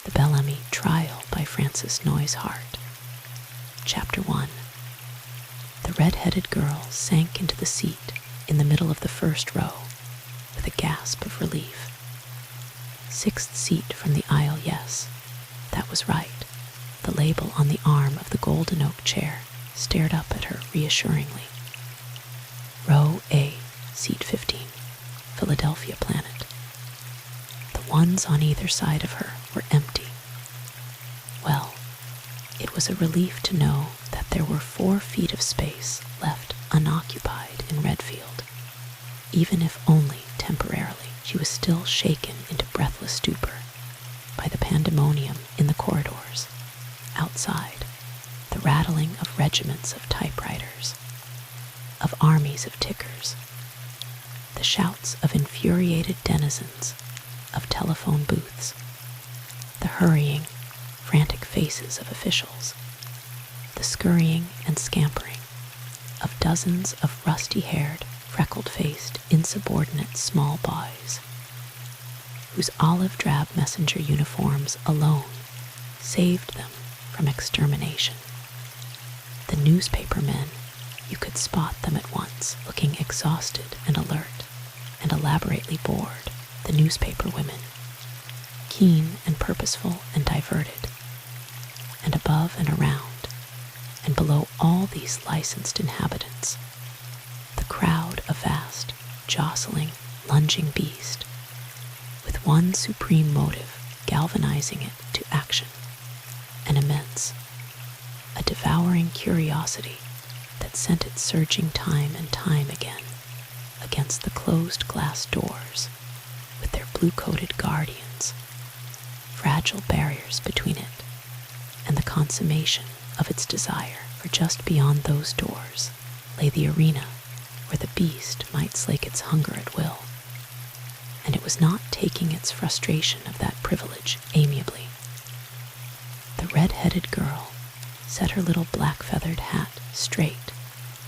The Bellamy Trial by Frances Noyes Hart. Chapter 1. The red-headed girl sank into the seat in the middle of the first row with a gasp of relief. Sixth seat from the aisle, yes, that was right. The label on the arm of the golden oak chair stared up at her reassuringly. Row A, seat 15, Philadelphia Planet. The ones on either side of her were empty. Well, it was a relief to know that there were 4 feet of space left unoccupied in Redfield. Even if only temporarily, she was still shaken into breathless stupor by the pandemonium in the corridors. Outside, the rattling of regiments of typewriters, of armies of tickers, the shouts of infuriated denizens of telephone booths, the hurrying, frantic faces of officials, the scurrying and scampering of dozens of rusty-haired, freckled-faced, insubordinate small boys, whose olive-drab messenger uniforms alone saved them from extermination. The newspaper men, you could spot them at once, looking exhausted and alert, and elaborately bored. The newspaper women, keen and purposeful and diverted, and above and around, and below all these licensed inhabitants, the crowd, a vast, jostling, lunging beast, with one supreme motive galvanizing it to action, an immense, a devouring curiosity that sent it surging time and time again against the closed glass doors with their blue-coated guardians, fragile barriers between it and the consummation of its desire. For just beyond those doors lay the arena where the beast might slake its hunger at will, and it was not taking its frustration of that privilege amiably. The red-headed girl set her little black-feathered hat straight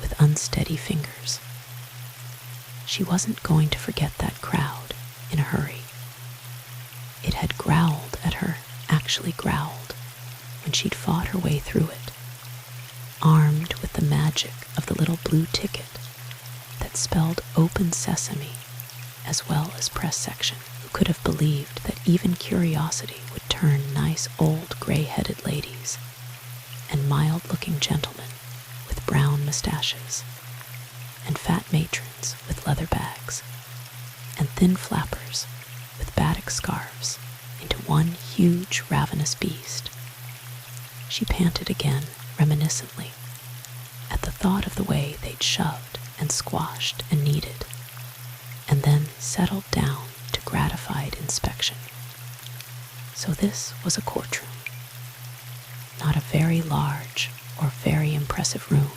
with unsteady fingers. She wasn't going to forget that crowd in a hurry. It had growled at her, actually growled, when she'd fought her way through it, armed with the magic of the little blue ticket that spelled open sesame as well as press section. Who could have believed that even curiosity would turn nice old gray-headed ladies and mild-looking gentlemen with brown mustaches, and fat matrons with leather bags, and thin flappers with batik scarves into one huge ravenous beast? She panted again, reminiscently, at the thought of the way they'd shoved and squashed and kneaded, and then settled down to gratified inspection. So this was a courtroom. Not a very large or very impressive room.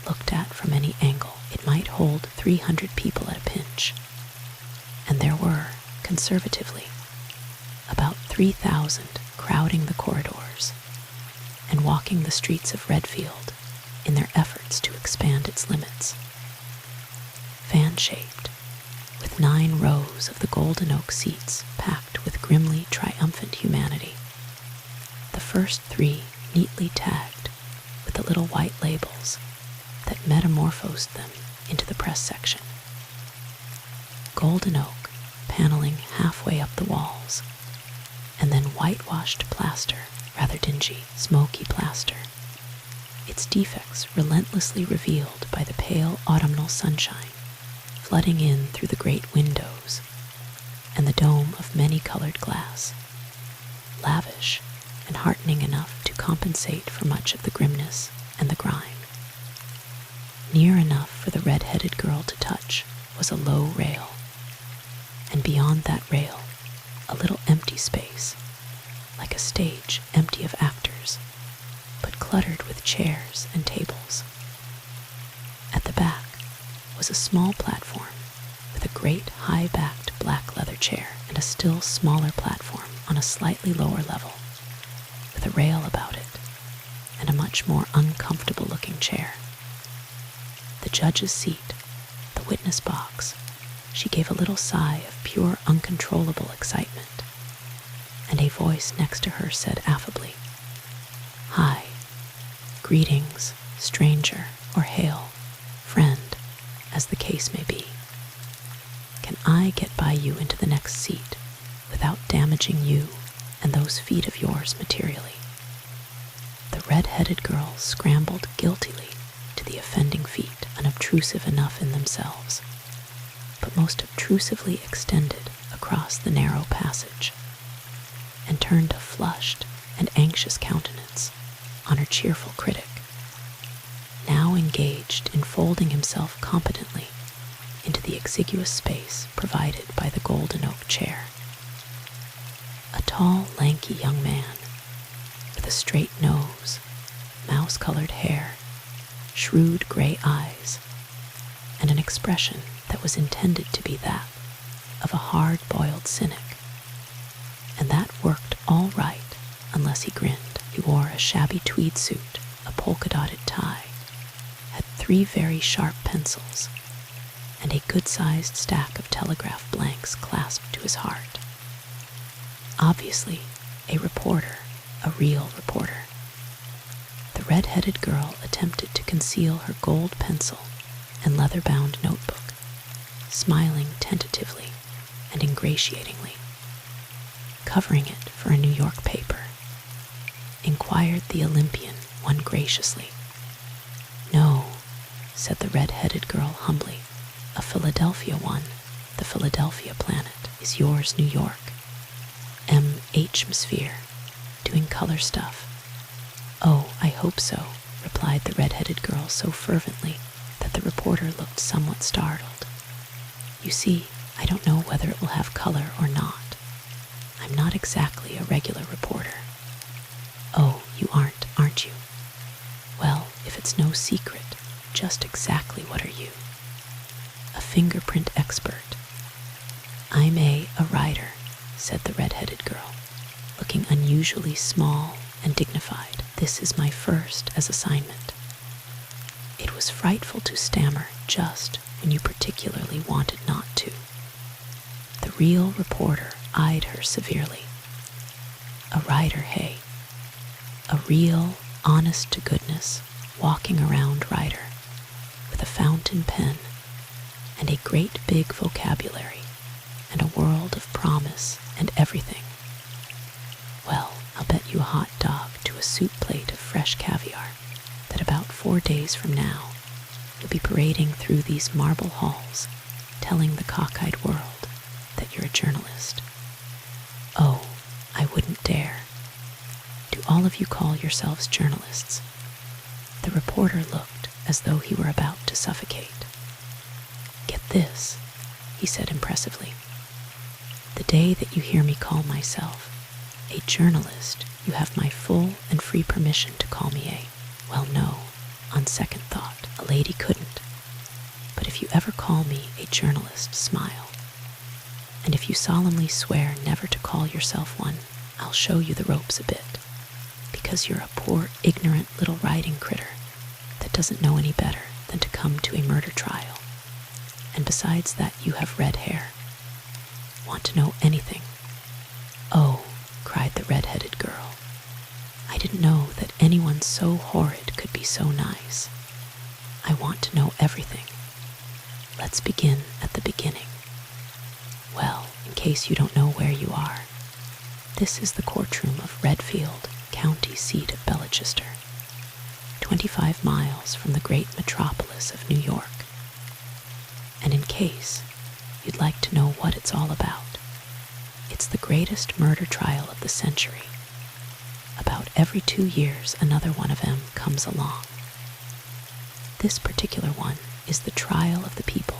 Looked at from any angle, it might hold 300 people at a pinch. And there were, conservatively, about 3,000 crowding the corridors and walking the streets of Redfield in their efforts to expand its limits. Fan-shaped, with 9 rows of the golden oak seats packed with grimly triumphant humanity. The first 3 neatly tagged with the little white labels that metamorphosed them into the press section. Golden oak paneling halfway up the walls, and then whitewashed plaster, rather dingy, smoky plaster, its defects relentlessly revealed by the pale autumnal sunshine flooding in through the great windows and the dome of many-colored glass, lavish and heartening enough to compensate for much of the grimness and the grime. Near enough for the red-headed girl to touch was a low rail, and beyond that rail, a little empty space, like a stage empty of actors, but cluttered with chairs and tables. At the back was a small platform with a great high-backed black leather chair, and a still smaller platform on a slightly lower level, with a rail about it, and a much more uncomfortable-looking chair. The judge's seat, the witness box, she gave a little sigh of pure uncontrollable excitement, and a voice next to her said affably, "Hi, greetings, stranger, or hail, friend, as the case may be. Can I get by you into the next seat without damaging you and those feet of yours materially?" The red-headed girl scrambled guiltily to the offending feet, unobtrusive enough in themselves, but most obtrusively extended across the narrow passage, and turned a flushed and anxious countenance on her cheerful critic, now engaged in folding himself competently into the exiguous space provided by the golden oak chair. A tall, lanky young man with a straight nose, mouse-colored hair, shrewd gray eyes, and an expression that was intended to be that of a hard-boiled cynic. And that worked all right unless he grinned. He wore a shabby tweed suit, a polka-dotted tie, had 3 very sharp pencils, and a good-sized stack of telegraph blanks clasped to his heart. Obviously, a reporter, a real reporter. The red-headed girl attempted to conceal her gold pencil and leather-bound notebook, smiling tentatively and ingratiatingly. Covering it for a New York paper, inquired the Olympian one graciously. "No," said the red-headed girl humbly, "a Philadelphia one. The Philadelphia Planet is yours, New York. M.H.msphere, doing color stuff." "Oh, I hope so," replied the red-headed girl so fervently that the reporter looked somewhat startled. "You see, I don't know whether it will have color or not. I'm not exactly a regular reporter." "Oh, you aren't you? Well, if it's no secret, just exactly what are you?" "A fingerprint expert." "I'm a writer," said the red-headed girl, looking unusually small and dignified. "This is my first as assignment." It was frightful to stammer just when you particularly wanted not to. The real reporter eyed her severely. A writer, hey? A real, honest-to-goodness, walking-around writer, with a fountain pen and a great big vocabulary and a world of promise and everything. Well, I'll bet you a hot dog to a soup plate of fresh caviar that about 4 days from now you'll be parading through these marble halls telling the cockeyed world that you're a journalist. Oh, I wouldn't dare. Do all of you call yourselves journalists? The reporter looked as though he were about to suffocate. Get this, he said impressively. The day that you hear me call myself a journalist, you have my full and free permission to call me well, no, on second thought, a lady couldn't. But if you ever call me a journalist, smile. And if you solemnly swear never to call yourself one, I'll show you the ropes a bit, because you're a poor, ignorant little writing critter that doesn't know any better than to come to a murder trial. And besides that, you have red hair. Want to know anything? Oh, cried the red-headed girl. I didn't know that anyone so horrid could be so nice. I want to know everything. Let's begin at the beginning. Well, in case you don't know where you are, this is the courtroom of Redfield, county seat of Belchester, 25 miles from the great metropolis of New York. And in case you'd like to know what it's all about, it's the greatest murder trial of the century. About every 2 years, another one of them comes along. This particular one is the trial of the people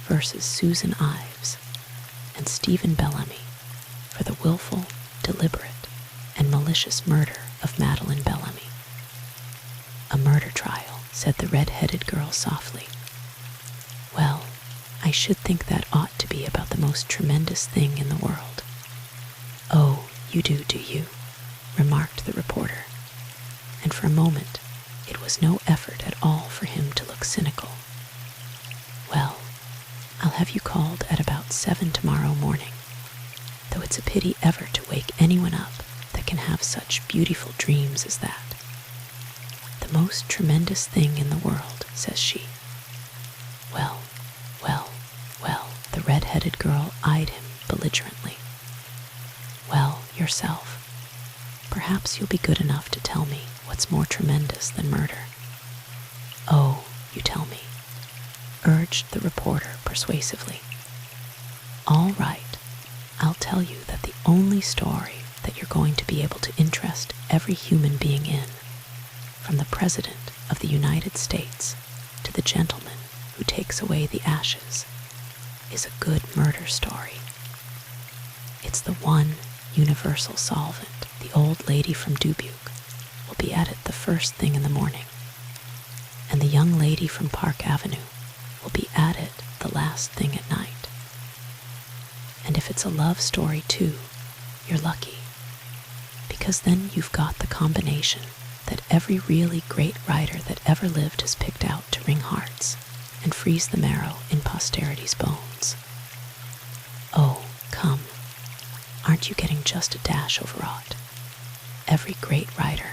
versus Susan Ives and Stephen Bellamy for the willful, deliberate, and malicious murder of Madeleine Bellamy. A murder trial, said the red-headed girl softly. Well, I should think that ought to be about the most tremendous thing in the world. Oh, you do you? Remarked the reporter, and for a moment it was no effort at all for him to look cynical. Well, I'll have you called at about 7 tomorrow morning. though it's a pity ever to wake anyone up that can have such beautiful dreams as that. The most tremendous thing in the world, says she. Well, well, well, the red-headed girl eyed him belligerently. Well, yourself. Perhaps you'll be good enough to tell me what's more tremendous than murder. Oh, you tell me, urged the reporter persuasively. All right, I'll tell you that the only story that you're going to be able to interest every human being in, from the President of the United States to the gentleman who takes away the ashes, is a good murder story. It's the one universal solvent. The old lady from Dubuque will be at it the first thing in the morning, and the young lady from Park Avenue will be at it the last thing at night. And if it's a love story too, you're lucky, because then you've got the combination that every really great writer that ever lived has picked out to wring hearts and freeze the marrow in posterity's bones. Oh, come, aren't you getting just a dash overwrought? Every great writer.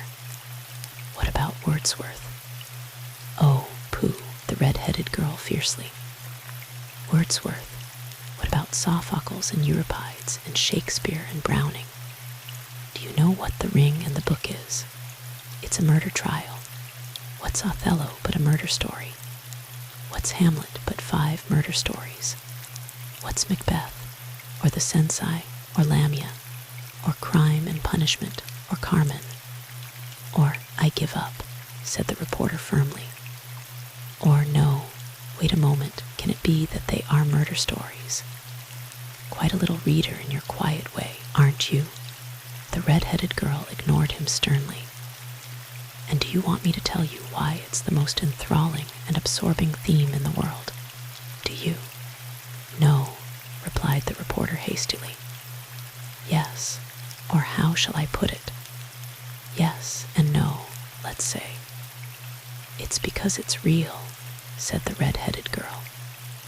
What about Wordsworth? Oh, pooh, the red-headed girl fiercely. Wordsworth. What about Sophocles and Euripides and Shakespeare and Browning? Do you know what The Ring and the Book is? It's a murder trial. What's Othello but a murder story? What's Hamlet but 5 murder stories? What's Macbeth, or The Cenci, or Lamia, or Crime and Punishment, or Carmen, or I Give Up, said the reporter firmly. Or no, wait a moment, can it be that they are murder stories? Quite a little reader in your quiet way, aren't you? The red-headed girl ignored him sternly. And do you want me to tell you why it's the most enthralling and absorbing theme in the world? Do you? No, replied the reporter hastily. Yes, or how shall I put it? Yes and no, let's say. It's because it's real, said the red-headed girl,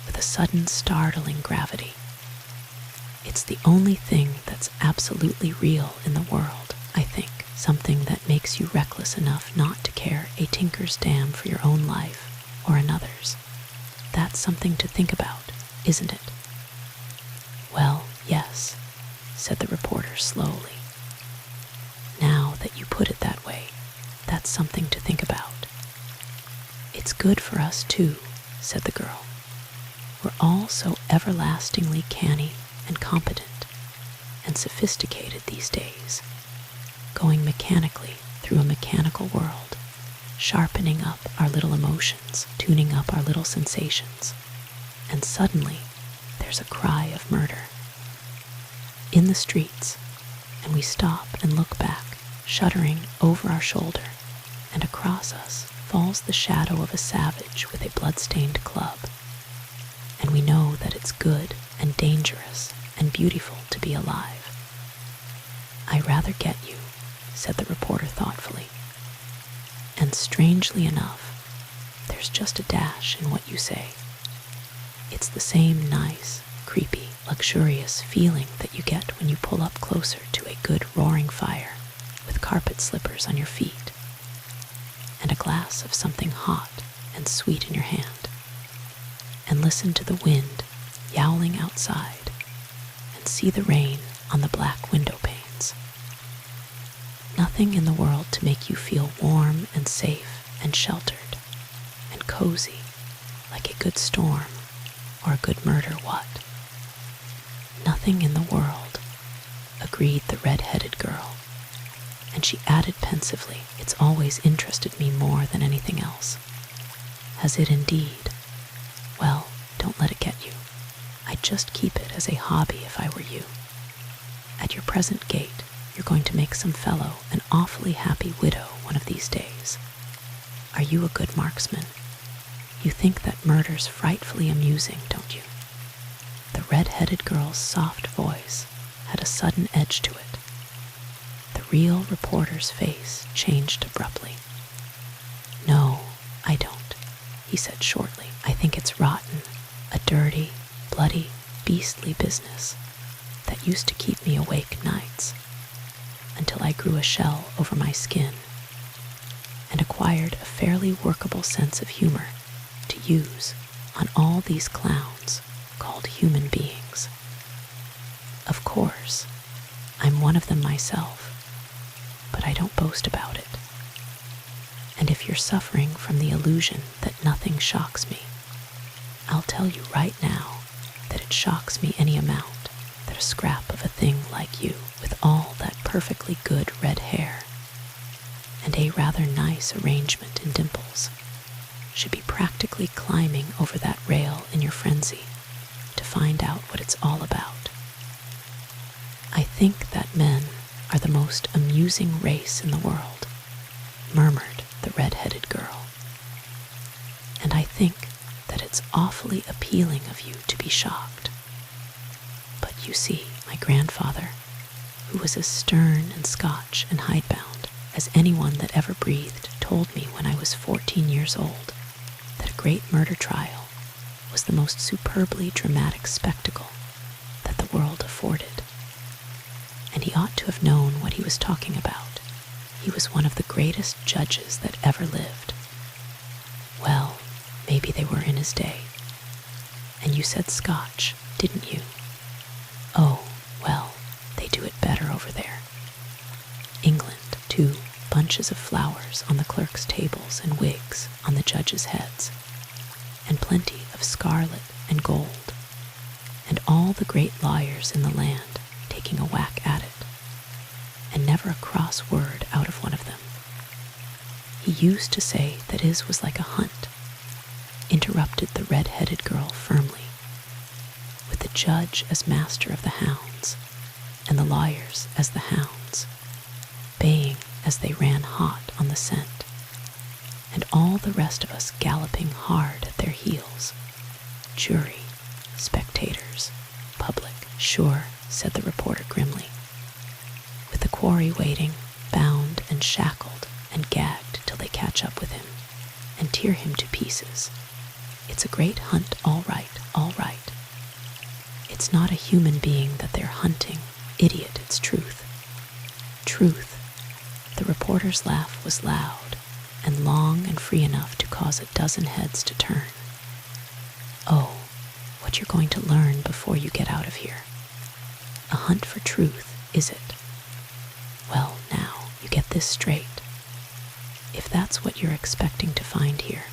with a sudden startling gravity. It's the only thing that's absolutely real in the world, I think. Something that makes you reckless enough not to care a tinker's damn for your own life or another's. That's something to think about, isn't it? Well, yes, said the reporter slowly. Now that you put it that way, that's something to think about. It's good for us too, said the girl. We're all so everlastingly canny and competent and sophisticated these days, going mechanically through a mechanical world, sharpening up our little emotions, tuning up our little sensations, and suddenly there's a cry of murder in the streets, and we stop and look back, shuddering over our shoulder, and across us falls the shadow of a savage with a blood-stained club, and we know that it's good and dangerous and beautiful to be alive. I rather get you, said the reporter thoughtfully. And strangely enough, there's just a dash in what you say. It's the same nice, creepy, luxurious feeling that you get when you pull up closer to a good roaring fire with carpet slippers on your feet and a glass of something hot and sweet in your hand, and listen to the wind yowling outside and see the rain on the black window panes. Nothing in the world to make you feel warm and safe and sheltered and cozy like a good storm or a good murder what? Nothing in the world, agreed the red-headed girl, and she added pensively, it's always interested me more than anything else. Has it indeed? Well, don't let it get you. I'd just keep it as a hobby if I were you. At your present gait, you're going to make some fellow an awfully happy widow one of these days. Are you a good marksman? You think that murder's frightfully amusing, don't you? The red-headed girl's soft voice had a sudden edge to it. The real reporter's face changed abruptly. No, I don't, he said shortly. I think it's rotten, a dirty, bloody, beastly business. that used to keep me awake nights, until I grew a shell over my skin and acquired a fairly workable sense of humor to use on all these clowns called human beings. Of course, I'm one of them myself, but I don't boast about it. And if you're suffering from the illusion that nothing shocks me, I'll tell you right now that it shocks me any amount that a scrap of a thing like you, with all that perfectly good red hair and a rather nice arrangement in dimples, should be practically climbing over that rail in your frenzy to find out what it's all about. I think that men are the most amusing race in the world, murmured the red-headed girl. And I think that it's awfully appealing of you to be shocked. But you see, my grandfather, who was as stern and Scotch and hidebound as anyone that ever breathed, told me when I was 14 years old that a great murder trial was the most superbly dramatic spectacle that the world afforded. And he ought to have known what he was talking about. He was one of the greatest judges that ever lived. Well, maybe they were in his day. And you said Scotch, didn't you? Oh, well, they do it better over there. England, too, bunches of flowers on the clerks' tables and wigs on the judges' heads, and plenty of scarlet and gold, and all the great lawyers in the land taking a whack at it, and never a cross word out of one of them. He used to say that his was like a hunt, interrupted the red-headed girl firmly, with the judge as master of the hounds, and the lawyers as the hounds, baying as they ran hot on the scent, and all the rest of us galloping hard at their heels. Jury, spectators, public. Sure, said the reporter grimly, with the quarry waiting, bound and shackled and gagged till they catch up with him and tear him to pieces. It's a great hunt, all right, all right. It's not a human being that they're hunting. Idiot, it's truth. Truth. The reporter's laugh was loud and long and free enough to cause a dozen heads to turn. Oh, what you're going to learn before you get out of here. A hunt for truth, is it? Well, now, you get this straight. If that's what you're expecting to find here,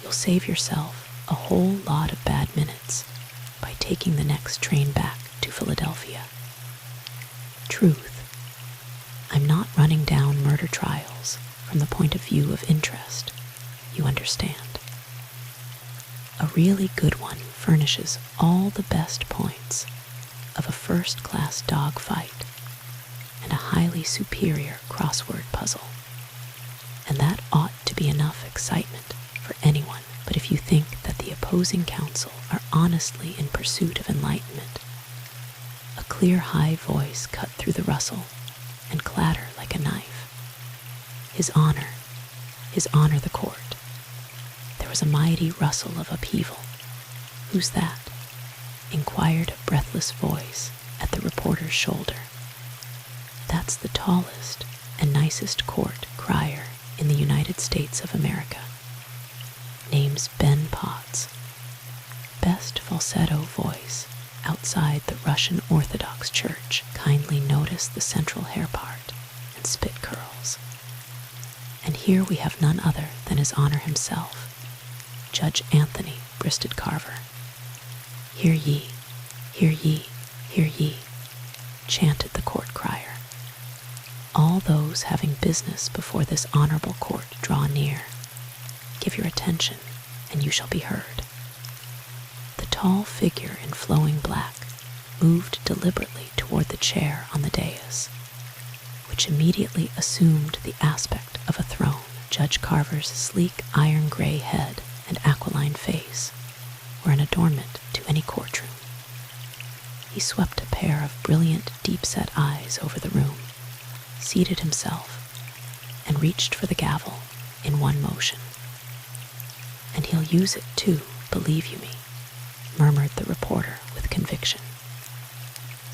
you'll save yourself a whole lot of bad minutes by taking the next train back to Philadelphia. Truth. I'm not running down murder trials from the point of view of interest, you understand. A really good one furnishes all the best points of a first-class dogfight and a highly superior crossword puzzle. And that ought to be enough excitement for anyone. But if you think that the opposing counsel are honestly in pursuit of enlightenment, a clear high voice cut through the rustle and clatter like a knife. His honor the court. There was a mighty rustle of upheaval. Who's that? Inquired a breathless voice at the reporter's shoulder. That's the tallest and nicest court crier in the United States of America. Name's Ben Potts. Best falsetto voice outside the Russian Orthodox Church. Kindly notice the central hair part and spit curls. And here we have none other than His Honor himself, Judge Anthony Bristed Carver. Hear ye, hear ye, hear ye, chanted the court crier. All those having business before this honorable court draw near. Give your attention, and you shall be heard. The tall figure in flowing black moved deliberately toward the chair on the dais, which immediately assumed the aspect of a throne. Judge Carver's sleek iron-gray head and aquiline face were an adornment to any courtroom. He swept a pair of brilliant, deep-set eyes over the room, seated himself, and reached for the gavel in one motion. And he'll use it too, believe you me, murmured the reporter with conviction.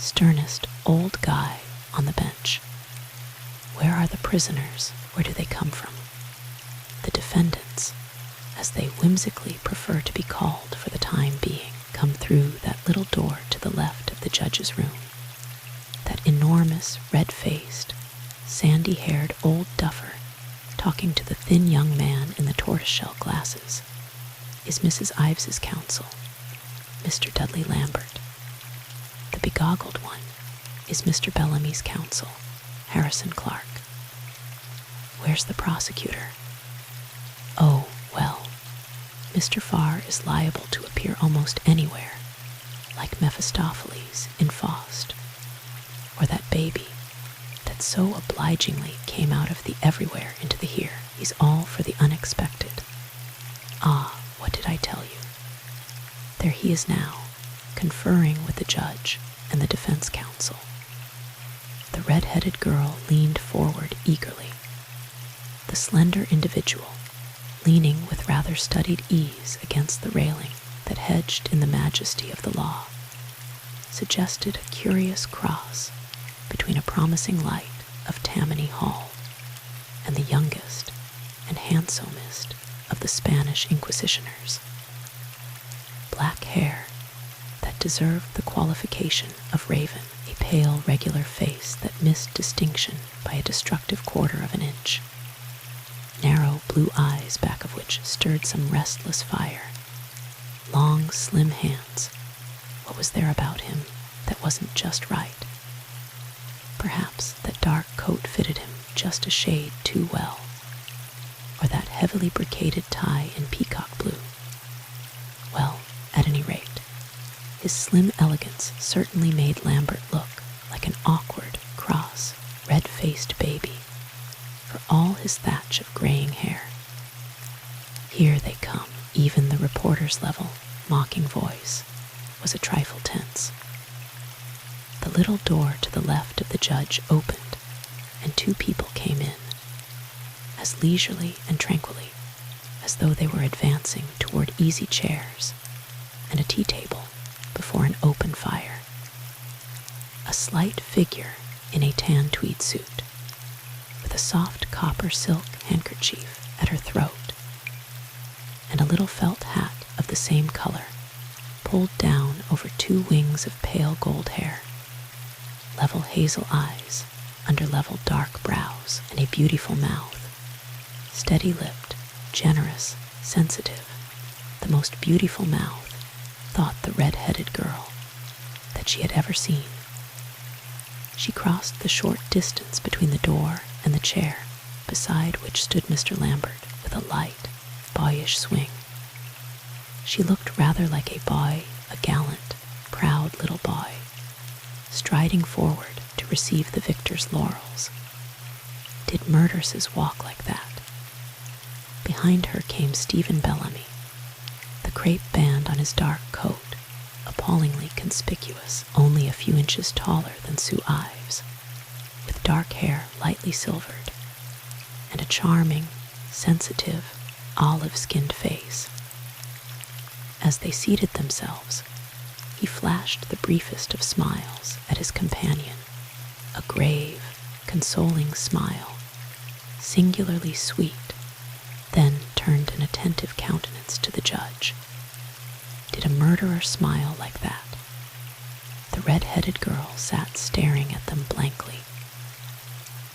sternest old guy on the bench. Where are the prisoners? Where do they come from? The defendants, as they whimsically prefer to be called for the time being, come through that little door to the left of the judge's room. That enormous, red-faced, sandy-haired old duffer talking to the thin young man in the tortoiseshell glasses is Mrs. Ives's counsel, Mr. Dudley Lambert. The begoggled one is Mr. Bellamy's counsel, Harrison Clark. Where's the prosecutor? Oh, well, Mr. Farr is liable to appear almost anywhere, like Mephistopheles in Faust, or that baby that so obligingly came out of the everywhere into the here. He's all for the unexpected. Ah, what did I tell you? There he is now, conferring with the judge and the defense counsel. The red-headed girl leaned forward eagerly. The slender individual, leaning with rather studied ease against the railing that hedged in the majesty of the law, suggested a curious cross between a promising light of Tammany Hall and the youngest and handsomest of the Spanish inquisitioners. Black hair that deserved the qualification of raven, a pale, regular face that missed distinction by a destructive quarter of an inch. Narrow blue eyes back of which stirred some restless fire. Long, slim hands. What was there about him that wasn't just right? Perhaps that dark coat fitted him just a shade too well, or that heavily brocaded tie in peacock blue. Well, at any rate, his slim elegance certainly made Lambert look like an awkward, cross, red-faced baby, for all his thatch of graying hair. Here they come. Even the reporter's level, mocking voice was a trifle tense. The little door to the left of the judge opened, and two people came in, as leisurely and tranquilly as though they were advancing toward easy chairs and a tea table before an open fire. A slight figure in a tan tweed suit, with a soft copper silk handkerchief at her throat, and a little felt hat of the same color, pulled down over two wings of pale gold hair, level hazel eyes under level dark brows, and a beautiful mouth, steady-lipped, generous, sensitive, the most beautiful mouth, thought the red-headed girl, that she had ever seen. She crossed the short distance between the door and the chair, beside which stood Mr. Lambert with a light, boyish swing. She looked rather like a boy, a gallant, proud little boy, striding forward to receive the victor's laurels. Did murderesses walk like that? Behind her came Stephen Bellamy, the crepe band on his dark coat, appallingly conspicuous, only a few inches taller than Sue Ives, with dark hair lightly silvered, and a charming, sensitive, olive-skinned face. As they seated themselves, he flashed the briefest of smiles at his companion, a grave, consoling smile, singularly sweet, then turned an attentive countenance to the judge. Did a murderer smile like that? The red-headed girl sat staring at them blankly.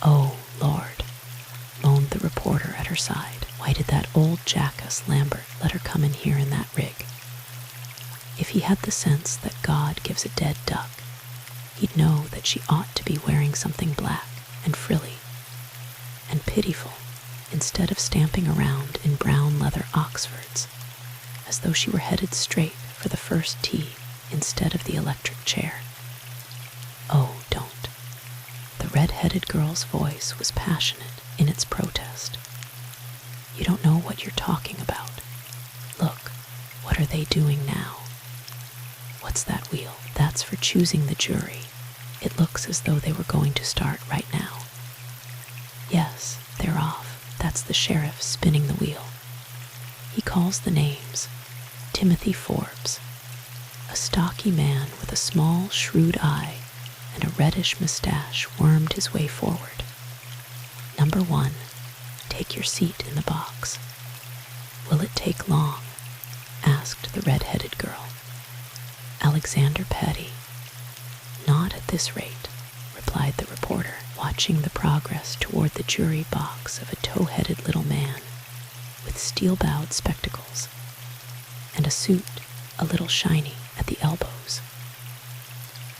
Oh, Lord, moaned the reporter at her side. Why did that old jackass Lambert let her come in here in that rig? If he had the sense that God gives a dead duck, he'd know that she ought to be wearing something black and frilly and pitiful, instead of stamping around in brown leather Oxfords, as though she were headed straight for the first tee instead of the electric chair. Oh, don't. The red-headed girl's voice was passionate in its protest. You don't know what you're talking about. Look, what are they doing now? What's that wheel? That's for choosing the jury. It looks as though they were going to start right now. Yes, they're off. That's the sheriff spinning the wheel. He calls the names. Timothy Forbes, a stocky man with a small, shrewd eye and a reddish mustache wormed his way forward. "Number 1, take your seat in the box." "Will it take long?" asked the red-headed girl. Alexander Petty. "Not at this rate," replied the reporter, watching the progress toward the jury box of a tow-headed little man with steel-bowed spectacles and a suit a little shiny at the elbows.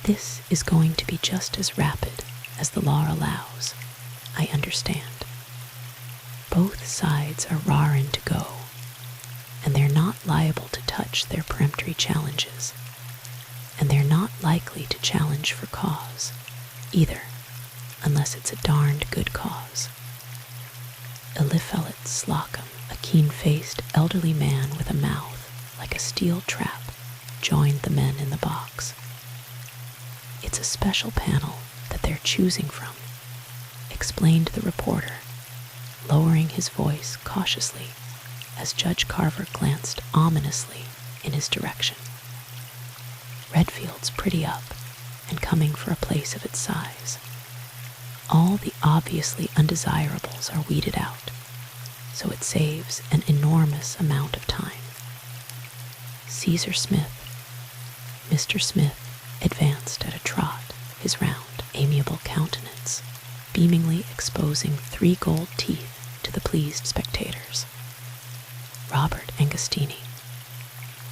"This is going to be just as rapid as the law allows, I understand. Both sides are rarin' to go, and they're not liable to touch their peremptory challenges, and they're not likely to challenge for cause, either, unless it's a darned good cause." Eliphalet Slocum, a keen-faced elderly man with a mouth like a steel trap, joined the men in the box. "It's a special panel that they're choosing from," explained the reporter, lowering his voice cautiously as Judge Carver glanced ominously in his direction. "Redfield's pretty up and coming for a place of its size. All the obviously undesirables are weeded out, so it saves an enormous amount of time. Caesar Smith." Mr. Smith advanced at a trot, his round, amiable countenance beamingly exposing 3 gold teeth to the pleased spectators. Robert Angostini,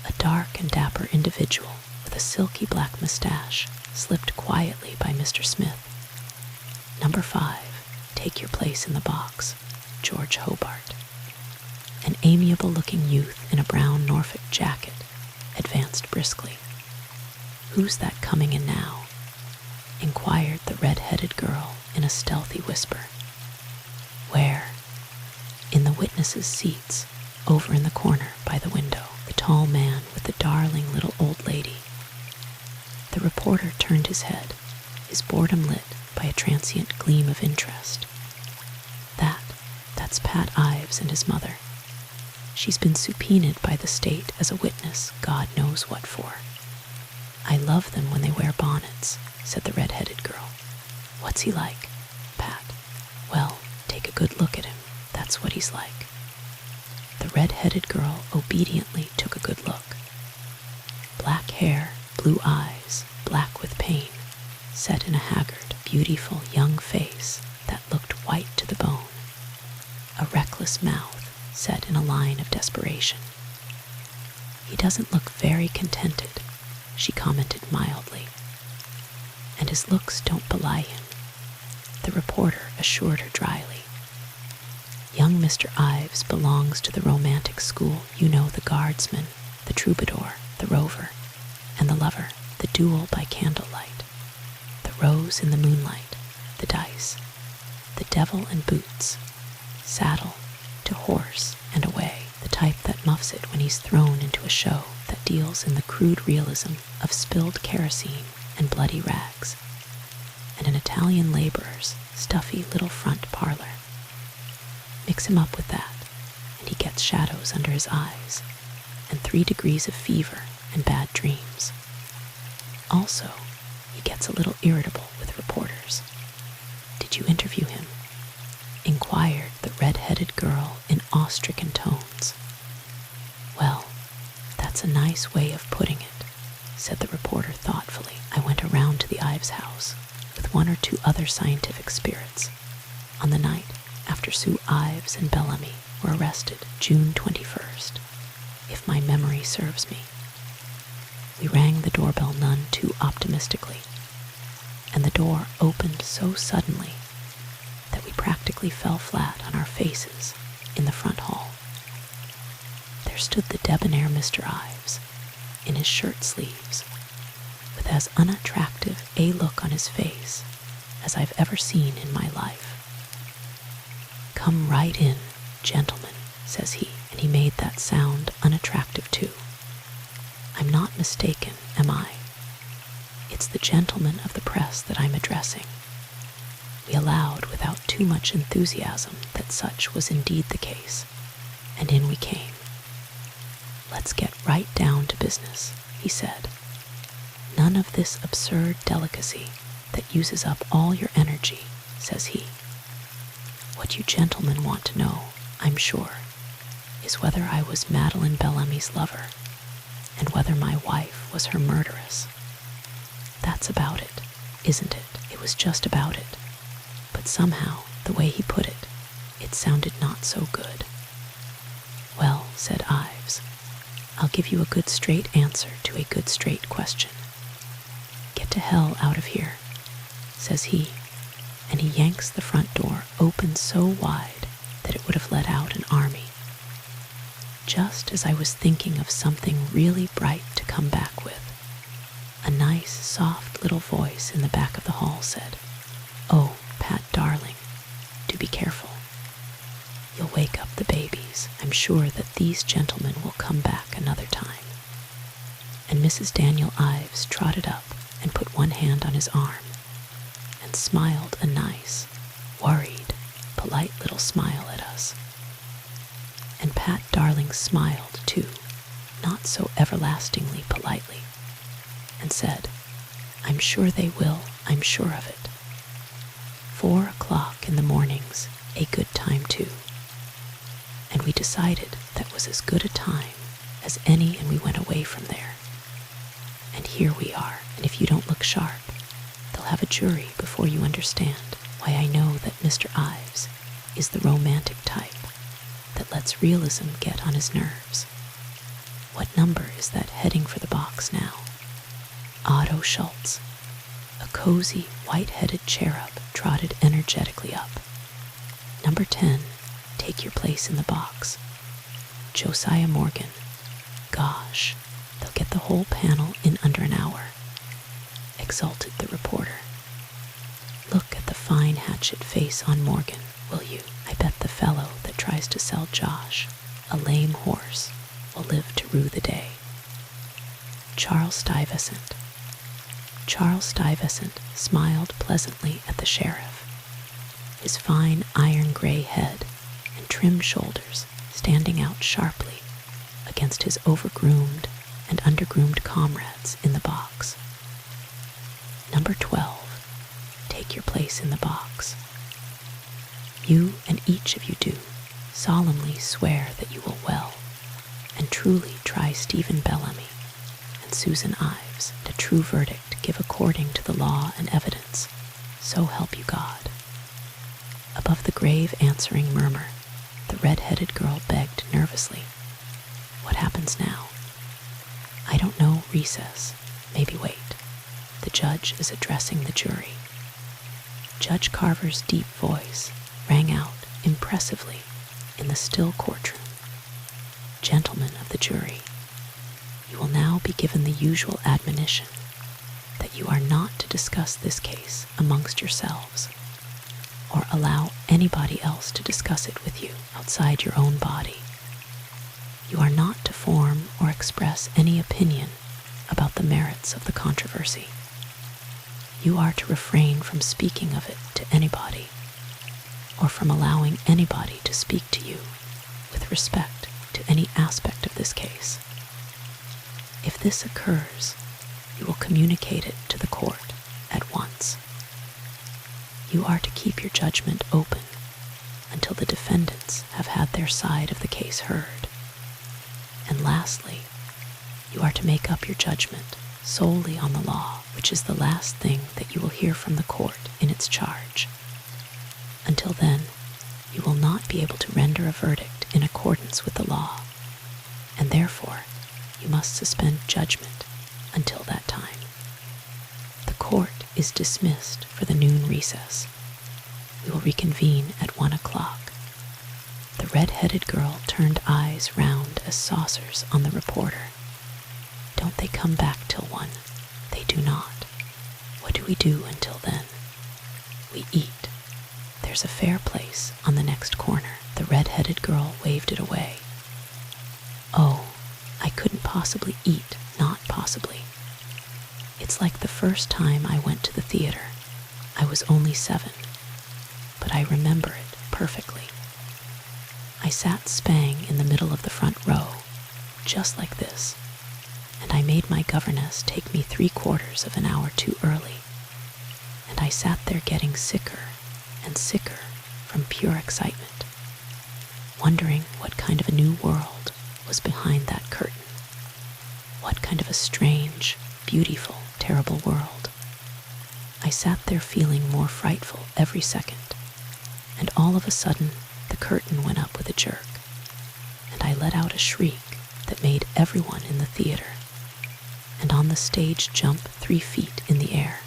a dark and dapper individual with a silky black mustache, slipped quietly by Mr. Smith. "Number 5, take your place in the box, George Hobart." An amiable-looking youth in a brown Norfolk jacket advanced briskly. "Who's that coming in now?" inquired the red-headed girl in a stealthy whisper. "Where?" "In the witnesses' seats, over in the corner by the window, the tall man with the darling little old lady." The reporter turned his head, his boredom lit by a transient gleam of interest. That's Pat Ives and his mother. She's been subpoenaed by the state as a witness, God knows what for." "I love them when they wear bonnets," said the red-headed girl. "What's he like?" "Pat. Well, take a good look at him. That's what he's like." The red-headed girl obediently took a good look. Black hair, blue eyes, black with pain, set in a haggard, beautiful young face that looked white to the bone. A reckless mouth set in a line of desperation. "He doesn't look very contented," she commented mildly. "And his looks don't belie him," the reporter assured her dryly. "Young Mr. Ives belongs to the romantic school, you know, the guardsman, the troubadour, the rover, and the lover, the duel by candlelight, the rose in the moonlight, the dice, the devil and boots, saddle to horse and away, the type that muffs it when he's thrown into a show that deals in the crude realism of spilled kerosene and bloody rags, and an Italian laborer's stuffy little front parlor. Mix him up with that, and he gets shadows under his eyes, and 3 degrees of fever and bad dreams. Also, he gets a little irritable with reporters." "Did you interview him?" inquired the red-headed girl in awe-stricken tones. "Well, that's a nice way of putting it," said the reporter thoughtfully. "I went around to the Ives house with 1 or 2 other scientific spirits on the night after Sue Ives and Bellamy were arrested, June 21st, if my memory serves me. We rang the doorbell none too optimistically, and the door opened so suddenly that we practically fell flat on our faces in the front hall. There stood the debonair Mr. Ives, in his shirt sleeves, with as unattractive a look on his face as I've ever seen in my life. 'Come right in, gentlemen,' says he, and he made that sound unattractive too. I'm not mistaken, am I? It's the gentlemen of the press that I'm addressing." We allowed without too much enthusiasm that such was indeed the case, and in we came. "Let's get right down to business," he said. "None of this absurd delicacy that uses up all your energy, says he. What you gentlemen want to know, I'm sure, is whether I was Madeleine Bellamy's lover, and whether my wife was her murderess. That's about it, isn't it? It was just about it. But somehow, the way he put it, it sounded not so good. Well, said Ives, I'll give you a good straight answer to a good straight question. Get to hell out of here, says he, and he yanks the front door open so wide that it would have let out an army. Just as I was thinking of something really bright to come back with, a nice, soft little voice in the back of the hall said, Oh, Pat, darling, do be careful. You'll wake up the babies. I'm sure that these gentlemen will come back another time. And Mrs. Daniel Ives trotted up and put one hand on his arm and smiled a nice, worried, polite little smile at us. And Pat Darling smiled, too, not so everlastingly politely, and said, I'm sure they will, I'm sure of it. 4 o'clock in the morning's a good time, too. And we decided that was as good a time as any, and we went away from there. And here we are, and if you don't look sharp, they'll have a jury before you understand why I know that Mr. Ives is the romantic type that lets realism get on his nerves. What number is that heading for the box now? Otto Schultz. A cozy, white-headed cherub trotted energetically up. Number 10, take your place in the box. Josiah Morgan. Gosh, they'll get the whole panel in under an hour, exulted the reporter. Look at the fine hatchet face on Morgan, will you? I bet the fellow that tries to sell Josh a lame horse will live to rue the day. Charles Stuyvesant. Charles Stuyvesant smiled pleasantly at the sheriff, his fine iron-gray head and trim shoulders standing out sharply against his overgroomed and undergroomed comrades in the box. Number 12, take your place in the box. You and each of you do solemnly swear that you will well and truly try Stephen Bellamy and Susan Ives to true verdict give according to the law and evidence, so help you God. Above the grave answering murmur, the red-headed girl begged nervously, What happens now? I don't know, recess, maybe wait. The judge is addressing the jury. Judge Carver's deep voice rang out impressively in the still courtroom. Gentlemen of the jury, you will now be given the usual admonition that you are not to discuss this case amongst yourselves, or allow anybody else to discuss it with you outside your own body. You are not to form or express any opinion about the merits of the controversy. You are to refrain from speaking of it to anybody, or from allowing anybody to speak to you with respect to any aspect of this case. If this occurs, you will communicate it to the court at once. You are to keep your judgment open until the defendants have had their side of the case heard. And lastly, you are to make up your judgment solely on the law, which is the last thing that you will hear from the court in its charge. Until then, you will not be able to render a verdict in accordance with the law, and therefore you must suspend judgment until that time. The court is dismissed for the noon recess. We will reconvene at 1 o'clock. The red-headed girl turned eyes round as saucers on the reporter. Don't they come back till 1? They do not. What do we do until then? We eat. There's a fair place on the next corner. The red-headed girl waved it away. Oh, I couldn't possibly eat, not possibly. It's like the first time I went to the theater. I was only 7, but I remember it perfectly. I sat spang in the middle of the front row, just like this, and I made my governess take me 3/4 of an hour too early. and I sat there getting sicker and sicker from pure excitement, wondering what kind of a new world was behind that curtain. What kind of a strange, beautiful, terrible world. I sat there feeling more frightful every second, and all of a sudden the curtain went up with a jerk, and I let out a shriek that made everyone in the theater and on the stage jump 3 feet in the air.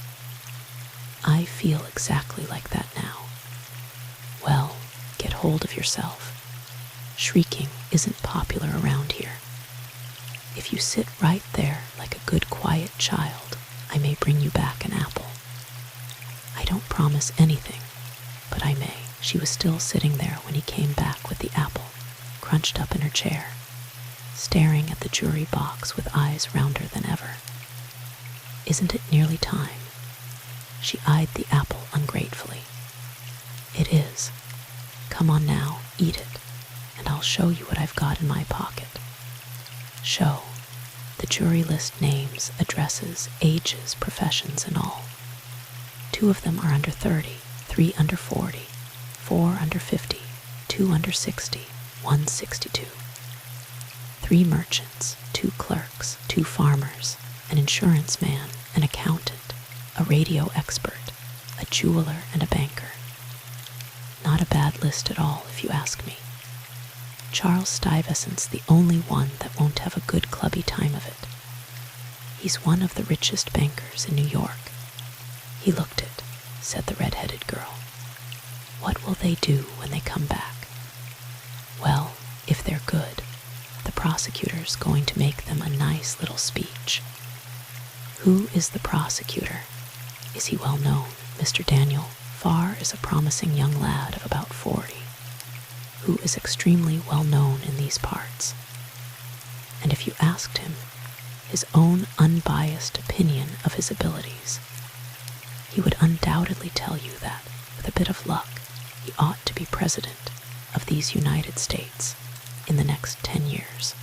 I feel exactly like that now. Well, get hold of yourself. Shrieking isn't popular around here. If you sit right there like a good quiet child, I may bring you back an apple. I don't promise anything, but I may. She was still sitting there when he came back with the apple, crunched up in her chair, staring at the jury box with eyes rounder than ever. Isn't it nearly time? She eyed the apple ungratefully. It is. Come on now, eat it, and I'll show you what I've got in my pocket. Show. The jury list names, addresses, ages, professions, and all. 2 of them are under 30, 3 under 40, 4 under 50, 2 under 60, 1 62. 3 merchants, 2 clerks, 2 farmers, an insurance man, an accountant, a radio expert, a jeweler, and a banker. Not a bad list at all, if you ask me. Charles Stuyvesant's the only one that won't have a good clubby time of it. He's one of the richest bankers in New York. He looked it, said the red-headed girl. What will they do when they come back? Well, if they're good, the prosecutor's going to make them a nice little speech. Who is the prosecutor? Is he well known? Mr. Daniel Farr is a promising young lad of about 40, who is extremely well known in these parts. And if you asked him his own unbiased opinion of his abilities, he would undoubtedly tell you that, with a bit of luck, he ought to be president of these United States in the next 10 years.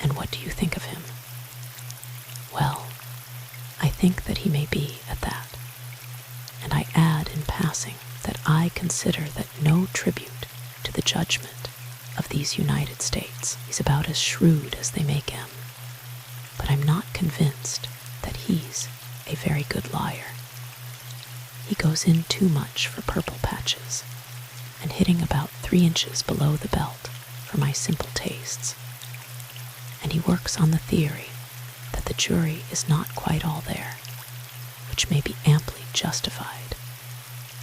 And what do you think of him? Well, I think that he may be at that. And I add in passing that I consider that no tribute to the judgment of these United States is about as shrewd as they make him. But I'm not convinced that he's a very good liar. He goes in too much for purple patches, and hitting about 3 inches below the belt for my simple tastes. And he works on the theory that the jury is not quite all there, which may be amply justified,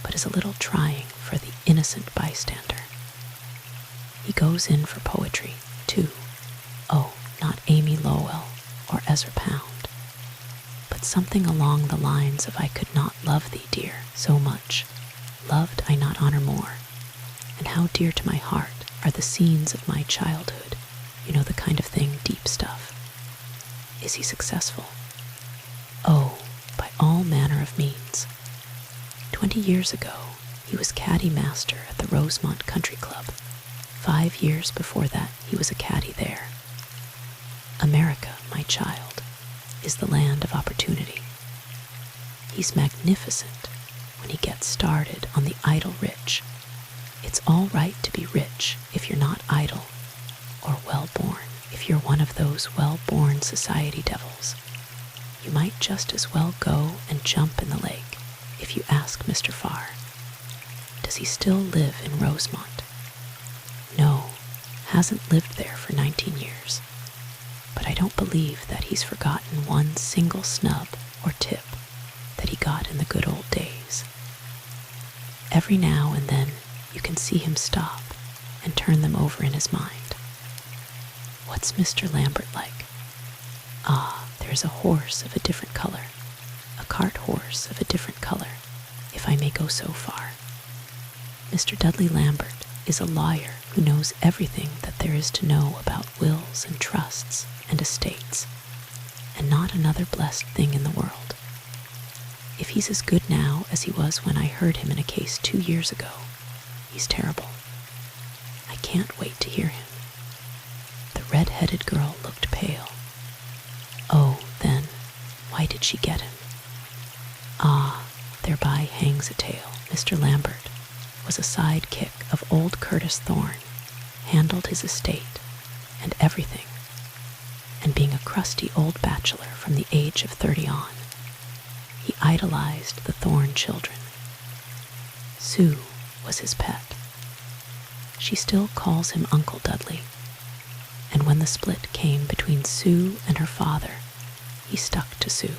but is a little trying for the innocent bystander. He goes in for poetry, too. Oh, not Amy Lowell or Ezra Pound, but something along the lines of I could not love thee, dear, so much. Loved I not honor more. And how dear to my heart are the scenes of my childhood. You know, the kind of thing, deep stuff. Is he successful? Oh, by all manner of means. 20 years ago, he was caddy master at the Rosemont Country Club. 5 years before that, he was a caddy there. America, my child, is the land of opportunity. He's magnificent when he gets started on the idle rich. It's all right to be rich if you're not idle, or well-born. If you're one of those well-born society devils, you might just as well go and jump in the lake. If you ask Mr. Farr, does he still live in Rosemont? No, hasn't lived there for 19 years. But I don't believe that he's forgotten one single snub or tip that he got in the good old days. Every now and then you can see him stop and turn them over in his mind. What's Mr. Lambert like? Ah, there's a horse of a different color, a cart horse of a different color, if I may go so far. Mr. Dudley Lambert is a lawyer who knows everything that there is to know about wills and trusts and estates, and not another blessed thing in the world. If he's as good now as he was when I heard him in a case 2 years ago, he's terrible. I can't wait to hear him. The red-headed girl looked pale. Oh, then, why did she get him? Ah, thereby hangs a tale. Mr. Lambert was a sidekick of old Curtis Thorne, handled his estate and everything, and being a crusty old bachelor from the age of 30 on, he idolized the Thorne children. Sue was his pet. She still calls him Uncle Dudley, and when the split came between Sue and her father, he stuck to Sue.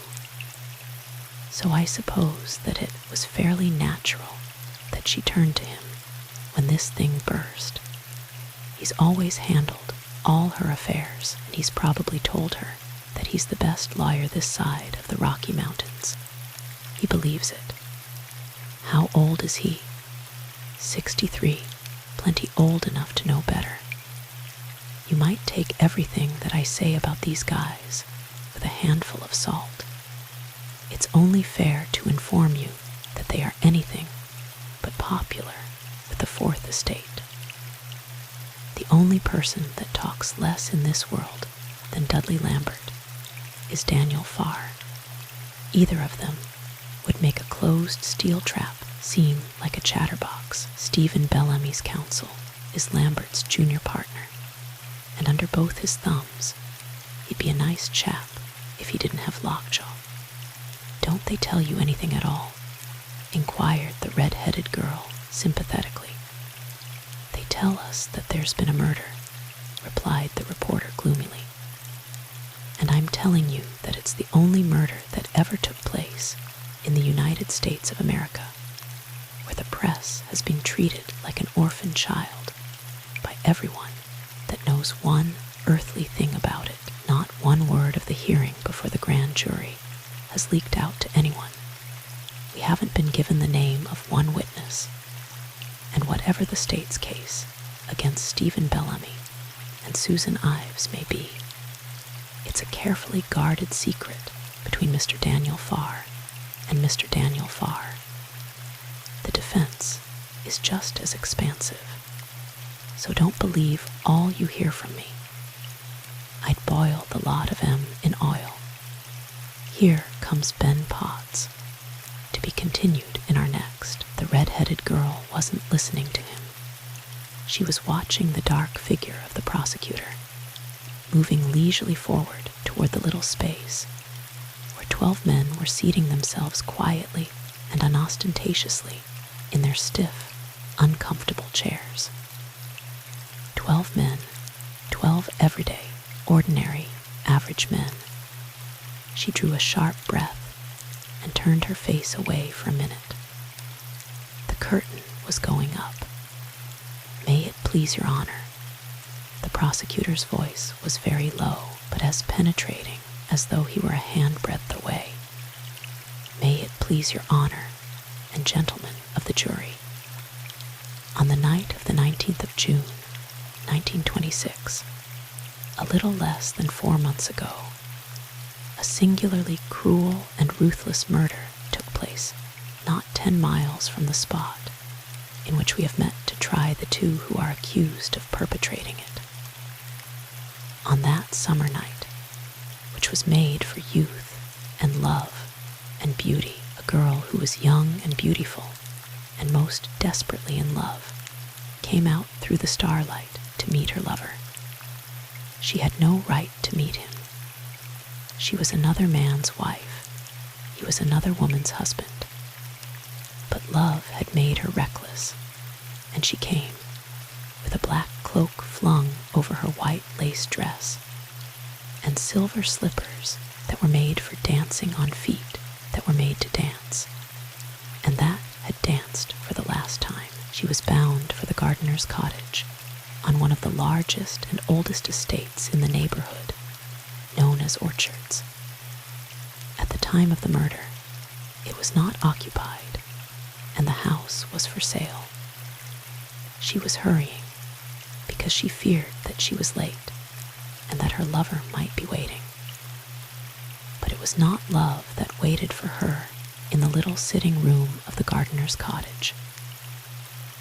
So I suppose that it was fairly natural that she turned to him when this thing burst. He's always handled all her affairs, and he's probably told her that he's the best lawyer this side of the Rocky Mountains. He believes it. How old is he? 63, plenty old enough to know better. You might take everything that I say about these guys with a handful of salt. It's only fair to inform you that they are anything but popular with the Fourth Estate. The only person that talks less in this world than Dudley Lambert is Daniel Farr. Either of them would make a closed steel trap seem like a chatterbox. Stephen Bellamy's counsel is Lambert's junior partner, and under both his thumbs, he'd be a nice chap if he didn't have lockjaw. Don't they tell you anything at all? Inquired the red-headed girl sympathetically. They tell us that there's been a murder, replied the reporter gloomily. And I'm telling you that it's the only murder that ever took place in the United States of America, where the press has been treated like an orphan child by everyone that knows one earthly thing about it. Not one word of the hearing before the grand jury has leaked out to anyone. We haven't been given the name of one witness, and whatever the state's case against Stephen Bellamy and Susan Ives may be, it's a carefully guarded secret between Mr. Daniel Farr and Mr. Daniel Farr. The defense is just as expansive, so don't believe all you hear from me. I'd boil the lot of 'em in oil. Here comes Ben Potts, to be continued in our next. The red-headed girl wasn't listening to him. She was watching the dark figure of the prosecutor, moving leisurely forward toward the little space where 12 men were seating themselves quietly and unostentatiously in their stiff, uncomfortable chairs. 12 men, 12 everyday, ordinary, average men. She drew a sharp breath and turned her face away for a minute. The curtain was going up. May it please your honor. The prosecutor's voice was very low, but as penetrating as though he were a handbreadth away. May it please your honor and gentlemen of the jury. On the night of the 19th of June, 1926, a little less than 4 months ago, a singularly cruel and ruthless murder took place not 10 miles from the spot in which we have met to try the two who are accused of perpetrating it. On that summer night, which was made for youth and love and beauty, a girl who was young and beautiful and most desperately in love came out through the starlight to meet her lover. She had no right to meet him. She was another man's wife. He was another woman's husband. But love had made her reckless, and she came, with a black cloak flung over her white lace dress, and silver slippers that were made for dancing on feet that were made to dance, and that had danced for the last time. She was bound for the gardener's cottage on one of the largest and oldest estates in the neighborhood, known as Orchards. At the time of the murder, it was not occupied, and the house was for sale. She was hurrying because she feared that she was late and that her lover might be waiting. But it was not love that waited for her in the little sitting room of the gardener's cottage.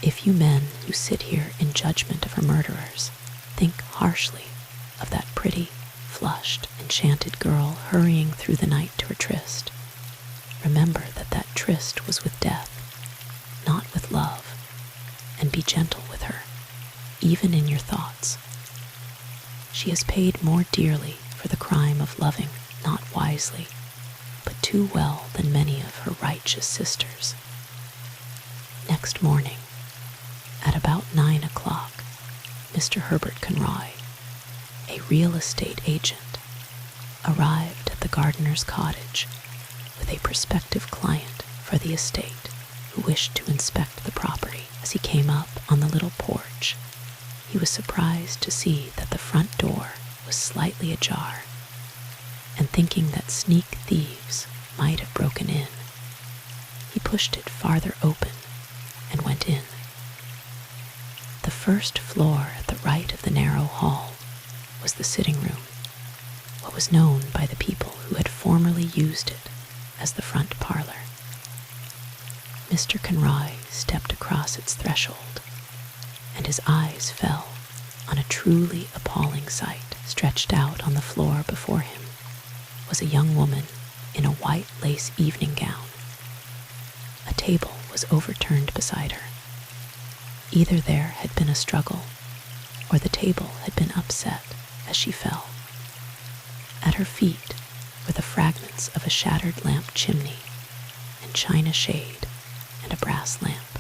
If you men who sit here in judgment of her murderers think harshly of that pretty, flushed, enchanted girl hurrying through the night to her tryst, remember that that tryst was with death, not with love, and be gentle with her, even in your thoughts. She has paid more dearly for the crime of loving not wisely, but too well than many of her righteous sisters. Next morning, at about 9 o'clock, Mr. Herbert Conroy, a real estate agent, arrived at the gardener's cottage with a prospective client for the estate who wished to inspect the property. As he came up on the little porch, he was surprised to see that the front door was slightly ajar, and thinking that sneak thieves might have broken in, he pushed it farther open and went in. The first floor at the right of the narrow hall was the sitting room, what was known by the people who had formerly used it as the front parlor. Mr. Conroy stepped across its threshold, and his eyes fell on a truly appalling sight. Stretched out on the floor before him was a young woman in a white lace evening gown. A table was overturned beside her. Either there had been a struggle, or the table had been upset as she fell. At her feet were the fragments of a shattered lamp chimney and china shade and a brass lamp.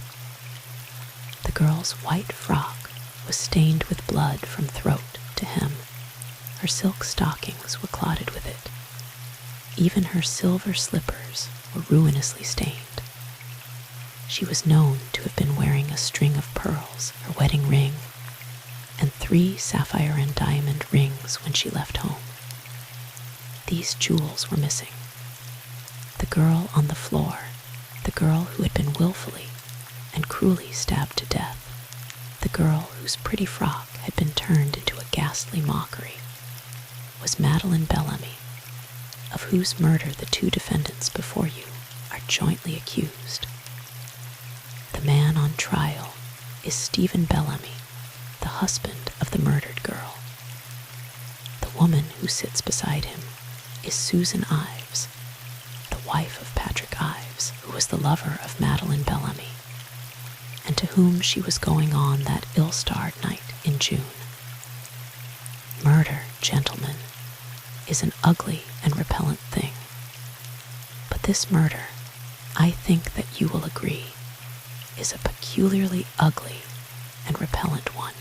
The girl's white frock was stained with blood from throat to hem. Her silk stockings were clotted with it. Even her silver slippers were ruinously stained. She was known to have been wearing a string of pearls, her wedding ring, and 3 sapphire and diamond rings when she left home. These jewels were missing. The girl on the floor, the girl who had been willfully and cruelly stabbed to death, the girl whose pretty frock had been turned into a ghastly mockery, was Madeleine Bellamy, of whose murder the 2 defendants before you are jointly accused. The man on trial is Stephen Bellamy, the husband of the murdered girl. The woman who sits beside him is Susan Ives, the wife of Patrick Ives, who was the lover of Madeleine Bellamy, and to whom she was going on that ill-starred night in June. Murder, gentlemen, is an ugly and repellent thing. But this murder, I think that you will agree, is a peculiarly ugly and repellent one.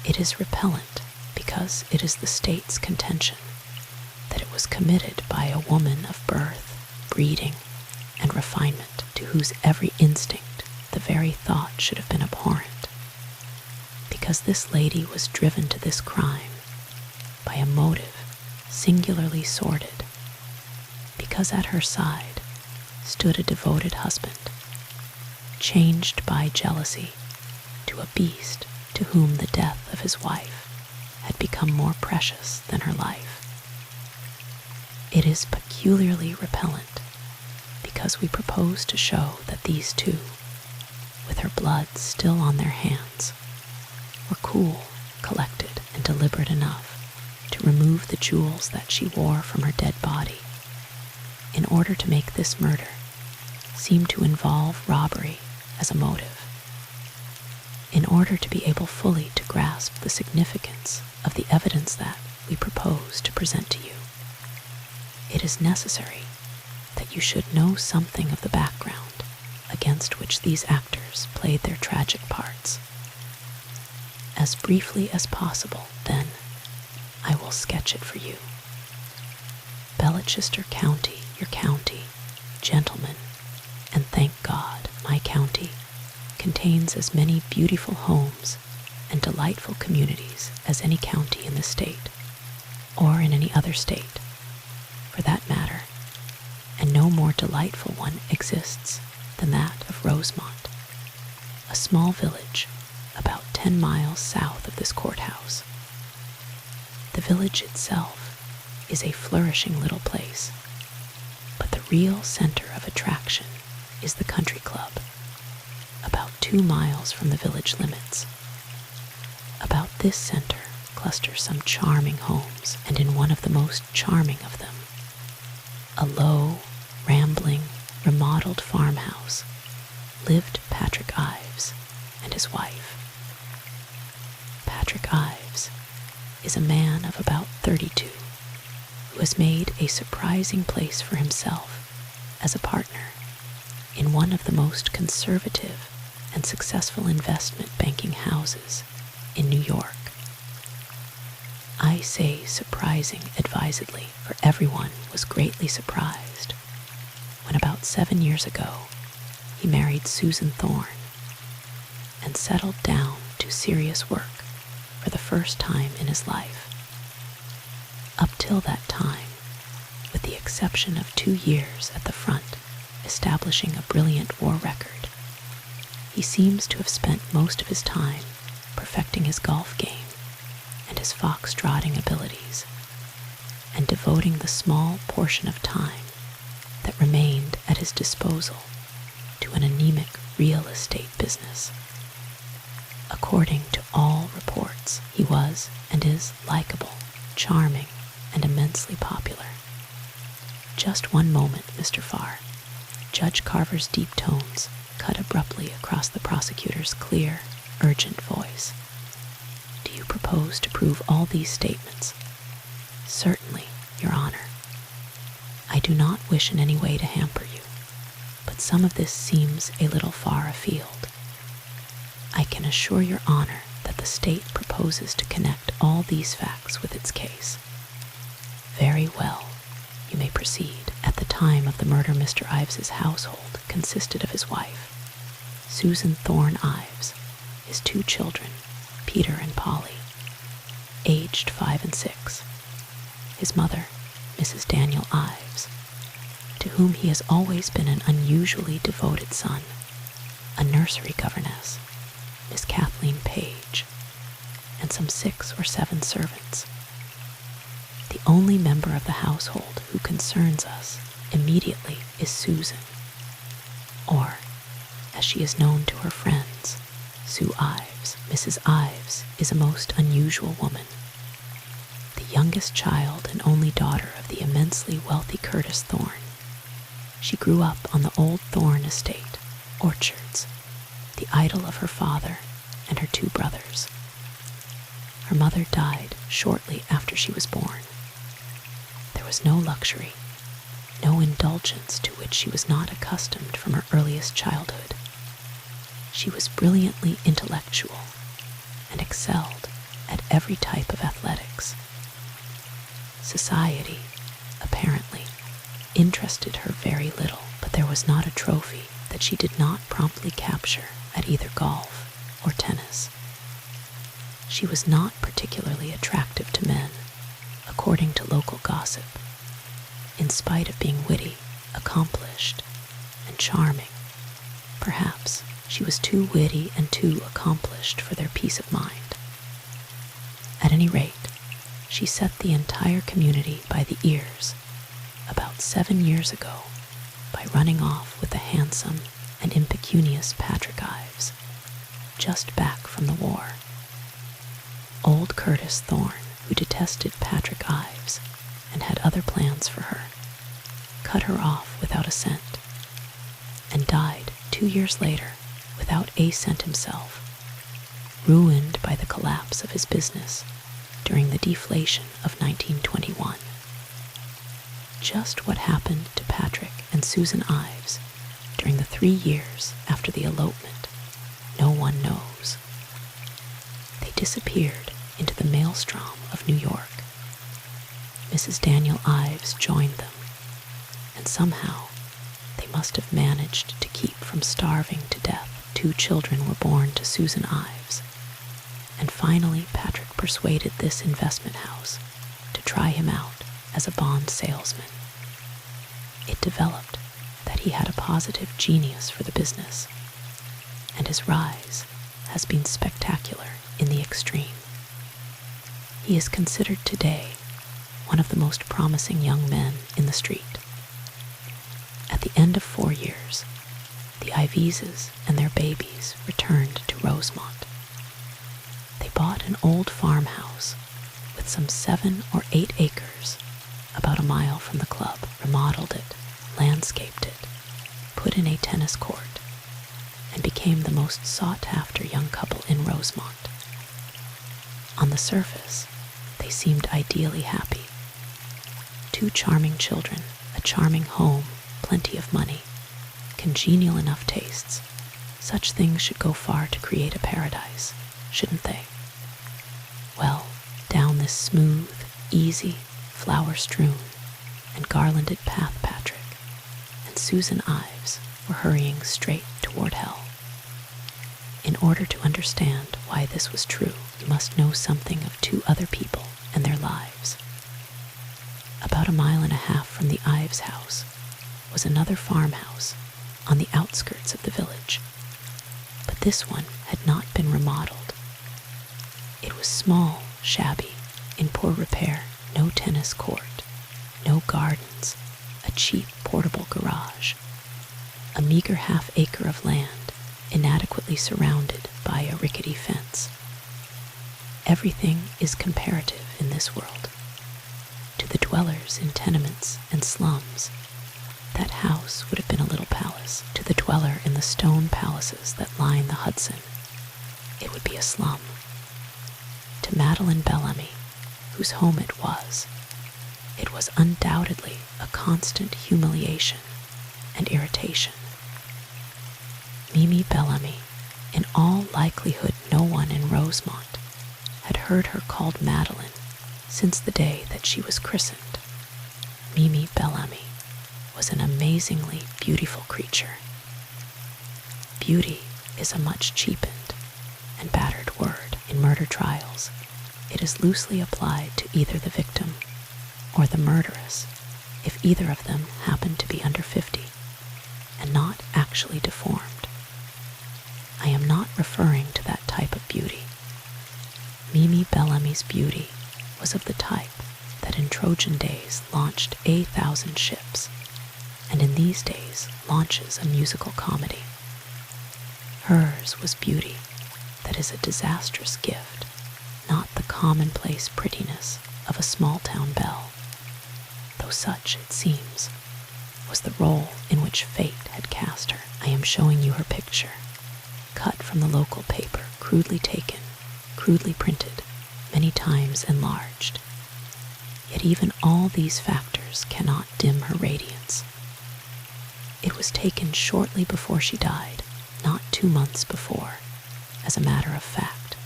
It is repellent because it is the state's contention that it was committed by a woman of birth, breeding, and refinement, to whose every instinct the very thought should have been abhorrent, because this lady was driven to this crime by a motive singularly sordid, because at her side stood a devoted husband, changed by jealousy to a beast to whom the death of his wife had become more precious than her life. It is peculiarly repellent because we propose to show that these 2, with her blood still on their hands, were cool, collected, and deliberate enough to remove the jewels that she wore from her dead body, in order to make this murder seem to involve robbery as a motive. In order to be able fully to grasp the significance of the evidence that we propose to present to you, it is necessary that you should know something of the background against which these actors played their tragic parts. As briefly as possible, then, I will sketch it for you. Belchester County, your county, gentlemen, and thank God, my county, contains as many beautiful homes and delightful communities as any county in the state, or in any other state, for that matter, and no more delightful one exists than that of Rosemont, a small village about 10 miles south of this courthouse. The village itself is a flourishing little place, but the real center of attraction is the country club, about 2 miles from the village limits. About this center cluster some charming homes, and in one of the most charming of them, a low, remodeled farmhouse lived Patrick Ives and his wife. Patrick Ives is a man of about 32 who has made a surprising place for himself as a partner in one of the most conservative and successful investment banking houses in New York. I say surprising advisedly, for everyone was greatly surprised when about 7 years ago he married Susan Thorne and settled down to serious work for the first time in his life. Up till that time, with the exception of 2 years at the front establishing a brilliant war record, he seems to have spent most of his time perfecting his golf game and his fox-trotting abilities, and devoting the small portion of time that remained at his disposal to an anemic real estate business. According to all reports, he was and is likable, charming, and immensely popular. Just one moment, Mr. Farr. Judge Carver's deep tones cut abruptly across the prosecutor's clear, urgent voice. Do you propose to prove all these statements? Certainly, Your Honor. I do not wish in any way to hamper you, but some of this seems a little far afield. I can assure Your Honor that the state proposes to connect all these facts with its case. Very well, you may proceed. At the time of the murder, Mr. Ives's household consisted of his wife, Susan Thorne Ives, his 2 children, Peter and Polly, aged 5 and 6, his mother, Mrs. Daniel Ives, to whom he has always been an unusually devoted son, a nursery governess, Miss Kathleen Page, and some 6 or 7 servants. The only member of the household who concerns us immediately is Susan, or, as she is known to her friends, Sue Ives. Mrs. Ives is a most unusual woman. The youngest child and only daughter of the immensely wealthy Curtis Thorne, she grew up on the old Thorne estate, Orchards, the idol of her father and her 2 brothers. Her mother died shortly after she was born. There was no luxury, no indulgence to which she was not accustomed from her earliest childhood. She was brilliantly intellectual and excelled at every type of athletics. Society, apparently, interested her very little, but there was not a trophy that she did not promptly capture at either golf or tennis. She was not particularly attractive to men, according to local gossip, in spite of being witty, accomplished, and charming. Perhaps she was too witty and too accomplished for their peace of mind. At any rate, she set the entire community by the ears about 7 years ago by running off with the handsome and impecunious Patrick Ives, just back from the war. Old Curtis Thorne, who detested Patrick Ives and had other plans for her, cut her off without a cent, and died 2 years later without a cent himself, ruined by the collapse of his business during the deflation of 1921. Just what happened to Patrick and Susan Ives during the 3 years after the elopement, no one knows. They disappeared into the maelstrom of New York. Mrs. Daniel Ives joined them, and somehow they must have managed to keep from starving to death. 2 children were born to Susan Ives, and finally Patrick persuaded this investment house to try him out as a bond salesman. It developed that he had a positive genius for the business, and his rise has been spectacular in the extreme. He is considered today one of the most promising young men in the street. At the end of 4 years, the Iveses and their babies returned to Rosemont. They bought an old farmhouse with some 7 or 8 acres about a mile from the club, remodeled it, landscaped it, put in a tennis court and became the most sought-after young couple in Rosemont. On the surface, they seemed ideally happy. 2 charming children, a charming home, plenty of money, congenial enough tastes. Such things should go far to create a paradise, shouldn't they? Well, down this smooth, easy, flower-strewn, and garlanded path Patrick and Susan Ives were hurrying straight toward hell. In order to understand why this was true, you must know something of 2 other people and their lives. About 1.5 miles from the Ives house was another farmhouse on the outskirts of the village, but this one had not been remodeled. It was small, shabby, in poor repair, no tennis court, no gardens, a cheap portable garage, a meager half-acre of land inadequately surrounded by a rickety fence. Everything is comparative in this world. To the dwellers in tenements and slums, that house would have been a little palace. To the dweller in the stone palaces that line the Hudson, it would be a slum. To Madeleine Bellamy, whose home it was undoubtedly a constant humiliation and irritation. Mimi Bellamy, in all likelihood no one in Rosemont had heard her called Madeleine since the day that she was christened. Mimi Bellamy was an amazingly beautiful creature. Beauty is a much cheapened and battered word in murder trials. It is loosely applied to either the victim or the murderess if either of them happen to be under 50 and not actually deformed. I am not referring to that type of beauty. Mimi Bellamy's beauty was of the type that in Trojan days launched 1,000 ships, and in these days launches a musical comedy. Hers was beauty that is a disastrous gift, not the commonplace prettiness of a small-town belle, though such, it seems, was the role in which fate had cast her. I am showing you her picture, cut from the local paper, crudely taken, crudely printed, many times enlarged. Yet even all these factors cannot dim her radiance. It was taken shortly before she died, not 2 months before, as a matter of fact.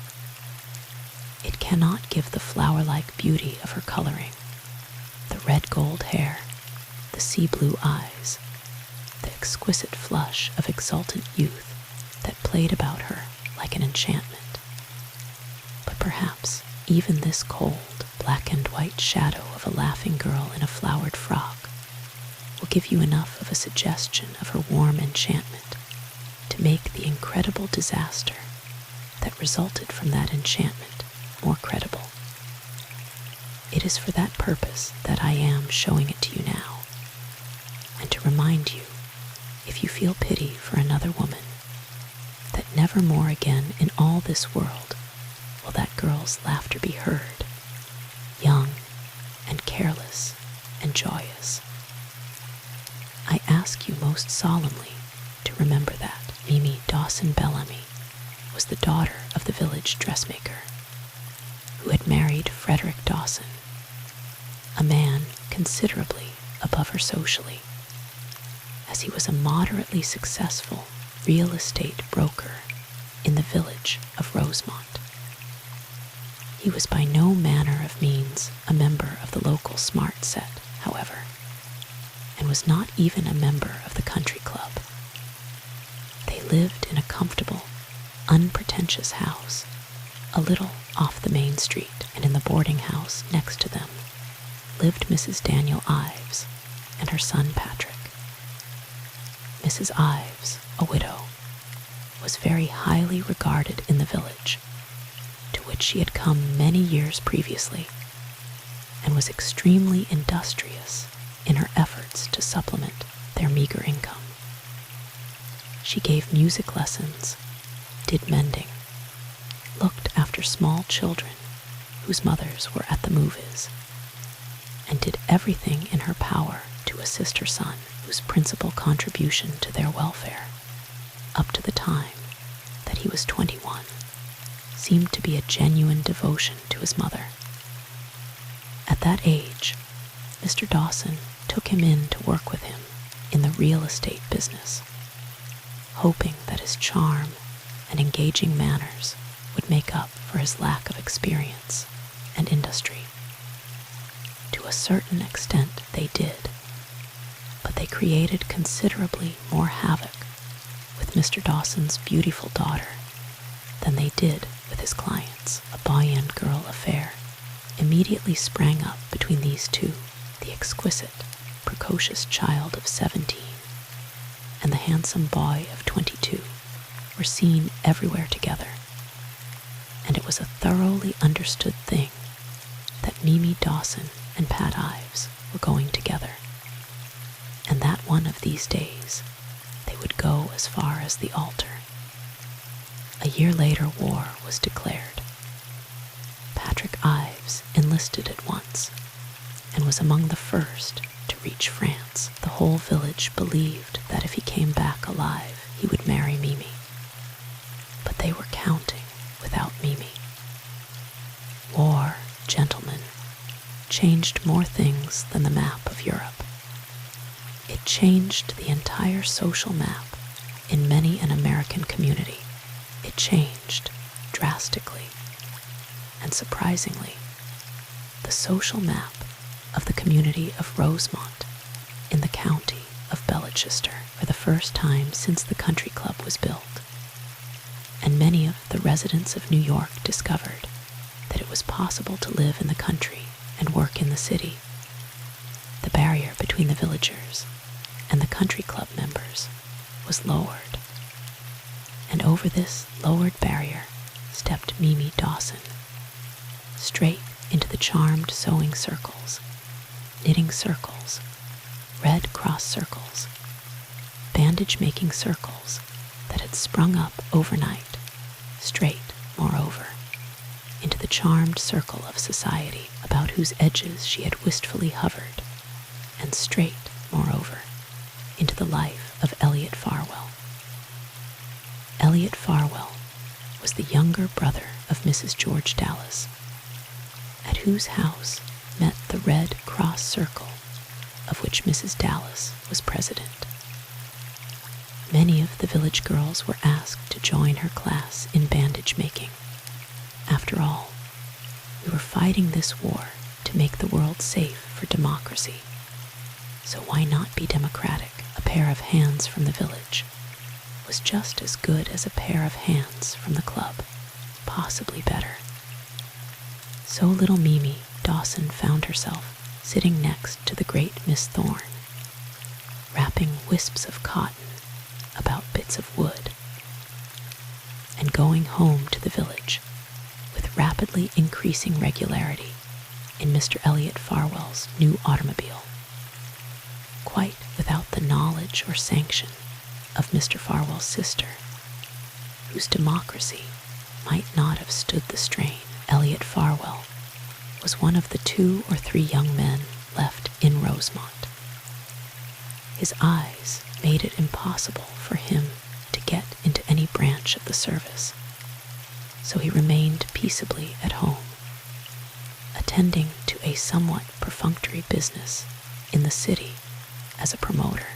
It cannot give the flower-like beauty of her coloring, the red-gold hair, the sea-blue eyes, the exquisite flush of exultant youth that played about her like an enchantment. But perhaps even this cold, black and white shadow of a laughing girl in a flowered frock will give you enough of a suggestion of her warm enchantment to make the incredible disaster that resulted from that enchantment more credible. It is for that purpose that I am showing it to you now, and to remind you, if you feel pity for another woman, that never more again in all this world will that girl's laughter be heard, young and careless and joyous. I ask you most solemnly to remember that Mimi Dawson Bellamy was the daughter of the village dressmaker, who had married Frederick Dawson, a man considerably above her socially, as he was a moderately successful real estate broker in the village of Rosemont. He was by no manner of means a member of the local smart set, however, and was not even a member of the country club. They lived in a comfortable, unpretentious house, a little off the main street, and in the boarding house next to them lived Mrs. Daniel Ives and her son Patrick. Mrs. Ives, a widow, was very highly regarded in the village, to which she had come many years previously, and was extremely industrious in her efforts to supplement their meager income. She gave music lessons, did mending, looked after small children whose mothers were at the movies, and did everything in her power to assist her son, who whose principal contribution to their welfare, up to the time that he was 21, seemed to be a genuine devotion to his mother. At that age, Mr. Dawson took him in to work with him in the real estate business, hoping that his charm and engaging manners would make up for his lack of experience and industry. To a certain extent they did, but they created considerably more havoc with Mr. Dawson's beautiful daughter than they did with his clients. A boy-and-girl affair immediately sprang up between these two. The exquisite, precocious child of 17 and the handsome boy of 22 were seen everywhere together, and it was a thoroughly understood thing that Mimi Dawson and Pat Ives were going together, and that one of these days they would go as far as the altar. A year later, war was declared. Patrick Ives enlisted at once and was among the first to reach France. The whole village believed that if he came back alive, he would marry Mimi. But they were counting without Mimi. War, gentlemen, changed more things than the map of Europe. It changed the entire social map in many an American community. It changed drastically and surprisingly the social map of the community of Rosemont in the county of Belchester for the first time since the country club was built. And many of the residents of New York discovered that it was possible to live in the country and work in the city. The barrier between the villagers and the country club members was lowered. And over this lowered barrier stepped Mimi Dawson, straight into the charmed sewing circles, knitting circles, Red Cross circles, bandage-making circles that had sprung up overnight, straight, moreover, into the charmed circle of society about whose edges she had wistfully hovered, and straight, moreover, into the life of Elliot Farwell. Elliot Farwell was the younger brother of Mrs. George Dallas, at whose house met the Red Cross Circle, of which Mrs. Dallas was president. Many of the village girls were asked to join her class in bandage making. After all, we were fighting this war to make the world safe for democracy. So why not be democratic? A pair of hands from the village was just as good as a pair of hands from the club, possibly better. So little Mimi Dawson found herself sitting next to the great Miss Thorne, wrapping wisps of cotton about bits of wood, and going home to the village with rapidly increasing regularity in Mr. Elliot Farwell's new automobile, quite without the knowledge or sanction of Mr. Farwell's sister, whose democracy might not have stood the strain. Elliot Farwell was one of the 2 or 3 young men left in Rosemont. His eyes made it impossible for him to get into any branch of the service, so he remained peaceably at home, attending to a somewhat perfunctory business in the city as a promoter.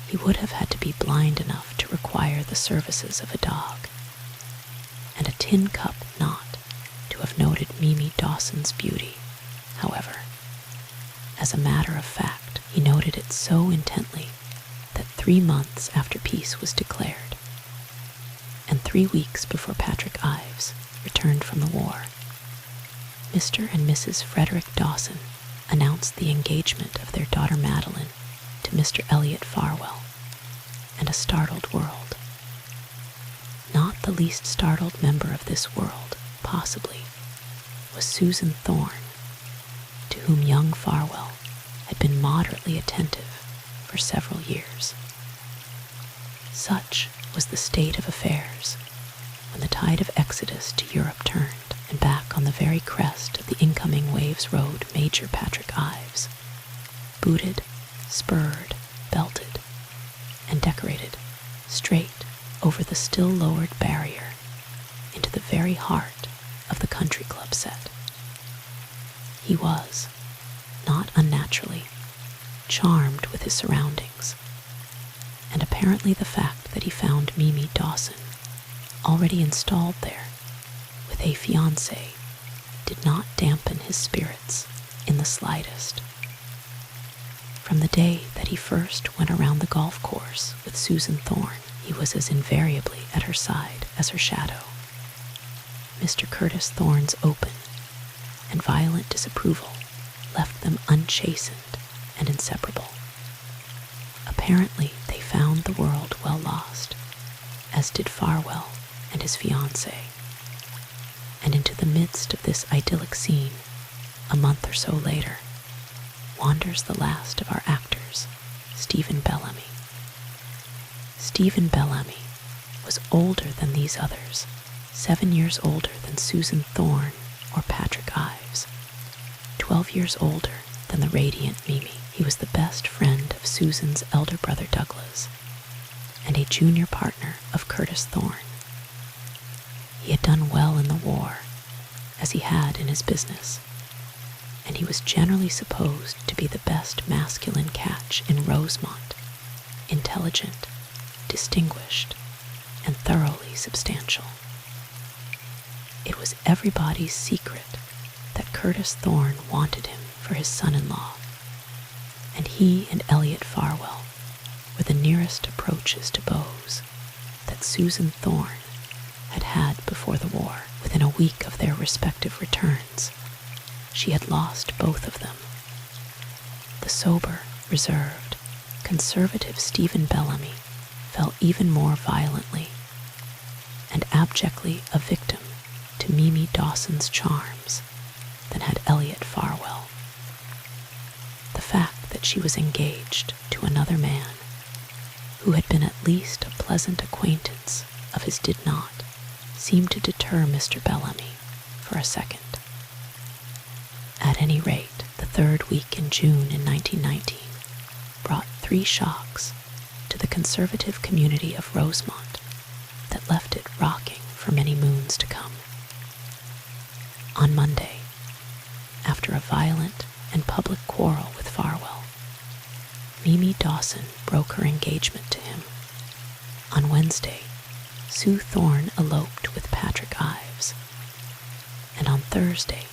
He would have had to be blind enough to require the services of a dog, and a tin cup not to have noted Mimi Dawson's beauty. However, as a matter of fact, he noted it so intently that 3 months after peace was declared, and 3 weeks before Patrick Ives returned from the war, Mr. and Mrs. Frederick Dawson announced the engagement of their daughter Madeleine to Mr. Elliot Farwell, and a startled world. Not the least startled member of this world, possibly, was Susan Thorne, to whom young Farwell had been moderately attentive for several years. Such was the state of affairs when the tide of exodus to Europe turned, and back on the very crest of the incoming waves rode Major Patrick Ives, booted, spurred, belted, and decorated straight over the still-lowered barrier into the very heart of the country club set. He was, not unnaturally, charmed with his surroundings, and apparently the fact that he found Mimi Dawson already installed there with a fiancé did not dampen his spirits in the slightest. From the day that he first went around the golf course with Susan Thorne, he was as invariably at her side as her shadow. Mr. Curtis Thorne's open and violent disapproval left them unchastened and inseparable. Apparently, they found the world well lost, as did Farwell and his fiancée. And into the midst of this idyllic scene, a month or so later, wanders the last of our actors, Stephen Bellamy. Stephen Bellamy was older than these others, 7 years older than Susan Thorne or Patrick Ives, 12 years older than the radiant Mimi. He was the best friend of Susan's elder brother Douglas, and a junior partner of Curtis Thorne. He had done well in the war, as he had in his business, and he was generally supposed to be the best masculine catch in Rosemont, intelligent, distinguished, and thoroughly substantial. It was everybody's secret that Curtis Thorne wanted him for his son-in-law, and he and Elliot Farwell were the nearest approaches to beaux that Susan Thorne had had before the war. Within a week of their respective returns, she had lost both of them. The sober, reserved, conservative Stephen Bellamy fell even more violently and abjectly a victim to Mimi Dawson's charms than had Elliot Farwell. The fact that she was engaged to another man who had been at least a pleasant acquaintance of his did not seem to deter Mr. Bellamy for a second. At any rate, the third week in June in 1919 brought 3 shocks to the conservative community of Rosemont that left it rocking for many moons to come. On Monday, after a violent and public quarrel with Farwell, Mimi Dawson broke her engagement to him. On Wednesday, Sue Thorne eloped with Patrick Ives, and on Thursday,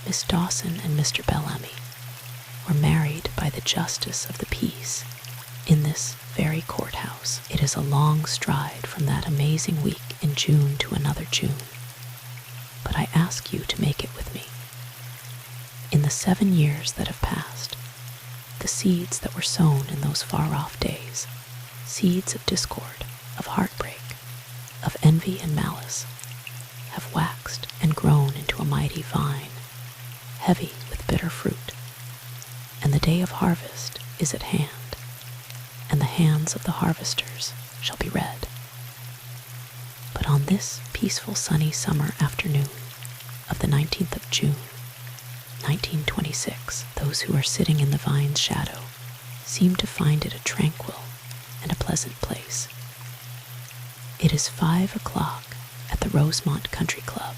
Miss Dawson and Mr. Bellamy were married by the Justice of the Peace in this very courthouse. It is a long stride from that amazing week in June to another June, but I ask you to make it with me. In the 7 years that have passed, the seeds that were sown in those far-off days, seeds of discord, of heartbreak, of envy and malice, have waxed and grown into a mighty vine, heavy with bitter fruit, and the day of harvest is at hand, and the hands of the harvesters shall be red. But on this peaceful sunny summer afternoon of the 19th of June, 1926, those who are sitting in the vine's shadow seem to find it a tranquil and a pleasant place. It is 5 o'clock at the Rosemont Country Club,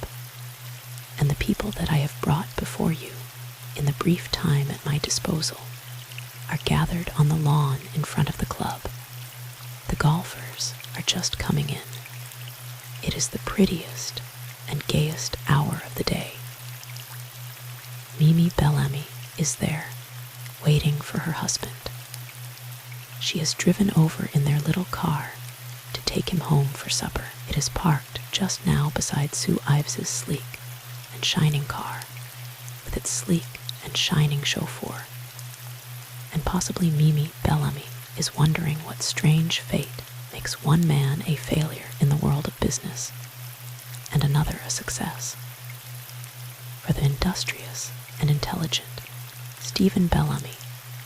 and the people that I have brought before you in the brief time at my disposal are gathered on the lawn in front of the club. The golfers are just coming in. It is the prettiest and gayest hour of the day. Mimi Bellamy is there, waiting for her husband. She has driven over in their little car to take him home for supper. It is parked just now beside Sue Ives's sleek and shining car, with its sleek and shining chauffeur. And possibly Mimi Bellamy is wondering what strange fate makes one man a failure in the world of business and another a success. For the industrious and intelligent Stephen Bellamy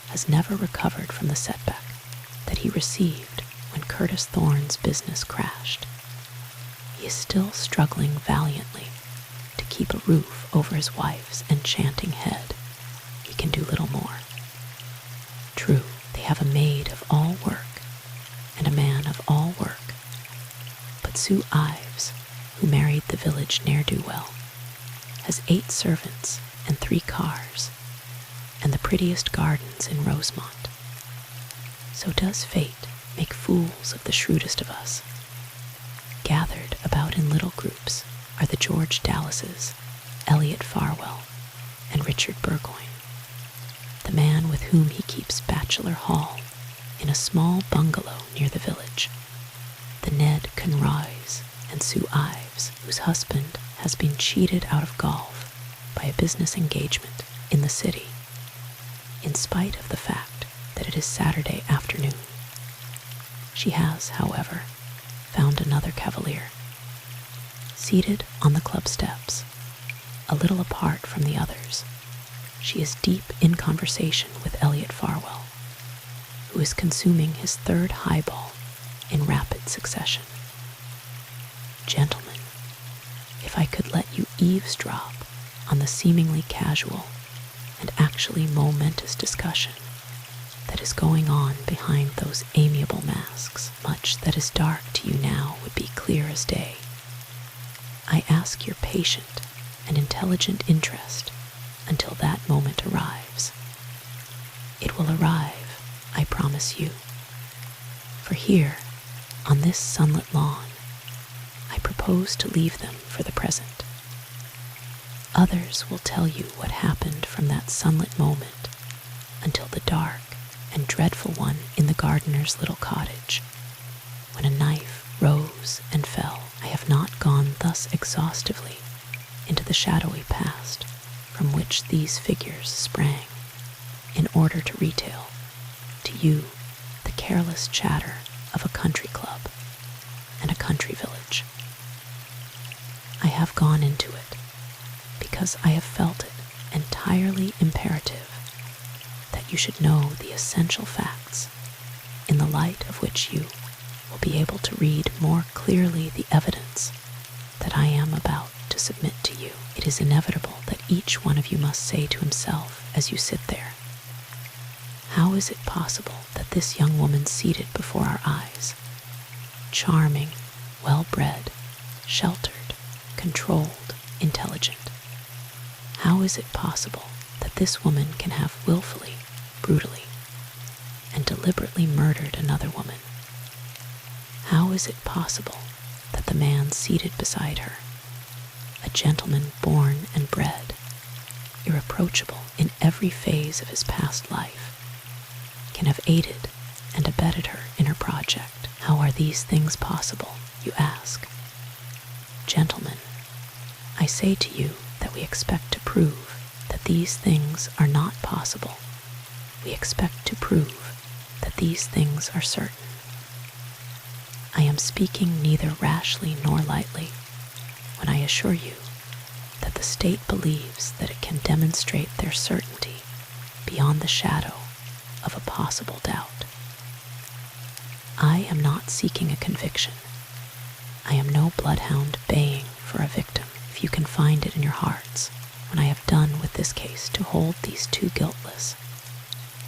has never recovered from the setback that he received when Curtis Thorne's business crashed. He is still struggling valiantly to keep a roof over his wife's enchanting head. He can do little more. True, have a maid of all work and a man of all work. But Sue Ives, who married the village ne'er-do-well, has 8 servants and 3 cars and the prettiest gardens in Rosemont. So does fate make fools of the shrewdest of us. Gathered about in little groups are the George Dallases, Elliot Farwell, and Richard Burgoyne, the man with whom he keeps bachelor hall in a small bungalow near the village, the Ned Conroys and Sue Ives, whose husband has been cheated out of golf by a business engagement in the city, in spite of the fact that it is Saturday afternoon. She has, however, found another cavalier. Seated on the club steps, a little apart from the others, she is deep in conversation with Elliot Farwell, who is consuming his 3rd highball in rapid succession. Gentlemen, if I could let you eavesdrop on the seemingly casual and actually momentous discussion that is going on behind those amiable masks, much that is dark to you now would be clear as day. I ask your patient and intelligent interest until that moment arrives. It will arrive, I promise you. For here, on this sunlit lawn, I propose to leave them for the present. Others will tell you what happened from that sunlit moment until the dark and dreadful one in the gardener's little cottage, when a knife rose and fell. I have not gone thus exhaustively into the shadowy past from which these figures sprang, in order to retail to you the careless chatter of a country club and a country village. I have gone into it because I have felt it entirely imperative that you should know the essential facts, in the light of which you will be able to read more clearly the evidence that I am about to submit to you. It is inevitable that each one of you must say to himself as you sit there, how is it possible that this young woman seated before our eyes, charming, well-bred, sheltered, controlled, intelligent, how is it possible that this woman can have willfully, brutally, and deliberately murdered another woman? How is it possible that the man seated beside her, a gentleman born and bred, irreproachable in every phase of his past life, can have aided and abetted her in her project? How are these things possible, you ask? Gentlemen, I say to you that we expect to prove that these things are not possible. We expect to prove that these things are certain. I am speaking neither rashly nor lightly when I assure you that the state believes that it can demonstrate their certainty beyond the shadow of a possible doubt. I am not seeking a conviction. I am no bloodhound baying for a victim. If you can find it in your hearts, when I have done with this case, to hold these 2 guiltless,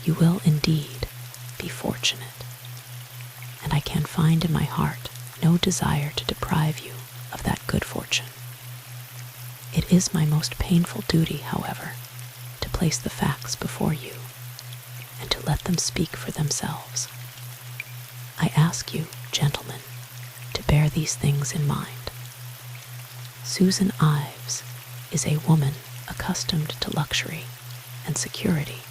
you will indeed be fortunate. And I can find in my heart no desire to deprive you of that good fortune. It is my most painful duty, however, to place the facts before you and to let them speak for themselves. I ask you, gentlemen, to bear these things in mind. Susan Ives is a woman accustomed to luxury and security.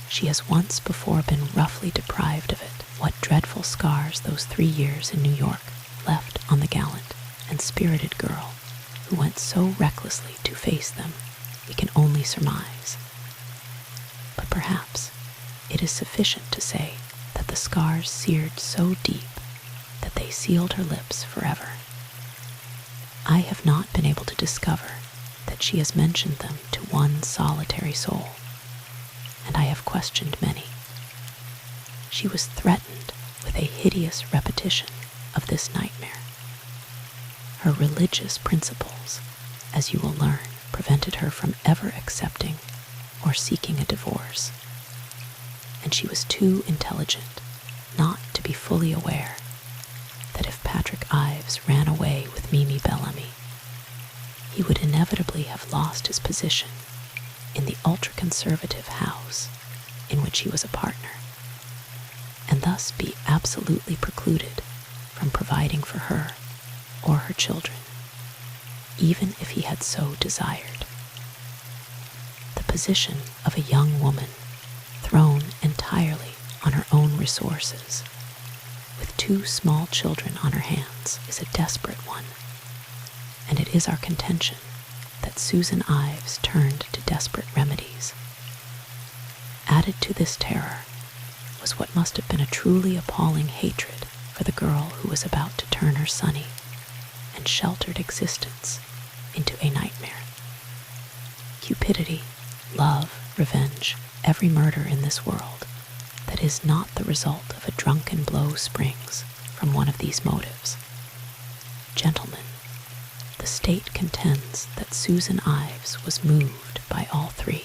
She has once before been roughly deprived of it. What dreadful scars those 3 years in New York left on the gallant and spirited girl who went so recklessly to face them, we can only surmise. But perhaps it is sufficient to say that the scars seared so deep that they sealed her lips forever. I have not been able to discover that she has mentioned them to one solitary soul, and I have questioned many. She was threatened with a hideous repetition of this nightmare. Her religious principles, as you will learn, prevented her from ever accepting or seeking a divorce. and she was too intelligent not to be fully aware that if Patrick Ives ran away with Mimi Bellamy, he would inevitably have lost his position in the ultra-conservative house in which he was a partner, and thus be absolutely precluded from providing for her or her children, even if he had so desired. The position of a young woman thrown entirely on her own resources, with 2 small children on her hands, is a desperate one, and it is our contention that Susan Ives turned to desperate remedies. Added to this terror was what must have been a truly appalling hatred for the girl who was about to turn her sunny and sheltered existence into a nightmare. Cupidity, love, revenge, every murder in this world that is not the result of a drunken blow springs from one of these motives. Gentlemen, the state contends that Susan Ives was moved by all 3.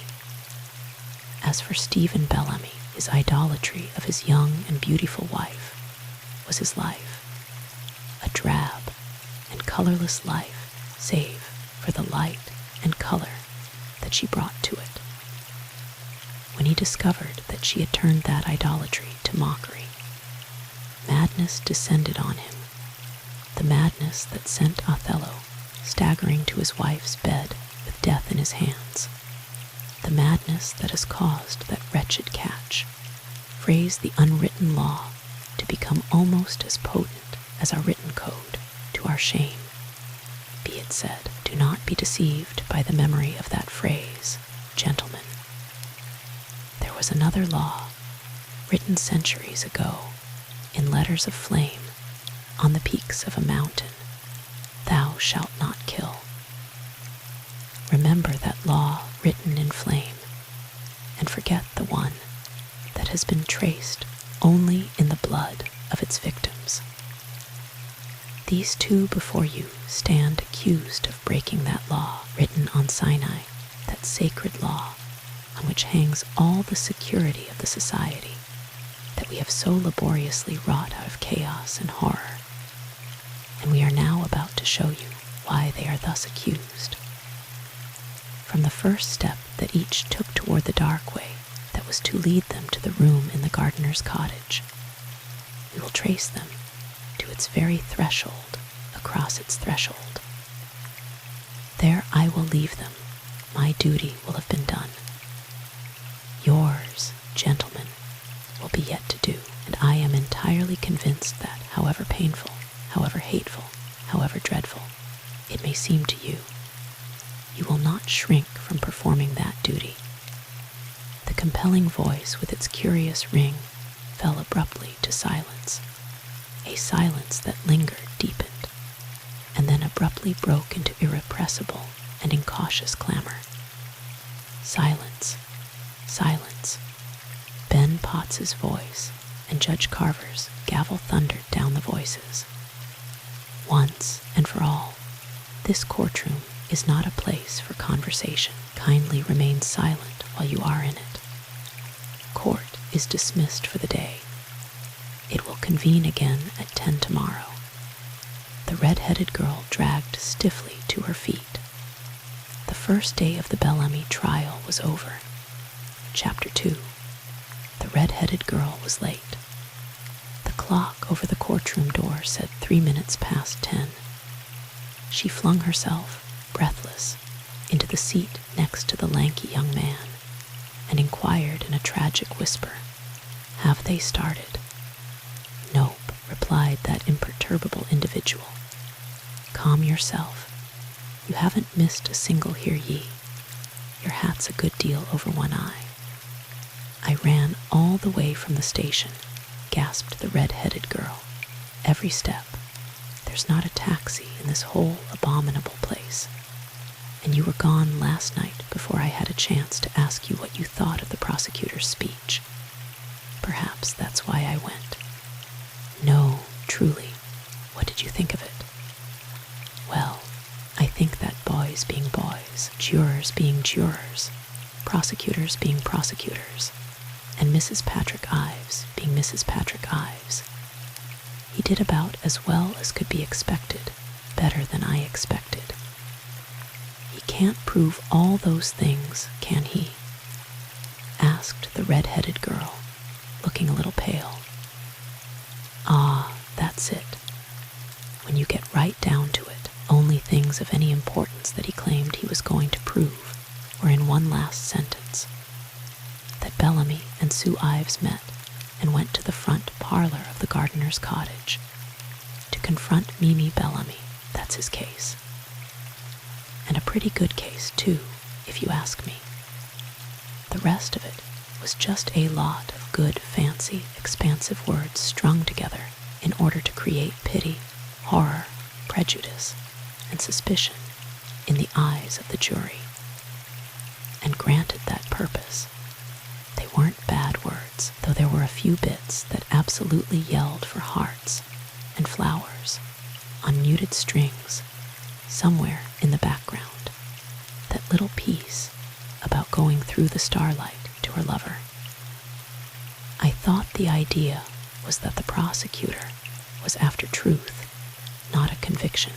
As for Stephen Bellamy, his idolatry of his young and beautiful wife was his life, a drab and colorless life save for the light and color that she brought to it. When he discovered that she had turned that idolatry to mockery, madness descended on him, the madness that sent Othello staggering to his wife's bed with death in his hands, the madness that has caused that wretched catch, phrase the unwritten law, to become almost as potent as our written code, to our shame. Be it said, do not be deceived by the memory of that phrase, gentlemen. There was another law, written centuries ago, in letters of flame, on the peaks of a mountain: thou shalt not kill. Remember that law written in flame, and forget the one that has been traced only in the blood of its victims. These 2 before you stand accused of breaking that law written on Sinai, that sacred law on which hangs all the security of the society that we have so laboriously wrought out of chaos and horror, and we are now about to show you why they are thus accused. From the first step that each took toward the dark way that was to lead them to the room in the gardener's cottage, we will trace them to its very threshold, across its threshold. There I will leave them. My duty will have been done. Yours, gentlemen, will be yet to do, and I am entirely convinced that, however painful, however hateful, however dreadful it may seem to you, you will not shrink from performing that duty. The compelling voice with its curious ring fell abruptly to silence, a silence that lingered, deepened, and then abruptly broke into irrepressible and incautious clamor. Silence, silence. Ben Potts's voice and Judge Carver's gavel thundered down the voices. Once and for all, this courtroom is not a place for conversation. Kindly remain silent while you are in it. Court is dismissed for the day. It will convene again at 10 tomorrow. The red-headed girl dragged stiffly to her feet. The first day of the Bellamy trial was over. Chapter 2. The red-headed girl was late. The clock over the courtroom door said 3 minutes past 10. She flung herself, breathless, into the seat next to the lanky young man, and inquired in a tragic whisper, "Have they started?" "Nope," replied that imperturbable individual. "Calm yourself. You haven't missed a single hear ye. Your hat's a good deal over one eye." "I ran all the way from the station," gasped the red-headed girl. "Every step. There's not a taxi in this whole abominable place. And you were gone last night before I had a chance to ask you what you thought of the prosecutor's speech. Perhaps that's why I went." "No, truly. What did you think of it?" "Well, I think that boys being boys, jurors being jurors, prosecutors being prosecutors, And Mrs. Patrick Ives, being Mrs. Patrick Ives, he did about as well as could be expected, better than I expected. He can't prove all those things, can he? Asked the red-headed girl, looking a little pale. Ah, that's it. When you get right down to it, only things of any importance that he claimed he was going to prove were in one last sentence. That Bellamy and Sue Ives met and went to the front parlor of the gardener's cottage to confront Mimi Bellamy. That's his case. And a pretty good case, too, if you ask me. The rest of it was just a lot of good, fancy, expansive words strung together in order to create pity, horror, prejudice, and suspicion in the eyes of the jury. And granted that purpose, they weren't bad words, though there were a few bits that absolutely yelled for hearts and flowers on muted strings somewhere in the background. That little piece about going through the starlight to her lover. I thought the idea was that the prosecutor was after truth, not a conviction,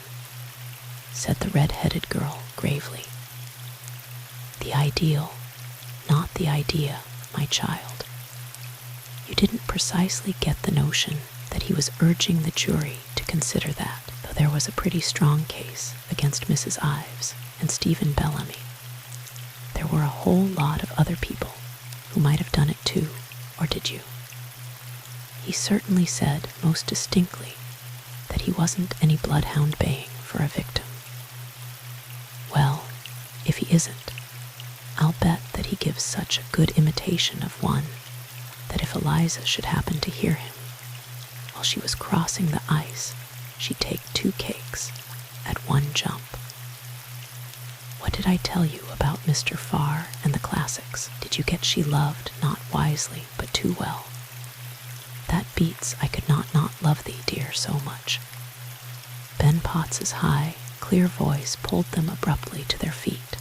said the red-headed girl gravely. The ideal, not the idea, my child. You didn't precisely get the notion that he was urging the jury to consider that, though there was a pretty strong case against Mrs. Ives and Stephen Bellamy. There were a whole lot of other people who might have done it too, or did you? He certainly said most distinctly that he wasn't any bloodhound baying for a victim. Well, if he isn't, I'll bet that he gives such a good imitation of one that if Eliza should happen to hear him while she was crossing the ice, she'd take 2 cakes at one jump. What did I tell you about Mr. Farr and the classics? Did you get she loved not wisely but too well? That beats I could not love thee, dear, so much. Ben Potts's high, clear voice pulled them abruptly to their feet.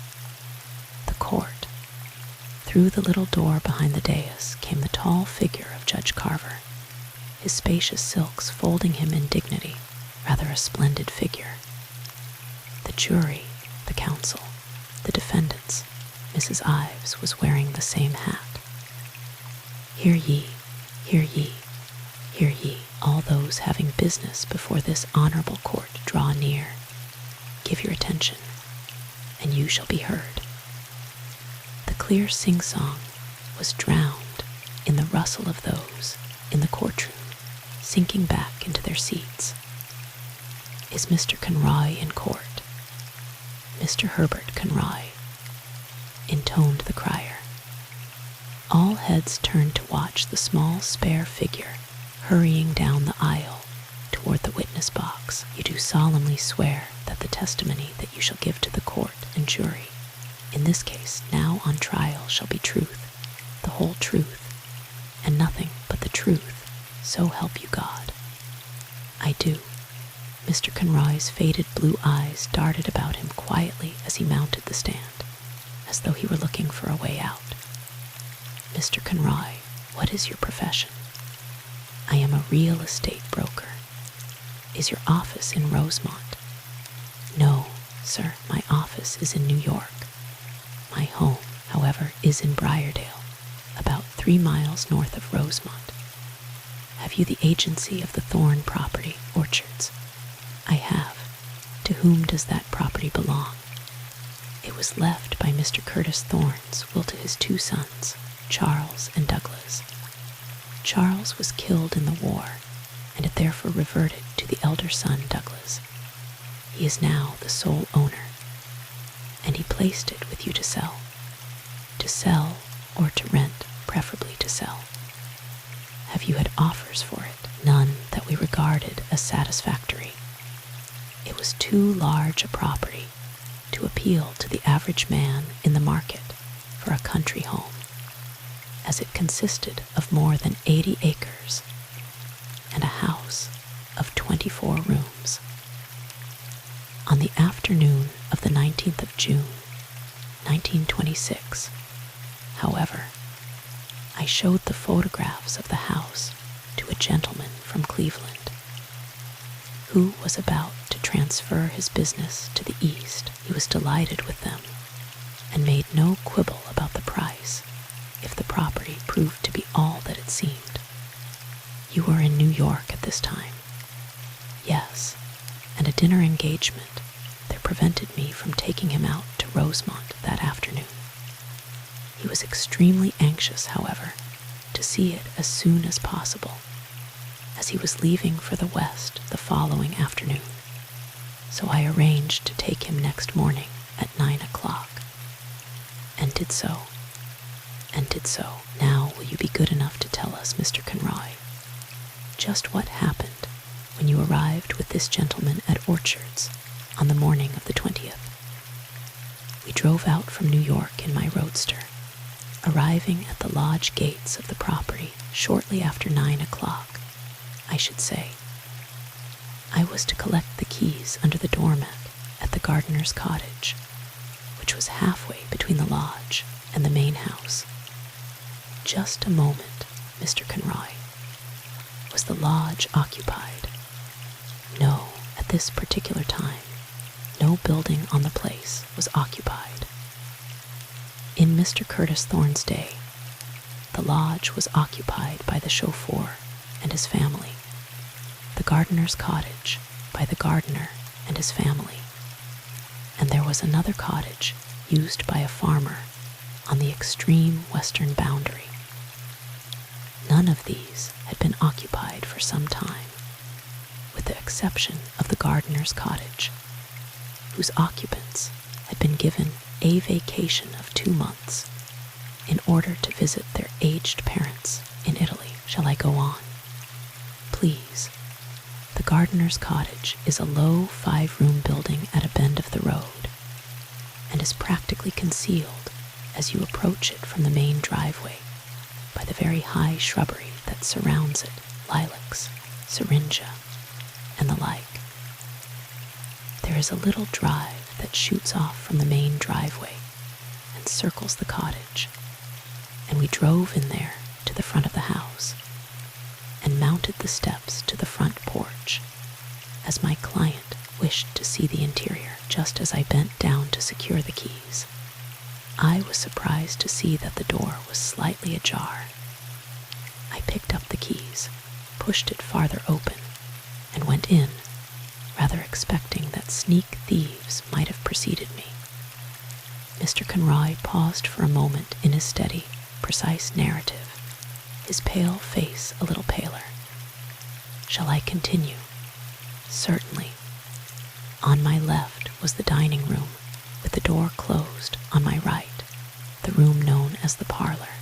The court. Through the little door behind the dais came the tall figure of Judge Carver, his spacious silks folding him in dignity, rather a splendid figure. The jury, the counsel, the defendants, Mrs. Ives was wearing the same hat. Hear ye, hear ye, hear ye, all those having business before this honorable court draw near. Give your attention, and you shall be heard. The clear sing-song was drowned in the rustle of those in the courtroom sinking back into their seats. Is Mr. Conroy in court? Mr. Herbert Conroy, intoned the crier. All heads turned to watch the small, spare figure hurrying down the aisle toward the witness box. You do solemnly swear that the testimony that you shall give to the court and jury, in this case now on trial, shall be truth, the whole truth, and nothing but the truth, so help you God. I do. Mr. Conroy's faded blue eyes darted about him quietly as he mounted the stand, as though he were looking for a way out. Mr. Conroy, what is your profession? I am a real estate broker. Is your office in Rosemont? No, sir, my office is in New York. My home, however, is in Briardale, about 3 miles north of Rosemont. Have you the agency of the Thorne property, orchards? I have. To whom does that property belong? It was left by Mr. Curtis Thorne's will to his 2 sons, Charles and Douglas. Charles was killed in the war, and it therefore reverted to the elder son, Douglas. He is now the sole owner, and he placed it with you to sell. To sell or to rent, preferably to sell. Have you had offers for it? None that we regarded as satisfactory. It was too large a property to appeal to the average man in the market for a country home, as it consisted of more than 80 acres and a house of 24 rooms. On the afternoon of the 19th of June, 1926, however, I showed the photographs of the house to a gentleman from Cleveland who was about to transfer his business to the East. He was delighted with them and made no quibble about the price if the property proved to be all that it seemed. You were in New York at this time? Yes, and a dinner engagement that prevented me from taking him out to Rosemont that afternoon. He was extremely anxious, however, to see it as soon as possible, as he was leaving for the West the following afternoon, so I arranged to take him next morning at 9 o'clock, and did so. Now will you be good enough to tell us, Mr. Conroy, just what happened when you arrived with this gentleman at Orchards on the morning of the 20th? We drove out from New York in my roadster, arriving at the lodge gates of the property shortly after 9 o'clock, I should say. I was to collect the keys under the doormat at the gardener's cottage, which was halfway between the lodge and the main house. Just a moment, Mr. Conroy. Was the lodge occupied? No, at this particular time, no building on the place was occupied. In Mr. Curtis Thorne's day, the lodge was occupied by the chauffeur and his family, the gardener's cottage by the gardener and his family, and there was another cottage used by a farmer on the extreme western boundary. None of these had been occupied for some time, with the exception of the gardener's cottage, whose occupants had been given a vacation of 2 months in order to visit their aged parents in Italy. Shall I go on? Please. The gardener's cottage is a low 5-room building at a bend of the road, and is practically concealed as you approach it from the main driveway by the very high shrubbery that surrounds it, lilacs, syringa, and the like. There is a little drive that shoots off from the main driveway and circles the cottage, and we drove in there to the front of the house and mounted the steps to the front porch, as my client wished to see the interior. Just as I bent down to secure the keys, I was surprised to see that the door was slightly ajar. I picked up the keys, pushed it farther open, and went in, rather expecting that sneak thieves might have preceded me. Mr. Conroy paused for a moment in his steady, precise narrative, his pale face a little paler. Shall I continue? Certainly. On my left was the dining room, with the door closed on my right, the room known as the parlor.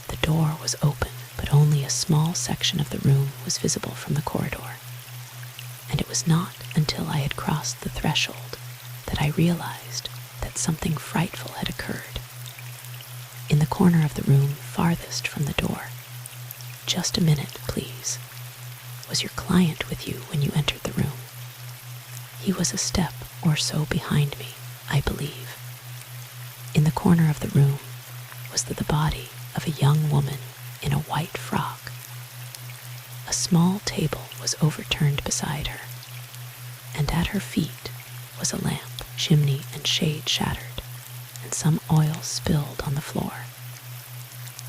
The door was open, but only a small section of the room was visible from the corridor, and it was not until I had crossed the threshold that I realized that something frightful had occurred. In the corner of the room farthest from the door, just a minute, please. Was your client with you when you entered the room? He was a step or so behind me, I believe. In the corner of the room was the body of a young woman in a white frock. A small table was overturned beside her, and at her feet was a lamp, chimney and shade shattered, and some oil spilled on the floor.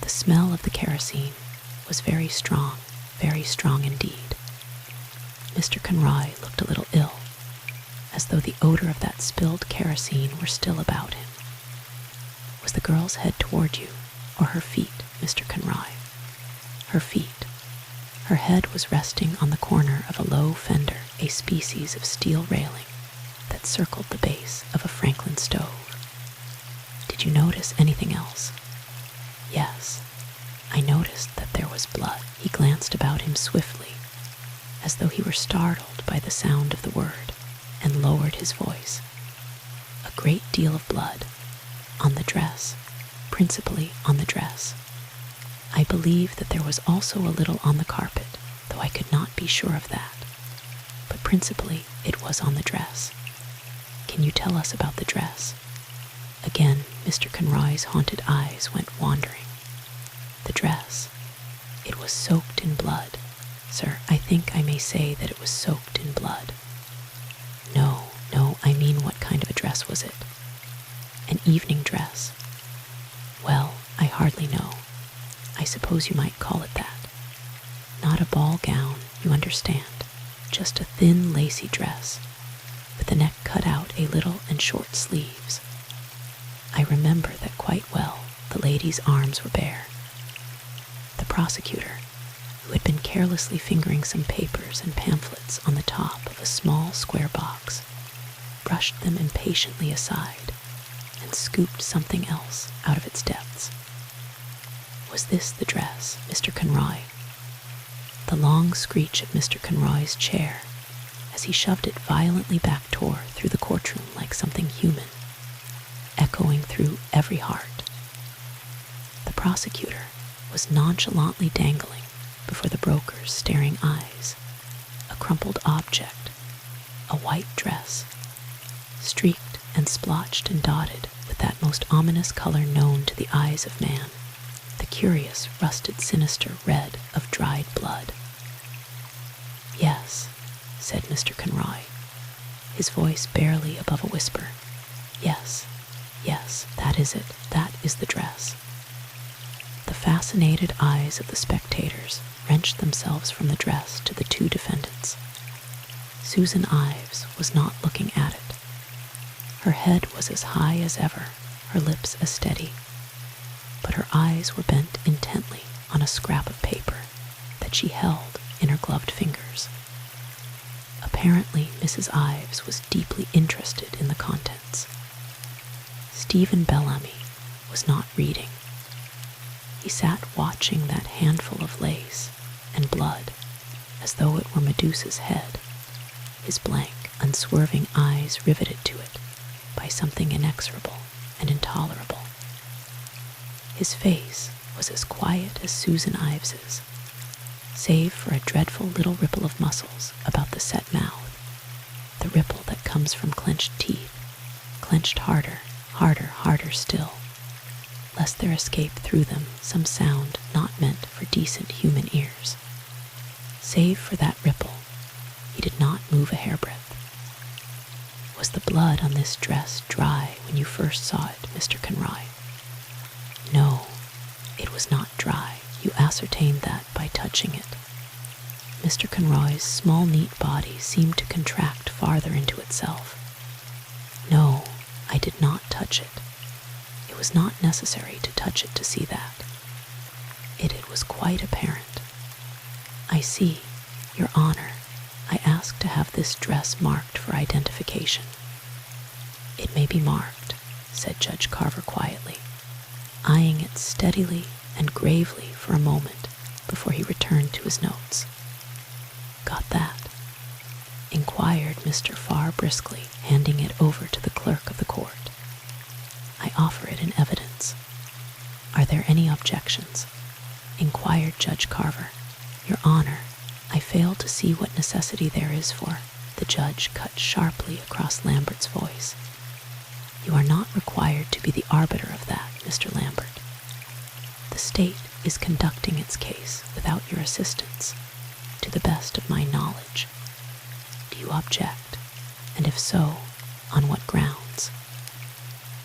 The smell of the kerosene was very strong indeed. Mr. Conroy looked a little ill, as though the odor of that spilled kerosene were still about him. Was the girl's head toward you, or her feet, Mr. Conroy? Her feet. Her head was resting on the corner of a low fender, a species of steel railing that circled the base of a Franklin stove. Did you notice anything else? Yes, I noticed that there was blood. He glanced about him swiftly, as though he were startled by the sound of the word, and lowered his voice. A great deal of blood, on the dress, principally on the dress. I believe that there was also a little on the carpet, though I could not be sure of that, but principally it was on the dress. Can you tell us about the dress? Again, Mr. Conroy's haunted eyes went wandering. The dress. It was soaked in blood. Sir, I think I may say that it was soaked in blood. No, I mean, what kind of a dress was it? An evening dress. Well, I hardly know. I suppose you might call it that. Not a ball gown, you understand. Just a thin, lacy dress, with the neck cut out a little and short sleeves. I remember that quite well. The lady's arms were bare. The prosecutor, who had been carelessly fingering some papers and pamphlets on the top of a small square box, brushed them impatiently aside and scooped something else out of its depths. Was this the dress, Mr. Conroy? The long screech of Mr. Conroy's chair, as he shoved it violently back tore through the courtroom like something human, echoing through every heart. The prosecutor was nonchalantly dangling before the broker's staring eyes a crumpled object, a white dress, streaked and splotched and dotted with that most ominous color known to the eyes of man, the curious, rusted, sinister red of dried blood. Yes, said Mr. Conroy, his voice barely above a whisper. Yes, that is it. That is the dress. The fascinated eyes of the spectators wrenched themselves from the dress to the two defendants. Susan Ives was not looking at it. Her head was as high as ever, her lips as steady, but her eyes were bent intently on a scrap of paper that she held in her gloved fingers. Apparently, Mrs. Ives was deeply interested in the contents. Stephen Bellamy was not reading. He sat watching that handful of lace and blood as though it were Medusa's head, his blank, unswerving eyes riveted to it by something inexorable and intolerable. His face was as quiet as Susan Ives's, save for a dreadful little ripple of muscles about the set mouth, the ripple that comes from clenched teeth, clenched harder still, lest there escape through them some sound not meant for decent human ears. Save for that ripple, he did not move a hairbreadth. Was the blood on this dress dry when you first saw it, Mr. Conroy? No, it was not dry. You ascertained that by touching it. Mr. Conroy's small, neat body seemed to contract farther into itself. No, I did not touch it. It was not necessary to touch it to see that. It was quite apparent. I see, Your Honor, I ask to have this dress marked for identification. It may be marked, said Judge Carver quietly, eyeing it steadily and gravely for a moment before he returned to his notes. Got that? Inquired Mr. Farr briskly, handing it over to the clerk of the court. I offer it in evidence. Are there any objections? Inquired Judge Carver. Your Honor, I fail to see what necessity there is for. The judge cut sharply across Lambert's voice. You are not required to be the arbiter of that, Mr. Lambert. The state is conducting its case without your assistance, to the best of my knowledge. Do you object? And if so, on what grounds?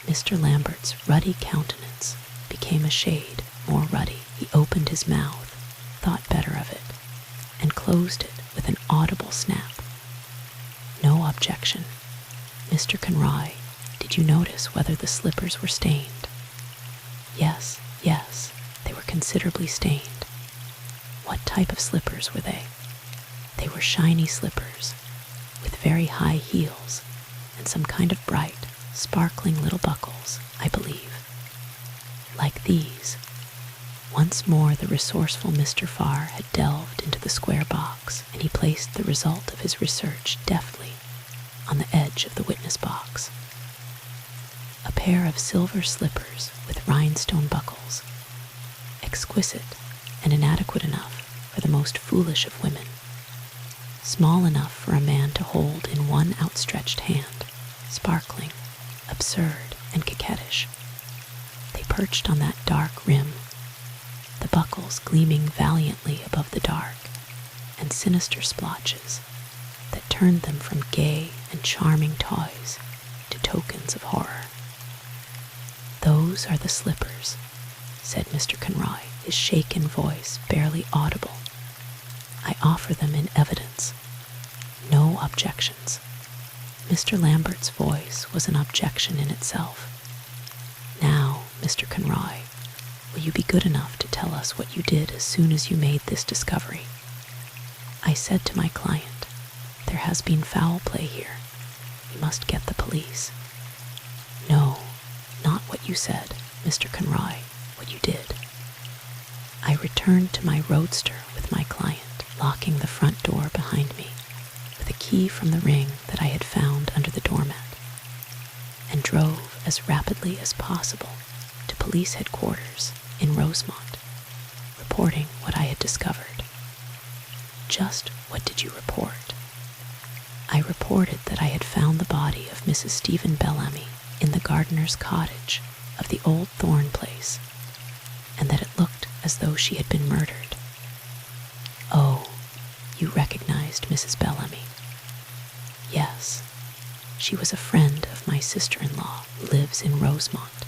Mr. Lambert's ruddy countenance became a shade more ruddy. He opened his mouth, thought better of it, and closed it with an audible snap. No objection. Mr. Conroy, did you notice whether the slippers were stained? Yes, they were considerably stained. What type of slippers were they? They were shiny slippers, with very high heels, and some kind of bright, sparkling little buckles, I believe. Like these. Once more the resourceful Mr. Farr had delved into the square box, and he placed the result of his research deftly on the edge of the witness box. A pair of silver slippers with rhinestone buckles, exquisite and inadequate enough for the most foolish of women, small enough for a man to hold in one outstretched hand, sparkling, absurd, and coquettish. They perched on that dark rim, the buckles gleaming valiantly above the dark, and sinister splotches that turned them from gay and charming toys to tokens of horror. "Those are the slippers," said Mr. Conroy, his shaken voice barely audible. "I offer them in evidence. No objections." Mr. Lambert's voice was an objection in itself. "Now, Mr. Conroy, will you be good enough to tell us what you did as soon as you made this discovery?" "I said to my client, 'There has been foul play here. We must get the police.'" "No, not what you said, Mr. Conroy, what you did." "I returned to my roadster with my client, locking the front door behind me with a key from the ring that I had found under the doormat, and drove as rapidly as possible to police headquarters in Rosemont, reporting what I had discovered." "Just what did you report?" "I reported that I had found the body of Mrs. Stephen Bellamy in the gardener's cottage of the old Thorne place, and that it looked as though she had been murdered." "Oh, you recognized Mrs. Bellamy?" "Yes. She was a friend of my sister-in-law who lives in Rosemont.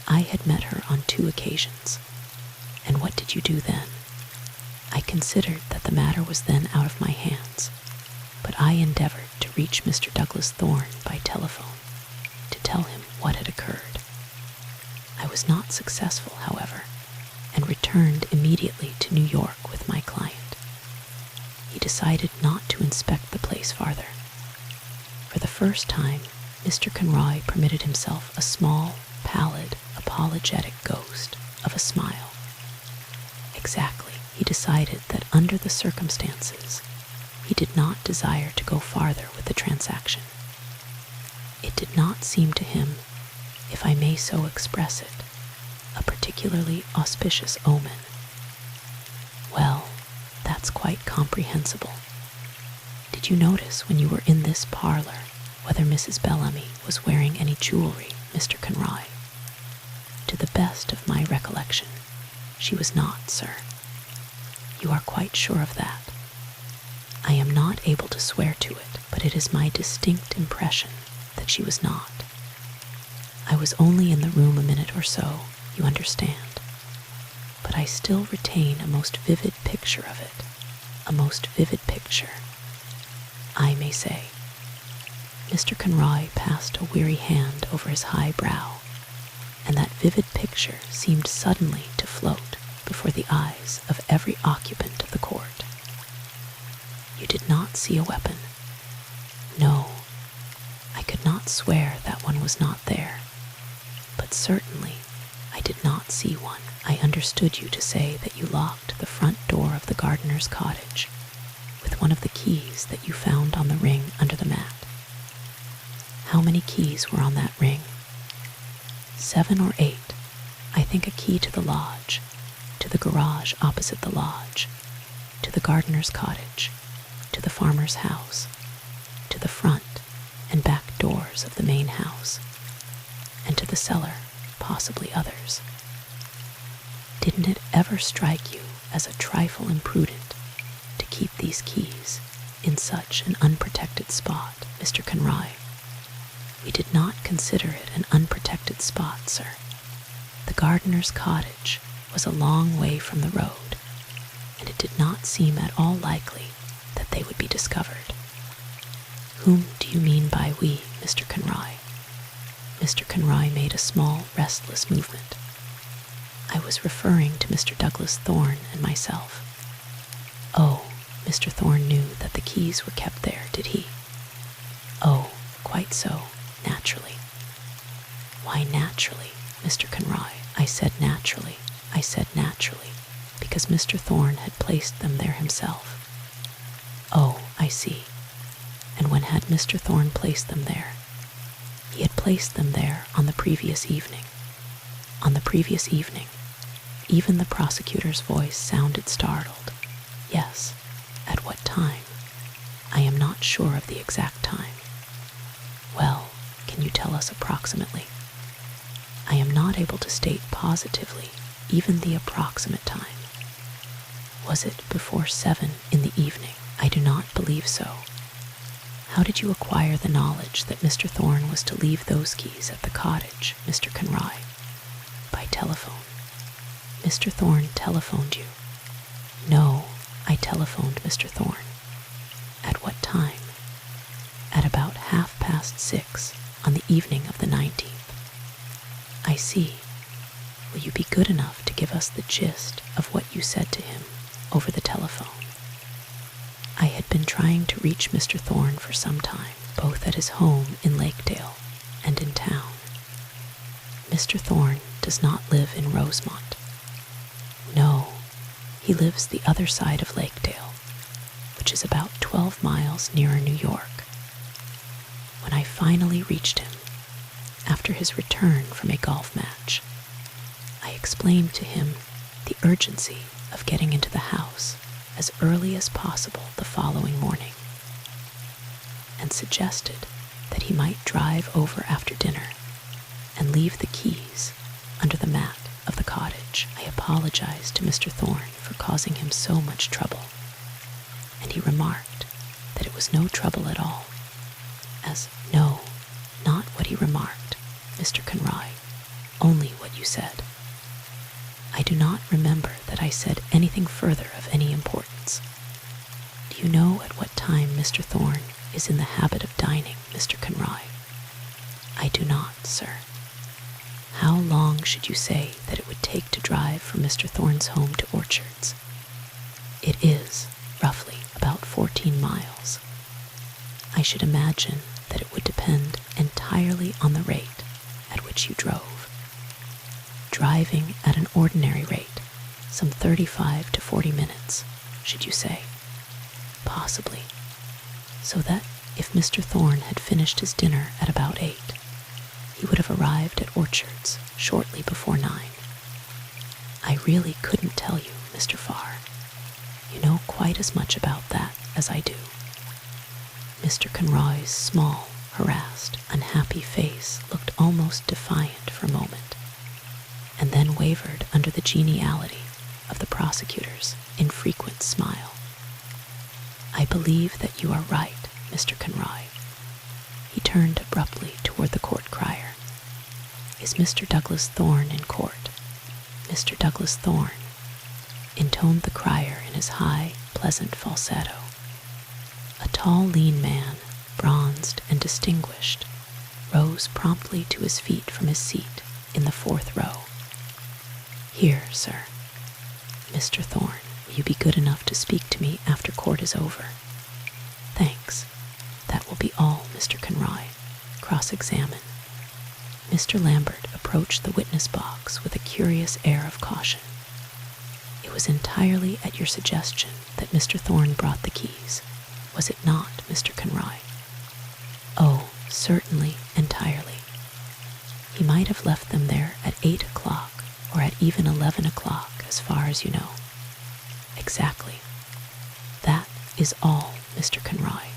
I had met her on 2 occasions. And what did you do then?" "I considered that the matter was then out of my hands, but I endeavored to reach Mr. Douglas Thorne by telephone to tell him what had occurred. I was not successful, however, and returned immediately to New York with my client. He decided not to inspect the place farther." For the first time, Mr. Conroy permitted himself a small, pallid, apologetic ghost of a smile. "Exactly. He decided that under the circumstances, he did not desire to go farther with the transaction. It did not seem to him, if I may so express it, a particularly auspicious omen." "Well, that's quite comprehensible. Did you notice when you were in this parlor whether Mrs. Bellamy was wearing any jewelry, Mr. Conroy?" "To the best of my recollection, she was not, sir." "You are quite sure of that?" "I am not able to swear to it, but it is my distinct impression that she was not. I was only in the room a minute or so, you understand, but I still retain a most vivid picture of it, a most vivid picture, I may say." Mr. Conroy passed a weary hand over his high brow, and that vivid picture seemed suddenly to float before the eyes of every occupant of the court. "You did not see a weapon?" "No. I could not swear that one was not there, but certainly I did not see one. I understood you to say that you locked the front door of the gardener's cottage with one of the keys that you found on the ring under the mat. How many keys were on that ring?" 7 or 8. I think a key to the lodge, to the garage opposite the lodge, to the gardener's cottage, to the farmer's house, to the front and back doors of the main house, and to the cellar, possibly others. Didn't it ever strike you as a trifle imprudent to keep these keys in such an unprotected spot, Mr. Conroy?" "We did not consider it an unprotected spot, sir. The gardener's cottage was a long way from the road, and it did not seem at all likely that they would be discovered." "Whom do you mean by we, Mr. Conroy?" Mr. Conroy made a small, restless movement. "I was referring to Mr. Douglas Thorne and myself." "Oh, Mr. Thorne knew that the keys were kept there, did he?" "Oh, quite so, naturally." "Why naturally, Mr. Conroy?" I said naturally, because Mr. Thorne had placed them there himself." "Oh, I see. And when had Mr. Thorne placed them there?" "He had placed them there on the previous evening." "On the previous evening?" Even the prosecutor's voice sounded startled. "Yes. At what time?" "I am not sure of the exact time." "Well, can you tell us approximately?" "I am not able to state positively, even the approximate time. Was it before 7 in the evening? I do not believe so. How did you acquire the knowledge that Mr. Thorne was to leave those keys at the cottage, Mr. Conroy? By telephone. Mr. Thorne telephoned you? No, I telephoned Mr. Thorne. At what time? At about 6:30 on the evening of the 19th. I see. Will you be good enough to give us the gist of what you said to him over the telephone? I had been trying to reach Mr. Thorne for some time, both at his home in Lakedale and in town. Mr. Thorne does not live in Rosemont. No, he lives the other side of Lakedale, which is about 12 miles nearer New York. When I finally reached him, after his return from a golf match, I explained to him the urgency of getting into the house as early as possible the following morning, and suggested that he might drive over after dinner and leave the keys under the mat of the cottage. I apologized to Mr. Thorne for causing him so much trouble, and he remarked that it was no trouble at all, as no, not what he remarked, Mr. Conroy, only what you said. I do not remember that I said anything further of any importance. Do you know at what time Mr. Thorne is in the habit of dining, Mr. Conroy? I do not, sir. How long should you say that it would take to drive from Mr. Thorne's home to Orchards? It is, roughly, about 14 miles. I should imagine that it would depend entirely on the rate at which you drove. Driving at an ordinary rate, some 35 to 40 minutes, should you say? Possibly. So that if Mr. Thorne had finished his dinner at about 8, he would have arrived at Orchards shortly before 9. I really couldn't tell you, Mr. Farr. You know quite as much about that as I do. Mr. Conroy's small, harassed, unhappy face looked almost defiant for a moment, and then wavered under the geniality of the prosecutor's infrequent smile. I believe that you are right, Mr. Conroy. He turned abruptly toward the court crier. Is Mr. Douglas Thorne in court? Mr. Douglas Thorne, intoned the crier in his high, pleasant falsetto. A tall, lean man, bronzed and distinguished, rose promptly to his feet from his seat in the 4th row. Here, sir. Mr. Thorne, will you be good enough to speak to me after court is over? Thanks. That will be all, Mr. Conroy. Cross-examine. Mr. Lambert approached the witness box with a curious air of caution. It was entirely at your suggestion that Mr. Thorne brought the keys, was it not, Mr. Conroy? Oh, certainly, entirely. He might have left them there at 8 o'clock, or at even 11 o'clock, as far as you know. Exactly. That is all, Mr. Conroy.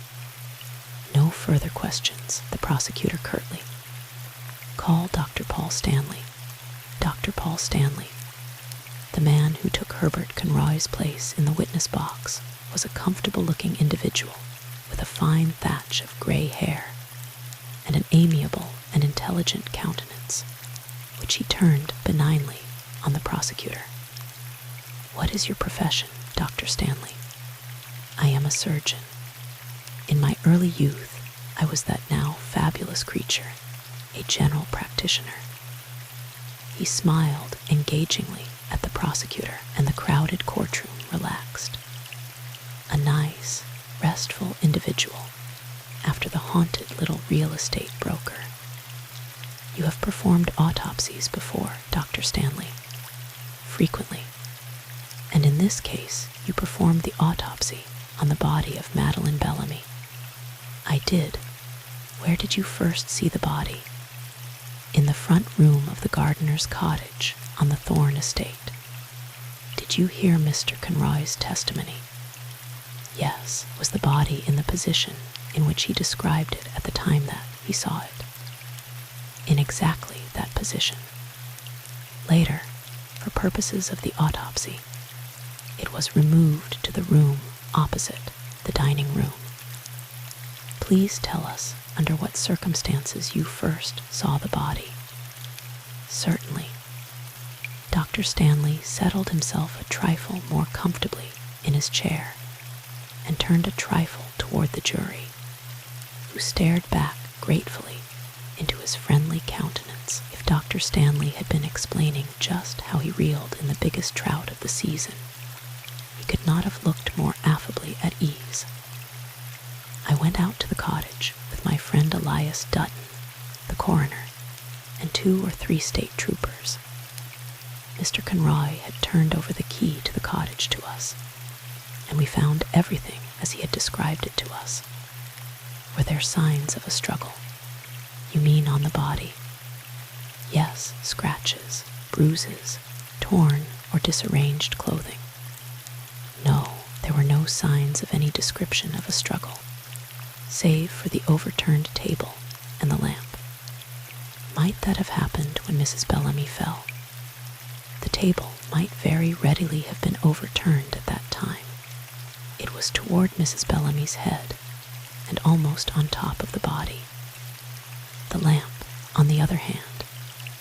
No further questions, the prosecutor curtly. Call Dr. Paul Stanley. Dr. Paul Stanley. The man who took Herbert Conroy's place in the witness box was a comfortable-looking individual with a fine thatch of gray hair and an amiable and intelligent countenance, which he turned benignly on the prosecutor. What is your profession, Dr. Stanley? I am a surgeon. In my early youth, I was that now fabulous creature, a general practitioner. He smiled engagingly at the prosecutor, and the crowded courtroom relaxed. A nice, restful individual after the haunted little real estate broker. You have performed autopsies before, Dr. Stanley. Frequently. And in this case, you performed the autopsy on the body of Madeleine Bellamy. I did. Where did you first see the body? In the front room of the gardener's cottage on the Thorne estate. Did you hear Mr. Conroy's testimony? Yes. Was the body in the position in which he described it at the time that he saw it? In exactly that position. Later, for purposes of the autopsy, it was removed to the room opposite the dining room. Please tell us under what circumstances you first saw the body. Certainly. Dr. Stanley settled himself a trifle more comfortably in his chair and turned a trifle toward the jury, who stared back gratefully into his friendly countenance. If Dr. Stanley had been explaining just how he reeled in the biggest trout of the season, he could not have looked more affably at ease. I went out to the cottage with my friend Elias Dutton, the coroner, and 2 or 3 state troopers. Mr. Conroy had turned over the key to the cottage to us, and we found everything as he had described it to us. Were there signs of a struggle? You mean on the body? Yes, scratches, bruises, torn or disarranged clothing. No, there were no signs of any description of a struggle, save for the overturned table and the lamp. Might that have happened when Mrs. Bellamy fell? The table might very readily have been overturned at that time. It was toward Mrs. Bellamy's head and almost on top of the body. The lamp, on the other hand,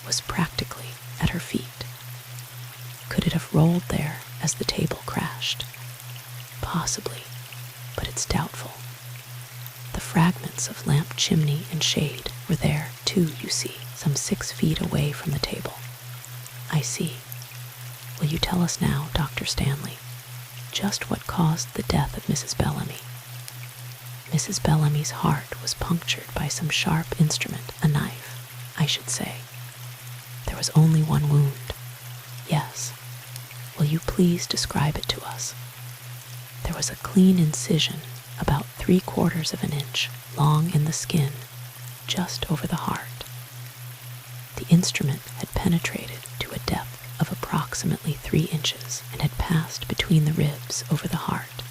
was practically at her feet. Could it have rolled there as the table crashed? Possibly, but it's doubtful. The fragments of lamp chimney and shade were there, too, you see, some 6 feet away from the table. I see. Will you tell us now, Dr. Stanley, just what caused the death of Mrs. Bellamy? Mrs. Bellamy's heart was punctured by some sharp instrument, a knife, I should say. There was only one wound. Yes. Will you please describe it to us? There was a clean incision about 3/4 of an inch long in the skin, just over the heart. The instrument had penetrated to a depth of approximately 3 inches and had passed between the ribs over the heart.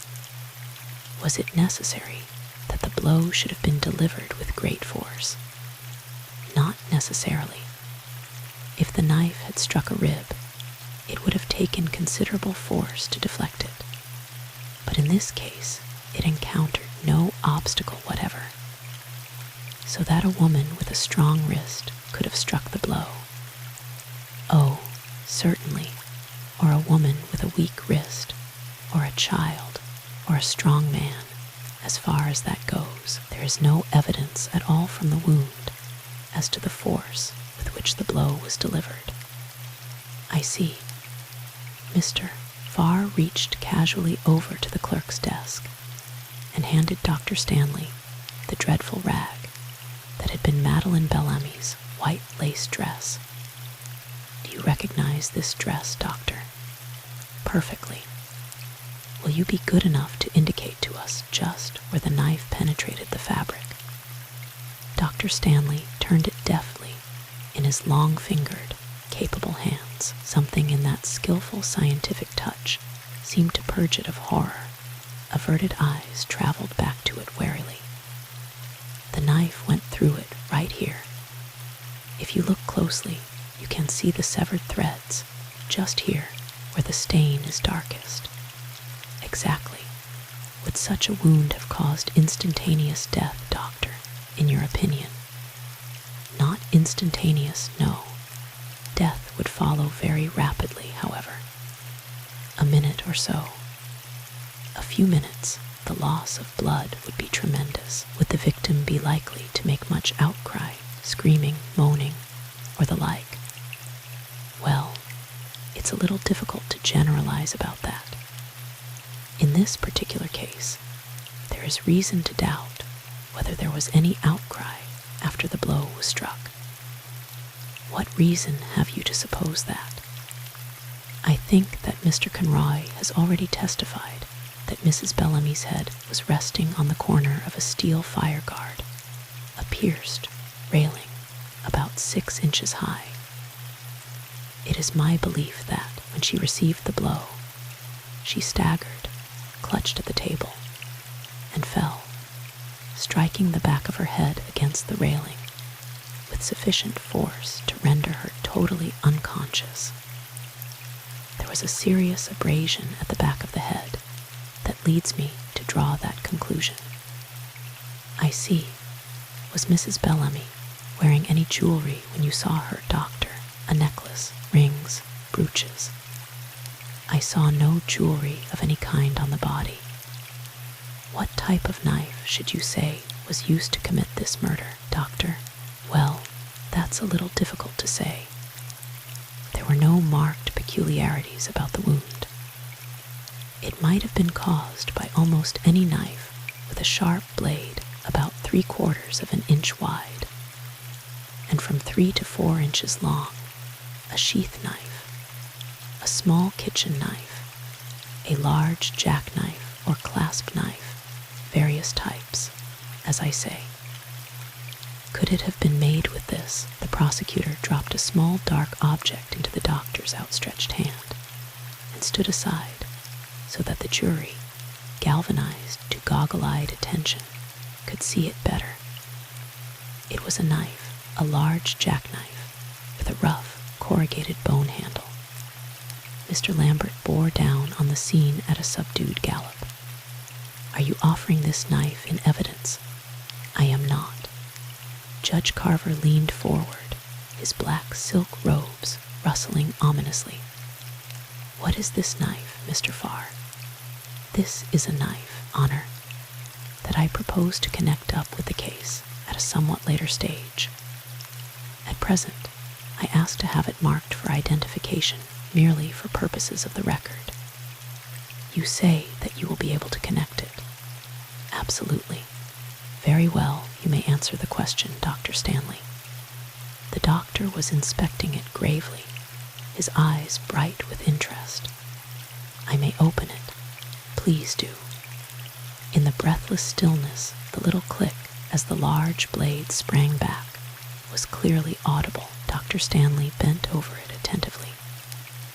Was it necessary that the blow should have been delivered with great force? Not necessarily. If the knife had struck a rib, it would have taken considerable force to deflect it. But in this case, it encountered no obstacle whatever, so that a woman with a strong wrist could have struck the blow. Oh, certainly, or a woman with a weak wrist, or a child, or a strong man. As far as that goes, there is no evidence at all from the wound as to the force with which the blow was delivered. I see. Mr. Farr reached casually over to the clerk's desk and handed Dr. Stanley the dreadful rag that had been Madeleine Bellamy's white lace dress. Do you recognize this dress, Doctor? Perfectly. Will you be good enough to indicate to us just where the knife penetrated the fabric? Dr. Stanley turned it deftly in his long-fingered, capable hands. Something in that skillful scientific touch seemed to purge it of horror. Averted eyes traveled back to it warily. The knife went through it right here. If you look closely, you can see the severed threads just here where the stain is darkest. Exactly. Would such a wound have caused instantaneous death, Doctor, in your opinion? Not instantaneous, no. Death would follow very rapidly, however. A minute or so. A few minutes, the loss of blood would be tremendous. Would the victim be likely to make much outcry, screaming, moaning, or the like? Well, it's a little difficult to generalize about that. In this particular case, there is reason to doubt whether there was any outcry after the blow was struck. What reason have you to suppose that? I think that Mr. Conroy has already testified that Mrs. Bellamy's head was resting on the corner of a steel fire guard, a pierced railing about 6 inches high. It is my belief that, when she received the blow, she staggered, clutched at the table, and fell, striking the back of her head against the railing with sufficient force to render her totally unconscious. was a serious abrasion at the back of the head that leads me to draw that conclusion. I see. Was Mrs. Bellamy wearing any jewelry when you saw her, doctor? A necklace, rings, brooches? I saw no jewelry of any kind on the body. What type of knife should you say was used to commit this murder, doctor? Well, that's a little difficult to say. There were no marked peculiarities about the wound. It might have been caused by almost any knife with a sharp blade about 3/4 of an inch wide and from 3 to 4 inches long, a sheath knife, a small kitchen knife, a large jackknife or clasp knife, various types, as I say. Could it have been made with this? The prosecutor dropped a small dark object into the doctor's outstretched hand and stood aside so that the jury, galvanized to goggle-eyed attention, could see it better. It was a knife, a large jackknife with a rough, corrugated bone handle. Mr. Lambert bore down on the scene at a subdued gallop. Are you offering this knife in evidence? I am not. Judge Carver leaned forward, his black silk robes rustling ominously. What is this knife, Mr. Farr? This is a knife, Honor, that I propose to connect up with the case at a somewhat later stage. At present, I ask to have it marked for identification merely for purposes of the record. You say that you will be able to connect it. Absolutely. Very well, you may answer the question, Dr. Stanley. The doctor was inspecting it gravely, his eyes bright with interest. I may open it. Please do. In the breathless stillness, the little click as the large blade sprang back was clearly audible. Dr. Stanley bent over it attentively,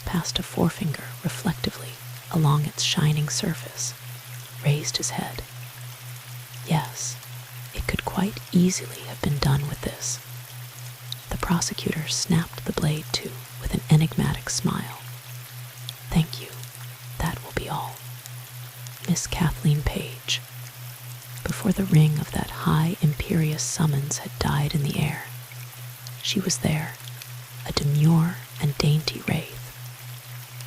passed a forefinger reflectively along its shining surface, raised his head. Yes, it could quite easily have been done with this. The prosecutor snapped the blade to with an enigmatic smile. Thank you. That will be all. Miss Kathleen Page. Before the ring of that high, imperious summons had died in the air, she was there, a demure and dainty wraith,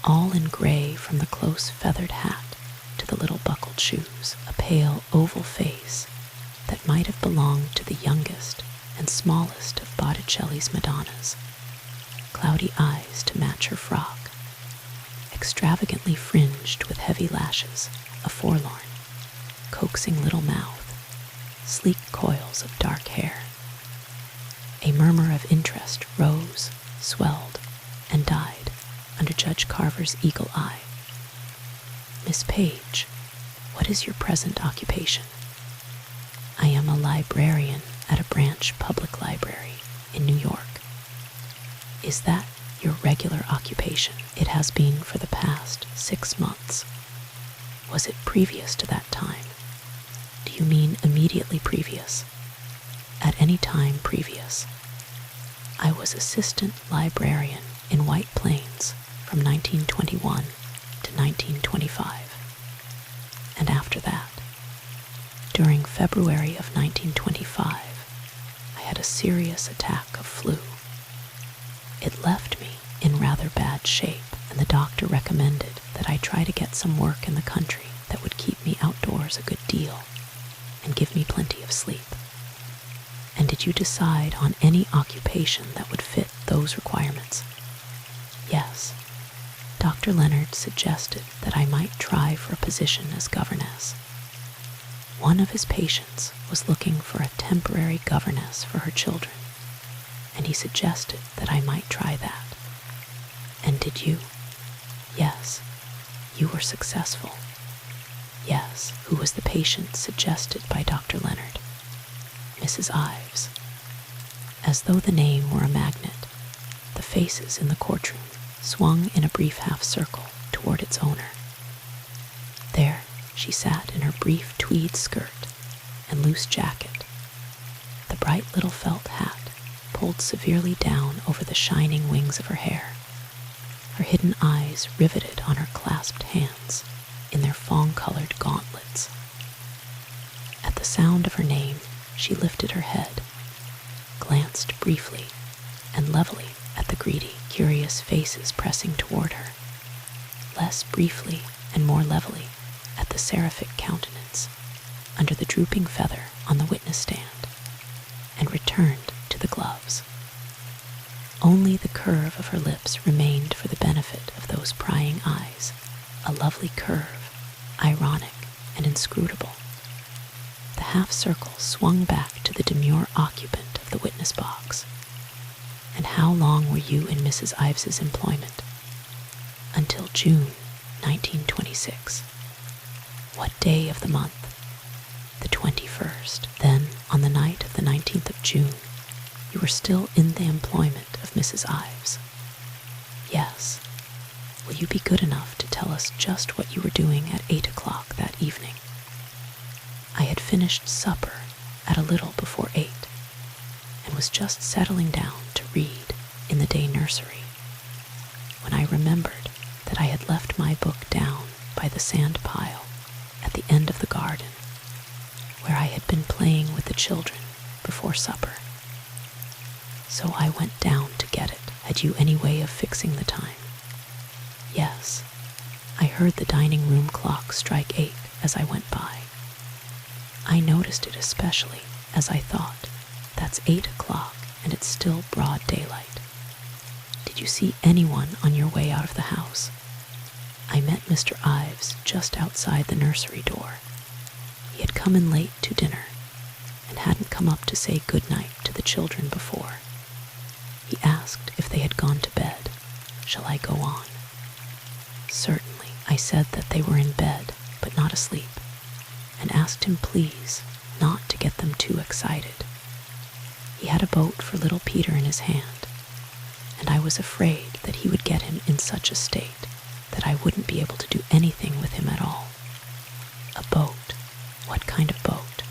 all in gray from the close feathered hat to the little buckled shoes, a pale oval face that might have belonged to the youngest and smallest of Botticelli's Madonnas, cloudy eyes to match her frock, extravagantly fringed with heavy lashes, a forlorn, coaxing little mouth, sleek coils of dark hair. A murmur of interest rose, swelled, and died under Judge Carver's eagle eye. Miss Page, what is your present occupation? I am a librarian at a branch public library in New York. Is that your regular occupation? It has been for the past 6 months. Was it previous to that time? Do you mean immediately previous? At any time previous? I was assistant librarian in White Plains from 1921 to 1925. And after that, during February of 1925, I had a serious attack of flu. It left me in rather bad shape, and the doctor recommended that I try to get some work in the country that would keep me outdoors a good deal and give me plenty of sleep. And did you decide on any occupation that would fit those requirements? Yes. Dr. Leonard suggested that I might try for a position as governess. One of his patients was looking for a temporary governess for her children, and he suggested that I might try that. And did you? Yes. You were successful. Yes. Who was the patient suggested by Dr. Leonard? Mrs. Ives. As though the name were a magnet, the faces in the courtroom swung in a brief half-circle toward its owner. There she sat in her brief tweed skirt and loose jacket, the bright little felt hat pulled severely down over the shining wings of her hair, her hidden eyes riveted on her clasped hands in their fawn-colored gauntlets. At the sound of her name, she lifted her head, glanced briefly and levelly at the greedy, curious faces pressing toward her, less briefly and more levelly at the seraphic countenance under the drooping feather on the witness stand, and returned to the gloves. Only the curve of her lips remained for the benefit of those prying eyes, a lovely curve, ironic and inscrutable. The half-circle swung back to the demure occupant of the witness box. "And how long were you in Mrs. Ives's employment?" "Until June 1926. "What day of the month?" "The 21st. "Then, on the night of the 19th of June, you were still in the employment of Mrs. Ives?" "Yes." "Will you be good enough to tell us just what you were doing at 8 o'clock that evening?" "I had finished supper at a little before 8, and was just settling down to read in the day nursery, when I remembered that I had left my book down by the sand pile at the end of the garden, where I had been playing with the children before supper. So I went down to get it. Had you any way of fixing the time?" "Yes. I heard the dining room clock strike 8 as I went by. I noticed it especially as I thought, that's 8 o'clock and it's still broad daylight. Did you see anyone on your way out of the house?" "I met Mr. Ives just outside the nursery door. He had come in late to dinner and hadn't come up to say good night to the children before. He asked if they had gone to bed. Shall I go on?" "Certainly." I said that they were in bed but not asleep, and asked him please not to get them too excited. He had a boat for little Peter in his hand, and I was afraid that he would get him in such a state that I wouldn't be able to do anything with him at all. "A boat? What kind of boat?"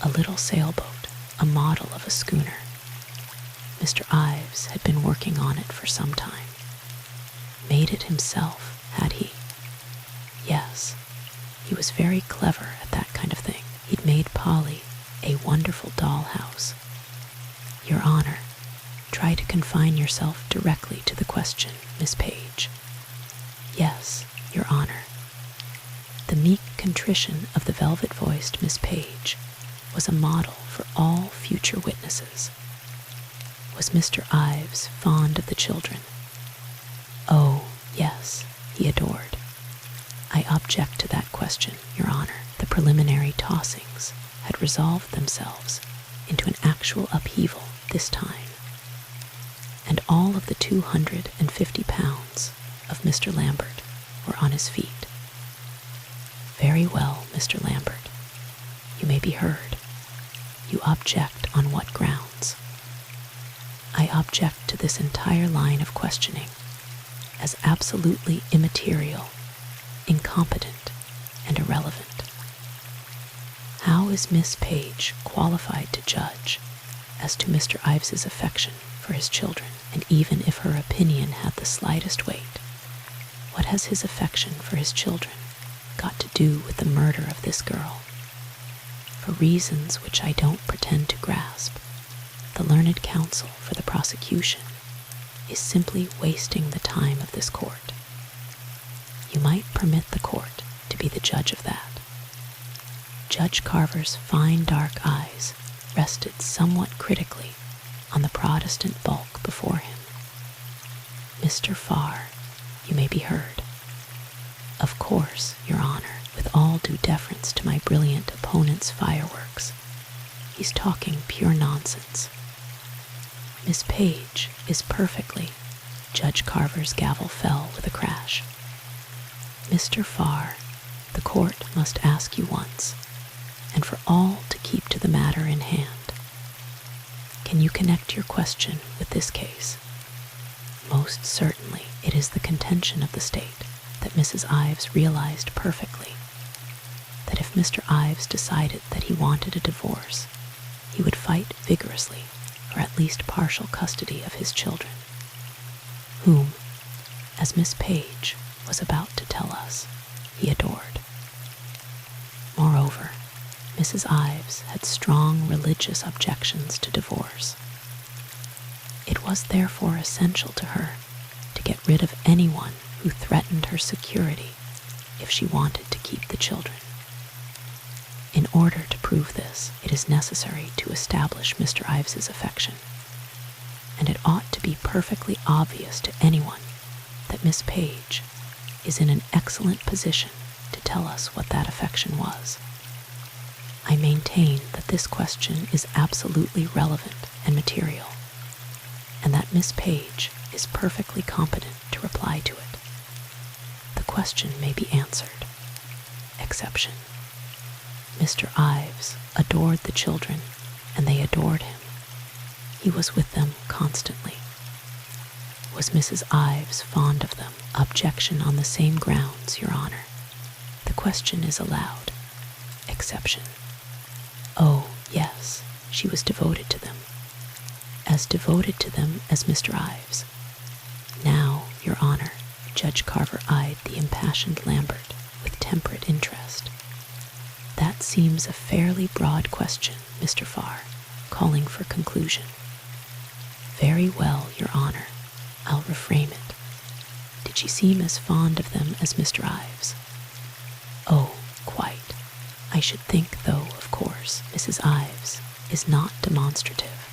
"A little sailboat, a model of a schooner. Mr. Ives had been working on it for some time." "Made it himself, had he?" "Yes. He was very clever at that kind of thing. He'd made Polly a wonderful dollhouse." "Your Honor, try to confine yourself directly to the question, Miss Page." "Yes, Your Honor." The meek contrition of the velvet-voiced Miss Page was a model for all future witnesses. "Was Mr. Ives fond of the children?" "Oh, yes, he adored." "I object to that question, Your Honor." The preliminary tossings had resolved themselves into an actual upheaval this time, and all of the 250 pounds of Mr. Lambert were on his feet. "Very well, Mr. Lambert. You may be heard. You object on what grounds?" "I object to this entire line of questioning as absolutely immaterial, incompetent, and irrelevant." "How is Miss Page qualified to judge as to Mr. Ives's affection for his children? And even if her opinion had the slightest weight, what has his affection for his children got to do with the murder of this girl? For reasons which I don't pretend to grasp, the learned counsel for the prosecution is simply wasting the time of this court. You might permit the court to be the judge of that." Judge Carver's fine dark eyes rested somewhat critically on the Protestant bulk before him. "Mr. Farr, you may be heard." "Of course, Your Honor, with all due deference to my brilliant opponent's fireworks. He's talking pure nonsense." "Miss Page is perfectly—" Judge Carver's gavel fell with a crash. "Mr. Farr, the court must ask you once, and for all to keep to the matter in hand. Can you connect your question with this case?" "Most certainly." It is the contention of the state that Mrs. Ives realized perfectly that if Mr. Ives decided that he wanted a divorce, he would fight vigorously for at least partial custody of his children. "Whom?" as Miss Page was about to tell us he adored. Moreover, Mrs. Ives had strong religious objections to divorce. It was therefore essential to her to get rid of anyone who threatened her security if she wanted to keep the children. In order to prove this, it is necessary to establish Mr. Ives's affection, and it ought to be perfectly obvious to anyone that Miss Page is in an excellent position to tell us what that affection was. I maintain that this question is absolutely relevant and material, and that Miss Page is perfectly competent to reply to it. The question may be answered. Exception. Mr. Ives adored the children, and they adored him. He was with them constantly. Was Mrs. Ives fond of them? Objection on the same grounds, Your Honor. The question is allowed. Exception. Oh, yes, she was devoted to them. As devoted to them as Mr. Ives. Now, Your Honor, Judge Carver eyed the impassioned Lambert with temperate interest. That seems a fairly broad question, Mr. Farr, calling for conclusion. Very well, Your Honor, I'll reframe it. Did she seem as fond of them as Mr. Ives? Oh, quite. I should think, though, of course, Mrs. Ives is not demonstrative.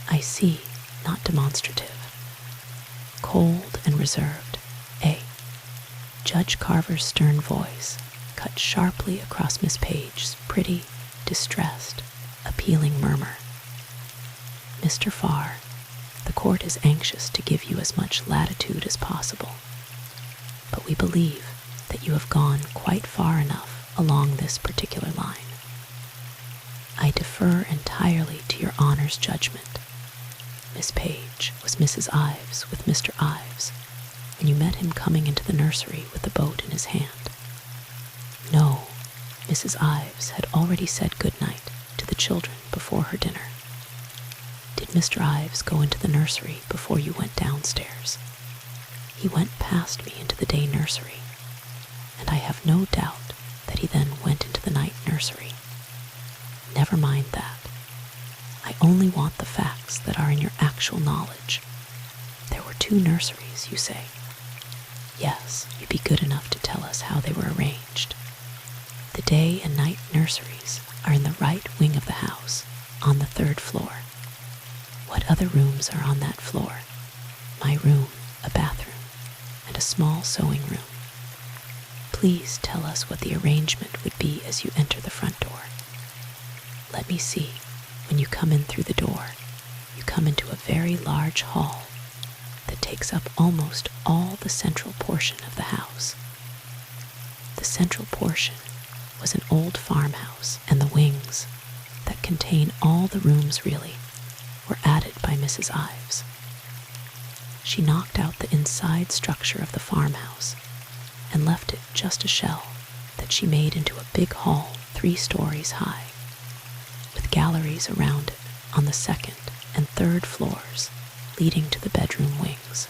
I see, not demonstrative. Cold and reserved, eh? Judge Carver's stern voice cut sharply across Miss Page's pretty, distressed, appealing murmur. Mr. Farr, the court is anxious to give you as much latitude as possible, but we believe that you have gone quite far enough along this particular line. I defer entirely to Your Honor's judgment. Miss Page was Mrs. Ives with Mr. Ives when you met him coming into the nursery with the boat in his hand. No, Mrs. Ives had already said good night to the children before her dinner. Did Mr. Ives go into the nursery before you went downstairs? He went past me into the day nursery, and I have no doubt that he then went into the night nursery. Never mind that. I only want the facts that are in your actual knowledge. There were 2 nurseries, you say? Yes, you'd be good enough to tell us how they were arranged. The day and night nurseries are in the right wing of the house, on the 3rd floor. What other rooms are on that floor? My room, a bathroom, and a small sewing room. Please tell us what the arrangement would be as you enter the front door. Let me see. When you come in through the door, you come into a very large hall that takes up almost all the central portion of the house. The central portion was an old farmhouse, and the wings, that contain all the rooms really, were added by Mrs. Ives. She knocked out the inside structure of the farmhouse and left it just a shell that she made into a big hall 3 stories high, with galleries around it on the 2nd and 3rd floors leading to the bedroom wings.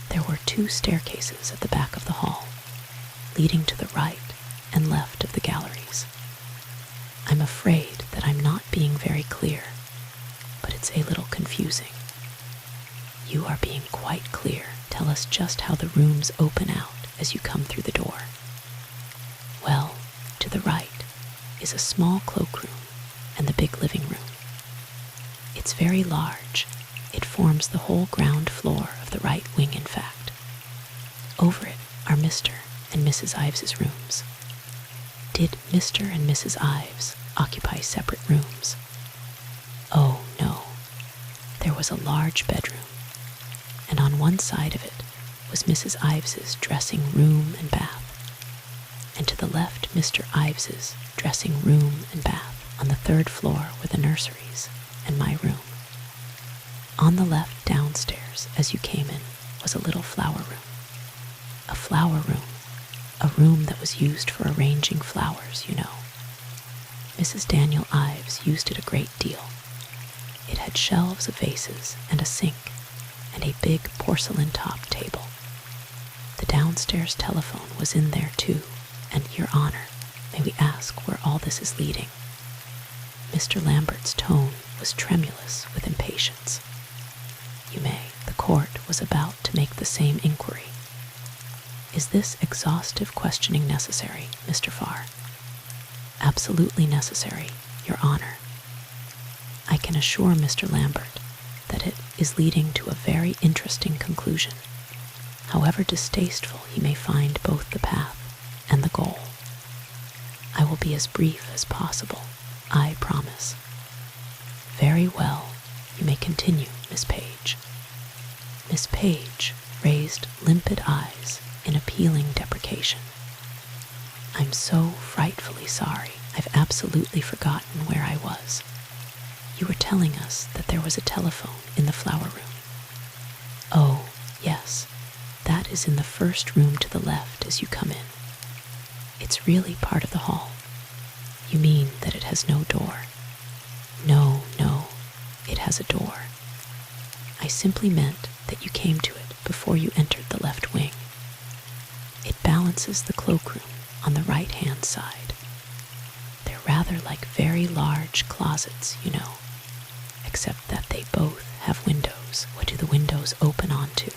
There were 2 staircases at the back of the hall, leading to the right and left of the galleries. I'm afraid that I'm not being very clear, but it's a little confusing. You are being quite clear. Tell us just how the rooms open out as you come through the door. Well, to the right is a small cloakroom and the big living room. It's very large. It forms the whole ground floor of the right wing, in fact. Over it are Mr. and Mrs. Ives's rooms. Did Mr. and Mrs. Ives occupy separate rooms? Oh, no. There was a large bedroom, and on one side of it was Mrs. Ives's dressing room and bath, and to the left Mr. Ives's dressing room and bath. On the 3rd floor were the nurseries and my room. On the left downstairs as you came in was a little flower room. A flower room, a room that was used for arranging flowers, you know. Mrs. Daniel Ives used it a great deal. It had shelves of vases and a sink, and a big porcelain-top table. The downstairs telephone was in there too, and, Your Honor, may we ask where all this is leading? Mr. Lambert's tone was tremulous with impatience. You may. The court was about to make the same inquiry. Is this exhaustive questioning necessary, Mr. Farr? Absolutely necessary, Your Honor. I can assure Mr. Lambert that it is leading to a very interesting conclusion, however distasteful he may find both the path and the goal. I will be as brief as possible, I promise. Very well, you may continue, Miss Page. Miss Page raised limpid eyes in appealing deprecation. I'm so frightfully sorry. I've absolutely forgotten where I was. You were telling us that there was a telephone in the flower room. Oh, yes. That is in the first room to the left as you come in. It's really part of the hall. You mean that it has no door? No, it has a door. I simply meant that you came to it before you entered the left wing. It balances the cloakroom on the right-hand side. They're rather like very large closets, you know, except that they both have windows. What do the windows open onto?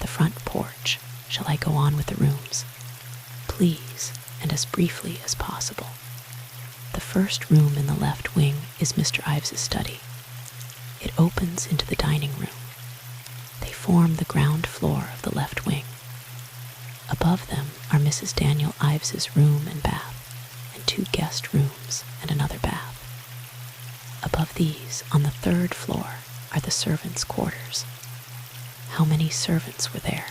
The front porch. Shall I go on with the rooms? Please, and as briefly as possible. The first room in the left wing is Mr. Ives's study. It opens into the dining room. They form the ground floor of the left wing. Above them are Mrs. Daniel Ives's room and bath, and 2 guest rooms and another bath. Above these, on the 3rd floor, are the servants' quarters. How many servants were there?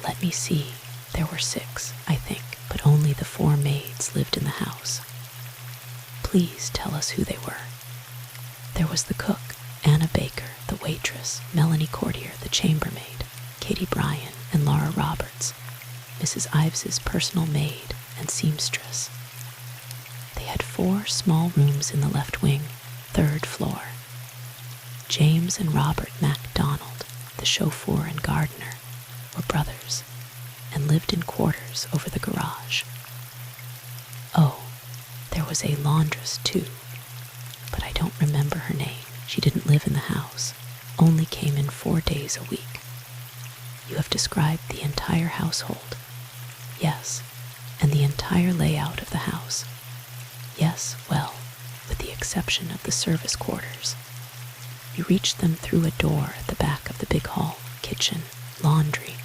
Let me see. There were 6, I think, but only the 4 maids lived in the house. Please tell us who they were. There was the cook, Anna Baker, the waitress, Melanie Courtier, the chambermaid, Katie Bryan, and Laura Roberts, Mrs. Ives's personal maid and seamstress. They had 4 small rooms in the left wing, 3rd floor. James and Robert MacDonald, the chauffeur and gardener, were brothers and lived in quarters over the garage. Oh, there was a laundress too, but I don't remember her name. She didn't live in the house, only came in 4 days a week. You have described the entire household. Yes, and the entire layout of the house. Yes, well, with the exception of the service quarters. You reached them through a door at the back of the big hall, kitchen, laundry,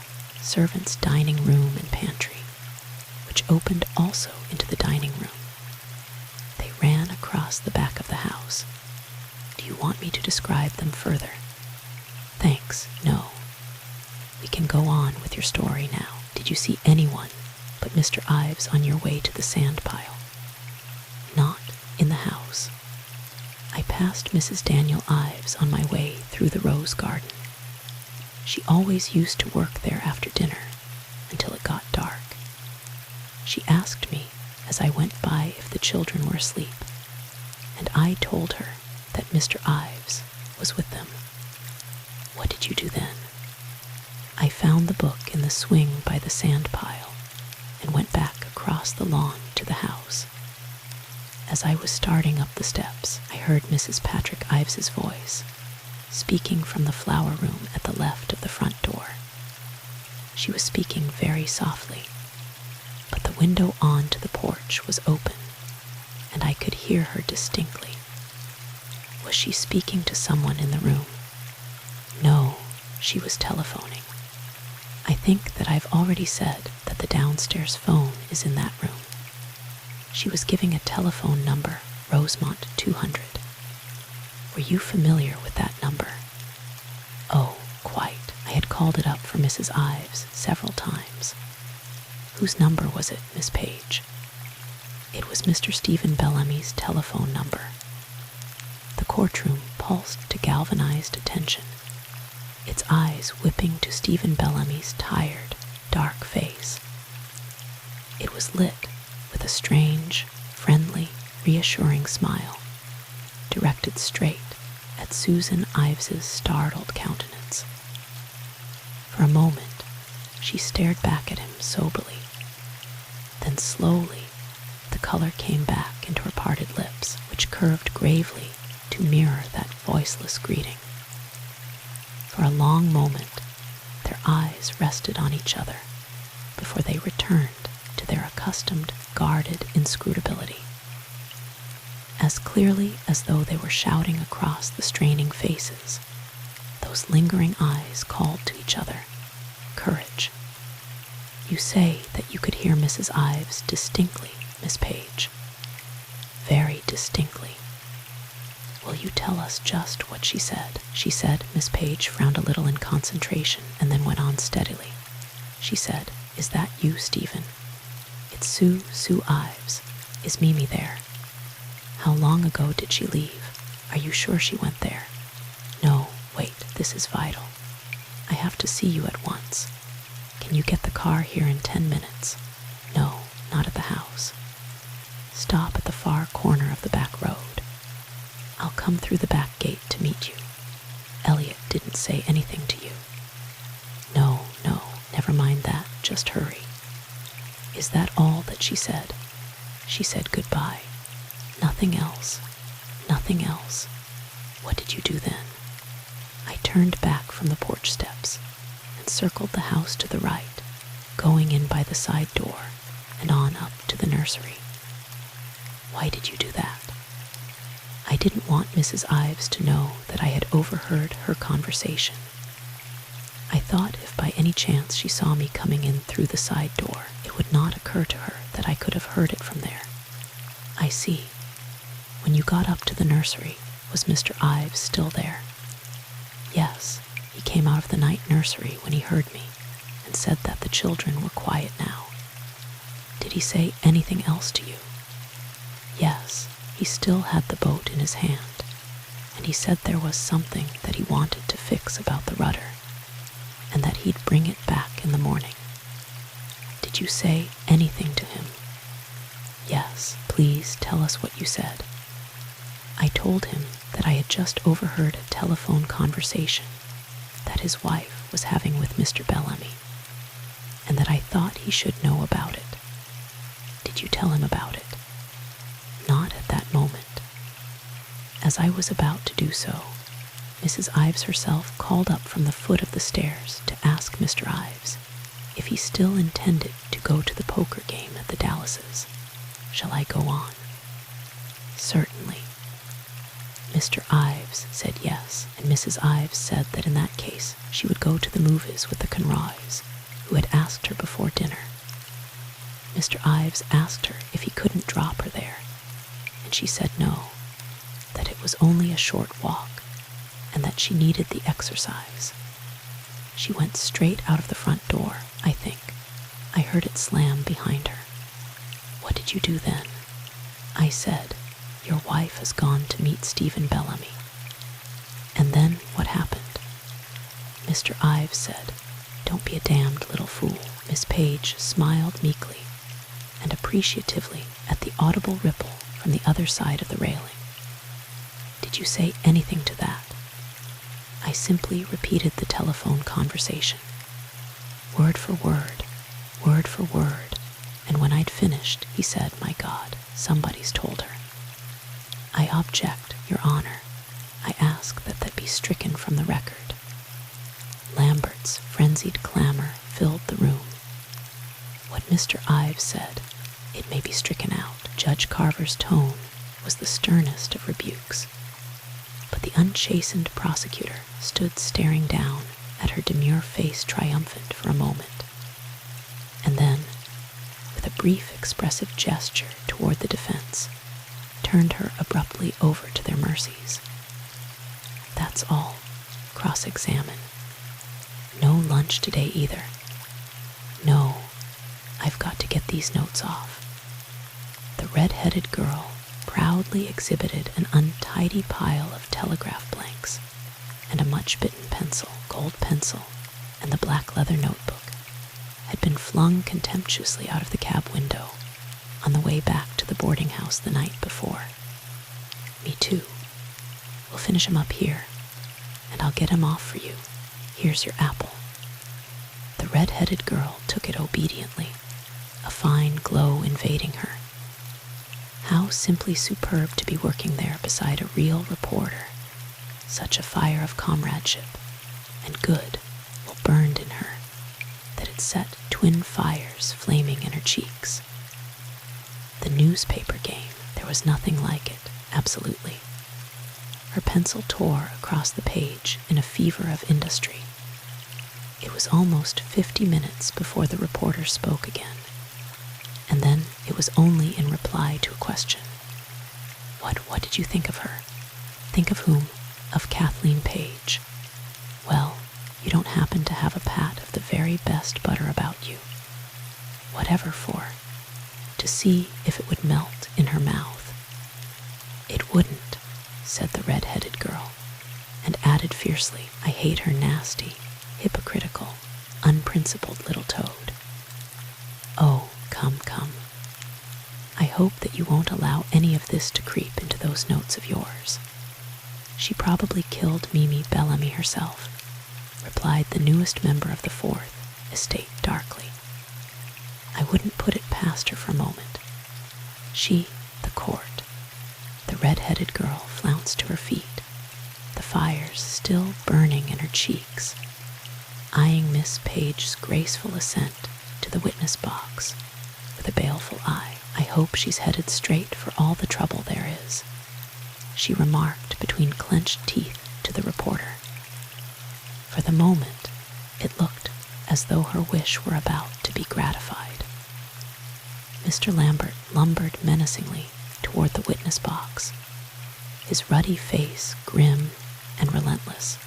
servants' dining room and pantry, which opened also into the dining room. They ran across the back of the house. Do you want me to describe them further? Thanks, no. We can go on with your story now. Did you see anyone but Mr. Ives on your way to the sand pile? Not in the house. I passed Mrs. Daniel Ives on my way through the rose garden. She always used to work there after dinner until it got dark. She asked me as I went by if the children were asleep, and I told her that Mr. Ives was with them. What did you do then? I found the book in the swing by the sand pile and went back across the lawn to the house. As I was starting up the steps, I heard Mrs. Patrick Ives's voice, speaking from the flower room at the left of the front door. She was speaking very softly, but the window on to the porch was open, and I could hear her distinctly. Was she speaking to someone in the room? No, she was telephoning. I think that I've already said that the downstairs phone is in that room. She was giving a telephone number, Rosemont 200. Were you familiar with that number? Oh, quite. I had called it up for Mrs. Ives several times. Whose number was it, Miss Page? It was Mr. Stephen Bellamy's telephone number. The courtroom pulsed to galvanized attention, its eyes whipping to Stephen Bellamy's tired, dark face. It was lit with a strange, friendly, reassuring smile, directed straight at Susan Ives's startled countenance. For a moment, she stared back at him soberly. Then slowly, the color came back into her parted lips, which curved gravely to mirror that voiceless greeting. For a long moment, their eyes rested on each other before they returned to their accustomed, guarded inscrutability. As clearly as though they were shouting across the straining faces, those lingering eyes called to each other, "Courage." "You say that you could hear Mrs. Ives distinctly, Miss Page." "Very distinctly." "Will you tell us just what she said?" "She said," Miss Page frowned a little in concentration and then went on steadily. "She said, 'Is that you, Stephen?' 'It's Sue Ives. Is Mimi there?' 'How long ago did she leave? Are you sure she went there?' 'No, wait, this is vital. I have to see you at once. Can you get the car here in 10 minutes? 'No, not at the house.' 'Stop at the far corner of the back road. I'll come through the back gate to meet you. Elliot didn't say anything to you?' 'No, never mind that, just hurry.' 'Is that all that she said?' 'She said goodbye. Nothing else. Nothing else.' 'What did you do then?' 'I turned back from the porch steps and circled the house to the right, going in by the side door and on up to the nursery.' 'Why did you do that?' 'I didn't want Mrs. Ives to know that I had overheard her conversation. I thought if by any chance she saw me coming in through the side door, it would not occur to her that I could have heard it from there.' 'I see. When you got up to the nursery, was Mr. Ives still there?' 'Yes, he came out of the night nursery when he heard me and said that the children were quiet now.' 'Did he say anything else to you?' 'Yes, he still had the boat in his hand, and he said there was something that he wanted to fix about the rudder, and that he'd bring it back in the morning.' 'Did you say anything to him?' 'Yes, please tell us what you said.' 'I told him that I had just overheard a telephone conversation that his wife was having with Mr. Bellamy, and that I thought he should know about it.' 'Did you tell him about it?' 'Not at that moment. As I was about to do so, Mrs. Ives herself called up from the foot of the stairs to ask Mr. Ives if he still intended to go to the poker game at the Dallases. Shall I go on?' 'Certainly.' Mr. Ives said yes, and Mrs. Ives said that in that case she would go to the movies with the Conroys, who had asked her before dinner. Mr. Ives asked her if he couldn't drop her there, and she said no, that it was only a short walk, and that she needed the exercise. She went straight out of the front door, I think. I heard it slam behind her. 'What did you do then?' 'I said, "Your wife has gone to meet Stephen Bellamy." 'And then what happened?' Mr. Ives said, "Don't be a damned little fool." Miss Page smiled meekly and appreciatively at the audible ripple from the other side of the railing. 'Did you say anything to that?' 'I simply repeated the telephone conversation, word for word, and when I'd finished, he said, "My God, somebody's told her." 'I object, Your Honor. I ask that be stricken from the record.' Lambert's frenzied clamor filled the room. 'What Mr. Ives said, it may be stricken out.' Judge Carver's tone was the sternest of rebukes, but the unchastened prosecutor stood staring down at her demure face triumphant for a moment, and then, with a brief expressive gesture toward the defense, turned her abruptly over to their mercies. 'That's all. Cross-examine. No lunch today either.' 'No, I've got to get these notes off.' The red-headed girl proudly exhibited an untidy pile of telegraph blanks and a much-bitten pencil, gold pencil, and the black leather notebook had been flung contemptuously out of the cab window on the way back to the boarding house the night before. 'Me too. We'll finish him up here, and I'll get him off for you. Here's your apple.' The red-headed girl took it obediently, a fine glow invading her. How simply superb to be working there beside a real reporter. Such a fire of comradeship and good burned in her that it set twin fires flaming in her cheeks. The newspaper game, there was nothing like it, absolutely. Her pencil tore across the page in a fever of industry. It was almost 50 minutes before the reporter spoke again, and then it was only in reply to a question. What did you think of her? Think of whom? Of Kathleen Page. Well, you don't happen to have a pat of the very best butter about you. Whatever for? To see if it would melt in her mouth. It wouldn't, said the red-headed girl, and added fiercely, I hate her nasty, hypocritical, unprincipled little toad. Oh, come. I hope that you won't allow any of this to creep into those notes of yours. She probably killed Mimi Bellamy herself, replied the newest member of the Fourth Estate darkly. I wouldn't put it past her for a moment. She, the court. The red-headed girl flounced to her feet, the fires still burning in her cheeks, eyeing Miss Page's graceful ascent to the witness box with a baleful eye. I hope she's headed straight for all the trouble there is, she remarked between clenched teeth to the reporter. For the moment, it looked as though her wish were about to be gratified. Mr. Lambert lumbered menacingly toward the witness box, his ruddy face grim and relentless.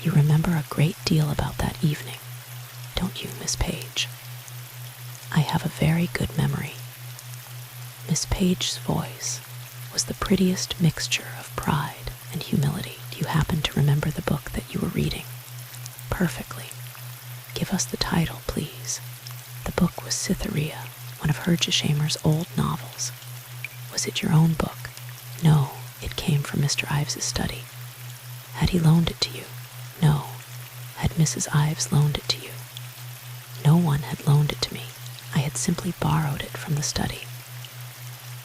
You remember a great deal about that evening, don't you, Miss Page? I have a very good memory. Miss Page's voice was the prettiest mixture of pride and humility. Do you happen to remember the book that you were reading? Perfectly. Give us the title, please. The book was Cytherea, one of Hergesheimer's old novels. Was it your own book? No, it came from Mr. Ives's study. Had he loaned it to you? No. Had Mrs. Ives loaned it to you? No one had loaned it to me. I had simply borrowed it from the study.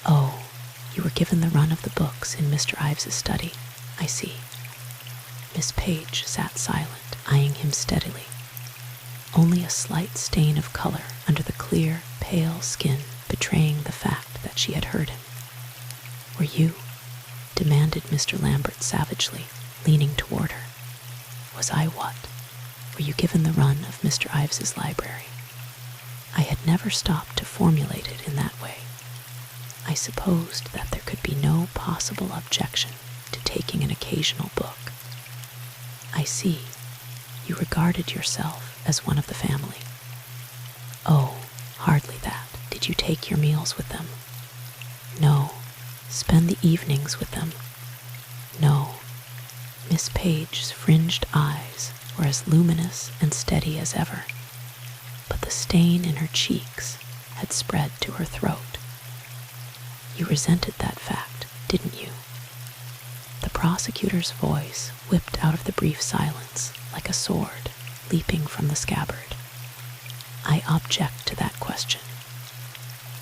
Oh, you were given the run of the books in Mr. Ives's study. I see. Miss Page sat silent, eyeing him steadily. Only a slight stain of color under the clear, pale skin betraying the fact that she had heard him. Were you? Demanded Mr. Lambert savagely, leaning toward her. Was I what? Were you given the run of Mr. Ives's library? I had never stopped to formulate it in that way. I supposed that there could be no possible objection to taking an occasional book. I see. You regarded yourself as one of the family. Oh, hardly that. Did you take your meals with them? No. Spend the evenings with them? No. Miss Page's fringed eyes were as luminous and steady as ever, but the stain in her cheeks had spread to her throat. You resented that fact, didn't you? The prosecutor's voice whipped out of the brief silence like a sword leaping from the scabbard. I object to that question.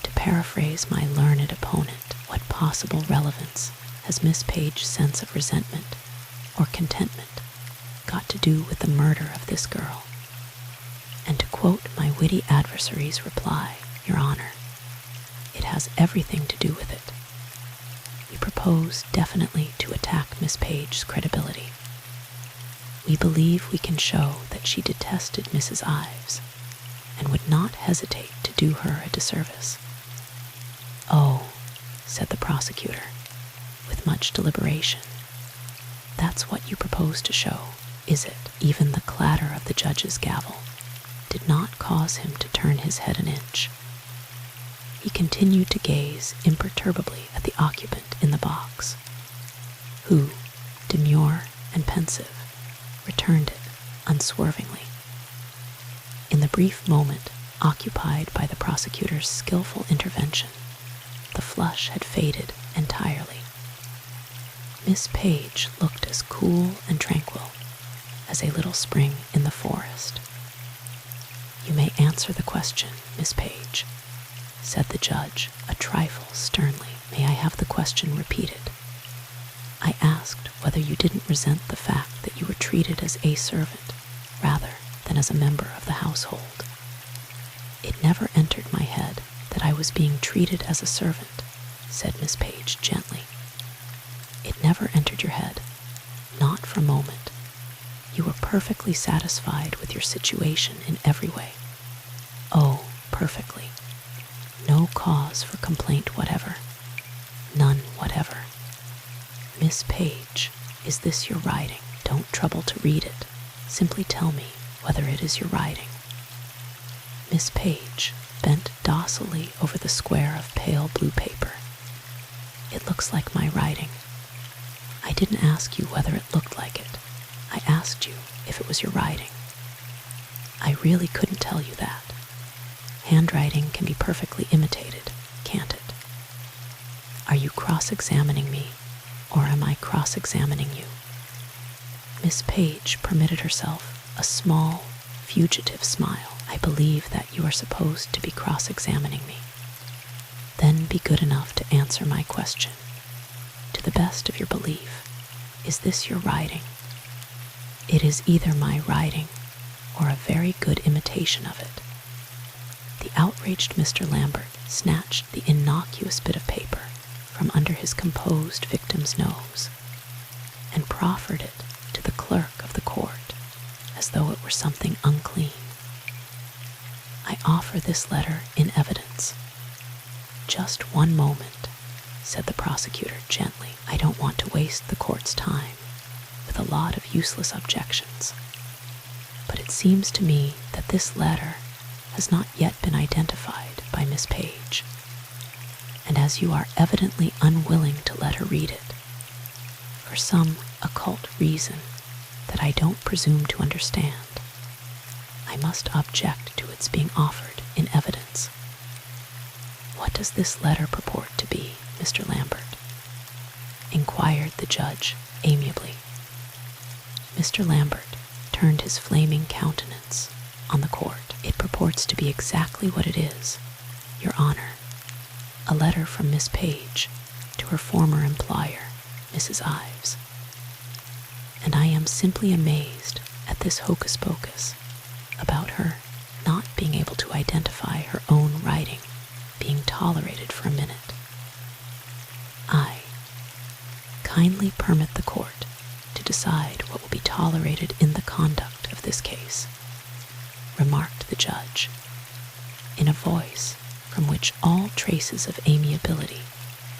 To paraphrase my learned opponent, what possible relevance has Miss Page's sense of resentment or contentment got to do with the murder of this girl? And to quote my witty adversary's reply, Your Honor, it has everything to do with it. We propose definitely to attack Miss Page's credibility. We believe we can show that she detested Mrs. Ives and would not hesitate to do her a disservice. Oh, said the prosecutor, with much deliberation. That's what you propose to show, is it? Even the clatter of the judge's gavel did not cause him to turn his head an inch. He continued to gaze imperturbably at the occupant in the box, who, demure and pensive, returned it unswervingly. In the brief moment occupied by the prosecutor's skillful intervention, the flush had faded entirely. Miss Page looked as cool and tranquil as a little spring in the forest. "You may answer the question, Miss Page," said the judge, a trifle sternly. "May I have the question repeated?" "I asked whether you didn't resent the fact that you were treated as a servant rather than as a member of the household." "It never entered my head that I was being treated as a servant," said Miss Page gently. "It never entered your head, not for a moment. You were perfectly satisfied with your situation in every way. Oh, perfectly. No cause for complaint whatever. None whatever. Miss Page, is this your writing? Don't trouble to read it. Simply tell me whether it is your writing." Miss Page bent docilely over the square of pale blue paper. "It looks like my writing." "I didn't ask you whether it looked like it. I asked you if it was your writing." "I really couldn't tell you that. Handwriting can be perfectly imitated, can't it?" "Are you cross-examining me, or am I cross-examining you?" Miss Page permitted herself a small, fugitive smile. "I believe that you are supposed to be cross-examining me." "Then be good enough to answer my question. To the best of your belief, is this your writing?" "It is either my writing or a very good imitation of it." The outraged Mr. Lambert snatched the innocuous bit of paper from under his composed victim's nose and proffered it to the clerk of the court as though it were something unclean. "I offer this letter in evidence." "Just one moment," said the prosecutor gently. "I don't want to waste the court's time with a lot of useless objections. But it seems to me that this letter has not yet been identified by Miss Page, and as you are evidently unwilling to let her read it, for some occult reason that I don't presume to understand, I must object to its being offered in evidence." "What does this letter purport to be, Mr. Lambert?" inquired the judge amiably. Mr. Lambert turned his flaming countenance on the court. "It purports to be exactly what it is, Your Honor. A letter from Miss Page to her former employer, Mrs. Ives. And I am simply amazed at this hocus-pocus about her not being able to identify her own writing being tolerated for a minute. I kindly permit the court to decide what will be tolerated in the conduct of this case," remarked the judge, in a voice from which all traces of amiability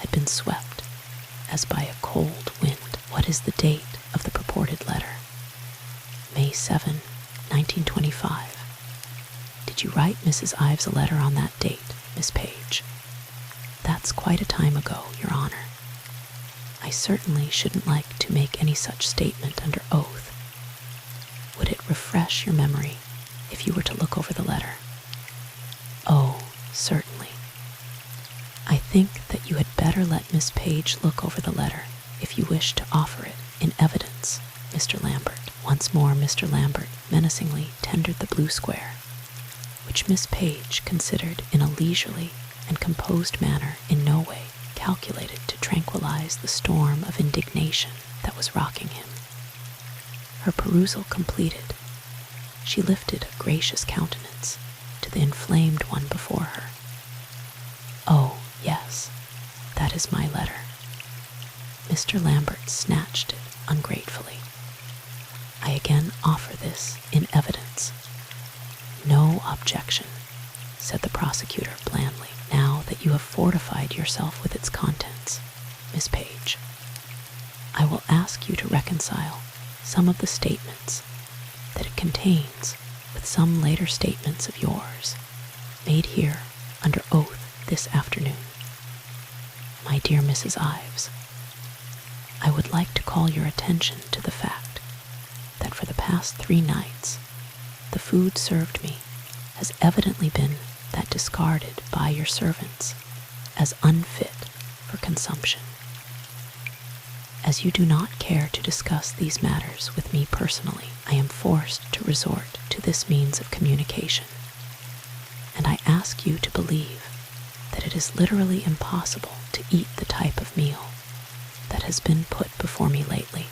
had been swept as by a cold wind. "What is the date of the purported letter?" "May 7, 1925. Did you write Mrs. Ives a letter on that date, Miss Page?" "That's quite a time ago, Your Honor. I certainly shouldn't like to make any such statement under oath. Would it refresh your memory if you were to look over the letter?" "Oh, certainly. I think that you had better let Miss Page look over the letter if you wish to offer it in evidence, Mr. Lambert." Once more Mr. Lambert menacingly tendered the blue square, which Miss Page considered in a leisurely and composed manner in no way calculated to tranquilize the storm of indignation that was rocking him. Her perusal completed, she lifted a gracious countenance to the inflamed one before her. "Oh, yes, that is my letter." Mr. Lambert snatched it ungratefully. "I again offer this in evidence." "No objection," said the prosecutor blandly. "Now that you have fortified yourself with its contents, Miss Page, I will ask you to reconcile some of the statements that it contains with some later statements of yours, made here under oath this afternoon. My dear Mrs. Ives, I would like to call your attention to the fact that for the past 3 nights, the food served me has evidently been that discarded by your servants as unfit for consumption. As you do not care to discuss these matters with me personally, I am forced to resort to this means of communication. I ask you to believe that it is literally impossible to eat the type of meal that has been put before me lately.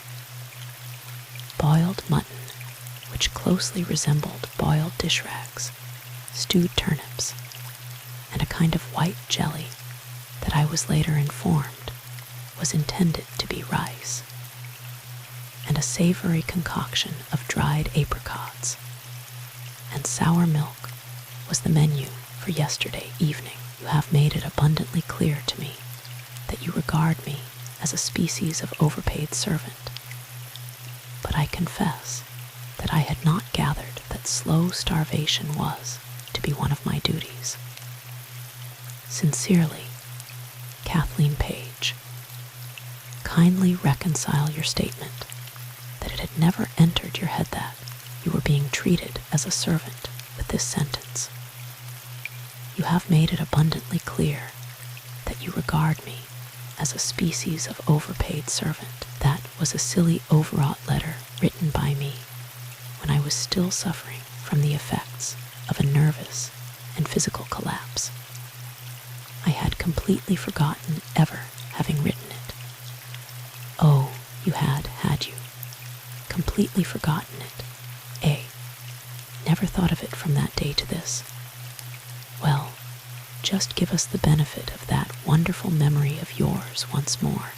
Boiled mutton, which closely resembled boiled dish rags, stewed turnips, and a kind of white jelly that I was later informed was intended to be rice, and a savory concoction of dried apricots, and sour milk was the menu for yesterday evening. You have made it abundantly clear to me that you regard me as a species of overpaid servant, but I confess that I had not gathered that slow starvation was to be one of my duties. Sincerely, Kathleen Page. Kindly reconcile your statement that it had never entered your head that you were being treated as a servant with this sentence. You have made it abundantly clear that you regard me as a species of overpaid servant. That was a silly overwrought letter written by me when I was still suffering from the effects of a nervous and physical collapse. I had completely forgotten ever having written it. Oh, you had you? Completely forgotten it, eh? Never thought of it from that day to this. Well, just give us the benefit of that wonderful memory of yours once more,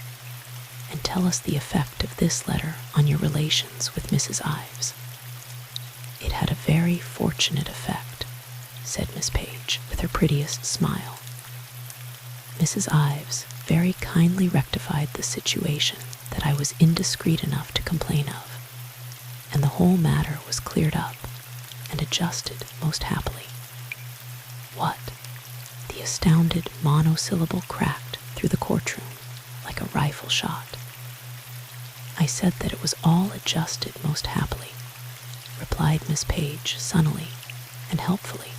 and tell us the effect of this letter on your relations with Mrs. Ives. It had a very fortunate effect, said Miss Page with her prettiest smile. Mrs. Ives very kindly rectified the situation that I was indiscreet enough to complain of, and the whole matter was cleared up and adjusted most happily. What? The astounded monosyllable cracked through the courtroom like a rifle shot. I said that it was all adjusted most happily, replied Miss Page sunnily and helpfully,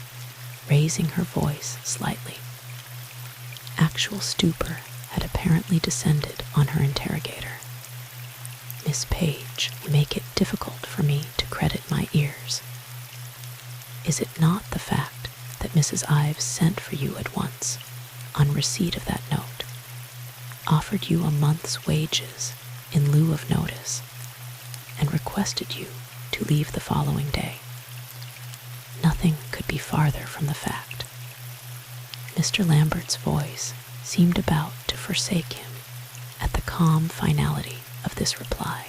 raising her voice slightly. Actual stupor had apparently descended on her interrogator. Miss Page, you make it difficult for me to credit my ears. Is it not the fact that Mrs. Ives sent for you at once, on receipt of that note, offered you a month's wages in lieu of notice, and requested you to leave the following day? Nothing could be farther from the fact. Mr. Lambert's voice seemed about to forsake him at the calm finality of this reply.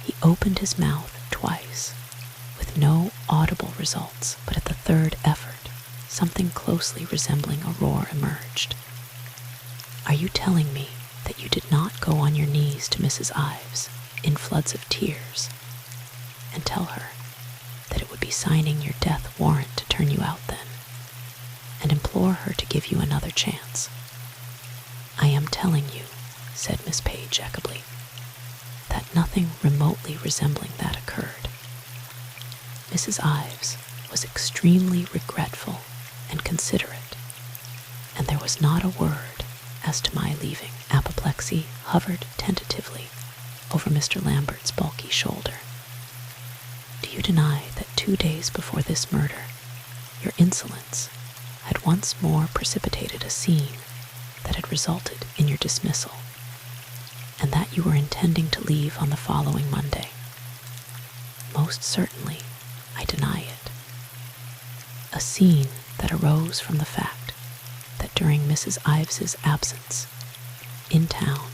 He opened his mouth twice, with no audible results, but at the third effort, something closely resembling a roar emerged. Are you telling me that you did not go on your knees to Mrs. Ives in floods of tears and tell her that it would be signing your death warrant to turn you out then, and implore her to give you another chance? I am telling you, said Miss Page equably, that nothing remotely resembling that occurred. Mrs. Ives was extremely regretful and considerate, and there was not a word as to my leaving. Apoplexy hovered tentatively over Mr. Lambert's bulky shoulder. Do you deny that 2 days before this murder, your insolence had once more precipitated a scene that had resulted in your dismissal, and that you were intending to leave on the following Monday? Most certainly, I deny it. A scene that arose from the fact that during Mrs. Ives's absence in town,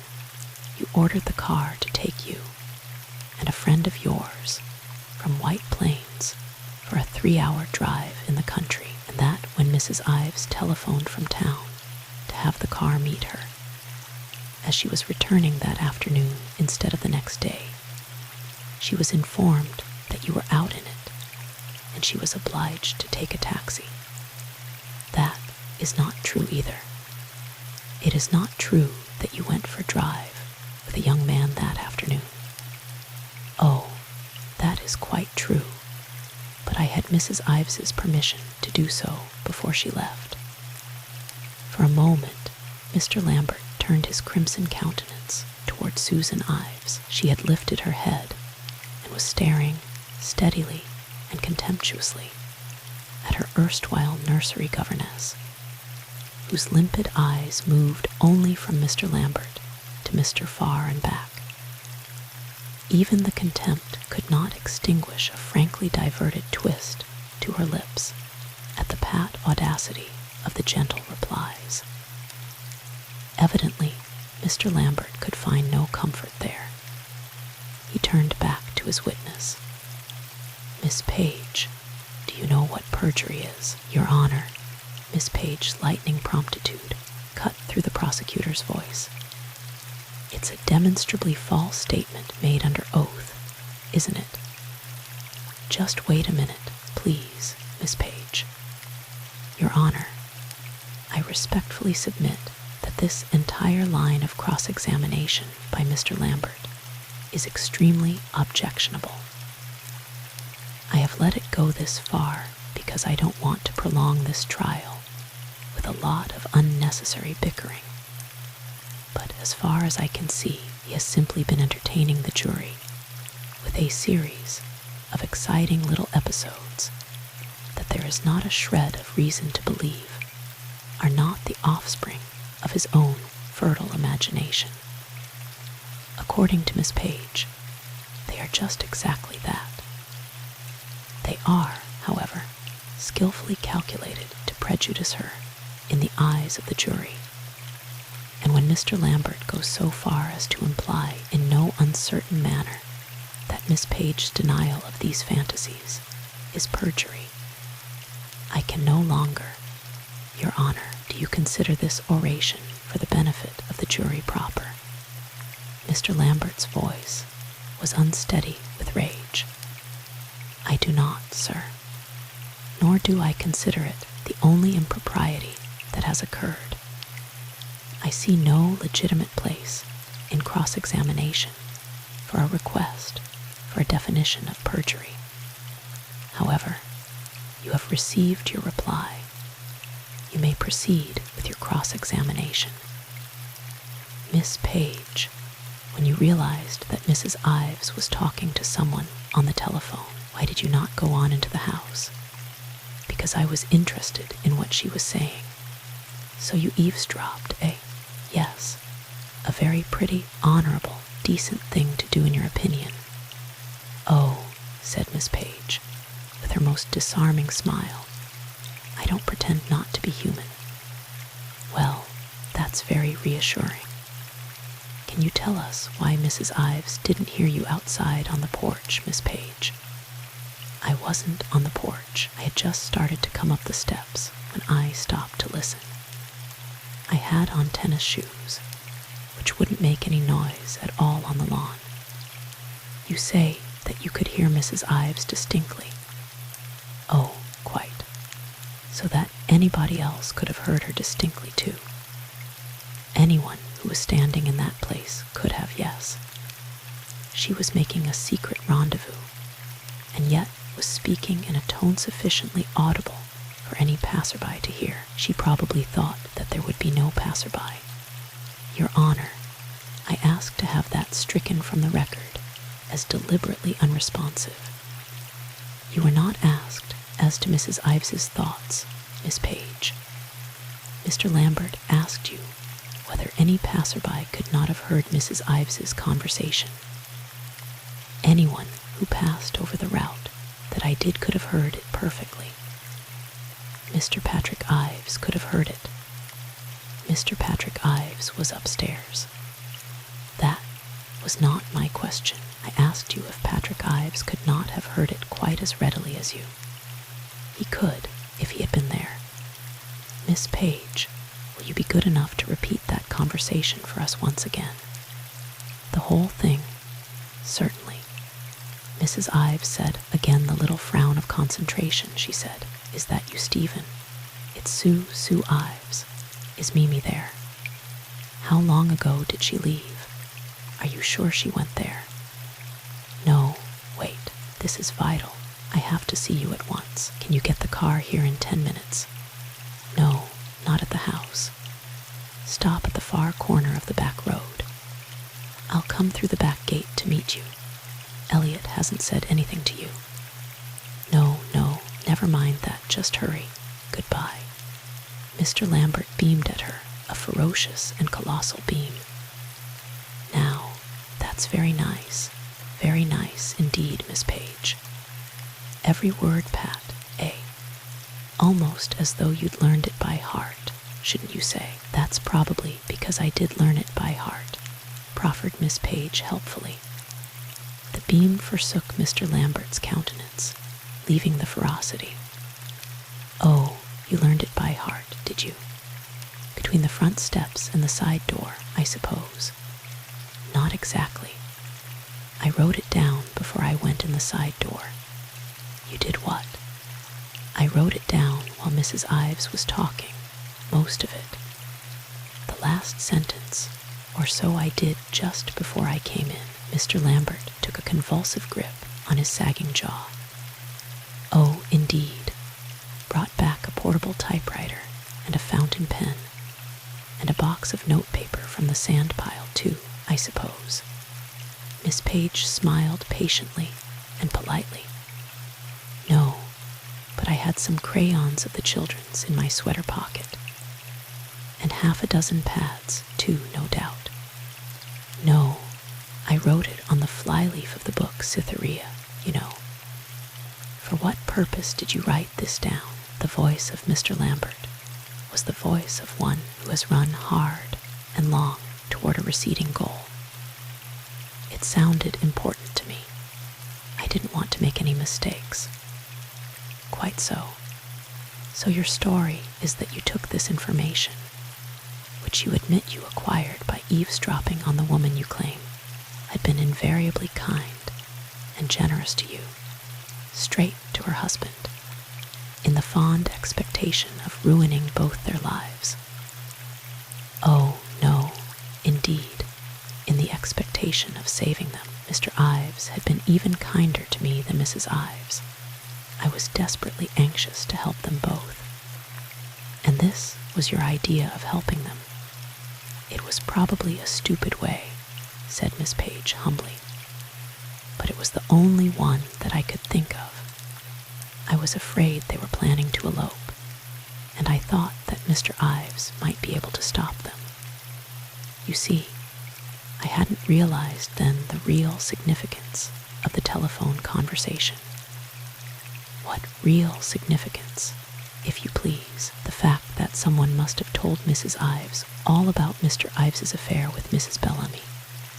you ordered the car to take you and a friend of yours from White Plains for a 3-hour drive in the country, and that when Mrs. Ives telephoned from town to have the car meet her, as she was returning that afternoon instead of the next day, she was informed that you were out in it, and she was obliged to take a taxi. That is not true either. It is not true that you went for a drive with a young man that afternoon. Oh, that is quite true, but I had Mrs. Ives's permission to do so before she left. For a moment, Mr. Lambert turned his crimson countenance toward Susan Ives. She had lifted her head and was staring steadily and contemptuously at her erstwhile nursery governess, whose limpid eyes moved only from Mr. Lambert to Mr. Farr and back. Even the contempt could not extinguish a frankly diverted twist to her lips at the pat audacity of the gentle replies. Evidently, Mr. Lambert could find no comfort there. He turned back to his witness. "Miss Page, do you know what perjury is?" "Your Honor." Miss Page's lightning promptitude cut through the prosecutor's voice. "It's a demonstrably false statement made under oath, isn't it?" "Just wait a minute, please, Miss Page." "Your Honor, I respectfully submit that this entire line of cross-examination by Mr. Lambert is extremely objectionable. I have let it go this far because I don't want to prolong this trial with a lot of unnecessary bickering. But as far as I can see, he has simply been entertaining the jury with a series of exciting little episodes that there is not a shred of reason to believe are not the offspring of his own fertile imagination. According to Miss Page, they are just exactly that. They are, however, skillfully calculated to prejudice her in the eyes of the jury. And when Mr. Lambert goes so far as to imply in no uncertain manner that Miss Page's denial of these fantasies is perjury, I can no longer— Your Honor, do you consider this oration for the benefit of the jury proper?" Mr. Lambert's voice was unsteady with rage. "I do not, sir, nor do I consider it the only impropriety that has occurred. I see no legitimate place in cross-examination for a request for a definition of perjury. However, you have received your reply. You may proceed with your cross-examination." "Miss Page, when you realized that Mrs. Ives was talking to someone on the telephone, why did you not go on into the house?" "Because I was interested in what she was saying." "So you eavesdropped, eh?" "Yes, a very pretty, honorable, decent thing to do in your opinion." "Oh," said Miss Page, with her most disarming smile, "I don't pretend not to be human." "Well, that's very reassuring. Can you tell us why Mrs. Ives didn't hear you outside on the porch, Miss Page?" "I wasn't on the porch. I had just started to come up the steps when I stopped to listen. I had on tennis shoes, which wouldn't make any noise at all on the lawn. You say that you could hear Mrs. Ives distinctly." "Oh, quite. So that anybody else could have heard her distinctly too. Anyone who was standing in that place could have, yes. She was making a secret rendezvous, and yet was speaking in a tone sufficiently audible for any passerby to hear. She probably thought that there would be no passerby. Your Honor, I ask to have that stricken from the record as deliberately unresponsive. You were not asked as to Mrs. Ives's thoughts, Miss Page. Mr. Lambert asked you whether any passerby could not have heard Mrs. Ives's conversation. Anyone who passed over the route that I did could have heard it perfectly. Mr. Patrick Ives could have heard it. Mr. Patrick Ives was upstairs. That was not my question. I asked you if Patrick Ives could not have heard it quite as readily as you. He could, if he had been there. Miss Page, will you be good enough to repeat that conversation for us once again? The whole thing? Certainly. Mrs. Ives said, again the little frown of concentration, she said, "Is that you, Stephen? It's Sue Ives. Is Mimi there? How long ago did she leave? Are you sure she went there? No, wait, this is vital. I have to see you at once. Can you get the car here in 10 minutes? No, not at the house. Stop at the far corner of the back road. I'll come through the back gate to meet you. Elliot hasn't said anything to you. No, Never mind that, just hurry. Goodbye. Mr. Lambert beamed at her, a ferocious and colossal beam. Now, that's very nice indeed, Miss Page. Every word pat, eh? Almost as though you'd learned it by heart, shouldn't you say? That's probably because I did learn it by heart, proffered Miss Page helpfully. The beam forsook Mr. Lambert's countenance, leaving the ferocity. Oh, you learned it by heart, did you? Between the front steps and the side door, I suppose. Not exactly. I wrote it down before I went in the side door. You did what? I wrote it down while Mrs. Ives was talking, most of it. The last sentence, or so I did just before I came in. Mr. Lambert took a convulsive grip on his sagging jaw. Oh, indeed. Brought back a portable typewriter and a fountain pen, and a box of notepaper from the sand pile, too, I suppose. Miss Page smiled patiently and politely. No, but I had some crayons of the children's in my sweater pocket, and half a dozen pads, too, no doubt. No, I wrote it on the flyleaf of the book Cytherea, you know. For what purpose did you write this down? The voice of Mr. Lambert was the voice of one who has run hard and long toward a receding goal. It sounded important to me. I didn't want to make any mistakes. Quite so. So your story is that you took this information, which you admit you acquired by eavesdropping on the woman you claim had been invariably kind and generous to you, straight to her husband, in the fond expectation of ruining both their lives. Oh, no, indeed, in the expectation of saving them. Mr. Ives had been even kinder to me than Mrs. Ives. I was desperately anxious to help them both. And this was your idea of helping them. It was probably a stupid way, said Miss Page humbly, but it was the only one that I could think of. I was afraid they were planning to elope, and I thought that Mr. Ives might be able to stop them. You see, I hadn't realized then the real significance of the telephone conversation. What real significance, if you please? The fact that someone must have told Mrs. Ives all about Mr. Ives's affair with Mrs. Bellamy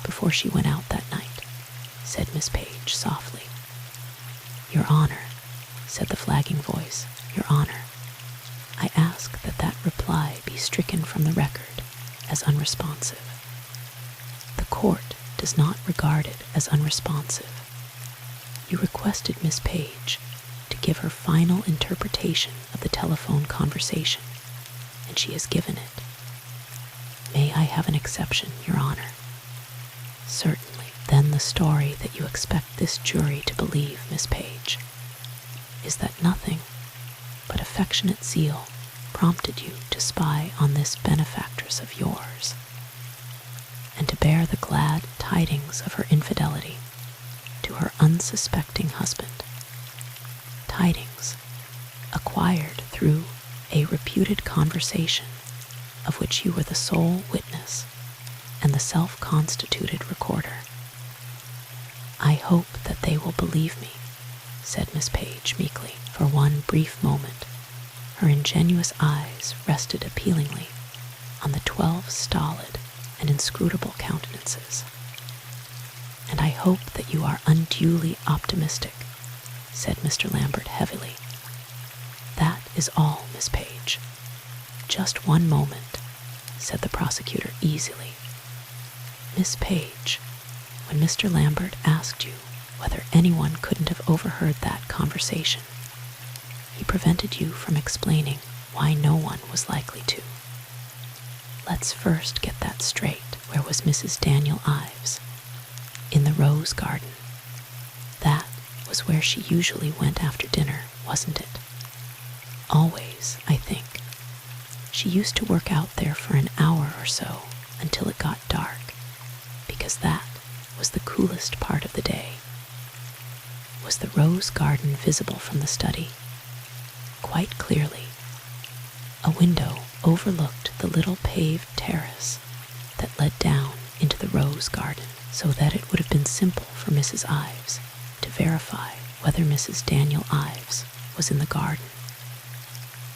before she went out that night, said Miss Page softly. Your Honor, said the flagging voice, Your Honor, I ask that that reply be stricken from the record as unresponsive. The court does not regard it as unresponsive. You requested Miss Page to give her final interpretation of the telephone conversation, and she has given it. May I have an exception, Your Honor? Certainly. Then the story that you expect this jury to believe, Miss Page, is that nothing but affectionate zeal prompted you to spy on this benefactress of yours, and to bear the glad tidings of her infidelity to her unsuspecting husband. Tidings acquired through a reputed conversation of which you were the sole witness and the self-constituted recorder. I hope that they will believe me, said Miss Page meekly. For one brief moment, her ingenuous eyes rested appealingly on the 12 stolid and inscrutable countenances. And I hope that you are unduly optimistic, said Mr. Lambert heavily. That is all, Miss Page. Just one moment, said the prosecutor easily. Miss Page, when Mr. Lambert asked you whether anyone couldn't have overheard that conversation, he prevented you from explaining why no one was likely to. Let's first get that straight. Where was Mrs. Daniel Ives? In the rose garden. That was where she usually went after dinner, wasn't it? Always, I think. She used to work out there for an hour or so until it got dark, because that was the coolest part of the day. Was the rose garden visible from the study? quite clearly. A window overlooked the little paved terrace that led down into the rose garden, so that it would have been simple for Mrs. Ives to verify whether Mrs. Daniel Ives was in the garden.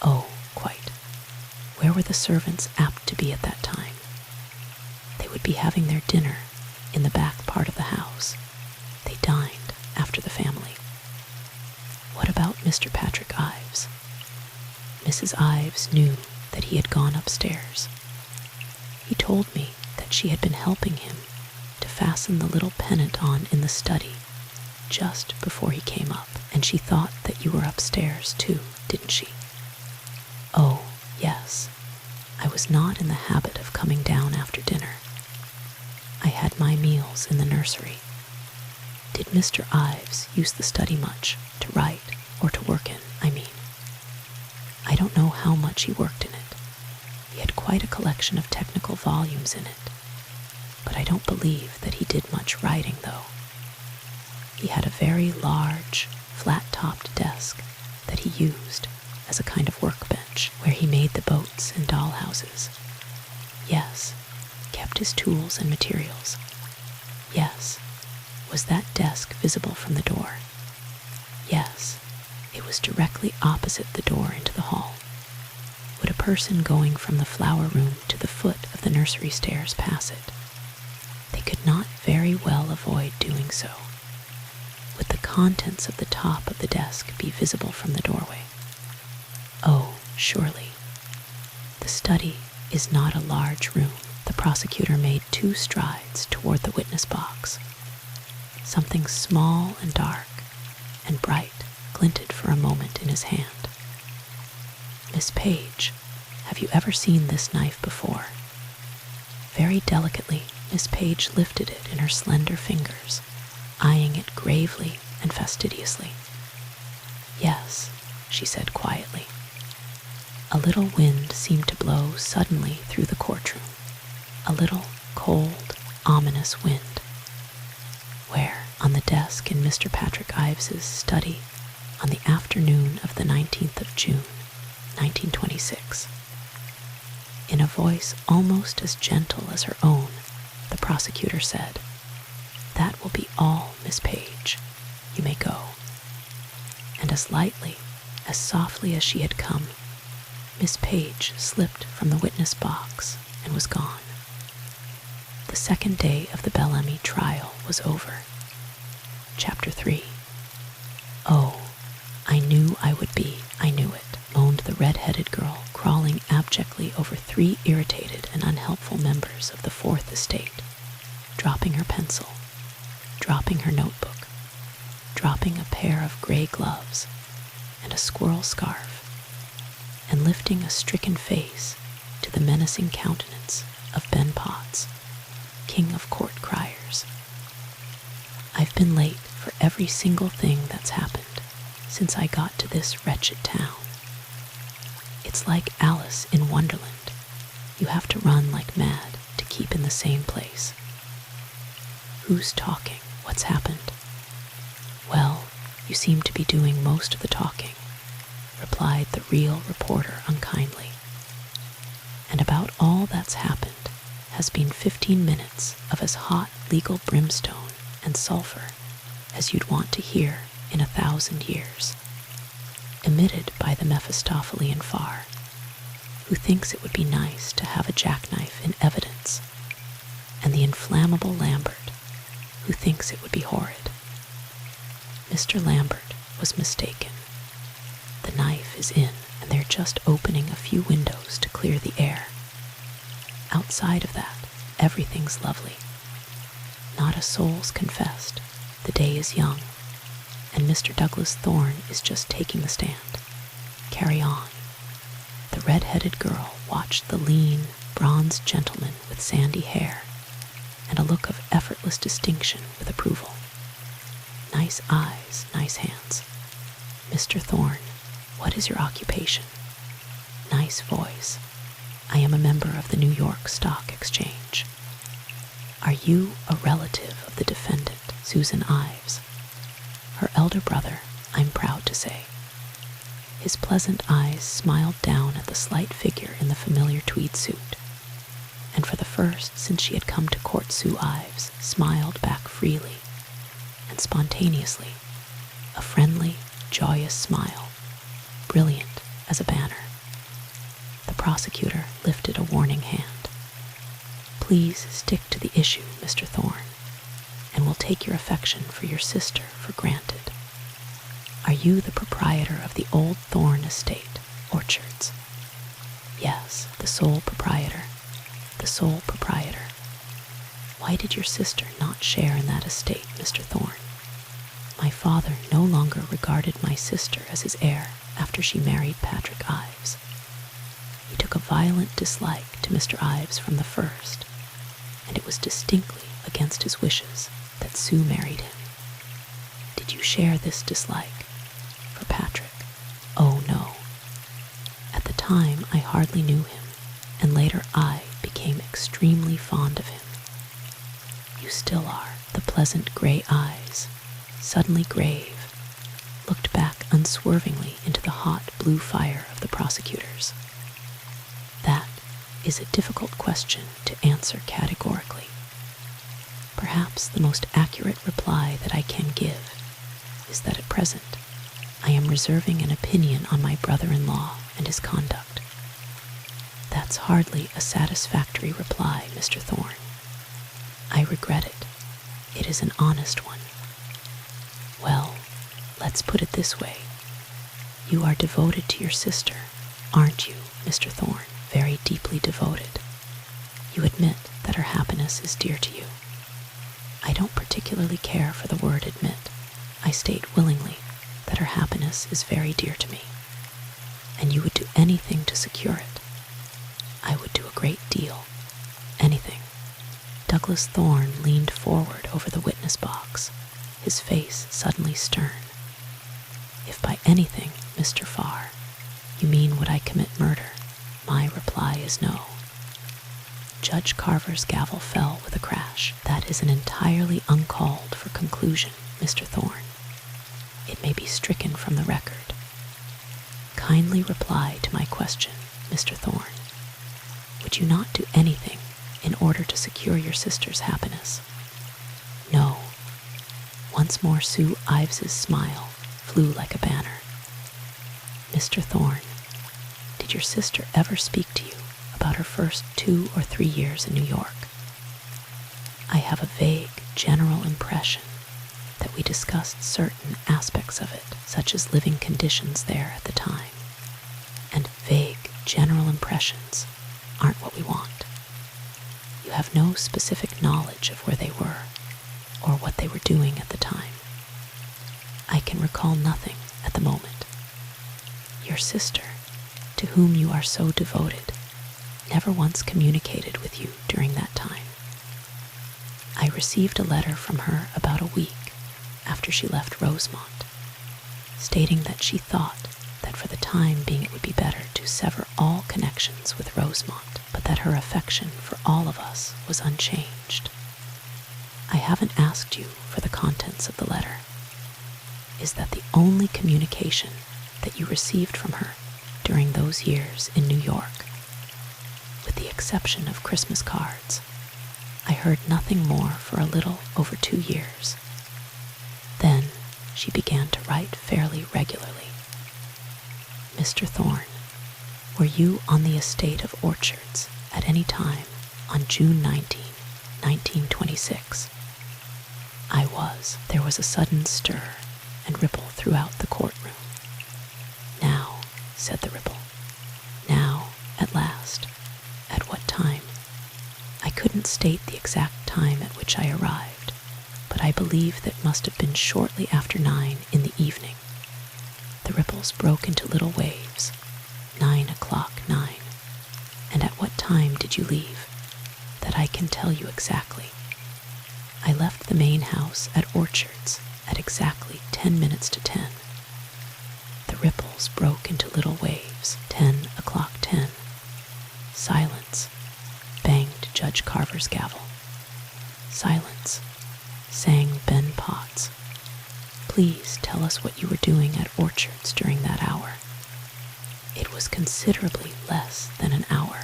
Oh, quite. Where were the servants apt to be at that time? They would be having their dinner in the back part of the house. They dined after the family. What about Mr. Patrick Ives? Mrs. Ives knew that he had gone upstairs. He told me that she had been helping him to fasten the little pennant on in the study just before he came up, and she thought that you were upstairs too, didn't she? Oh, yes. I was not in the habit of coming down after dinner. I had my meals in the nursery. Did Mr. Ives use the study much to write or to work in, I mean? I don't know how much he worked in it. He had quite a collection of technical volumes in it, but I don't believe that he did much writing, though. He had a very large, flat-topped desk that he used as a kind of workbench where he made the boats and dollhouses. Yes, kept his tools and materials. Yes, was that desk visible from the door? Yes, it was directly opposite the door into the hall. Would a person going from the flower room to the foot of the nursery stairs pass it? They could not very well avoid doing so. Would the contents of the top of the desk be visible from the doorway? Oh, surely. The study is not a large room. The prosecutor made 2 strides toward the witness box. Something small and dark and bright glinted for a moment in his hand. Miss Page, have you ever seen this knife before? Very delicately, Miss Page lifted it in her slender fingers, eyeing it gravely and fastidiously. Yes, she said quietly. A little wind seemed to blow suddenly through the courtroom, a little cold, ominous wind. Where, on the desk in Mr. Patrick Ives's study, on the afternoon of the 19th of June, 1926. In a voice almost as gentle as her own, the prosecutor said, "That will be all, Miss Page. You may go." And as lightly, as softly as she had come, Miss Page slipped from the witness box and was gone. The second day of the Bellamy trial was over. Chapter 3. Oh, I knew I would be, I knew it, moaned the red-headed girl, crawling abjectly over 3 irritated and unhelpful members of the Fourth Estate, dropping her pencil, dropping her notebook, dropping a pair of gray gloves and a squirrel scarf, and lifting a stricken face to the menacing countenance of Ben Potts, king of court criers. I've been late for every single thing that's happened since I got to this wretched town. It's like Alice in Wonderland. You have to run like mad to keep in the same place. Who's talking? What's happened? Well, you seem to be doing most of the talking, replied the real reporter unkindly. And about all that's happened has been 15 minutes of as hot legal brimstone and sulfur as you'd want to hear in 1,000 years, emitted by the Mephistophelian Far, who thinks it would be nice to have a jackknife in evidence, and the inflammable Lambert, who thinks it would be horrid. Mr. Lambert was mistaken. The knife is in, and they're just opening a few windows to clear the air. Outside of that, everything's lovely. Not a soul's confessed. The day is young, and Mr. Douglas Thorne is just taking the stand. Carry on. The red-headed girl watched the lean, bronzed gentleman with sandy hair and a look of effortless distinction with approval. Nice eyes, nice hands. Mr. Thorne, what is your occupation? Nice voice. I am a member of the New York Stock Exchange. Are you a relative of the defendant, Susan Ives? Her elder brother, I'm proud to say. His pleasant eyes smiled down at the slight figure in the familiar tweed suit, and for the first since she had come to court Sue Ives, smiled back freely and spontaneously, a friendly, joyous smile, brilliant as a banner. The prosecutor lifted a warning hand. "Please stick to the issue, Mr. Thorne, and we'll take your affection for your sister for granted. Are you the proprietor of the old Thorne estate, Orchards?" "Yes, the sole proprietor. The sole proprietor." "Why did your sister not share in that estate, Mr. Thorne?" "My father no longer regarded my sister as his heir after she married Patrick Ives. He took a violent dislike to Mr. Ives from the first, and it was distinctly against his wishes that Sue married him." "Did you share this dislike for Patrick?" "Oh, no. At the time I hardly knew him, and later I became extremely fond of him." "You still are." The pleasant gray eyes, suddenly grave, looked back unswervingly into the hot blue fire of the prosecutors. "That is a difficult question to answer categorically. Perhaps the most accurate reply that I can give is that at present I am reserving an opinion on my brother-in-law and his conduct." "That's hardly a satisfactory reply, Mr. Thorne." "I regret it. It is an honest one." "Well, let's put it this way. You are devoted to your sister, aren't you, Mr. Thorne? Very deeply devoted. You admit that her happiness is dear to you." "I don't particularly care for the word admit. I state willingly that her happiness is very dear to me, and you would do anything to secure it." "I would do a great deal. Anything." Douglas Thorne leaned forward over the witness box, his face suddenly stern. "If by anything, Mr. Farr, you mean would I commit murder, my reply is no." Judge Carver's gavel fell with a crash. "That is an entirely uncalled for conclusion, Mr. Thorne. It may be stricken from the record. Kindly reply to my question, Mr. Thorne. Would you not do anything in order to secure your sister's happiness?" "No." Once more Sue Ives's smile flew like a banner. "Mr. Thorne, did your sister ever speak to you about her first 2 or 3 years in New York?" "I have a vague, general impression that we discussed certain aspects of it, such as living conditions there at the time. And vague, general impressions aren't what we want. You have no specific knowledge of where they were, or what they were doing at the time." "I can recall nothing at the moment." "Your sister, to whom you are so devoted, never once communicated with you during that time?" "I received a letter from her about a week after she left Rosemont, stating that she thought that for the time being it would be better to sever all connections with Rosemont, but that her affection for all of us was unchanged." "I haven't asked you for the contents of the letter. Is that the only communication that you received from her during those years in New York?" "With the exception of Christmas cards, I heard nothing more for a little over 2 years. Then she began to write fairly regularly." "Mr. Thorne, were you on the estate of Orchards at any time on June 19, 1926? "I was." There was a sudden stir and ripple throughout the courtroom. "Now," said the ripple. "Now, at last. At what time?" "I couldn't state the exact time at which I arrived, but I believe that must have been shortly after 9 in the evening." The ripples broke into little waves. 9 o'clock, 9. "And at what time did you leave?" "That I can tell you exactly. I left the main house at Orchards at exactly 10 minutes to 10. The ripples broke into little waves. 10 o'clock, 10. "Silence," banged Judge Carver's gavel. "Silence," sang Ben Potts. "Please tell us what you were doing at Orchards during that hour." was considerably less than an hour.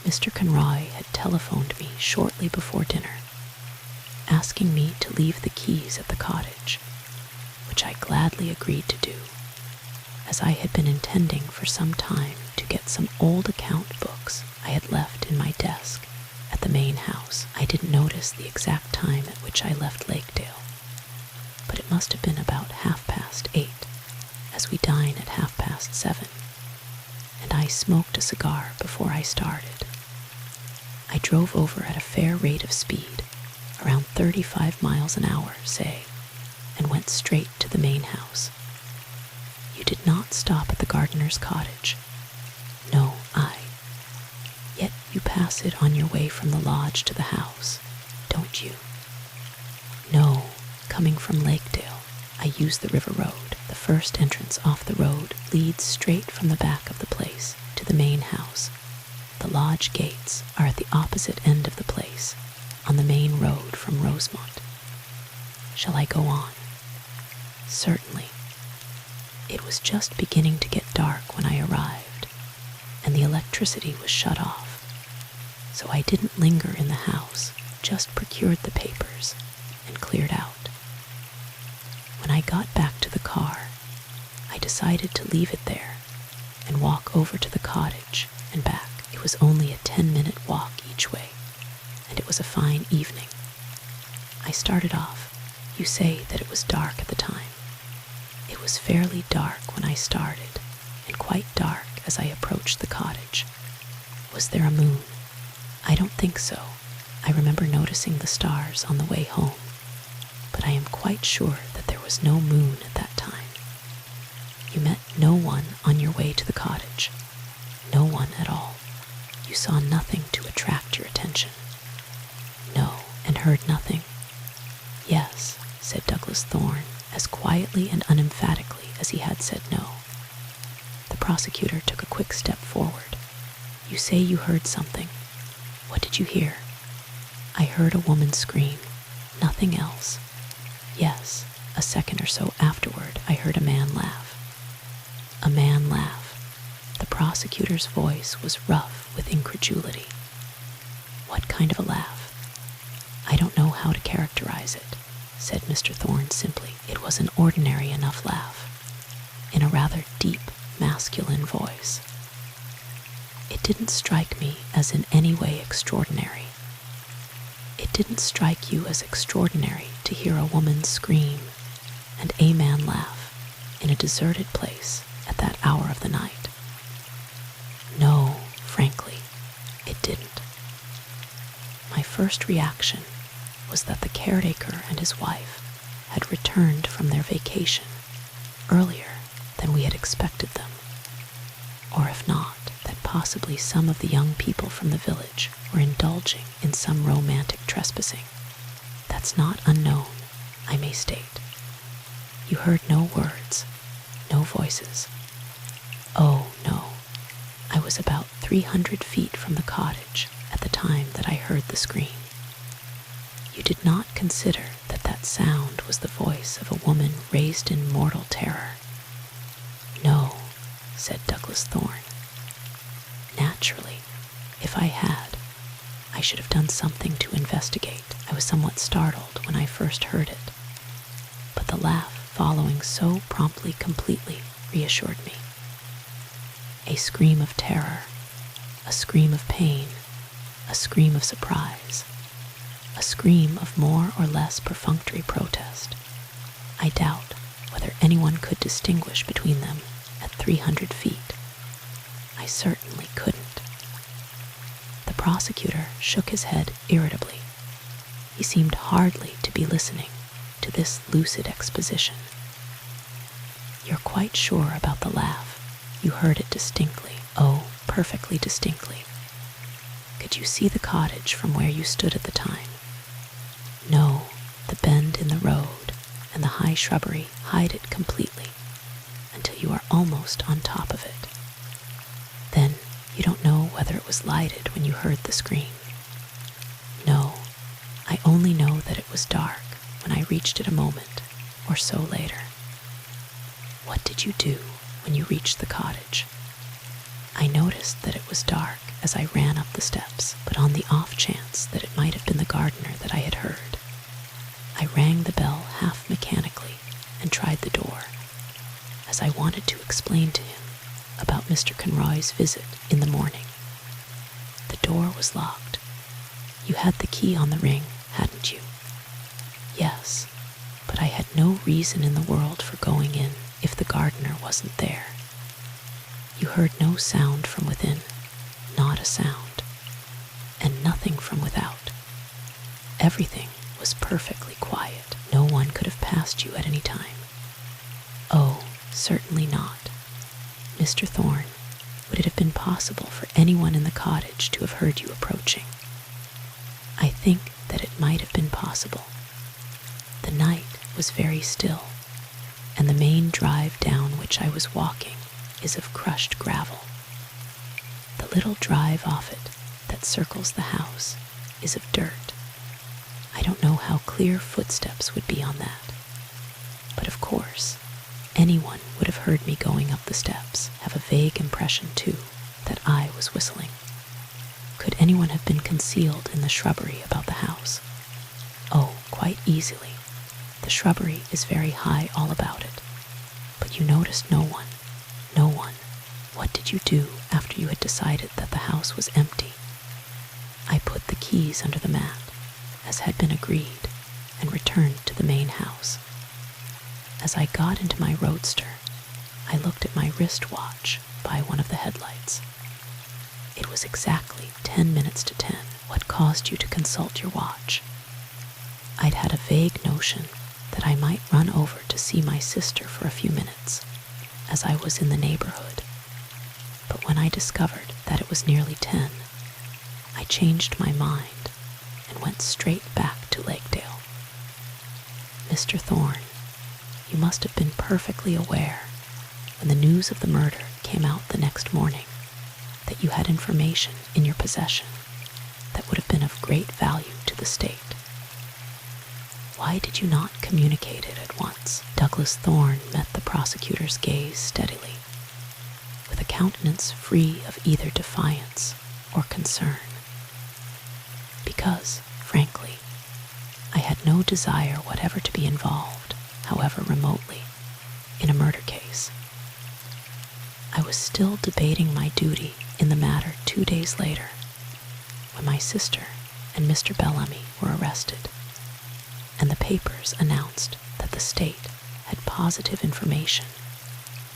Mr. Conroy had telephoned me shortly before dinner, asking me to leave the keys at the cottage, which I gladly agreed to do, as I had been intending for some time to get some old account books I had left in my desk at the main house. I didn't notice the exact time at which I left Lakedale, but it must have been about 8:30, as we dine at 7:30, and I smoked a cigar before I started. I drove over at a fair rate of speed, around 35 miles an hour, say, and went straight to the main house. You did not stop at the gardener's cottage. No, Yet you pass it on your way from the lodge to the house, don't you? No, coming from Lakedale, I use the river road. The first entrance off the road leads straight from the back of the place to the main house. The lodge gates are at the opposite end of the place, on the main road from Rosemont. Shall I go on? Certainly. It was just beginning to get dark when I arrived, and the electricity was shut off, so I didn't linger in the house, just procured the papers and cleared out. When I got back to the car, I decided to leave it there and walk over to the cottage and back. It was only a 10-minute walk each way, and it was a fine evening. I started off. You say that it was dark at the time. It was fairly dark when I started, and quite dark as I approached the cottage. Was there a moon? I don't think so. I remember noticing the stars on the way home, but I am quite sure that there was no moon at that time. You met no one on your way to the cottage. No one at all. You saw nothing to attract your attention. No, and heard nothing. Yes, said Douglas Thorne, as quietly and unemphatically as he had said no. The prosecutor took a quick step forward. You say you heard something. What did you hear? I heard a woman scream. Nothing else. Yes, a second or so afterward, I heard a man laugh. A man laugh. The prosecutor's voice was rough with incredulity. What kind of a laugh? I don't know how to characterize it, said Mr. Thorne simply. It was an ordinary enough laugh, in a rather deep, masculine voice. It didn't strike me as in any way extraordinary. It didn't strike you as extraordinary to hear a woman scream and a man laugh in a deserted place at that hour of the night? No, frankly, it didn't. My first reaction was that the caretaker and his wife had returned from their vacation earlier than we had expected them, or if not, that possibly some of the young people from the village were indulging in some romantic trespassing. That's not unknown, I may state. You heard no words, no voices. Oh, no. I was about 300 feet from the cottage at the time that I heard the scream. You did not consider that that sound was the voice of a woman raised in mortal terror. No, said Douglas Thorne. Naturally, if I had, I should have done something to investigate. I was somewhat startled when I first heard it, but the laugh following so promptly completely reassured me. A scream of terror, a scream of pain, a scream of surprise, a scream of more or less perfunctory protest. I doubt whether anyone could distinguish between them at 300 feet. I certainly couldn't. The prosecutor shook his head irritably. He seemed hardly to be listening to this lucid exposition. You're quite sure about the laugh? You heard it distinctly. Oh, perfectly distinctly. Could you see the cottage from where you stood at the time? No, the bend in the road and the high shrubbery hide it completely until you are almost on top of it. Then you don't know whether it was lighted when you heard the scream. No, I only know that it was dark when I reached it a moment or so later. What did you do? when you reached the cottage. I noticed that it was dark as I ran up the steps, but on the off chance that it might have been the gardener that I had heard, I rang the bell half mechanically and tried the door, as I wanted to explain to him about Mr. Conroy's visit in the morning. The door was locked. You had the key on the ring, hadn't you? Yes, but I had no reason in the world for going in if the gardener wasn't there. You heard no sound from within, not a sound, and nothing from without. Everything was perfectly quiet. No one could have passed you at any time. Oh, certainly not. Mr. Thorne, would it have been possible for anyone in the cottage to have heard you approaching? I think that it might have been possible. The night was very still, and the main drive down which I was walking is of crushed gravel. The little drive off it that circles the house is of dirt. I don't know how clear footsteps would be on that, but of course, anyone would have heard me going up the steps, have a vague impression, too, that I was whistling. Could anyone have been concealed in the shrubbery about the house? Oh, quite easily. The shrubbery is very high all about it. But you noticed no one. No one. What did you do after you had decided that the house was empty? I put the keys under the mat, as had been agreed, and returned to the main house. As I got into my roadster, I looked at my wristwatch by one of the headlights. It was exactly 10 minutes to 10. What caused you to consult your watch? I'd had a vague notion that I might run over to see my sister for a few minutes, as I was in the neighborhood. But when I discovered that it was nearly 10, I changed my mind and went straight back to Lakedale. Mr. Thorne, you must have been perfectly aware, when the news of the murder came out the next morning, that you had information in your possession that would have been of great value to the state. Why did you not communicate it at once? Douglas Thorne met the prosecutor's gaze steadily, with a countenance free of either defiance or concern. Because, frankly, I had no desire whatever to be involved, however remotely, in a murder case. I was still debating my duty in the matter 2 days later, when my sister and Mr. Bellamy were arrested, and the papers announced that the state had positive information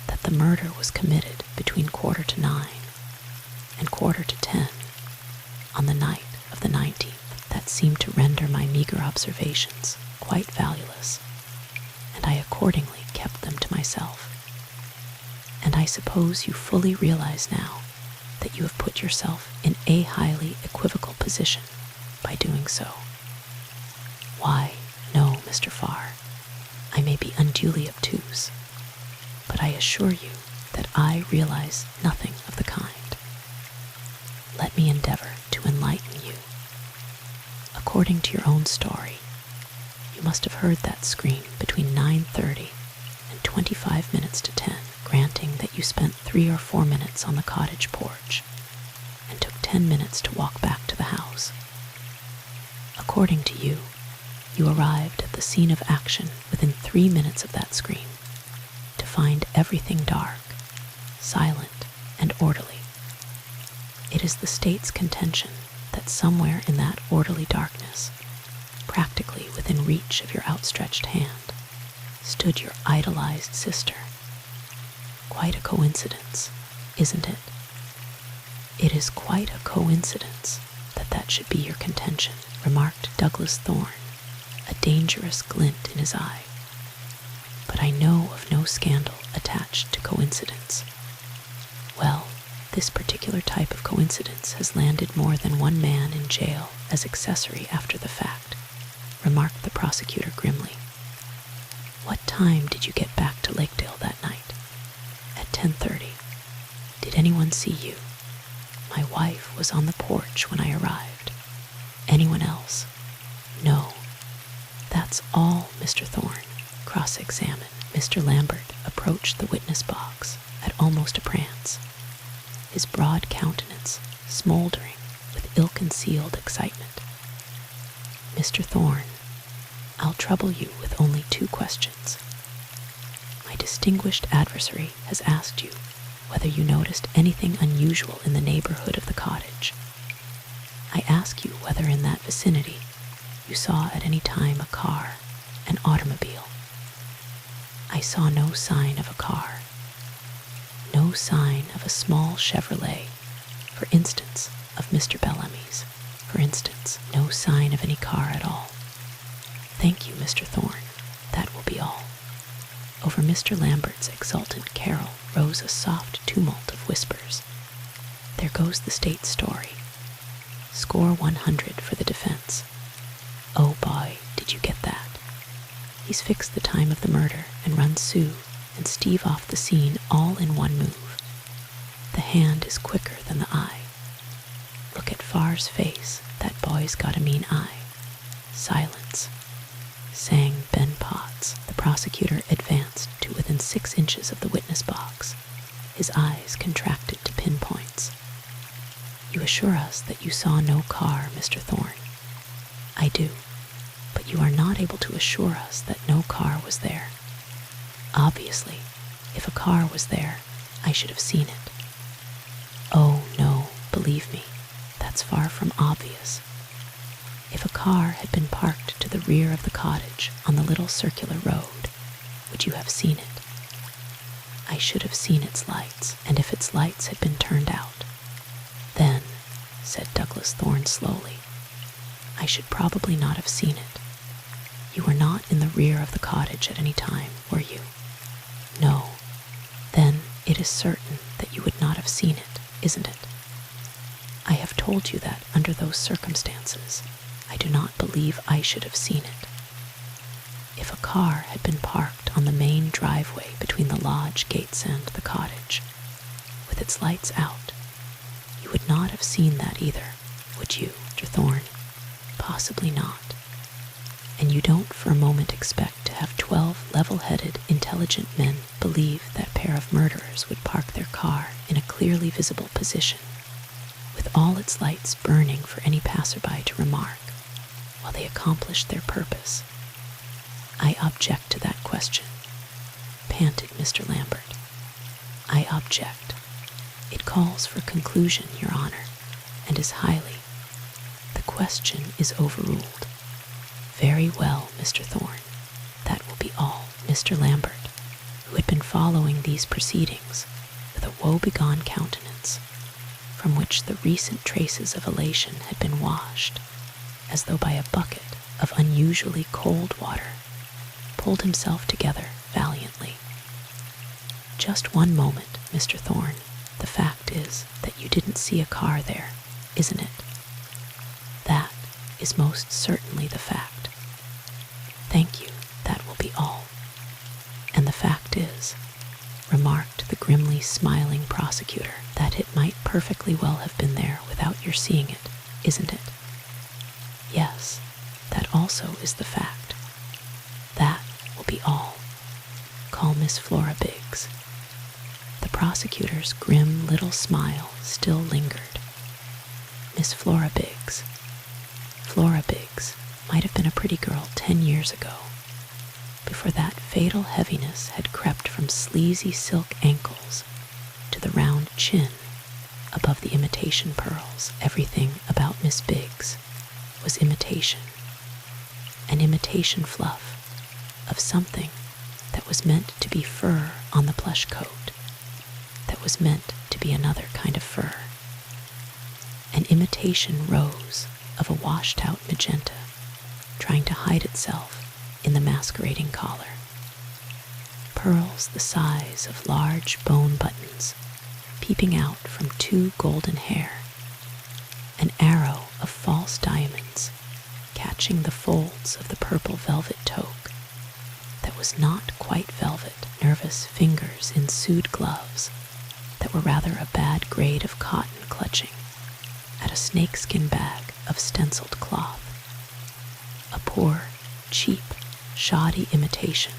that the murder was committed between 8:45 and 9:15 on the night of the 19th. That seemed to render my meager observations quite valueless, and I accordingly kept them to myself. And I suppose you fully realize now that you have put yourself in a highly equivocal position by doing so. Why, no, Mr. Farr, I may be unduly obtuse, but I assure you that I realize nothing of the kind. Let me endeavor to enlighten you. According to your own story, you must have heard that scream between 9:30 and 25 minutes to 10, granting that you spent 3 or 4 minutes on the cottage porch and took 10 minutes to walk back to the house. According to you, you arrived at the scene of action within 3 minutes of that scream, to find everything dark, silent, and orderly. It is the state's contention that somewhere in that orderly darkness, practically within reach of your outstretched hand, stood your idolized sister. Quite a coincidence, isn't it? It is quite a coincidence that that should be your contention, remarked Douglas Thorne, a dangerous glint in his eye. But I know of no scandal attached to coincidence. Well, this particular type of coincidence has landed more than one man in jail as accessory after the fact, remarked the prosecutor grimly. What time did you get back to Lakedale that night? At 10:30. Did anyone see you? My wife was on the porch when I arrived. Anyone else? No. That's all, Mr. Thorne. Cross-examined. Mr. Lambert approached the witness box at almost a prance, his broad countenance smoldering with ill-concealed excitement. "Mr. Thorne, I'll trouble you with only 2 questions. My distinguished adversary has asked you whether you noticed anything unusual in the neighborhood of the cottage. I ask you whether in that vicinity you saw at any time a car, an automobile." "I saw no sign of a car. No sign of a small Chevrolet, for instance, of Mr. Bellamy's, for instance, no sign of any car at all." "Thank you, Mr. Thorne. That will be all." Over Mr. Lambert's exultant carol rose a soft tumult of whispers. "There goes the state's story. Score 100 for the defense. Oh boy, did you get that? He's fixed the time of the murder and run Sue and Steve off the scene all in one move. The hand is quicker than the eye. Look at Farr's face. That boy's got a mean eye." "Silence," sang Ben Potts. The prosecutor advanced to within 6 inches of the witness box, his eyes contracted to pinpoints. "You assure us that you saw no car, Mr. Thorne?" "I do, but you are not able to assure us that no car was there. Obviously, if a car was there, I should have seen it." "Oh, no, believe me, that's far from obvious. If a car had been parked to the rear of the cottage on the little circular road, would you have seen it?" "I should have seen its lights, and if its lights had been turned out, then," said Douglas Thorne slowly, "I should probably not have seen it. You were not in the rear of the cottage at any time, were you?" "No." "Then it is certain that you would not have seen it, isn't it?" "I have told you that under those circumstances, I do not believe I should have seen it. If a car had been parked on the main driveway between the lodge gates and the cottage, with its lights out, you would not have seen that either, would you, Mr. Thorne?" "Possibly not. And you don't for a moment expect to have 12 level-headed, intelligent men believe that pair of murderers would park their car in a clearly visible position, with all its lights burning for any passerby to remark, while they accomplish their purpose?" "I object to that question," panted Mr. Lambert. "I object. It calls for conclusion, Your Honor, and is highly. The question is overruled." "Very well, Mr. Thorne. That will be all." Mr. Lambert, who had been following these proceedings with a woebegone countenance, from which the recent traces of elation had been washed, as though by a bucket of unusually cold water, pulled himself together valiantly. "Just one moment, Mr. Thorne. The fact is that you didn't see a car there, isn't it?" "That is most certainly the fact." "Thank you, that will be all." "And the fact is," remarked the grimly smiling prosecutor, "that it might perfectly well have been there without your seeing it, isn't it?" "Yes, that also is the fact." "That will be all. Call Miss Flora Biggs." The prosecutor's grim little smile still lingered. Miss Flora Biggs. Flora Biggs might have been a pretty girl 10 years ago, before that fatal heaviness had crept from sleazy silk ankles to the round chin above the imitation pearls. Everything about Miss Biggs was imitation, an imitation fluff of something that was meant to be fur on the plush coat, that was meant to be another kind of fur, an imitation rose of a washed-out magenta trying to hide itself in the masquerading collar, pearls the size of large bone buttons peeping out from 2 golden hair, an arrow of false diamonds catching the folds of the purple velvet toque that was not quite velvet, nervous fingers in sewed gloves that were rather a bad grade of cotton clutching at a snakeskin bag of stenciled cloth, a poor, cheap, shoddy imitation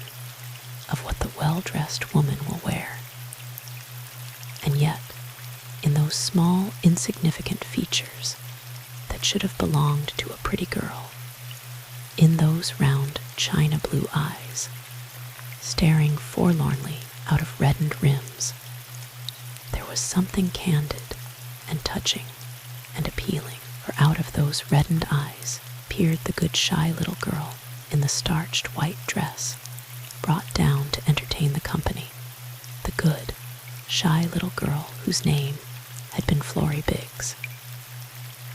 of what the well-dressed woman will wear. And yet, in those small, insignificant features that should have belonged to a pretty girl, in those round china blue eyes, staring forlornly out of reddened rims, there was something candid and touching and appealing, for out of those reddened eyes peered the good shy little girl in the starched white dress brought down to entertain the company, the good, shy little girl whose name had been Florrie Biggs.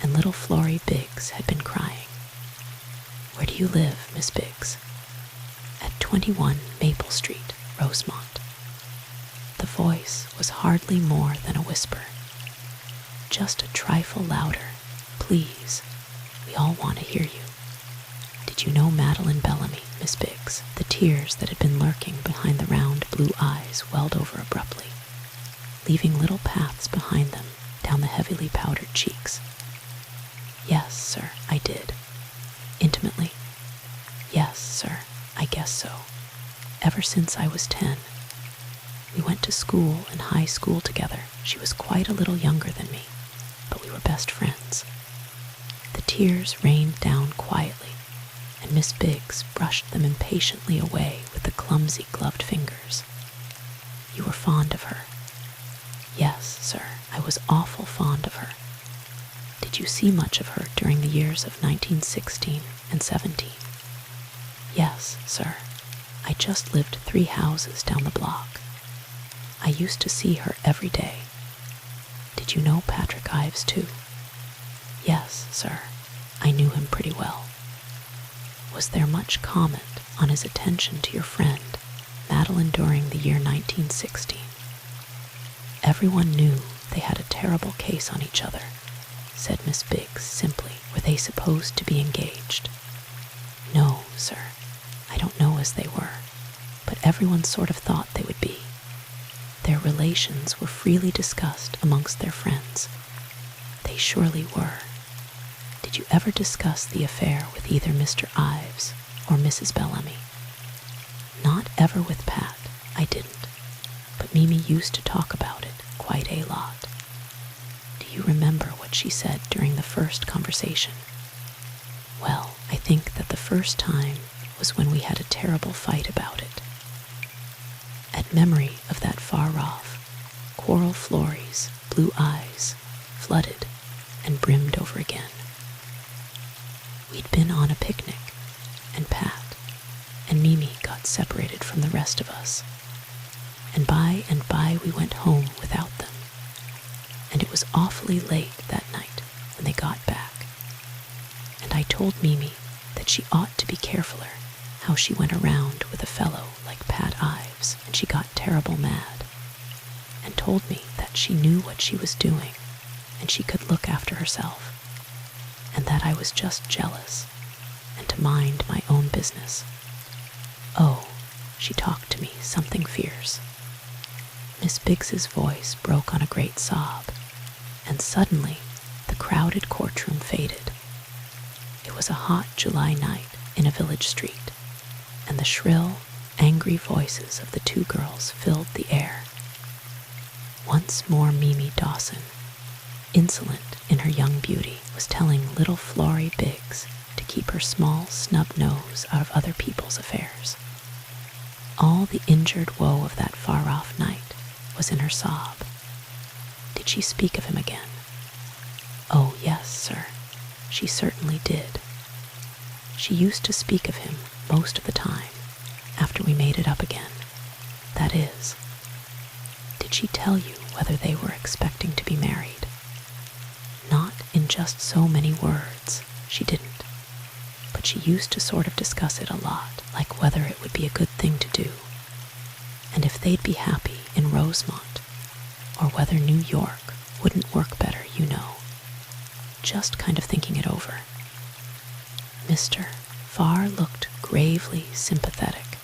And little Florrie Biggs had been crying. "Where do you live, Miss Biggs?" "At 21 Maple Street, Rosemont." The voice was hardly more than a whisper. "Just a trifle louder, please. We all want to hear you. Did you know Madeleine Bellamy, Miss Biggs?" The tears that had been lurking behind the round blue eyes welled over abruptly, leaving little paths behind them down the heavily powdered cheeks. "Yes, sir, I did. Intimately. Yes, sir, I guess so. Ever since I was 10. We went to school and high school together. She was quite a little younger than me, but we were best friends." The tears rained down quietly, and Miss Biggs brushed them impatiently away with the clumsy gloved fingers. "You were fond of her?" "Yes, sir, I was awful fond of her." "Did you see much of her during the years of 1916 and 17? "Yes, sir. I just lived 3 houses down the block. I used to see her every day." "Did you know Patrick Ives, too?" "Yes, sir. I knew him pretty well." "Was there much comment on his attention to your friend, Madeleine, during the year 1916? "Everyone knew they had a terrible case on each other," said Miss Biggs simply. "Were they supposed to be engaged?" "No, sir. I don't know as they were, but everyone sort of thought they would be. Their relations were freely discussed amongst their friends. They surely were. Did you ever discuss the affair with either Mr. Ives or Mrs. Bellamy?" "Not ever with Pat, I didn't, but Mimi used to talk about it quite a lot." "Do you remember what she said during the first conversation?" "Well, I think that the first time was when we had a terrible fight about it." At memory of that far-off, coral Florrie's blue eyes flooded and brimmed over again. "We'd been on a picnic, and Pat and Mimi got separated from the rest of us, and by we went home without them, and it was awfully late that night when they got back, and I told Mimi that she ought to be carefuler how she went around with a fellow like Pat Ives, and she got terrible mad, and told me that she knew what she was doing, and she could look after herself, and that I was just jealous, and to mind my own business. Oh, she talked to me something fierce." Miss Biggs's voice broke on a great sob, and suddenly the crowded courtroom faded. It was a hot July night in a village street, and the shrill, angry voices of the 2 girls filled the air. Once more Mimi Dawson, insolent in her young beauty, was telling little Florrie Biggs to keep her small snub nose out of other people's affairs. All the injured woe of that far-off night was in her sob. Did she speak of him again? Oh, yes, sir, she certainly did. She used to speak of him most of the time, after we made it up again. That is, did she tell you whether they were expecting to be married? Not in just so many words, she didn't, but she used to sort of discuss it a lot, like whether it would be a good thing to do, and if they'd be happy in Rosemont, or whether New York wouldn't work better, you know. Just kind of thinking it over. Mr. Farr looked gravely sympathetic.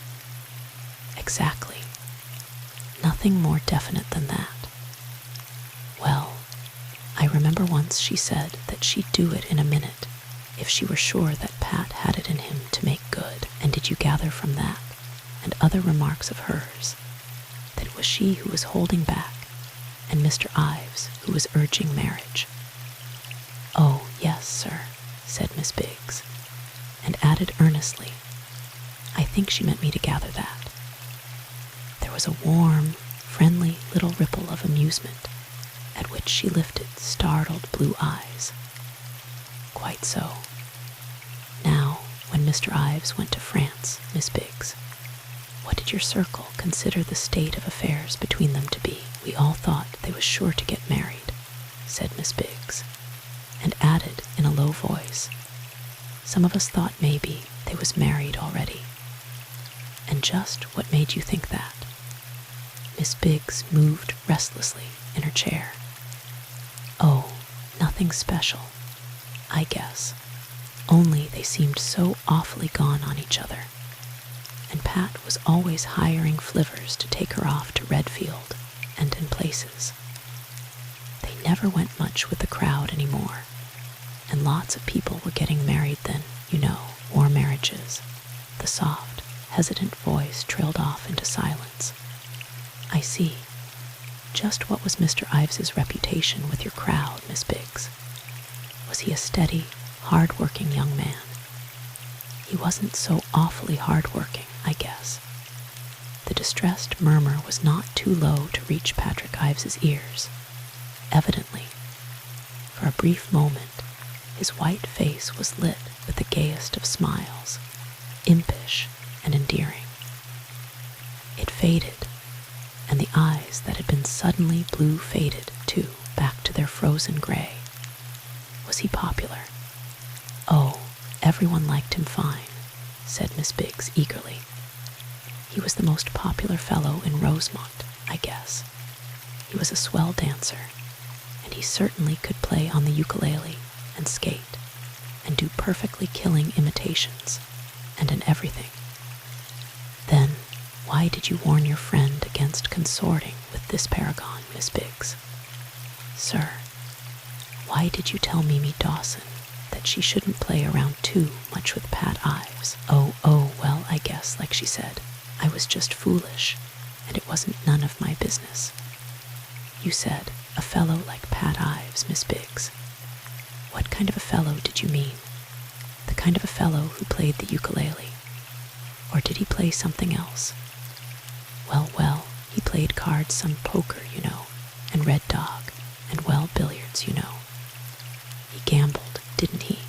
Exactly. Nothing more definite than that. Well, I remember once she said that she'd do it in a minute if she were sure that Pat had it in him to make good. And did you gather from that, and other remarks of hers, that it was she who was holding back, and Mr. Ives, who was urging marriage. "Oh, yes, sir," said Miss Biggs, and added earnestly, "I think she meant me to gather that." There was a warm, friendly little ripple of amusement, at which she lifted startled blue eyes. "Quite so. Now, when Mr. Ives went to France, Miss Biggs, what did your circle consider the state of affairs between them to be?" "We all thought they was sure to get married," said Miss Biggs, and added in a low voice, "Some of us thought maybe they was married already." "And just what made you think that?" Miss Biggs moved restlessly in her chair. "Oh, nothing special, I guess. Only they seemed so awfully gone on each other. And Pat was always hiring flivvers to take her off to Redfield and in places. They never went much with the crowd anymore, and lots of people were getting married then, you know, war marriages." The soft, hesitant voice trailed off into silence. "I see. Just what was Mr. Ives's reputation with your crowd, Miss Biggs? Was he a steady, hard-working young man?" "He wasn't so awfully hard-working, I guess." The distressed murmur was not too low to reach Patrick Ives's ears. Evidently, for a brief moment, his white face was lit with the gayest of smiles, impish and endearing. It faded, and the eyes that had been suddenly blue faded, too, back to their frozen gray. Was he popular? "Oh, everyone liked him fine," said Miss Biggs eagerly. "He was the most popular fellow in Rosemont, I guess. He was a swell dancer, and he certainly could play on the ukulele and skate and do perfectly killing imitations and in everything." "Then why did you warn your friend against consorting with this paragon, Miss Biggs?" "Sir, why did you tell Mimi Dawson that she shouldn't play around too much with Pat Ives?" Oh, well, I guess, like she said, I was just foolish, and it wasn't none of my business." "You said a fellow like Pat Ives, Miss Biggs. What kind of a fellow did you mean? The kind of a fellow who played the ukulele? Or did he play something else?" Well, he played cards, some poker, you know, and red dog, and well, billiards, you know. He gambled, didn't he?"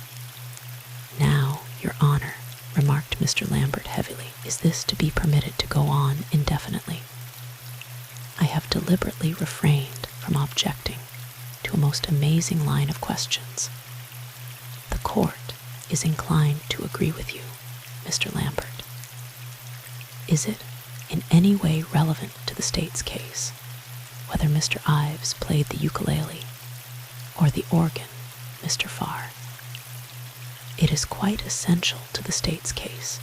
"Now, Your Honor," remarked Mr. Lambert heavily, "is this to be permitted to go on indefinitely? I have deliberately refrained from objecting to a most amazing line of questions. The court is inclined to agree with you, Mr. Lambert. Is it in any way relevant to the state's case whether Mr. Ives played the ukulele or the organ, Mr. Farr? It is quite essential to the state's case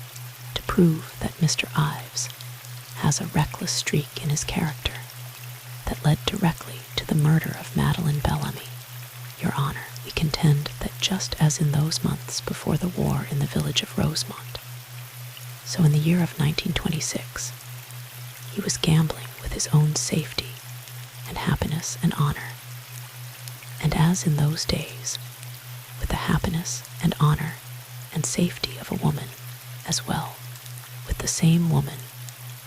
to prove that Mr. Ives has a reckless streak in his character that led directly to the murder of Madeleine Bellamy. Your Honor, we contend that just as in those months before the war in the village of Rosemont, so in the year of 1926, he was gambling with his own safety and happiness and honor. And as in those days, with the happiness and honor and safety of a woman, as well, with the same woman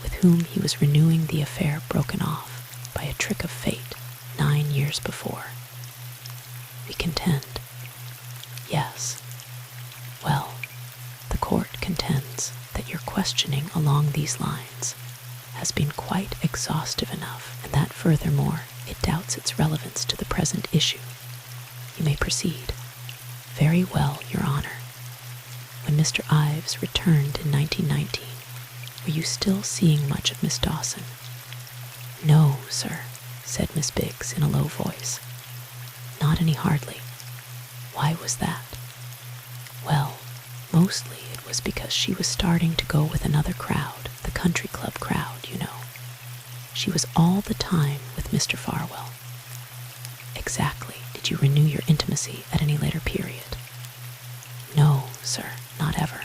with whom he was renewing the affair broken off by a trick of fate 9 years before. We contend, yes, well, the court contends that your questioning along these lines has been quite exhaustive enough, and that furthermore it doubts its relevance to the present issue. You may proceed. Very well, Your Honor. When Mr. Ives returned in 1919, were you still seeing much of Miss Dawson? No, sir, said Miss Biggs in a low voice. Not any hardly. Why was that? Well, mostly it was because she was starting to go with another crowd, the country club crowd, you know. She was all the time with Mr. Farwell. Exactly. Did you renew your intimacy at any later period? No, sir, not ever.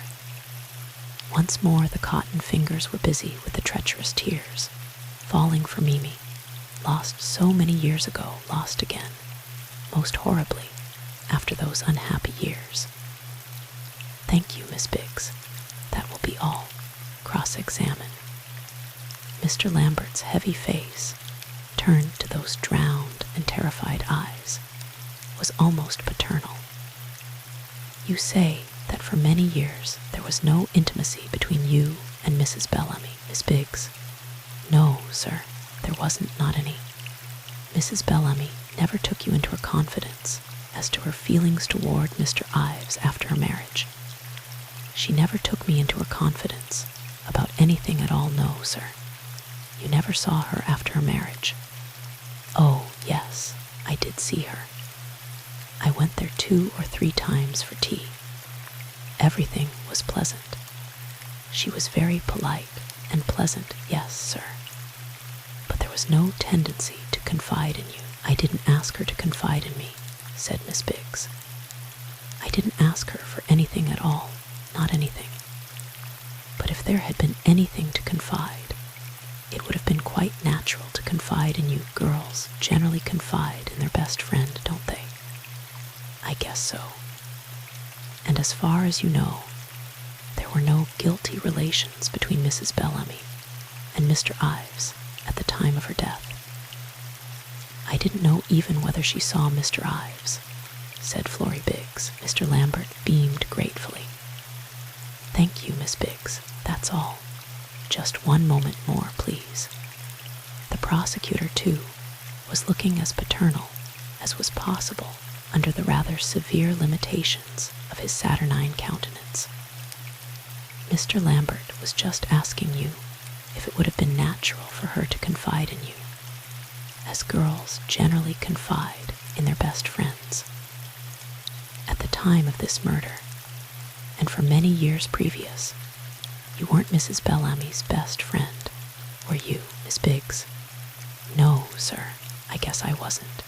Once more the cotton fingers were busy with the treacherous tears, falling for Mimi, lost so many years ago, lost again, most horribly, after those unhappy years. Thank you, Miss Biggs. That will be all. Cross-examine. Mr. Lambert's heavy face, turned to those drowned and terrified eyes, was almost paternal. You say that for many years there was no intimacy between you and Mrs. Bellamy, Miss Biggs. No, sir, there wasn't, not any. Mrs. Bellamy never took you into her confidence as to her feelings toward Mr. Ives after her marriage. She never took me into her confidence about anything at all, no, sir. You never saw her after her marriage. Oh, yes, I did see her. I went there 2 or 3 times for tea. Everything was pleasant. She was very polite and pleasant, yes, sir. But there was no tendency to confide in you. I didn't ask her to confide in me, said Miss Biggs. I didn't ask her for anything at all, not anything. But if there had been anything to confide, it would have been quite natural to confide in you. Girls generally confide in their best friend, don't they? I guess so. And as far as you know, there were no guilty relations between Mrs. Bellamy and Mr. Ives at the time of her death. I didn't know even whether she saw Mr. Ives, said Florrie Biggs. Mr. Lambert beamed gratefully. Thank you, Miss Biggs, that's all. Just one moment more, please. The prosecutor, too, was looking as paternal as was possible under the rather severe limitations of his saturnine countenance. Mr. Lambert was just asking you if it would have been natural for her to confide in you, as girls generally confide in their best friends. At the time of this murder, and for many years previous, you weren't Mrs. Bellamy's best friend, were you, Miss Biggs? No, sir, I guess I wasn't.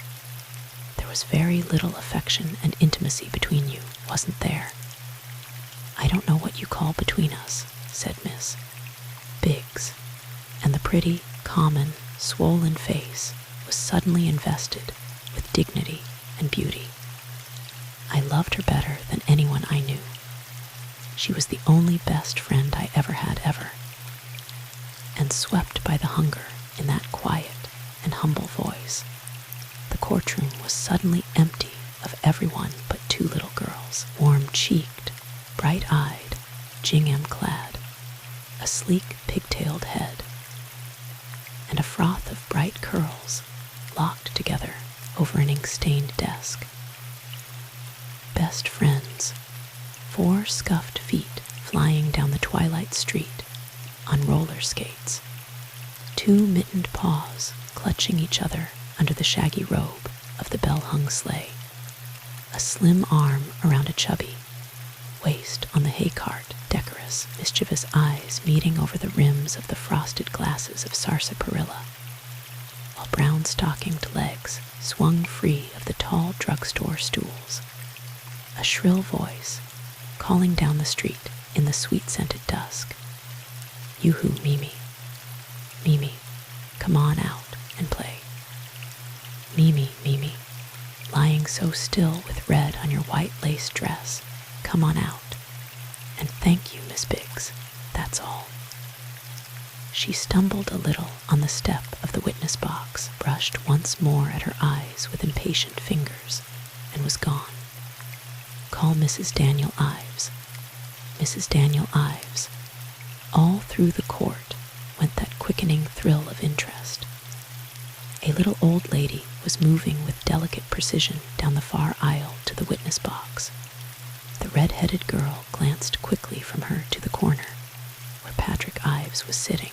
There was very little affection and intimacy between you, wasn't there? I don't know what you call between us, said Miss Biggs, and the pretty, common, swollen face was suddenly invested with dignity and beauty. I loved her better than anyone I knew. She was the only best friend I ever had, ever. And swept by the hunger in that quiet and humble voice, the courtroom was suddenly empty of everyone but 2 little girls, warm-cheeked, bright-eyed, gingham-clad, a sleek pigtailed head, and a froth of bright curls locked together over an ink-stained desk. Best friends, 4 scuffed feet flying down the twilight street on roller skates, 2 mittened paws clutching each other under the shaggy robe of the bell-hung sleigh, a slim arm around a chubby waist on the hay cart, decorous, mischievous eyes meeting over the rims of the frosted glasses of sarsaparilla, while brown-stockinged legs swung free of the tall drugstore stools, a shrill voice calling down the street in the sweet-scented dusk. Yoo-hoo, Mimi. Mimi, come on out and play. Mimi, Mimi, lying so still with red on your white lace dress, come on out. And thank you, Miss Biggs, that's all. She stumbled a little on the step of the witness box, brushed once more at her eyes with impatient fingers, and was gone. Call Mrs. Daniel Ives. Mrs. Daniel Ives. All through the court went that quickening thrill of interest. A little old lady was moving with delicate precision down the far aisle to the witness box. The red-headed girl glanced quickly from her to the corner, where Patrick Ives was sitting.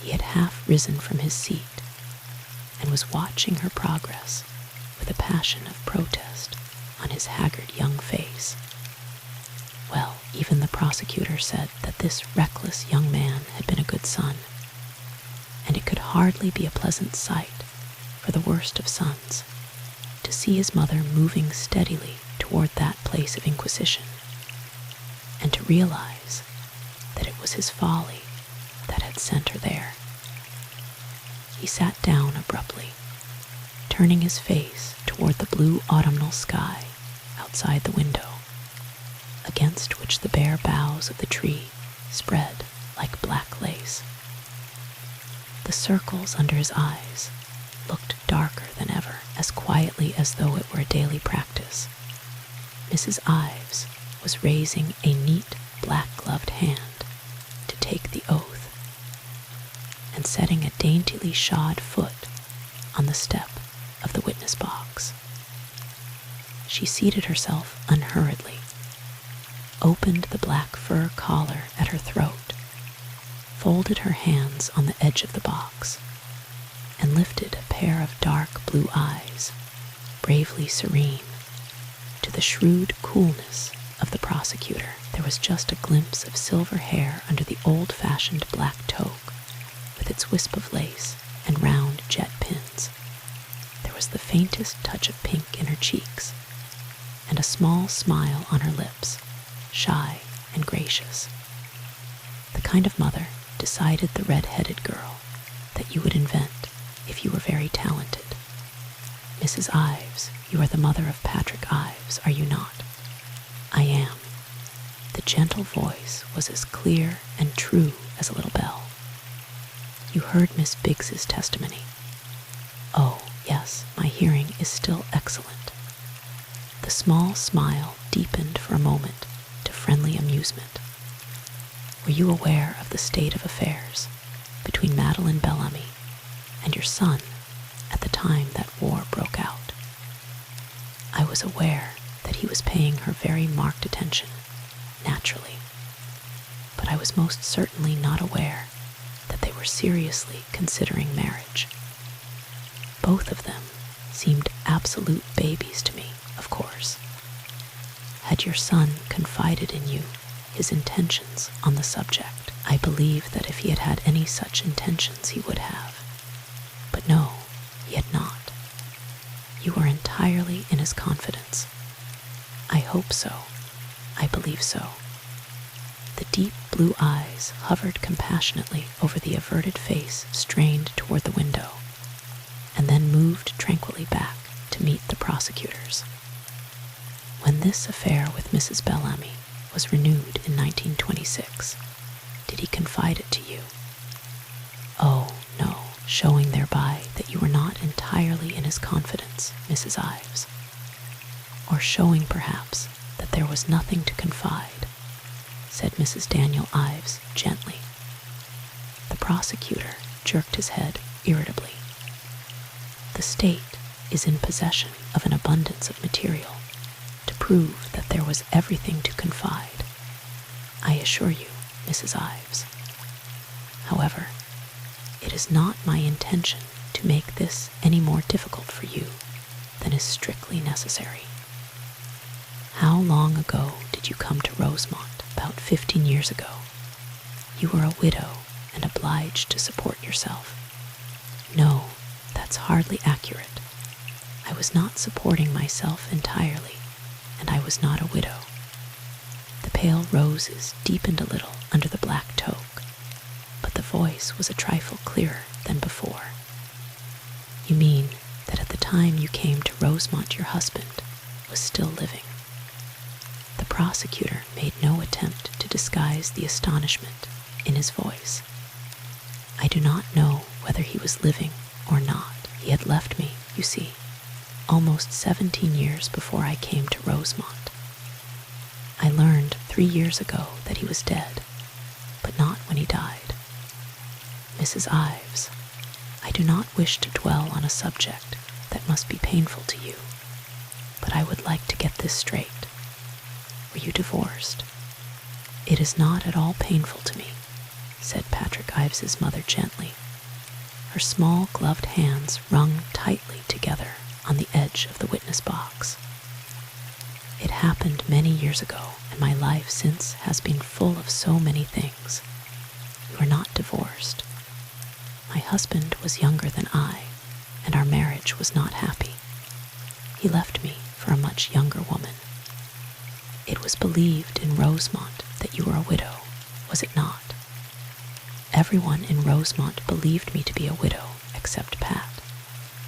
He had half risen from his seat and was watching her progress with a passion of protest on his haggard young face. Well, even the prosecutor said that this reckless young man had been a good son, and it could hardly be a pleasant sight for the worst of sons to see his mother moving steadily toward that place of inquisition, and to realize that it was his folly that had sent her there. He sat down abruptly, turning his face toward the blue autumnal sky outside the window, against which the bare boughs of the tree spread like black lace. The circles under his eyes looked darker than ever, as quietly as though it were a daily practice. Mrs. Ives was raising a neat black-gloved hand to take the oath, and setting a daintily shod foot on the step of the witness box. She seated herself unhurriedly, opened the black fur collar at her throat, folded her hands on the edge of the box, and lifted a pair of dark blue eyes, bravely serene, to the shrewd coolness of the prosecutor. There was just a glimpse of silver hair under the old-fashioned black toque, with its wisp of lace and round jet pins. There was the faintest touch of pink in her cheeks, and a small smile on her lips, shy and gracious. The kind of mother, decided the red-headed girl, that you would invent if you were very talented. Mrs. Ives, you are the mother of Patrick Ives, are you not? I am. The gentle voice was as clear and true as a little bell. You heard Miss Biggs's testimony. Oh, yes, my hearing is still excellent. The small smile deepened for a moment to friendly amusement. Were you aware of the state of affairs between Madeleine Bellamy and your son at the time that war broke out? I was aware that he was paying her very marked attention, naturally, but I was most certainly not aware that they were seriously considering marriage. Both of them seemed absolute babies to me, of course. Had your son confided in you his intentions on the subject, I believe that if he had had any such intentions he would have. But no, he had not. You were entirely in his confidence. I hope so. I believe so. The deep blue eyes hovered compassionately over the averted face strained toward the window, and then moved tranquilly back to meet the prosecutors. When this affair with Mrs. Bellamy was renewed in 1926, did he confide it to you? Oh, no, showing thereby that you were not entirely in his confidence, Mrs. Ives. Or showing, perhaps, that there was nothing to confide, said Mrs. Daniel Ives gently. The prosecutor jerked his head irritably. The state is in possession of an abundance of material to prove that there was everything to confide, I assure you, Mrs. Ives. However, it is not my intention to make this any more difficult for you than is strictly necessary. How long ago did you come to Rosemont? About 15 years ago. You were a widow and obliged to support yourself. No, that's hardly accurate. I was not supporting myself entirely, and I was not a widow. The pale roses deepened a little under the black toque, but the voice was a trifle clearer than before. You mean that at the time you came to Rosemont your husband was still living? The prosecutor made no attempt to disguise the astonishment in his voice. I do not know whether he was living or not. He had left me, you see, almost 17 years before I came to Rosemont. I learned 3 years ago that he was dead, but not when he died. Mrs. Ives, I do not wish to dwell on a subject that must be painful to you, but I would like to get this straight. Were you divorced? It is not at all painful to me, said Patrick Ives's mother gently. Her small gloved hands wrung tightly together on the edge of the witness box. It happened many years ago, and my life since has been full of so many things. You are not divorced. My husband was younger than I, and our marriage was not happy. He left me for a much younger woman. It was believed in Rosemont that you were a widow, was it not? Everyone in Rosemont believed me to be a widow except Pat,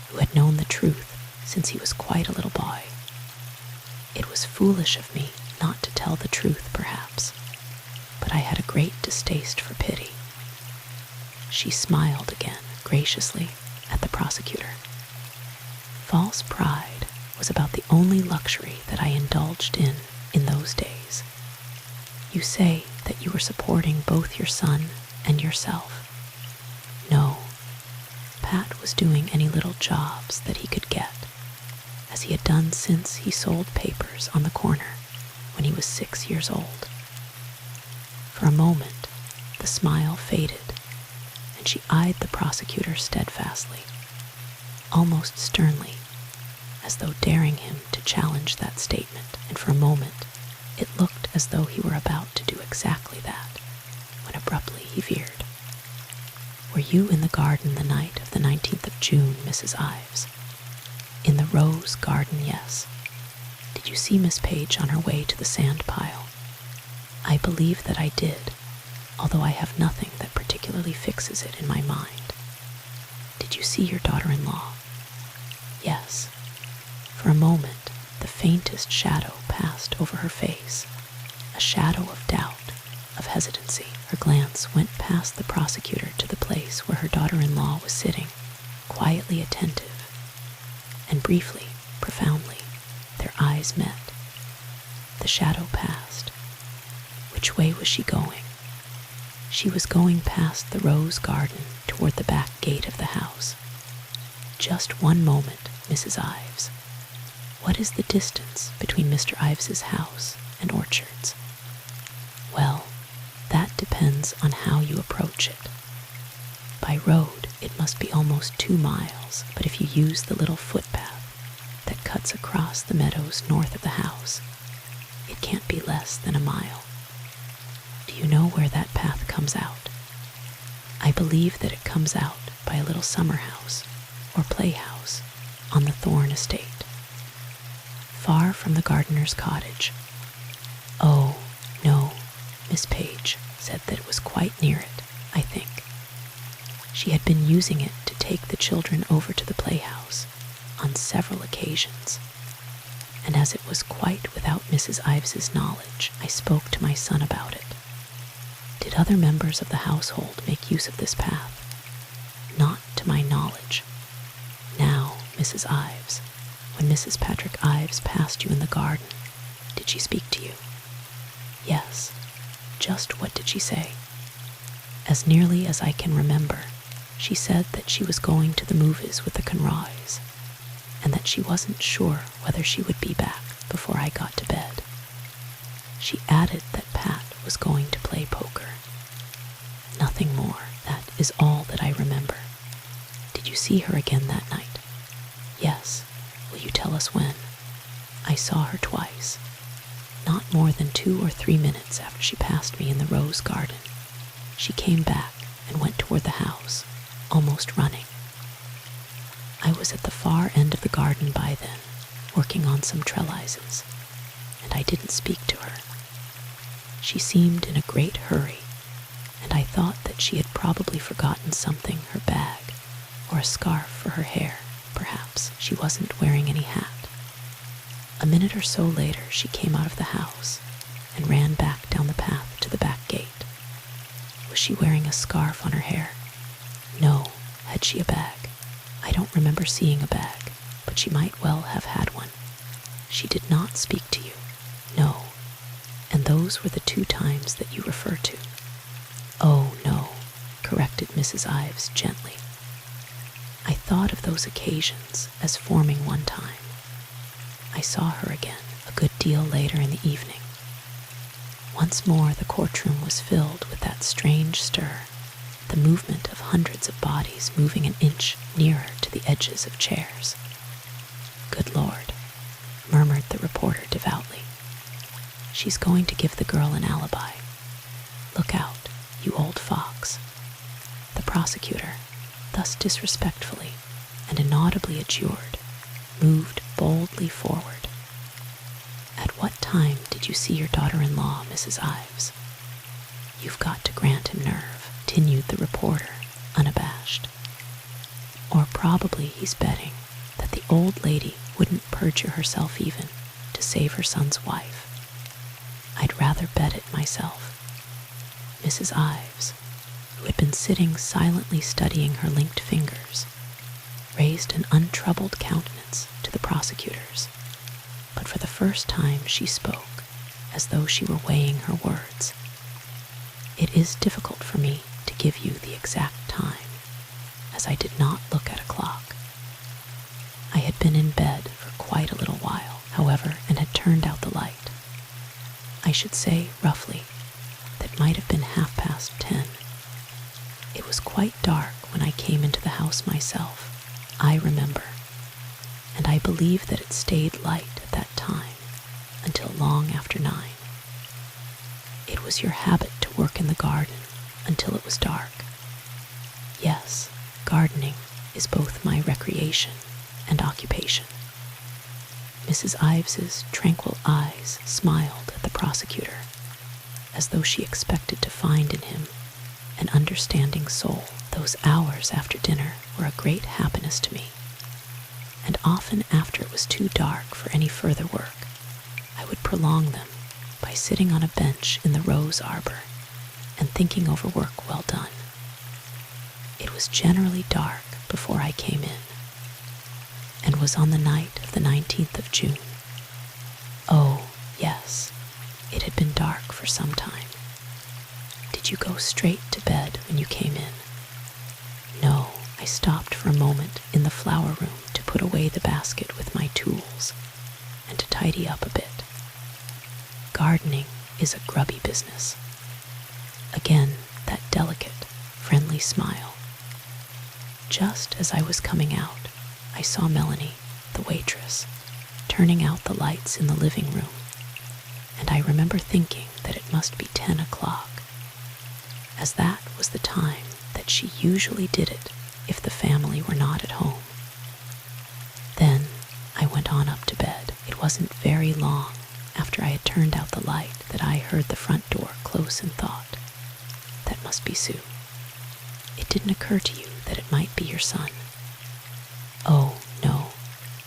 who had known the truth since he was quite a little boy. It was foolish of me not to tell the truth, perhaps, but I had a great distaste for pity. She smiled again, graciously, at the prosecutor. False pride was about the only luxury that I indulged in those days. You say that you were supporting both your son and yourself. No, Pat was doing any little jobs that he could get, as he had done since he sold papers on the corner when he was 6 years old. For a moment, the smile faded, and she eyed the prosecutor steadfastly, almost sternly, as though daring him to challenge that statement, and for a moment it looked as though he were about to do exactly that, when abruptly he veered. Were you in the garden the night of the 19th of June, Mrs. Ives? In the rose garden, yes. Did you see Miss Page on her way to the sand pile? I believe that I did, although I have nothing that particularly fixes it in my mind. Did you see your daughter-in-law? Yes. For a moment, the faintest shadow passed over her face, a shadow of doubt, of hesitancy. Her glance went past the prosecutor to the place where her daughter-in-law was sitting, quietly attentive, and briefly, profoundly, their eyes met. The shadow passed. Which way was she going? She was going past the rose garden toward the back gate of the house. Just one moment, Mrs. Ives. What is the distance between Mr. Ives's house and Orchard's? Well, that depends on how you approach it. By road, it must be almost 2 miles, but if you use the little footpath that cuts across the meadows north of the house, it can't be less than 1 mile. Do you know where that path comes out? I believe that it comes out by a little summer house or playhouse on the Thorne estate, far from the gardener's cottage. Oh, no, Miss Page said that it was quite near it, I think. She had been using it to take the children over to the playhouse on several occasions, and as it was quite without Mrs. Ives's knowledge, I spoke to my son about it. Did other members of the household make use of this path? Not to my knowledge. Now, Mrs. Ives, when Mrs. Patrick Ives passed you in the garden, did she speak to you? Yes. Just what did she say? As nearly as I can remember, she said that she was going to the movies with the Conroys, and that she wasn't sure whether she would be back before I got to bed. She added that Pat was going to play poker. Nothing more. That is all that I remember. Did you see her again that night? Yes. Will you tell us when? I saw her twice. Not more than 2 or 3 minutes after she passed me in the rose garden. She came back and went toward the house, almost running. I was at the far end of the garden by then, working on some trellises, and I didn't speak to her. She seemed in a great hurry, and I thought that she had probably forgotten something, her bag, or a scarf for her hair, perhaps. She wasn't wearing any hat. A minute or so later, she came out of the house and ran back down the path to the back gate. Was she wearing a scarf on her hair? No. Had she a bag? I don't remember seeing a bag, but she might well have had one. She did not speak to you. No. And those were the 2 times that you refer to. Oh, no, corrected Mrs. Ives gently. I thought of those occasions as forming one time. I saw her again a good deal later in the evening. Once more the courtroom was filled with that strange stir, the movement of hundreds of bodies moving an inch nearer to the edges of chairs. Good Lord, murmured the reporter devoutly. She's going to give the girl an alibi. Look out, you old fox. The prosecutor, thus disrespectfully and inaudibly adjured, moved boldly forward. At what time did you see your daughter-in-law, Mrs. Ives? You've got to grant him nerve, continued the reporter, unabashed. Probably he's betting that the old lady wouldn't perjure herself even to save her son's wife. I'd rather bet it myself. Mrs. Ives, who had been sitting silently studying her linked fingers, raised an untroubled countenance to the prosecutors, but for the first time she spoke as though she were weighing her words. It is difficult for me to give you the exact time, as I did not look at a clock. I had been in bed for quite a little while, however, and had turned out the light. I should say, roughly, that might have been 10:30. It was quite dark when I came into the house myself, I remember, and I believe that it stayed light at that time until long after 9. It was your habit to work in the garden until it was dark. Yes, gardening is both my recreation and occupation. Mrs. Ives's tranquil eyes smiled at the prosecutor, as though she expected to find in him an understanding soul. Those hours after dinner were a great happiness to me, and often after it was too dark for any further work, I would prolong them by sitting on a bench in the rose arbor and thinking over work well done. It was generally dark before I came in, and was on the night of the 19th of June. Oh, yes, it had been dark for some time. Did you go straight to bed when you came in? No, I stopped for a moment in the flower room to put away the basket with my tools and to tidy up a bit. Gardening is a grubby business. Again, that delicate, friendly smile. Just as I was coming out, I saw Melanie, the waitress, turning out the lights in the living room, and I remember thinking that it must be 10 o'clock, as that was the time that she usually did it if the family were not at home. Then I went on up to bed. It wasn't very long after I had turned out the light that I heard the front door close and thought, that must be Sue. It didn't occur to you that it might be your son. Oh, no,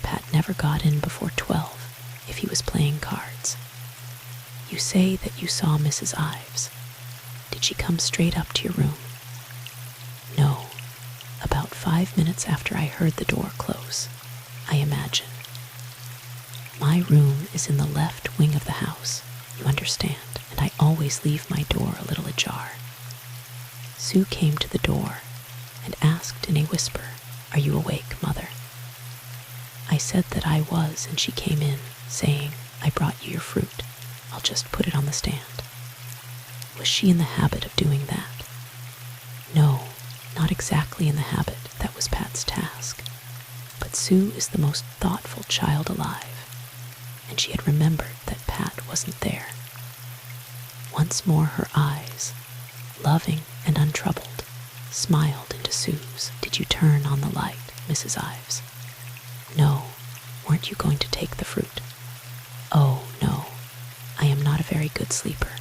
Pat never got in before 12 if he was playing cards. You say that you saw Mrs. Ives. Did she come straight up to your room? No, about 5 minutes after I heard the door close, I imagine. My room is in the left wing of the house, you understand, and I always leave my door a little ajar. Sue came to the door and asked in a whisper, "Are you awake, Mother?" I said that I was, and she came in, saying, "I brought you your fruit. I'll just put it on the stand." Was she in the habit of doing that? No, not exactly in the habit. That was Pat's task. But Sue is the most thoughtful child alive, and she had remembered that Pat wasn't there. Once more her eyes, loving and untroubled, smiled into Sue's. "Did you turn on the light, Mrs. Ives?" "No. Weren't you going to take the fruit?" "Oh, no. I am not a very good sleeper,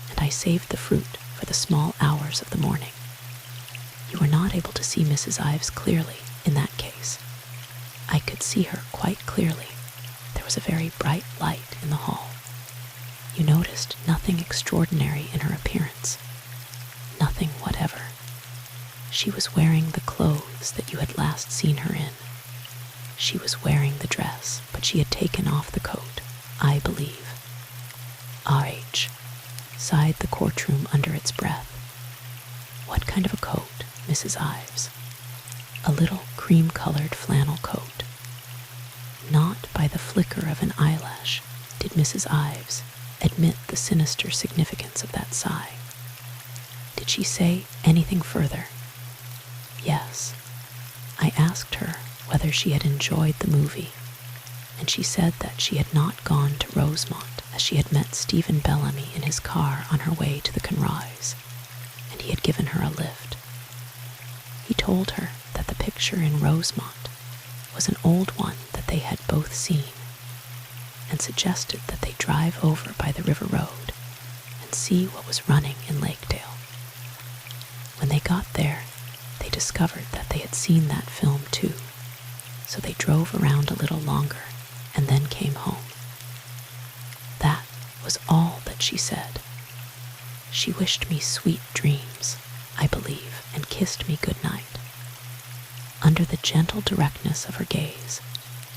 and I saved the fruit for the small hours of the morning." You were not able to see Mrs. Ives clearly in that case. I could see her quite clearly. There was a very bright light in the hall. You noticed nothing extraordinary in her appearance. Nothing whatever. She was wearing the clothes that you had last seen her in. She was wearing the dress, but she had taken off the coat, I believe. R.H. sighed the courtroom under its breath. What kind of a coat, Mrs. Ives? A little cream-colored flannel coat. Not by the flicker of an eyelash did Mrs. Ives admit the sinister significance of that sigh. Did she say anything further? Yes. I asked her whether she had enjoyed the movie, and she said that she had not gone to Rosemont, as she had met Stephen Bellamy in his car on her way to the Conroys, and he had given her a lift. He told her that the picture in Rosemont was an old one that they had both seen, and suggested that they drive over by the river road and see what was running in Lakedale. When they got there, they discovered that they had seen that film too. so they drove around a little longer and then came home. That was all that she said. She wished me sweet dreams, I believe, and kissed me good night. Under the gentle directness of her gaze,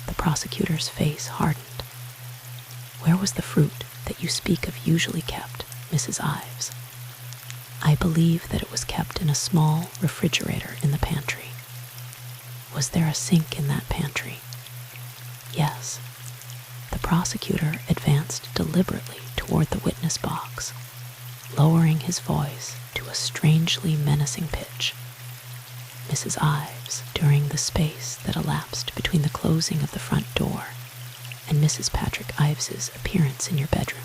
the prosecutor's face hardened. Where was the fruit that you speak of usually kept, Mrs. Ives? I believe that it was kept in a small refrigerator in the pantry. Was there a sink in that pantry? Yes. The prosecutor advanced deliberately toward the witness box, lowering his voice to a strangely menacing pitch. Mrs. Ives, during the space that elapsed between the closing of the front door and Mrs. Patrick Ives's appearance in your bedroom,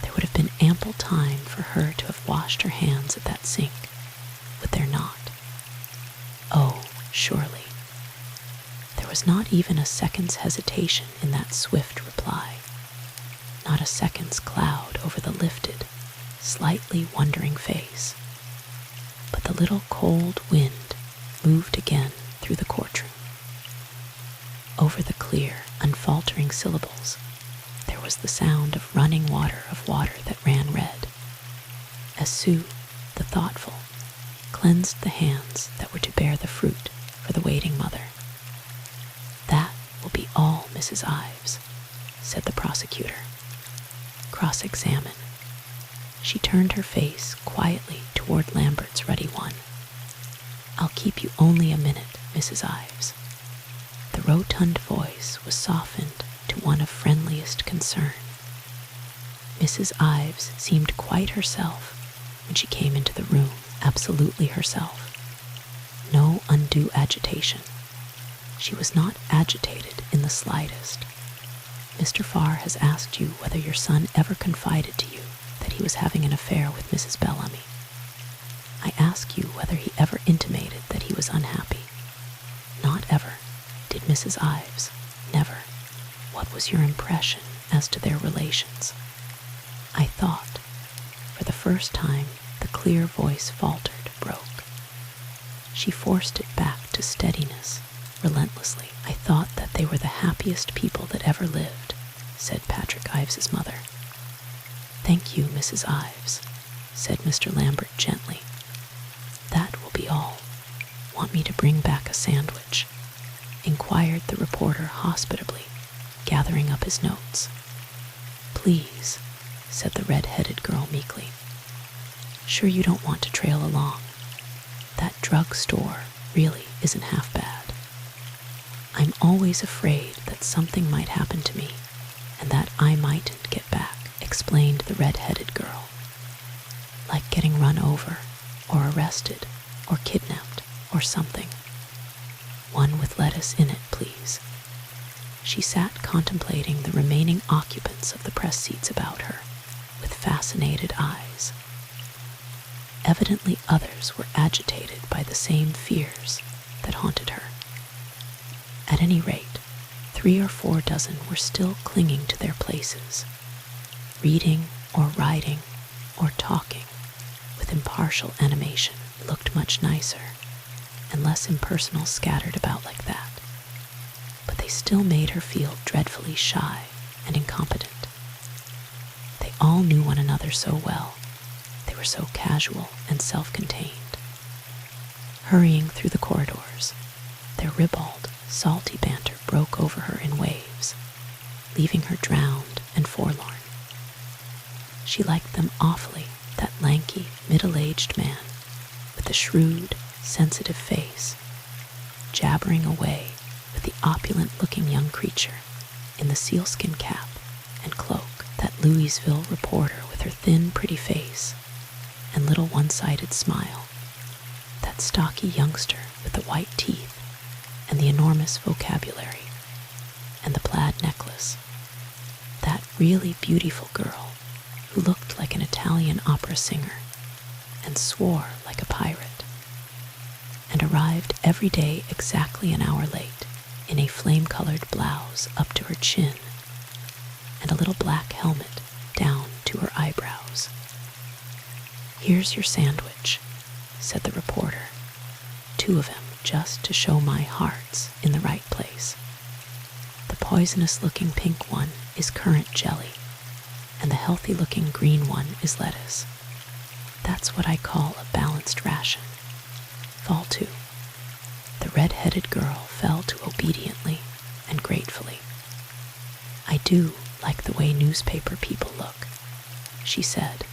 there would have been ample time for her to have washed her hands at that sink, would there not? Oh, surely. There was not even a second's hesitation in that swift reply, not a second's cloud over the lifted, slightly wondering face. But the little cold wind moved again through the courtroom. Over the clear, unfaltering syllables, there was the sound of running water that ran red, as Sue, the thoughtful, cleansed the hands that were to bear the fruit for the waiting mother. That will be all, Mrs. Ives, said the prosecutor. Cross-examine. She turned her face quietly toward Lambert's ruddy one. I'll keep you only a minute, Mrs. Ives. The rotund voice was softened to one of friendliest concern. Mrs. Ives seemed quite herself when she came into the room, absolutely herself. No undue agitation. She was not agitated in the slightest. Mr. Farr has asked you whether your son ever confided to you that he was having an affair with Mrs. Bellamy. I ask you whether he ever intimated that he was unhappy. Not ever, did Mrs. Ives. Never. What was your impression as to their relations? I thought. For the first time, the clear voice faltered, broke. She forced it back to steadiness, relentlessly. I thought that they were the happiest people that ever lived, said Patrick Ives's mother. Thank you, Mrs. Ives, said Mr. Lambert gently. That will be all. Want me to bring back a sandwich? Inquired the reporter hospitably, gathering up his notes. Please, said the red-headed girl meekly. Sure you don't want to trail along? That drug store really isn't half bad. I'm always afraid that something might happen to me and that I mightn't get back, explained the red-headed girl. Like getting run over, or arrested, or kidnapped, or something. One with lettuce in it, please. She sat contemplating the remaining occupants of the press seats about her, with fascinated eyes. Evidently others were agitated by the same fears that haunted her. At any rate, 3 or 4 dozen were still clinging to their places, reading or writing or talking with impartial animation. It looked much nicer and less impersonal scattered about like that, but they still made her feel dreadfully shy and incompetent. They all knew one another so well. They were so casual and self-contained. Hurrying through the corridors, their ribald, salty banter broke over her in waves, leaving her drowned and forlorn. She liked them awfully, that lanky, middle-aged man with the shrewd, sensitive face, jabbering away with the opulent-looking young creature in the sealskin cap and cloak, that Louisville reporter with her thin, pretty face and little one-sided smile, that stocky youngster with the white teeth and the enormous vocabulary and the plaid necklace, that really beautiful girl who looked like an Italian opera singer and swore like a pirate, and arrived every day exactly an hour late in a flame-colored blouse up to her chin and a little black helmet down to her eyebrows. Here's your sandwich, said the reporter. 2 of them, just to show my heart's in the right place. The poisonous-looking pink one is currant jelly, and the healthy-looking green one is lettuce. That's what I call a balanced ration. Fall 2. The red-headed girl fell to obediently and gratefully. I do like the way newspaper people look, she said,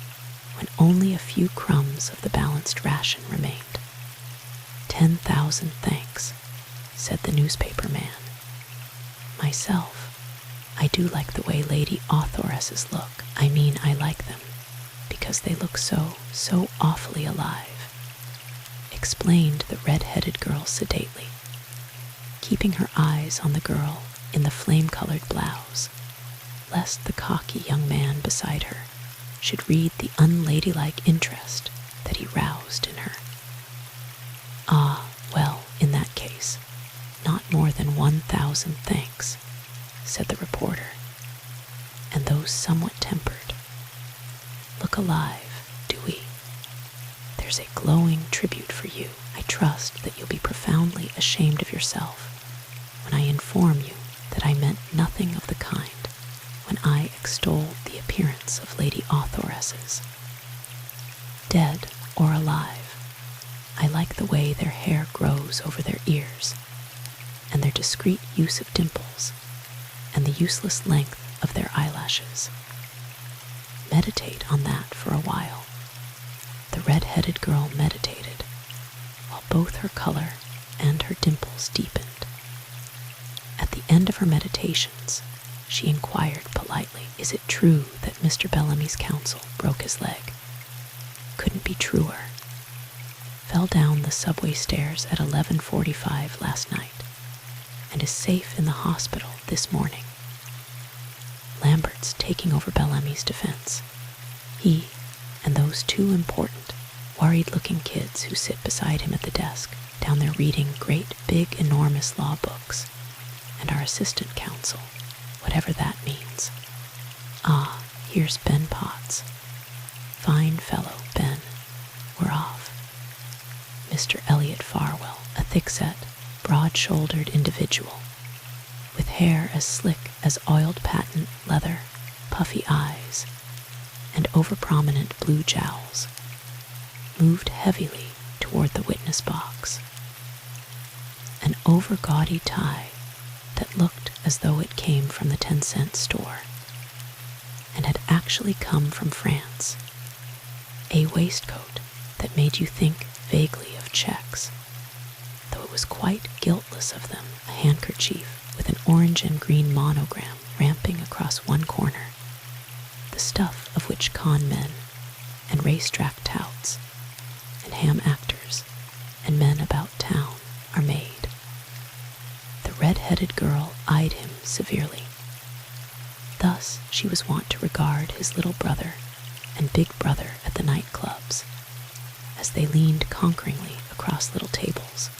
when only a few crumbs of the balanced ration remained. 10,000 thanks, said the newspaper man. Myself, I do like the way lady authoresses look. I mean, I like them because they look so awfully alive, explained the red-headed girl sedately, keeping her eyes on the girl in the flame-colored blouse, lest the cocky young man beside her should read the unladylike interest that he roused in her. Ah, well, in that case, not more than 1,000 thanks, said the reporter, and those somewhat tempered. Look alive, Dewey. There's a glowing tribute for you. I trust that you'll be profoundly ashamed of yourself when I inform you that I meant nothing of the kind when I extolled the appearance of lady authoresses. Dead or alive, I like the way their hair grows over their ears, and their discreet use of dimples, and the useless length of their eyelashes. Meditate on that for a while. The red-headed girl meditated, while both her color and her dimples deepened. At the end of her meditations, she inquired politely, "Is it true that Mr. Bellamy's counsel broke his leg?" Couldn't be truer. Fell down the subway stairs at 11:45 last night, and is safe in the hospital this morning. Lambert's taking over Bellamy's defense. He and those two important, worried-looking kids who sit beside him at the desk down there reading great, big, enormous law books, and our assistant counsel, whatever that means. Ah, here's Ben Potts. Fine fellow, Ben. We're off. Mr. Elliot Farwell, a thick-set, broad-shouldered individual, with hair as slick as oiled patent leather, puffy eyes, and over-prominent blue jowls, moved heavily toward the witness box. An over-gaudy tie that looked as though it came from the 10-cent store, and had actually come from France. A waistcoat that made you think vaguely of checks, though it was quite guiltless of them, a handkerchief with an orange and green monogram ramping across one corner, the stuff of which con men and racetrack touts and ham actors and men about town are made. The red-headed girl eyed him severely. Thus she was wont to regard his little brother and big brother at the nightclubs, as they leaned conqueringly across little tables,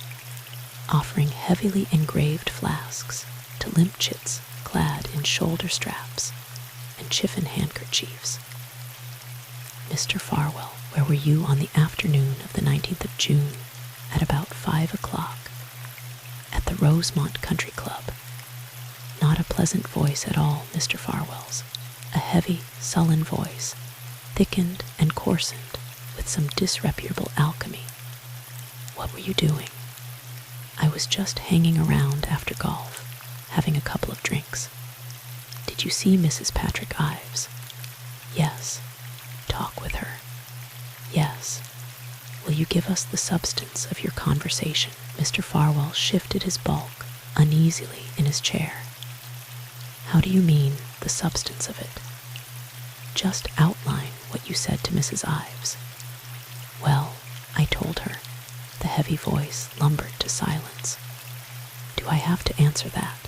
offering heavily engraved flasks to limp chits clad in shoulder straps and chiffon handkerchiefs. Mr. Farwell, where were you on the afternoon of the 19th of June at about 5 o'clock? At the Rosemont Country Club. Not a pleasant voice at all, Mr. Farwell's. A heavy, sullen voice, thickened and coarsened with some disreputable alchemy. What were you doing? I was just hanging around after golf, having a couple of drinks. Did you see Mrs. Patrick Ives? Yes. Talk with her? Yes. Will you give us the substance of your conversation? Mr. Farwell shifted his bulk uneasily in his chair. How do you mean, the substance of it? Just outline what you said to Mrs. Ives. Well, I told her. The heavy voice lumbered to silence. Do I have to answer that?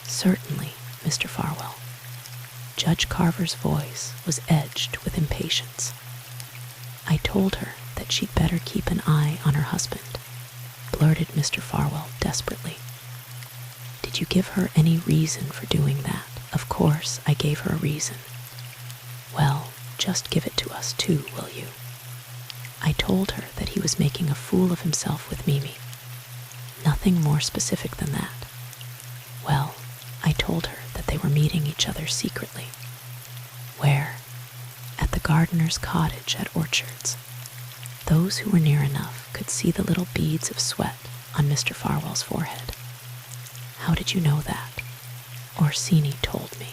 Certainly, Mr. Farwell. Judge Carver's voice was edged with impatience. I told her that she'd better keep an eye on her husband, blurted Mr. Farwell desperately. Did you give her any reason for doing that? Of course, I gave her a reason. Well, just give it to us too, will you? I told her that he was making a fool of himself with Mimi, nothing more specific than that. Well, I told her that they were meeting each other secretly. Where? At the gardener's cottage at Orchards. Those who were near enough could see the little beads of sweat on Mr. Farwell's forehead. How did you know that? Orsini told me.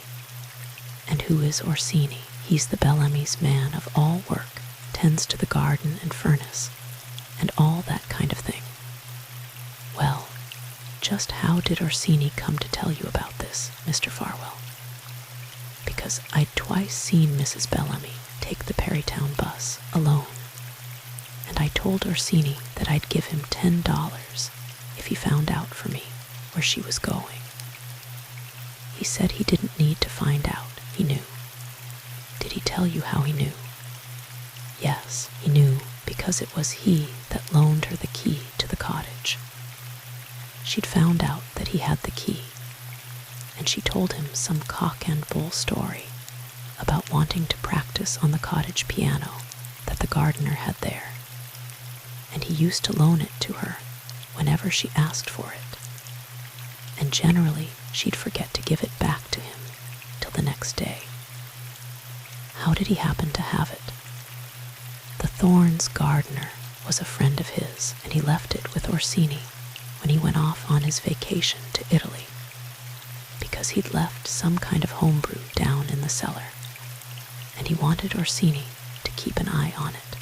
And who is Orsini? He's the Bellamy's man of all work, tends to the garden and furnace, and all that kind of thing. Well, just how did Orsini come to tell you about this, Mr. Farwell? Because I'd twice seen Mrs. Bellamy take the Perrytown bus alone, and I told Orsini that I'd give him $10 if he found out for me where she was going. He said he didn't need to find out, he knew. Did he tell you how he knew? Yes, he knew because it was he that loaned her the key to the cottage. She'd found out that he had the key, and she told him some cock and bull story about wanting to practice on the cottage piano that the gardener had there, and he used to loan it to her whenever she asked for it, and generally she'd forget to give it back to him till the next day. How did he happen to have it? The Thorns gardener was a friend of his, and he left it with Orsini when he went off on his vacation to Italy, because he'd left some kind of homebrew down in the cellar, and he wanted Orsini to keep an eye on it.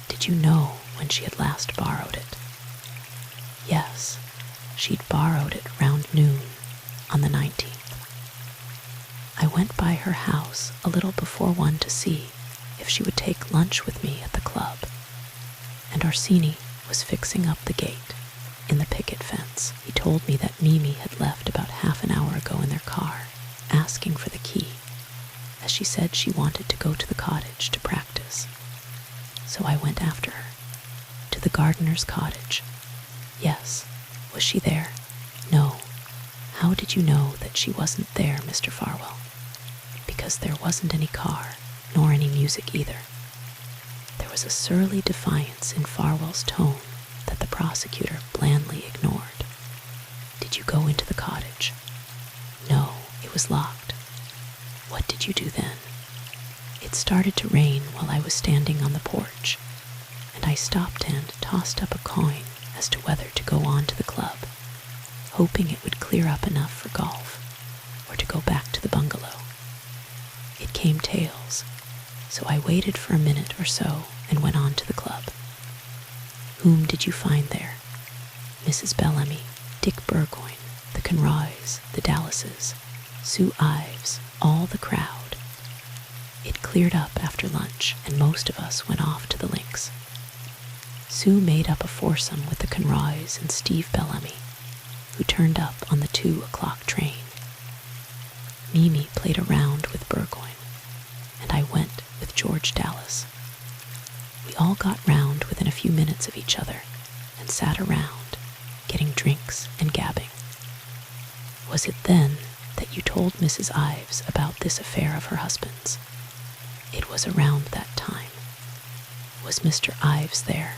Did you know when she had last borrowed it? Yes, she'd borrowed it round noon on the 19th. I went by her house a little before 1 to see if she would take lunch with me at the club, and Orsini was fixing up the gate in the picket fence. He told me that Mimi had left about half an hour ago in their car, asking for the key, as she said she wanted to go to the cottage to practice. So I went after her, to the gardener's cottage. Yes, was she there? No. How did you know that she wasn't there, Mr. Farwell? Because there wasn't any car, nor any music either. There was a surly defiance in Farwell's tone that the prosecutor blandly ignored. Did you go into the cottage? No, it was locked. What did you do then? It started to rain while I was standing on the porch, and I stopped and tossed up a coin as to whether to go on to the club, hoping it would clear up enough for golf, or to go back to the bungalow. It came tails, so I waited for a minute or so and went on to the club. Whom did you find there? Mrs. Bellamy, Dick Burgoyne, the Conroys, the Dallases, Sue Ives, all the crowd. It cleared up after lunch, and most of us went off to the links. Sue made up a foursome with the Conroys and Steve Bellamy, who turned up on the 2 o'clock train. Mimi played a round with Burgoyne, and I went with George Dallas. We all got round within a few minutes of each other and sat around, getting drinks and gabbing. Was it then that you told Mrs. Ives about this affair of her husband's? It was around that time. Was Mr. Ives there?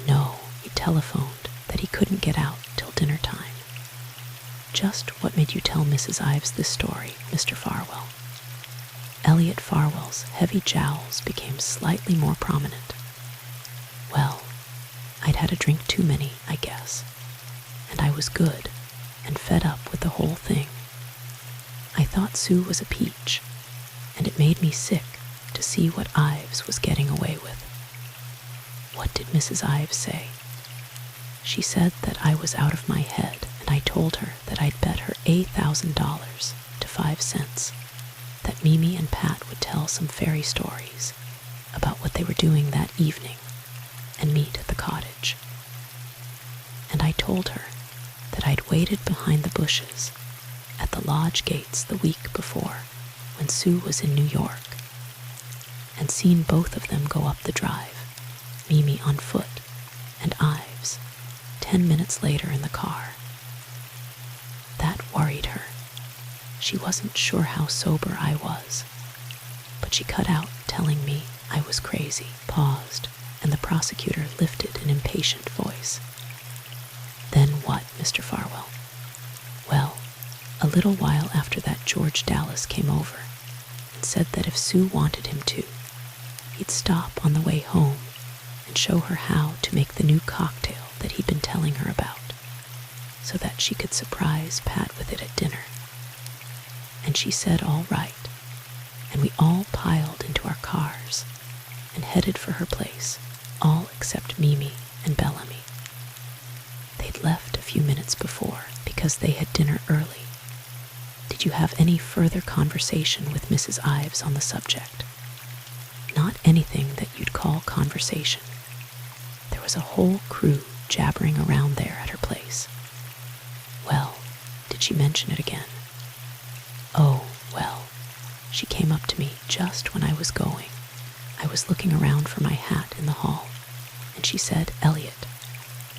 No, he telephoned that he couldn't get out till dinner time. Just what made you tell Mrs. Ives this story, Mr. Farwell? Elliot Farwell's heavy jowls became slightly more prominent. Well, I'd had a drink too many, I guess, and I was good and fed up with the whole thing. I thought Sue was a peach, and it made me sick to see what Ives was getting away with. What did Mrs. Ives say? She said that I was out of my head, and I told her that I'd bet her $8,000 to 5 cents that Mimi and Pat would tell some fairy stories about what they were doing that evening and meet at the cottage. And I told her that I'd waited behind the bushes at the lodge gates the week before when Sue was in New York, and seen both of them go up the drive, Mimi on foot and Ives 10 minutes later in the car. That worried her. She wasn't sure how sober I was, but she cut out telling me I was crazy, paused, and the prosecutor lifted an impatient voice. Mr. Farwell. Well, a little while after that, George Dallas came over and said that if Sue wanted him to, he'd stop on the way home and show her how to make the new cocktail that he'd been telling her about, so that she could surprise Pat with it at dinner. And she said all right, and we all piled into our cars and headed for her place, all except Mimi and Bellamy. They'd left a few minutes before because they had dinner early. Did you have any further conversation with Mrs. Ives on the subject? Not anything that you'd call conversation. There was a whole crew jabbering around there at her place. Well, did she mention it again? Oh, well, she came up to me just when I was going. I was looking around for my hat in the hall, and she said, "Elliot,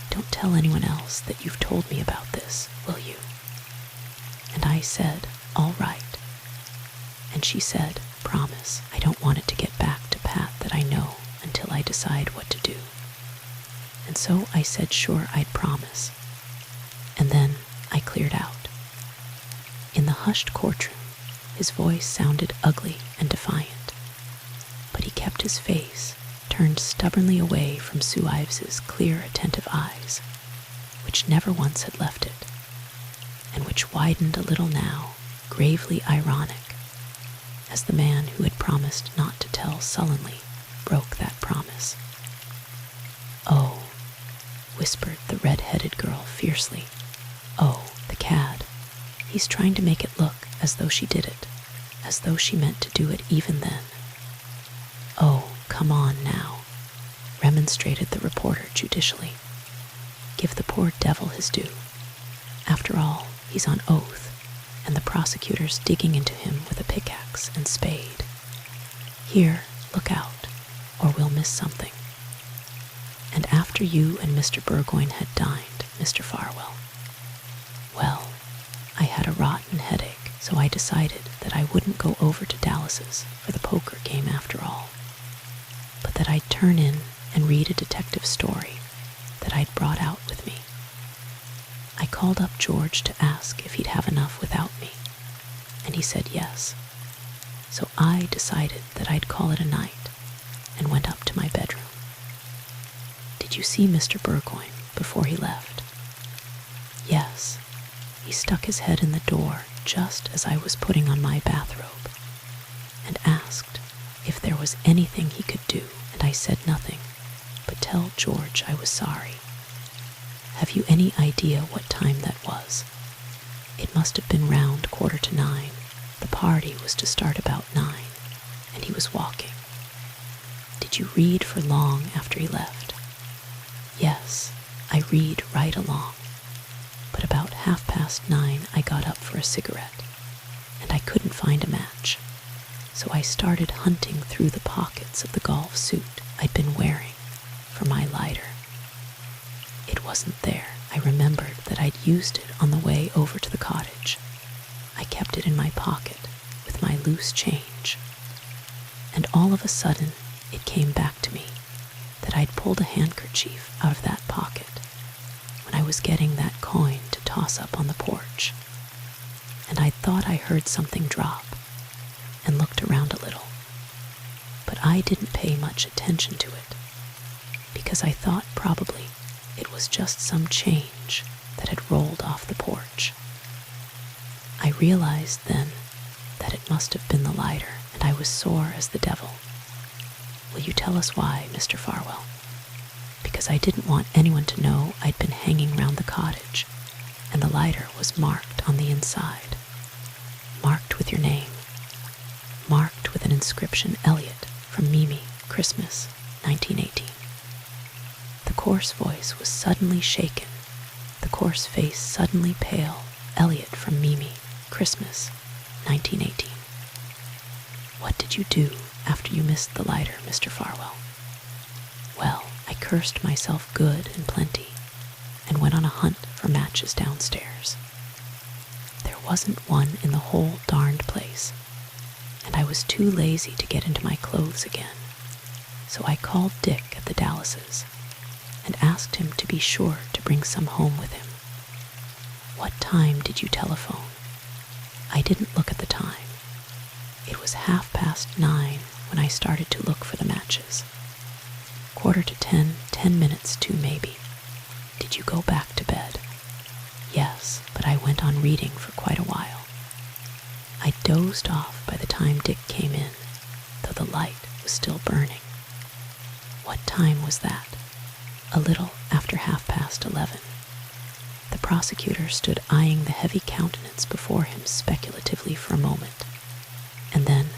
don't tell anyone else that you've told me about this, will you?" And I said, "All right." And she said, "Promise, I don't want it to get back to Pat that I know until I decide what to do." And so I said sure I'd promise. And then I cleared out. In the hushed courtroom, his voice sounded ugly and defiant, but he kept his face turned stubbornly away from Sue Ives's clear, attentive eyes, which never once had left it, and which widened a little now, gravely ironic, as the man who had promised not to tell sullenly broke that promise. "Oh," whispered the red-headed girl fiercely. "Oh, the cad. He's trying to make it look as though she did it, as though she meant to do it even then." "Oh, come on now," remonstrated the reporter judicially. "Give the poor devil his due. After all, he's on oath, and the prosecutor's digging into him with a pickaxe and spade. Here, look out, or we'll miss something. And after you and Mr. Burgoyne had dined, Mr. Farwell, well, I had a rotten headache, so I decided that I wouldn't go over to Dallas's for the poker game after all, but that I'd turn in and read a detective story that I'd brought out with me. I called up George to ask if he'd have enough without me, and he said yes. So I decided that I'd call it a night and went up to my bedroom. Did you see Mr. Burgoyne before he left?" "Yes. He stuck his head in the door just as I was putting on my bathrobe and asked if there was anything he could do, and I said nothing, but tell George I was sorry. Have you any idea what time that was? It must have been round 9:15. The party was to start about 9, and he was walking. Did you read for long after he left?" "Yes, I read right along. But about 9:30 I got up for a cigarette, and I couldn't find a match. So I started hunting through the pockets of the golf suit I'd been wearing for my lighter. It wasn't there. I remembered that I'd used it on the way over to the cottage. I kept it in my pocket with my loose change. And all of a sudden, it came back to me that I'd pulled a handkerchief out of that pocket when I was getting that coin to toss up on the porch. And I thought I heard something drop and looked around a little. But I didn't pay much attention to it because I thought probably it was just some change that had rolled off the porch. I realized then that it must have been the lighter, and I was sore as the devil. Will you tell us why, Mr. Farwell? Because I didn't want anyone to know I'd been hanging round the cottage, and the lighter was marked on the inside. Marked with your name. Marked with an inscription, Elliot, from Mimi, Christmas, 1918. The coarse voice was suddenly shaken, the coarse face suddenly pale. Elliot from Mimi, Christmas, 1918. What did you do after you missed the lighter, Mr. Farwell? Well, I cursed myself good and plenty, and went on a hunt for matches downstairs. There wasn't one in the whole darned place, and I was too lazy to get into my clothes again. So I called Dick at the Dallases and asked him to be sure to bring some home with him. What time did you telephone? I didn't look at the time. It was 9:30 when I started to look for the matches. 9:45, 10 minutes to maybe. Did you go back to bed? Yes, but I went on reading for quite a while. I dozed off by the time Dick came in, though the light was still burning. What time was that? A little after 11:30. The prosecutor stood eyeing the heavy countenance before him speculatively for a moment, and then,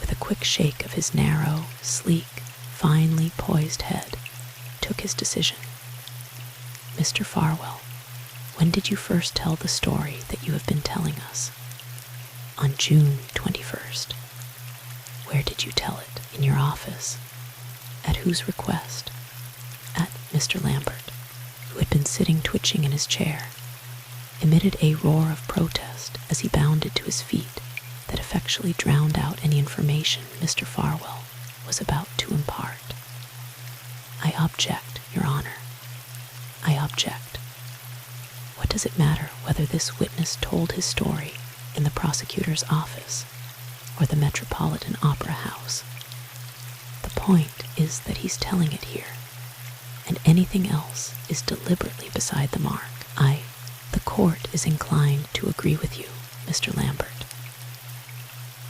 with a quick shake of his narrow, sleek, finely poised head, took his decision. Mr. Farwell, when did you first tell the story that you have been telling us? On June 21st. Where did you tell it? In your office? At whose request? At Mr. Lambert, who had been sitting twitching in his chair, emitted a roar of protest as he bounded to his feet that effectually drowned out any information Mr. Farwell was about to impart. I object, Your Honor. I object. What does it matter whether this witness told his story in the prosecutor's office or the Metropolitan Opera House? The point is that he's telling it here, and anything else is deliberately beside the mark. The court is inclined to agree with you, Mr. Lambert.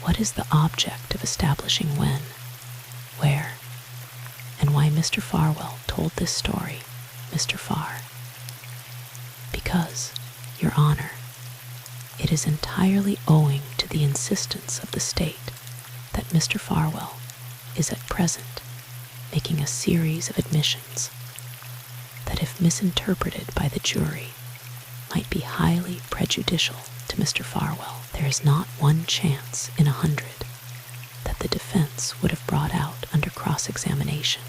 What is the object of establishing when, where, and why Mr. Farwell told this story, Mr. Farr? Because, Your Honor, it is entirely owing to the insistence of the state that Mr. Farwell is at present making a series of admissions that, if misinterpreted by the jury, might be highly prejudicial to Mr. Farwell. There is not one chance in 100 that the defense would have brought out under cross-examination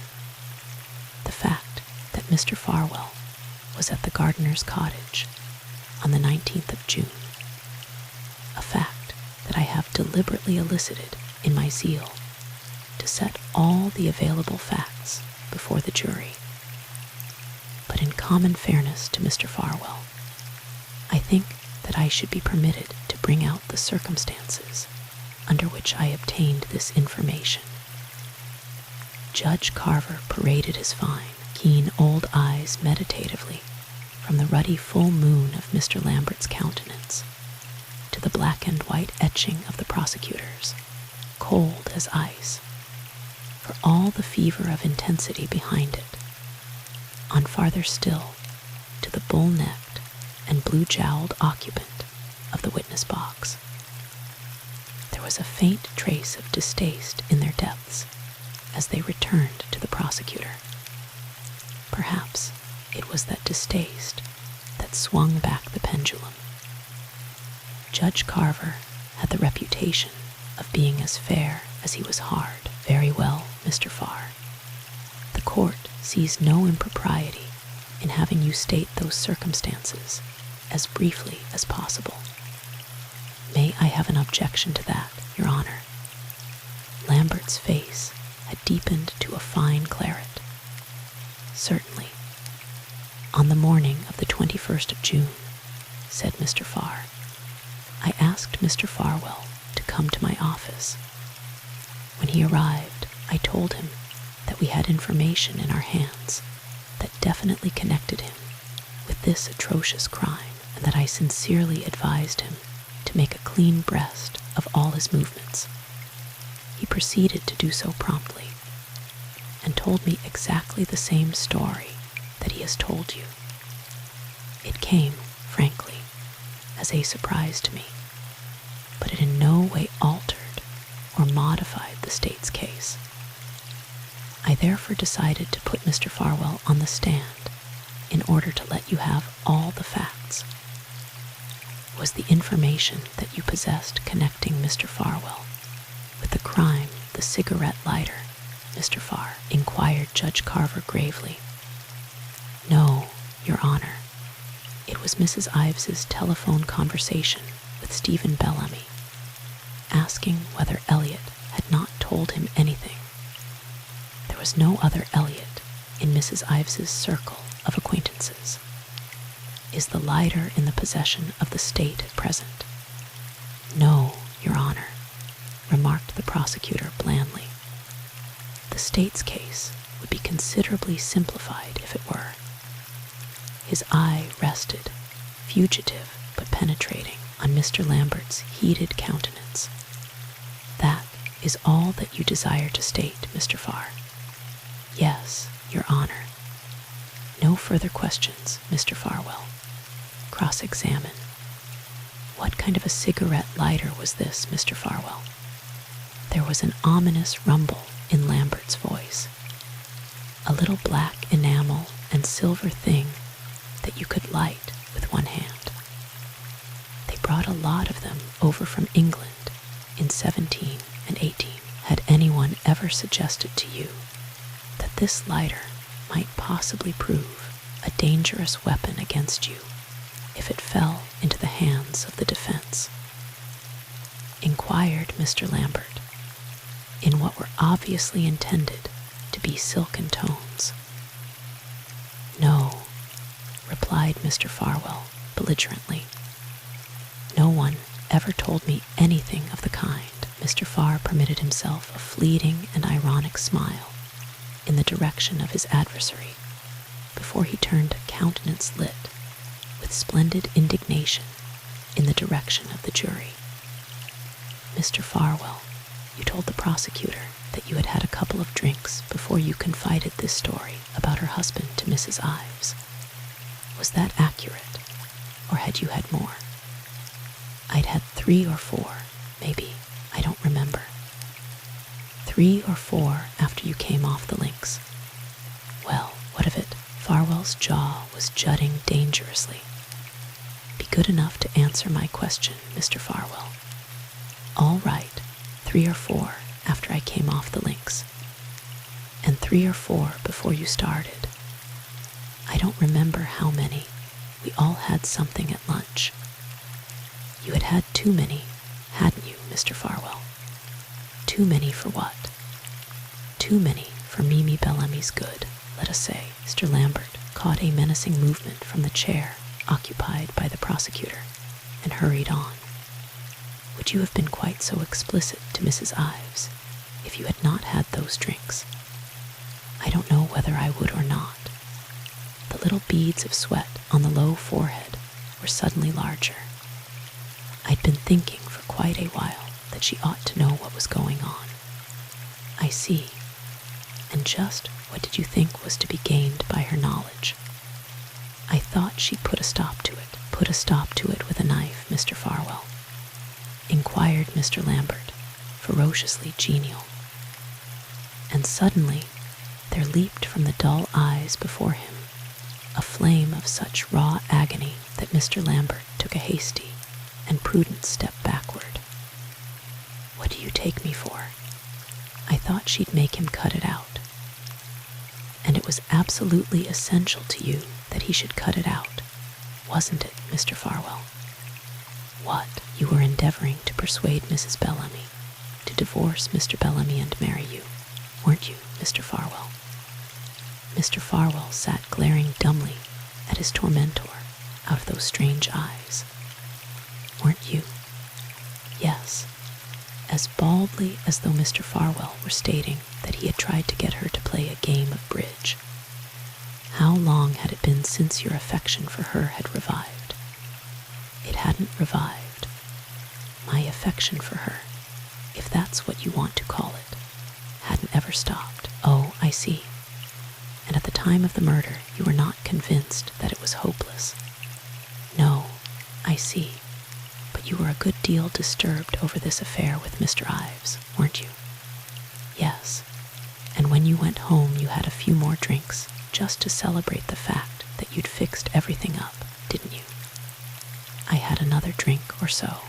the fact that Mr. Farwell was at the gardener's cottage on the 19th of June, a fact that I have deliberately elicited in my zeal to set all the available facts before the jury. But in common fairness to Mr. Farwell, I think that I should be permitted to bring out the circumstances under which I obtained this information. Judge Carver paraded his fine, keen old eyes meditatively from the ruddy full moon of Mr. Lambert's countenance to the black and white etching of the prosecutor's, cold as ice, for all the fever of intensity behind it. On farther still, to the bull-necked and blue-jowled occupant of the witness box. There was a faint trace of distaste in their depths as they returned to the prosecutor. Perhaps it was that distaste that swung back the pendulum. Judge Carver had the reputation of being as fair as he was hard. Very well, Mr. Farr. The court sees no impropriety in having you state those circumstances as briefly as possible. May I have an objection to that, Your Honor? Lambert's face had deepened to a fine claret. Certainly. On the morning of the 21st of June, said Mr. Farr, I asked Mr. Farwell to come to my office. When he arrived, I told him that we had information in our hands that definitely connected him with this atrocious crime, and that I sincerely advised him to make a clean breast of all his movements. He proceeded to do so promptly, and told me exactly the same story that he has told you. It came, frankly, as a surprise to me, but it in no way altered or modified the state's case. I therefore decided to put Mr. Farwell on the stand in order to let you have all the facts. Was the information that you possessed connecting Mr. Farwell with the crime the cigarette lighter, Mr. Farr? Inquired Judge Carver gravely. No, Your Honor. It was Mrs. Ives's telephone conversation with Stephen Bellamy, asking whether Elliot had not told him anything. There was no other Elliot in Mrs. Ives's circle of acquaintances. Is the lighter in the possession of the state at present? No, Your Honor, remarked the prosecutor blandly. The state's case would be considerably simplified if it were. His eye rested, fugitive but penetrating, on Mr. Lambert's heated countenance. That is all that you desire to state, Mr. Farr? Yes, Your Honor. No further questions, Mr. Farwell. Cross-examine. What kind of a cigarette lighter was this, Mr. Farwell? There was an ominous rumble in Lambert's voice. A little black enamel and silver thing that you could light with one hand. They brought a lot of them over from England in 17 and 18. Had anyone ever suggested to you that this lighter might possibly prove a dangerous weapon against you if it fell into the hands of the defense? Inquired Mr. Lambert, in what were obviously intended to be silken tones. No, replied Mr. Farwell belligerently. No one ever told me anything of the kind. Mr. Farr permitted himself a fleeting and ironic smile in the direction of his adversary before he turned a countenance lit with splendid indignation in the direction of the jury. Mr. Farwell, you told the prosecutor that you had had a couple of drinks before you confided this story about her husband to Mrs. Ives. Was that accurate, or had you had more? I'd had 3 or 4, maybe. I don't remember. 3 or 4 after you came off the links. Well, what of it? Farwell's jaw was jutting dangerously. Be good enough to answer my question, Mr. Farwell. All right, 3 or 4 after I came off the links. And 3 or 4 before you started. I don't remember how many. We all had something at lunch. You had had too many, hadn't you, Mr. Farwell? Too many for what? Too many for Mimi Bellamy's good, let us say. Mr. Lambert caught a menacing movement from the chair occupied by the prosecutor and hurried on. Would you have been quite so explicit to Mrs. Ives if you had not had those drinks? I don't know whether I would or not. The little beads of sweat on the low forehead were suddenly larger. I'd been thinking for quite a while that she ought to know what was going on. I see. And just what did you think was to be gained by her knowledge? I thought she'd put a stop to it. Put a stop to it with a knife, Mr. Farwell? Inquired Mr. Lambert, ferociously genial. And suddenly there leaped from the dull eyes before him a flame of such raw agony that Mr. Lambert took a hasty and prudent step backward. What do you take me for? I thought she'd make him cut it out. And it was absolutely essential to you that he should cut it out, wasn't it, Mr. Farwell? What? You were endeavoring to persuade Mrs. Bellamy to divorce Mr. Bellamy and marry you, weren't you, Mr. Farwell? Mr. Farwell sat glaring dumbly at his tormentor out of those strange eyes. Weren't you? Yes, as baldly as though Mr. Farwell were stating that he had tried to get her to play a game of bridge. How long had it been since your affection for her had revived? It hadn't revived. My affection for her, if that's what you want to call it, hadn't ever stopped. Oh, I see. And at the time of the murder, you were not convinced that it was hopeless. No, I see. But you were a good deal disturbed over this affair with Mr. Ives, weren't you? Yes. And when you went home, you had a few more drinks, just to celebrate the fact that you'd fixed everything up, didn't you? I had another drink or so.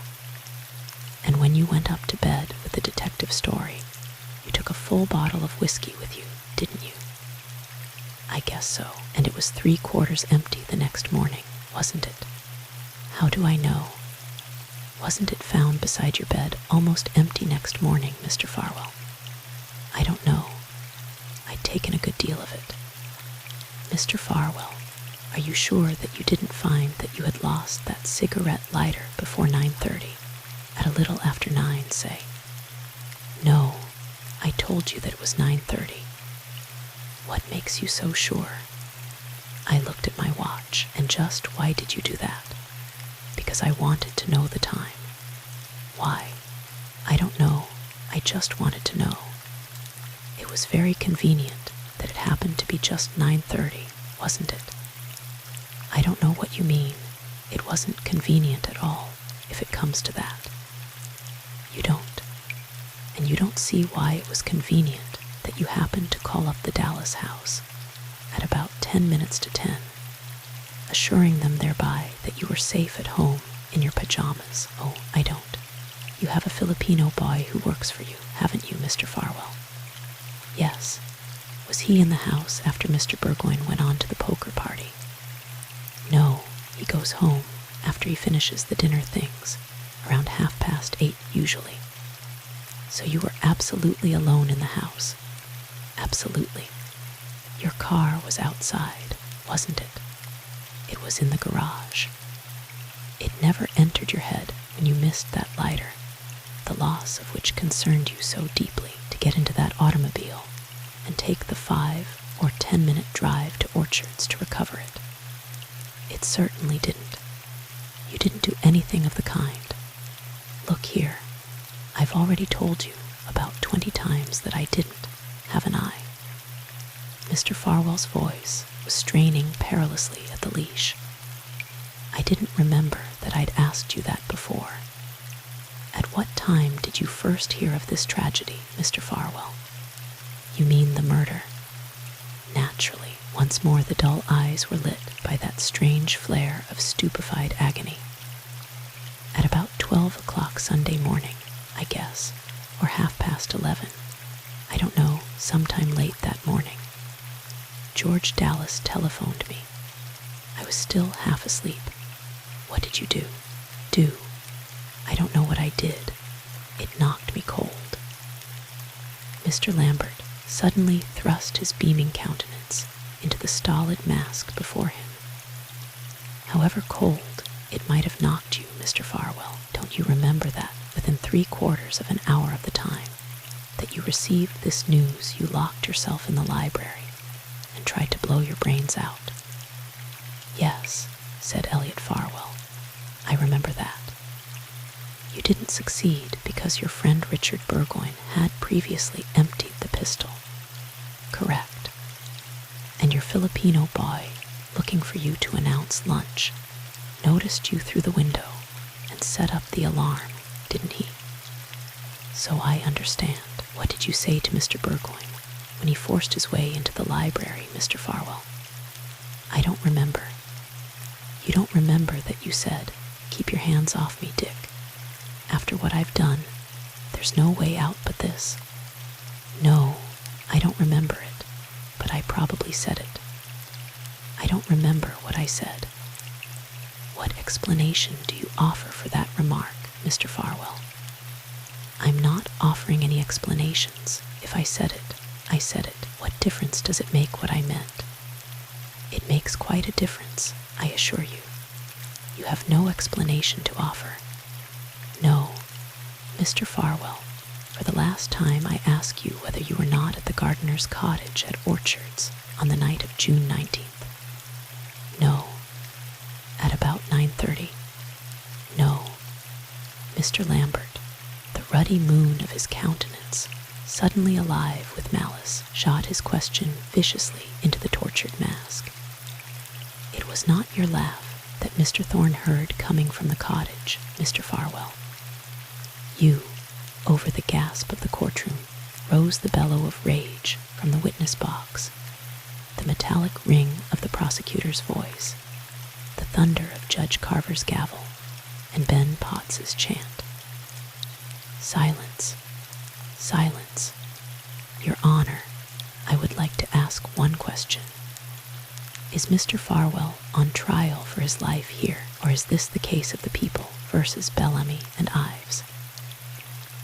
And when you went up to bed with the detective story, you took a full bottle of whiskey with you, didn't you? I guess so. And it was 3/4 empty the next morning, wasn't it? How do I know? Wasn't it found beside your bed almost empty next morning, Mr. Farwell? I don't know. I'd taken a good deal of it. Mr. Farwell, are you sure that you didn't find that you had lost that cigarette lighter before 9:30? At a little after 9, say. No, I told you that it was 9:30. What makes you so sure? I looked at my watch, and just why did you do that? Because I wanted to know the time. Why? I don't know. I just wanted to know. It was very convenient that it happened to be just 9:30, wasn't it? I don't know what you mean. It wasn't convenient at all, if it comes to that. You don't. And you don't see why it was convenient that you happened to call up the Dallas house at about 10 minutes to 10, assuring them thereby that you were safe at home in your pajamas. Oh, I don't. You have a Filipino boy who works for you, haven't you, Mr. Farwell? Yes. Was he in the house after Mr. Burgoyne went on to the poker party? No, he goes home after he finishes the dinner things, around 8:30 usually. So you were absolutely alone in the house. Absolutely. Your car was outside, wasn't it? It was in the garage. It never entered your head when you missed that lighter, the loss of which concerned you so deeply, to get into that automobile and take the 5 or 10-minute drive to Orchards to recover it. It certainly didn't. You didn't do anything of the kind. Look here, I've already told you about 20 times that I didn't, haven't I? Mr. Farwell's voice was straining perilously at the leash. I didn't remember that I'd asked you that before. At what time did you first hear of this tragedy, Mr. Farwell? You mean the murder? Naturally, once more the dull eyes were lit by that strange flare of stupefied agony. At about 12 o'clock Sunday morning, I guess, or 11:30. I don't know, sometime late that morning. George Dallas telephoned me. I was still half asleep. What did you do? Do? I don't know what I did. It knocked me cold. Mr. Lambert suddenly thrust his beaming countenance into the stolid mask before him. However cold it might have knocked you, Mr. Farwell, don't you remember that within 3/4 of an hour of the time that you received this news you locked yourself in the library and tried to blow your brains out? Yes, said Elliot Farwell, I remember that. You didn't succeed because your friend Richard Burgoyne had previously emptied the pistol. Correct. And your Filipino boy, looking for you to announce lunch, noticed you through the window and set up the alarm, didn't he? So I understand. What did you say to Mr. Burgoyne when he forced his way into the library, Mr. Farwell? I don't remember. You don't remember that you said, "Keep your hands off me, Dick. After what I've done, there's no way out but this." No, I don't remember it, but I probably said it. I don't remember what I said. What explanation do you offer for that remark, Mr. Farwell? I'm not offering any explanations. If I said it, I said it. What difference does it make what I meant? It makes quite a difference, I assure you. You have no explanation to offer. No, Mr. Farwell, for the last time I ask you whether you were not at the gardener's cottage at Orchards on the night of June 19th. No. At about 9:30. No. Mr. Lambert, the ruddy moon of his countenance, suddenly alive with malice, shot his question viciously into the tortured mask. It was not your laugh that Mr. Thorne heard coming from the cottage, Mr. Farwell. You, over the gasp of the courtroom, rose the bellow of rage from the witness box, the metallic ring of the prosecutor's voice, the thunder of Judge Carver's gavel, and Ben Potts's chant. Silence. Silence. Your Honor, I would like to ask one question. Is Mr. Farwell on trial for his life here, or is this the case of the people versus Bellamy and Ives?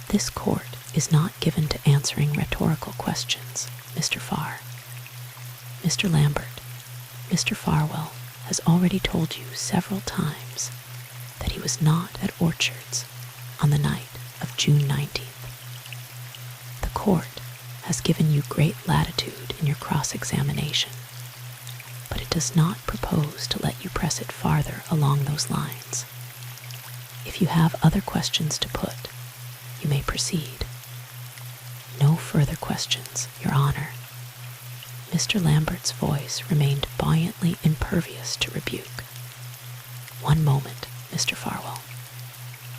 This court is not given to answering rhetorical questions, Mr. Farr. Mr. Lambert, Mr. Farwell has already told you several times that he was not at Orchards on the night of June 19th. The court has given you great latitude in your cross-examination, but it does not propose to let you press it farther along those lines. If you have other questions to put, you may proceed. No further questions, Your Honor. Mr. Lambert's voice remained buoyantly impervious to rebuke. One moment, Mr. Farwell.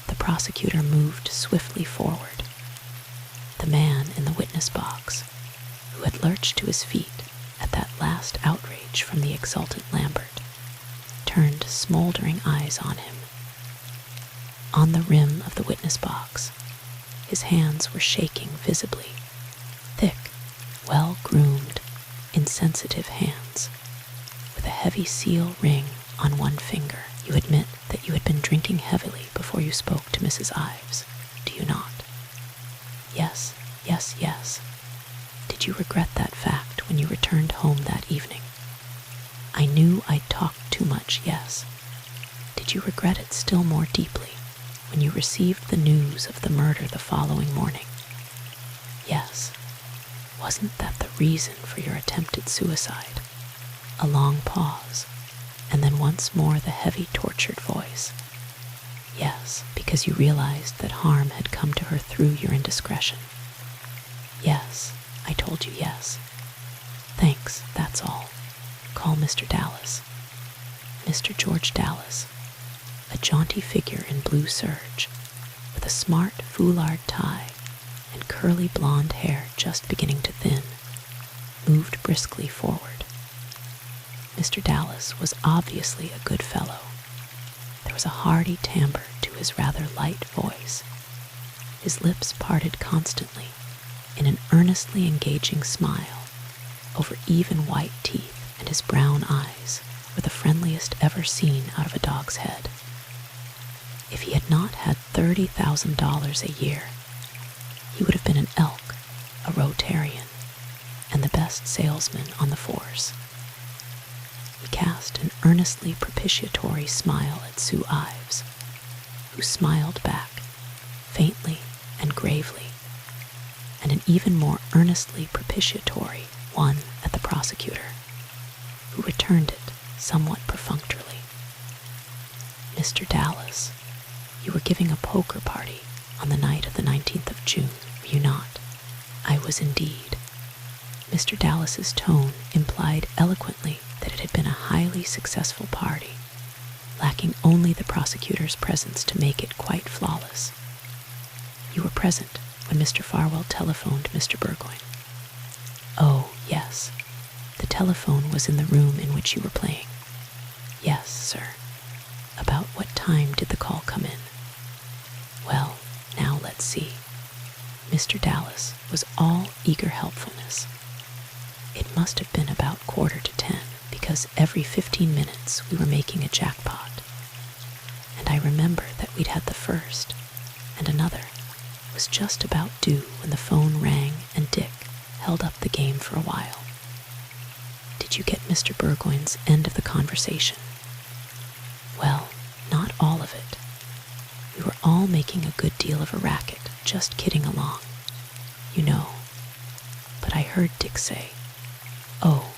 The prosecutor moved swiftly forward. The man in the witness box, who had lurched to his feet at that last outrage from the exultant Lambert, turned smoldering eyes on him. On the rim of the witness box, his hands were shaking visibly, thick, well-groomed, insensitive hands, with a heavy seal ring on one finger. You admit that you had been drinking heavily before you spoke to Mrs. Ives, do you not? Yes, yes, yes. Did you regret that fact when you returned home that evening? I knew I'd talked too much, yes. Did you regret it still more deeply when you received the news of the murder the following morning? Yes. Wasn't that the reason for your attempted suicide? A long pause, and then once more the heavy, tortured voice. Yes, because you realized that harm had come to her through your indiscretion. Yes, I told you yes. Thanks, that's all. Call Mr. Dallas. Mr. George Dallas, a jaunty figure in blue serge, with a smart foulard tie and curly blonde hair just beginning to thin, moved briskly forward. Mr. Dallas was obviously a good fellow. There was a hearty timbre to his rather light voice. His lips parted constantly in an earnestly engaging smile over even white teeth, and his brown eyes were the friendliest ever seen out of a dog's head. If he had not had $30,000 a year, he would have been an elk, a Rotarian, and the best salesman on the force. He cast an earnestly propitiatory smile at Sue Ives, who smiled back, faintly and gravely, and an even more earnestly propitiatory one at the prosecutor, who returned it somewhat perfunctorily. Mr. Dallas, you were giving a poker party on the night of the 19th of June, were you not? I was indeed. Mr. Dallas's tone implied eloquently that it had been a highly successful party, lacking only the prosecutor's presence to make it quite flawless. You were present when Mr. Farwell telephoned Mr. Burgoyne. Oh, yes. The telephone was in the room in which you were playing. Yes, sir. About what time did the call come in? Well, now let's see. Mr. Dallas was all eager helpfulness. It must have been about 9:45, because every 15 minutes we were making a jackpot. And I remember that we'd had the first, and another was just about due when the phone rang and Dick held up the game for a while. Did you get Mr. Burgoyne's end of the conversation? Well, not all of it. We were all making a good deal of a racket, just kidding along, you know. But I heard Dick say, "Oh,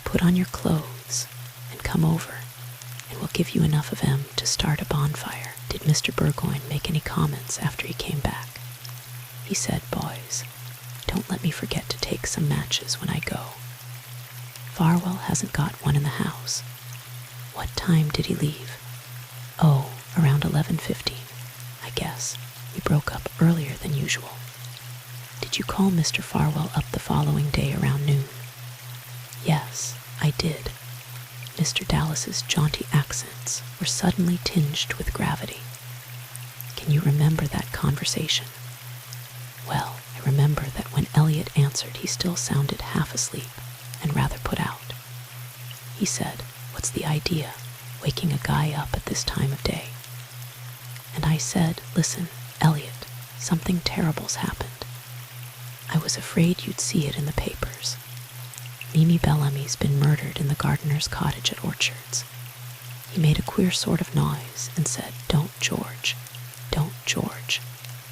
put on your clothes and come over, and we'll give you enough of 'em to start a bonfire." Did Mr. Burgoyne make any comments after he came back? He said, "Boys, don't let me forget to take some matches when I go. Farwell hasn't got one in the house." What time did he leave? Oh, around 11:15, I guess. We broke up earlier than usual. Did you call Mr. Farwell up the following day around noon? Yes, I did. Mr. Dallas's jaunty accents were suddenly tinged with gravity. Can you remember that conversation? Well, I remember that when Elliot answered, he still sounded half asleep and rather put out. He said, "What's the idea, waking a guy up at this time of day?" And I said, "Listen, Elliot, something terrible's happened. I was afraid you'd see it in the papers. Mimi Bellamy's been murdered in the gardener's cottage at Orchards. He made a queer sort of noise and said, "Don't, George. Don't, George.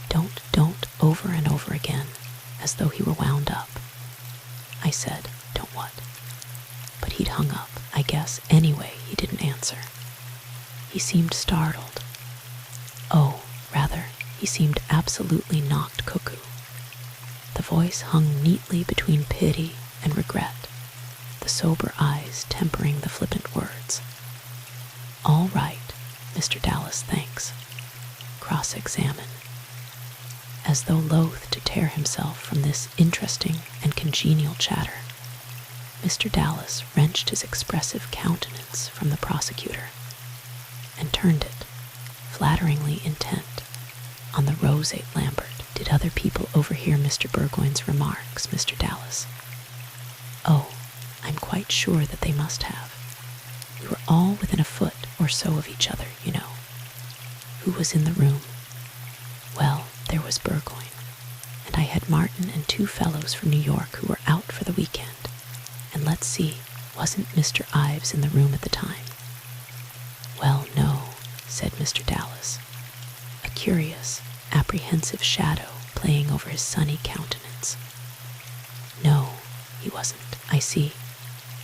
Don't," over and over again, as though he were wound up. I said, "Don't what?" But he'd hung up, I guess. Anyway, he didn't answer. He seemed startled. Oh, rather, he seemed absolutely knocked cuckoo. The voice hung neatly between pity and regret, the sober eyes tempering the flippant words. "All right, Mr. Dallas, thanks. Cross-examine." As though loath to tear himself from this interesting and congenial chatter, Mr. Dallas wrenched his expressive countenance from the prosecutor and turned it, flatteringly intent, on the roseate Lambert. "Did other people overhear Mr. Burgoyne's remarks, Mr. Dallas?" "Oh, I'm quite sure that they must have. We were all within a foot or so of each other, you know." "Who was in the room?" "Well, there was Burgoyne, and I had Martin and 2 fellows from New York who were out for the weekend. And let's see, wasn't Mr. Ives in the room at the time?" "Well, no," said Mr. Dallas, a curious, apprehensive shadow playing over his sunny countenance. "No, he wasn't. I see.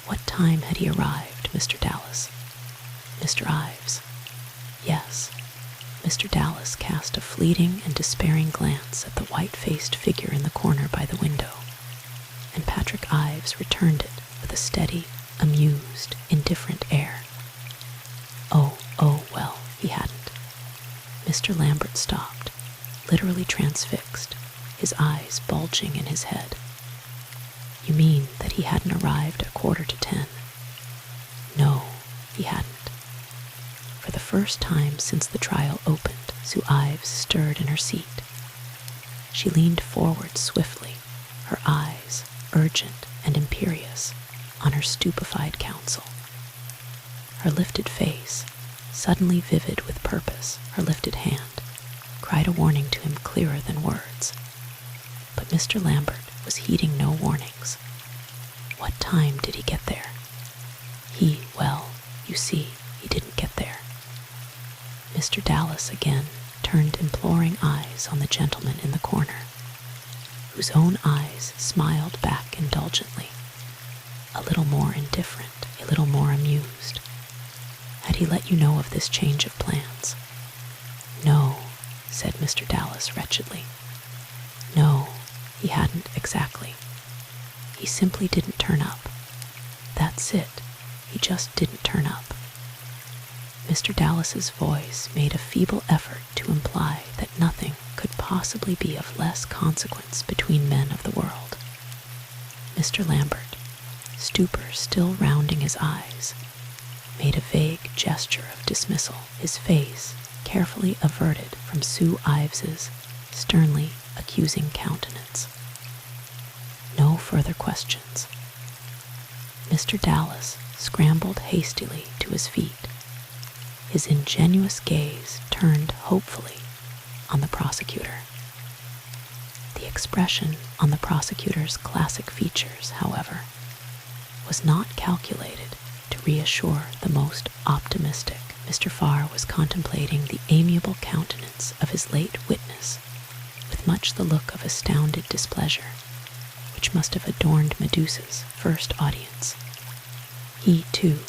What time had he arrived, Mr. Dallas?" "Mr. Ives?" "Yes." Mr. Dallas cast a fleeting and despairing glance at the white-faced figure in the corner by the window, and Patrick Ives returned it with a steady, amused, indifferent air. Oh, well, he hadn't." Mr. Lambert stopped, literally transfixed, his eyes bulging in his head. "You mean that he hadn't arrived at 9:45? "No, he hadn't." For the first time since the trial opened, Sue Ives stirred in her seat. She leaned forward swiftly, her eyes, urgent and imperious, on her stupefied counsel. Her lifted face, suddenly vivid with purpose, her lifted hand, cried a warning to him clearer than words. But Mr. Lambert was heeding no warnings. What time did he get there? Well, you see, he didn't get there. Mr. Dallas again turned imploring eyes on the gentleman in the corner, whose own eyes smiled back indulgently, a little more indifferent, a little more amused. Had he let you know of this change of plans? "No," said Mr. Dallas wretchedly. "No, he hadn't exactly. He simply didn't turn up. That's it. He just didn't turn up." Mr. Dallas's voice made a feeble effort to imply that nothing could possibly be of less consequence between men of the world. Mr. Lambert, stupor still rounding his eyes, made a vague gesture of dismissal, his face carefully averted from Sue Ives's sternly accusing countenance. No further questions. Mr. Dallas scrambled hastily to his feet, his ingenuous gaze turned hopefully on the prosecutor. The expression on the prosecutor's classic features, however, was not calculated to reassure the most optimistic. Mr. Farr was contemplating the amiable countenance of his late witness with much the look of astounded displeasure, which must have adorned Medusa's first audience. He, too,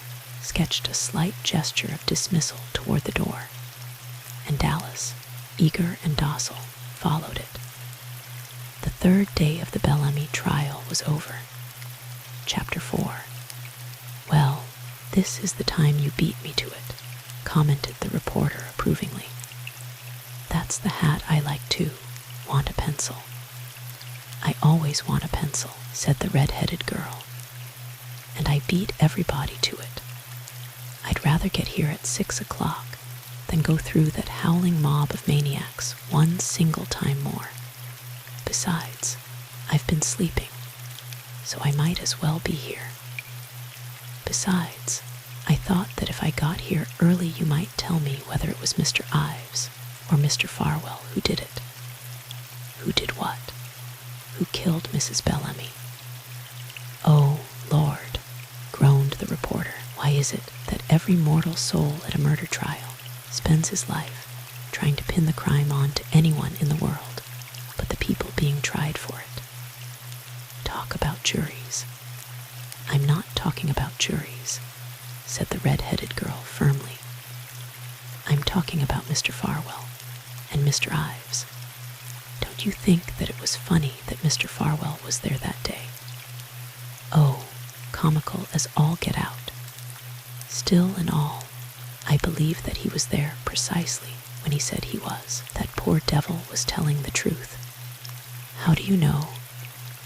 sketched a slight gesture of dismissal toward the door, and Dallas, eager and docile, followed it. The 3rd day of the Bellamy trial was over. Chapter 4. "Well, this is the time you beat me to it," commented the reporter approvingly. "That's the hat I like too. Want a pencil?" "I always want a pencil," said the red-headed girl. "And I beat everybody to it. I'd rather get here at 6 o'clock than go through that howling mob of maniacs one single time more. Besides, I've been sleeping, so I might as well be here. Besides, I thought that if I got here early you might tell me whether it was Mr. Ives or Mr. Farwell who did it." "Who did what?" "Who killed Mrs. Bellamy." "Oh, Lord," groaned the reporter. "Why is it that every mortal soul at a murder trial spends his life trying to pin the crime on to anyone in the world but the people being tried for it. Talk about juries. I'm not talking about juries, said the red-headed girl firmly. I'm talking about Mr. Farwell and Mr. Ives. Don't you think that it was funny that Mr. Farwell was there that day? Oh, comical as all get out. Still and all, I believe that he was there precisely when he said he was. That poor devil was telling the truth. How do you know?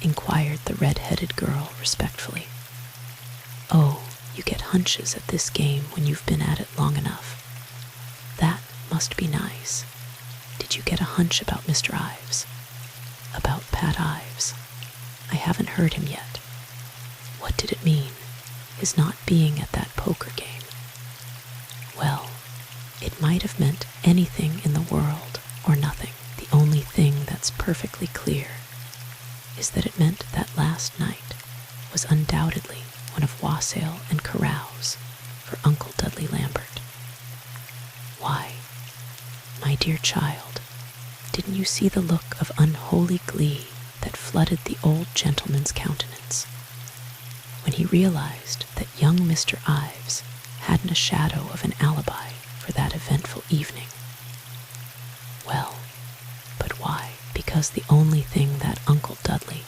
Inquired the red-headed girl respectfully. Oh, you get hunches at this game when you've been at it long enough. That must be nice. Did you get a hunch about Mr. Ives? About Pat Ives? I haven't heard him yet. What did it mean, his not being at that poker game? Well, it might have meant anything in the world or nothing. The only thing that's perfectly clear is that it meant that last night was undoubtedly one of wassail and carouse for Uncle Dudley Lambert. Why, my dear child, didn't you see the look of unholy glee that flooded the old gentleman's countenance when he realized that young Mr. Ives hadn't a shadow of an alibi for that eventful evening? Well, but why? Because the only thing that Uncle Dudley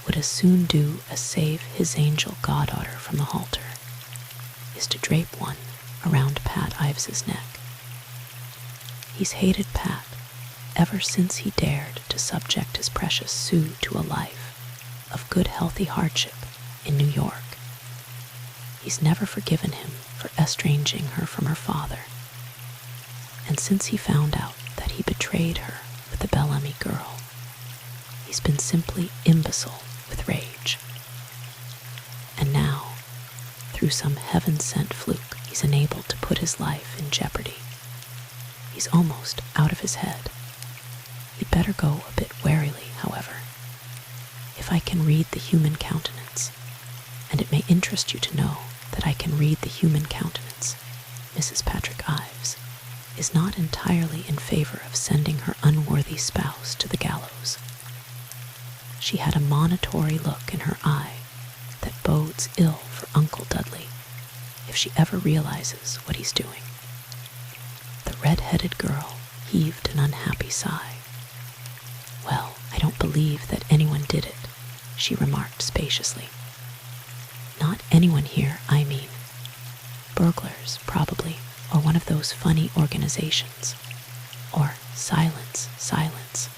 would as soon do as save his angel goddaughter from the halter is to drape one around Pat Ives's neck. He's hated Pat ever since he dared to subject his precious Sue to a life of good healthy hardship in New York. He's never forgiven him for estranging her from her father. And since he found out that he betrayed her with the Bellamy girl, he's been simply imbecile with rage. And now, through some heaven-sent fluke, he's enabled to put his life in jeopardy. He's almost out of his head. He'd better go a bit warily, however. If I can read the human countenance, and it may interest you to know that I can read the human countenance, Mrs. Patrick Ives is not entirely in favor of sending her unworthy spouse to the gallows. She had a monitory look in her eye that bodes ill for Uncle Dudley if she ever realizes what he's doing. The red-headed girl heaved an unhappy sigh. Well, I don't believe that anyone did it, she remarked spaciously. Not anyone here, I mean. Burglars, probably, or one of those funny organizations. Or silence, silence.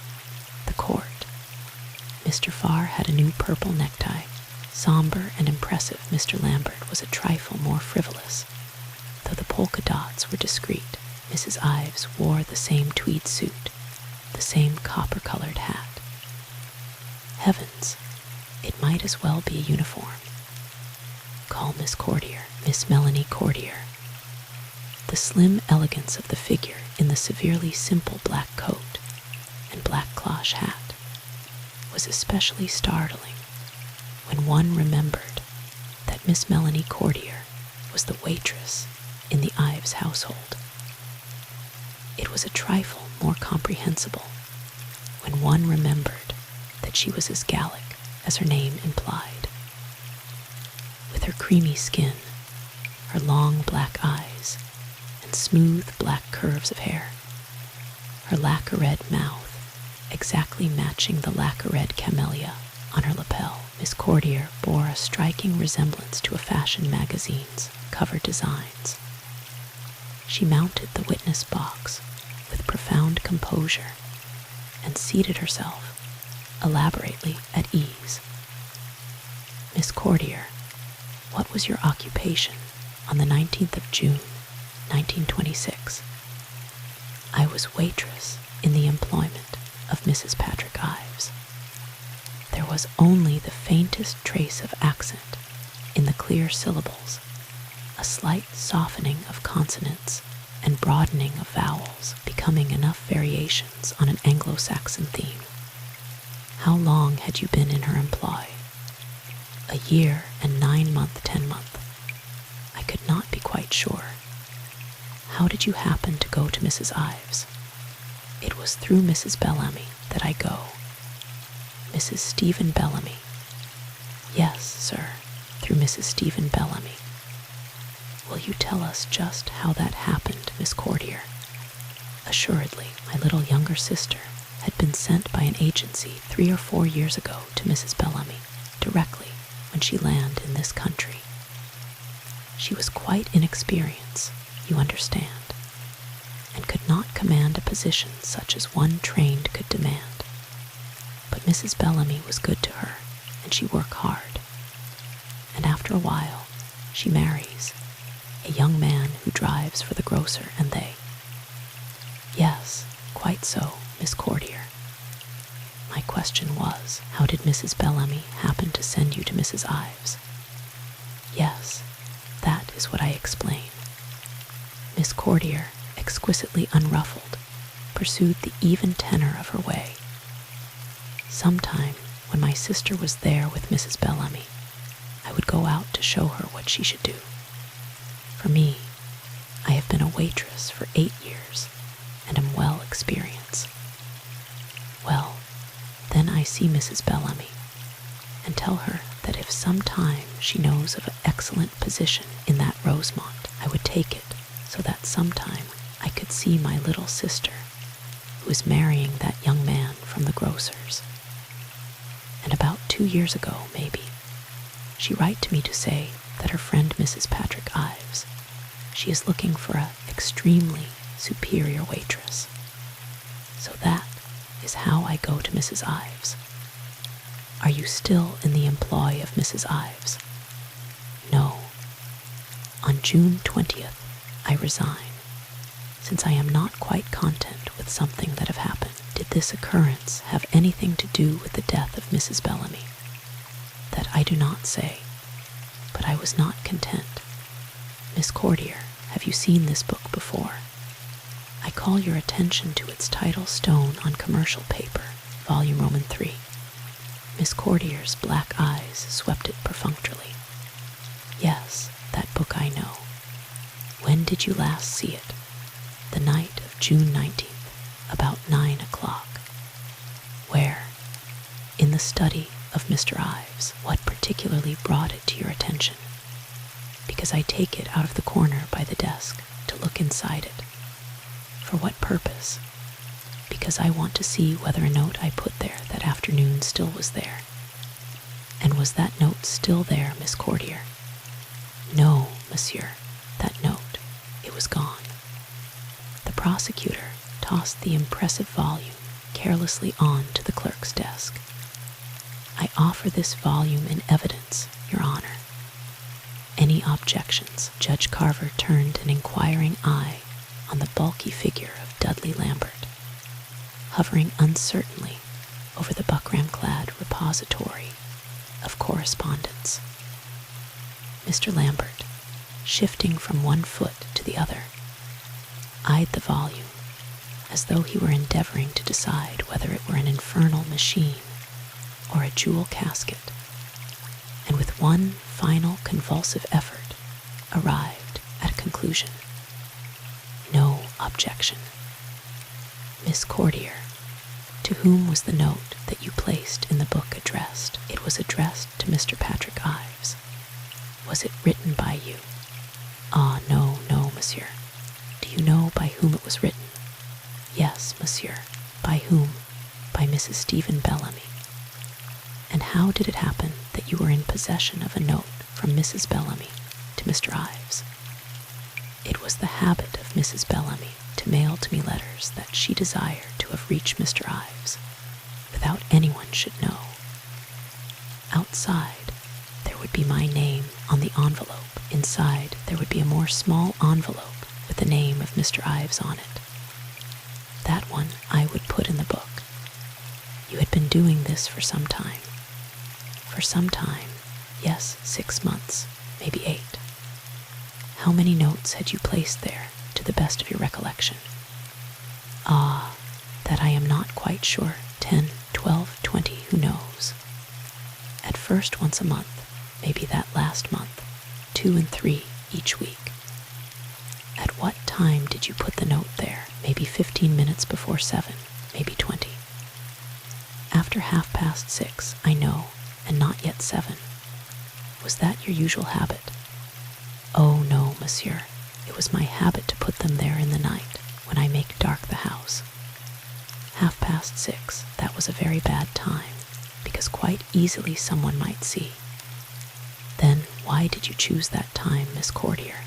The court. Mr. Farr had a new purple necktie. Somber and impressive Mr. Lambert was a trifle more frivolous. Though the polka dots were discreet, Mrs. Ives wore the same tweed suit, the same copper-colored hat. Heavens, it might as well be a uniform. Call Miss Courtier, Miss Melanie Courtier. The slim elegance of the figure in the severely simple black coat and black cloche hat was especially startling when one remembered that Miss Melanie Courtier was the waitress in the Ives household. It was a trifle more comprehensible when one remembered that she was as Gallic as her name implied. With her creamy skin, her long black eyes, and smooth black curves of hair, her lacquer-red mouth exactly matching the lacquer-red camellia on her lapel, Miss Courtier bore a striking resemblance to a fashion magazine's cover designs. She mounted the witness box with profound composure and seated herself elaborately at ease. Miss Courtier, what was your occupation on the 19th of June, 1926? I was waitress in the employment of Mrs. Patrick Ives. There was only the faintest trace of accent in the clear syllables, a slight softening of consonants and broadening of vowels, becoming enough variations on an Anglo-Saxon theme. How long had you been in her employ? A year and 9 months, 10 months. I could not be quite sure. How did you happen to go to Mrs. Ives? It was through Mrs. Bellamy that I go. Mrs. Stephen Bellamy. Yes, sir, through Mrs. Stephen Bellamy. Will you tell us just how that happened, Miss Courtier? Assuredly, my little younger sister had been sent by an agency 3 or 4 years ago to Mrs. Bellamy, directly when she landed in this country. She was quite inexperienced, you understand, and could not command a position such as one trained could demand. But Mrs. Bellamy was good to her, and she worked hard. And after a while, she marries a young man who drives for the grocer, and they... Yes, quite so, Miss Courtier. My question was, how did Mrs. Bellamy happen to send you to Mrs. Ives? Yes, that is what I explain. Miss Courtier, exquisitely unruffled, pursued the even tenor of her way. Sometime, when my sister was there with Mrs. Bellamy, I would go out to show her what she should do. For me, I have been a waitress for 8 years, and am well experienced. Well, then I see Mrs. Bellamy, and tell her that if some time she knows of an excellent position in that Rosemont, I would take it, so that sometime I could see my little sister, who is marrying that young man from the grocer's. And about 2 years ago, maybe, she write to me to say that her friend Mrs. Patrick Ives, she is looking for an extremely superior waitress. So that is how I go to Mrs. Ives. Are you still in the employ of Mrs. Ives? No. On June 20th, I resign, since I am not quite content with something that have happened. Did this occurrence have anything to do with the death of Mrs. Bellamy? That I do not say, but I was not content. Miss Courtier, have you seen this book before? I call your attention to its title stone on commercial paper, volume Roman 3. Miss Courtier's black eyes swept it perfunctorily. Yes, that book I know. When did you last see it? The night of June 19th, about 9 o'clock. Where? In the study of Mr. Ives. What particularly brought it to your attention? Because I take it out of the corner by the desk to look inside it. For what purpose? Because I want to see whether a note I put there that afternoon still was there. And was that note still there, Miss Courtier? No, monsieur, that note. It was gone. The prosecutor tossed the impressive volume carelessly on to the clerk's desk. I offer this volume in evidence, Your Honor. Any objections? Judge Carver turned an inquiring eye on the bulky figure of Dudley Lambert, hovering uncertainly over the buckram-clad repository of correspondence. Mr. Lambert, shifting from one foot to the other, eyed the volume as though he were endeavoring to decide whether it were an infernal machine or a jewel casket, and with one final convulsive effort arrived at a conclusion. No objection. Miss Courtier, to whom was the note that you placed in the book addressed? It was addressed to Mr. Patrick Ives. Was it written by you? Ah, no, monsieur. Do you know by whom it was written? Yes, monsieur. By whom? By Mrs. Stephen Bellamy. And how did it happen that you were in possession of a note from Mrs. Bellamy to Mr. Ives? It was the habit of Mrs. Bellamy to mail to me letters that she desired to have reached Mr. Ives, without anyone should know. Outside, there would be my name on the envelope. Inside, there would be a more small envelope with the name of Mr. Ives on it. That one I would put in the book. You had been doing this for some time. For some time, yes, 6 months, maybe 8. How many notes had you placed there, to the best of your recollection? Ah, that I am not quite sure. 10, 12, 20, who knows? At first once a month, maybe that last month, 2 and 3 each week. At what time did you put the note there? Maybe 15 minutes before 7, maybe 20. After 6:30, I know, and not yet 7. Was that your usual habit? Oh no, monsieur. It was my habit to put them there in the night, when I make dark the house. 6:30, that was a very bad time, because quite easily someone might see. Then why did you choose that time, Miss Courtier?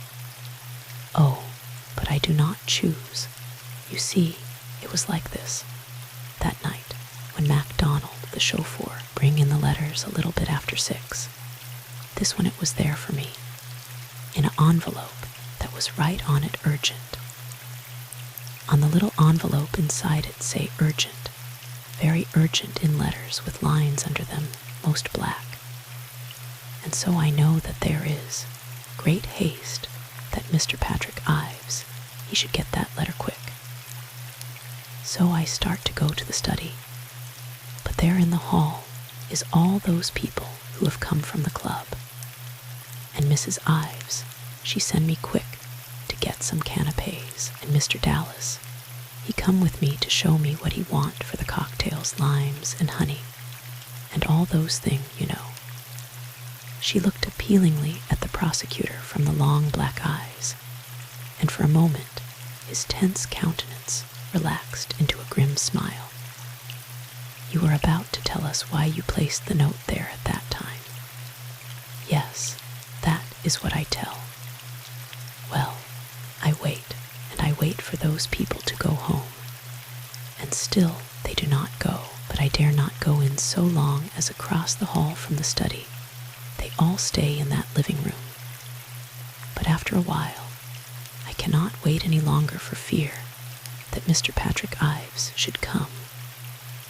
Oh, but I do not choose. You see, it was like this. That night, when MacDonald, the chauffeur, bring in the letters a little bit after 6. This one it was there for me, in an envelope that was right on it urgent. On the little envelope inside it say urgent, very urgent in letters with lines under them, most black. And so I know that there is great haste that Mr. Patrick Ives, he should get that letter quick. So I start to go to the study, but there in the hall is all those people who have come from the club. And Mrs. Ives, she send me quick to get some canapes, and Mr. Dallas, he come with me to show me what he want for the cocktails, limes and honey, and all those things, you know. She looked appealingly at the prosecutor from the long black eyes, and for a moment his tense countenance relaxed into a grim smile. You are about to tell us why you placed the note there at that time. Yes, that is what I tell. Well, I wait, and I wait for those people to go home. And still they do not go, but I dare not go in so long as across the hall from the study. They all stay in that living room. But after a while, I cannot wait any longer for fear that Mr. Patrick Ives should come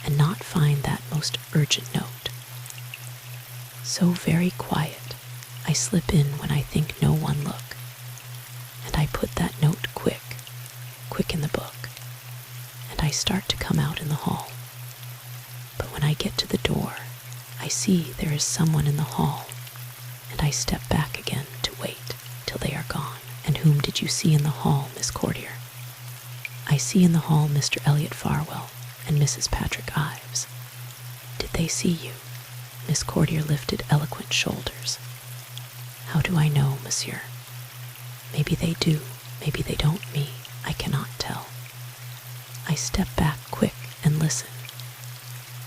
and not find that most urgent note. So very quiet, I slip in when I think no one look, and I put that note quick in the book, and I start to come out in the hall. But when I get to the door, I see there is someone in the hall, and I step back again to wait till they are gone. And whom did you see in the hall, Miss Courtier? I see in the hall Mr. Elliot Farwell and Mrs. Patrick Ives. Did they see you? Miss Courtier lifted eloquent shoulders. How do I know, monsieur? Maybe they do, maybe they don't me, I cannot tell. I step back quick and listen,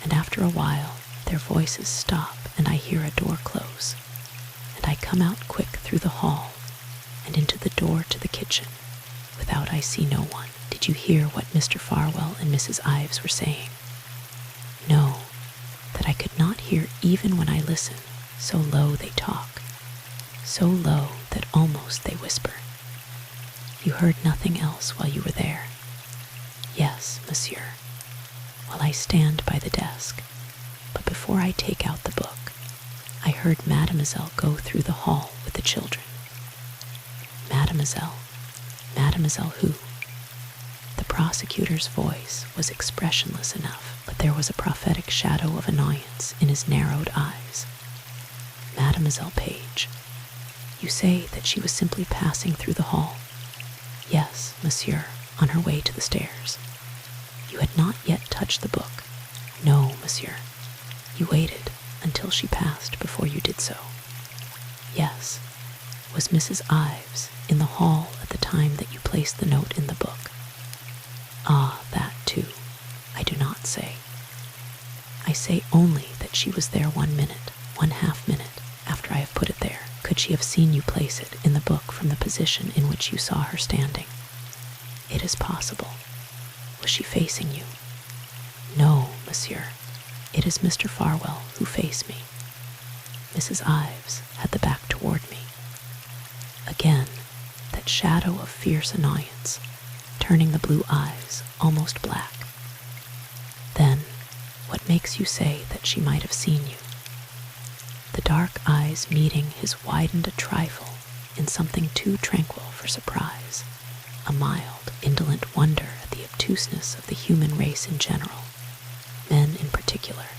and after a while their voices stop and I hear a door close, and I come out quick through the hall and into the door to the kitchen, without I see no one. Did you hear what Mr. Farwell and Mrs. Ives were saying? No, that I could not hear even when I listen, so low they talk, so low that almost they whisper. You heard nothing else while you were there? Yes, monsieur, while I stand by the desk, but before I take out the book, I heard Mademoiselle go through the hall with the children. Mademoiselle? Mademoiselle who? The prosecutor's voice was expressionless enough, but there was a prophetic shadow of annoyance in his narrowed eyes. Mademoiselle Page. You say that she was simply passing through the hall? Yes, monsieur, on her way to the stairs. You had not yet touched the book? No, monsieur. You waited until she passed before you did so? Yes. Was Mrs. Ives in the hall at the time that you placed the note in the book? Ah, that too, I do not say. I say only that she was there 1 minute, 1/2 minute, after I have put it there. Could she have seen you place it in the book from the position in which you saw her standing? It is possible. Was she facing you? No, monsieur. It is Mr. Farwell who faced me. Mrs. Ives had the back toward me. Again, that shadow of fierce annoyance, turning the blue eyes almost black. Then, what makes you say that she might have seen you? The dark eyes meeting his widened a trifle in something too tranquil for surprise, a mild, indolent wonder at the obtuseness of the human race in general, men in particular,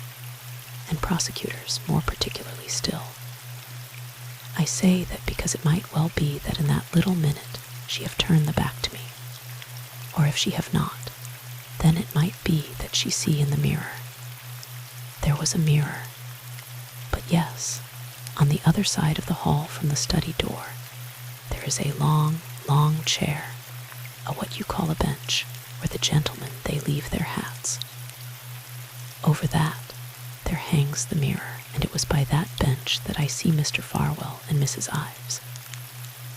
and prosecutors more particularly still. I say that because it might well be that in that little minute she have turned the back to me, or if she have not, then it might be that she see in the mirror. There was a mirror, but yes, on the other side of the hall from the study door, there is a long, long chair, what you call a bench, where the gentlemen they leave their hats. Over that, there hangs the mirror, and it was by that bench that I see Mr. Farwell and Mrs. Ives,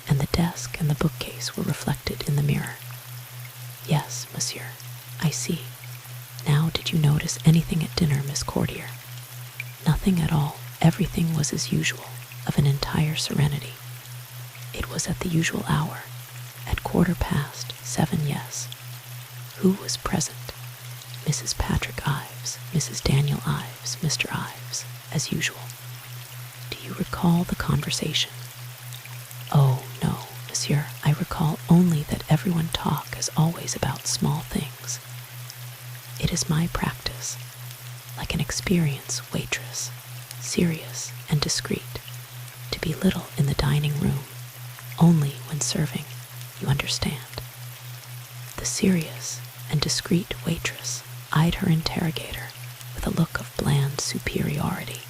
and the desk and the bookcase were reflected in the mirror. Yes, monsieur, I see. Now, did you notice anything at dinner, Miss Courtier? Nothing at all. Everything was as usual, of an entire serenity. It was at the usual hour, at 7:15, yes. Who was present? Mrs. Patrick Ives, Mrs. Daniel Ives, Mr. Ives, as usual. Do you recall the conversation? Oh, no, monsieur, I recall only that everyone talk as always about small things. It is my practice, like an experienced waitress, serious and discreet, to be little in the dining room, only when serving, you understand. The serious and discreet waitress eyed her interrogator with a look of bland superiority.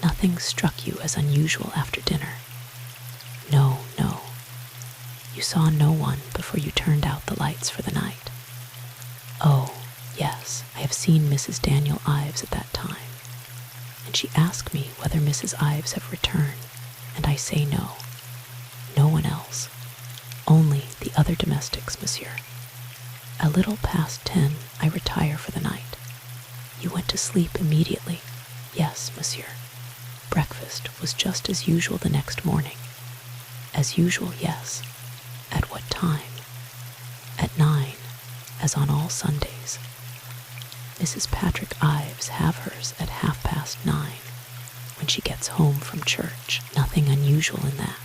Nothing struck you as unusual after dinner? No, no. You saw no one before you turned out the lights for the night. Oh, yes, I have seen Mrs. Daniel Ives at that time, and she asked me whether Mrs. Ives have returned, and I say no. No one else. Only the other domestics, monsieur. A little past 10, I retire for the night. You went to sleep immediately. Yes, monsieur. Breakfast was just as usual the next morning. As usual, yes. At what time? At 9, as on all Sundays. Mrs. Patrick Ives have hers at 9:30, when she gets home from church. Nothing unusual in that.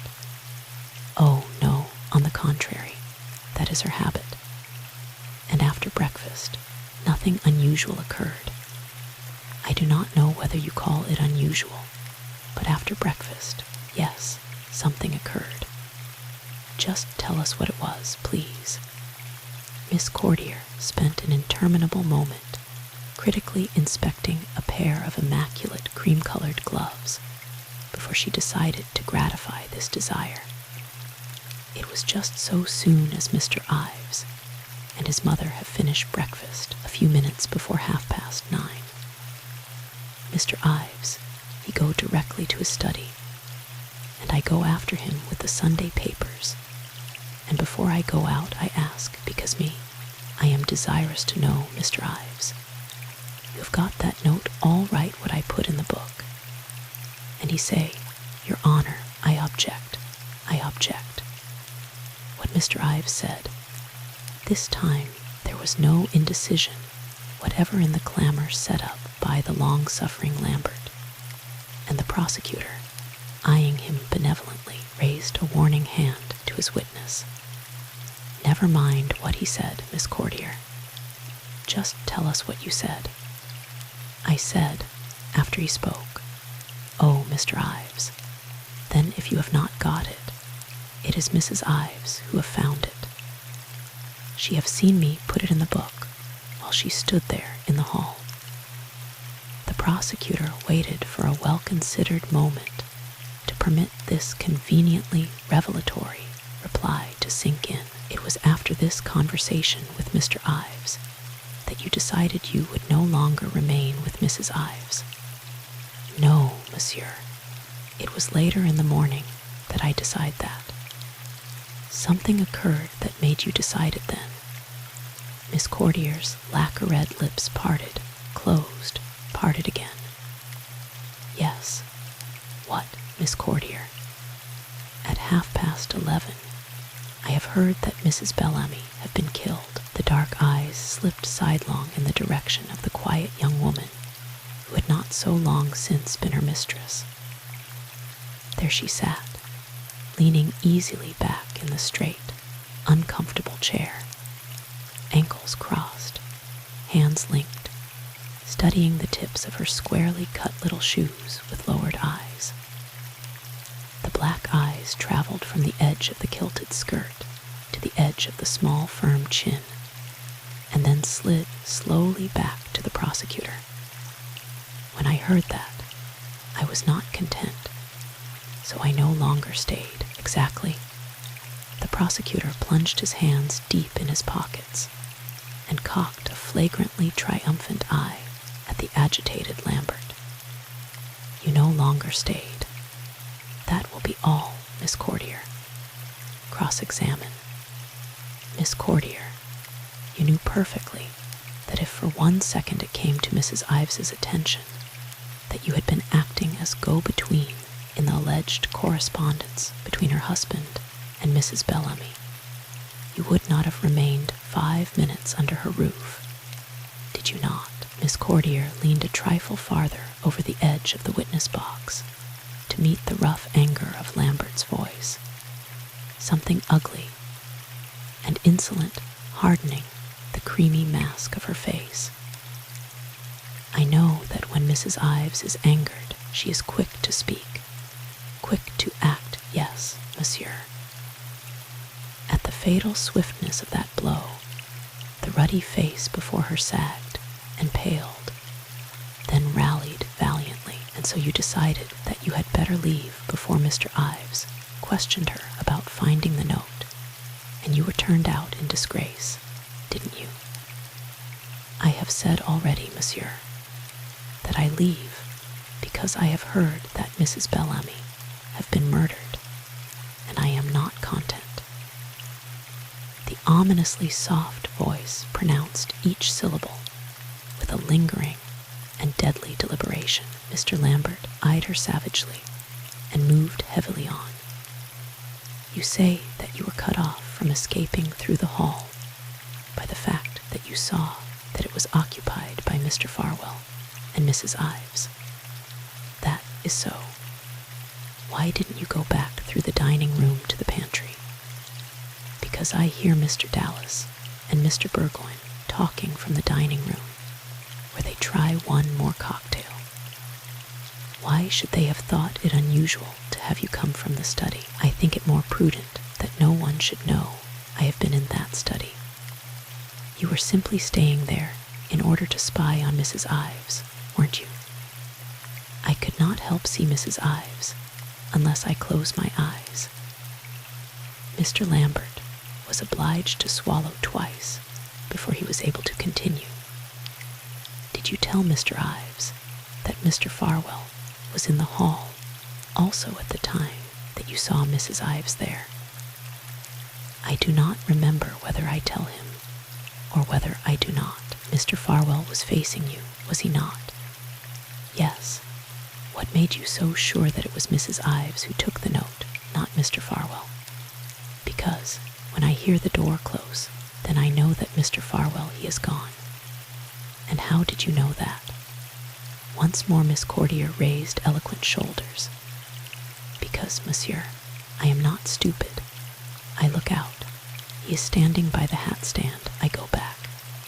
Oh, no, on the contrary, that is her habit. And after breakfast, nothing unusual occurred. I do not know whether you call it unusual, but after breakfast, yes, something occurred. Just tell us what it was, please. Miss Courtier spent an interminable moment critically inspecting a pair of immaculate cream-colored gloves before she decided to gratify this desire. It was just so soon as Mr. Ives and his mother have finished breakfast a few minutes before 9:30. Mr. Ives, he go directly to his study, and I go after him with the Sunday papers, and before I go out I ask, because I am desirous to know, Mr. Ives, you have got that note all right what I put in the book. And he say, Your Honor, I object. What Mr. Ives said, this time there was no indecision whatever in the clamor set up by the long-suffering Lambert, and the prosecutor, eyeing him benevolently, raised a warning hand to his witness. Never mind what he said, Miss Courtier. Just tell us what you said. I said, after he spoke, Oh, Mr. Ives, then if you have not got it, it is Mrs. Ives who have found it. She have seen me put it in the book while she stood there in the hall. The prosecutor waited for a well-considered moment to permit this conveniently revelatory reply to sink in. It was after this conversation with Mr. Ives that you decided you would no longer remain with Mrs. Ives. No, monsieur. It was later in the morning that I decide that. Something occurred that made you decide it then. Miss Courtier's lacquer-red lips parted, closed, parted again. Yes. What, Miss Courtier? At 11:30, I have heard that Mrs. Bellamy had been killed. The dark eyes slipped sidelong in the direction of the quiet young woman who had not so long since been her mistress. There she sat, leaning easily back in the straight, uncomfortable chair, ankles crossed, hands linked, studying the tips of her squarely cut little shoes with lowered eyes. The black eyes gaze traveled from the edge of the kilted skirt to the edge of the small, firm chin, and then slid slowly back to the prosecutor. When I heard that, I was not content, so I no longer stayed. Exactly. The prosecutor plunged his hands deep in his pockets and cocked a flagrantly triumphant eye at the agitated Lambert. You no longer stayed. That will be all, Miss Courtier. Cross-examine. Miss Courtier, you knew perfectly that if for 1 second it came to Mrs. Ives's attention that you had been acting as go-between in the alleged correspondence between her husband and Mrs. Bellamy, you would not have remained 5 minutes under her roof. Did you not? Miss Courtier leaned a trifle farther over the edge of the witness box to meet the rough anger of Lambert's voice, something ugly and insolent hardening the creamy mask of her face. I know that when Mrs. Ives is angered, she is quick to speak, quick to act. Yes, monsieur. At the fatal swiftness of that blow, the ruddy face before her sagged and paled, then rallied valiantly, and so you decided that you had better leave before Mr. Ives questioned her about finding the note, and you were turned out in disgrace, didn't you? I have said already, monsieur, that I leave because I have heard that Mrs. Bellamy have been murdered, and I am not content. The ominously soft voice pronounced each syllable with a lingering and deadly deliberation. Mr. Lambert eyed her savagely and moved heavily on. You say that you were cut off from escaping through the hall by the fact that you saw that it was occupied by Mr. Farwell and Mrs. Ives. That is so. Why didn't you go back through the dining room to the pantry? Because I hear Mr. Dallas and Mr. Burgoyne talking from the dining room, where they try one more cocktail. Why should they have thought it unusual to have you come from the study? I think it more prudent that no one should know I have been in that study. You were simply staying there in order to spy on Mrs. Ives, weren't you? I could not help see Mrs. Ives unless I closed my eyes. Mr. Lambert was obliged to swallow twice before he was able to continue. Did you tell Mr. Ives that Mr. Farwell was in the hall also at the time that you saw Mrs. Ives there? I do not remember whether I tell him or whether I do not. Mr. Farwell was facing you, was he not? Yes. What made you so sure that it was Mrs. Ives who took the note, not Mr. Farwell? Because when I hear the door close, then I know that Mr. Farwell, he is gone. And how did you know that? Once more Miss Courtier raised eloquent shoulders. Because, monsieur, I am not stupid. I look out. He is standing by the hat stand. I go back.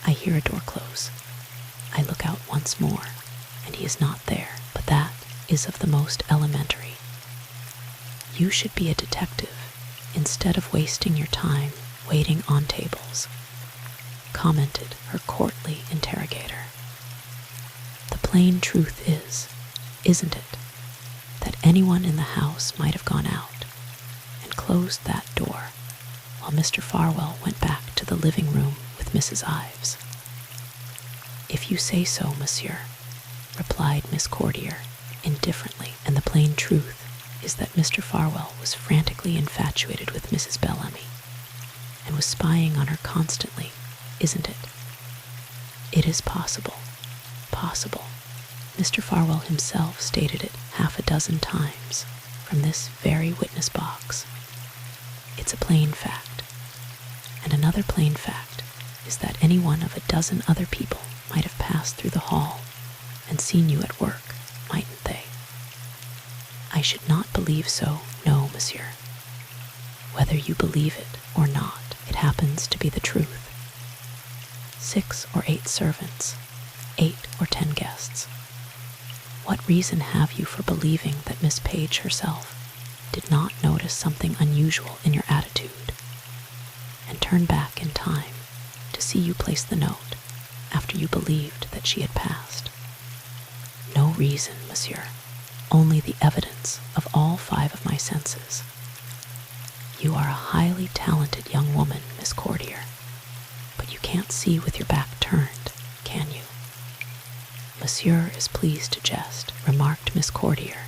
I hear a door close. I look out once more, and he is not there. But that is of the most elementary. You should be a detective instead of wasting your time waiting on tables, commented her courtly interrogator. The plain truth is, isn't it, that anyone in the house might have gone out and closed that door while Mr. Farwell went back to the living room with Mrs. Ives? If you say so, monsieur, replied Miss Courtier indifferently, and the plain truth is that Mr. Farwell was frantically infatuated with Mrs. Bellamy and was spying on her constantly, isn't it? It is possible. Possible. Mr. Farwell himself stated it 6 times from this very witness box. It's a plain fact. And another plain fact is that any one of 12 other people might have passed through the hall and seen you at work, mightn't they? I should not believe so, no, monsieur. Whether you believe it or not, it happens to be the truth. 6 or 8 servants, 8 or 10 guests. What reason have you for believing that Miss Page herself did not notice something unusual in your attitude, and turn back in time to see you place the note after you believed that she had passed. No reason, monsieur, only the evidence of all 5 of my senses. You are a highly talented young woman, Miss Courtier, but you can't see with your back turned, can you? Monsieur is pleased to jest, remarked Miss Courtier,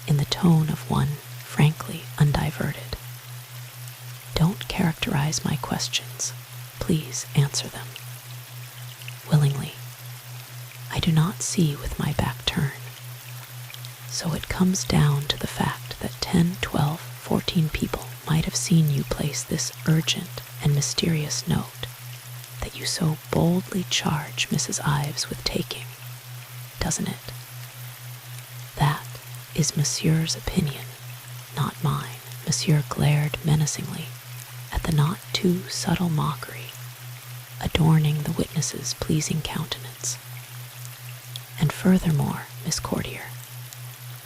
in the tone of one frankly undiverted. Don't characterize my questions. Please answer them. Willingly. I do not see with my back turned. So it comes down to the fact that 10, 12, 14 people might have seen you place this urgent and mysterious note that you so boldly charge Mrs. Ives with taking, doesn't it? That is Monsieur's opinion, not mine. Monsieur glared menacingly at the not too subtle mockery adorning the witness's pleasing countenance. And furthermore, Miss Courtier,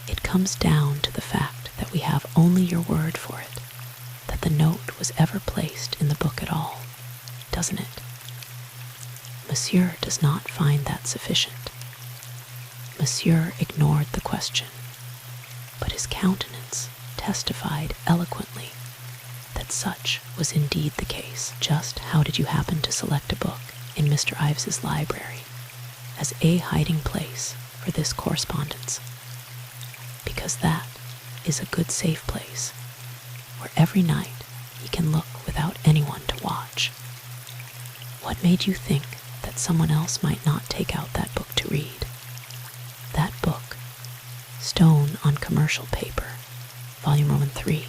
it comes down to the fact that we have only your word for it, that the note was ever placed in the book at all, doesn't it? Monsieur does not find that sufficient. Monsieur ignored the question, but his countenance testified eloquently that such was indeed the case. Just how did you happen to select a book in Mr. Ives's library as a hiding place for this correspondence? Because that is a good safe place where every night he can look without anyone to watch. What made you think that someone else might not take out that book to read? That book, Stone on Commercial Paper, Volume Roman 3.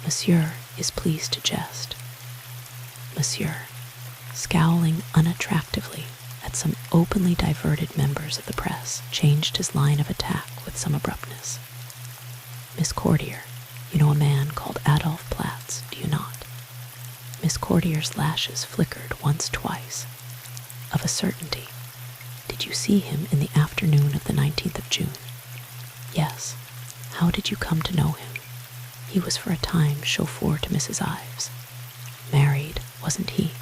Monsieur is pleased to jest. Monsieur, scowling unattractively at some openly diverted members of the press, changed his line of attack with some abruptness. Miss Courtier, you know a man called Adolphe Platz, do you not? Miss Courtier's lashes flickered once, twice. Of a certainty. Did you see him in the afternoon of the 19th of June? Yes. How did you come to know him? He was for a time chauffeur to Mrs. Ives. Married, wasn't he?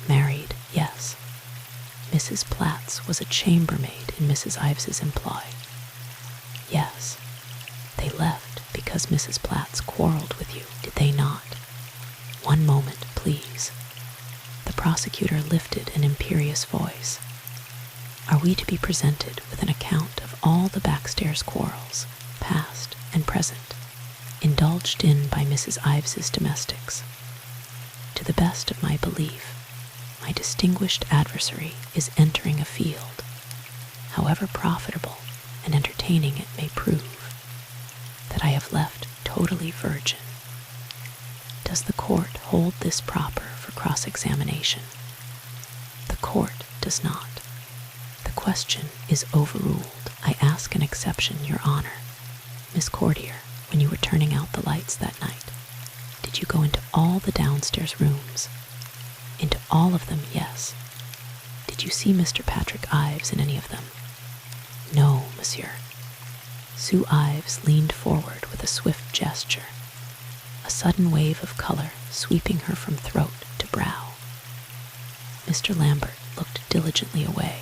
Married, yes. Mrs. Platz was a chambermaid in Mrs. Ives's employ. Yes. They left because Mrs. Platz quarreled with you, did they not? One moment, please. The prosecutor lifted an imperious voice. Are we to be presented with an account of all the backstairs quarrels, past and present, indulged in by Mrs. Ives's domestics? To the best of my belief, my distinguished adversary is entering a field, however profitable and entertaining it may prove, that I have left totally virgin. Does the court hold this proper for cross-examination? The court does not. The question is overruled. I ask an exception, Your Honor. Miss Courtier, when you were turning out the lights that night, did you go into all the downstairs rooms? Into all of them, yes. Did you see Mr. Patrick Ives in any of them? No, monsieur. Sue Ives leaned forward with a swift gesture, a sudden wave of color sweeping her from throat to brow. Mr. Lambert looked diligently away.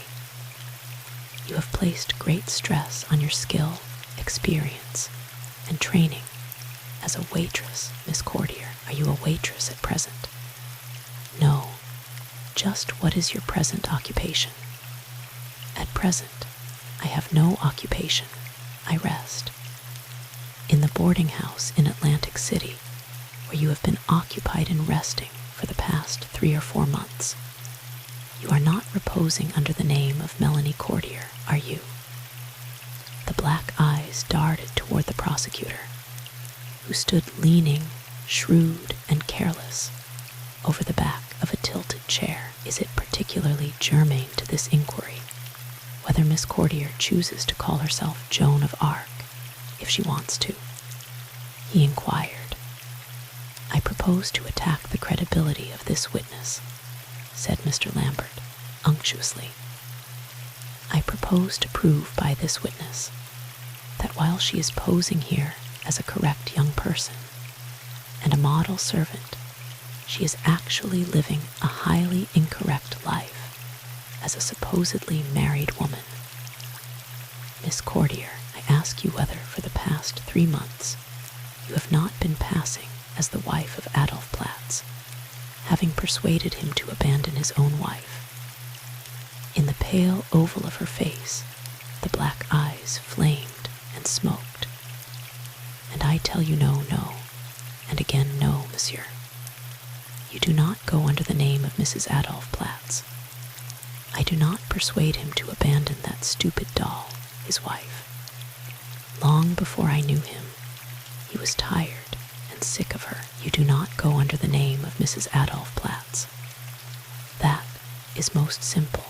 You have placed great stress on your skill, experience, and training as a waitress, Miss Courtier. Are you a waitress at present? No. Just what is your present occupation? At present, I have no occupation. I rest. In the boarding house in Atlantic City, where you have been occupied in resting for the past 3 or 4 months, you are not reposing under the name of Melanie Courtier, are you? The black eyes darted toward the prosecutor, who stood leaning, shrewd and careless, over the back of a tilted chair. Is it particularly germane to this inquiry whether Miss Courtier chooses to call herself Joan of Arc, if she wants to? He inquired. I propose to attack the credibility of this witness, said Mr. Lambert, unctuously. I propose to prove by this witness that while she is posing here as a correct young person and a model servant, she is actually living a highly incorrect life as a supposedly married woman. Miss Courtier, I ask you whether for the past 3 months you have not been passing as the wife of Adolf Platz, having persuaded him to abandon his own wife. In the pale oval of her face, the black eyes flamed and smoked. And I tell you no, and again no, monsieur. You do not go under the name of Mrs. Adolf Platz. I do not persuade him to abandon that stupid doll, his wife. Long before I knew him, he was tired and sick of her. You do not go under the name of Mrs. Adolf Platz. That is most simple.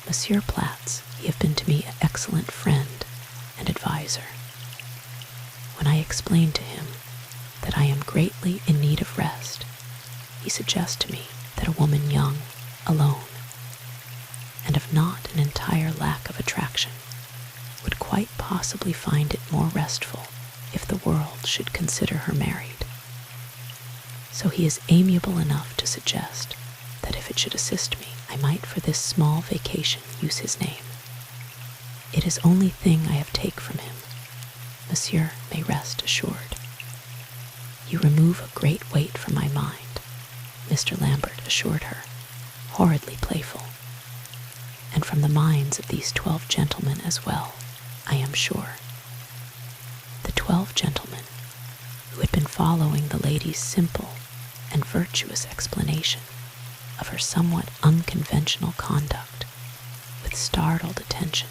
Monsieur Platz, you have been to me an excellent friend and adviser. When I explain to him that I am greatly in need of rest, he suggests to me that a woman young, alone, and of not an entire lack of attraction, would quite possibly find it more restful if the world should consider her married. So he is amiable enough to suggest that if it should assist me, I might for this small vacation use his name. It is only thing I have take from him. Monsieur may rest assured. You remove a great weight from my mind, Mr. Lambert assured her, horridly playful. And from the minds of these 12 gentlemen as well, I am sure. The 12 gentlemen, who had been following the lady's simple and virtuous explanation of her somewhat unconventional conduct with startled attention,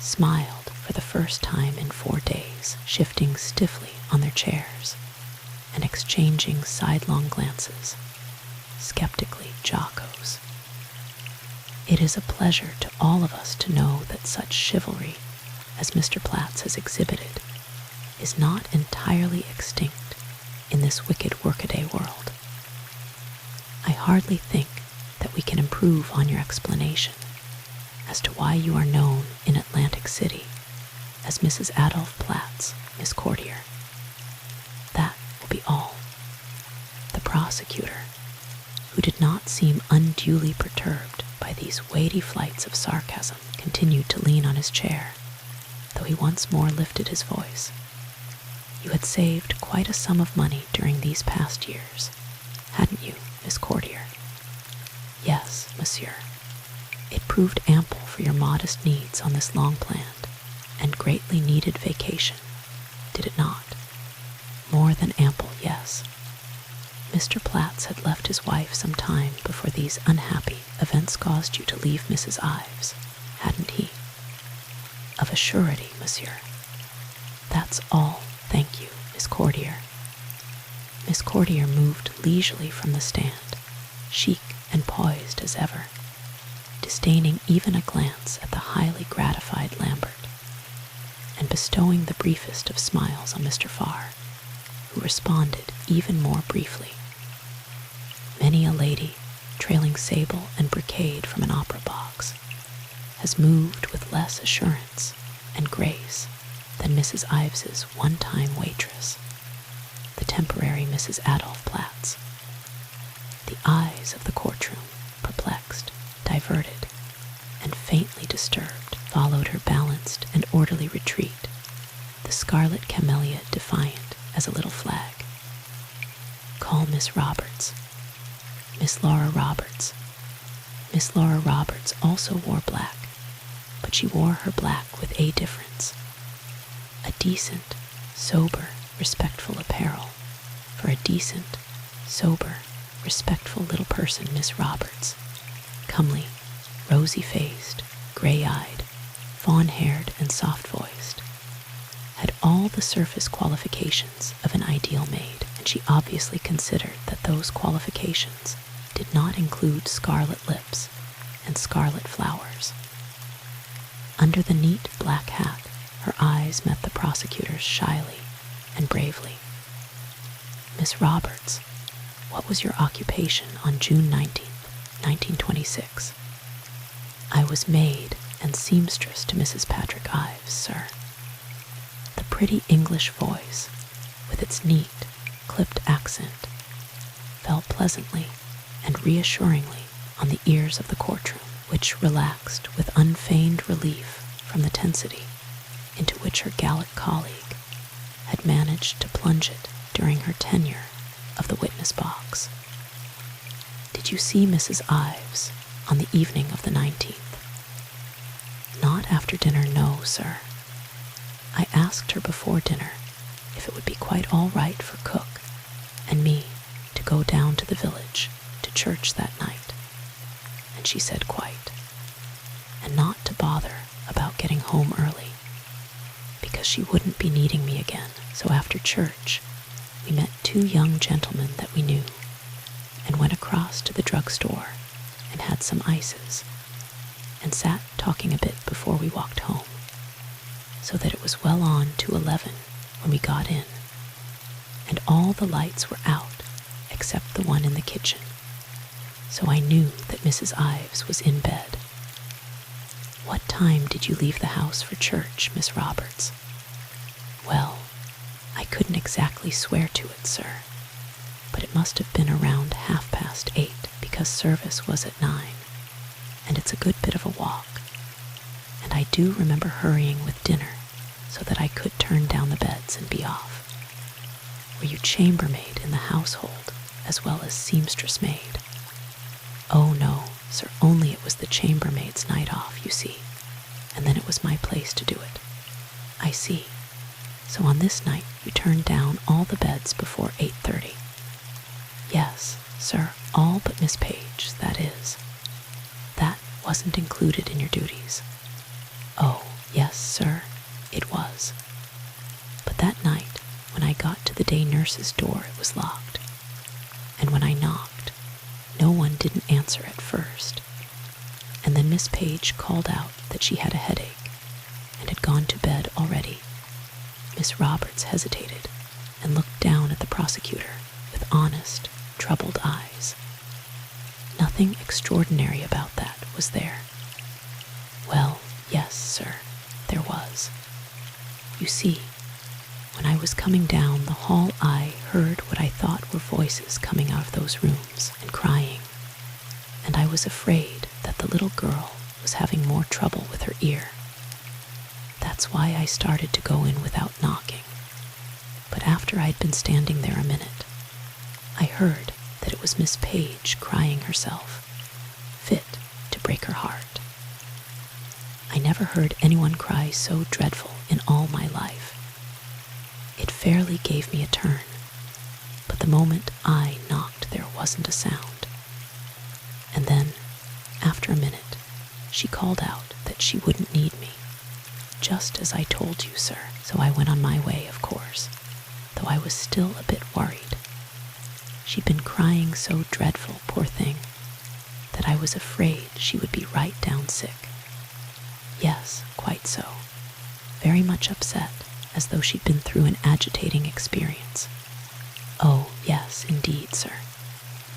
smiled for the first time in 4 days, shifting stiffly on their chairs and exchanging sidelong glances, skeptically jocose. It is a pleasure to all of us to know that such chivalry as Mr. Platz has exhibited is not entirely extinct in this wicked workaday world. I hardly think that we can improve on your explanation as to why you are known in Atlantic City as Mrs. Adolf Platz, Miss Courtier. That will be all. The prosecutor, who did not seem unduly perturbed by these weighty flights of sarcasm, continued to lean on his chair, though he once more lifted his voice. You had saved quite a sum of money during these past years, hadn't you, Miss Courtier? Yes, monsieur. It proved ample for your modest needs on this long-planned and greatly needed vacation, did it not? More than ample, yes. Mr. Platz had left his wife some time before these unhappy events caused you to leave Mrs. Ives, hadn't he? Of a surety, monsieur. That's all, thank you, Miss Courtier. Miss Courtier moved leisurely from the stand, chic and poised as ever, disdaining even a glance at the highly gratified Lambert, and bestowing the briefest of smiles on Mr. Farr, who responded even more briefly. Many a lady, trailing sable and brocade from an opera box, has moved with less assurance and grace than Mrs. Ives's one-time waitress, the temporary Mrs. Adolf Platz. The eyes of the courtroom, perplexed, diverted, and faintly disturbed, followed her balanced and orderly retreat, the scarlet camellia defiant as a little flag. Call Miss Roberts. Miss Laura Roberts. Miss Laura Roberts also wore black, but she wore her black with a difference. A decent, sober, respectful apparel for a decent, sober, respectful little person, Miss Roberts, comely, rosy-faced, gray-eyed, fawn-haired, and soft-voiced, had all the surface qualifications of an ideal maid, and she obviously considered that those qualifications did not include scarlet lips and scarlet flowers. Under the neat black hat, her eyes met the prosecutor's shyly and bravely. Miss Roberts, what was your occupation on June 19th, 1926? I was maid and seamstress to Mrs. Patrick Ives, sir. The pretty English voice, with its neat, clipped accent, fell pleasantly and reassuringly on the ears of the courtroom, which relaxed with unfeigned relief from the tensity into which her Gallic colleague had managed to plunge it during her tenure of the witness box. "Did you see Mrs. Ives on the evening of the 19th? "Not after dinner, no, sir. I asked her before dinner if it would be quite all right for cook and me to go down to the village to church that night, and she said quite, and not to bother about getting home early, because she wouldn't be needing me again. So after church, we met two young gentlemen that we knew, and went across to the drugstore and had some ices, and sat talking a bit before we walked home, so that it was well on to 11 when we got in, and all the lights were out except the one in the kitchen, so I knew that Mrs. Ives was in bed." "What time did you leave the house for church, Miss Roberts?" "Well, I couldn't exactly swear to it, sir, but it must have been around 8:30, because service was at 9, and it's a good bit of a walk, and I do remember hurrying with dinner so that I could turn down the beds and be off." "Were you chambermaid in the household as well as seamstress maid?" "Oh no, sir, only it was the chambermaid's night off, you see, and then it was my place to do it." "I see. So on this night you turned down all the beds before 8:30. "Yes, sir, all but Miss Page, that is. That wasn't included in your duties." "Oh, yes, sir, it was. But that night, when I got to the day nurse's door, it was locked, and when I knocked, no one didn't answer at first, and then Miss Page called out that she had a headache and had gone to bed already." Miss Roberts hesitated and looked down at the prosecutor with honest, troubled eyes. "Nothing extraordinary about that, was there?" "Well, yes, sir, there was. You see, when I was coming down the hall, I heard what I thought were voices coming out of those rooms and crying, and I was afraid that the little girl was having more trouble with her ear. That's why I started to go in without knocking. But after I'd been standing there a minute, I heard that it was Miss Page crying herself, fit to break her heart. I never heard anyone cry so dreadful in all my life. It fairly gave me a turn, but the moment I knocked there wasn't a sound. And then, after a minute, she called out that she wouldn't need me, just as I told you, sir, so I went on my way, of course, though I was still a bit worried. She'd been crying so dreadful, poor thing, that I was afraid she would be right down sick. Yes, quite so. Very much upset, as though she'd been through an agitating experience. Oh, yes, indeed, sir.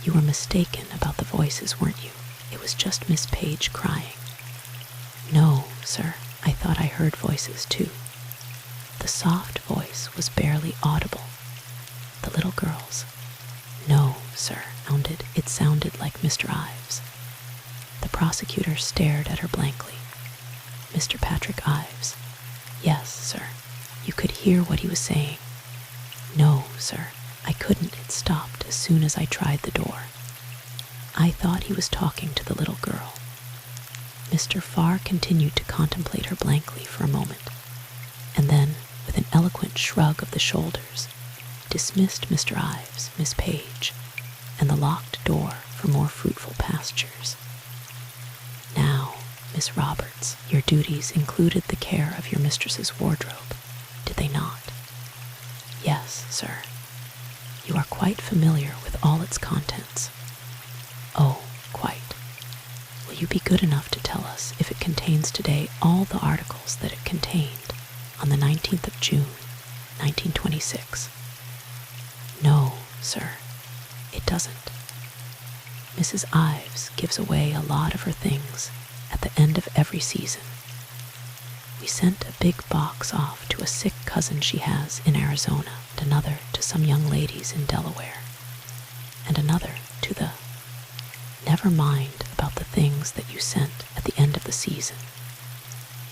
You were mistaken about the voices, weren't you? It was just Miss Page crying." "No, sir, I thought I heard voices too. The soft voice was barely audible. The little girl's. No, sir, it sounded like Mr. Ives." The prosecutor stared at her blankly. "Mr. Patrick Ives?" "Yes, sir. You could hear what he was saying?" "No, sir, I couldn't. It stopped as soon as I tried the door. I thought he was talking to the little girl." Mr. Farr continued to contemplate her blankly for a moment, and then, with an eloquent shrug of the shoulders, dismissed Mr. Ives, Miss Page, and the locked door for more fruitful pastures. "Now, Miss Roberts, your duties included the care of your mistress's wardrobe, did they not?" "Yes, sir." "You are quite familiar with all its contents?" "Oh, quite. Will you be good enough to tell us if it contains today all the articles that it contained on the 19th of June, 1926? "No, sir, it doesn't. Mrs. Ives gives away a lot of her things at the end of every season. We sent a big box off to a sick cousin she has in Arizona, and another to some young ladies in Delaware, and another to the... Never mind about the things that you sent at the end of the season.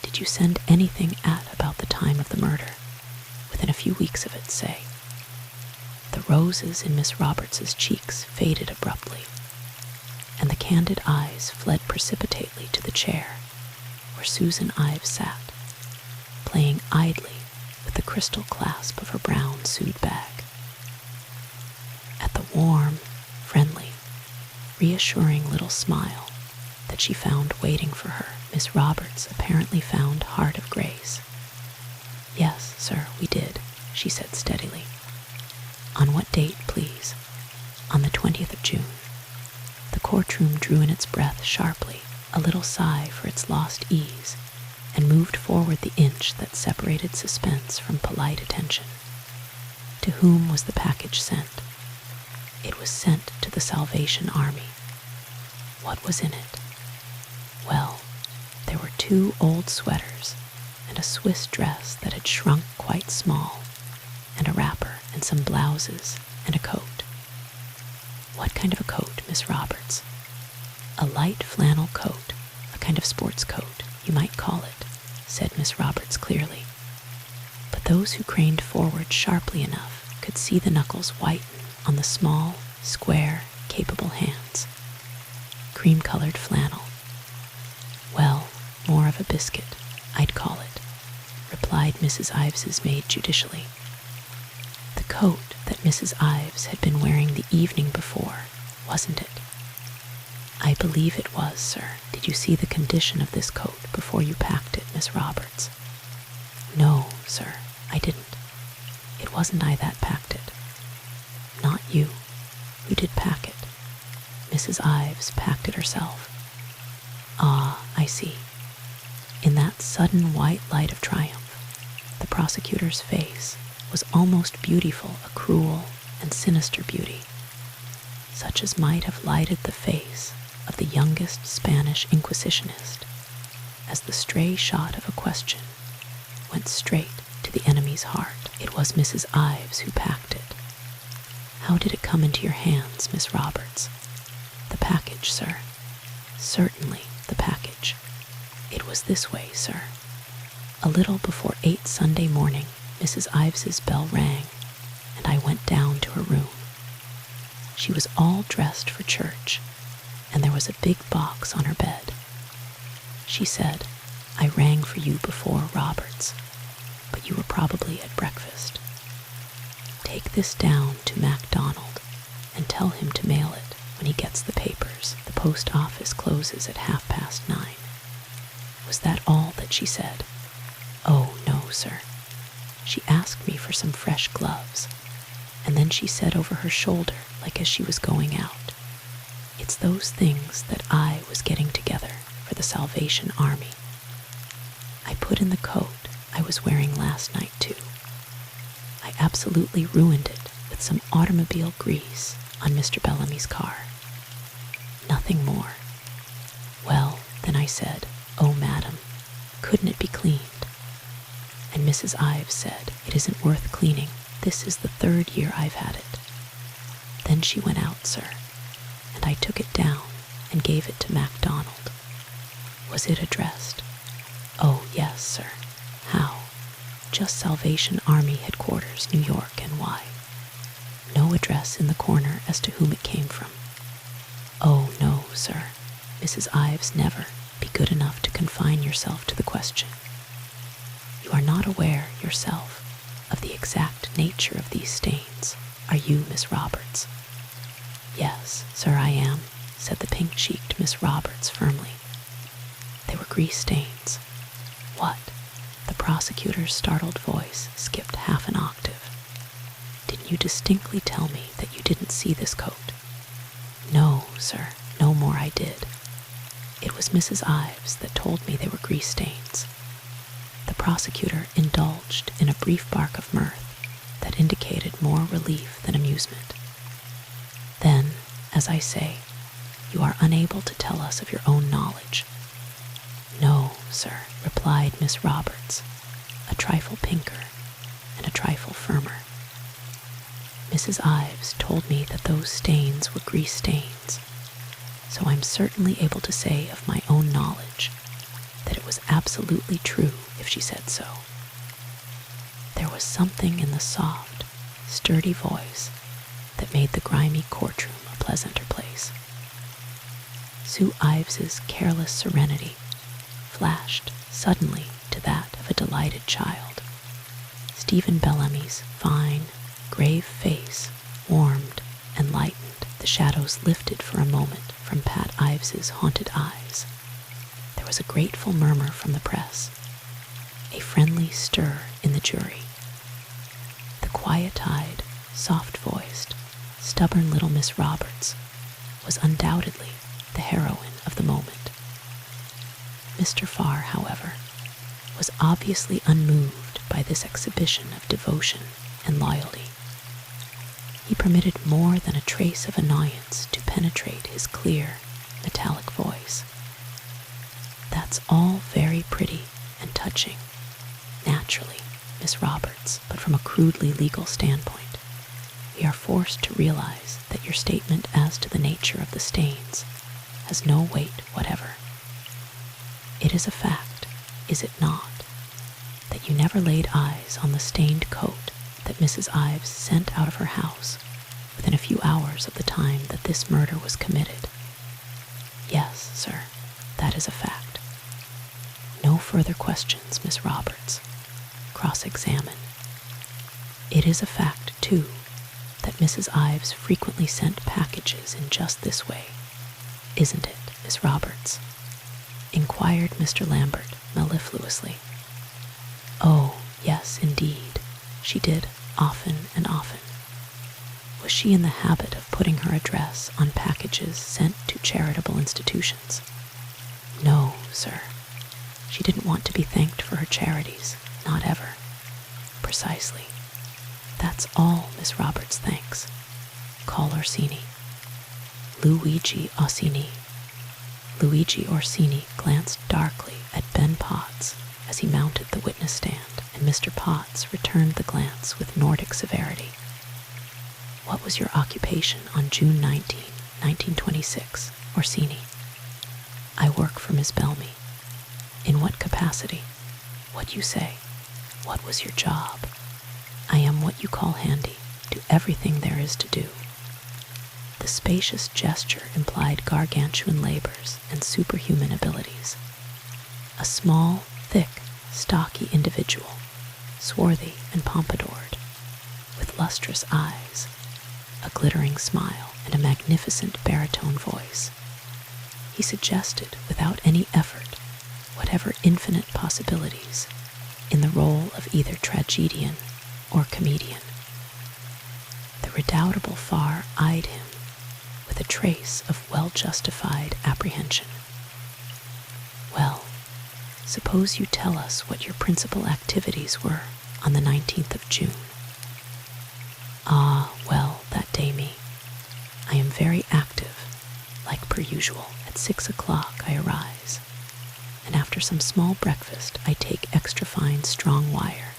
Did you send anything at about the time of the murder? Within a few weeks of it, say. The roses in Miss Roberts's cheeks faded abruptly, and the candid eyes fled precipitately to the chair where Susan Ives sat, playing idly with the crystal clasp of her brown suede bag. At the warm, friendly, reassuring little smile that she found waiting for her, Miss Roberts apparently found heart of grace. "Yes, sir, we did," she said steadily. "On what date, please?" "On the 20th of June. The courtroom drew in its breath sharply, a little sigh for its lost ease, and moved forward the inch that separated suspense from polite attention. To whom was the package sent? It was sent to the Salvation Army. What was in it? Well, there were 2 old sweaters and a Swiss dress that had shrunk quite small, and a wrapper and some blouses and a coat. What kind of a coat, Miss Roberts? A light flannel coat, a kind of sports coat, you might call it, said Miss Roberts clearly. But those who craned forward sharply enough could see the knuckles whiten on the small, square, capable hands. Cream-colored flannel. Well, more of a biscuit, I'd call it, replied Mrs. Ives's maid judicially. The coat that Mrs. Ives had been wearing the evening before, wasn't it? I believe it was, sir. Did you see the condition of this coat before you packed it, Miss Roberts? No, sir, I didn't. It wasn't I that packed it. Not you. Who did pack it? Mrs. Ives packed it herself. Ah, I see. In that sudden white light of triumph, the prosecutor's face was almost beautiful, a cruel and sinister beauty, such as might have lighted the face of the youngest Spanish Inquisitionist, as the stray shot of a question went straight to the enemy's heart. It was Mrs. Ives who packed it. How did it come into your hands, Miss Roberts? The package, sir. Certainly, the package. It was this way, sir. A little before 8 Sunday morning, Mrs. Ives's bell rang, and I went down to her room. She was all dressed for church, and there was a big box on her bed. She said, "I rang for you before, Roberts, but you were probably at breakfast. Take this down to MacDonald and tell him to mail it when he gets the papers. The post office closes at 9:30. Was that all that she said? Oh, no, sir. She asked me for some fresh gloves, and then she said over her shoulder, like as she was going out, "It's those things that I was getting together for the Salvation Army." I put in the coat I was wearing last night, too. I absolutely ruined it with some automobile grease on Mr. Bellamy's car. Nothing more. Well, then I said, "Oh, madam, couldn't it be cleaned?" And Mrs. Ives said, "It isn't worth cleaning. This is the 3rd year I've had it." Then she went out, sir, and I took it down and gave it to MacDonald. Was it addressed? Oh, yes, sir. How? Just Salvation Army Headquarters, New York, NY. No address in the corner as to whom it came from. Oh, no, sir. Mrs. Ives, never. Be good enough to confine yourself to the question. You are not aware, yourself, of the exact nature of these stains, are you, Miss Roberts? Yes, sir, I am, said the pink-cheeked Miss Roberts firmly. They were grease stains. What? The prosecutor's startled voice skipped half an octave. Didn't you distinctly tell me that you didn't see this coat? No, sir, no more I did. It was Mrs. Ives that told me they were grease stains. The prosecutor indulged in a brief bark of mirth that indicated more relief than amusement. Then, as I say, you are unable to tell us of your own knowledge. No, sir," replied Miss Roberts, a trifle pinker and a trifle firmer. "Mrs. Ives told me that those stains were grease stains, so I'm certainly able to say of my own knowledge that it was absolutely true if she said so." There was something in the soft, sturdy voice that made the grimy courtroom a pleasanter place. Sue Ives's careless serenity flashed suddenly to that of a delighted child. Stephen Bellamy's fine, grave face warmed and lightened. The shadows lifted for a moment from Pat Ives's haunted eyes. There was a grateful murmur from the press, a friendly stir in the jury. The quiet-eyed, soft-voiced, stubborn little Miss Roberts was undoubtedly the heroine of the moment. Mr. Farr, however, was obviously unmoved by this exhibition of devotion and loyalty. He permitted more than a trace of annoyance to penetrate his clear, metallic voice. "That's all very pretty and touching, naturally, Miss Roberts, but from a crudely legal standpoint, we are forced to realize that your statement as to the nature of the stains has no weight whatever. It is a fact, is it not, that you never laid eyes on the stained coat that Mrs. Ives sent out of her house within a few hours of the time that this murder was committed?" "Yes, sir, that is a fact." "No further questions, Miss Roberts. Cross-examine." "It is a fact, too, that Mrs. Ives frequently sent packages in just this way, isn't it, Miss Roberts?" inquired Mr. Lambert mellifluously. "Oh, yes, indeed, she did, often and often." "Was she in the habit of putting her address on packages sent to charitable institutions?" "No, sir. She didn't want to be thanked for her charities, not ever." "Precisely. That's all Miss Roberts thanks. Call Orsini." "Luigi Orsini." Luigi Orsini glanced darkly at Ben Potts as he mounted the witness stand, and Mr. Potts returned the glance with Nordic severity. "What was your occupation on June 19, 1926, Orsini?" "I work for Miss Bellamy." "In what capacity?" "What you say." "What was your job?" "I am what you call handy, do everything there is to do." The spacious gesture implied gargantuan labors and superhuman abilities. A small, thick, stocky individual, swarthy and pompadoured, with lustrous eyes, a glittering smile, and a magnificent baritone voice. He suggested, without any effort, whatever infinite possibilities, in the role of either tragedian or comedian. The redoubtable Farr eyed him with a trace of well-justified apprehension. "Well, suppose you tell us what your principal activities were on the 19th of June. "Ah, well, that day me. I am very active, like per usual. At 6 o'clock I arise, and after some small breakfast I take extra fine strong wire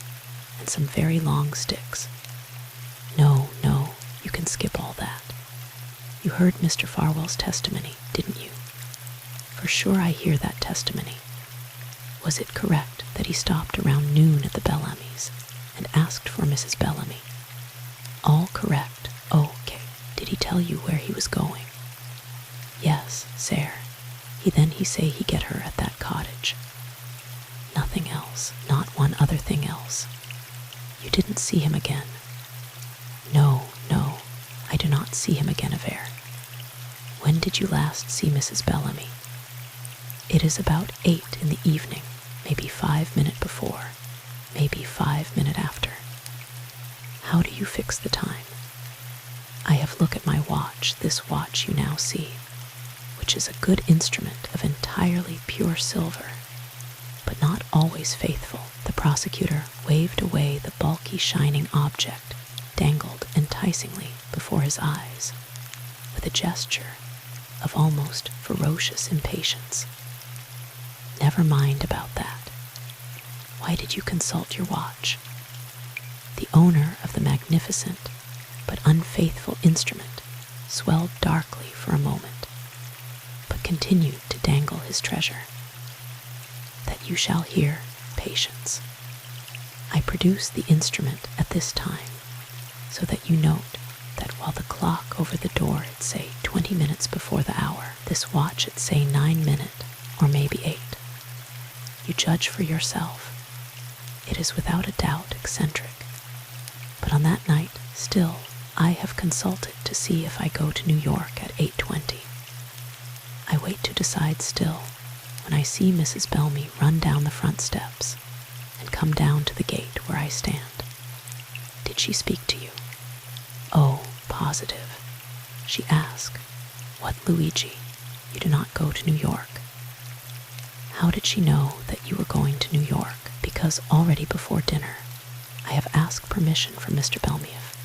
and some very long sticks. No, you can skip all that. You heard Mr. Farwell's testimony, didn't you? For sure I hear that testimony. Was it correct that he stopped around noon at the Bellamys and asked for Mrs. Bellamy?" "All correct. Oh, okay. Did he tell you where he was going?" "Yes, sir. He say he get her at that cottage." "Nothing else, not one other thing else. You didn't see him again?" No, I do not see him again aver." "When did you last see Mrs. Bellamy?" "It is about 8 in the evening, maybe 5 minutes before, maybe 5 minutes after." "How do you fix the time?" "I have look at my watch, this watch you now see, which is a good instrument of entirely pure silver, but not always faithful." The prosecutor waved away the bulky shining object dangled enticingly before his eyes, with a gesture of almost ferocious impatience. Never mind about that. Why did you consult your watch? The owner of the magnificent but unfaithful instrument swelled darkly for a moment, but continued to dangle his treasure. That you shall hear, patience. I produce the instrument at this time, so that you note that while the clock over the door it say 20 minutes before the hour, this watch it say 9 minutes, or maybe 8. You judge for yourself. It is without a doubt eccentric. But on that night, still, I have consulted to see if I go to New York at 8:20. I wait to decide still when I see Mrs. Bellamy run down the front steps and come down to the gate where I stand. Did she speak to you? Oh, positive. She asked, "What, Luigi? You do not go to New York?" How did she know that you were going to New York? Because already before dinner, I have asked permission from Mr. Bellamy if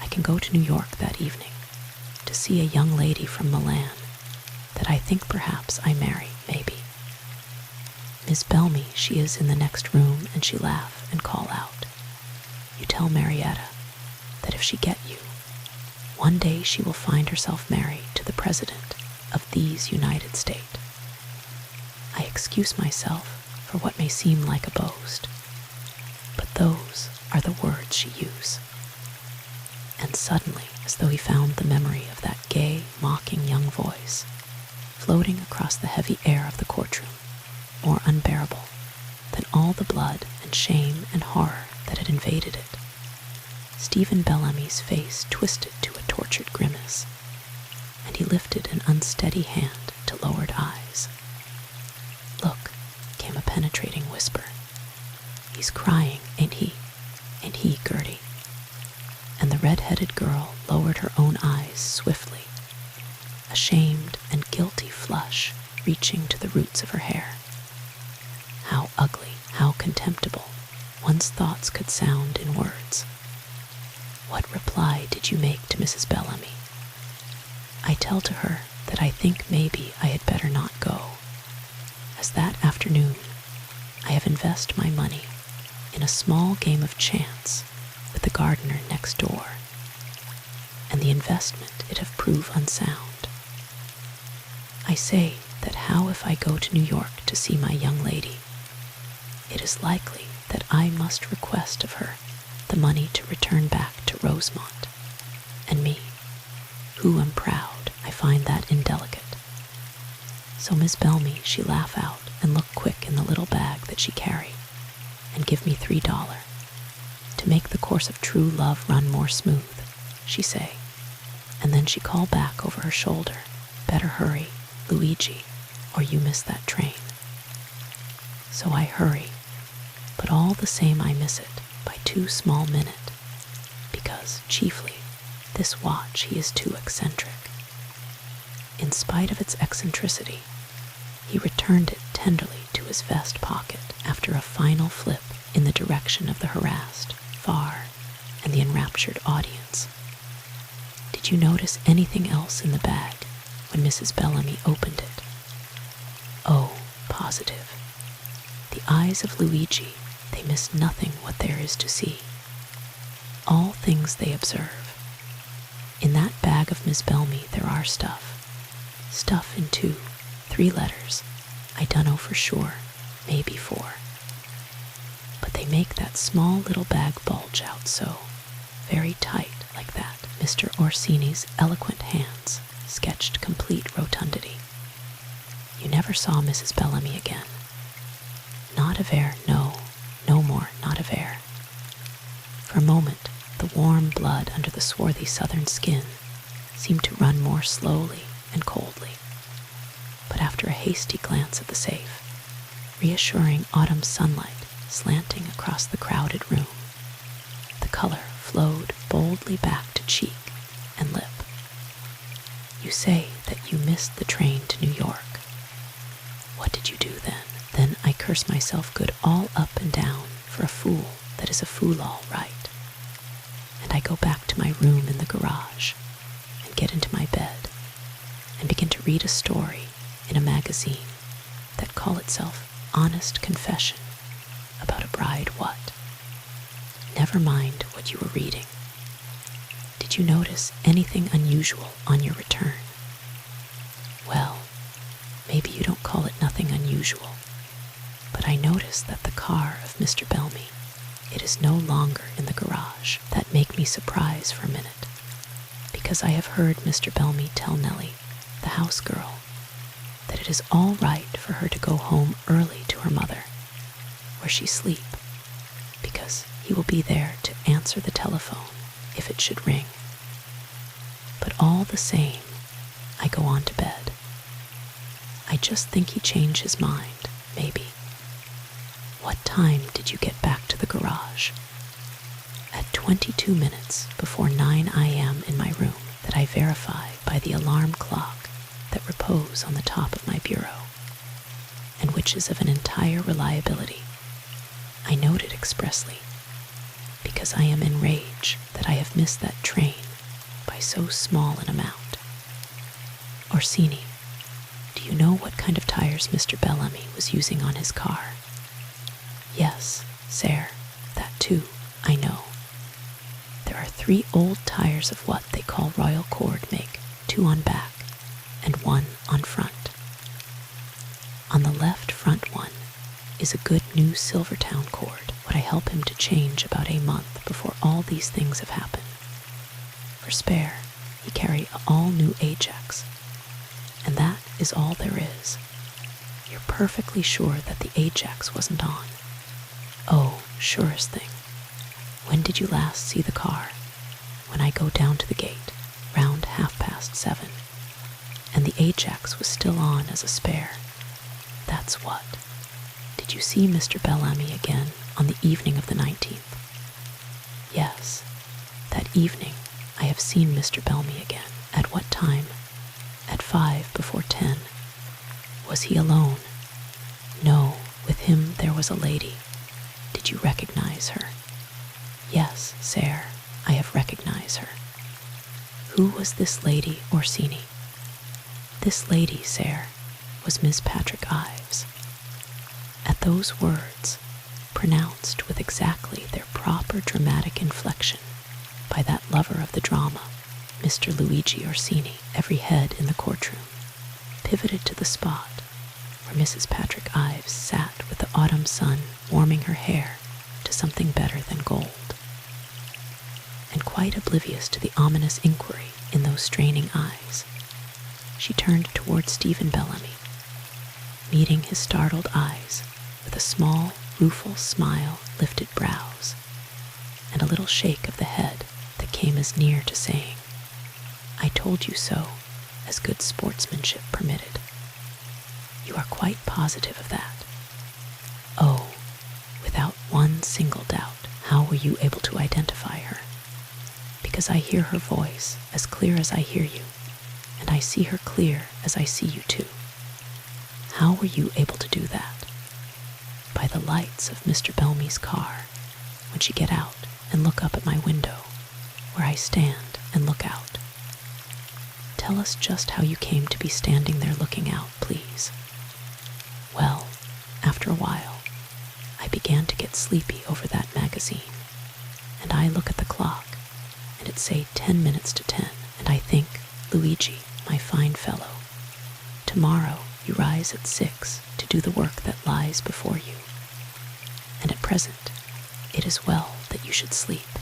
I can go to New York that evening to see a young lady from Milan that I think perhaps I marry, maybe. Miss Bellamy, she is in the next room, and she laugh and call out. You tell Marietta that if she get you, one day she will find herself married to the President of these United States. I excuse myself for what may seem like a boast, but those are the words she used. And suddenly, as though he found the memory of that gay, mocking young voice, floating across the heavy air of the courtroom, more unbearable than all the blood and shame and horror that had invaded it, Stephen Bellamy's face twisted to a tortured grimace, and he lifted an unsteady hand to lowered eyes. Look, came a penetrating whisper. He's crying, ain't he? Ain't he, Gertie? And the red-headed girl lowered her own eyes swiftly, a shamed and guilty flush reaching to the roots of her hair. How ugly, how contemptible one's thoughts could sound in words. What reply did you make to Mrs. Bellamy? I tell to her that I think maybe I had better not go, as that afternoon I have invested my money in a small game of chance with the gardener next door, and the investment it have proved unsound. I say that how if I go to New York to see my young lady, it is likely that I must request of her the money to return back to Rosemont, and me, who am proud, I find that indelicate. So Miss Bellamy, she laugh out and look quick in the little bag that she carry, and give me $3 to make the course of true love run more smooth, she say, and then she call back over her shoulder, better hurry, Luigi, or you miss that train. So I hurry, but all the same I miss it by 2 small minutes, because, chiefly, this watch he is too eccentric. In spite of its eccentricity, he returned it tenderly to his vest pocket after a final flip in the direction of the harassed, far, and the enraptured audience. Did you notice anything else in the bag when Mrs. Bellamy opened it? Oh, positive. The eyes of Luigi, they miss nothing what there is to see. All things they observe. In that bag of Miss Bellamy there are stuff in 2, 3 letters, I dunno for sure, maybe 4. But they make that small little bag bulge out so, very tight like that. Mr. Orsini's eloquent hands sketched complete rotundity. You never saw Mrs. Bellamy again. Not a ver, no more, not a ver. For a moment, the warm blood under the swarthy southern skin seemed to run more slowly and coldly. But after a hasty glance at the safe, reassuring autumn sunlight slanting across the crowded room, the color flowed boldly back to cheek and lip. You say that you missed the train to New York. What did you do then? Then I curse myself good all up and down for a fool that is a fool all right. And I go back to my room in the garage and get into my bed and begin to read a story in a magazine that call itself honest confession about a bride what? Never mind what you were reading. Did you notice anything unusual on your return? Well, maybe you don't call it nothing unusual, but I noticed that the car of Mr. Bellamy, it is no longer in the garage. That make me surprise for a minute, because I have heard Mr. Bellamy tell Nellie, the house girl, that it is all right for her to go home early to her mother, where she sleep, because he will be there to answer the telephone if it should ring. But all the same, I go on to bed. I just think he changed his mind, maybe. What time did you get back to the garage? At 22 minutes before 9 a.m. in my room, that I verify by the alarm clock that repose on the top of my bureau, and which is of an entire reliability. I note it expressly, because I am enraged that I have missed that train by so small an amount. Orsini, do you know what kind of tires Mr. Bellamy was using on his car? Yes, sir, that too, I know. There are 3 old tires of what they call Royal Cord make, 2 on back and 1 on front. On the left front one is a good new Silvertown cord, what I help him to change about a month before all these things have happened. For spare, he carry a all new Ajax, and that is all there is. You're perfectly sure that the Ajax wasn't on? Oh, surest thing. When did you last see the car? When I go down to the gate, round 7:30, and the Ajax was still on as a spare. That's what. Did you see Mr. Bellamy again on the evening of the 19th? Yes, that evening I have seen Mr. Bellamy again. At what time? At 10:05. Was he alone? No, with him there was a lady. Did you recognize her? Yes, sir, I have recognized her. Who was this lady, Orsini? This lady, sir, was Miss Patrick Ives. At those words, pronounced with exactly their proper dramatic inflection by that lover of the drama, Mr. Luigi Orsini, every head in the courtroom pivoted to the spot where Mrs. Patrick Ives sat with the autumn sun warming her hair to something better than gold. And quite oblivious to the ominous inquiry in those straining eyes, she turned toward Stephen Bellamy, meeting his startled eyes with a small, rueful smile, lifted brows, and a little shake of the head that came as near to saying, "I told you so," as good sportsmanship permitted. You are quite positive of that? Oh, without one single doubt. How were you able to identify her? Because I hear her voice as clear as I hear you, and I see her clear as I see you too. How were you able to do that? By the lights of Mr. Bellamy's car, when she get out and look up at my window, where I stand and look out. Tell us just how you came to be standing there looking out, please. Well, after a while, I began to get sleepy over that magazine, and I look at the clock, and it say 10 minutes to 10, and I think, Luigi, my fine fellow, tomorrow you rise at 6 to do the work that lies before you, and at present it is well that you should sleep.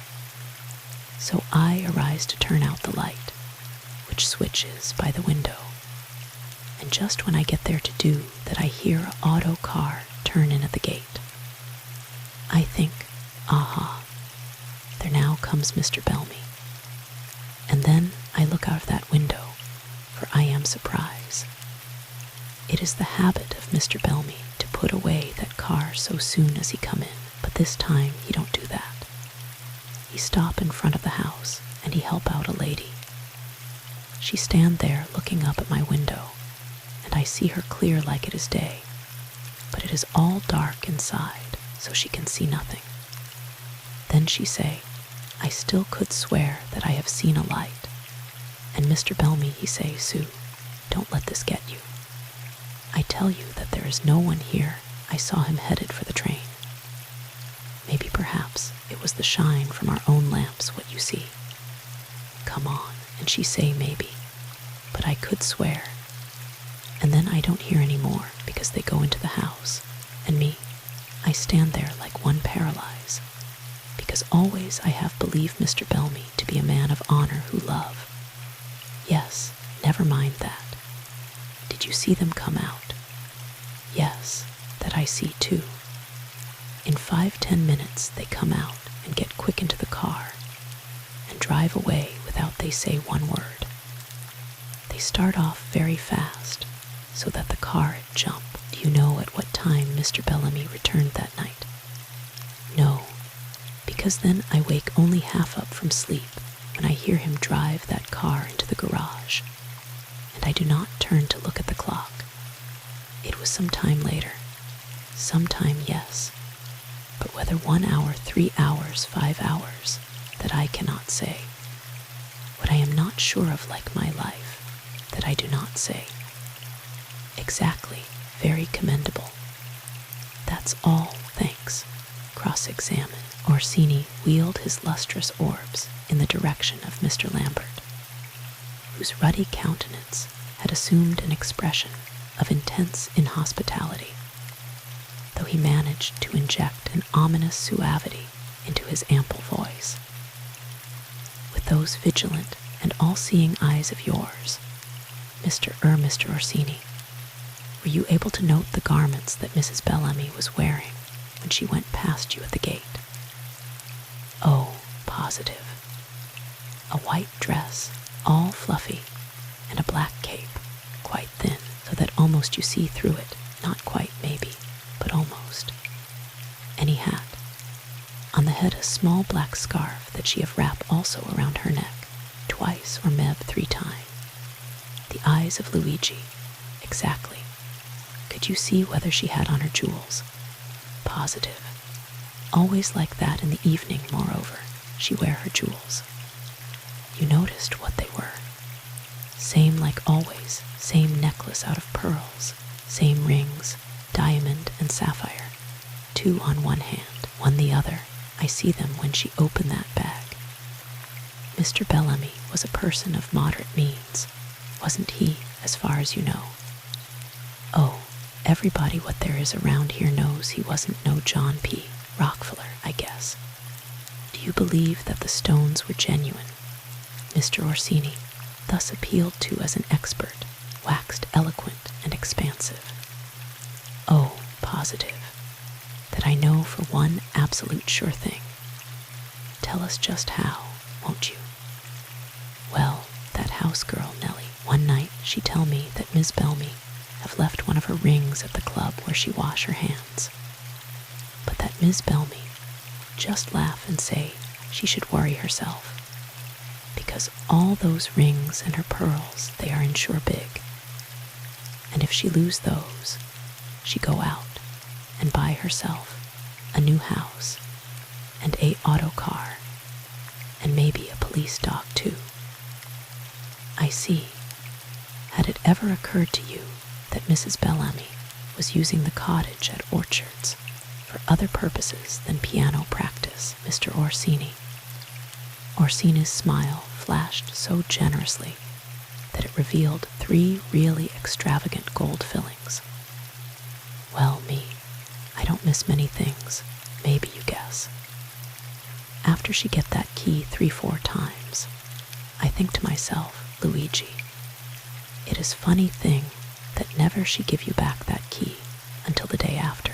So I arise to turn out the light, which switches by the window, and just when I get there to do that I hear an auto car turn in at the gate. I think, aha, there now comes Mr. Bellamy. And then I look out of that window, for I am surprised. It is the habit of Mr. Bellamy to put away that car so soon as he come in, but this time he don't do that. He stop in front of the house, and he help out a lady. She stand there looking up at my window, and I see her clear like it is day, but it is all dark inside, so she can see nothing. Then she say, I still could swear that I have seen a light. And Mr. Bellamy, he say, Sue, don't let this get you. I tell you that there is no one here. I saw him headed for the train. Maybe perhaps it was the shine from our own lamps what you see. Come on, and she say maybe, but I could swear. And then I don't hear any more because they go into the house, and me, I stand there like one paralyzed, because always I have believed Mr. Bellamy to be a man of honor who love. Yes, never mind that. Did you see them come out? Yes, that I see too. In 5-10 minutes they come out and get quick into the car and drive away without they say one word. They start off very fast so that the car had jump. Do you know at what time Mr. Bellamy returned that night? No, because then I wake only half up from sleep when I hear him drive that car into the garage, and I do not turn to look at the clock. It was some time later. Sometime, yes, but whether 1 hour, 3 hours, 5 hours, that I cannot say. What I am not sure of like my life, that I do not say. Exactly, very commendable. That's all, thanks. Cross-examine. Orsini wheeled his lustrous orbs in the direction of Mr. Lambert, whose ruddy countenance had assumed an expression of intense inhospitality, though he managed to inject an ominous suavity into his ample voice. With those vigilant and all-seeing eyes of yours, Mr. Orsini, were you able to note the garments that Mrs. Bellamy was wearing when she went past you at the gate? Oh, positive. A white dress, all fluffy, and a black cape, quite thin, so that almost you see through it, not quite maybe, but almost. Any hat. On the head a small black scarf that she have wrapped also around her neck, twice or meb 3 times. The eyes of Luigi, exactly. Could you see whether she had on her jewels? Positive. Always like that in the evening, moreover, she wear her jewels. You noticed what they were. Same like always, same necklace out of pearls, same rings, diamond and sapphire, 2 on one hand, 1 the other. I see them when she opened that bag. Mr. Bellamy was a person of moderate means, wasn't he, as far as you know? Oh, everybody what there is around here knows he wasn't no John P. Rockefeller, I guess. Do you believe that the stones were genuine? Mr. Orsini, thus appealed to as an expert, waxed eloquent and expansive. Oh, positive. That I know for one absolute sure thing. Tell us just how, won't you? Well, that house girl, Nellie, one night she tell me that Miss Bellamy have left one of her rings at the club where she wash her hands. But that Miss Bellamy just laugh and say she should worry herself, because all those rings and her pearls, they are insure big. And if she lose those, she go out and buy herself a new house and a auto car and maybe a police dog too. I see. Had it ever occurred to you that Mrs. Bellamy was using the cottage at Orchards for other purposes than piano practice, Mr. Orsini? Orsini's smile flashed so generously that it revealed 3 really extravagant gold fillings. Well, me, I don't miss many things, maybe you guess. After she get that key 3-4 times, I think to myself, Luigi, it is funny thing that never she give you back that key until the day after.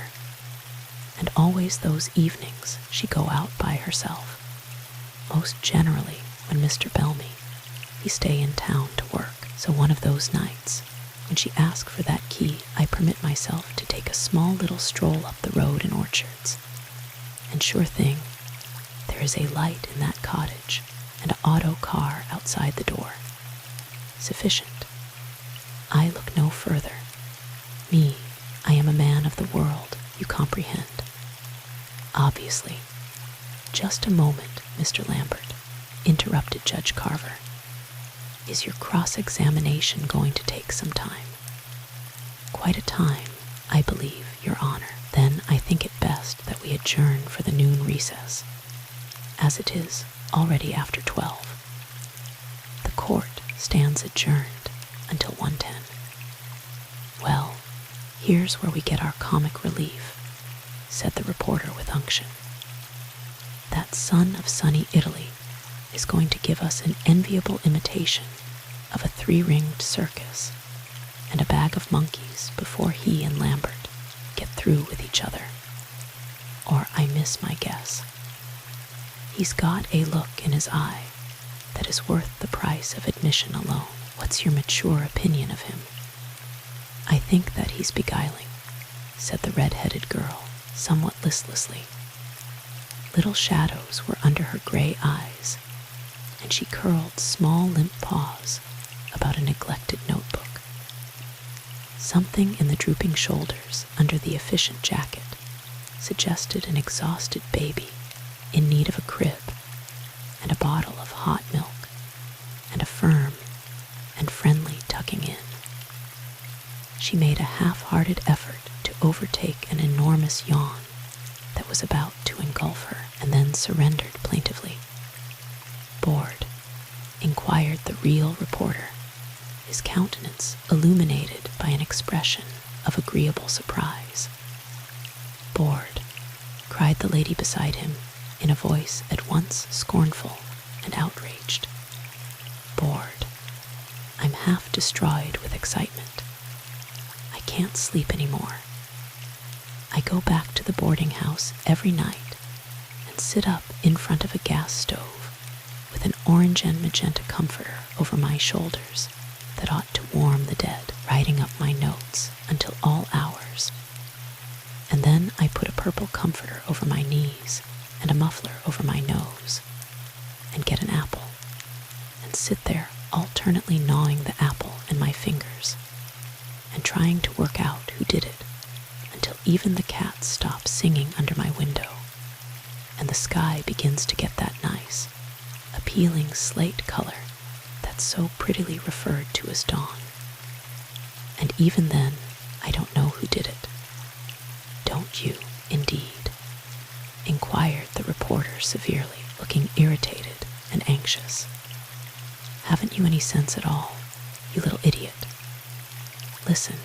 And always those evenings she go out by herself. Most generally when Mr. Bellamy, he stay in town to work. So one of those nights, when she asked for that key, I permit myself to take a small little stroll up the road in Orchards. And sure thing, there is a light in that cottage and an auto car outside the door. Sufficient. I look no further. Me, I am a man of the world, you comprehend. Obviously. Just a moment, Mr. Lambert, interrupted Judge Carver. Is your cross-examination going to take some time? Quite a time, I believe, Your Honor. Then I think it best that we adjourn for the noon recess, as it is already after 12. The court stands adjourned until 1:10. Well, here's where we get our comic relief, said the reporter with unction. That son of sunny Italy is going to give us an enviable imitation of a 3-ringed circus and a bag of monkeys before he and Lambert get through with each other. Or I miss my guess. He's got a look in his eye that is worth the price of admission alone. What's your mature opinion of him? I think that he's beguiling, said the red-headed girl, somewhat listlessly. Little shadows were under her gray eyes, and she curled small limp paws about a neglected notebook. Something in the drooping shoulders under the efficient jacket suggested an exhausted baby in need of a crib and a bottle of hot milk and a firm and friendly tucking in. She made a half-hearted effort to overtake an enormous yawn that was about to engulf her, and then surrendered plaintively. Bored, inquired the real reporter, his countenance illuminated by an expression of agreeable surprise. Bored, cried the lady beside him in a voice at once scornful and outraged. Bored. I'm half destroyed with excitement. I can't sleep anymore. I go back to the boarding house every night and sit up in front of a gas stove with an orange and magenta comforter over my shoulders that ought to warm the dead, writing up my notes until all hours. And then I put a purple comforter over my knees and a muffler over my nose, and get an apple, and sit there alternately gnawing the apple in my fingers, and trying to work out who did it, until even the cats stop singing under my window, and the sky begins to get that nice, appealing slate color that's so prettily referred to as dawn. And even then, I don't know who did it. Don't you, indeed? Inquired the reporter severely, looking irritated and anxious. Haven't you any sense at all, you little idiot? Listen,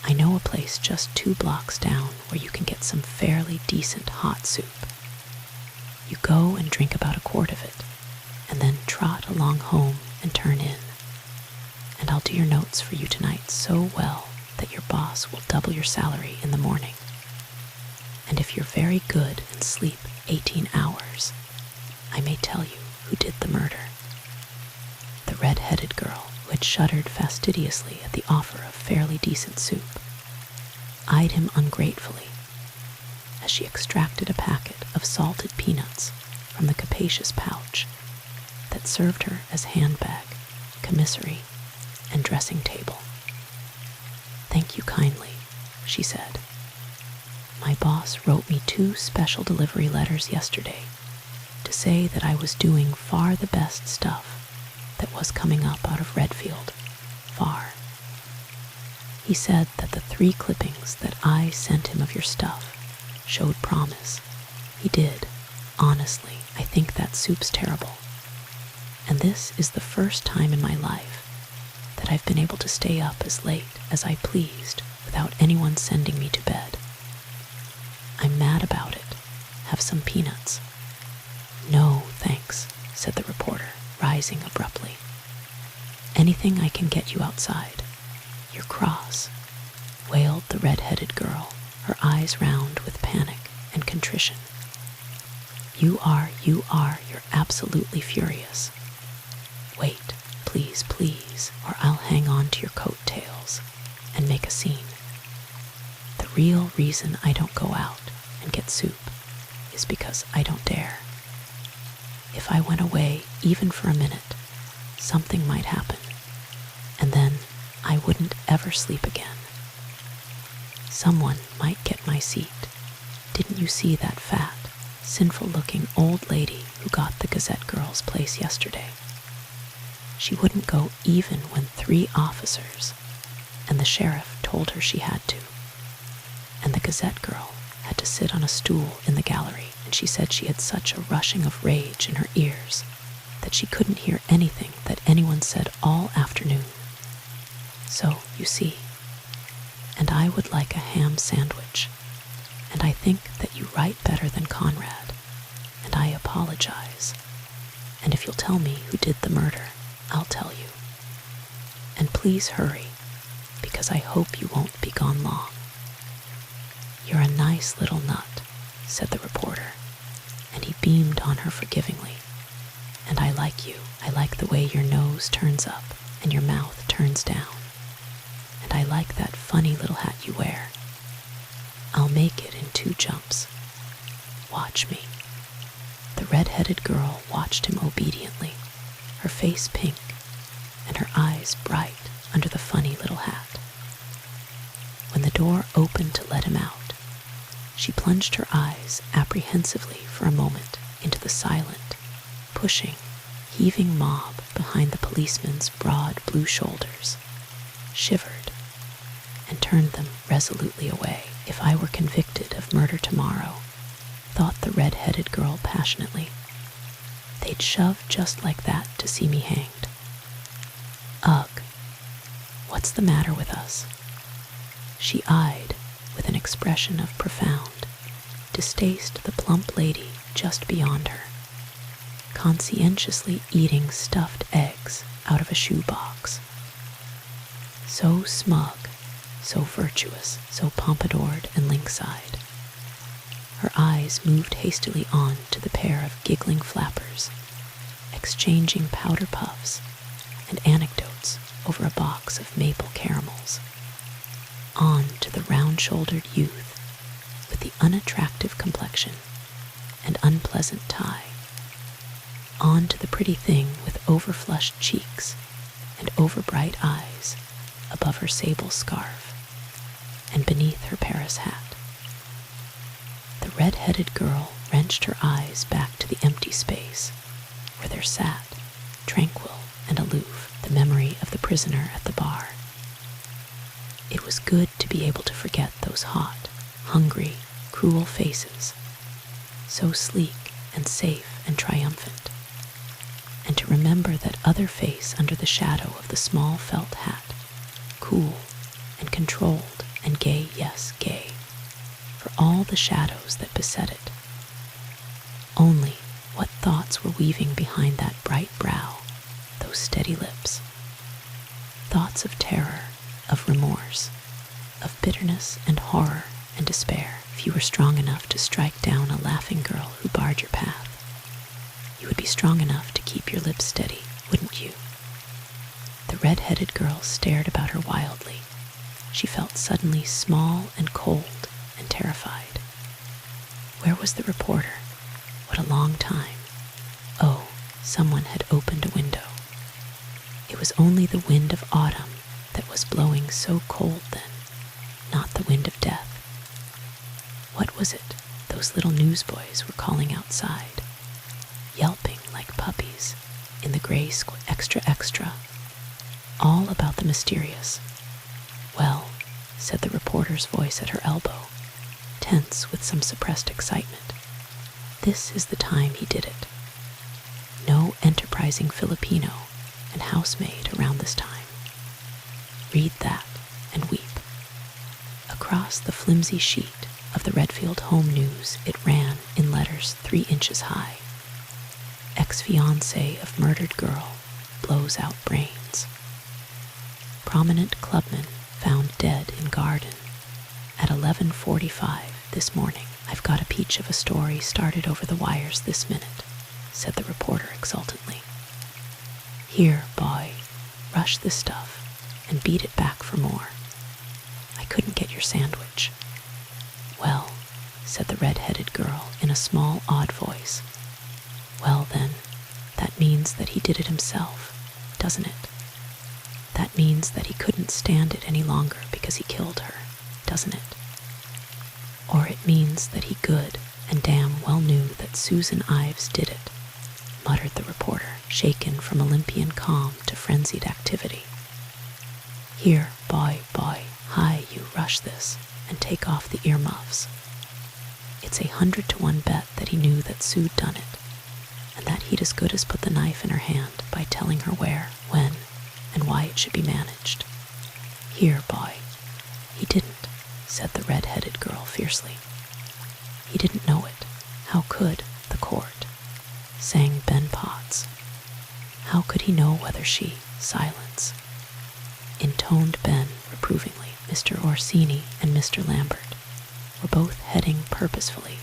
I know a place just 2 blocks down where you can get some fairly decent hot soup. You go and drink about a quart of it, and then trot along home and turn in. And I'll do your notes for you tonight so well that your boss will double your salary in the morning. And if you're very good and sleep 18 hours, I may tell you who did the murder. The red-headed girl, who had shuddered fastidiously at the offer of fairly decent soup, eyed him ungratefully as she extracted a packet of salted peanuts from the capacious pouch that served her as handbag, commissary, and dressing table. Thank you kindly, she said. My boss wrote me 2 special delivery letters yesterday to say that I was doing far the best stuff that was coming up out of Redfield, far. He said that the 3 clippings that I sent him of your stuff showed promise. He did. Honestly, I think that soup's terrible. And this is the first time in my life that I've been able to stay up as late as I pleased without anyone sending me to bed. I'm mad about it. Have some peanuts. No, thanks, said the reporter, rising abruptly. Anything I can get you outside. You're cross, wailed the red-headed girl, her eyes round with panic and contrition. You're absolutely furious. Wait, please, or I'll hang on to your coattails and make a scene. The real reason I don't go out and get soup is because I don't dare. If I went away even for a minute, something might happen, and then I wouldn't ever sleep again. Someone might get my seat. Didn't you see that fat, sinful-looking old lady who got the Gazette girl's place yesterday? She wouldn't go even when 3 officers and the sheriff told her she had to. And the Gazette girl had to sit on a stool in the gallery, and she said she had such a rushing of rage in her ears that she couldn't hear anything that anyone said all afternoon. So, you see, and I would like a ham sandwich, and I think that you write better than Conrad, and I apologize. And if you'll tell me who did the murder, I'll tell you. And please hurry, because I hope you won't be gone long. You're a nice little nut, said the reporter, and he beamed on her forgivingly. And I like you. I like the way your nose turns up and your mouth turns down. And I like that funny little hat you wear. I'll make it in 2 jumps. Watch me. The red-headed girl watched him obediently, her face pink and her eyes bright under the funny little hat. When the door opened to let him out, she plunged her eyes apprehensively for a moment into the silent, pushing, heaving mob behind the policeman's broad blue shoulders, shivered, and turned them resolutely away. If I were convicted of murder tomorrow, thought the red-headed girl passionately, they'd shove just like that to see me hanged. Ugh, what's the matter with us? She eyed, with an expression of profound distaste, the plump lady just beyond her, conscientiously eating stuffed eggs out of a shoebox. So smug, so virtuous, so pompadoured and lynx-eyed. Her eyes moved hastily on to the pair of giggling flappers, exchanging powder puffs and anecdotes over a box of maple caramels, on to the round-shouldered youth with the unattractive complexion and unpleasant tie, on to the pretty thing with over-flushed cheeks and over-bright eyes above her sable scarf and beneath her Paris hat. The red-headed girl wrenched her eyes back to the empty space where there sat, tranquil and aloof, the memory of the prisoner at the bar. It was good to be able to forget those hot, hungry, cruel faces, so sleek and safe and triumphant, and to remember that other face under the shadow of the small felt hat, cool and controlled and gay, yes, gay, for all the shadows that beset it. Only what thoughts were weaving behind that bright brow, those steady lips? Thoughts of terror, of remorse, of bitterness and horror and despair. If you were strong enough to strike down a laughing girl who barred your path, you would be strong enough to keep your lips steady, wouldn't you? The red-headed girl stared about her wildly. She felt suddenly small and cold and terrified. Where was the reporter? What a long time. Oh, someone had opened a window. It was only the wind of autumn that was blowing so cold then, not the wind of death. What was it those little newsboys were calling outside, yelping like puppies in the gray extra extra, all about the mysterious? Well, said the reporter's voice at her elbow, tense with some suppressed excitement, this is the time he did it. No enterprising Filipino and housemaid around this time. Read that and weep. Across the flimsy sheet of the Redfield Home News it ran in letters 3 inches high. Ex-fiancé of murdered girl blows out brains. Prominent clubman found dead in garden at 11:45 this morning. I've got a peach of a story started over the wires this minute, said the reporter exultantly. Here, boy, rush the stuff and beat it back for more. I couldn't get your sandwich. Well, said the red-headed girl in a small, odd voice. Well then, that means that he did it himself, doesn't it? That means that he couldn't stand it any longer because he killed her, doesn't it? Or it means that he good and damn well knew that Susan Ives did it, muttered the reporter, shaken from Olympian calm to frenzied activity. Here, boy, hi, hush this and take off the earmuffs. It's 100-to-1 bet that he knew that Sue'd done it, and that he'd as good as put the knife in her hand by telling her where, when, and why it should be managed. Here, boy. He didn't, said the red-headed girl fiercely. He didn't know it. How could the court? Sang Ben Potts. How could he know whether she? Silence. Intoned Ben reprovingly. Mr. Orsini and Mr. Lambert were both heading purposefully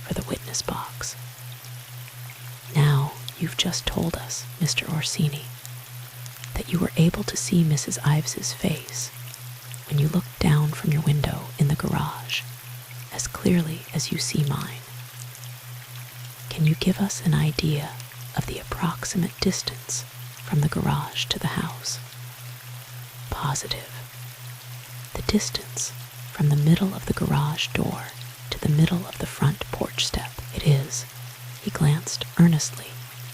for the witness box. Now you've just told us, Mr. Orsini, that you were able to see Mrs. Ives's face when you looked down from your window in the garage, as clearly as you see mine. Can you give us an idea of the approximate distance from the garage to the house? Positive. The distance from the middle of the garage door to the middle of the front porch step. It is. He glanced earnestly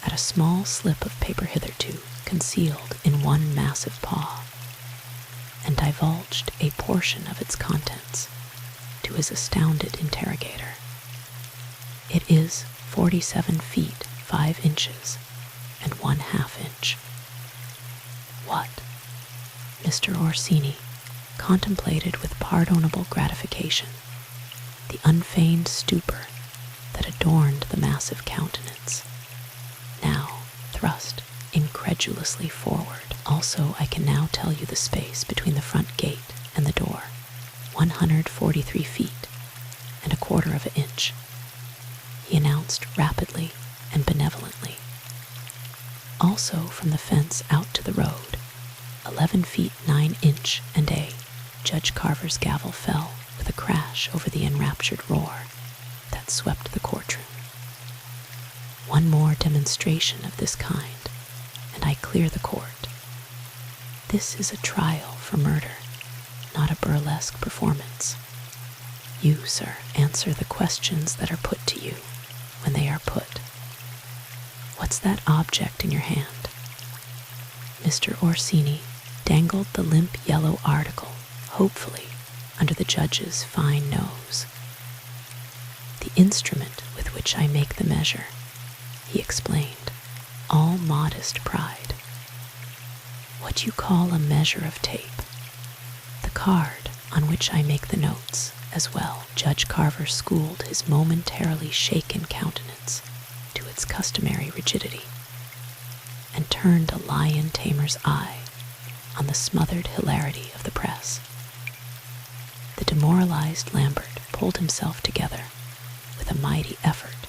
at a small slip of paper hitherto concealed in one massive paw, and divulged a portion of its contents to his astounded interrogator. It is 47 feet 5 inches and 1/2 inch. What? Mr. Orsini contemplated with pardonable gratification the unfeigned stupor that adorned the massive countenance, now thrust incredulously forward. Also, I can now tell you the space between the front gate and the door, 143 feet and 1/4 of an inch, he announced rapidly and benevolently. Also, from the fence out to the road, 11 feet 9 inch and a. Judge Carver's gavel fell with a crash over the enraptured roar that swept the courtroom. One more demonstration of this kind, and I clear the court. This is a trial for murder, not a burlesque performance. You, sir, answer the questions that are put to you when they are put. What's that object in your hand? Mr. Orsini dangled the limp yellow article, hopefully, under the judge's fine nose. The instrument with which I make the measure, he explained, all modest pride. What you call a measure of tape. The card on which I make the notes as well. Judge Carver schooled his momentarily shaken countenance to its customary rigidity, and turned a lion tamer's eye on the smothered hilarity of the press. The demoralized Lambert pulled himself together with a mighty effort.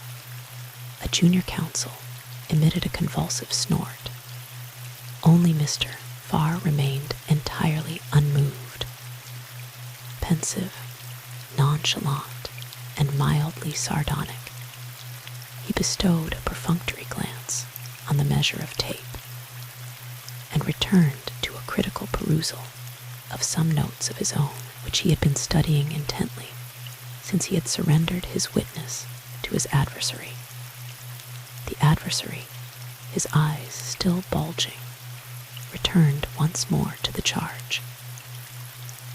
A junior counsel emitted a convulsive snort. Only Mr. Farr remained entirely unmoved. Pensive, nonchalant, and mildly sardonic, he bestowed a perfunctory glance on the measure of tape, and returned to a critical perusal of some notes of his own which he had been studying intently since he had surrendered his witness to his adversary. The adversary, his eyes still bulging, returned once more to the charge.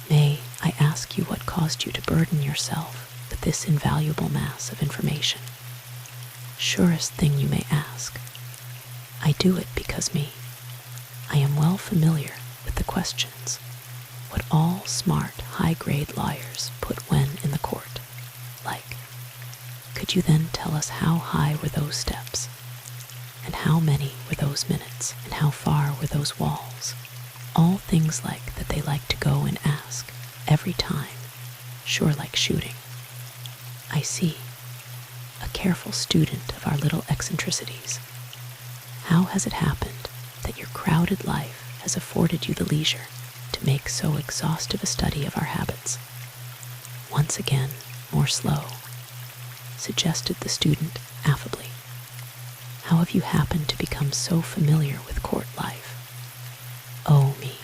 May I ask you what caused you to burden yourself with this invaluable mass of information? Surest thing you may ask. I do it because I am well familiar with the questions, what all smart, high-grade lawyers put when in the court, like, could you then tell us how high were those steps, and how many were those minutes, and how far were those walls? All things like that they like to go and ask, every time, sure like shooting. I see, a careful student of our little eccentricities. How has it happened that your crowded life has afforded you the leisure to make so exhaustive a study of our habits? Once again, more slow, suggested the student affably. How have you happened to become so familiar with court life? Oh me,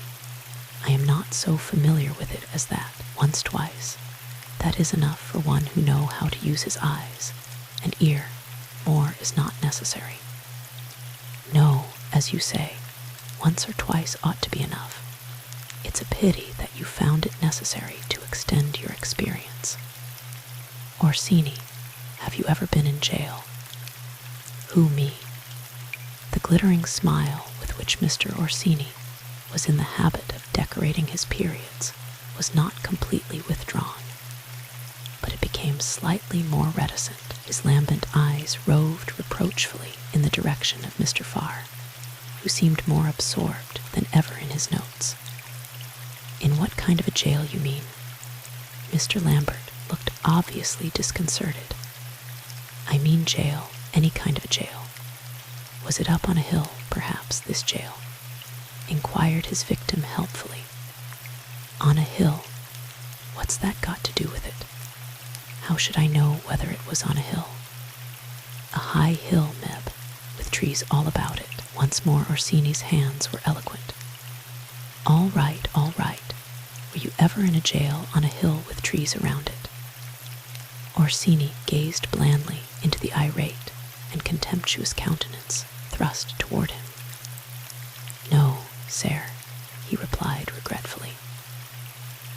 I am not so familiar with it as that. Once, twice, that is enough for one who know how to use his eyes and ear. More is not necessary. No, as you say, once or twice ought to be enough. It's a pity that you found it necessary to extend your experience. Orsini, have you ever been in jail? Who, me? The glittering smile with which Mr. Orsini was in the habit of decorating his periods was not completely withdrawn, but it became slightly more reticent. His lambent eyes roved reproachfully in the direction of Mr. Farr, who seemed more absorbed than ever in his notes. In what kind of a jail, you mean? Mr. Lambert looked obviously disconcerted. I mean jail, any kind of a jail. Was it up on a hill, perhaps, this jail? Inquired his victim helpfully. On a hill? What's that got to do with it? How should I know whether it was on a hill? A high hill, Meb, with trees all about it. Once more Orsini's hands were eloquent. All right, all right. Were you ever in a jail on a hill with trees around it? Orsini gazed blandly into the irate and contemptuous countenance thrust toward him. No, sir, he replied regretfully.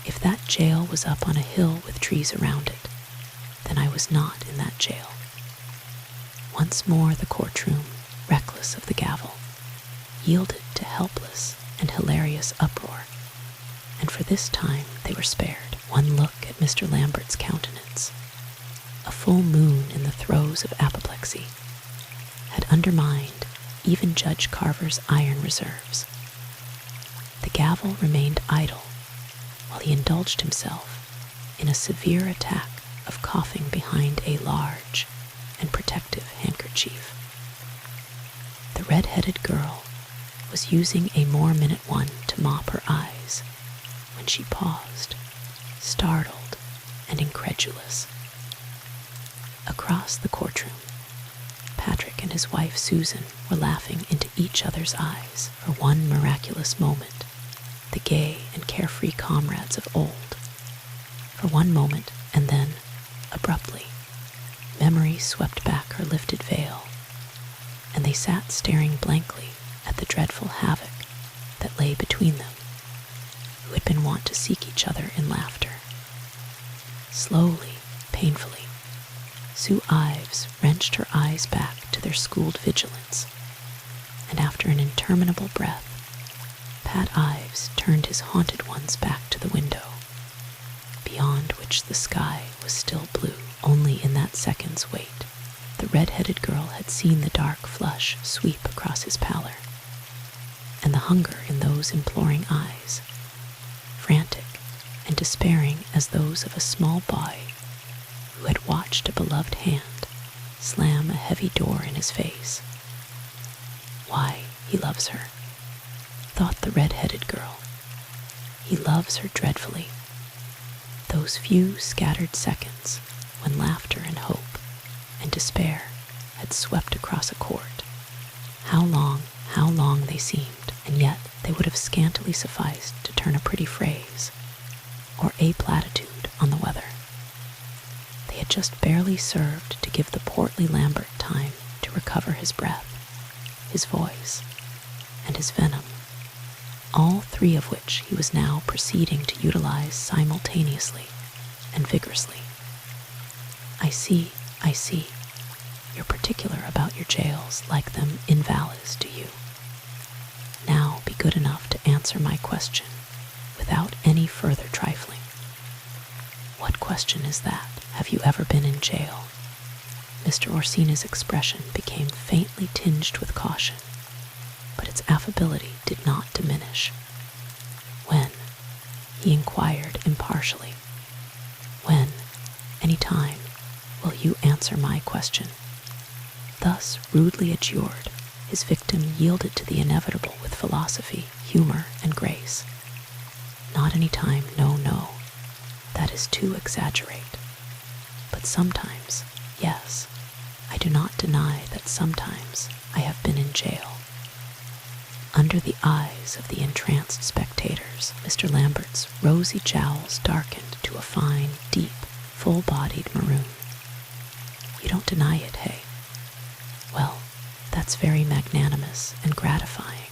If that jail was up on a hill with trees around it, then I was not in that jail. Once more the courtroom, reckless of the gavel, yielded to helpless and hilarious uproar, and for this time they were spared. One look at Mr. Lambert's countenance, a full moon in the throes of apoplexy, had undermined even Judge Carver's iron reserves. The gavel remained idle while he indulged himself in a severe attack of coughing behind a large and protective handkerchief. The red-headed girl was using a more-minute one to mop her eyes when she paused, startled and incredulous. Across the courtroom, Patrick and his wife Susan were laughing into each other's eyes. For one miraculous moment, the gay and carefree comrades of old. For one moment, and then, abruptly, memory swept back her lifted veil, and they sat staring blankly at the dreadful havoc that lay between them, who had been wont to seek each other in laughter. Slowly, painfully, Sue Ives wrenched her eyes back to their schooled vigilance, and after an interminable breath, Pat Ives turned his haunted ones back to the window, beyond which the sky was still blue. Only in that second's wait, the red-headed girl had seen the dark flush sweep across his pallor, and the hunger in those imploring eyes, frantic and despairing as those of a small boy who had watched a beloved hand slam a heavy door in his face. Why, he loves her, thought the red-headed girl. He loves her dreadfully. Those few scattered seconds when laughter and hope and despair had swept across a court. How long they seemed, and yet they would have scantily sufficed to turn a pretty phrase or a platitude on the weather. They had just barely served to give the portly Lambert time to recover his breath, his voice, and his venom, all three of which he was now proceeding to utilize simultaneously and vigorously. I see. You're particular about your jails, like them invalids, do you? Now be good enough to answer my question without any further trifling. What question is that? Have you ever been in jail? Mr. Orsini's expression became faintly tinged with caution, but its affability did not diminish. When? He inquired impartially. When? Any time. Will you answer my question? Thus rudely adjured, his victim yielded to the inevitable with philosophy, humor, and grace. Not any time, no. That is to exaggerate. But sometimes, yes, I do not deny that sometimes I have been in jail. Under the eyes of the entranced spectators, Mr. Lambert's rosy jowls darkened to a fine, deep, full-bodied maroon. You don't deny it, hey? Well, that's very magnanimous and gratifying,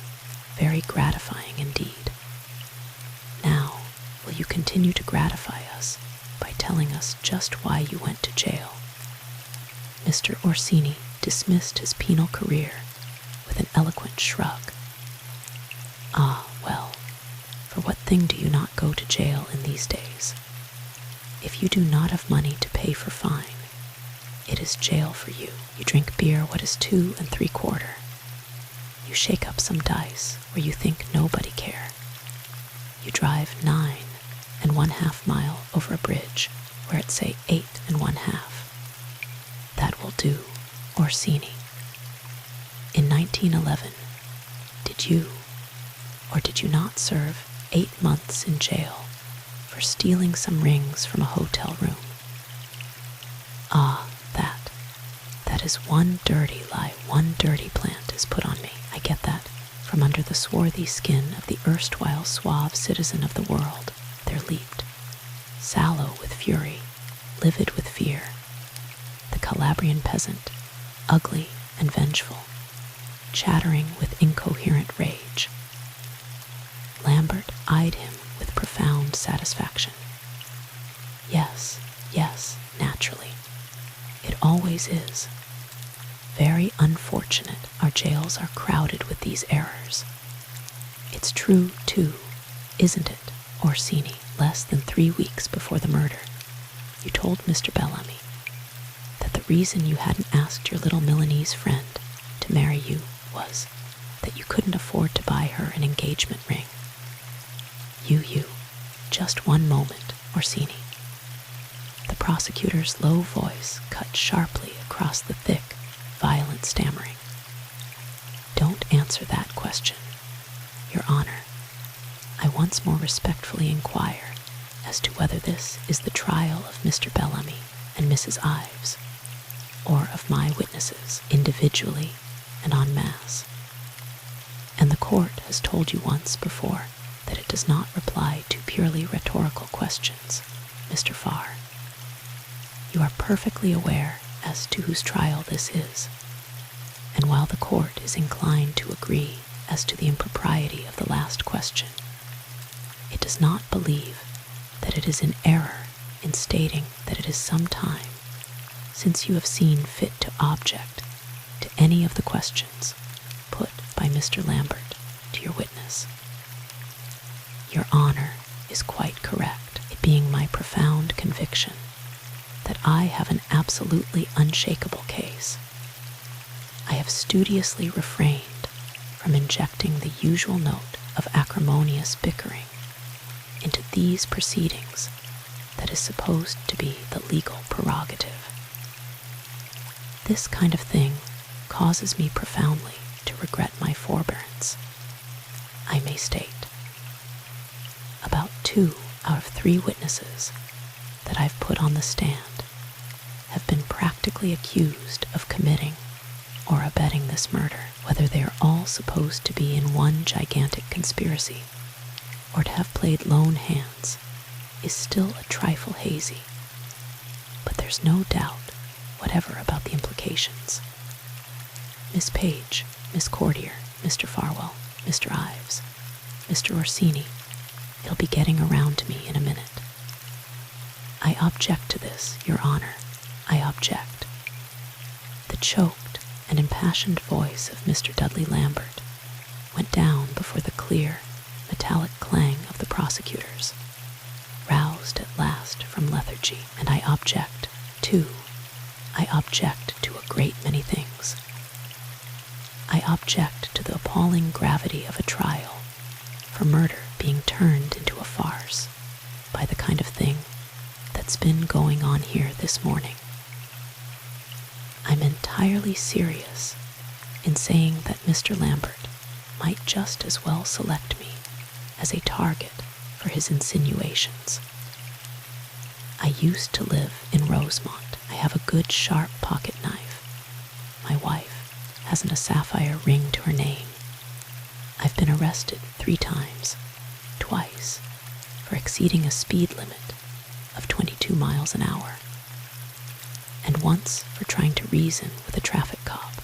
very gratifying indeed. will you continue to gratify us by telling us just why you went to jail? Mr. Orsini dismissed his penal career with an eloquent shrug. Ah, well, for what thing do you not go to jail in these days? If you do not have money to pay for fine, it is jail for you. You drink beer what is 2 3/4. You shake up some dice where you think nobody care. You drive 9 1/2 mile over a bridge where it say 8 1/2. That will do, Orsini. In 1911, did you or did you not serve 8 months in jail for stealing some rings from a hotel room? Ah, that is one dirty lie, one dirty plant is put on me. I get that. From under the swarthy skin of the erstwhile suave citizen of the world, there leaped, sallow with fury, livid with fear, the Calabrian peasant, ugly and vengeful, chattering with incoherent rage. Lambert eyed him with profound satisfaction. Yes, naturally. It always is. Very unfortunate our jails are crowded with these errors. It's true, too, isn't it, Orsini? Less than 3 weeks before the murder, you told Mr. Bellamy that the reason you hadn't asked your little Milanese friend to marry you was that you couldn't afford to buy her an engagement ring. You, just one moment, Orsini. The prosecutor's low voice cut sharply across the thick, violent stammering. Don't answer that question, Your Honor. I once more respectfully inquire as to whether this is the trial of Mr. Bellamy and Mrs. Ives, or of my witnesses individually and en masse. And the court has told you once before that it does not reply to purely rhetorical questions, Mr. Farr. You are perfectly aware as to whose trial this is, and while the court is inclined to agree as to the impropriety of the last question, it does not believe that it is in error in stating that it is some time since you have seen fit to object to any of the questions put by Mr. Lambert to your witness. Your Honor is quite correct, it being my profound conviction that I have an absolutely unshakable case. I have studiously refrained from injecting the usual note of acrimonious bickering into these proceedings that is supposed to be the legal prerogative. This kind of thing causes me profoundly to regret my forbearance. I may state, about 2 out of 3 witnesses that I've put on the stand have been practically accused of committing or abetting this murder, whether they are all supposed to be in one gigantic conspiracy or to have played lone hands is still a trifle hazy, but there's no doubt whatever about the implications. Miss Page, Miss Cordier, Mr. Farwell, Mr. Ives, Mr. Orsini, they'll be getting around to me in a minute. I object to this, Your Honor. I object. The choked and impassioned voice of Mr. Dudley Lambert went down before the clear, metallic clang of the prosecutors, roused at last from lethargy, and I object, too. I object to a great many things. I object to the appalling gravity of a trial for murder being turned into a farce by the kind of thing that's been going on here this morning. I'm entirely serious in saying that Mr. Lambert might just as well select me as a target for his insinuations. I used to live in Rosemont. I have a good sharp pocket knife. My wife hasn't a sapphire ring to her name. I've been arrested 3 times, twice, for exceeding a speed limit of 22 miles an hour, and once for trying to reason with a traffic cop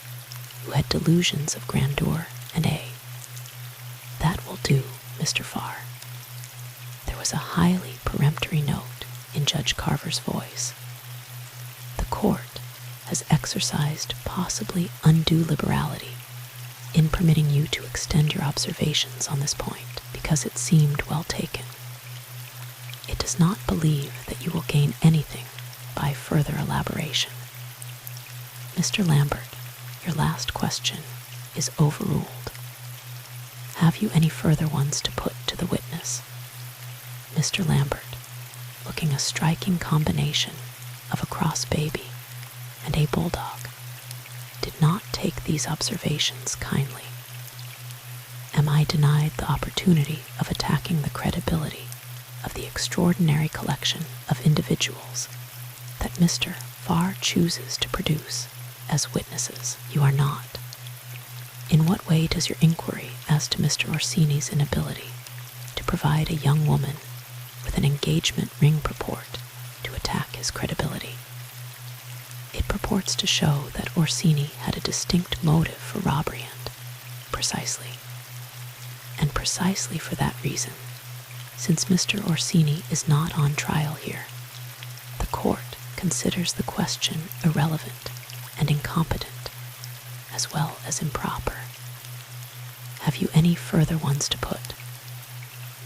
who had delusions of grandeur and That will do, Mr. Farr. There was was a highly peremptory note in Judge Carver's voice. The court has exercised possibly undue liberality in permitting you to extend your observations on this point because it seemed well taken. It does not believe that you will gain anything by further elaboration. Mr. Lambert, your last question is overruled. Have you any further ones to put to the witness? Mr. Lambert, looking a striking combination of a cross baby and a bulldog, did not take these observations kindly. Am I denied the opportunity of attacking the credibility of the extraordinary collection of individuals that Mr. Farr chooses to produce as witnesses? You are not. In what way does your inquiry as to Mr. Orsini's inability to provide a young woman with an engagement ring purport to attack his credibility? It purports to show that Orsini had a distinct motive for robbery and precisely for that reason, since Mr. Orsini is not on trial here, the court considers the question irrelevant and incompetent, as well as improper. Have you any further ones to put?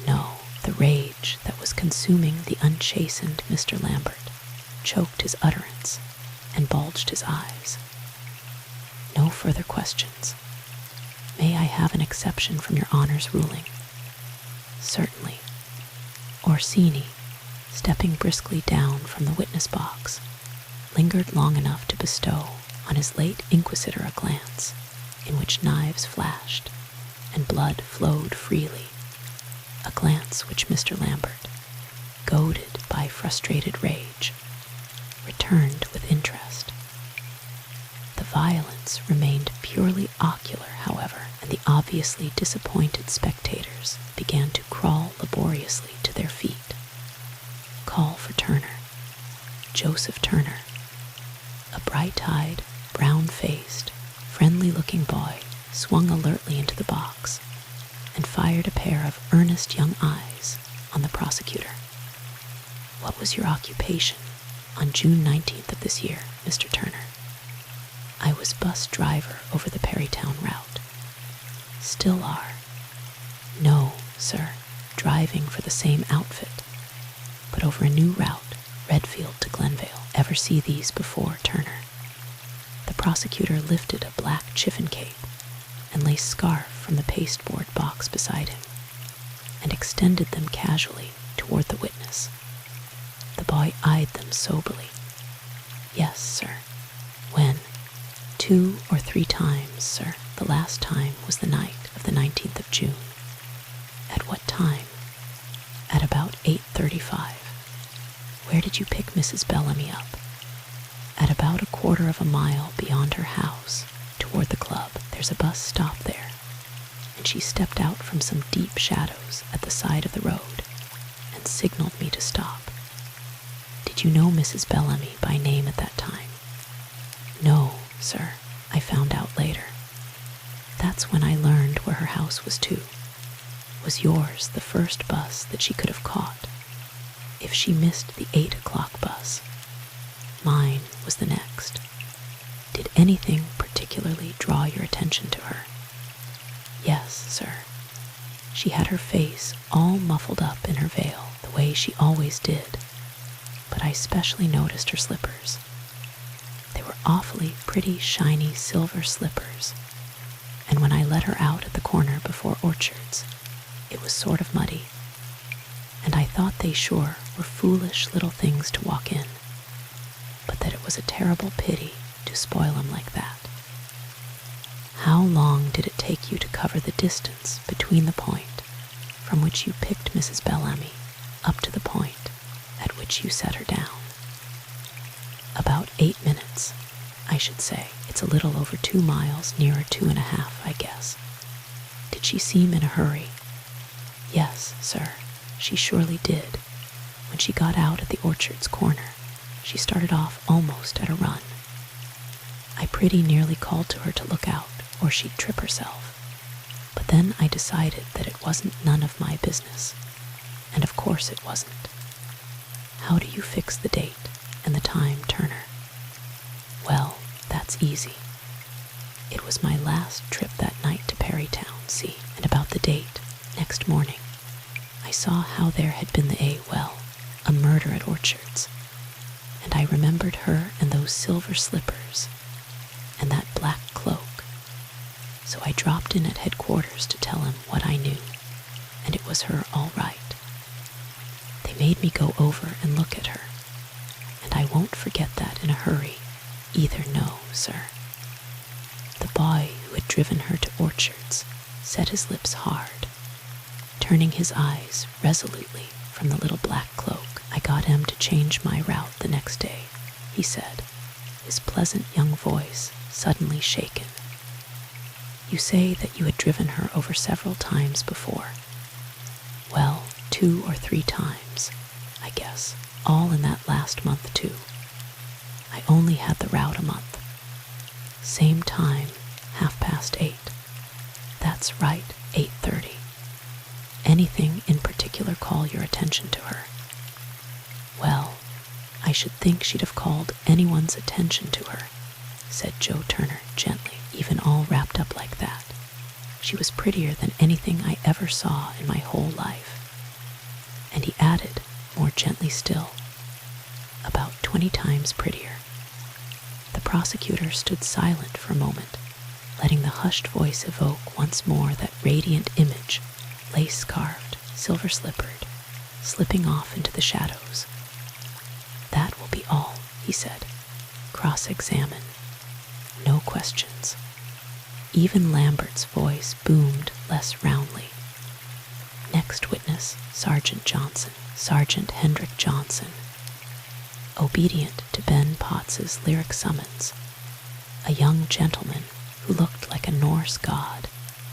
No, the rage that was consuming the unchastened Mr. Lambert choked his utterance and bulged his eyes. No further questions. May I have an exception from your honor's ruling? Certainly. Orsini, stepping briskly down from the witness box, lingered long enough to bestow on his late inquisitor a glance in which knives flashed and blood flowed freely, a glance which Mr. Lambert, goaded by frustrated rage, returned with interest. The violence remained purely ocular, however, and the obviously disappointed spectators began to crawl laboriously to their feet. Call for Turner. Joseph Turner, a bright-eyed, brown-faced, friendly-looking boy, swung alertly into the box and fired a pair of earnest young eyes on the prosecutor. What was your occupation on June 19th of this year, Mr. Turner? I was bus driver over the Perrytown route. Still are. No, sir, driving for the same outfit, but over a new route, Redfield to Glenvale. Ever see these before, Turner? The prosecutor lifted a black chiffon cape and lace scarf from the pasteboard box beside him and extended them casually toward the witness. The boy eyed them soberly. Yes, sir. When? 2 or 3 times, sir. The last time was the night of the 19th of June. At what time? At about 8:35. Where did you pick Mrs. Bellamy up? At about a quarter of a mile beyond her house, toward the club. There's a bus stop there, and she stepped out from some deep shadows at the side of the road and signaled me to stop. Did you know Mrs. Bellamy by name at that time? No, sir, I found out later. That's when I learned where her house was too. Was yours the first bus that she could have caught? If she missed the 8 o'clock bus, mine was the next. Did anything particularly draw your attention to her? Yes, sir. She had her face all muffled up in her veil, the way she always did, but I specially noticed her slippers. They were awfully pretty, shiny silver slippers, and when I let her out at the corner before Orchards, it was sort of muddy, and I thought they sure were foolish little things to walk in, but that it was a terrible pity to spoil 'em like that. How long did it take you to cover the distance between the point from which you picked Mrs. Bellamy up to the point at which you set her down? About 8 minutes, I should say. It's a little over 2 miles, nearer 2.5, I guess. Did she seem in a hurry? Yes, sir, she surely did. When she got out at the Orchards corner, she started off almost at a run. I pretty nearly called to her to look out, or she'd trip herself. But then I decided that it wasn't none of my business. And of course it wasn't. How do you fix the date and the time, Turner? Well, that's easy. It was my last trip that night to Perrytown, see, and about the date, next morning, I saw how there had been a murder at Orchard's, and I remembered her and those silver slippers and that black cloak. So I dropped in at headquarters to tell him what I knew, and it was her all right. They made me go over and look at her, and I won't forget that in a hurry either, no, sir. The boy who had driven her to Orchard's set his lips hard, turning his eyes resolutely from the little black cloak. I got him to change my route the next day, he said, his pleasant young voice suddenly shaken. You say that you had driven her over several times before. Well, 2 or 3 times, I guess, all in that last month too. I only had the route a month. Same time, 8:30. That's right, 8:30. Anything in particular call your attention to her? Well, I should think she'd have called anyone's attention to her, said Joe Turner gently, even all wrapped up like that. She was prettier than anything I ever saw in my whole life. And he added, more gently still, about 20 times prettier. The prosecutor stood silent for a moment, letting the hushed voice evoke once more that radiant image, lace-scarfed, silver-slippered, slipping off into the shadows. That will be all, he said. Cross-examine. No questions. Even Lambert's voice boomed less roundly. Next witness, Sergeant Johnson, Sergeant Hendrick Johnson. Obedient to Ben Potts's lyric summons, a young gentleman who looked like a Norse god,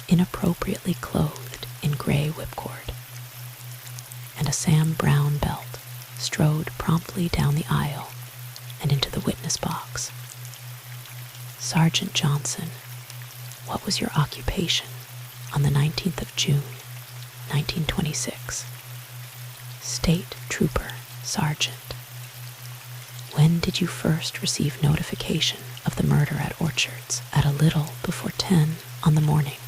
inappropriately clothed in gray whipcord, and a Sam Brown belt, strode promptly down the aisle and into the witness box. Sergeant Johnson, what was your occupation on the 19th of June, 1926? State Trooper, Sergeant. When did you first receive notification of the murder at Orchard's? At a little before 10 on the morning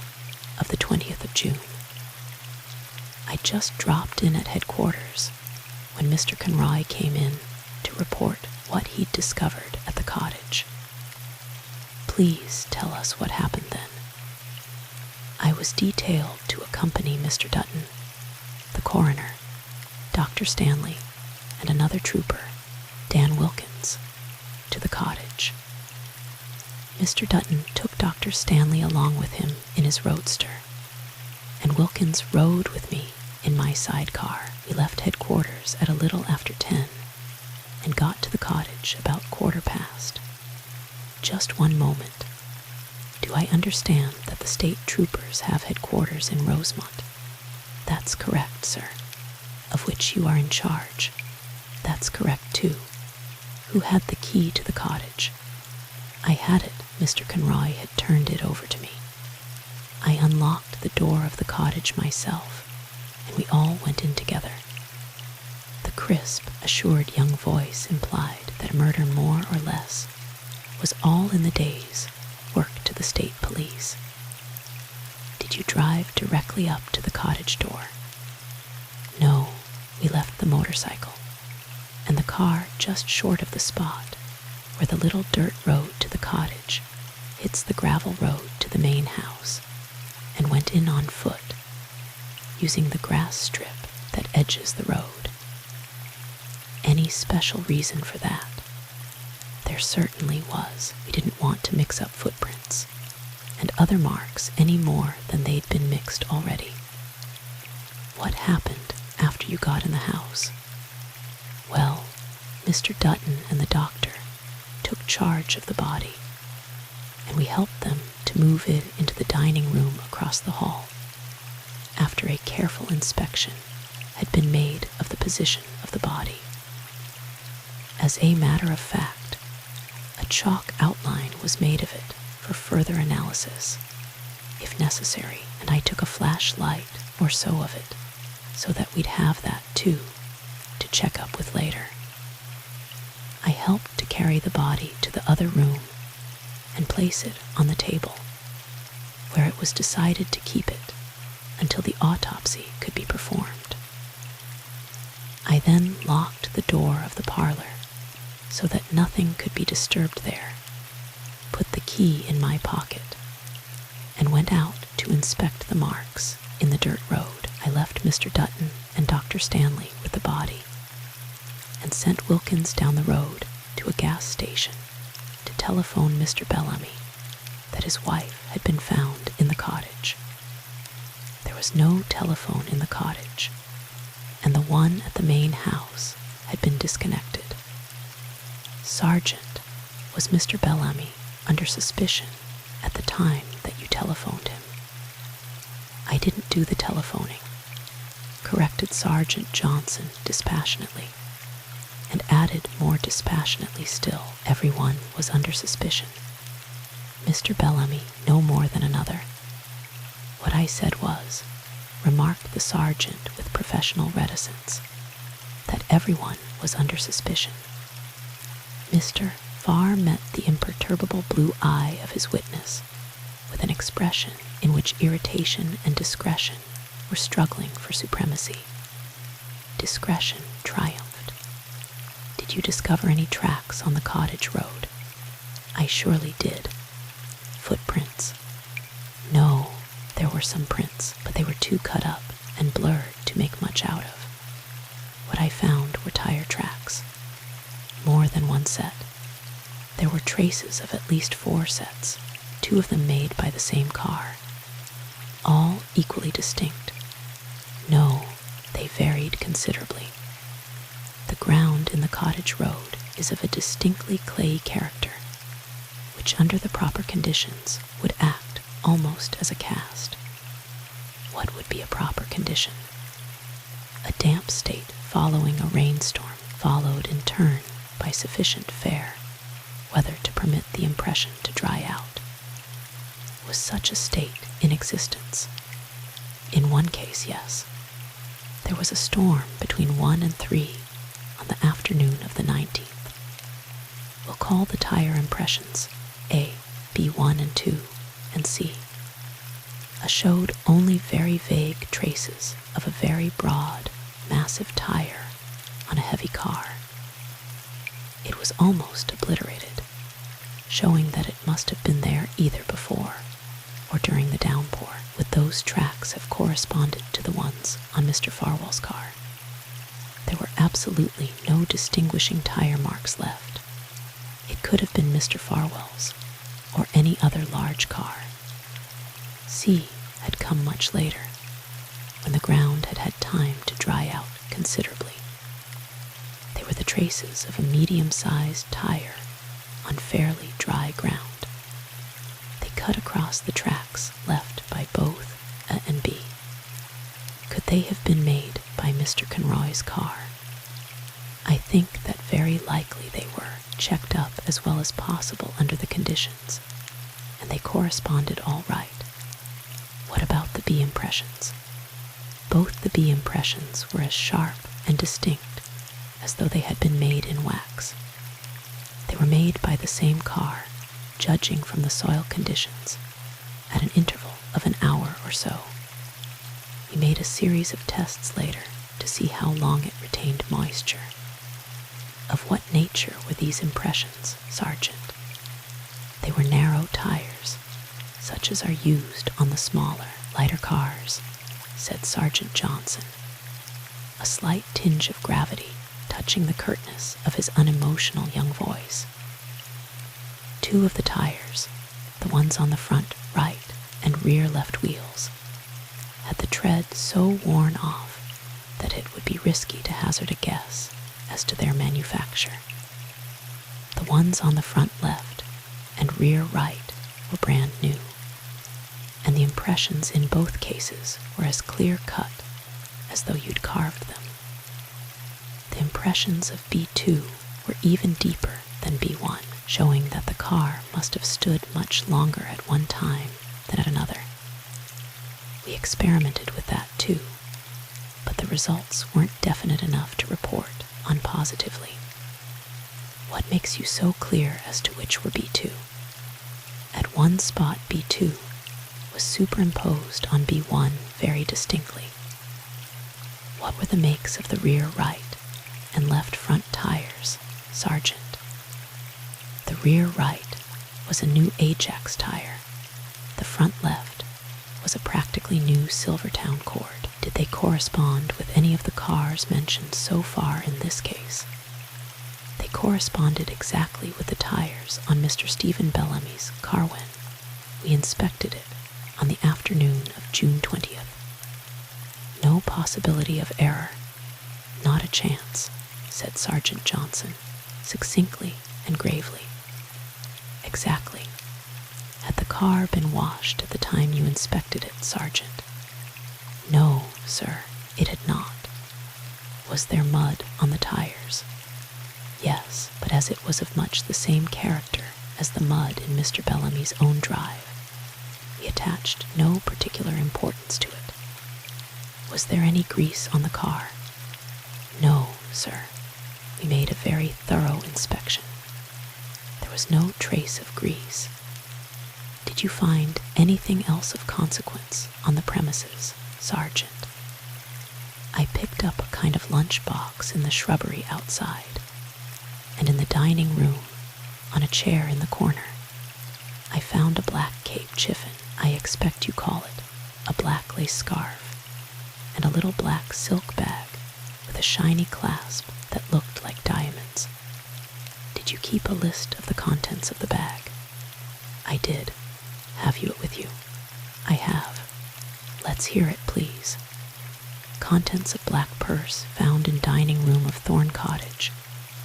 of the 20th of June. I just dropped in at headquarters when Mr. Conroy came in to report what he'd discovered at the cottage. Please tell us what happened then. I was detailed to accompany Mr. Dutton, the coroner, Dr. Stanley, and another trooper, Dan Wilkins, to the cottage. Mr. Dutton took Dr. Stanley along with him in his roadster, and Wilkins rode with me in my sidecar. We left headquarters at a little after 10 and got to the cottage about 15:15. Just one moment. Do I understand that the state troopers have headquarters in Rosemont? That's correct, sir. Of which you are in charge. That's correct, too. Who had the key to the cottage? I had it. Mr. Conroy had turned it over to me. I unlocked the door of the cottage myself, and we all went in together. The crisp, assured young voice implied that a murder more or less was all in the day's work to the state police. Did you drive directly up to the cottage door? No, we left the motorcycle and the car just short of the spot where the little dirt road to the cottage hits the gravel road to the main house, and went in on foot, using the grass strip that edges the road. Any special reason for that? There certainly was. We didn't want to mix up footprints and other marks any more than they'd been mixed already. What happened after you got in the house? Well, Mr. Dutton and the doctor took charge of the body, and we helped them to move it into the dining room across the hall, after a careful inspection had been made of the position of the body. As a matter of fact, a chalk outline was made of it for further analysis, if necessary, and I took a flashlight or so of it so that we'd have that too to check up with later. I helped to carry the body to the other room and place it on the table, where it was decided to keep it until the autopsy could be performed. I then locked the door of the parlor so that nothing could be disturbed there, put the key in my pocket, and went out to inspect the marks in the dirt road. I left Mr. Dutton and Dr. Stanley with the body and sent Wilkins down the road to a gas station to telephone Mr. Bellamy that his wife had been found in the cottage. There was no telephone in the cottage, and the one at the main house had been disconnected. Sergeant, was Mr. Bellamy under suspicion at the time that you telephoned him? I didn't do the telephoning, corrected Sergeant Johnson dispassionately, and added more dispassionately still, everyone was under suspicion. Mr. Bellamy no more than another. What I said was, remarked the sergeant with professional reticence, that everyone was under suspicion. Mr. Farr met the imperturbable blue eye of his witness with an expression in which irritation and discretion were struggling for supremacy. Discretion triumphed. Did you discover any tracks on the cottage road? I surely did. Footprints? No, there were some prints, but they were too cut up and blurred to make much out of. What I found were tire tracks. More than one set. There were traces of at least 4 sets, 2 of them made by the same car. All equally distinct. No, they varied considerably. The ground in the cottage road is of a distinctly clayey character, which under the proper conditions would act almost as a cast. What would be a proper condition? A damp state following a rainstorm, followed in turn by sufficient fair weather to permit the impression to dry out. Was such a state in existence? In one case, yes. There was a storm between 1 and 3 on the afternoon of the 19th. We'll call the tire impressions A, B1 and 2, and C. Showed only very vague traces of a very broad, massive tire on a heavy car. It was almost obliterated, showing that it must have been there either before or during the downpour. Would those tracks have corresponded to the ones on Mr. Farwell's car? There were absolutely no distinguishing tire marks left. It could have been Mr. Farwell's or any other large car. C had come much later, when the ground had had time to dry out considerably. They were the traces of a medium-sized tire on fairly dry ground. They cut across the tracks left by both A and B. Could they have been made by Mr. Conroy's car? I think that very likely they were, checked up as well as possible under the conditions, and they corresponded all right. What about the B impressions? Both the B impressions were as sharp and distinct as though they had been made in wax. They were made by the same car, judging from the soil conditions, at an interval of an hour or so. We made a series of tests later to see how long it retained moisture. Of what nature were these impressions, Sergeant? They were narrow tires, such as are used on the smaller, lighter cars, said Sergeant Johnson, a slight tinge of gravity touching the curtness of his unemotional young voice. 2 of the tires, the ones on the front right and rear left wheels, had the tread so worn off that it would be risky to hazard a guess as to their manufacture. The ones on the front left and rear right were brand new, and the impressions in both cases were as clear-cut as though you'd carved them. The impressions of B2 were even deeper than B1, showing that the car must have stood much longer at one time than at another. We experimented with that too, but the results weren't definite enough to report on positively. What makes you so clear as to which were B2? At one spot, B2 was superimposed on B1 very distinctly. What were the makes of the rear right and left front tires, Sergeant? The rear right was a new Ajax tire. The front left was a practically new Silvertown cord. Did they correspond with any of the cars mentioned so far in this case? They corresponded exactly with the tires on Mr. Stephen Bellamy's car when we inspected it on the afternoon of June 20th. No possibility of error. Not a chance, said Sergeant Johnson, succinctly and gravely. Exactly. Had the car been washed at the time you inspected it, Sergeant? No, sir, it had not. Was there mud on the tires? Yes, but as it was of much the same character as the mud in Mr. Bellamy's own drive, we attached no particular importance to it. Was there any grease on the car? No, sir. We made a very thorough inspection. There was no trace of grease. Did you find anything else of consequence on the premises, Sergeant? I picked up a kind of lunch box in the shrubbery outside, and in the dining room, on a chair in the corner, I found a black cape chiffon, I expect you call it, a black lace scarf, and a little black silk bag with a shiny clasp that looked like diamonds. Did you keep a list of the contents of the bag? I did. Have you it with you? I have. Let's hear it, please. Contents of black purse found in dining room of Thorn Cottage,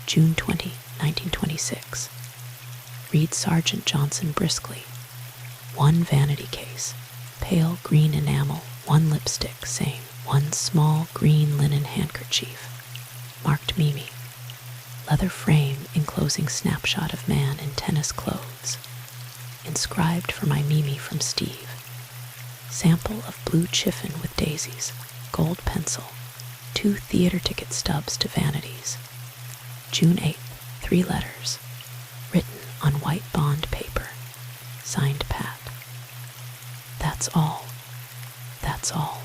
June 20, 1926. Read Sergeant Johnson briskly. 1 vanity case, pale green enamel, 1 lipstick, same, 1 small green linen handkerchief, marked Mimi. Leather frame enclosing snapshot of man in tennis clothes. Inscribed for my Mimi from Steve. Sample of blue chiffon with daisies, gold pencil, 2 theater ticket stubs to vanities. June 8th, 3 letters, written on white bond paper, signed Pat. That's all. That's all.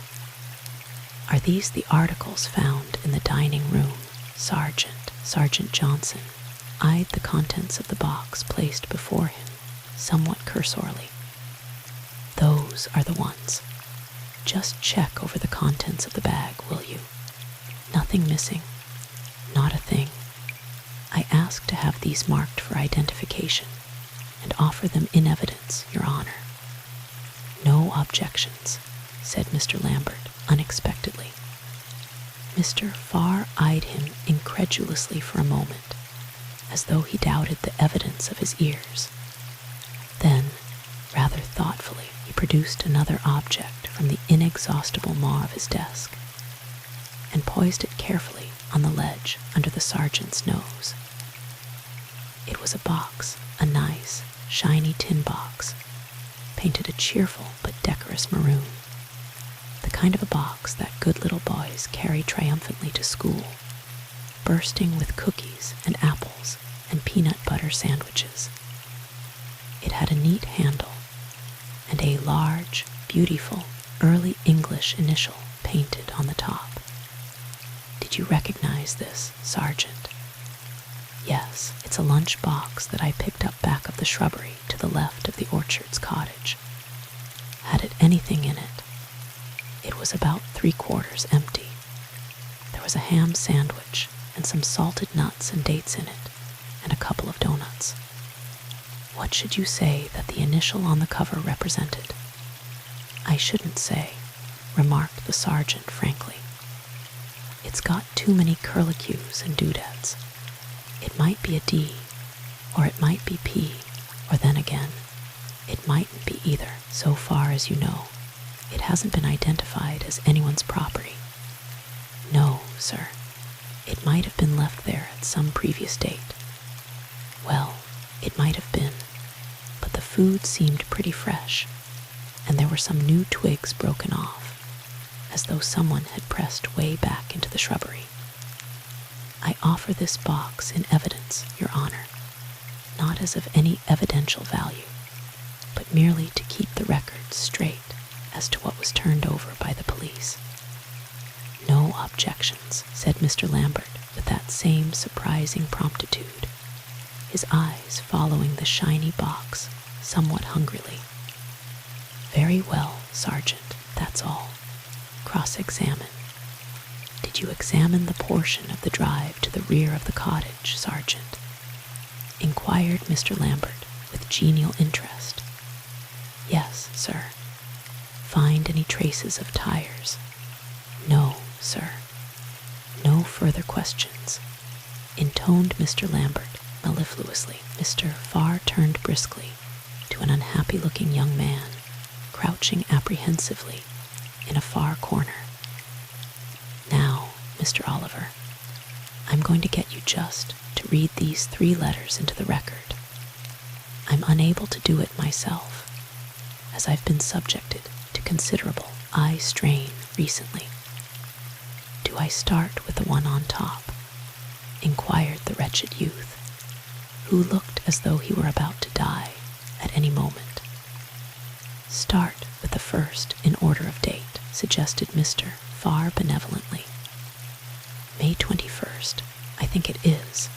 Are these the articles found in the dining room, Sergeant? Sergeant Johnson eyed the contents of the box placed before him, somewhat cursorily. Those are the ones. Just check over the contents of the bag, will you? Nothing missing. Not a thing. I ask to have these marked for identification and offer them in evidence, Your Honor. No objections, said Mr. Lambert unexpectedly. Mr. Farr eyed him incredulously for a moment, as though he doubted the evidence of his ears. Then, rather thoughtfully, he produced another object from the inexhaustible maw of his desk and poised it carefully on the ledge under the sergeant's nose. It was a box, a nice, shiny tin box, painted a cheerful but decorous maroon, the kind of a box that good little boys carry triumphantly to school, bursting with cookies and apples and peanut butter sandwiches. It had a neat handle and a large, beautiful, early English initial painted on the top. Did you recognize this, Sergeant? Yes, it's a lunch box that I picked up back of the shrubbery to the left of the Orchard's cottage. Had it anything in it? It was about 3/4 empty. There was a ham sandwich and some salted nuts and dates in it, and a couple of donuts. What should you say that the initial on the cover represented? I shouldn't say, remarked the sergeant frankly. It's got too many curlicues and doodads. It might be a D, or it might be P, or then again, it mightn't be either. So far as you know, it hasn't been identified as anyone's property. No, sir. It might have been left there at some previous date. Well, it might have been, but the food seemed pretty fresh, and there were some new twigs broken off. as though someone had pressed way back into the shrubbery. I offer this box in evidence, Your Honor, not as of any evidential value, but merely to keep the records straight as to what was turned over by the police. No objections, said Mr. Lambert with that same surprising promptitude, his eyes following the shiny box somewhat hungrily. Very well, Sergeant, that's all. Cross-examine. Did you examine the portion of the drive to the rear of the cottage, Sergeant? Inquired Mr. Lambert with genial interest. Yes, sir. Find any traces of tires? No, sir. No further questions, intoned Mr. Lambert mellifluously. Mr. Farr turned briskly to an unhappy-looking young man crouching apprehensively in a far corner. Now, Mr. Oliver, I'm going to get you just to read these 3 letters into the record. I'm unable to do it myself, as I've been subjected to considerable eye strain recently. Do I start with the one on top? Inquired the wretched youth, who looked as though he were about to die at any moment. Start with the first in order of date, suggested Mr. Farr benevolently. May 21st, I think it is.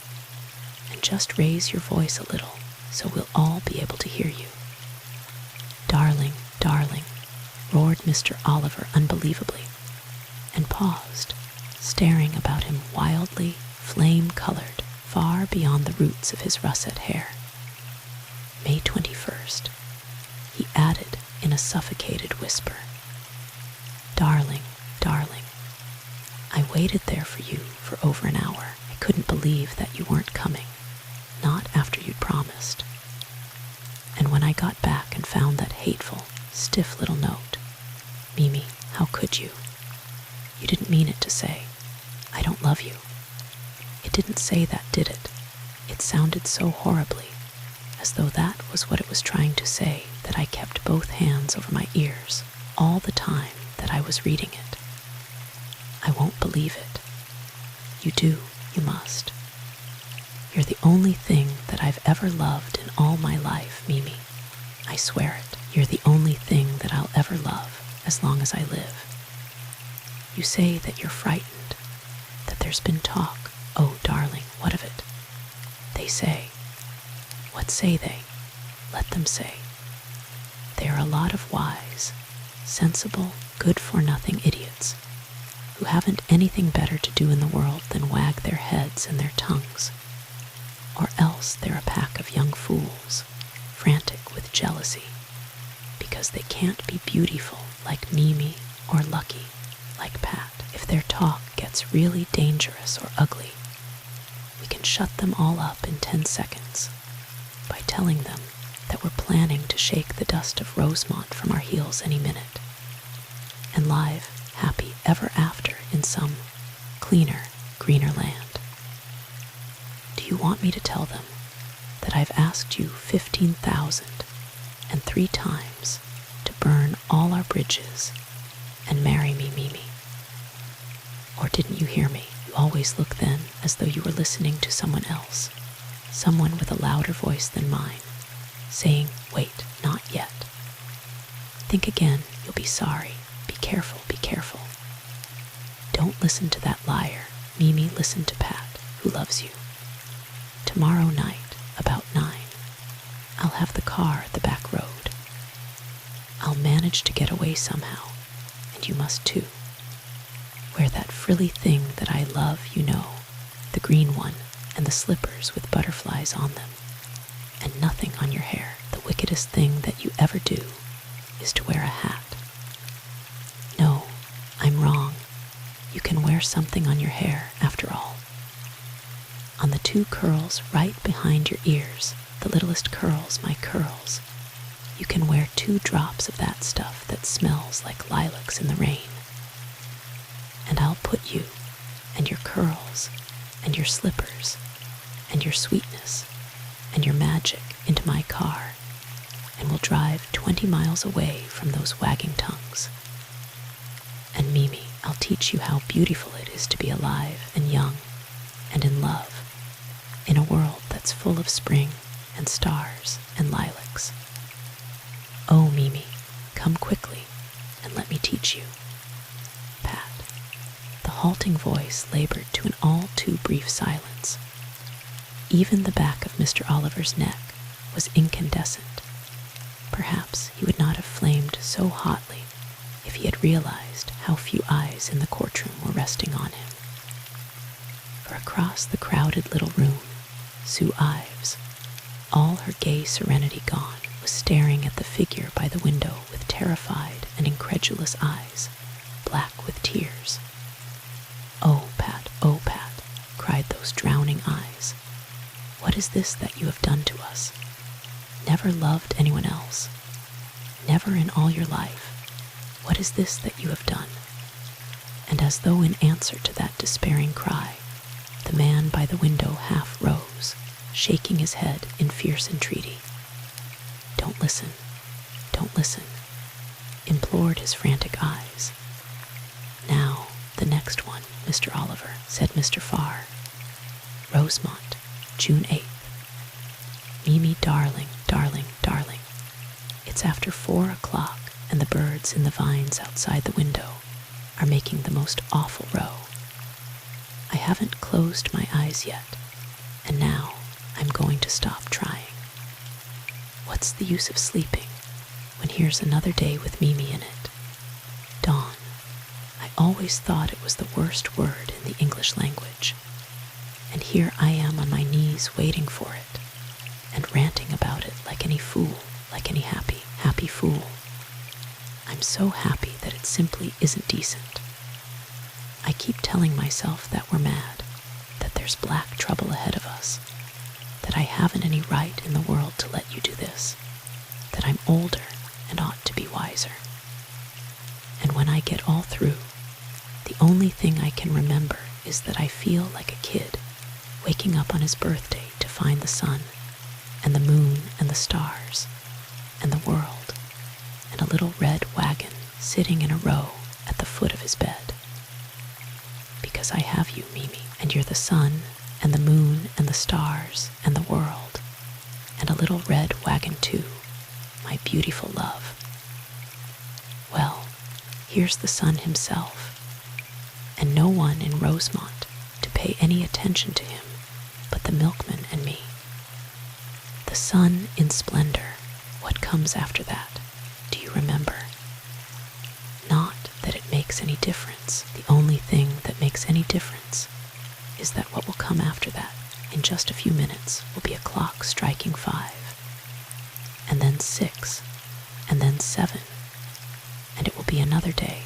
And just raise your voice a little so we'll all be able to hear you. Darling, darling, roared Mr. Oliver unbelievably, and paused, staring about him wildly, flame-colored, far beyond the roots of his russet hair. May 21st, he added in a suffocated whisper. Darling, darling, I waited there for you for over an hour. I couldn't believe that you weren't coming, not after you'd promised. And when I got back and found that hateful, stiff little note, Mimi, how could you? You didn't mean it to say, I don't love you. It didn't say that, did it? It sounded so horribly, as though that was what it was trying to say, that I kept both hands over my ears all the time that I was reading it. I won't believe it. You do, you must. You're the only thing that I've ever loved in all my life, Mimi. I swear it. You're the only thing that I'll ever love as long as I live. You say that you're frightened, that there's been talk. Oh, darling, what of it? They say. What say they? Let them say. They are a lot of wise, sensible, good-for-nothing idiots who haven't anything better to do in the world than wag their heads and their tongues, or else they're a pack of young fools, frantic with jealousy, because they can't be beautiful like Mimi or lucky like Pat. If their talk gets really dangerous or ugly, we can shut them all up in 10 seconds by telling them that we're planning to shake the dust of Rosemont from our heels any minute and live happy ever after in some cleaner, greener land. Do you want me to tell them that I've asked you 15,003 times to burn all our bridges and marry me, Mimi? Or didn't you hear me? You always look then as though you were listening to someone else, someone with a louder voice than mine, saying, wait, not yet. Think again, you'll be sorry. Be careful, be careful. Don't listen to that liar. Mimi, listen to Pat, who loves you. Tomorrow night, about 9, I'll have the car at the back road. I'll manage to get away somehow, and you must too. Wear that frilly thing that I love, you know, the green one, and the slippers with butterflies on them, and nothing on your hair. The wickedest thing that you ever do is to wear a hat. No, I'm wrong. You can wear something on your hair, after all. On the 2 curls right behind your ears, the littlest curls, my curls, you can wear 2 drops of that stuff that smells like lilacs in the rain. And I'll put you, and your curls, and your slippers, and your sweetness, and your magic into my car, and we'll drive 20 miles away from those wagging tongues. And Mimi, I'll teach you how beautiful it is to be alive and young and in love in a world that's full of spring and stars and lilacs. Oh, Mimi, come quickly and let me teach you. Pat. The halting voice labored to an all too brief silence. Even the back of Mr. Oliver's neck was incandescent. Perhaps he would not have flamed so hotly if he had realized how few eyes in the courtroom were resting on him. For across the crowded little room, Sue Ives, all her gay serenity gone, was staring at the figure by the window with terrified and incredulous eyes, black with tears. Oh, Pat, cried those drowning eyes. What is this that you have done to us? Never loved anyone else. Never in all your life. What is this that you have done? And as though in answer to that despairing cry, the man by the window half rose, shaking his head in fierce entreaty. Don't listen, implored his frantic eyes. Now, the next one, Mr. Oliver, said Mr. Farr. Rosemont, June 8th. Mimi, darling. It's after 4 o'clock, and the birds in the vines outside the window are making the most awful row. I haven't closed my eyes yet, and now I'm going to stop trying. What's the use of sleeping when here's another day with Mimi in it? Dawn. I always thought it was the worst word in the English language, and here I am on my knees waiting for it, and ranting about it like any fool, like any happy fool. I'm so happy that it simply isn't decent. I keep telling myself that we're mad, that there's black trouble ahead of us, that I haven't any right in the world to let you do this, that I'm older and ought to be wiser. And when I get all through, the only thing I can remember is that I feel like a kid waking up on his birthday to find the sun and the moon and the stars and the world and a little red wagon sitting in a row at the foot of his bed. Because I have you, Mimi, and you're the sun and the moon and the stars and the world and a little red wagon too, my beautiful love. Well, here's the sun himself, and no one in Rosemont to pay any attention to him but the milkman and me. The sun in splendor, what comes after that? Do you remember? Not that it makes any difference. The only thing that makes any difference is that what will come after that in just a few minutes will be a clock striking 5, and then 6, and then 7, and it will be another day,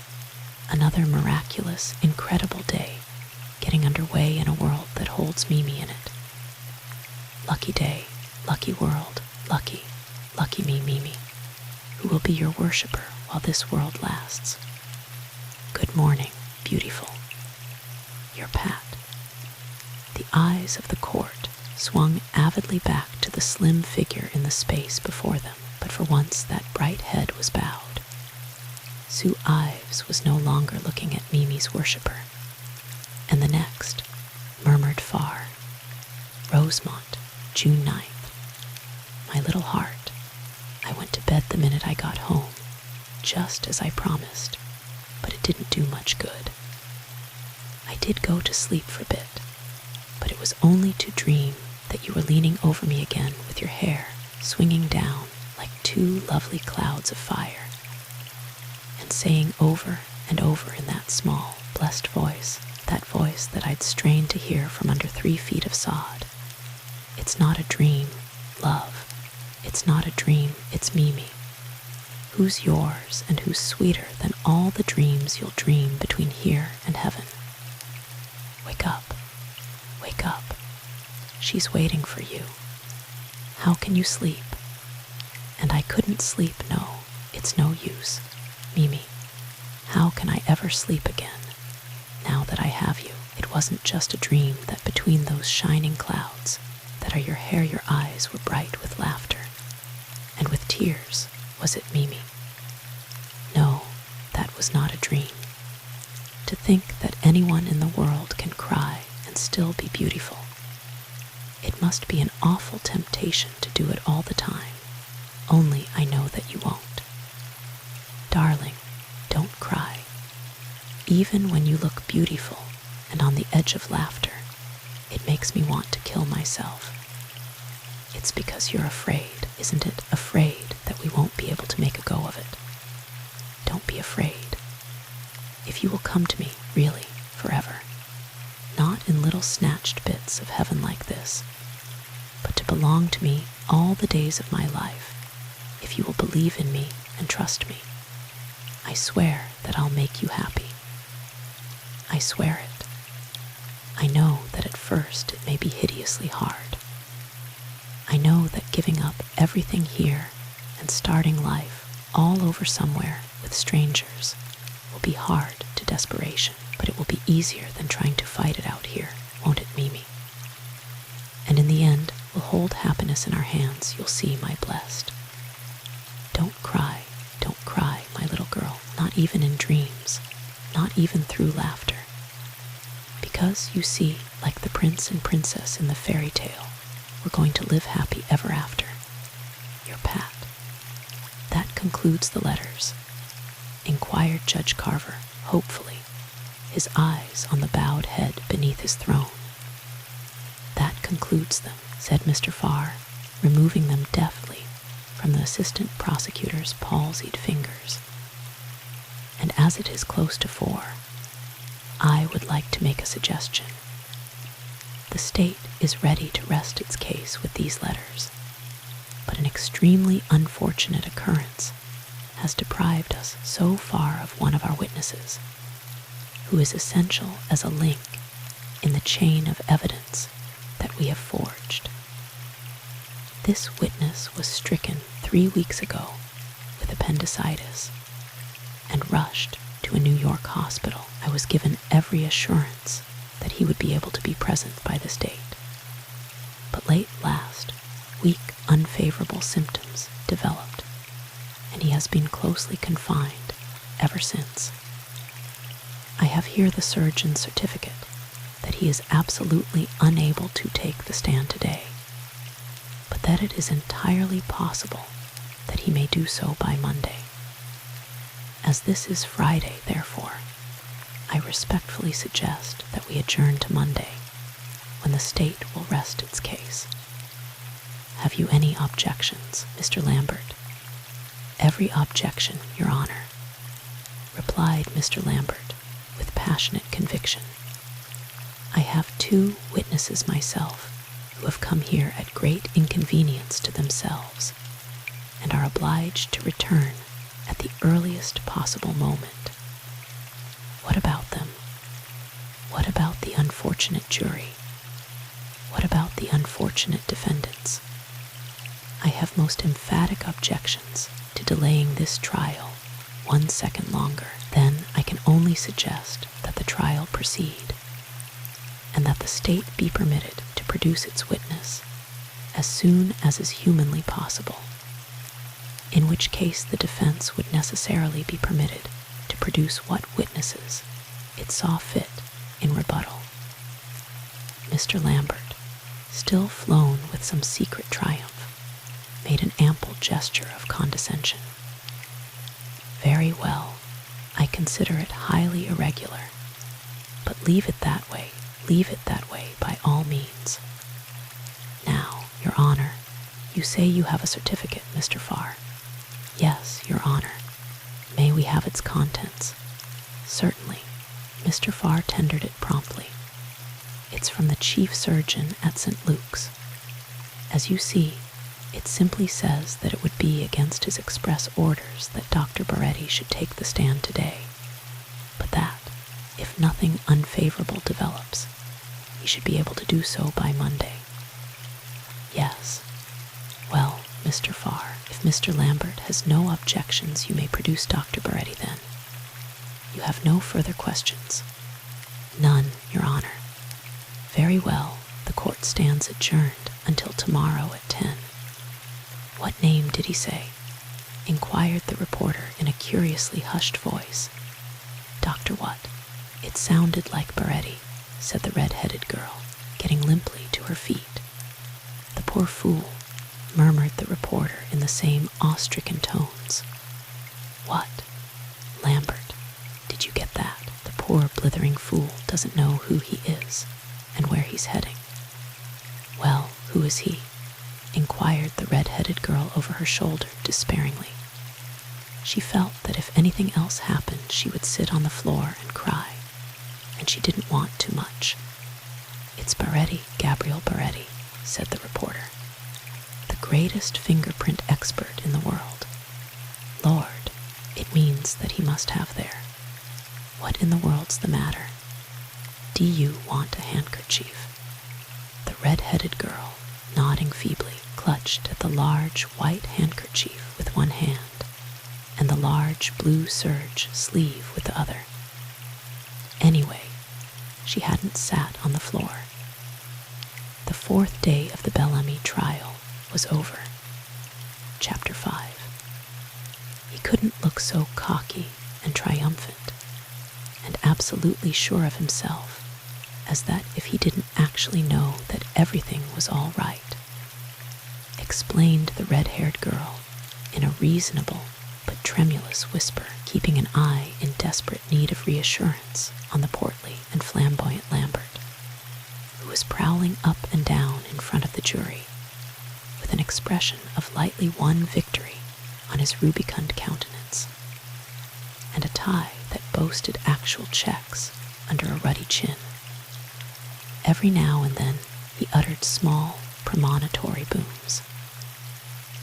another miraculous, incredible day, getting underway in a world that holds Mimi in it. Lucky day, lucky world, lucky me, Mimi, who will be your worshipper while this world lasts. Good morning, beautiful. Your Pat. The eyes of the court swung avidly back to the slim figure in the space before them, but for once that bright head was bowed. Sue Ives was no longer looking at Mimi's worshipper, and the next, murmured Farr. Rosemont, June 9th. My little heart. I went to bed the minute I got home, just as I promised, but it didn't do much good. I did go to sleep for a bit, but it was only to dream that you were leaning over me again with your hair swinging down like 2 lovely clouds of fire, and saying over and over in that small, blessed voice, that voice that I'd strained to hear from under 3 feet of sod, it's not a dream, love. It's not a dream, it's Mimi. Who's yours and who's sweeter than all the dreams you'll dream between here and heaven? Wake up. She's waiting for you. How can you sleep? And I couldn't sleep, no, it's no use. Mimi, how can I ever sleep again, now that I have you? It wasn't just a dream that between those shining clouds that are your hair, your eyes were bright with laughter and with tears, was it, Mimi? No, that was not a dream. To think that anyone in the world can cry and still be beautiful. It must be an awful temptation to do it all the time, only I know that you won't. Darling, don't cry. Even when you look beautiful and on the edge of laughter, it makes me want to kill myself. It's because you're afraid, isn't it? Afraid that we won't be able to make a go of it. Don't be afraid. If you will come to me, really, forever, not in little snatched bits of heaven like this, but to belong to me all the days of my life, if you will believe in me and trust me, I swear that I'll make you happy. I swear it. I know that at first it may be hideously hard. I know that giving up everything here and starting life all over somewhere with strangers will be hard to desperation, but it will be easier than trying to fight it out here, won't it, Mimi? And in the end, we'll hold happiness in our hands, you'll see, my blessed. Don't cry, my little girl, not even in dreams, not even through laughter. Because, you see, like the prince and princess in the fairy tale, we're going to live happy ever after. Your Pat. That concludes the letters, inquired Judge Carver, hopefully, his eyes on the bowed head beneath his throne. That concludes them, said Mr. Farr, removing them deftly from the assistant prosecutor's palsied fingers. And as it is close to 4, I would like to make a suggestion. The state is ready to rest its case with these letters, but an extremely unfortunate occurrence has deprived us so far of one of our witnesses, who is essential as a link in the chain of evidence that we have forged. This witness was stricken 3 weeks ago with appendicitis and rushed to a New York hospital. I was given every assurance that he would be able to be present by this date. But late last week, unfavorable symptoms developed, and he has been closely confined ever since. I have here the surgeon's certificate that he is absolutely unable to take the stand today, but that it is entirely possible that he may do so by Monday. As this is Friday, therefore, I respectfully suggest that we adjourn to Monday, when the state will rest its case. Have you any objections, Mr. Lambert? Every objection, Your Honor, replied Mr. Lambert with passionate conviction. I have 2 witnesses myself who have come here at great inconvenience to themselves and are obliged to return at the earliest possible moment. What about them? What about the unfortunate jury? What about the unfortunate defendants? I have most emphatic objections to delaying this trial 1 second longer. Then I can only suggest that the trial proceed, and that the state be permitted to produce its witness as soon as is humanly possible, in which case the defense would necessarily be permitted to produce what witnesses it saw fit in rebuttal. Mr. Lambert, still flown with some secret triumph, made an ample gesture of condescension. Very well, I consider it highly irregular, but leave it that way by all means. Now, Your Honor, you say you have a certificate, Mr. Farr. Yes, Your Honor. May we have its contents? Certainly. Mr. Farr tendered it promptly. It's from the chief surgeon at St. Luke's. As you see, it simply says that it would be against his express orders that Dr. Baretti should take the stand today, but that, if nothing unfavorable develops, he should be able to do so by Monday. Yes. Well, Mr. Farr, if Mr. Lambert has no objections, you may produce Dr. Baretti then. You have no further questions? None, Your Honor. Very well, the court stands adjourned until tomorrow at 10. What name did he say? Inquired the reporter in a curiously hushed voice. Dr. what? It sounded like Baretti, said the red-headed girl, getting limply to her feet. The poor fool, murmured the reporter in the same awe-stricken tones. What? Lambert, did you get that? The poor blithering fool doesn't know who he is and where he's heading. Well, who is he? Inquired the red-headed girl over her shoulder despairingly. She felt that if anything else happened, she would sit on the floor and cry, and she didn't want too much. It's Baretti, Gabriel Baretti, said the reporter. The greatest fingerprint expert in the world. Lord, it means that he must have there. What in the world's the matter? Do you want a handkerchief? The red-headed girl, nodding feebly, clutched at the large white handkerchief with one hand and the large blue serge sleeve with the other. Anyway, she hadn't sat on the floor. The 4th day of the Bellamy Trial was over. Chapter 5. He couldn't look so cocky and triumphant and absolutely sure of himself as that if he didn't actually know that everything was all right, explained the red-haired girl in a reasonable but tremulous whisper, keeping an eye in desperate need of reassurance on the portly and flamboyant Lambert, who was prowling up and down in front of the jury with an expression of lightly won victory on his rubicund countenance, and a tie that boasted actual checks under a ruddy chin. Every now and then he uttered small, premonitory booms.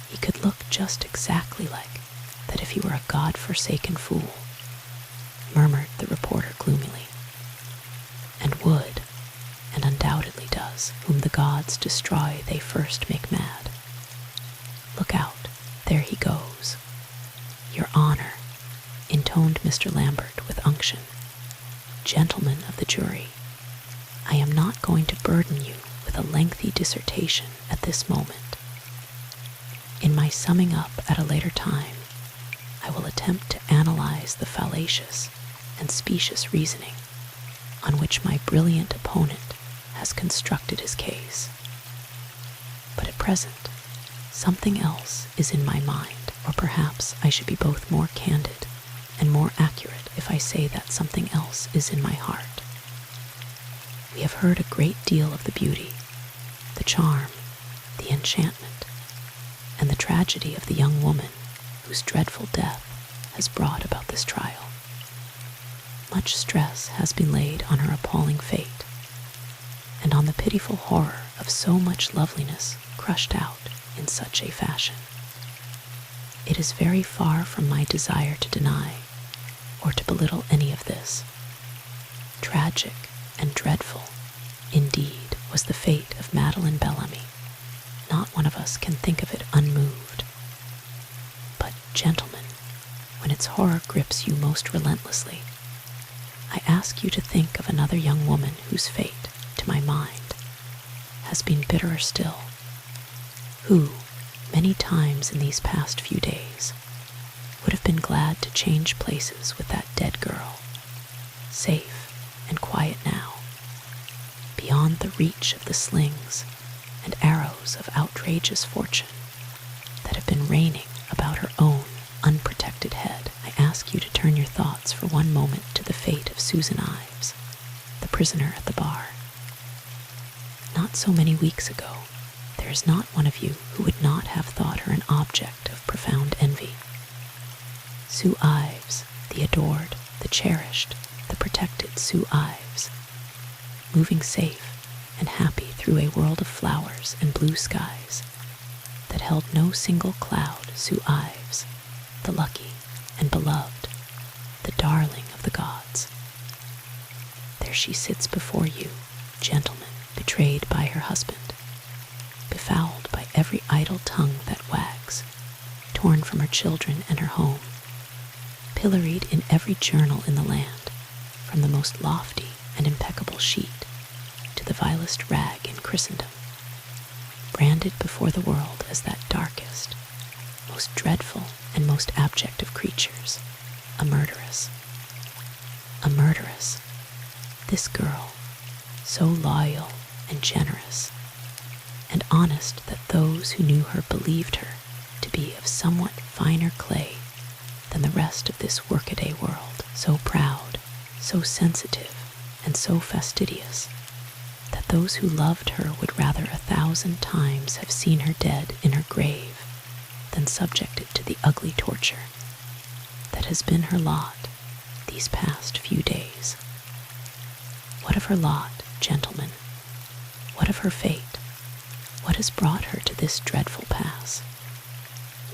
He could look just exactly like that if he were a God-forsaken fool, murmured the reporter gloomily, and would, and undoubtedly does, whom the gods destroy they first make mad. Look out, there he goes. Your Honor, intoned Mr. Lambert with unction. Gentlemen of the jury, I am not going to burden you with a lengthy dissertation at this moment. In my summing up at a later time, I will attempt to analyze the fallacious and specious reasoning on which my brilliant opponent has constructed his case. But at present, something else is in my mind, or perhaps I should be both more candid and more accurate if I say that something else is in my heart. We have heard a great deal of the beauty, the charm, the enchantment, and the tragedy of the young woman whose dreadful death has brought about this trial. Much stress has been laid on her appalling fate, and on the pitiful horror of so much loveliness crushed out in such a fashion. It is very far from my desire to deny or to belittle any of this. Tragic and dreadful, indeed, was the fate of Madeleine Bellamy. Not one of us can think of it unmoved. But, gentlemen, when its horror grips you most relentlessly, I ask you to think of another young woman whose fate, to my mind, has been bitterer still, who, many times in these past few days, would have been glad to change places with that dead girl, safe and quiet now, beyond the reach of the slings and arrows of outrageous fortune that have been raining about her own unprotected head. I ask you to turn your thoughts for one moment to the fate of Susan Ives, the prisoner at the bar. Not so many weeks ago, there is not one of you who would not have thought her an object of profound envy. Sue Ives, the adored, the cherished, the protected Sue Ives, moving safe and happy through a world of flowers and blue skies that held no single cloud. Sue Ives, the lucky and beloved, the darling of the gods. There she sits before you, gentlemen, betrayed by her husband, befouled by every idle tongue that wags, torn from her children and her home, pilloried in every journal in the land, from the most lofty and impeccable sheet to the vilest rag in Christendom, branded before the world as that darkest, most dreadful and most abject of creatures, a murderess. A murderess, This girl, so loyal and generous, and honest that those who knew her believed her to be of somewhat finer clay than the rest of this workaday world, so proud, so sensitive, and so fastidious, that those who loved her would rather 1,000 times have seen her dead in her grave than subjected to the ugly torture that has been her lot these past few days. What of her lot, gentlemen? What of her fate? What has brought her to this dreadful pass?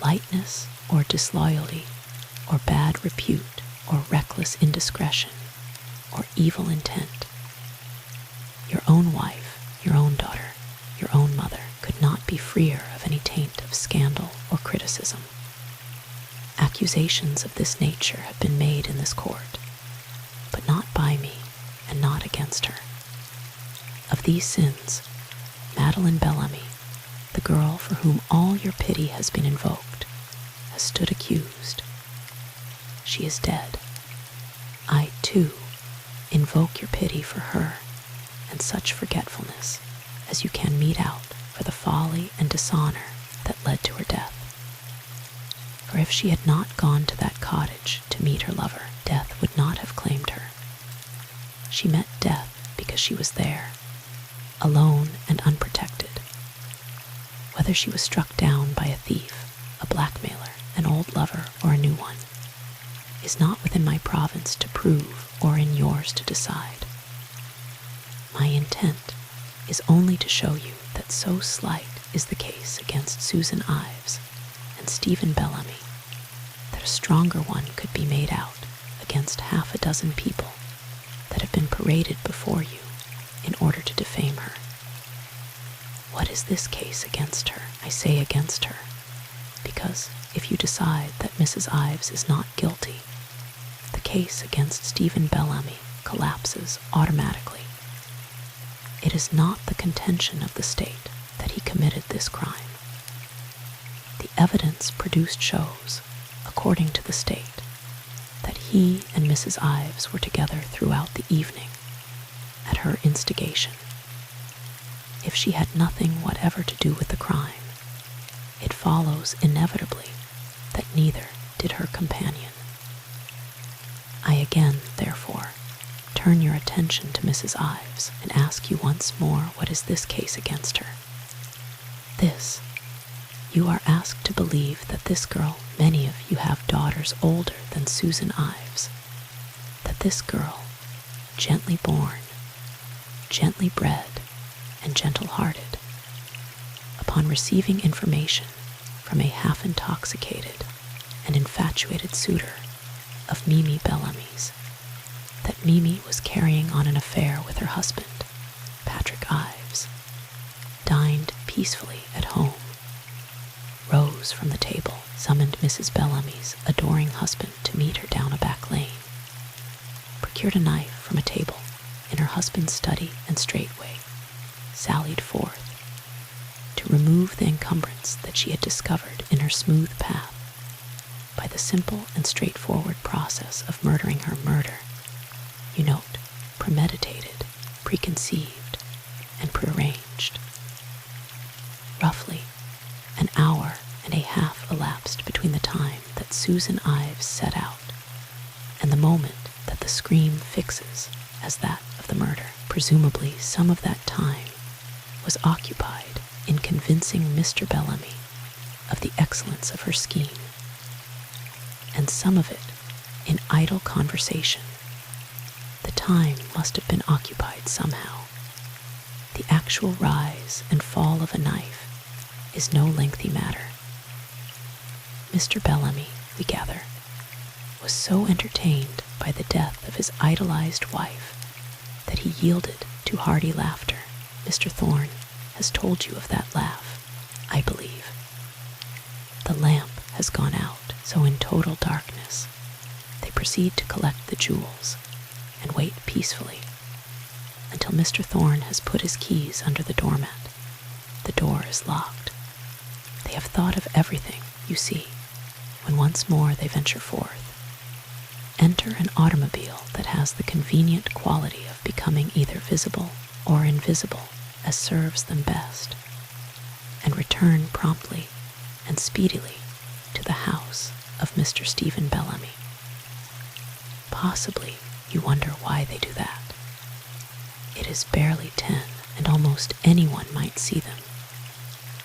Lightness or disloyalty, or bad repute, or reckless indiscretion, or evil intent? Your own wife, your own daughter, your own mother could not be freer of any taint of scandal or criticism. Accusations of this nature have been made in this court, but not by me and not against her. Of these sins, Madeleine Bellamy, the girl for whom all your pity has been invoked, has stood accused. She is dead. I, too, invoke your pity for her and such forgetfulness as you can mete out for the folly and dishonor that led to her death. For if she had not gone to that cottage to meet her lover, death would not have claimed her. She met death because she was there, alone and unprotected. Whether she was struck down by a thief, a blackmailer, an old lover, or a new one, is not within my province to prove or in yours to decide. My intent is only to show you that so slight is the case against Susan Ives and Stephen Bellamy that a stronger one could be made out against 6 people that have been paraded before you in order to defame her. What is this case against her? I say against her, because if you decide that Mrs. Ives is not guilty, the case against Stephen Bellamy collapses automatically. It is not the contention of the state that he committed this crime. The evidence produced shows, according to the state, that he and Mrs. Ives were together throughout the evening, at her instigation. If she had nothing whatever to do with the crime, it follows inevitably that neither did her companion. I again, therefore, turn your attention to Mrs. Ives and ask you once more, what is this case against her? This: you are asked to believe that this girl, many of you have daughters older than Susan Ives, that this girl, gently born, gently bred, and gentle-hearted, upon receiving information from a half-intoxicated and infatuated suitor of Mimi Bellamy's, that Mimi was carrying on an affair with her husband, Patrick Ives, dined peacefully at home, rose from the table, summoned Mrs. Bellamy's adoring husband to meet her down a back lane, procured a knife from a table in her husband's study, and straightway sallied forth to remove the encumbrance that she had discovered in her smooth path by the simple and straightforward process of murdering her. Murder, you note, premeditated, preconceived, and prearranged. Roughly, an hour and a half elapsed between the time that Susan Ives set out and the moment that the scream fixes as that of the murder. Presumably, some of that time was occupied in convincing Mr. Bellamy of the excellence of her scheme, and some of it in idle conversation. The time must have been occupied somehow. The actual rise and fall of a knife is no lengthy matter. Mr. Bellamy, we gather, was so entertained by the death of his idolized wife that he yielded to hearty laughter. Mr. Thorne has told you of that laugh, I believe. The lamp has gone out, so in total darkness they proceed to collect the jewels and wait peacefully until Mr. Thorne has put his keys under the doormat. The door is locked. They have thought of everything, you see, when once more they venture forth. enter an automobile that has the convenient quality of becoming either visible or invisible as serves them best, and return promptly and speedily to the house of Mr. Stephen Bellamy. Possibly you wonder why they do that. It is barely 10, and almost anyone might see them,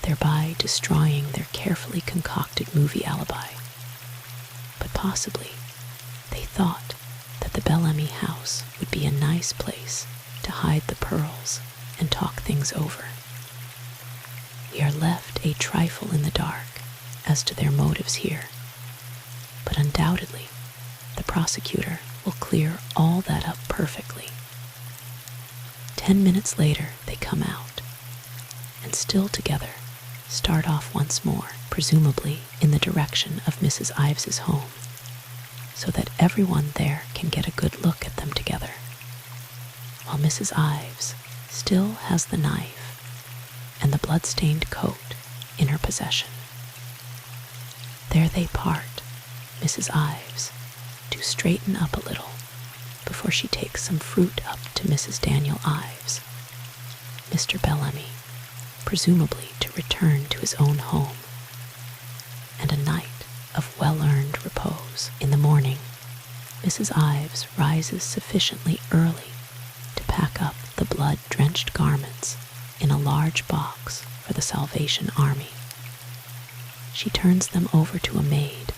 thereby destroying their carefully concocted movie alibi. But possibly they thought that the Bellamy house would be a nice place to hide the pearls and talk things over. We are left a trifle in the dark as to their motives here, but undoubtedly the prosecutor will clear all that up perfectly. 10 minutes later they come out, and still together start off once more, presumably in the direction of Mrs. Ives's home, so that everyone there can get a good look at them together, while Mrs. Ives still has the knife and the blood-stained coat in her possession. There they part, Mrs. Ives, to straighten up a little before she takes some fruit up to Mrs. Daniel Ives, Mr. Bellamy, presumably to return to his own home, and a night of well-earned repose. In the morning, Mrs. Ives rises sufficiently early to pack up the blood-drenched garments in a large box for the Salvation Army. She turns them over to a maid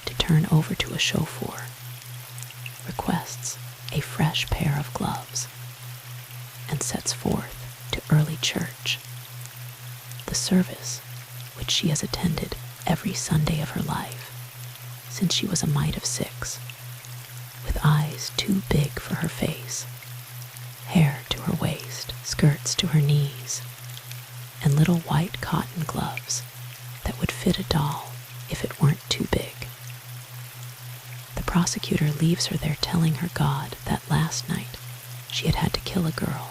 to turn over to a chauffeur, requests a fresh pair of gloves, and sets forth to early church, the service which she has attended every Sunday of her life since she was a mite of 6, with eyes too big for her face, hair to her waist, skirts to her knees, and little white cotton gloves that would fit a doll if it weren't too big. The prosecutor leaves her there telling her God that last night she had to kill a girl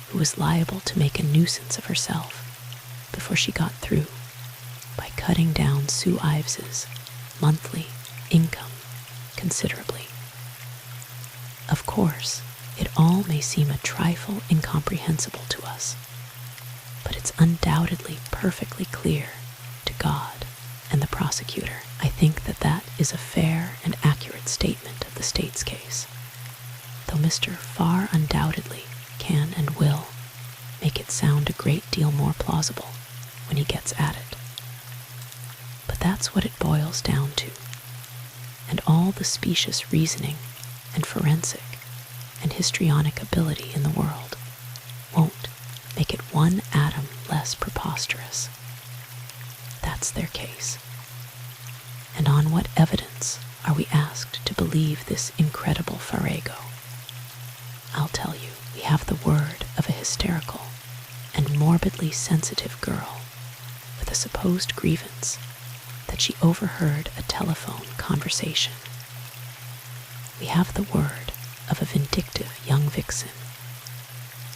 who was liable to make a nuisance of herself before she got through by cutting down Sue Ives's monthly income considerably. Of course, it all may seem a trifle incomprehensible to us, but it's undoubtedly perfectly clear to God and the prosecutor. I think that that is a fair and accurate statement of the state's case, though Mr. Farr undoubtedly can and will make it sound a great deal more plausible when he gets at it. But that's what it boils down to, and all the specious reasoning and forensic and histrionic ability in the world won't make it one atom less preposterous. That's their case. And on what evidence are we asked to believe this incredible farrago? I'll tell you, we have the word of a hysterical and morbidly sensitive girl with a supposed grievance that she overheard a telephone conversation. We have the word of a vindictive young vixen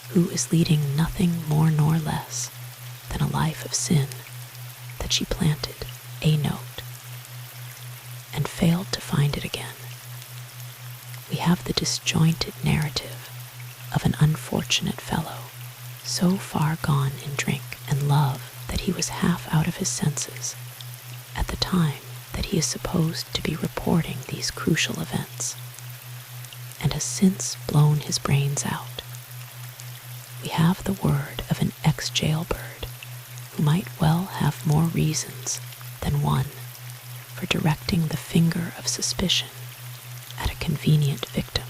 who is leading nothing more nor less than a life of sin, that she planted a note and failed to find it again. We have the disjointed narrative of an unfortunate fellow so far gone in drink and love that he was half out of his senses at the time that he is supposed to be reporting these crucial events, and has since blown his brains out. We have the word of an ex-jailbird who might well have more reasons than one for directing the finger of suspicion at a convenient victim.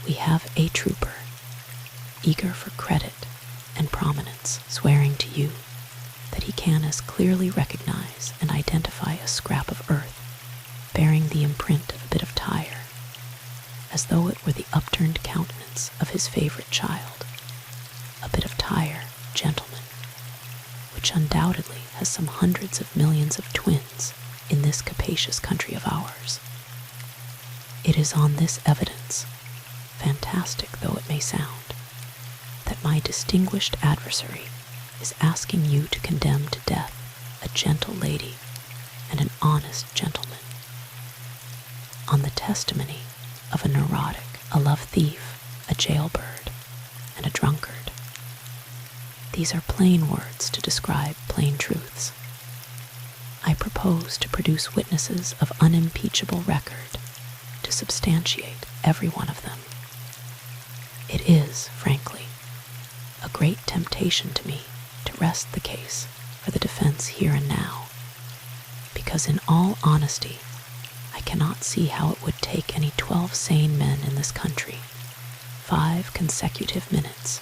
We have a trooper, eager for credit and prominence, swearing to you that he can as clearly recognize and identify a scrap of earth bearing the imprint of a bit of tire as though it were the upturned countenance of his favorite child, a bit of tire, gentlemen, which undoubtedly has some hundreds of millions of twins in this capacious country of ours. It is on this evidence, fantastic though it may sound, that my distinguished adversary is asking you to condemn to death a gentle lady and an honest gentleman. on the testimony of a neurotic, a love thief, a jailbird, and a drunkard. These are plain words to describe plain truths. I propose to produce witnesses of unimpeachable record to substantiate every one of them. It is, frankly, a great temptation to me to rest the case for the defense here and now, because in all honesty, I cannot see how it would take any 12 sane men in this country 5 consecutive minutes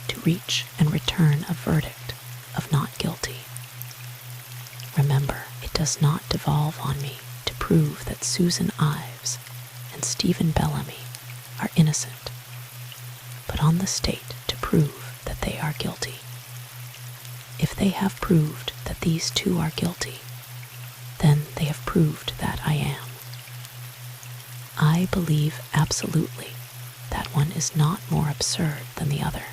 to reach and return a verdict of not guilty. Remember, it does not devolve on me to prove that Susan Ives and Stephen Bellamy are innocent, but on the state to prove that they are guilty. If they have proved that these two are guilty, then they have proved that I am. I believe absolutely that one is not more absurd than the other.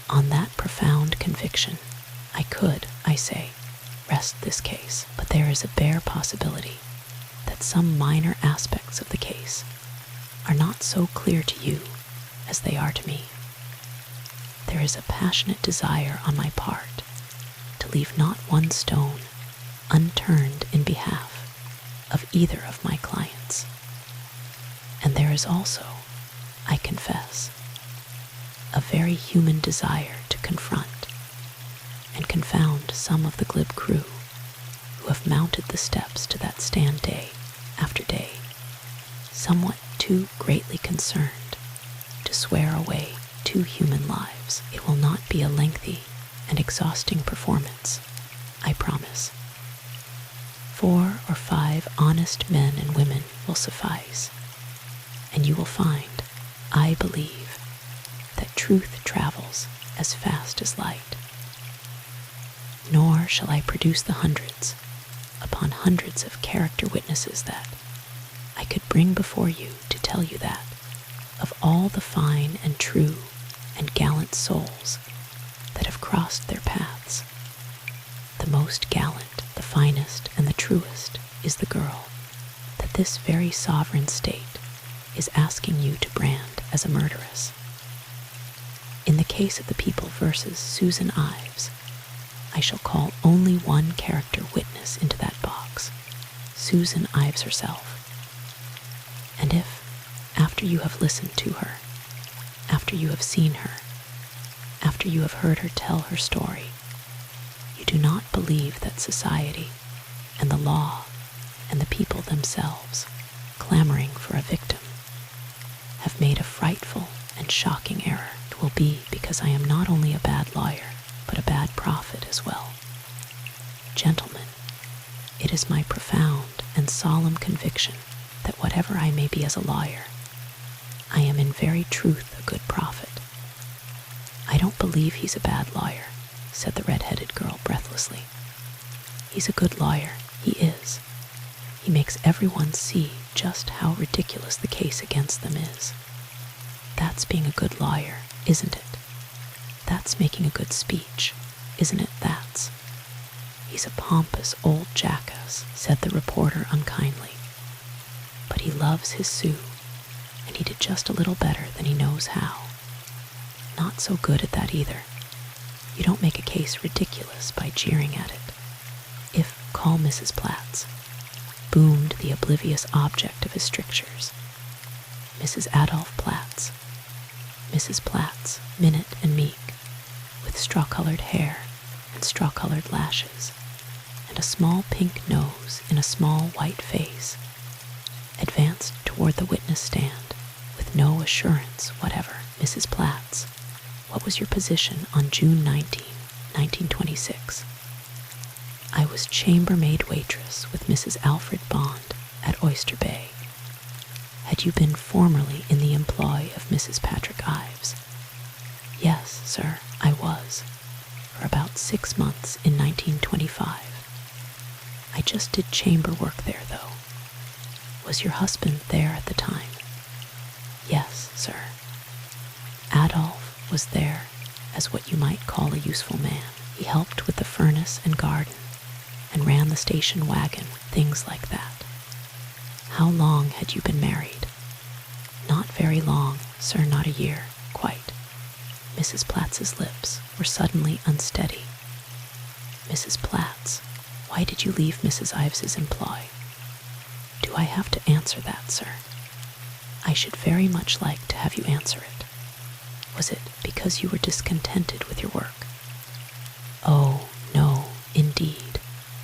On that profound conviction, I could, I say, rest this case, but there is a bare possibility that some minor aspects of the case are not so clear to you as they are to me. There is a passionate desire on my part to leave not one stone unturned in behalf of either of my clients. And there is also, I confess, a very human desire to confront and confound some of the glib crew who have mounted the steps to that stand day after day, somewhat too greatly concerned to swear away 2 human lives. It will not be a lengthy and exhausting performance, I promise. 4 or 5 honest men and women will suffice, and you will find, I believe, that truth travels as fast as light. Nor shall I produce the hundreds upon hundreds of character witnesses that I could bring before you to tell you that, of all the fine and true and gallant souls that have crossed their paths, the most gallant, the finest, and the truest is the girl that this very sovereign state is asking you to brand as a murderess. In the case of the People versus Susan Ives, I shall call only one character witness into that box, Susan Ives herself. And if, after you have listened to her, after you have seen her, after you have heard her tell her story, you do not believe that society and the law and the people themselves, clamoring for a victim, have made a frightful and shocking error, it will be because I am not only a bad lawyer, but a bad prophet as well. Gentlemen, it is my profound and solemn conviction that whatever I may be as a lawyer, I am in very truth a good prophet. I don't believe he's a bad lawyer, said the red-headed girl breathlessly. He's a good lawyer, he is. He makes everyone see just how ridiculous the case against them is. That's being a good lawyer, isn't it? That's making a good speech, isn't it? That's. He's a pompous old jackass, said the reporter unkindly. But he loves his Sue, and he did just a little better than he knows how. Not so good at that either. You don't make a case ridiculous by jeering at it. If call Mrs. Platts boomed the oblivious object of his strictures. Mrs. Adolph Platts, Mrs. Platts, minute and meek, with straw-colored hair and straw-colored lashes, and a small pink nose in a small white face, advanced toward the witness stand with no assurance whatever. Mrs. Platts, what was your position on June 19, 1926? I was chambermaid waitress with Mrs. Alfred Bond at Oyster Bay. Had you been formerly in the employ of Mrs. Patrick Ives? Yes, sir, I was, for about 6 months in 1925. I just did chamber work there, though. Was your husband there at the time? Yes, sir. Adolph was there as what you might call a useful man. He helped with the furnace and garden, and ran the station wagon, things like that. How long had you been married? Not very long, sir, not a year, quite. Mrs. Platts's lips were suddenly unsteady. Mrs. Platts, why did you leave Mrs. Ives's employ? Do I have to answer that, sir? I should very much like to have you answer it. Was it because you were discontented with your work? Oh, no, indeed.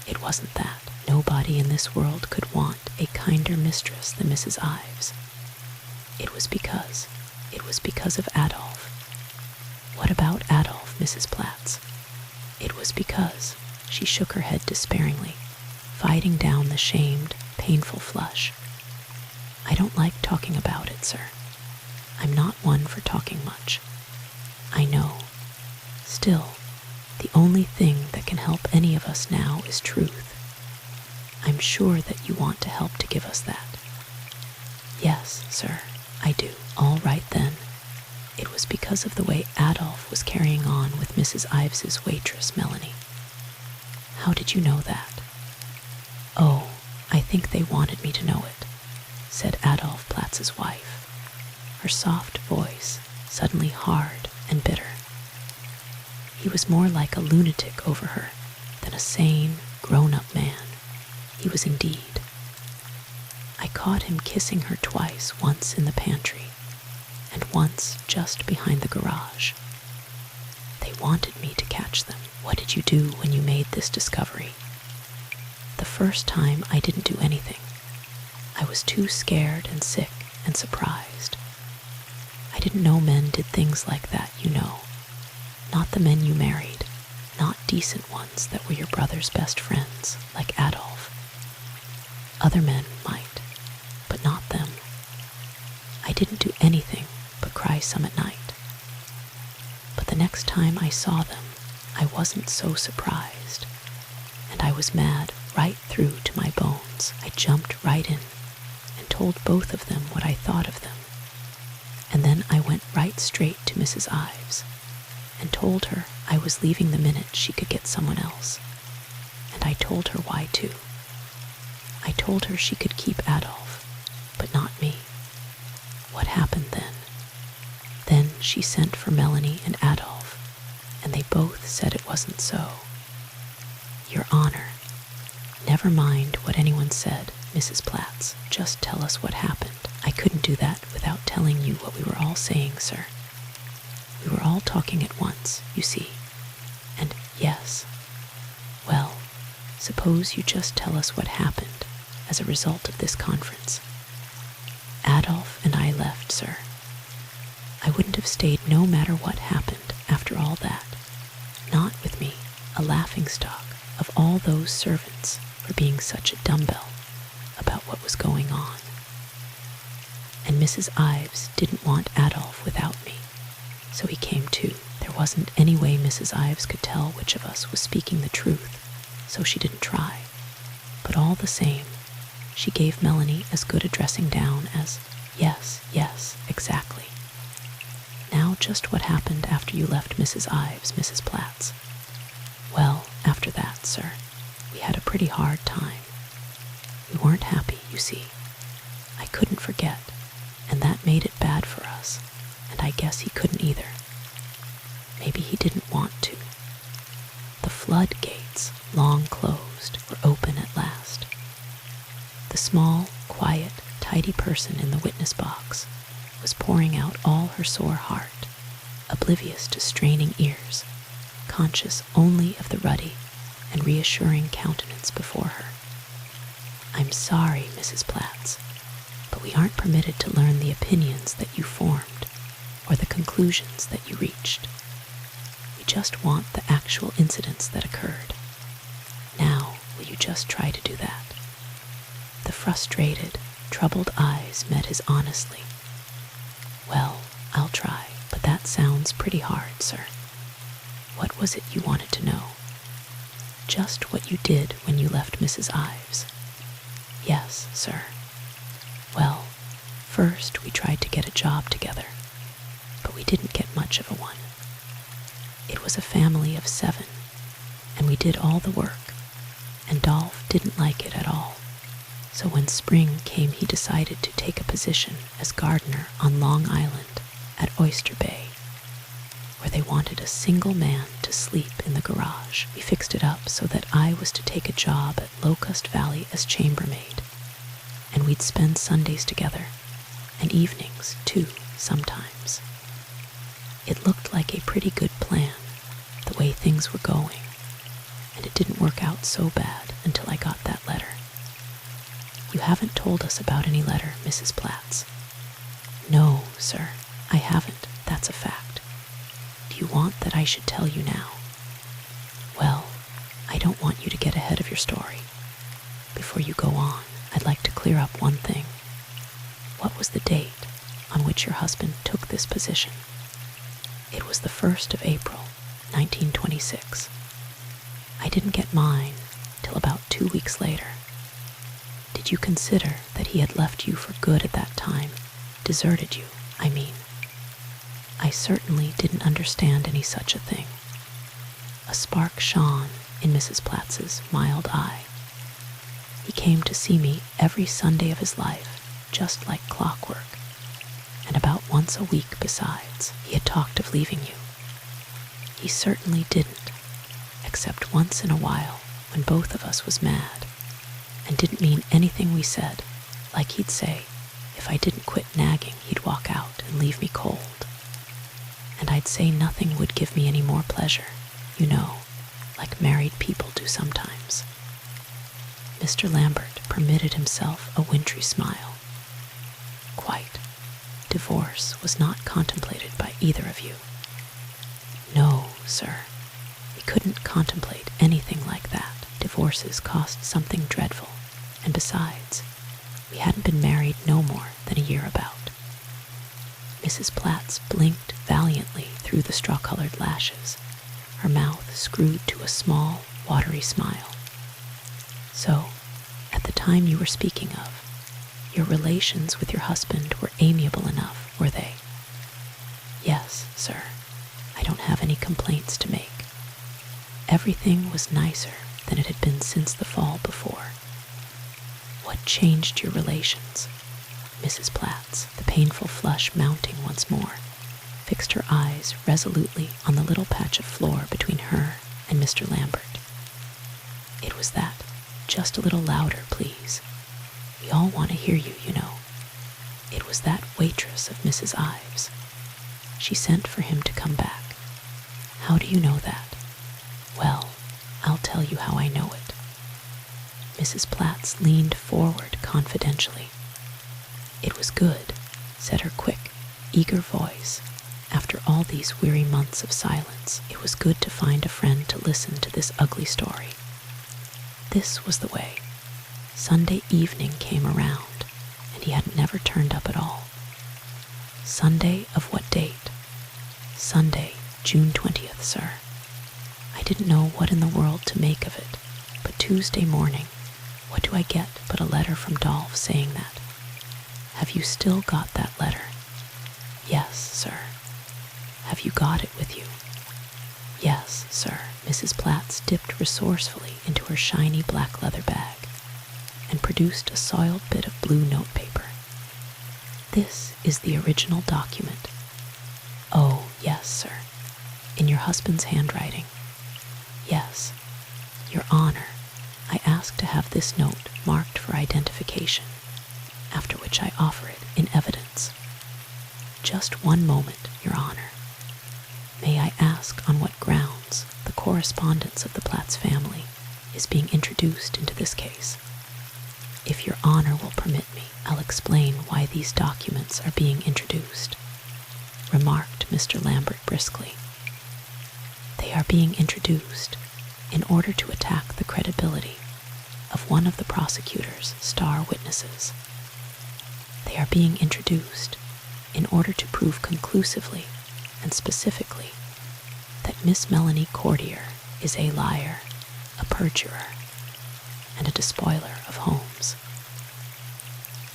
It wasn't that. Nobody in this world could want a kinder mistress than Mrs. Ives. It was because of Adolph. What about Adolph, Mrs. Platts? It was because, she shook her head despairingly, fighting down the shamed, painful flush. I don't like talking about it, sir. I'm not one for talking much. I know. Still, the only thing that can help any of us now is truth. I'm sure that you want to help to give us that. Yes, sir, I do. All right then. It was because of the way Adolph was carrying on with Mrs. Ives's waitress, Melanie. How did you know that? Oh, I think they wanted me to know it, said Adolph Platts's wife, her soft voice suddenly hard and bitter. He was more like a lunatic over her than a sane, grown-up man. He was indeed. I caught him kissing her twice, once in the pantry, and once just behind the garage. They wanted me to catch them. What did you do when you made this discovery? The first time I didn't do anything. I was too scared and sick and surprised. I didn't know men did things like that, you know. Not the men you married, not decent ones that were your brother's best friends, like Adolph. Other men might, but not them. I didn't do anything but cry some at night. But the next time I saw them, I wasn't so surprised, and I was mad right through to my bones. I jumped right in and told both of them what I thought of them. And then I went right straight to Mrs. Ives and told her I was leaving the minute she could get someone else. And I told her why too. I told her she could keep Adolph, but not me. What happened then? Then she sent for Melanie and Adolph, and they both said it wasn't so. Your Honor, never mind what anyone said, Mrs. Platts. Just tell us what happened. I couldn't do that without telling you what we were all saying, sir. We were all talking at once, you see. And yes. Well, suppose you just tell us what happened as a result of this conference. Adolph and I left, sir. I wouldn't have stayed no matter what happened after all that. Not with me, a laughingstock of all those servants for being such a dumbbell about what was going on. And Mrs. Ives didn't want Adolph without me, so he came too. There wasn't any way Mrs. Ives could tell which of us was speaking the truth, so she didn't try. But all the same, she gave Melanie as good a dressing down as, yes, exactly. Now just what happened after you left Mrs. Ives, Mrs. Platts? Well, after that, sir, we had a pretty hard time. We weren't happy, you see. I couldn't forget, and that made it bad for us, and I guess he couldn't either. Maybe he didn't want to. The floodgates, long closed, were open at last. The small, quiet, tidy person in the witness box was pouring out all her sore heart, oblivious to straining ears, conscious only of the ruddy and reassuring countenance before her. I'm sorry, Mrs. Platts, but we aren't permitted to learn the opinions that you formed or the conclusions that you reached. We just want the actual incidents that occurred. Now, will you just try to do that? The frustrated, troubled eyes met his honestly. Well, I'll try, but that sounds pretty hard, sir. What was it you wanted to know? Just what you did when you left Mrs. Ives. Yes, sir. Well, first we tried to get a job together, but we didn't get much of a one. It was a family of 7, and we did all the work, and Dolph didn't like it at all. So when spring came, he decided to take a position as gardener on Long Island at Oyster Bay, where they wanted a single man to sleep in the garage. We fixed it up so that I was to take a job at Locust Valley as chambermaid, and we'd spend Sundays together, and evenings, too, sometimes. It looked like a pretty good plan, the way things were going, and it didn't work out so bad until I got that letter. You haven't told us about any letter, Mrs. Platts. No, sir, I haven't. That's a fact. Do you want that I should tell you now? Well, I don't want you to get ahead of your story. Before you go on, I'd like to clear up one thing. What was the date on which your husband took this position? It was the 1st of April, 1926. I didn't get mine till about 2 weeks later. Did you consider that he had left you for good at that time? Deserted you, I mean. I certainly didn't understand any such a thing. A spark shone in Mrs. Platts's mild eye. He came to see me every Sunday of his life, just like clockwork, and about once a week besides. He had talked of leaving you. He certainly didn't, except once in a while when both of us was mad, and didn't mean anything we said, like he'd say, if I didn't quit nagging, he'd walk out and leave me cold. And I'd say nothing would give me any more pleasure, you know, like married people do sometimes. Mr. Lambert permitted himself a wintry smile. Quite. Divorce was not contemplated by either of you. No, sir. We couldn't contemplate anything like that. Divorces cost something dreadful, and besides, we hadn't been married no more than a year about. Mrs. Platts blinked valiantly through the straw-colored lashes, her mouth screwed to a small, watery smile. So, at the time you were speaking of, your relations with your husband were amiable enough, were they? Yes, sir. I don't have any complaints to make. Everything was nicer than it had been since the fall before. What changed your relations? Mrs. Platts, the painful flush mounting once more, fixed her eyes resolutely on the little patch of floor between her and Mr. Lambert. It was that. Just a little louder, please. We all want to hear you, you know. It was that waitress of Mrs. Ives. She sent for him to come back. How do you know that? Well, I'll tell you how I know it. Mrs. Platts leaned forward confidentially. It was good, said her quick, eager voice. After all these weary months of silence, it was good to find a friend to listen to this ugly story. This was the way. Sunday evening came around, and he had never turned up at all. Sunday of what date? Sunday, June 20th, sir. I didn't know what in the world to make of it, but Tuesday morning, what do I get but a letter from Dolph saying that? Have you still got that letter? Yes, sir. Have you got it with you? Yes, sir. Mrs. Platts dipped resourcefully into her shiny black leather bag and produced a soiled bit of blue notepaper. This is the original document. Oh, yes, sir. In your husband's handwriting. Yes. Your Honor, I ask to have this note marked for identification, after which I offer it in evidence. Just one moment, Your Honor. May I ask on what grounds the correspondence of the Platts family is being introduced into this case? If Your Honor will permit me, I'll explain why these documents are being introduced, remarked Mr. Lambert briskly. They are being introduced in order to attack the credibility of one of the prosecutor's star witnesses. They are being introduced in order to prove conclusively and specifically that Miss Melanie Courtier is a liar, a perjurer, and a despoiler of homes.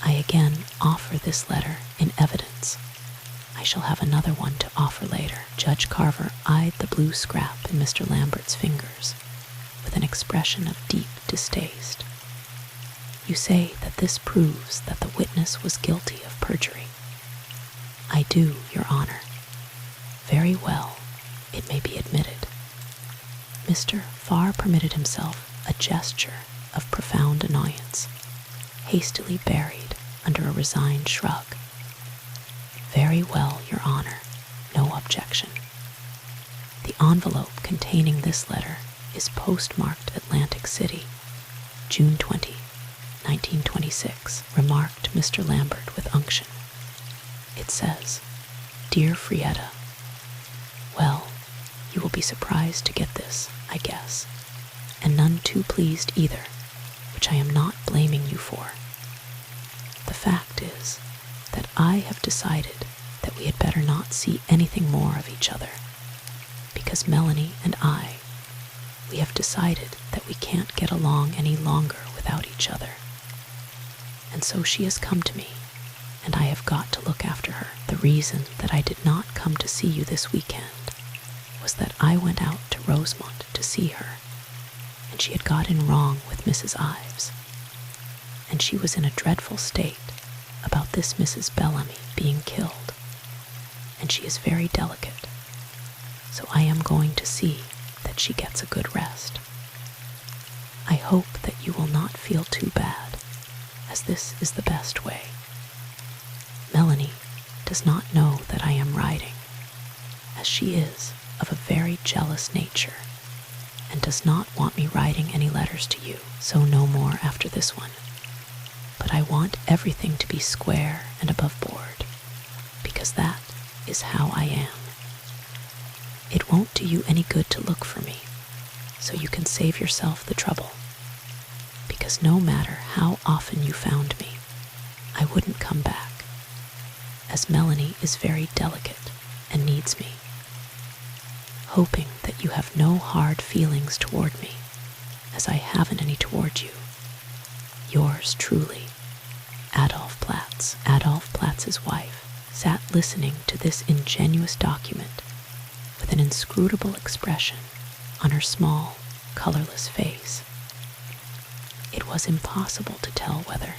I again offer this letter in evidence. I shall have another one to offer later. Judge Carver eyed the blue scrap in Mr. Lambert's fingers with an expression of deep distaste. You say that this proves that the witness was guilty of perjury. I do, Your Honor. Very well, it may be admitted. Mr. Farr permitted himself a gesture of profound annoyance, hastily buried under a resigned shrug. Very well, Your Honor, no objection. The envelope containing this letter is postmarked Atlantic City, June 20, 1926, remarked Mr. Lambert with unction. It says, Dear Frietta, well, you will be surprised to get this, I guess, and none too pleased either, which I am not blaming you for. The fact is that I have decided that we had better not see anything more of each other, because Melanie and we have decided that we can't get along any longer without each other. And so she has come to me, and I have got to look after her. The reason that I did not come to see you this weekend was that I went out to Rosemont to see her, and she had got in wrong with Mrs. Ives, and she was in a dreadful state about this Mrs. Bellamy being killed, and she is very delicate, so I am going to see that she gets a good rest. I hope that you will not feel too bad, as this is the best way. Melanie does not know that I am writing, as she is of a very jealous nature, and does not want me writing any letters to you, so no more after this one. But I want everything to be square and above board, because that is how I am. It won't do you any good to look for me, so you can save yourself the trouble, because no matter how often you found me, I wouldn't come back, as Melanie is very delicate and needs me. Hoping that you have no hard feelings toward me, as I haven't any toward you. Yours truly, Adolf Platz. Adolf Platz's wife sat listening to this ingenuous document with an inscrutable expression on her small, colorless face. It was impossible to tell whether,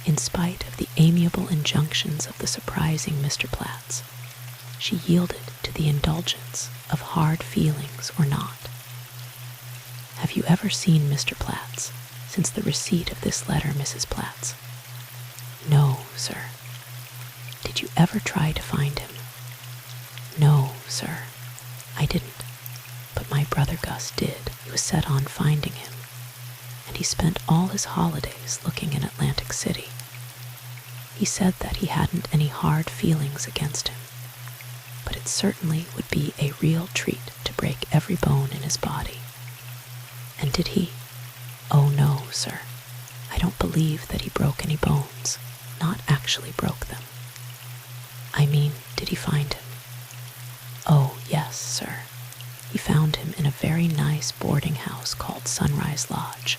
in spite of the amiable injunctions of the surprising Mr. Platz, she yielded to the indulgence of hard feelings or not. Have you ever seen Mr. Platz since the receipt of this letter, Mrs. Platz? No, sir. Did you ever try to find him? No, sir, I didn't, but my brother Gus did. He was set on finding him, and he spent all his holidays looking in Atlantic City. He said that he hadn't any hard feelings against him, but it certainly would be a real treat to break every bone in his body. And did he? Oh no, sir, I don't believe that he broke any bones, not actually broke them. I mean, did he find him? Oh, yes, sir. He found him in a very nice boarding house called Sunrise Lodge.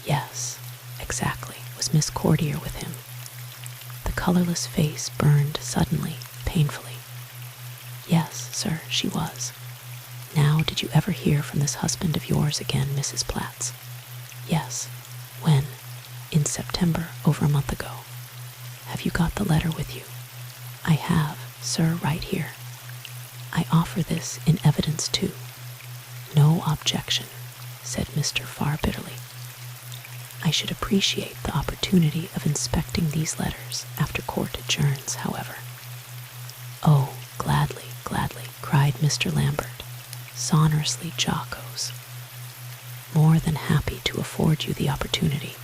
Yes, exactly, was Miss Cordier with him. The colorless face burned suddenly, painfully. Yes, sir, she was. Now, did you ever hear from this husband of yours again, Mrs. Platz? Yes. When? In September, over a month ago. Have you got the letter with you? I have, sir, right here. I offer this in evidence too. No objection, said Mr. Farr bitterly. I should appreciate the opportunity of inspecting these letters after court adjourns, however. Oh, gladly, gladly, cried Mr. Lambert, sonorously jocose. More than happy to afford you the opportunity.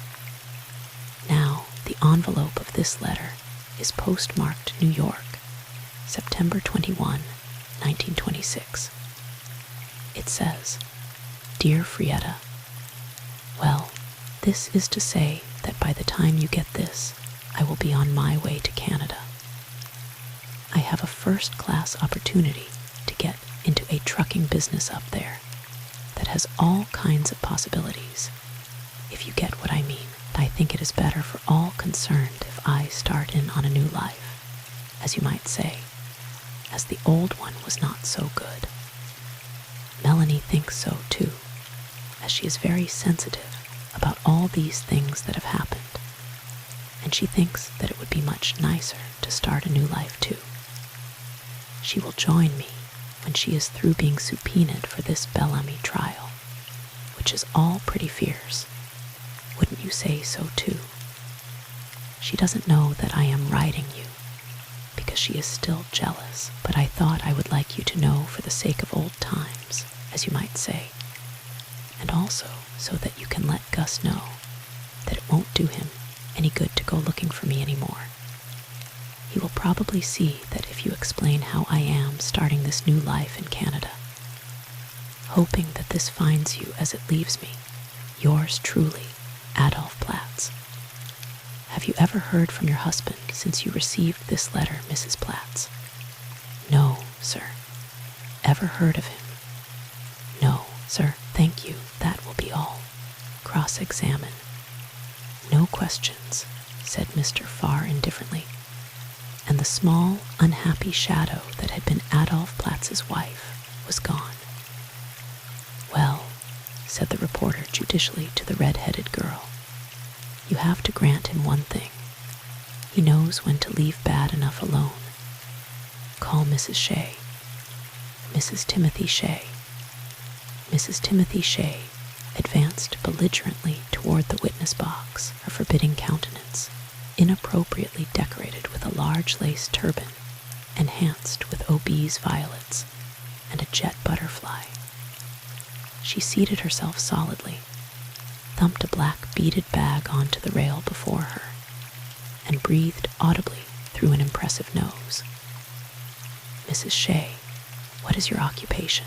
Now, the envelope of this letter is postmarked New York, September 21, 1926. It says, Dear Frietta, well, this is to say that by the time you get this, I will be on my way to Canada. I have a first-class opportunity to get into a trucking business up there that has all kinds of possibilities, if you get what I mean. I think it is better for all concerned if I start in on a new life, as you might say, as the old one was not so good. Melanie thinks so too, as she is very sensitive about all these things that have happened, and she thinks that it would be much nicer to start a new life too. She will join me when she is through being subpoenaed for this Bellamy trial, which is all pretty fierce. Wouldn't you say so too? She doesn't know that I am writing you, because she is still jealous, but I thought I would like you to know for the sake of old times, as you might say, and also so that you can let Gus know that it won't do him any good to go looking for me anymore. He will probably see that if you explain how I am starting this new life in Canada, hoping that this finds you as it leaves me, yours truly, Adolph Platz. Have you ever heard from your husband since you received this letter, Mrs. Platz? No, sir. Ever heard of him? No, sir. Thank you. That will be all. Cross-examine. No questions, said Mr. Farr indifferently, and the small, unhappy shadow that had been Adolph Platz's wife was gone. Well, said the reporter judicially to the red-headed girl, you have to grant him one thing. He knows when to leave bad enough alone. Call Mrs. Shea. Mrs. Timothy Shea. Mrs. Timothy Shea advanced belligerently toward the witness box, her forbidding countenance inappropriately decorated with a large lace turban, enhanced with obese violets and a jet butterfly. She seated herself solidly, thumped a black beaded bag onto the rail before her, and breathed audibly through an impressive nose. Mrs. Shea, what is your occupation?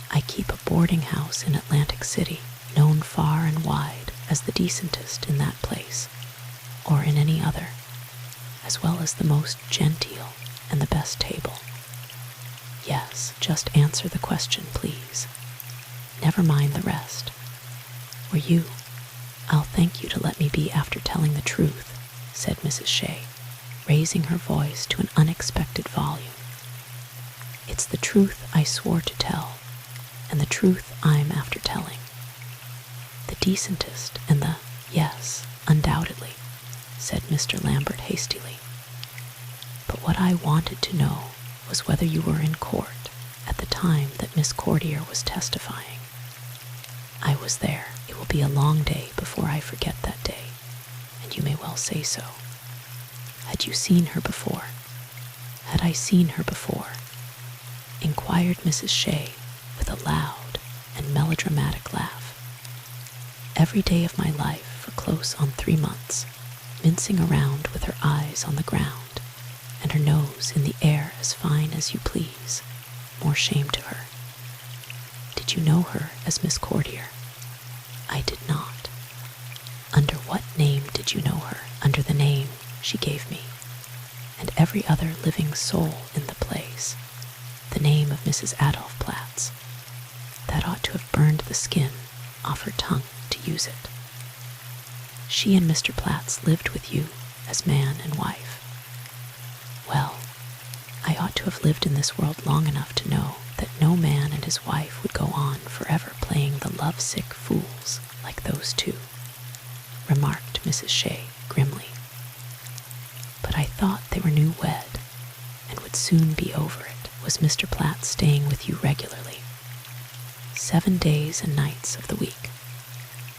I keep a boarding house in Atlantic City, known far and wide as the decentest in that place, or in any other, as well as the most genteel and the best table. Yes, just answer the question, please. Never mind the rest. Or you, I'll thank you to let me be after telling the truth, said Mrs. Shea, raising her voice to an unexpected volume. It's the truth I swore to tell, and the truth I'm after telling. The decentest and the, yes, undoubtedly, said Mr. Lambert hastily. But what I wanted to know was whether you were in court at the time that Miss Cordier was testifying. I was there. It will be a long day before I forget that day, and you may well say so. Had you seen her before? Had I seen her before? Inquired Mrs. Shea with a loud and melodramatic laugh. Every day of my life for close on 3 months, mincing around with her eyes on the ground and her nose in the air as fine as you please, more shame to her. Did you know her as Miss Cordier? I did not. Under what name did you know her? Under the name she gave me, and every other living soul in the place, the name of Mrs. Adolph Platz. That ought to have burned the skin off her tongue to use it. She and Mr. Platz lived with you as man and wife. Well, I ought to have lived in this world long enough to know that no man and his wife would go on forever playing the lovesick fools like those two, remarked Mrs. Shea grimly. But I thought they were new wed and would soon be over it. Was Mr. Platz staying with you regularly? 7 days and nights of the week.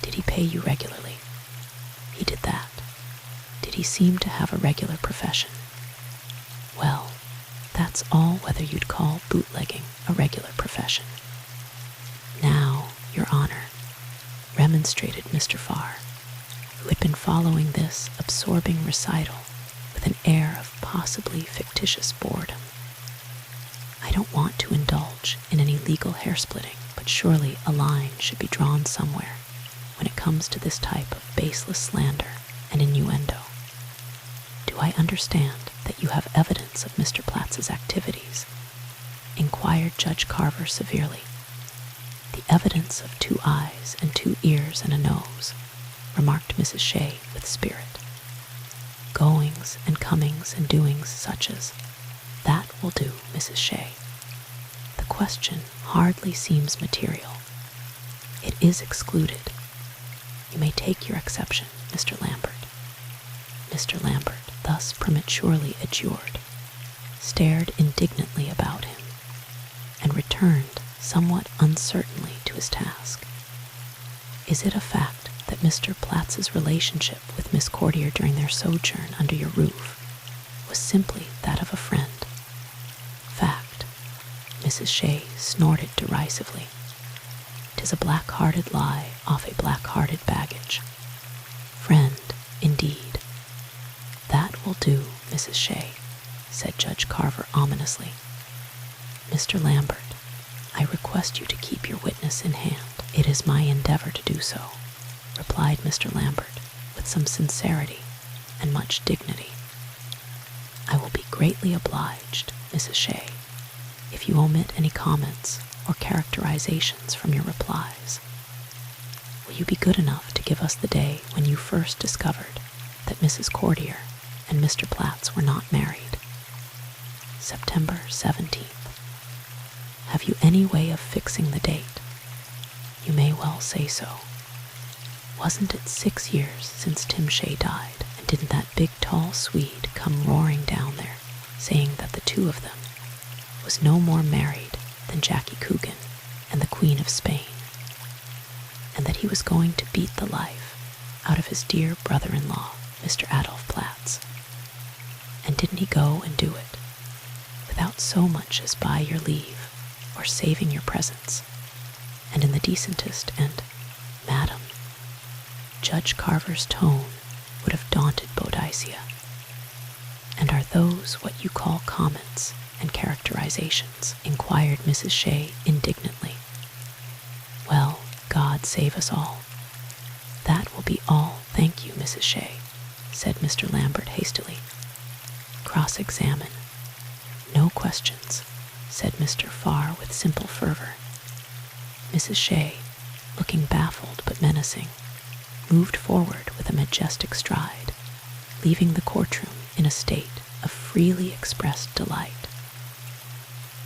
Did he pay you regularly? He did that. Did he seem to have a regular profession? Well, that's all whether you'd call bootlegging a regular profession. Now, Your Honor, remonstrated Mr. Farr, who had been following this absorbing recital with an air of possibly fictitious boredom. I don't want to indulge in any legal hair-splitting, but surely a line should be drawn somewhere when it comes to this type of baseless slander and innuendo. Do I understand that you have evidence of Mr. Platz's activities? Inquired Judge Carver severely. The evidence of 2 eyes and 2 ears and a nose, remarked Mrs. Shea with spirit. Goings and comings and doings such as, that will do, Mrs. Shea. The question hardly seems material. It is excluded. You may take your exception, Mr. Lambert. Mr. Lambert, thus prematurely adjured, stared indignantly about him, and returned somewhat uncertainly to his task. Is it a fact that Mr. Platz's relationship with Miss Courtier during their sojourn under your roof was simply that of a friend? Fact. Mrs. Shea snorted derisively. 'Tis a black-hearted lie off a black-hearted baggage. Friend, indeed. That will do, Mrs. Shea, said Judge Carver ominously. Mr. Lambert, I request you to keep your witness in hand. It is my endeavor to do so, replied Mr. Lambert with some sincerity and much dignity. I will be greatly obliged, Mrs. Shea, if you omit any comments or characterizations from your replies. Will you be good enough to give us the day when you first discovered that Mrs. Courtier and Mr. Platz were not married? September 17th. Have you any way of fixing the date? You may well say so. Wasn't it 6 years since Tim Shea died, and didn't that big tall Swede come roaring down there, saying that the two of them was no more married than Jackie Coogan and the Queen of Spain, and that he was going to beat the life out of his dear brother-in-law, Mr. Adolf Platz? And didn't he go and do it, without so much as by your leave, or saving your presence, and in the decentest and, Madam, Judge Carver's tone would have daunted Boadicea. And are those what you call comments and characterizations? Inquired Mrs. Shea indignantly. Well, God save us all. That will be all, thank you, Mrs. Shea, said Mr. Lambert hastily. Cross-examine. No questions, said Mr. Farr with simple fervor. Mrs. Shea, looking baffled but menacing, moved forward with a majestic stride, leaving the courtroom in a state of freely expressed delight.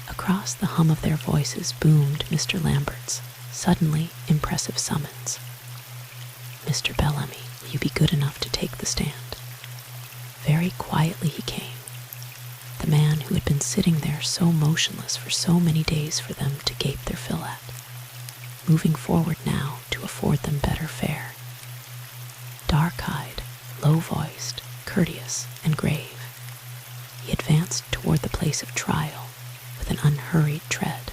Across the hum of their voices boomed Mr. Lambert's suddenly impressive summons. Mr. Bellamy, will you be good enough to take the stand? Very quietly he came, the man who had been sitting there so motionless for so many days for them to gape their fill at, moving forward now to afford them better fare. Dark-eyed, low-voiced, courteous, and grave, he advanced toward the place of trial with an unhurried tread.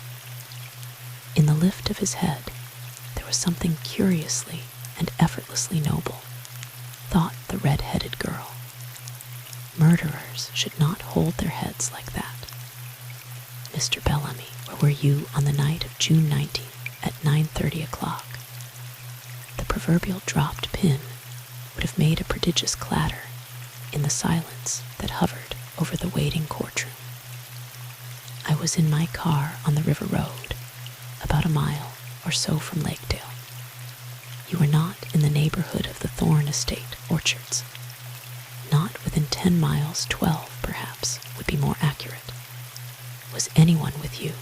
In the lift of his head there was something curiously and effortlessly noble, thought the red-headed girl. Murderers should not hold their heads like that. Mr. Bellamy, where were you on the night of June 19th at 9:30 o'clock? The proverbial dropped pin would have made a prodigious clatter in the silence that hovered over the waiting courtroom. I was in my car on the river road, about a mile or so from Lakedale. You were not in the neighborhood of the Thorne Estate orchards. Not within 10 miles, 12 perhaps, would be more accurate. Was anyone with you?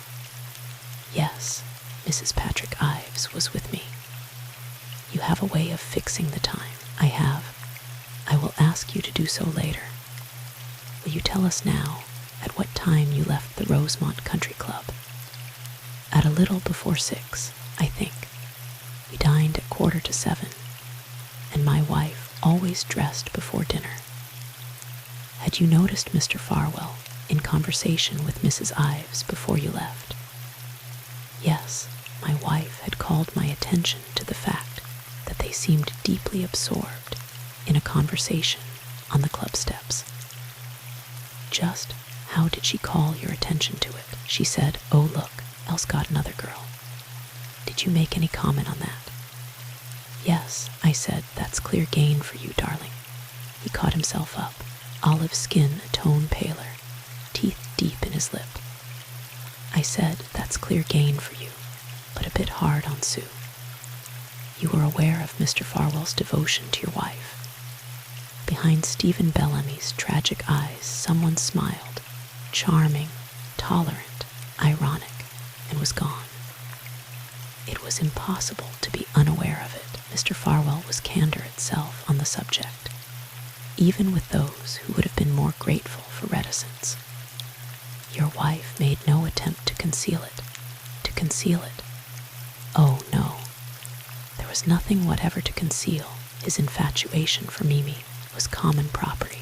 Yes, Mrs. Patrick Ives was with me. You have a way of fixing the time. I have. I will ask you to do so later. Will you tell us now at what time you left the Rosemont Country Club? At a little before 6, I think. We dined at 6:45, and my wife always dressed before dinner. Had you noticed Mr. Farwell in conversation with Mrs. Ives before you left? Yes, my wife had called my attention to the fact that they seemed deeply absorbed in a conversation on the club steps. Just how did she call your attention to it? She said, "Oh, look, Elle's got another girl." Did you make any comment on that? Yes, I said, "That's clear gain for you, darling." He caught himself up, olive skin a tone paler, teeth deep in his lip. I said, "That's clear gain for you, but a bit hard on Sue." You were aware of Mr. Farwell's devotion to your wife. Behind Stephen Bellamy's tragic eyes, someone smiled, charming, tolerant, ironic, and was gone. It was impossible to be unaware of it. Mr. Farwell was candor itself on the subject, even with those who would have been more grateful for reticence. Your wife made no attempt to conceal it. To conceal it? Oh, no. There was nothing whatever to conceal. His infatuation for Mimi was common property.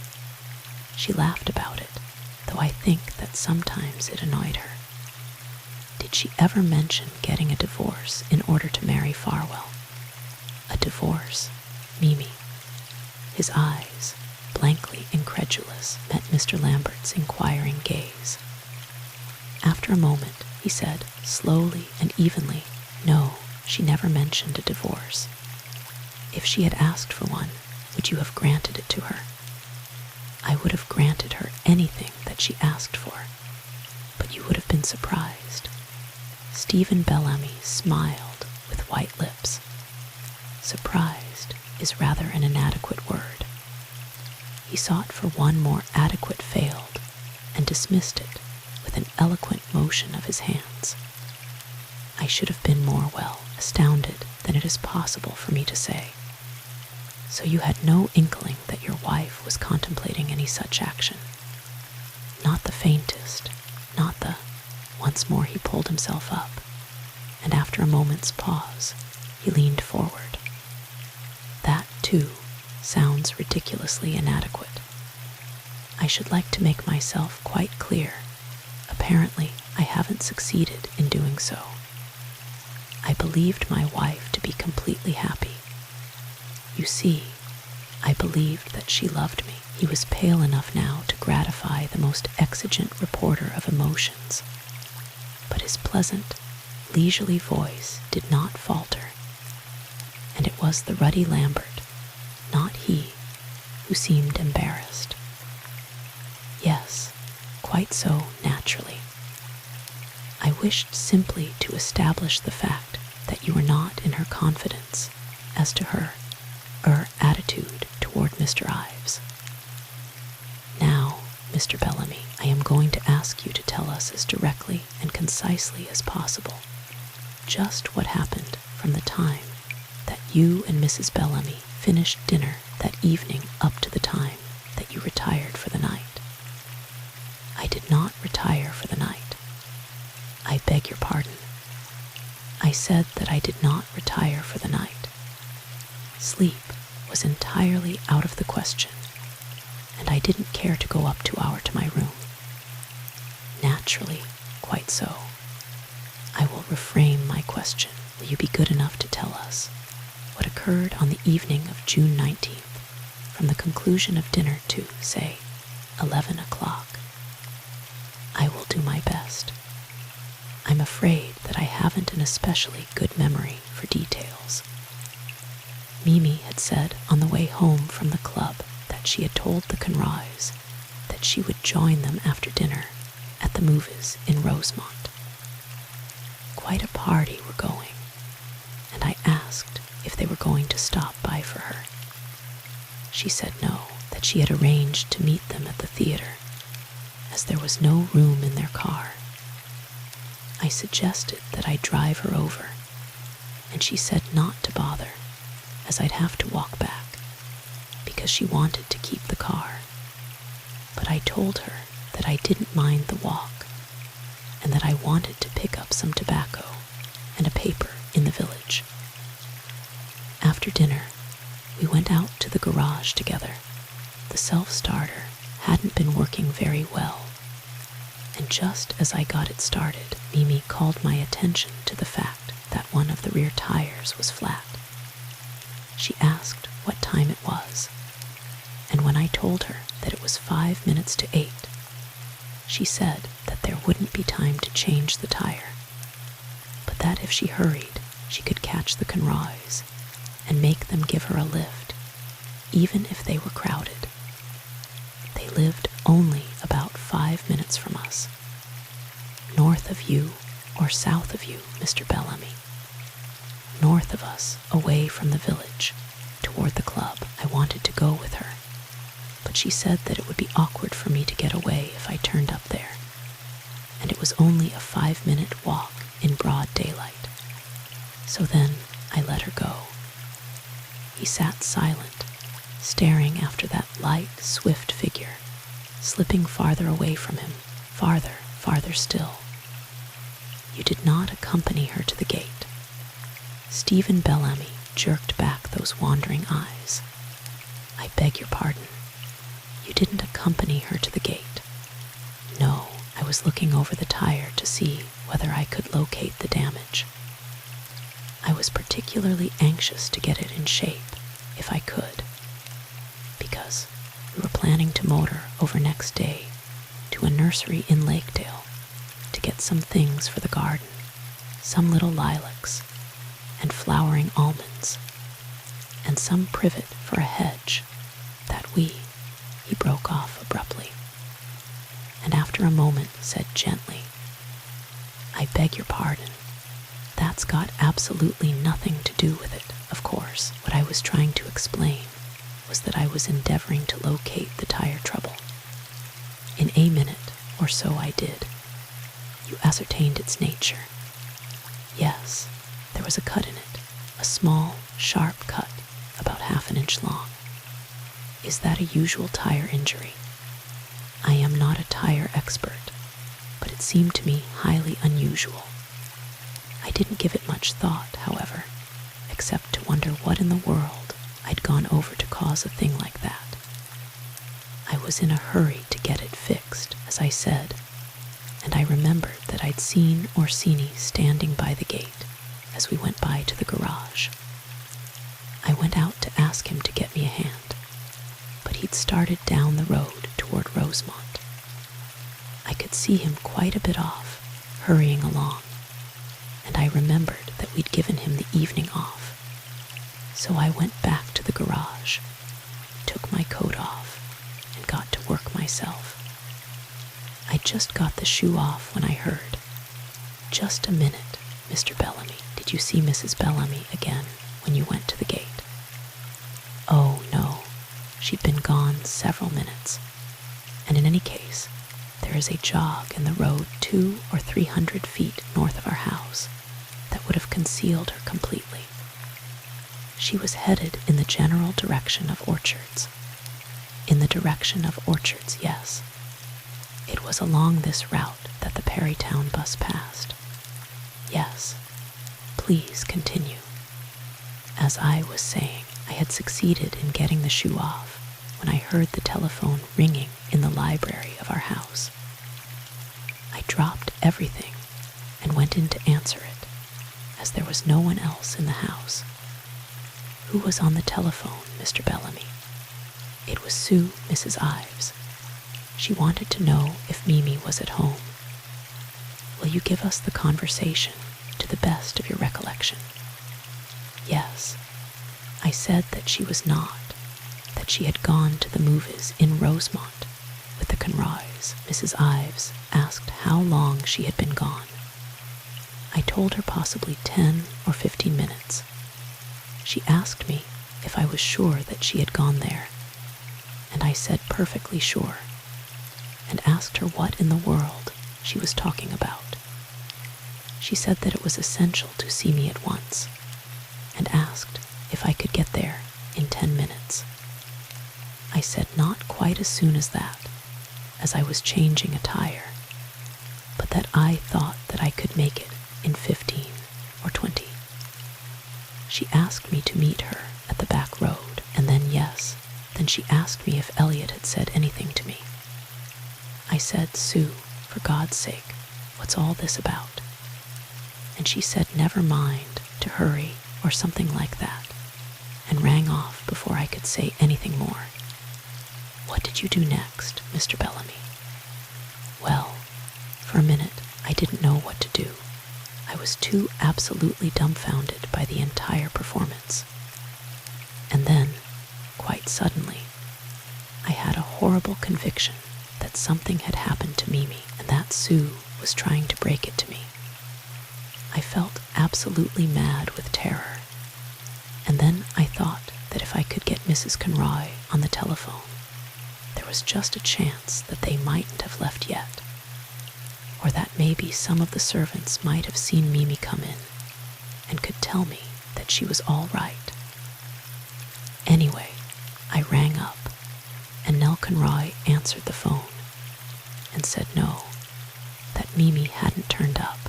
She laughed about it, though I think that sometimes it annoyed her. Did she ever mention getting a divorce in order to marry Farwell? A divorce? Mimi. His eyes, blankly incredulous, met Mr. Lambert's inquiring gaze. After a moment, he said, slowly and evenly, no, she never mentioned a divorce. If she had asked for one, would you have granted it to her? I would have granted her anything that she asked for, but you would have been surprised. Stephen Bellamy smiled with white lips. Surprised is rather an inadequate word. He sought for one more adequate failed, and dismissed it with an eloquent motion of his hands. I should have been more astounded than it is possible for me to say. So you had no inkling that your wife was contemplating any such action? Not the faintest, not the... Once more he pulled himself up, and after a moment's pause, he leaned forward. That, too, sounds ridiculously inadequate. I should like to make myself quite clear. Apparently, I haven't succeeded in doing so. I believed my wife to be completely happy. You see, I believed that she loved me. He was pale enough now to gratify the most exigent reporter of emotions, but his pleasant, leisurely voice did not falter, and it was the ruddy Lambert, not he, who seemed embarrassed. Yes, quite so, naturally. I wished simply to establish the fact that you were not in her confidence as to her attitude toward Mr. Ives. Now, Mr. Bellamy, I am going to ask you to tell us as directly and concisely as possible just what happened from the time that you and Mrs. Bellamy finished dinner that evening up to the time that you retired for the night. I did not retire for the night. I beg your pardon. I said that I did not retire for the night. Sleep was entirely out of the question, and I didn't care to go up to my room. Naturally, quite so. I will reframe my question. Will you be good enough to tell us what occurred on the evening of June 19th, from the conclusion of dinner to, say, 11 o'clock? I will do my best. I'm afraid that I haven't an especially good memory for details. Mimi had said on the way home from the club that she had told the Conroys that she would join them after dinner at the movies in Rosemont. Quite a party were going, and I asked if they were going to stop by for her. She said no, that she had arranged to meet them at the theater, as there was no room in their car. I suggested that I drive her over, and she said not to bother, as I'd have to walk back, because she wanted to keep the car. But I told her that I didn't mind the walk, and that I wanted to pick up some tobacco and a paper in the village. After dinner, we went out to the garage together. The self-starter hadn't been working very well, and just as I got it started, Mimi called my attention to the fact that one of the rear tires was flat. She asked what time it was, and when I told her that it was 5 minutes to 8, she said that there wouldn't be time to change the tire, but that if she hurried, she could catch the Conroys and make them give her a lift, even if they were crowded. They lived only about 5 minutes from us. North of you or south of you, Mr. Bellamy. North of us, away from the village, toward the club. I wanted to go with her, but she said that it would be awkward for me to get away if I turned up there, and it was only a 5-minute walk in broad daylight. So then I let her go. He sat silent, staring after that light, swift figure, slipping farther away from him, farther still. You did not accompany her to the gate. Stephen Bellamy jerked back those wandering eyes. I beg your pardon. You didn't accompany her to the gate. No, I was looking over the tire to see whether I could locate the damage. I was particularly anxious to get it in shape, if I could, because we were planning to motor over next day to a nursery in Lakedale to get some things for the garden, some little lilacs and flowering almonds, and some privet for a hedge that he broke off abruptly, and after a moment said gently, I beg your pardon. That's got absolutely nothing to do with it, of course. What I was trying to explain was that I was endeavoring to locate the tire trouble. In a minute or so I did. You ascertained its nature. Yes, there was a cut in it, a small, sharp cut, about 1/2 inch long. Is that a usual tire injury? I am not a tire expert, but it seemed to me highly unusual. I didn't give it much thought, however, except to wonder what in the world I'd gone over to cause a thing like that. I was in a hurry to get it fixed, as I said, and I remembered that I'd seen Orsini standing by the gate as we went by to the garage. I went out to ask him to get me a hand, but he'd started down the road toward Rosemont. I could see him quite a bit off, hurrying along, and I remembered that we'd given him the evening off. So I went back to the garage, took my coat off, and got to work myself. I just got the shoe off when I heard, just a minute, Mr. Bellamy. Did you see Mrs. Bellamy again when you went to the gate? Oh, no. She'd been gone several minutes. And in any case, there is a jog in the road 200 or 300 feet north of our house that would have concealed her completely. She was headed in the general direction of orchards. In the direction of orchards, yes. It was along this route that the Perrytown bus passed. Yes. Please continue. As I was saying, I had succeeded in getting the shoe off when I heard the telephone ringing in the library of our house. I dropped everything and went in to answer it, as there was no one else in the house. Who was on the telephone, Mr. Bellamy? It was Sue, Mrs. Ives. She wanted to know if Mimi was at home. Will you give us the conversation to the best of your recollection? Yes. I said that she was not, that she had gone to the movies in Rosemont with the Conroys. Mrs. Ives asked how long she had been gone. I told her possibly 10 or 15 minutes. She asked me if I was sure that she had gone there, and I said perfectly sure, and asked her what in the world she was talking about. She said that it was essential to see me at once, and asked if I could get there in 10 minutes. I said not quite as soon as that, as I was changing a tire, but that I thought that I could make it in 15 or 20. She asked me to meet her at the back road, and then then she asked me if Elliot had said anything to me. I said, Sue, for God's sake, what's all this about? And she said never mind, to hurry, or something like that, and rang off before I could say anything more. What did you do next, Mr. Bellamy? Well, for a minute I didn't know what to do. I was too absolutely dumbfounded by the entire performance. And then, quite suddenly, I had a horrible conviction that something had happened to Mimi and that Sue was trying to break it to me. I felt absolutely mad with terror. And then I thought that if I could get Mrs. Conroy on the telephone, there was just a chance that they mightn't have left yet, or that maybe some of the servants might have seen Mimi come in and could tell me that she was all right. rang up, and Nell Conroy answered the phone and said no, that Mimi hadn't turned up,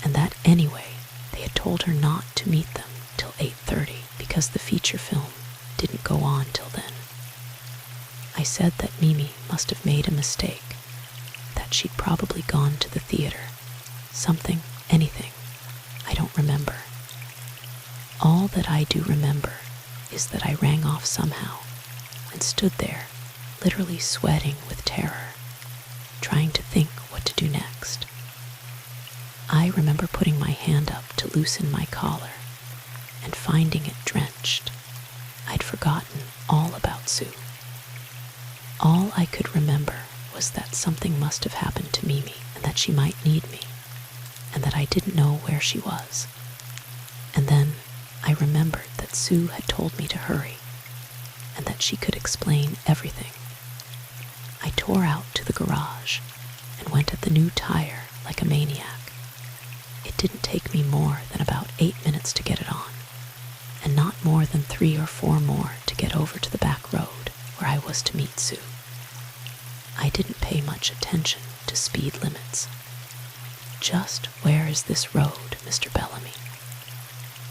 and that anyway they had told her not to meet them till 8:30 because the feature film didn't go on till then. I said that Mimi must have made a mistake, that she'd probably gone to the theater, something, anything, I don't remember. All that I do remember is that I rang off somehow and stood there, literally sweating with terror, trying to think what to do next. I remember putting my hand up to loosen my collar and finding it drenched. I'd forgotten all about Sue. All I could remember was that something must have happened to Mimi and that she might need me, and that I didn't know where she was. And then I remembered that Sue had told me to hurry, and that she could explain everything. I tore out to the garage and went at the new tire like a maniac. It didn't take me more than about 8 minutes to get it on, and not more than 3 or 4 more to get over to the back road where I was to meet Sue. I didn't pay much attention to speed limits. Just where is this road, Mr. Bellamy?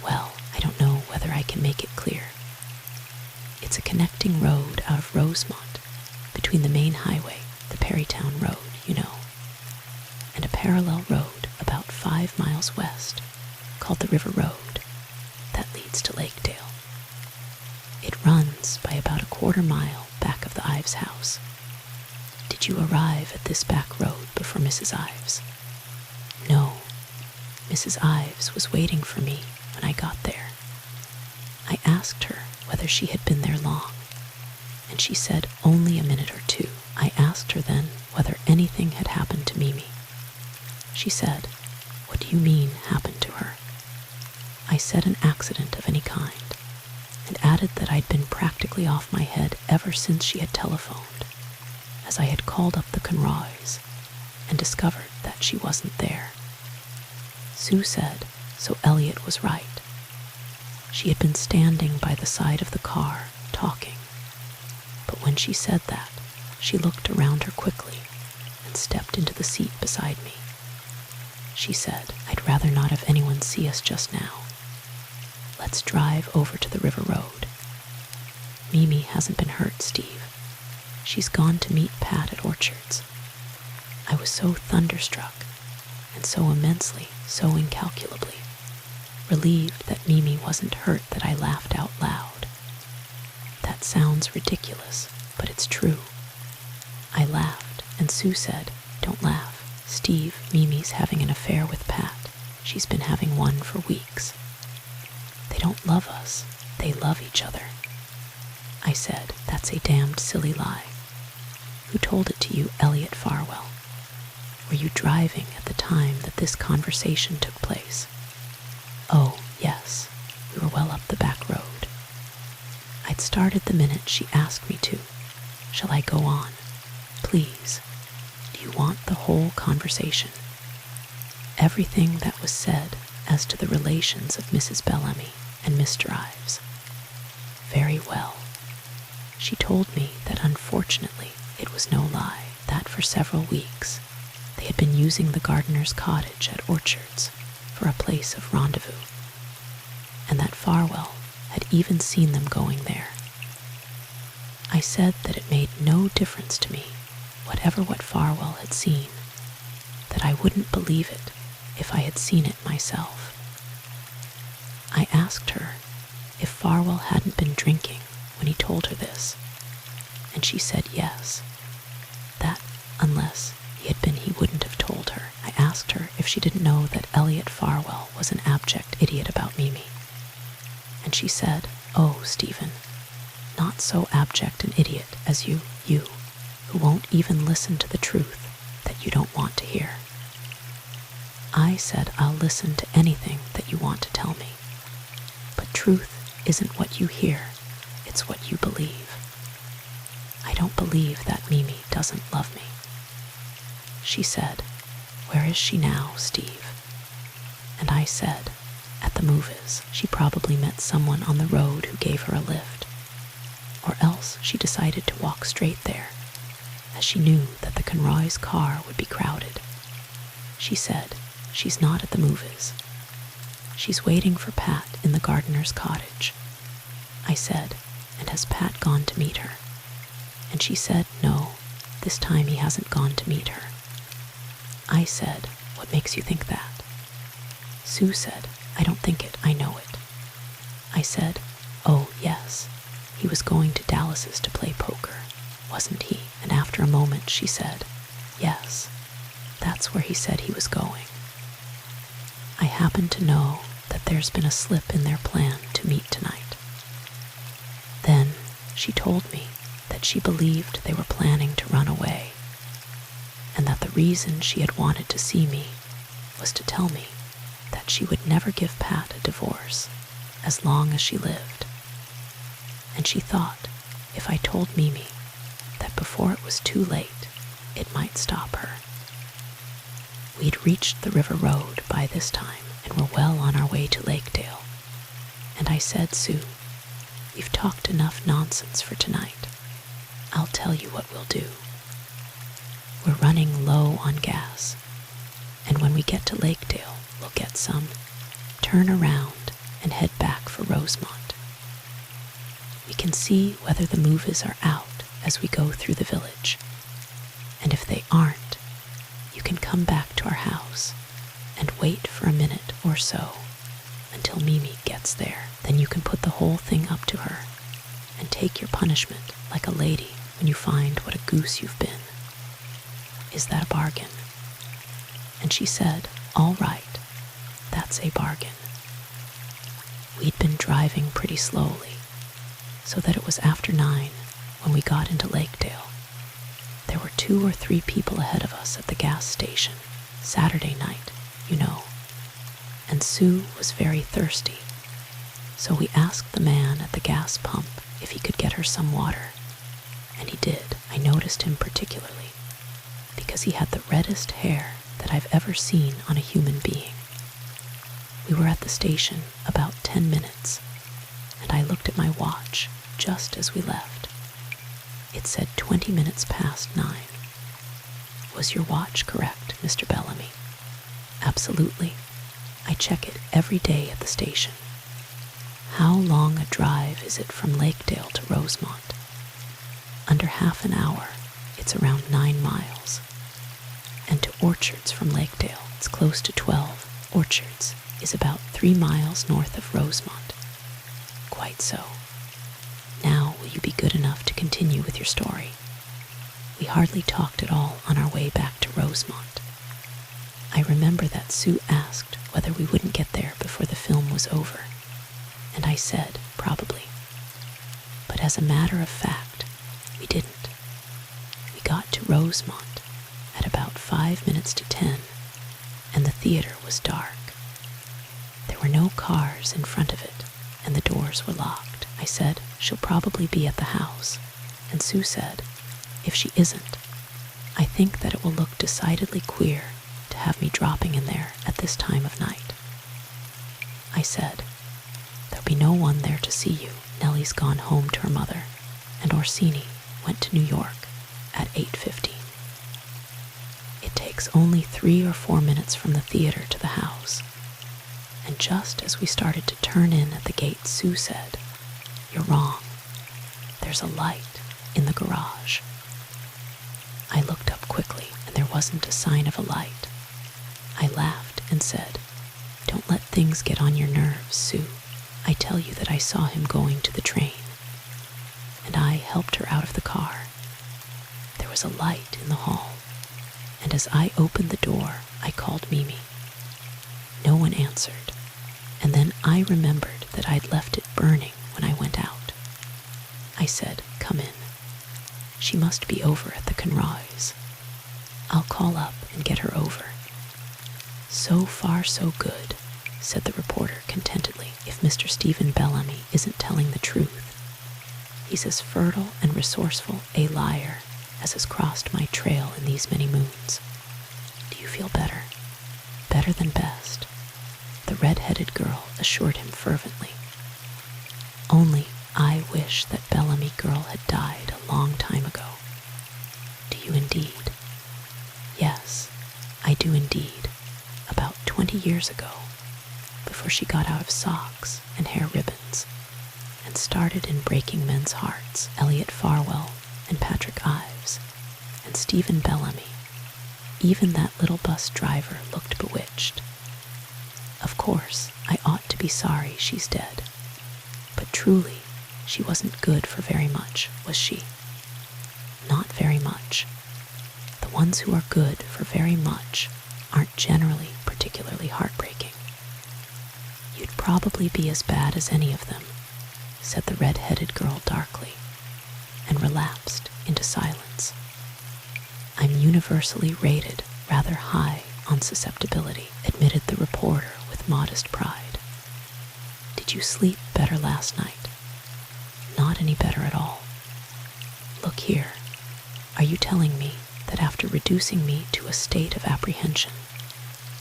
Well, I don't know whether I can make it clear. It's a connecting road out of Rosemont, between the main highway, the Perrytown Road, you know, and a parallel road about 5 miles west, called the River Road, that leads to Lakedale. It runs by about a 1/4 mile back of the Ives house. Did you arrive at this back road before Mrs. Ives? No, Mrs. Ives was waiting for me when I got there. I asked her whether she had been there long, and she said only a minute or 2. I asked her then whether anything had happened to Mimi. She said, "What do you mean happened to her?" I said an accident of any kind, and added that I'd been practically off my head ever since she had telephoned, as I had called up the Conroys and discovered that she wasn't there. Sue said, so Elliot was right. She had been standing by the side of the car, talking, but when she said that, she looked around her quickly and stepped into the seat beside me. She said, "I'd rather not have anyone see us just now. Let's drive over to the River Road. Mimi hasn't been hurt, Steve. She's gone to meet Pat at Orchards." I was so thunderstruck, and so immensely, so incalculably, relieved that Mimi wasn't hurt that I laughed out loud. That sounds ridiculous, but it's true. I laughed, and Sue said, "Don't laugh, Steve. Mimi's having an affair with Pat. She's been having one for weeks. They don't love us, they love each other." I said, "That's a damned silly lie. Who told it to you, Elliot Farwell? Were you driving at the time that this conversation took place?" "Oh, yes, we were well up the back road. I'd started the minute she asked me to. Shall I go on? Please. Do you want the whole conversation? Everything that was said as to the relations of Mrs. Bellamy and Mr. Ives?" "Very well." She told me that unfortunately it was no lie, that for several weeks they had been using the gardener's cottage at Orchards for a place of rendezvous, and that Farwell had even seen them going there. I said that it made no difference to me, whatever what Farwell had seen, that I wouldn't believe it if I had seen it myself. I asked her if Farwell hadn't been drinking when he told her this, and she said yes, that unless he had been he wouldn't have told her. I asked her if she didn't know that Elliot Farwell was an abject idiot about Mimi, and she said, "Oh, Stephen, not so abject an idiot as you, who won't even listen to the truth that you don't want to hear." I said I'll listen to anything that you want to tell me, but truth isn't what you hear, it's what you believe. I don't believe that Mimi doesn't love me. She said, "Where is she now, Steve?" And I said, "At the movies. She probably met someone on the road who gave her a lift." or else she decided to walk straight there, as she knew that the Conroy's car would be crowded. She said she's not at the movies. She's waiting for Pat in the gardener's cottage. I said, and has Pat gone to meet her? And she said, no, this time he hasn't gone to meet her. I said, what makes you think that? Sue said, I don't think it, I know it. I said, oh, yes, he was going to Dallas's to play poker, wasn't he? And after a moment she said, yes, that's where he said he was going. I happen to know that there's been a slip in their plan to meet tonight. Then she told me that she believed they were planning to run away, and that the reason she had wanted to see me was to tell me that she would never give Pat a divorce as long as she lived. And she thought if I told Mimi that before it was too late, it might stop her. We'd reached the river road by this time and were well on our way to Lakedale. And I said, Sue, we've talked enough nonsense for tonight. I'll tell you what we'll do. We're running low on gas, and when we get to Lakedale, we'll get some, turn around, and head back for Rosemont. We can see whether the movies are out as we go through the village, and if they aren't, you can come back to our house and wait for a minute or so until Mimi gets there. Then you can put the whole thing up to her and take your punishment like a lady when you find what a goose you've been. Is that a bargain? And she said, all right, that's a bargain. We'd been driving pretty slowly, so that it was after 9 when we got into Lakedale. There were 2 or 3 people ahead of us at the gas station, Saturday night, you know, and Sue was very thirsty, so we asked the man at the gas pump if he could get her some water, and he did. I noticed him particularly, because he had the reddest hair that I've ever seen on a human being. We were at the station about 10 minutes, and I looked at my watch just as we left. It said 20 minutes past 9. Was your watch correct, Mr. Bellamy? Absolutely. I check it every day at the station. How long a drive is it from Lakedale to Rosemont? Under half an hour, it's around 9 miles. And to Orchards from Lakedale, it's close to 12. Orchards is about 3 miles north of Rosemont. Quite so. Now, will you be good enough to continue with your story? We hardly talked at all on our way back to Rosemont. I remember that Sue asked whether we wouldn't get there before the film was over, and I said, probably. But as a matter of fact, we didn't. We got to Rosemont at about 5 minutes to 10, and the theater was dark. There were no cars in front of it, and the doors were locked. I said, she'll probably be at the house, and Sue said, if she isn't, I think that it will look decidedly queer to have me dropping in there at this time of night. I said, there'll be no one there to see you. Nellie's gone home to her mother, and Orsini went to New York at 8:15. It takes only 3 or 4 minutes from the theater to the house, and just as we started to turn in at the gate, Sue said, you're wrong. There's a light in the garage. I looked up quickly, and there wasn't a sign of a light. I laughed and said, don't let things get on your nerves, Sue. I tell you that I saw him going to the train, and I helped her out of the car. There was a light in the hall, and as I opened the door, I called Mimi. No one answered, and then I remembered that I'd left it burning when I went out. I said, come in. She must be over at the Conroy's. I'll call up and get her over. So far, so good, said the reporter contentedly. If Mr. Stephen Bellamy isn't telling the truth, he's as fertile and resourceful a liar as has crossed my trail in these many moons. Do you feel better? Better than best, the red-headed girl assured him fervently. Only I wish that Bellamy girl had died a long time ago. Do you indeed? Yes, I do indeed. About 20 years ago, before she got out of socks and hair ribbons and started in breaking men's hearts, Elliot Farwell and Patrick Ives and Stephen Bellamy. Even that little bus driver looked bewitched. Of course, I ought to be sorry she's dead. But truly, she wasn't good for very much, was she? Not very much. The ones who are good for very much aren't generally particularly heartbreaking. You'd probably be as bad as any of them, said the red-headed girl darkly, and relapsed into silence. I'm universally rated rather high on susceptibility, admitted the reporter with modest pride. Did you sleep better last night? Not any better at all. Look here, are you telling me that after reducing me to a state of apprehension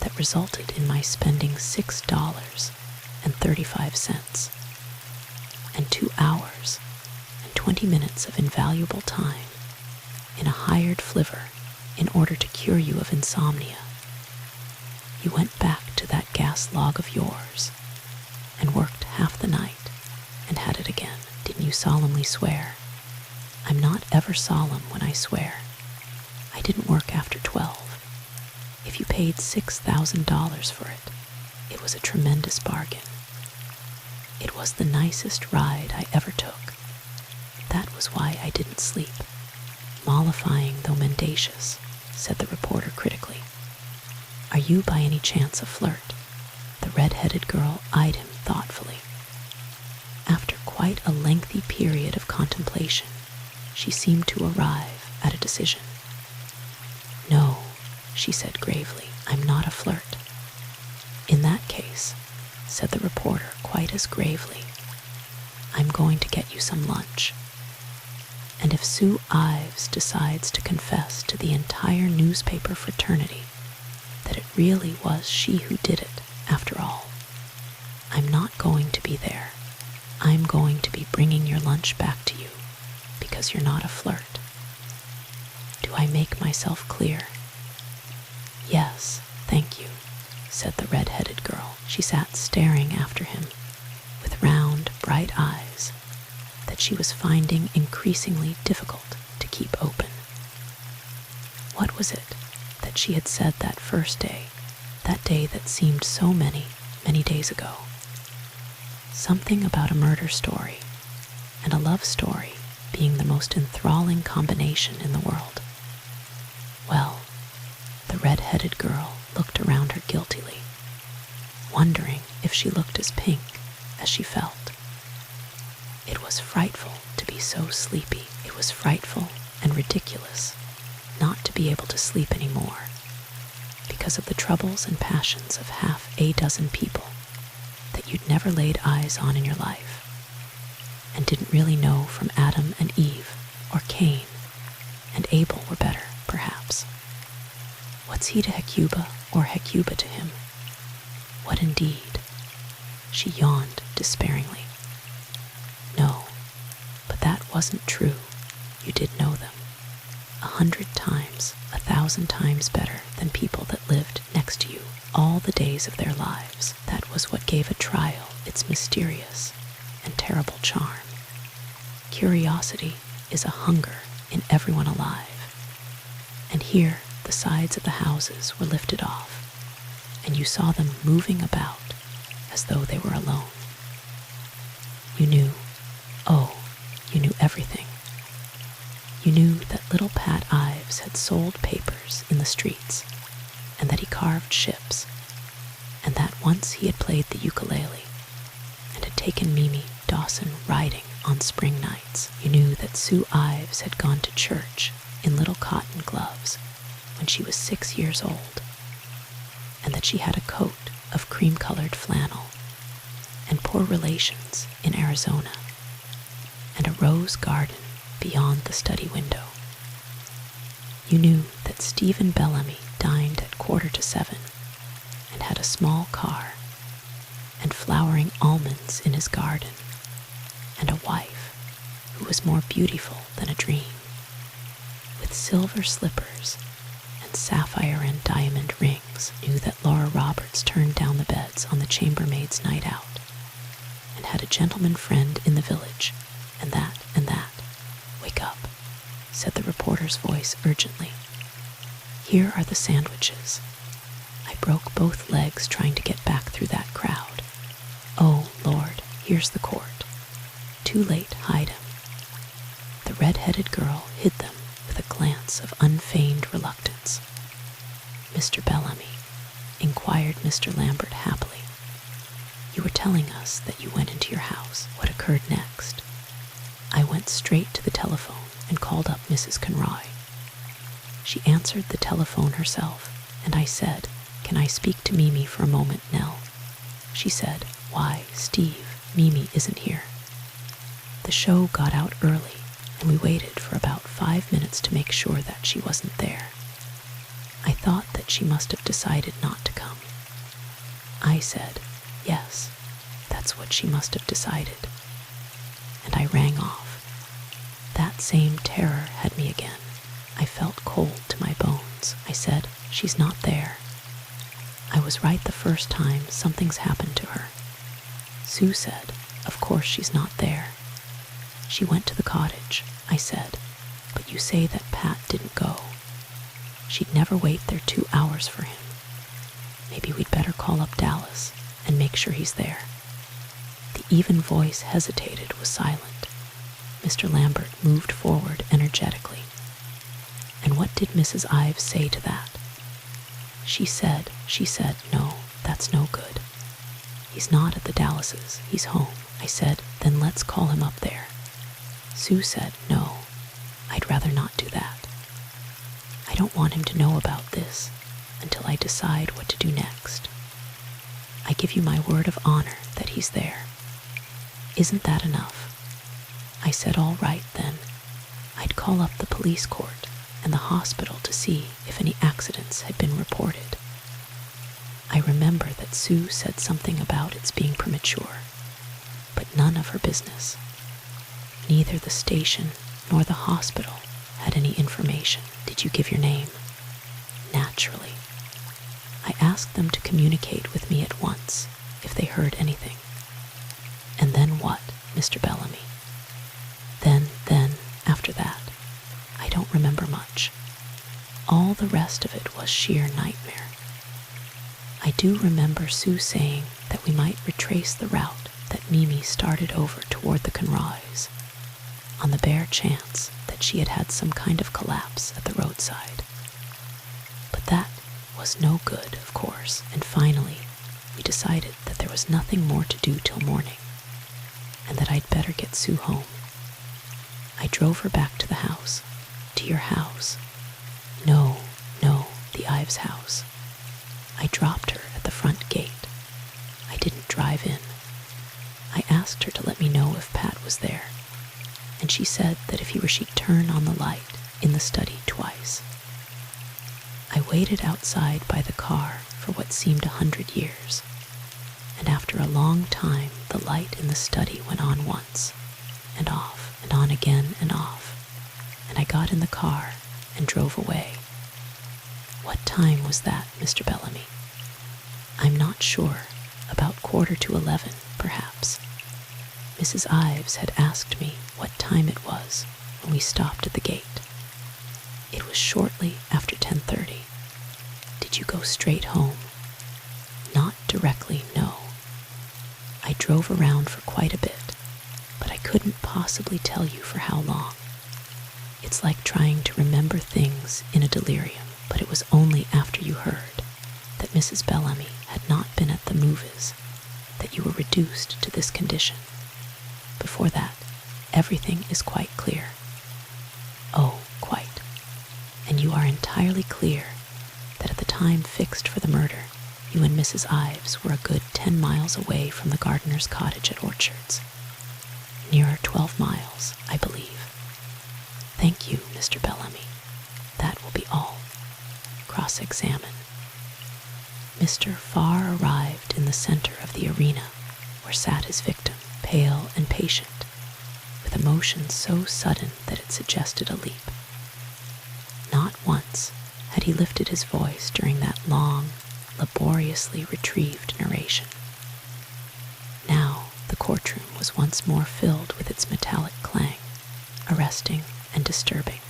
that resulted in my spending $6.35 and 2 hours and 20 minutes of invaluable time in a hired flivver in order to cure you of insomnia, you went back to that gas log of yours and worked half the night and had it again? Didn't you solemnly swear? I'm not ever solemn when I swear. I didn't work after 12. If you paid $6,000 for it, it was a tremendous bargain. It was the nicest ride I ever took. That was why I didn't sleep. Mollifying though mendacious, said the reporter critically. Are you by any chance a flirt? The red-headed girl eyed him thoughtfully. After quite a lengthy period of contemplation, she seemed to arrive at a decision. No, she said gravely, I'm not a flirt. In that case, said the reporter quite as gravely, I'm going to get you some lunch. And if Sue Ives decides to confess to the entire newspaper fraternity that it really was she who did it, after all, I'm not going to be there. I'm going to be bringing your lunch back to you because you're not a flirt. Do I make myself clear? Yes, thank you, said the red-headed girl. She sat staring after him with round, bright eyes that she was finding increasingly difficult to keep open. What was it that she had said that first day, that day that seemed so many, many days ago? Something about a murder story and a love story being the most enthralling combination in the world. Well, the red-headed girl looked around her guiltily, wondering if she looked as pink as she felt. It was frightful to be so sleepy. It was frightful and ridiculous not to be able to sleep anymore because of the troubles and passions of half a dozen people that you'd never laid eyes on in your life and didn't really know from Adam and Eve or Cain and Abel were better, perhaps. What's he to Hecuba or Hecuba to him? What indeed? She yawned despairingly. No, but that wasn't true. You did know them. 100 times, 1,000 times better than people that lived next to you all the days of their lives. That was what gave a trial its mysterious and terrible charm. Curiosity is a hunger in everyone alive. And here the sides of the houses were lifted off, and you saw them moving about as though they were alone. You knew, oh, you knew everything. You knew that little Pat Ives had sold papers in the streets, and that he carved ships, and that once he had played the ukulele, and had taken Mimi Dawson riding on spring nights. You knew that Sue Ives had gone to church in little cotton gloves when she was 6 years old, and that she had a coat of cream-colored flannel, and poor relations in Arizona, and a rose garden beyond the study window. You knew that Stephen Bellamy dined at 6:45 and had a small car and flowering almonds in his garden and a wife who was more beautiful than a dream. With silver slippers and sapphire and diamond rings, knew that Laura Roberts turned down the beds on the chambermaid's night out, and had a gentleman friend in the village, and that. Wake up, said the reporter's voice urgently. Here are the sandwiches. I broke both legs trying to get back through that crowd. Oh, Lord, here's the court. Too late, hide him. The red-headed girl hid them with a glance of unfeigned reluctance. Mr. Bellamy, inquired Mr. Lambert happily. You were telling us that you went into your house. What occurred next? I went straight to the telephone and called up Mrs. Conroy. She answered the telephone herself, and I said, Can I speak to Mimi for a moment, Nell? She said, Why, Steve, Mimi isn't here. The show got out early, and we waited for about 5 minutes to make sure that she wasn't there. I thought that she must have decided not to come. I said, Yes, that's what she must have decided. And I rang off. That same terror had me again. I felt cold to my bones. I said, She's not there. I was right the first time. Something's happened to her. Sue said, Of course she's not there. She went to the cottage. I said, But you say that Pat didn't go. She'd never wait there 2 hours for him. Maybe we'd better call up Dallas and make sure he's there. The even voice hesitated, was silent. Mr. Lambert moved forward energetically. And what did Mrs. Ives say to that? She said, No, that's no good. He's not at the Dallases, he's home. I said, Then let's call him up there. Sue said, No, I'd rather not do that. I don't want him to know about this until I decide what to do next. I give you my word of honor that he's there. Isn't that enough? I said, All right, then. I'd call up the police court and the hospital to see if any accidents had been reported. I remember that Sue said something about its being premature, but none of her business. Neither the station nor the hospital had any information. Did you give your name? Naturally. I asked them to communicate with me at once if they heard anything. And then what, Mr. Bellamy? Then, after that, I don't remember much. All the rest of it was sheer nightmare. I do remember Sue saying that we might retrace the route that Mimi started over toward the Conroys, on the bare chance that she had had some kind of collapse at the roadside. But that was no good, of course, and finally we decided that there was nothing more to do till morning, and that I'd better get Sue home. I drove her back to the house. To your house? No, the Ives house. I dropped her at the front gate. I didn't drive in. I asked her to let me know if Pat was there, and she said that if he were, she'd turn on the light in the study twice. I waited outside by the car for what seemed 100 years, and after a long time the light in the study went on once, and off, and on again and off, and I got in the car and drove away. What time was that, Mr. Bellamy? I'm not sure. About 11:15, perhaps. Mrs. Ives had asked me what time it was when we stopped at the gate. It was shortly after 10:30. Did you go straight home? Not directly, no. I drove around for quite a bit, but I couldn't possibly tell you for how long. It's like trying to remember things in a delirium, but it was only after you heard that Mrs. Bellamy had not been at the movies that you were reduced to this condition. Before that, everything is quite clear. Oh, quite. And you are entirely clear that at the time fixed for the murder, you and Mrs. Ives were a good 10 miles away from the gardener's cottage at Orchards. Nearer 12 miles, I believe. Thank you, Mr. Bellamy. That will be all. Cross-examine. Mr. Farr arrived in the center of the arena where sat his victim, pale and patient, with a motion so sudden that it suggested a leap. Not once had he lifted his voice during that long, laboriously retrieved narration. Now the courtroom was once more filled with its metallic clang, arresting and disturbing.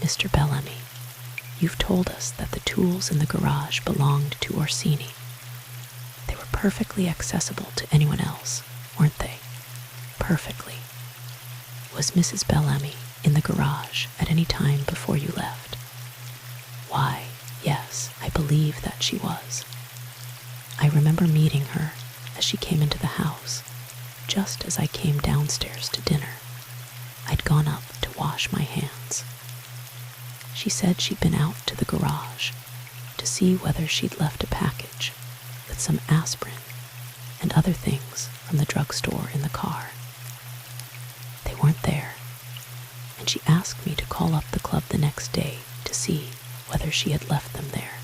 Mr. Bellamy, you've told us that the tools in the garage belonged to Orsini. They were perfectly accessible to anyone else, weren't they? Perfectly. Was Mrs. Bellamy in the garage at any time before you left? Why, yes, I believe that she was. I remember meeting her as she came into the house, just as I came downstairs to dinner. I'd gone up to wash my hands. She said she'd been out to the garage to see whether she'd left a package with some aspirin and other things from the drugstore in the car. They weren't there, and she asked me to call up the club the next day to see whether she had left them there,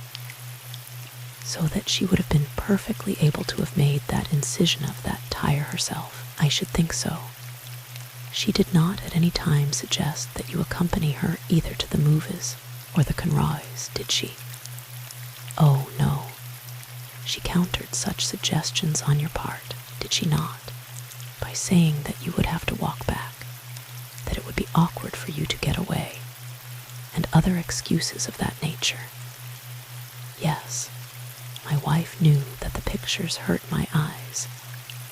so that she would have been perfectly able to have made that incision of that tire herself. I should think so. She did not at any time suggest that you accompany her either to the Movies or the Conroys, did she? Oh, no. She countered such suggestions on your part, did she not, by saying that you would have to walk back, that it would be awkward for you to get away, and other excuses of that nature. Yes, my wife knew that the pictures hurt my eyes,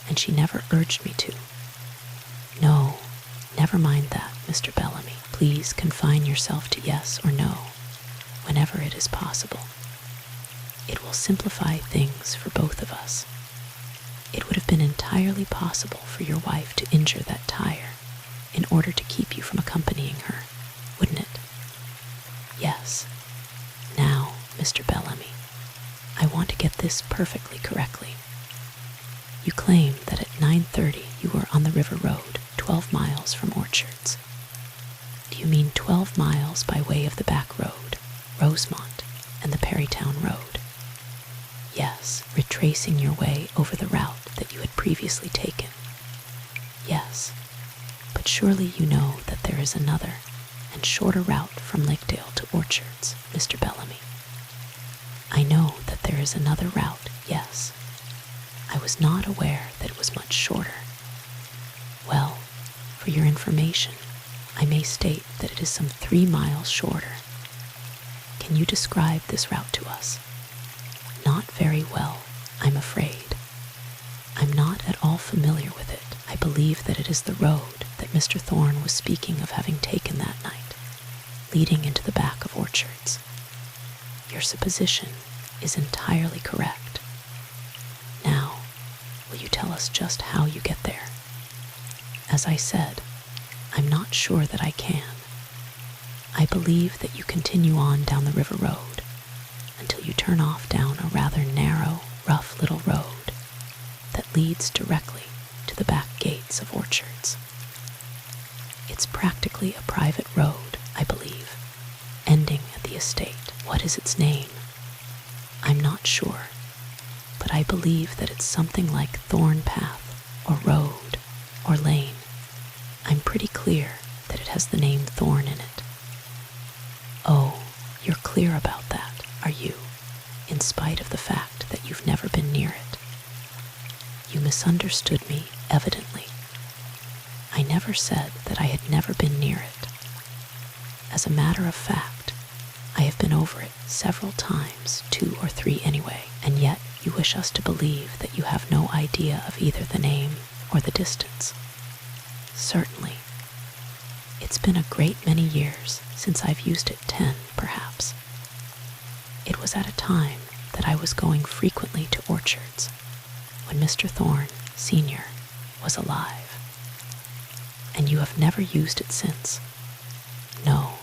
and she never urged me to. No, never mind that, Mr. Bellamy. Please confine yourself to yes or no, whenever it is possible. It will simplify things for both of us. It would have been entirely possible for your wife to injure that tire in order to keep you from accompanying her, wouldn't it? Yes. Now, Mr. Bellamy, I want to get this perfectly correctly. You claim that at 9:30 you were on the river road, 12 miles from Orchards. Do you mean 12 miles by way of the back road, Rosemont, and the Perrytown Road? Yes, retracing your way over the route that you had previously taken. Yes, but surely you know that there is another and shorter route from Lakedale to Orchards, Mr. Bellamy. I know that there is another route, yes. I was not aware that it was much shorter. Well, for your information, I may state that it is some 3 miles shorter. Can you describe this route to us? Not very well, I'm afraid. I'm not at all familiar with it. I believe that it is the road that Mr. Thorne was speaking of having taken that night, leading into the back of Orchards. Your supposition is entirely correct. Now, will you tell us just how you get there? As I said, I'm not sure that I can. I believe that you continue on down the river road until you turn off down a rather narrow, rough little road that leads directly to the back gates of Orchards. It's practically a private road, I believe, ending at the estate. What is its name? I'm not sure, but I believe that it's something like Thorn Path, or Road, or Lane. I'm pretty clear that it has the name Thorn in it. Oh, you're clear about that, are you, in spite of the fact that you've never been near it? You misunderstood me, evidently. I never said that I had never been near it. As a matter of fact, I have been over it several times, 2 or 3 anyway, and yet you wish us to believe that you have no idea of either the name or the distance. Certainly. It's been a great many years since I've used it, 10, perhaps. It was at a time that I was going frequently to Orchards, when Mr. Thorne, Sr., was alive. And you have never used it since. No,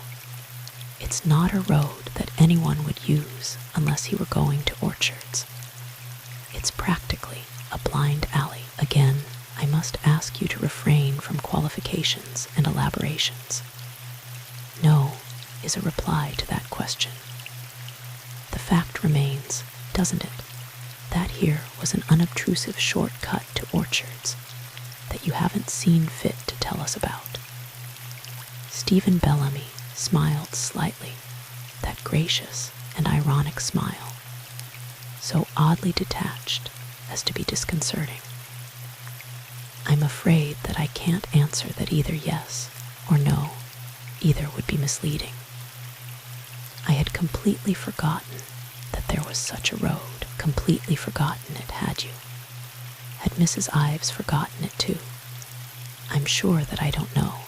it's not a road that anyone would use unless he were going to Orchards. It's practically a blind alley. Again, I must ask you to refrain from qualifications and elaborations. No is a reply to that question. The fact remains, doesn't it, that here was an unobtrusive short cut to Orchards, that you haven't seen fit to tell us about." Stephen Bellamy smiled slightly, that gracious and ironic smile, so oddly detached as to be disconcerting. "I'm afraid that I can't answer that either yes or no. Either would be misleading. I had completely forgotten that there was such a road, completely forgotten it, had you? Had Mrs. Ives forgotten it too? I'm sure that I don't know.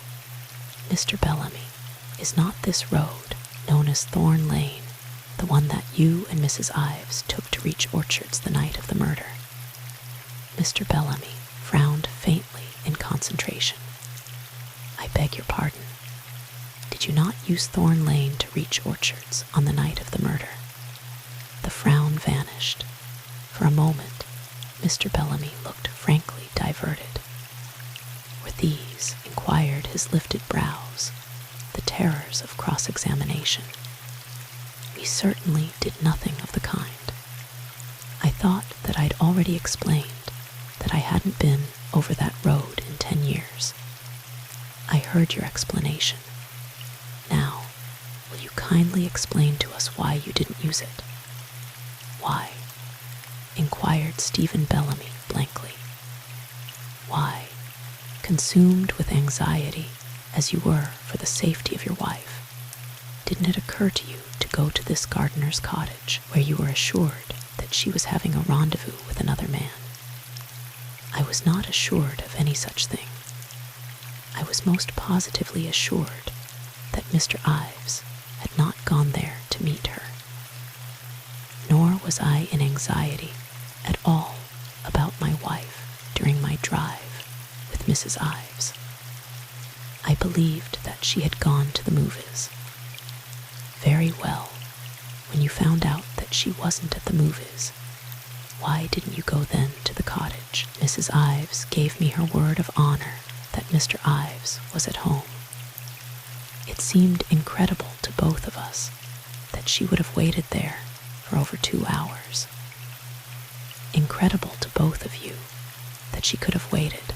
Mr. Bellamy, is not this road, known as Thorn Lane, the one that you and Mrs. Ives took to reach Orchards the night of the murder?" Mr. Bellamy frowned faintly in concentration. "I beg your pardon. Did you not use Thorn Lane to reach Orchards on the night of the murder?" The frown vanished. For a moment, Mr. Bellamy looked frankly diverted. Were these, inquired his lifted brows, the terrors of cross-examination? "We certainly did nothing of the kind. I thought that I'd already explained that I hadn't been over that road in 10 years. I heard your explanation. Now, will you kindly explain to us why you didn't use it?" "Why?" inquired Stephen Bellamy blankly. "Why, consumed with anxiety as you were for the safety of your wife, didn't it occur to you to go to this gardener's cottage where you were assured that she was having a rendezvous with another man?" "I was not assured of any such thing. I was most positively assured that Mr. Ives had not gone there to meet her. Nor was I in anxiety at all about my wife during my drive with Mrs. Ives. I believed that she had gone to the movies. Very well. When you found out that she wasn't at the movies, why didn't you go then to the cottage? Mrs. Ives gave me her word of honor that Mr. Ives was at home. It seemed incredible to both of us that she would have waited there for over 2 hours. Incredible to both of you that she could have waited.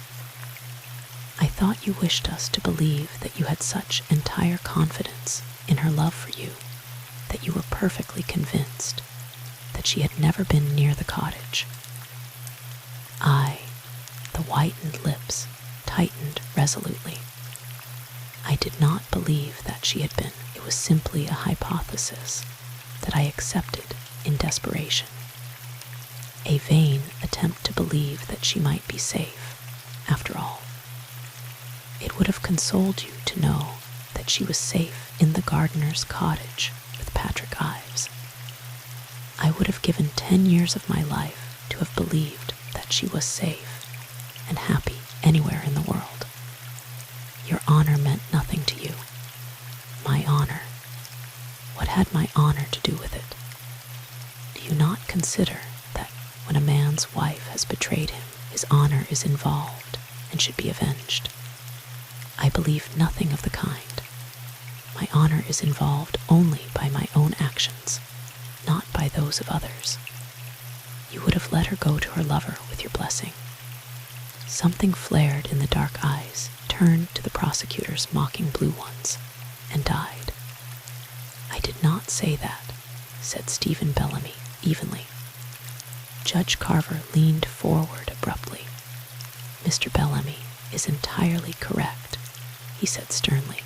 I thought you wished us to believe that you had such entire confidence in her love for you that you were perfectly convinced that she had never been near the cottage." The whitened lips tightened resolutely. "I did not believe that she had been. It was simply a hypothesis that I accepted in desperation. A vain attempt to believe that she might be safe, after all. It would have consoled you to know that she was safe in the gardener's cottage with Patrick Ives. I would have given 10 years of my life to have believed that she was safe and happy anywhere in the world. Your honor meant nothing to you. My honor. What had my honor to do with it? Do you not consider that when a man's wife has betrayed him, his honor is involved and should be avenged? I believe nothing of the kind. My honor is involved only by my own actions, not by those of others. You would have let her go to her lover with your blessing." Something flared in the dark eyes, turned to the prosecutor's mocking blue ones, and died. "I did not say that," said Stephen Bellamy evenly. Judge Carver leaned forward abruptly. "Mr. Bellamy is entirely correct," he said sternly.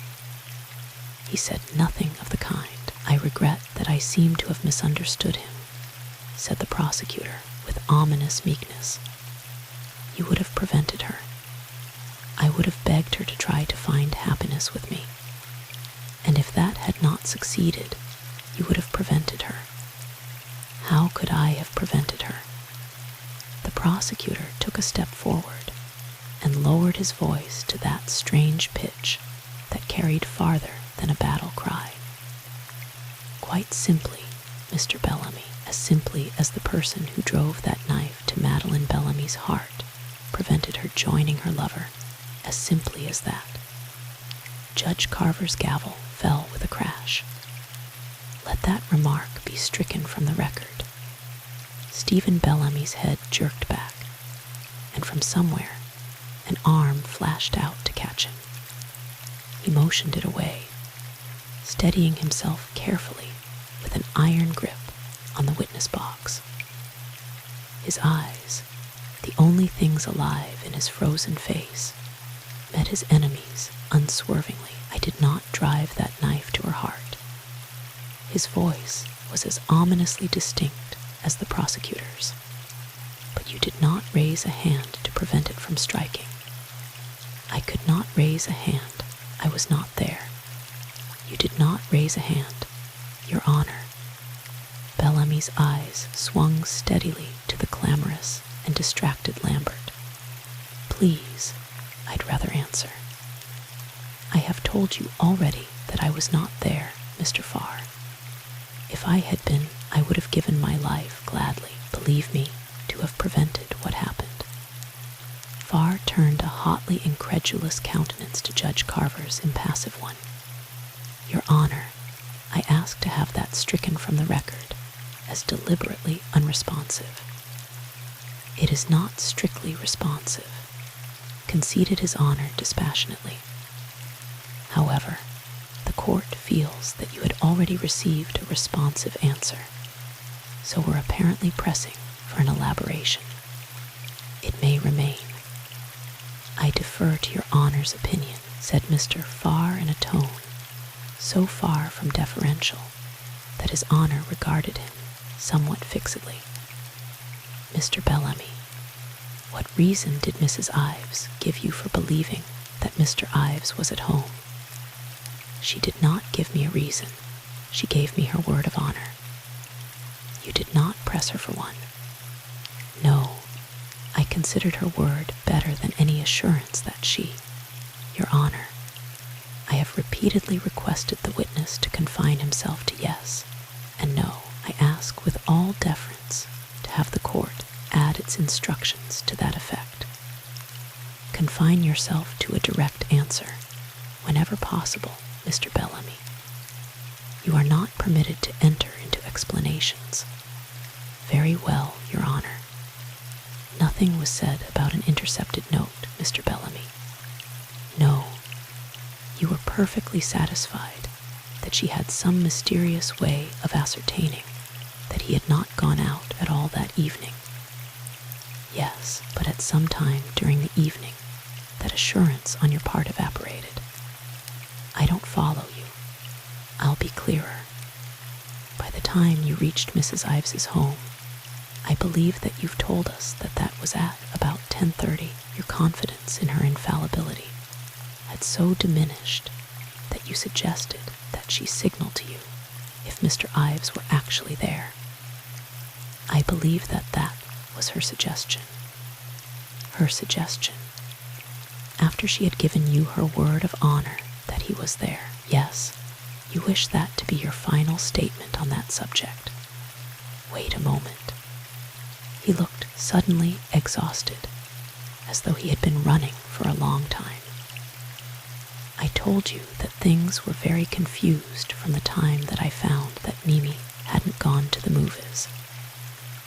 "He said nothing of the kind. I regret that I seem to have misunderstood him," said the prosecutor with ominous meekness. "You would have prevented her. I would have begged her to try to find happiness with me. And if that had not succeeded, you would have prevented her. How could I have prevented her?" The prosecutor took a step forward and lowered his voice to that strange pitch that carried farther than a battle cry. "Quite simply, Mr. Bellamy, as simply as the person who drove that knife to Madeleine Bellamy's heart prevented her joining her lover, as simply as that." Judge Carver's gavel fell with a crash. Let that remark be stricken from the record. Stephen Bellamy's head jerked back, and from somewhere, An arm flashed out to catch him. He motioned it away, steadying himself carefully with an iron grip on the witness box. His eyes, the only things alive in his frozen face, met his enemy's unswervingly. I did not drive that knife to her heart. His voice was as ominously distinct as the prosecutor's. But you did not raise a hand to prevent it from striking. I could not raise a hand. I was not there. You did not raise a hand, Your Honor. Bellamy's eyes swung steadily to the glamorous and distracted Lambert. Please, I'd rather answer. I have told you already that I was not there, Mr. Farr. If I had been, I would have given my life gladly, believe me, to have prevented what happened. Farr turned a hotly incredulous countenance to Judge Carver's impassive one. Your Honor, I ask to have that stricken from the record as deliberately unresponsive. It is not strictly responsive, conceded His Honor dispassionately. However, the court feels that you had already received a responsive answer, so we're apparently pressing for an elaboration. It may remain. I defer to Your Honor's opinion, said Mr. Farr in a tone so far from deferential that His Honor regarded him somewhat fixedly. Mr. Bellamy, what reason did Mrs. Ives give you for believing that Mr. Ives was at home? She did not give me a reason. She gave me her word of honor. You did not press her for one. No, I considered her word better than any assurance that she, Your Honor, I have repeatedly requested the witness to confine himself to yes and no. I ask with all deference to have the court add its instructions to that effect. Confine yourself to a direct answer, whenever possible, Mr. Bellamy. You are not permitted to enter into explanations. Very well, Your Honor. Nothing was said about an intercepted note, Mr. Bellamy. No, you were perfectly satisfied that she had some mysterious way of ascertaining that he had not gone out at all that evening. Yes, but at some time during the evening, that assurance on your part evaporated. I don't follow you. I'll be clearer. By the time you reached Mrs. Ives's home, I believe that you've told us that that was at about 10:30. Your confidence in her infallibility had so diminished that you suggested that she signal to you if Mr. Ives were actually there. I believe that that was her suggestion. Her suggestion. After she had given you her word of honor that he was there. Yes, you wish that to be your final statement on that subject. Wait a moment. He looked suddenly exhausted, as though he had been running for a long time. I told you that things were very confused from the time that I found that Mimi hadn't gone to the movies.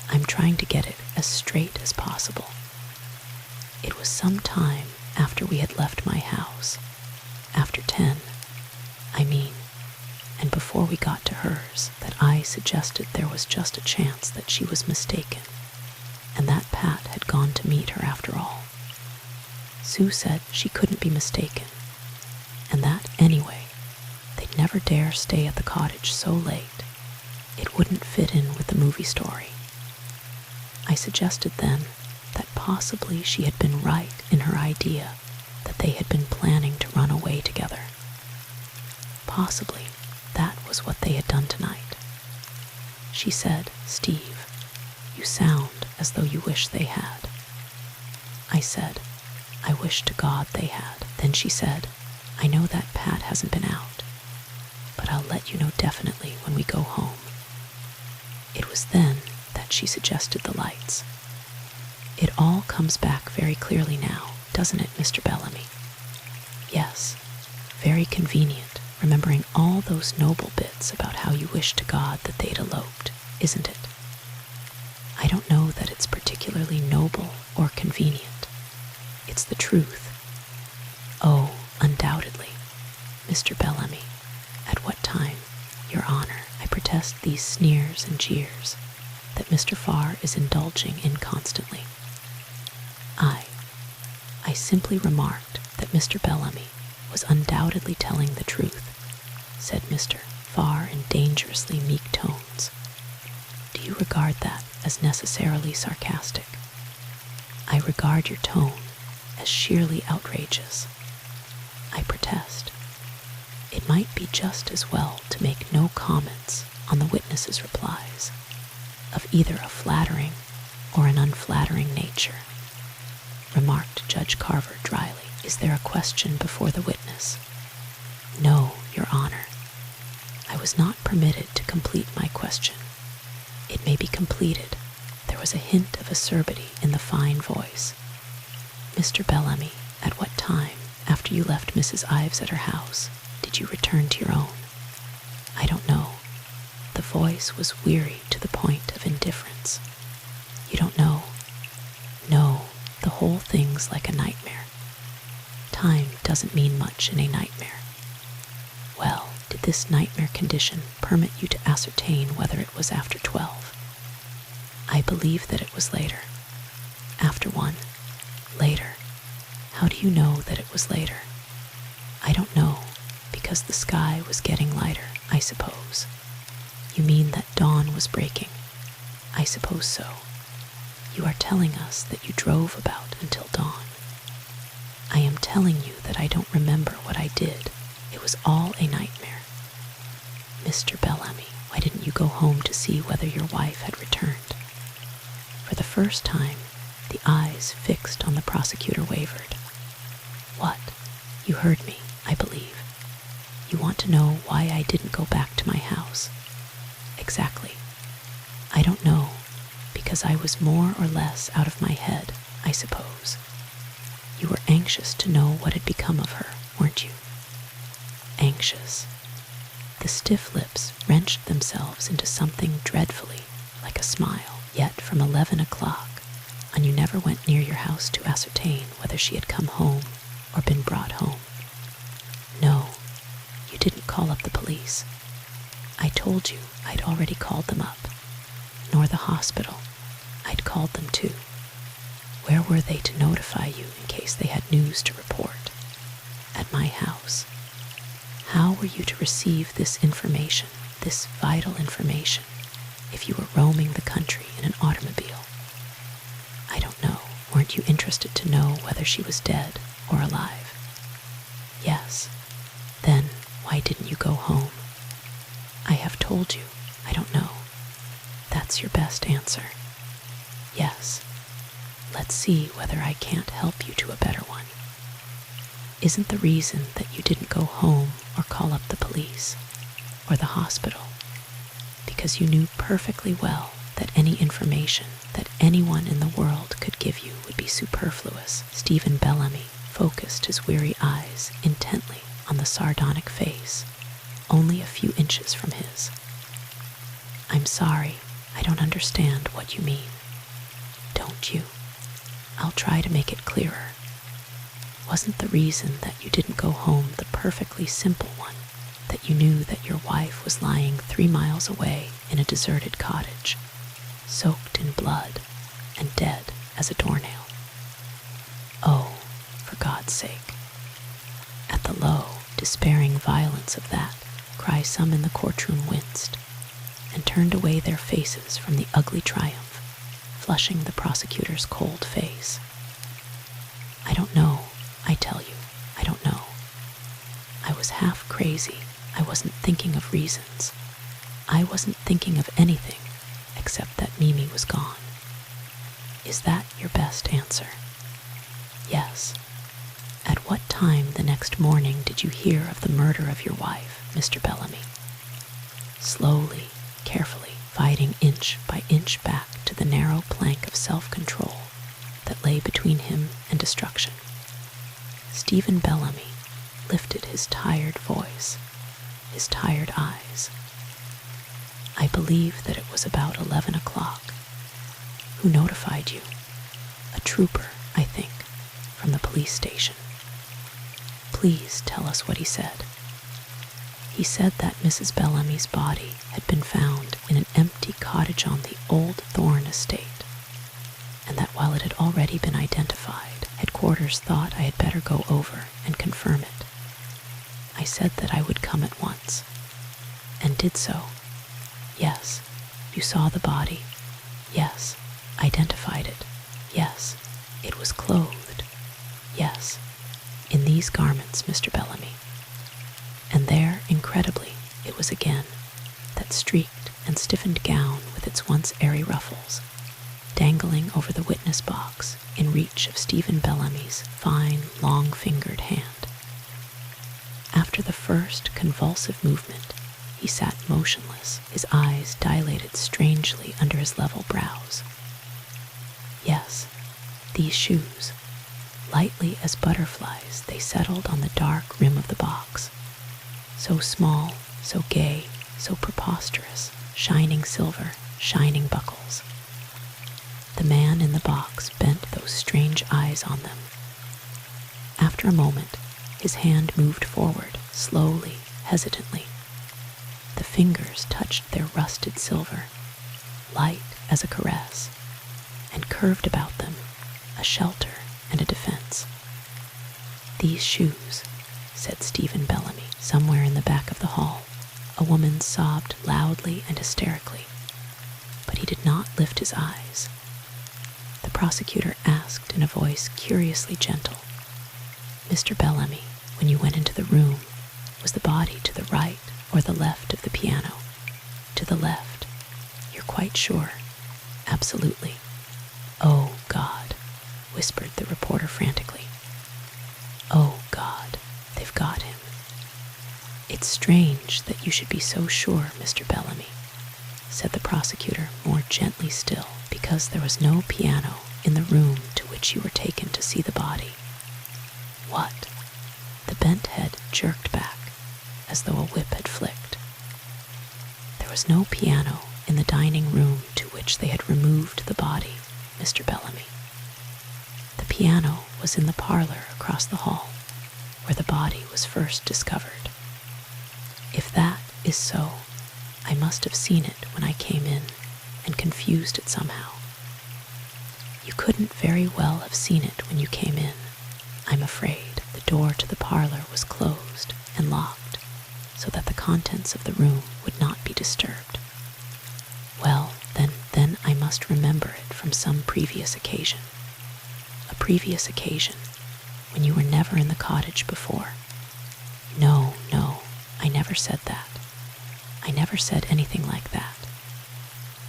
I'm trying to get it as straight as possible. It was some time after we had left my house, after 10, I mean, and before we got to hers, that I suggested there was just a chance that she was mistaken, and that Pat had gone to meet her after all. Sue said she couldn't be mistaken, and that anyway, they'd never dare stay at the cottage so late. It wouldn't fit in with the movie story. I suggested then that possibly she had been right in her idea that they had been planning to run away together. Possibly that was what they had done tonight. She said, Steve, you sound as though you wish they had. I said, I wish to God they had. Then she said, I know that Pat hasn't been out, but I'll let you know definitely when we go home. It was then that she suggested the lights. It all comes back very clearly now, doesn't it, Mr. Bellamy? Yes, very convenient, remembering all those noble bits about how you wish to God that they'd eloped, isn't it? I don't know that it's particularly noble or convenient. It's the truth. Oh, undoubtedly, Mr. Bellamy. At what time, Your Honor, I protest these sneers and jeers that Mr. Farr is indulging in constantly. I simply remarked that Mr. Bellamy was undoubtedly telling the truth, said Mr. Farr in dangerously meek tones. Do you regard that as necessarily sarcastic? I regard your tone as sheerly outrageous. I protest. It might be just as well to make no comments on the witness's replies, of either a flattering or an unflattering nature, remarked Judge Carver dryly. Is there a question before the witness? No, Your Honor. I was not permitted to complete my question. It may be completed. There was a hint of acerbity in the fine voice. Mr. Bellamy, at what time, after you left Mrs. Ives at her house, did you return to your own? I don't know. The voice was weary to the point of indifference. You don't know? No, the whole thing's like a nightmare. Time doesn't mean much in a nightmare. Well, did this nightmare condition permit you to ascertain whether it was after 12? I believe that it was later. After 1. Later. How do you know that it was later? I don't know, because the sky was getting lighter, I suppose. You mean that dawn was breaking? I suppose so. You are telling us that you drove about until dawn. I am telling you that I don't remember what I did. It was all a nightmare. Mr. Bellamy, why didn't you go home to see whether your wife had returned? For the first time, the eyes fixed on the prosecutor wavered. What? You heard me, I believe. You want to know why I didn't go back to my house? Exactly. I don't know, because I was more or less out of my head, I suppose. You were anxious to know what had become of her, weren't you? Anxious. The stiff lips wrenched themselves into something dreadfully like a smile. Yet from 11 o'clock on, you never went near your house to ascertain whether she had come home or been brought home. No, you didn't call up the police. I told you I'd already called them up. Nor the hospital. I'd called them too. Where were they to notify you in case they had news to report? At my house. How were you to receive this information, this vital information, if you were roaming the country in an automobile? I don't know. Weren't you interested to know whether she was dead or alive? Yes. Then why didn't you go home? I have told you, I don't know. That's your best answer. Yes. Let's see whether I can't help you to a better one. Isn't the reason that you didn't go home or call up the police or the hospital because you knew perfectly well that any information that anyone in the world could give you would be superfluous? Stephen Bellamy focused his weary eyes intently on the sardonic face, only a few inches from his. I'm sorry, I don't understand what you mean. Don't you? I'll try to make it clearer. Wasn't the reason that you didn't go home the perfectly simple one, that you knew that your wife was lying 3 miles away in a deserted cottage, soaked in blood and dead as a doornail? Oh, for God's sake. At the low, despairing violence of that cry, some in the courtroom winced and turned away their faces from the ugly triumph, flushing the prosecutor's cold face. I don't know, I tell you, I don't know. I was half crazy. I wasn't thinking of reasons. I wasn't thinking of anything except that Mimi was gone. Is that your best answer? Yes. At what time the next morning did you hear of the murder of your wife, Mr. Bellamy? Slowly, carefully, fighting inch by inch back to the narrow plank of self-control that lay between him and destruction. Stephen Bellamy lifted his tired voice, his tired eyes. I believe that it was about 11 o'clock. Who notified you? A trooper, I think, from the police station. Please tell us what he said. He said that Mrs. Bellamy's body had been found in an empty cottage on the Old Thorn estate, and that while it had already been identified, headquarters thought I had better go over and confirm it. I said that I would come at once, and did so. Yes, you saw the body. Yes, identified it. Yes, it was clothed. Yes, in these garments, Mr. Bellamy. And there, incredibly, it was again, that streaked and stiffened gown with its once airy ruffles, dangling over the witness box in reach of Stephen Bellamy's fine, long-fingered hand. After the first convulsive movement, he sat motionless, his eyes dilated strangely under his level brows. Yes, these shoes, lightly as butterflies, they settled on the dark rim of the box. So small, so gay, so preposterous, shining silver, shining buckles. The man in the box bent those strange eyes on them. After a moment, his hand moved forward, slowly, hesitantly. The fingers touched their rusted silver, light as a caress, and curved about them, a shelter and a defense. These shoes, said Stephen Bellamy. Somewhere in the back of the hall, a woman sobbed loudly and hysterically, but he did not lift his eyes. The prosecutor asked in a voice curiously gentle, Mr. Bellamy, when you went into the room, was the body to the right or the left of the piano? To the left. You're quite sure? Absolutely. Oh, God, whispered the reporter frantically. Oh, God, they've got him. It's strange that you should be so sure, Mr. Bellamy, said the prosecutor more gently still, because there was no piano in the room to which you were taken to see the body. What? The bent head jerked back, as though a whip had flicked. There was no piano in the dining room to which they had removed the body, Mr. Bellamy. The piano was in the parlor across the hall, where the body was first discovered. If that is so, I must have seen it when I came in and confused it somehow. You couldn't very well have seen it when you came in. I'm afraid the door to the parlor was closed and locked so that the contents of the room would not be disturbed. Well, then I must remember it from some previous occasion. A previous occasion when you were never in the cottage before. No, I never said that. I never said anything like that.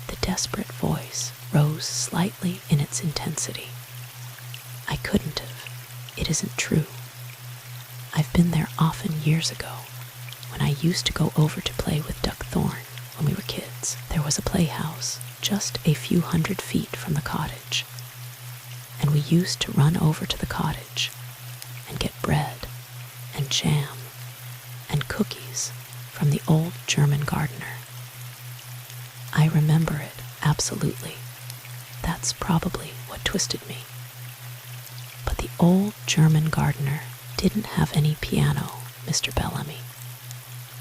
The desperate voice rose slightly in its intensity. I couldn't have. It isn't true. I've been there often years ago, when I used to go over to play with Duck Thorn when we were kids. There was a playhouse just a few 100 feet from the cottage, and we used to run over to the cottage and get bread and jam and cookies from the old German gardener. I remember it, absolutely. That's probably what twisted me. But the old German gardener didn't have any piano, Mr. Bellamy,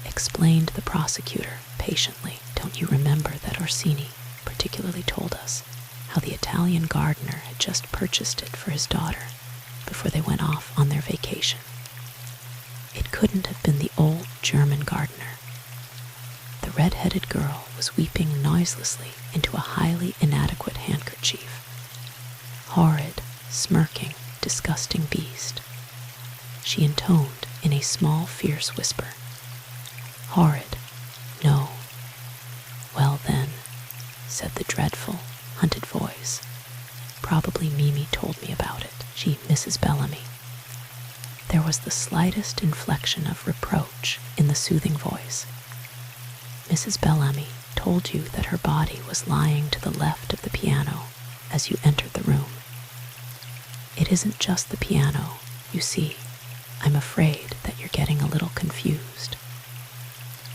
explained the prosecutor patiently. Don't you remember that Orsini particularly told us how the Italian gardener had just purchased it for his daughter before they went off on their vacation? It couldn't have been the old German gardener. The red-headed girl was weeping noiselessly into a highly inadequate handkerchief. Horrid, smirking, disgusting beast. She intoned in a small, fierce whisper. Horrid, no. Well then, said the dreadful, hunted voice. Probably Mimi told me about it. She, Mrs. Bellamy. There was the slightest inflection of reproach in the soothing voice. Mrs. Bellamy told you that her body was lying to the left of the piano as you entered the room. It isn't just the piano, you see. I'm afraid that you're getting a little confused.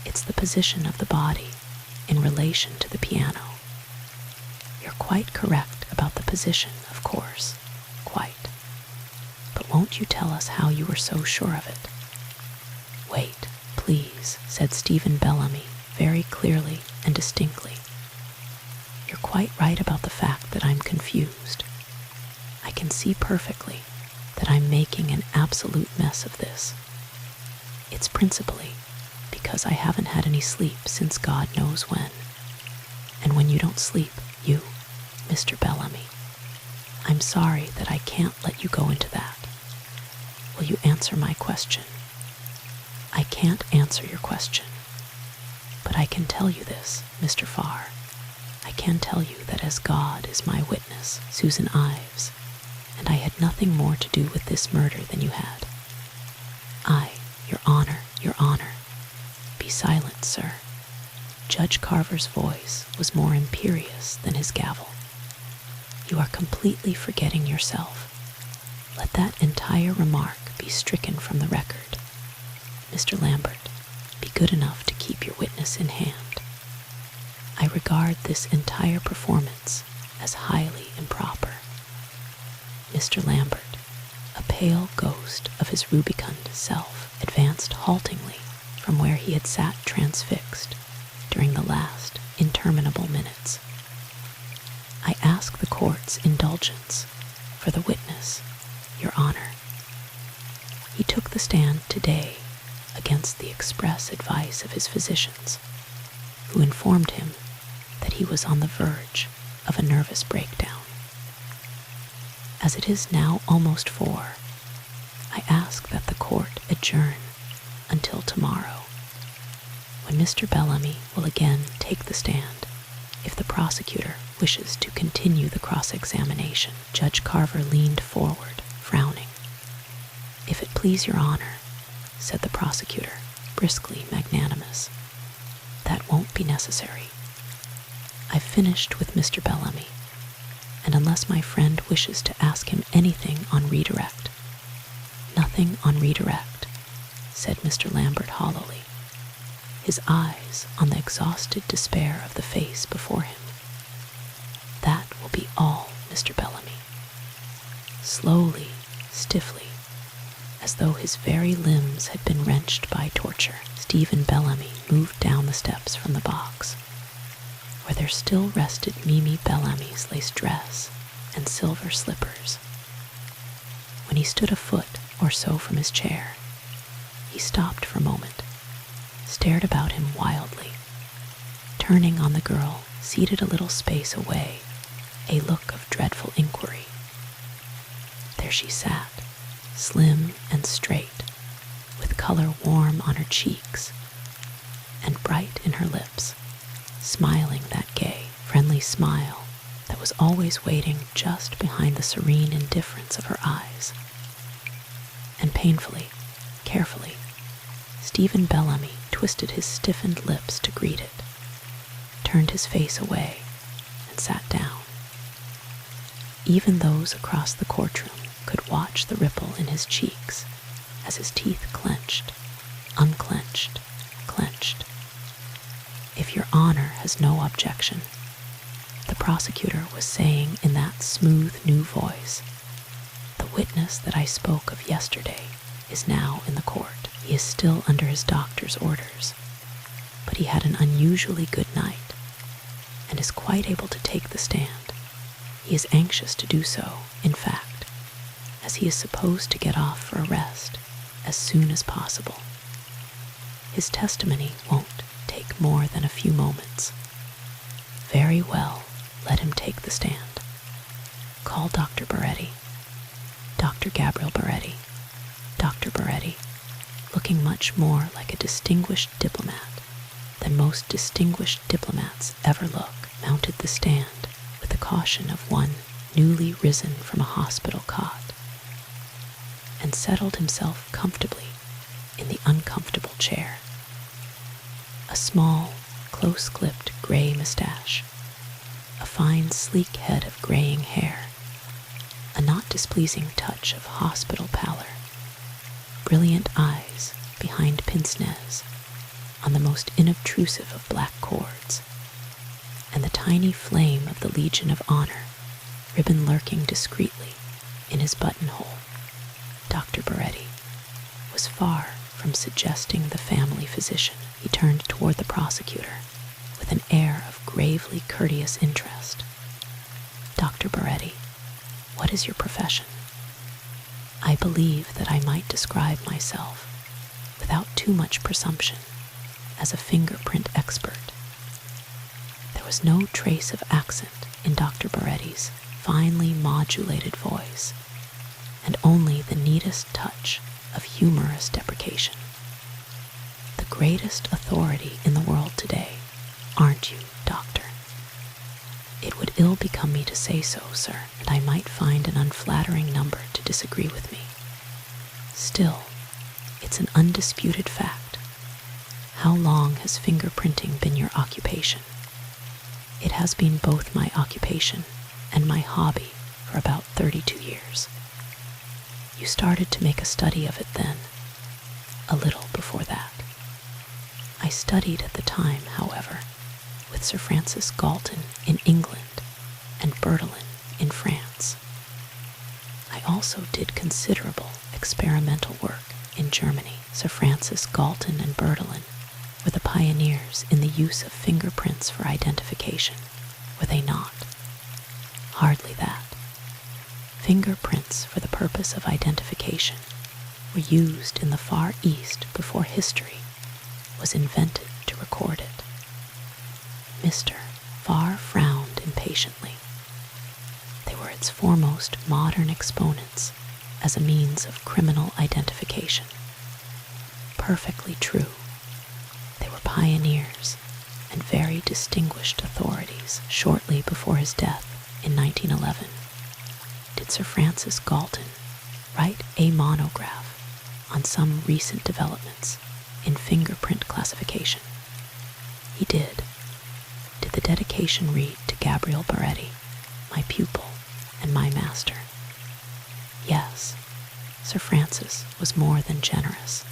It's the position of the body in relation to the piano. You're quite correct about the position, of course, quite. Won't you tell us how you were so sure of it?" "Wait, please," said Stephen Bellamy very clearly and distinctly. "You're quite right about the fact that I'm confused. I can see perfectly that I'm making an absolute mess of this. It's principally because I haven't had any sleep since God knows when. And when you don't sleep, you, Mr. Bellamy, I'm sorry that I can't let you go into that. Will you answer my question?" "I can't answer your question. But I can tell you this, Mr. Farr. I can tell you that as God is my witness, Susan Ives, and I had nothing more to do with this murder than you had. Your Honor. Be silent, sir." Judge Carver's voice was more imperious than his gavel. "You are completely forgetting yourself. Let that entire remark be stricken from the record. Mr. Lambert, be good enough to keep your witness in hand. I regard this entire performance as highly improper." Mr. Lambert, a pale ghost of his rubicund self, advanced haltingly from where he had sat transfixed during the last interminable minutes. "I ask the court's indulgence for the witness, Your Honor. He took the stand today against the express advice of his physicians, who informed him that he was on the verge of a nervous breakdown. As it is now almost 4, I ask that the court adjourn until tomorrow, when Mr. Bellamy will again take the stand if the prosecutor wishes to continue the cross-examination." Judge Carver leaned forward, frowning. "If it please Your Honor," said the prosecutor, briskly magnanimous, "that won't be necessary. I've finished with Mr. Bellamy, and unless my friend wishes to ask him anything on redirect—" "Nothing on redirect," said Mr. Lambert hollowly, his eyes on the exhausted despair of the face before him. "That will be all, Mr. Bellamy." Slowly, stiffly, as though his very limbs had been wrenched by torture, Stephen Bellamy moved down the steps from the box, where there still rested Mimi Bellamy's lace dress and silver slippers. When he stood a foot or so from his chair, he stopped for a moment, stared about him wildly, turning on the girl seated a little space away a look of dreadful inquiry. There she sat, slim and straight, with color warm on her cheeks and bright in her lips, smiling that gay, friendly smile that was always waiting just behind the serene indifference of her eyes. And painfully, carefully, Stephen Bellamy twisted his stiffened lips to greet it, turned his face away, and sat down. Even those across the courtroom could watch the ripple in his cheeks as his teeth clenched, unclenched, clenched. "If Your Honor has no objection," the prosecutor was saying in that smooth new voice, "the witness that I spoke of yesterday is now in the court. He is still under his doctor's orders, but he had an unusually good night and is quite able to take the stand. He is anxious to do so, in fact, as he is supposed to get off for a rest as soon as possible. His testimony won't take more than a few moments." "Very well, let him take the stand. Call Dr. Baretti." Dr. Gabriel Baretti, Dr. Baretti, looking much more like a distinguished diplomat than most distinguished diplomats ever look, mounted the stand with the caution of one newly risen from a hospital cot, and settled himself comfortably in the uncomfortable chair. A small, close-clipped gray mustache, a fine, sleek head of graying hair, a not displeasing touch of hospital pallor, brilliant eyes behind pince-nez on the most inobtrusive of black cords, and the tiny flame of the Legion of Honor ribbon lurking discreetly in his buttonhole. Dr. Baretti was far from suggesting the family physician. He turned toward the prosecutor with an air of gravely courteous interest. Dr. Baretti, what is your profession? I believe that I might describe myself, without too much presumption, as a fingerprint expert. There was no trace of accent in Dr. Baretti's finely modulated voice, and only the neatest touch of humorous deprecation. The greatest authority in the world today, aren't you, Doctor? It would ill become me to say so, sir, and I might find an unflattering number to disagree with me. Still, it's an undisputed fact. How long has fingerprinting been your occupation? It has been both my occupation and my hobby for about 32 years. You started to make a study of it then, a little before that. I studied at the time, however, with Sir Francis Galton in England and Berthelin in France. I also did considerable experimental work in Germany. Sir Francis Galton and Berthelin were the pioneers in the use of fingerprints for identification, were they not? Hardly that. Fingerprints for the purpose of identification were used in the Far East before history was invented to record it. Mr. Farr frowned impatiently. They were its foremost modern exponents as a means of criminal identification. Perfectly true. They were pioneers and very distinguished authorities. Shortly before his death in 1911, did Sir Francis Galton write a monograph on some recent developments in fingerprint classification? He did. Did the dedication read to Gabriel Baretti, my pupil and my master? Yes, Sir Francis was more than generous.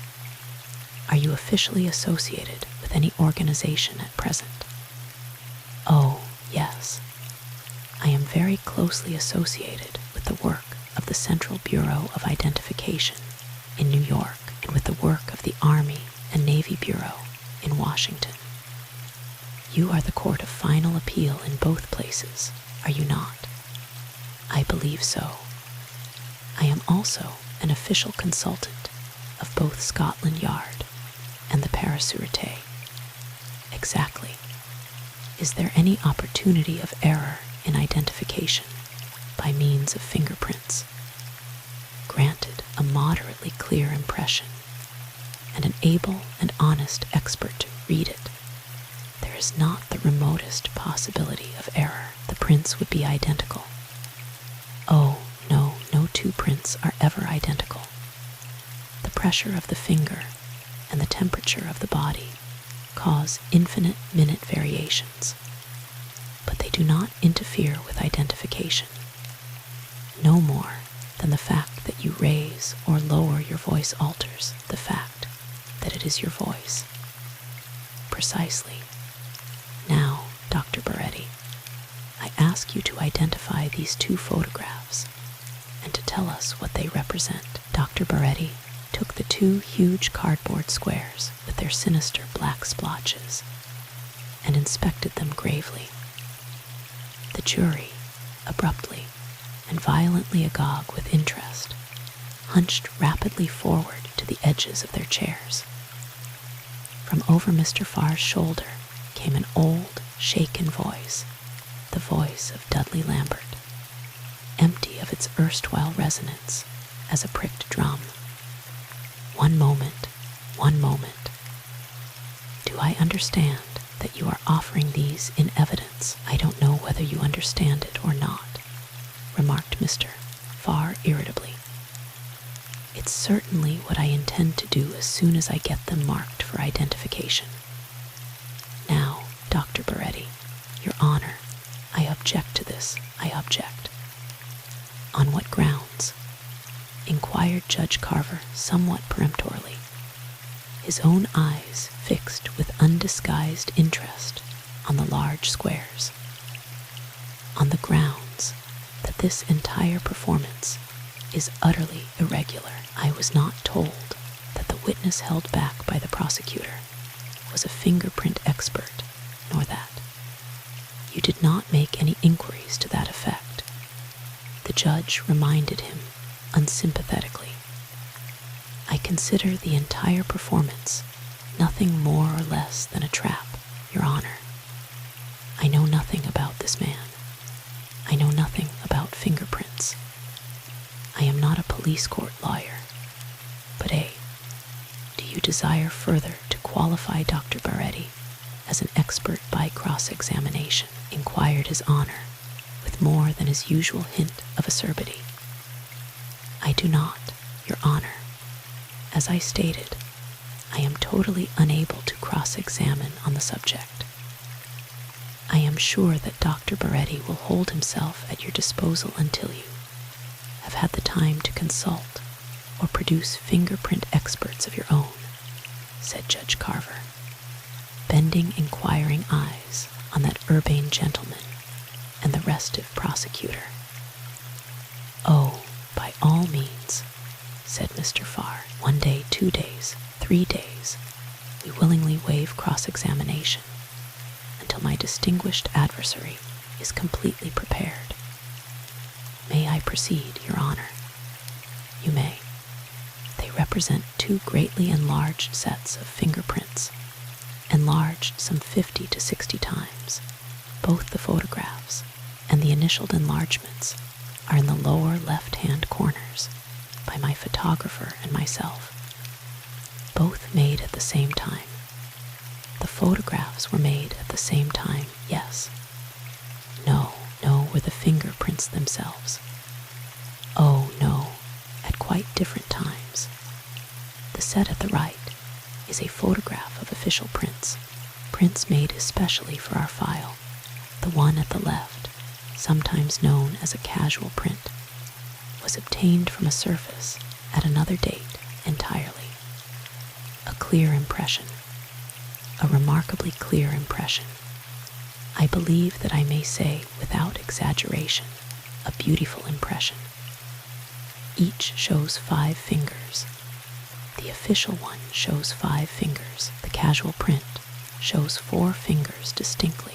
Are you officially associated with any organization at present? Oh, yes. I am very closely associated with the work of the Central Bureau of Identification in New York and with the work of the Army and Navy Bureau in Washington. You are the court of final appeal in both places, are you not? I believe so. I am also an official consultant of both Scotland Yard and the Paris Sûreté. Exactly. Is there any opportunity of error in identification by means of fingerprints? Granted a moderately clear impression, and an able and honest expert to read it, there is not the remotest possibility of error. The prints would be identical. Oh, no two prints are ever identical. The pressure of the finger and the temperature of the body cause infinite minute variations, but they do not interfere with identification, no more than the fact that you raise or lower your voice alters the fact that it is your voice. Precisely. Now, Dr. Baretti, I ask you to identify these two photographs and to tell us what they represent. Dr. Baretti took the two huge cardboard squares with their sinister black splotches and inspected them gravely. The jury, abruptly and violently agog with interest, hunched rapidly forward to the edges of their chairs. From over Mr. Farr's shoulder came an old, shaken voice, the voice of Dudley Lambert, empty of its erstwhile resonance as a pricked drum. One moment. Do I understand that you are offering these in evidence? I don't know whether you understand it or not, remarked Mr. Farr irritably. It's certainly what I intend to do as soon as I get them marked for identification. Now, Dr. Baretti, Your Honor, I object to this, I object. On what grounds? Inquired Judge Carver somewhat peremptorily, his own eyes fixed with undisguised interest on the large squares. On the grounds that this entire performance is utterly irregular. I was not told that the witness held back by the prosecutor was a fingerprint expert, nor that. You did not make any inquiries to that effect. The judge reminded him unsympathetically. I consider the entire performance nothing more or less than a trap, Your Honor. I know nothing about this man. I know nothing about fingerprints. I am not a police court lawyer. But do you desire further to qualify Dr. Baretti as an expert by cross-examination? Inquired His Honor, with more than his usual hint of acerbity. I do not, Your Honor. As I stated, I am totally unable to cross-examine on the subject. I am sure that Dr. Baretti will hold himself at your disposal until you have had the time to consult or produce fingerprint experts of your own, said Judge Carver, bending inquiring eyes on that urbane gentleman and the restive prosecutor. Oh, by all means, said Mr. Farr. 1 day, 2 days, 3 days, we willingly waive cross-examination until my distinguished adversary is completely prepared. May I proceed, Your Honor? You may. They represent 2 greatly enlarged sets of fingerprints, enlarged some 50 to 60 times. Both the photographs and the initialed enlargements are in the lower left-hand corners by my photographer and myself, both made at the same time. The photographs were made at the same time, yes. No, were the fingerprints themselves. Oh, no, at quite different times. The set at the right is a photograph of official prints made especially for our file. The one at the left, sometimes known as a casual print, was obtained from a surface at another date entirely. A clear impression, a remarkably clear impression. I believe that I may say without exaggeration, a beautiful impression. Each shows 5 fingers. The official one shows 5 fingers. The casual print shows 4 fingers distinctly.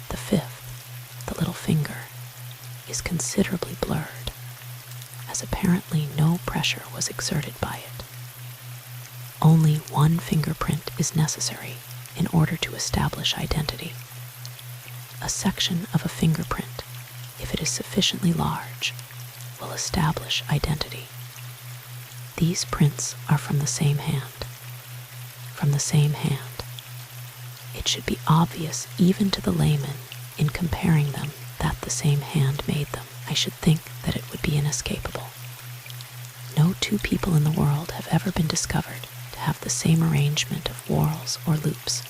The 5th, the little finger, is considerably blurred, as apparently no pressure was exerted by it. Only 1 fingerprint is necessary in order to establish identity. A section of a fingerprint, if it is sufficiently large, will establish identity. These prints are from the same hand. From the same hand. It should be obvious even to the layman in comparing them that the same hand made them. I should think that it would be inescapable. No 2 people in the world have ever been discovered to have the same arrangement of whorls or loops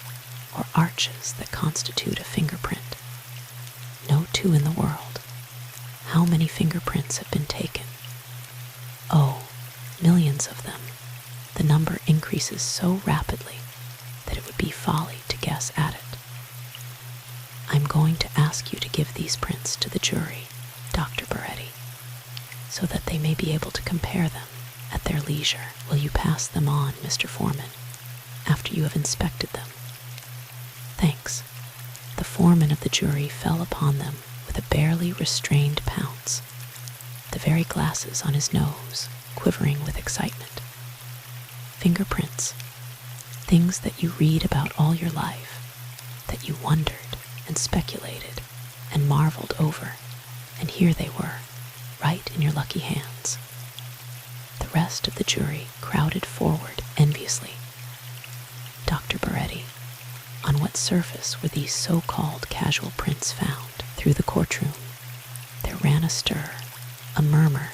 or arches that constitute a fingerprint. No 2 in the world. How many fingerprints have been taken? Oh, millions of them. The number increases so rapidly that it would be folly to guess at it. I'm going to ask you to give these prints to the jury, Dr. Baretti, so that they may be able to compare them at their leisure. Will you pass them on, Mr. Foreman, after you have inspected them? Thanks. The foreman of the jury fell upon them with a barely restrained pounce, the very glasses on his nose quivering with excitement. Fingerprints, things that you read about all your life, that you wondered and speculated and marveled over, and here they were, right in your lucky hands. The rest of the jury crowded forward enviously. Dr. Baretti, on what surface were these so-called casual prints found? Through the courtroom, there ran a stir, a murmur,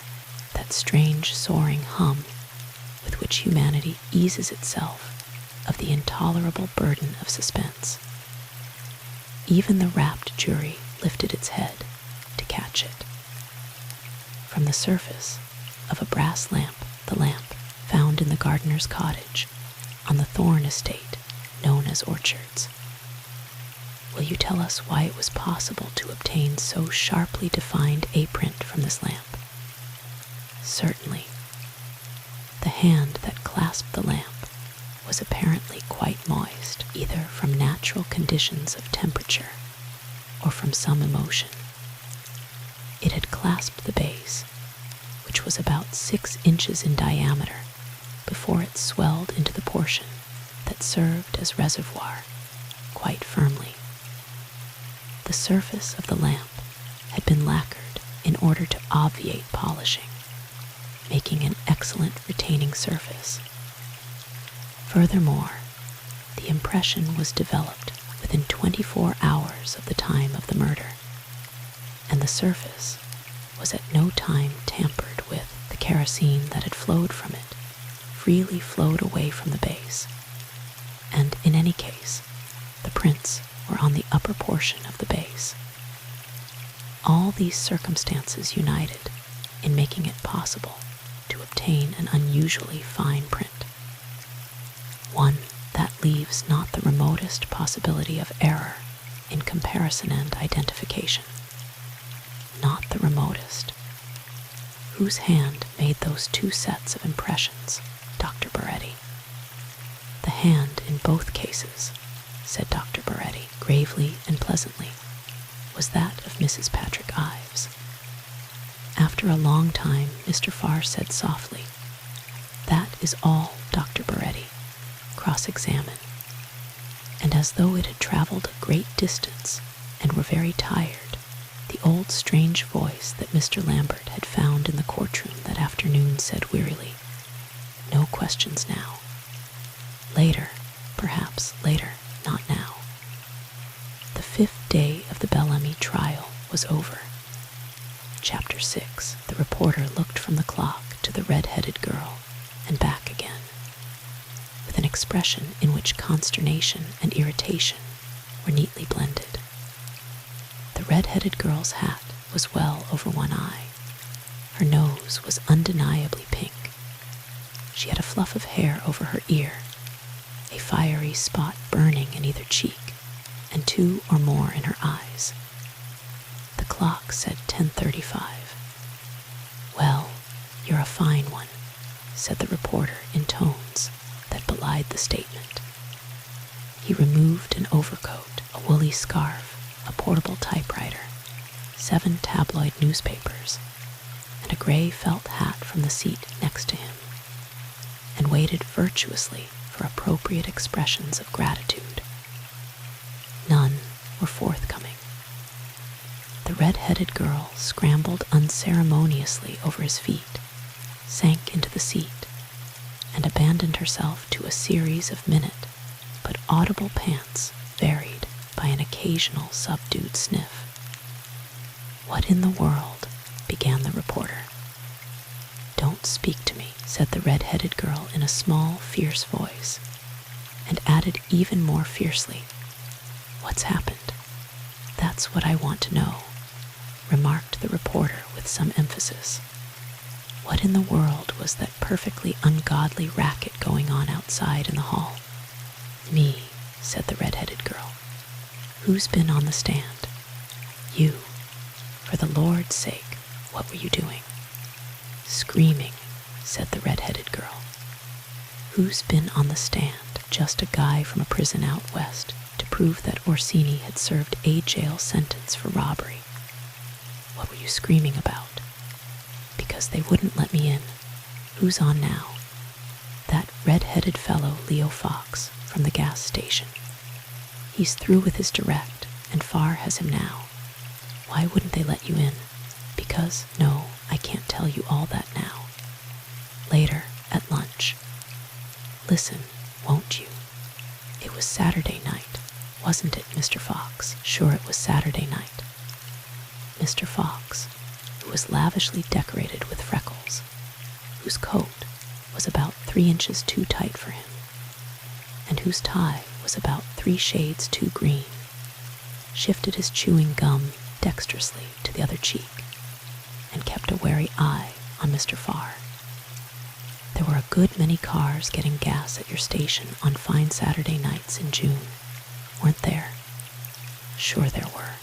that strange soaring hum with which humanity eases itself of the intolerable burden of suspense. Even the rapt jury lifted its head to catch it. From the surface of a brass lamp, the lamp found in the gardener's cottage on the Thorn estate known as Orchards. Will you tell us why it was possible to obtain so sharply defined a print from this lamp? Certainly. The hand that clasped the lamp was apparently quite moist, either from natural conditions of temperature or from some emotion. It had clasped the base, which was about 6 inches in diameter, before it swelled into the portion that served as reservoir quite firmly. The surface of the lamp had been lacquered in order to obviate polishing, making an excellent retaining surface. Furthermore, the impression was developed within 24 hours of the time of the murder, and the surface was at no time tampered with. The kerosene that had flowed from it freely flowed away from the base, and in any case, the prints were on the upper portion of the base. All these circumstances united in making it possible to obtain an unusually fine print, one that leaves not the remotest possibility of error in comparison and identification. Not the remotest. Whose hand made those 2 sets of impressions, Dr. Baretti? The hand in both cases, said Dr. Baretti, gravely and pleasantly, was that of Mrs. Patrick Ives. After a long time, Mr. Farr said softly, "That is all, Dr. Baretti. Cross-examine." And as though it had traveled a great distance and were very tired, the old strange voice that Mr. Lambert had found in the courtroom that afternoon said wearily, "No questions now. Later, perhaps later, not now." The 5th day of the Bellamy trial was over. Chapter 6. The reporter looked from the clock to the red-headed girl and back again, with an expression in which consternation and irritation were neatly blended. The red-headed girl's hat was well over one eye. Her nose was undeniably pink. She had a fluff of hair over her ear, a fiery spot burning in either cheek, and 2 or more in her eyes. The clock said 10:35. "Well, you're a fine one," said the reporter in tones that belied the statement. He removed an overcoat, a woolly scarf, a portable typewriter, 7 tabloid newspapers, and a gray felt hat from the seat next to him, and waited virtuously for appropriate expressions of gratitude. None were forthcoming. The red-headed girl scrambled unceremoniously over his feet, sank into the seat, and abandoned herself to a series of minute but audible pants varied by an occasional subdued sniff. "What in the world?" began the reporter. "Don't speak to me," said the red-headed girl in a small, fierce voice, and added even more fiercely, "What's happened? That's what I want to know," remarked the reporter with some emphasis. What in the world was that perfectly ungodly racket going on outside in the hall? "Me," said the red-headed girl. "Who's been on the stand?" "You. For the Lord's sake, what were you doing?" "Screaming," said the red-headed girl. "Who's been on the stand?" "Just a guy from a prison out west to prove that Orsini had served a jail sentence for robbery." "What were you screaming about?" "Because they wouldn't let me in." "Who's on now?" "That red-headed fellow Leo Fox from the gas station. He's through with his direct, and Farr has him now." "Why wouldn't they let you in?" "Because, no, I can't tell you all that now. Later, at lunch." "Listen, won't you? It was Saturday night, wasn't it, Mr. Fox?" "Sure it was Saturday night." Mr. Fox, who was lavishly decorated with freckles, whose coat was about 3 inches too tight for him, and whose tie was about 3 shades too green, shifted his chewing gum dexterously to the other cheek, and kept a wary eye on Mr. Farr. "There were a good many cars getting gas at your station on fine Saturday nights in June, weren't there?" "Sure there were."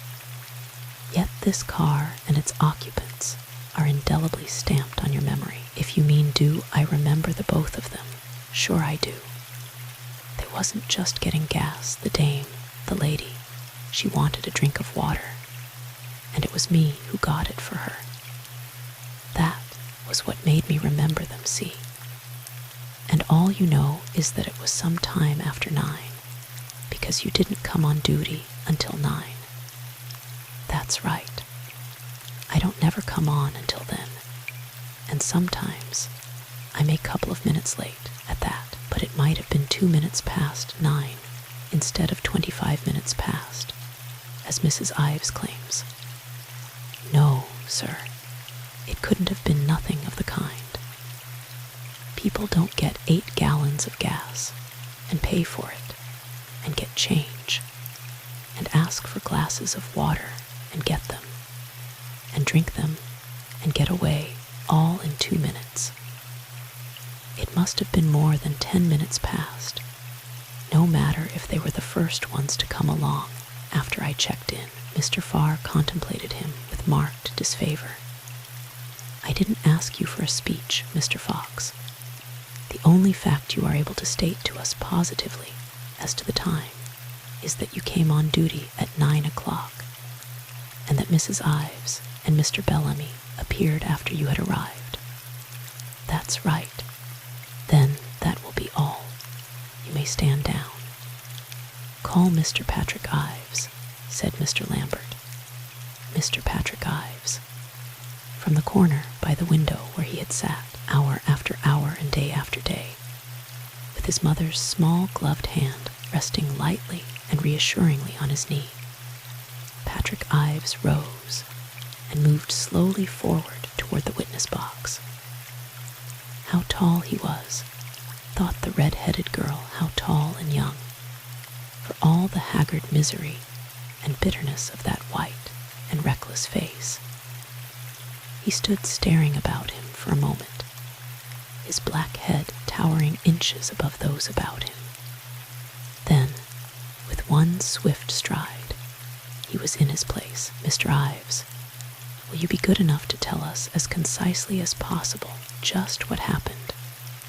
"Yet this car and its occupants are indelibly stamped on your memory. If you mean do I remember the both of them, sure I do. They wasn't just getting gas, the dame, the lady, she wanted a drink of water, and it was me who got it for her. That was what made me remember them, see. And all you know is that it was some time after 9, because you didn't come on duty until 9. That's right. I don't never come on until then, and sometimes I may couple of minutes late at that, but it might have been 2 minutes past 9 instead of 25 minutes past, as Mrs. Ives claims. No, sir, it couldn't have been nothing of the kind. People don't get 8 gallons of gas and pay for it and get change and ask for glasses of water and get them and drink them and get away all in 2 minutes. It must have been more than 10 minutes past, no matter if they were the first ones to come along after I checked in. Mr. Farr contemplated him with marked disfavor. I didn't ask you for a speech, Mr. Fox. The only fact you are able to state to us positively as to the time is that you came on duty at 9 o'clock, and that Mrs. Ives and Mr. Bellamy appeared after you had arrived. That's right. Then that will be all. You may stand down. Call Mr. Patrick Ives, said Mr. Lambert. Mr. Patrick Ives. From the corner by the window where he had sat, hour after hour and day after day, with his mother's small gloved hand resting lightly and reassuringly on his knee, Patrick Ives rose and moved slowly forward toward the witness box. How tall he was, thought the red-headed girl, how tall and young, for all the haggard misery and bitterness of that white and reckless face. He stood staring about him for a moment, his black head towering inches above those about him. Then, with one swift stride, he was in his place. Mr. Ives, will you be good enough to tell us as concisely as possible just what happened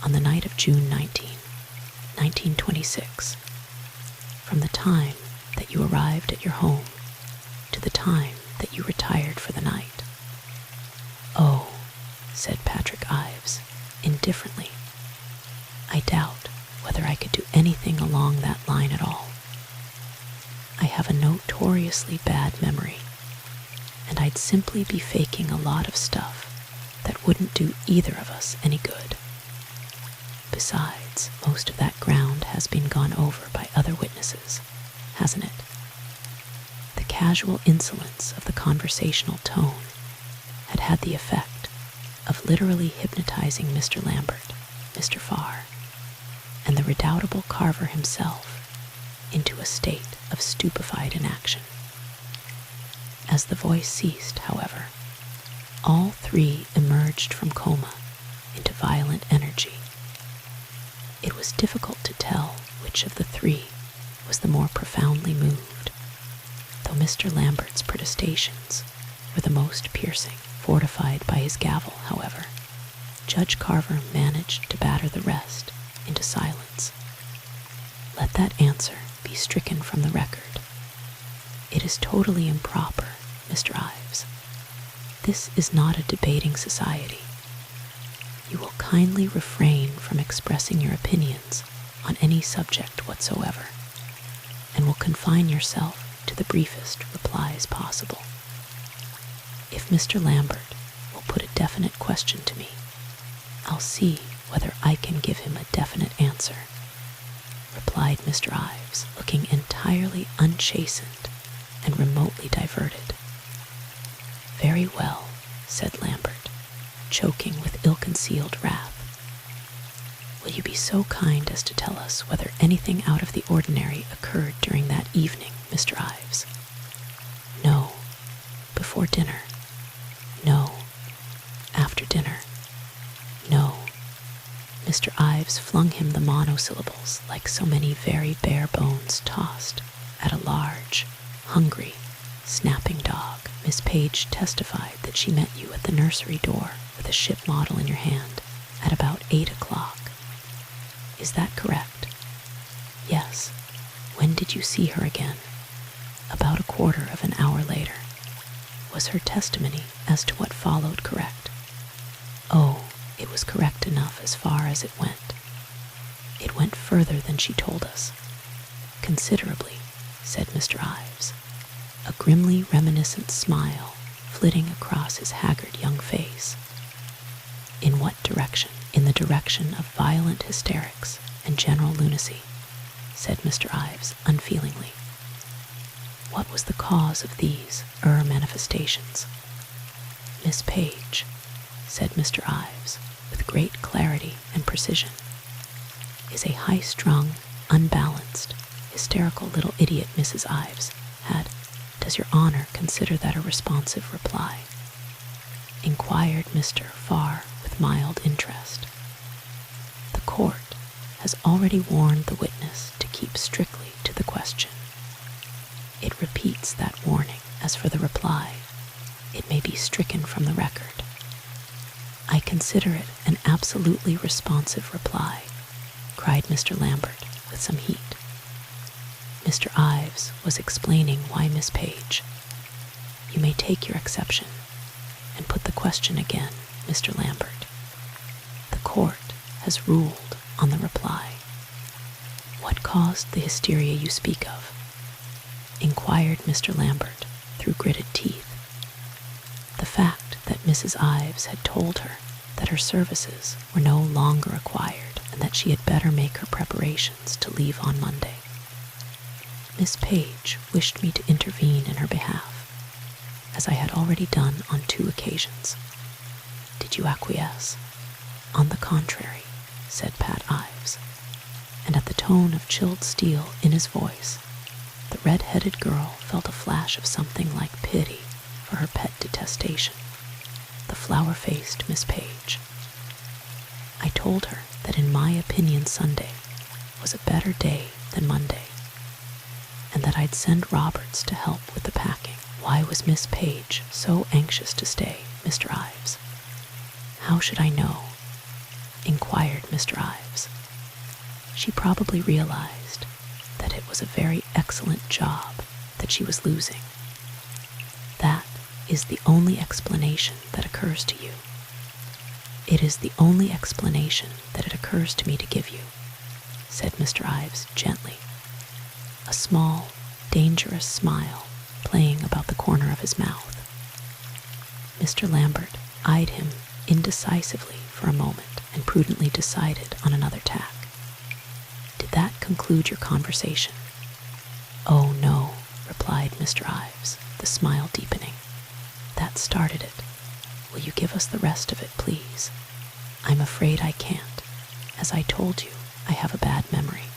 on the night of June 19, 1926, from the time that you arrived at your home to the time that you retired for the night? Oh, said Patrick Ives, indifferently. I doubt whether I could do anything along that line at all. I have a notoriously bad memory, and I'd simply be faking a lot of stuff that wouldn't do either of us any good. Besides, most of that ground has been gone over by other witnesses, hasn't it? The casual insolence of the conversational tone had the effect of literally hypnotizing Mr. Lambert, Mr. Farr, and the redoubtable Carver himself into a state of stupefied inaction. As the voice ceased, however, all 3 emerged from coma into violent energy. It was difficult to tell which of the 3 was the more profoundly moved, though Mr. Lambert's protestations were the most piercing. Fortified by his gavel, however, Judge Carver managed to batter the rest into silence. Let that answer be stricken from the record. It is totally improper, Mr. Ives. This is not a debating society. You will kindly refrain from expressing your opinions on any subject whatsoever, and will confine yourself to the briefest replies possible. If Mr. Lambert will put a definite question to me, I'll see whether I can give him a definite answer, replied Mr. Ives, looking entirely unchastened and remotely diverted. Very well, said Lambert, choking with ill-concealed wrath. Will you be so kind as to tell us whether anything out of the ordinary occurred during that evening, Mr. Ives? No. Before dinner? No. After dinner? No. Mr. Ives flung him the monosyllables like so many very bare bones tossed at a large, hungry, snapping dog. Miss Page testified that she met you at the nursery door with a ship model in your hand at about 8 o'clock. Is that correct? Yes. When did you see her again? About a quarter of an hour later. Was her testimony as to what followed correct? Oh, it was correct enough as far as it went. It went further than she told us. Considerably, said Mr. Ives, a grimly reminiscent smile flitting across his haggard young face. In what direction? In the direction of violent hysterics and general lunacy, said Mr. Ives unfeelingly. What was the cause of these manifestations? Miss Page, said Mr. Ives with great clarity and precision, is a high-strung, unbalanced, hysterical little idiot. Mrs. Ives had, does your honor consider that a responsive reply? Inquired Mr. Farr with mild interest. The court has already warned the witness to keep strictly to the question. It repeats that warning. As for the reply, it may be stricken from the record. I consider it an absolutely responsive reply, cried Mr. Lambert with some heat. Mr. Ives was explaining why Miss Page. You may take your exception and put the question again, Mr. Lambert. The court has ruled on the reply. What caused the hysteria you speak of? Inquired Mr. Lambert through gritted teeth. The fact that Mrs. Ives had told her that her services were no longer required and that she had better make her preparations to leave on Monday. Miss Page wished me to intervene in her behalf, as I had already done on 2 occasions. Did you acquiesce? On the contrary, said Pat Ives, and at the tone of chilled steel in his voice, the red-headed girl felt a flash of something like pity for her pet detestation, the flower-faced Miss Page. I told her that in my opinion Sunday was a better day than Monday, and that I'd send Roberts to help with the packing. Why was Miss Page so anxious to stay, Mr. Ives? How should I know? Inquired Mr. Ives. She probably realized that it was a very excellent job that she was losing. That is the only explanation that occurs to you. It is the only explanation that it occurs to me to give you, said Mr. Ives gently, a small, dangerous smile playing about the corner of his mouth. Mr. Lambert eyed him indecisively for a moment and prudently decided on another tack. Did that conclude your conversation? Oh, no, replied Mr. Ives, the smile deepening. That started it. Will you give us the rest of it, please? I'm afraid I can't. As I told you, I have a bad memory.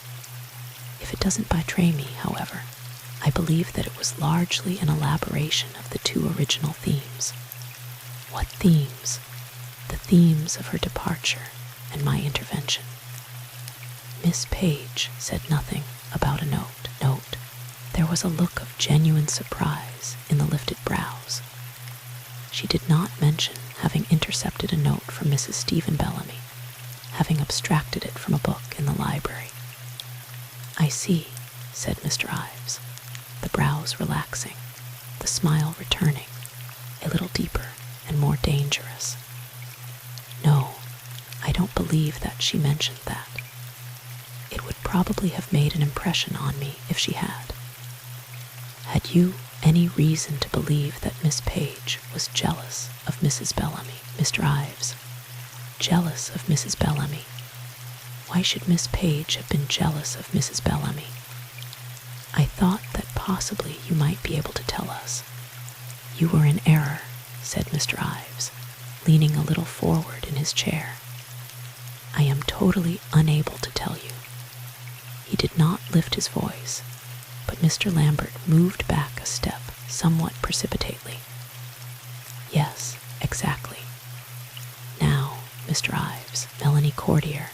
If it doesn't betray me, however, I believe that it was largely an elaboration of the 2 original themes. What themes? The themes of her departure and my intervention. Miss Page said nothing about a note. There was a look of genuine surprise in the lifted brows. She did not mention having intercepted a note from Mrs. Stephen Bellamy, having abstracted it from a book in the library. I see, said Mr. Ives, the brows relaxing, the smile returning, a little deeper and more dangerous. No, I don't believe that she mentioned that. It would probably have made an impression on me if she had. Had you any reason to believe that Miss Page was jealous of Mrs. Bellamy, Mr. Ives? Jealous of Mrs. Bellamy? Why should Miss Page have been jealous of Mrs. Bellamy? I thought that possibly you might be able to tell us. You were in error, said Mr. Ives, leaning a little forward in his chair. I am totally unable to tell you. He did not lift his voice, but Mr. Lambert moved back a step somewhat precipitately. Yes, exactly. Now, Mr. Ives, Melanie Cordier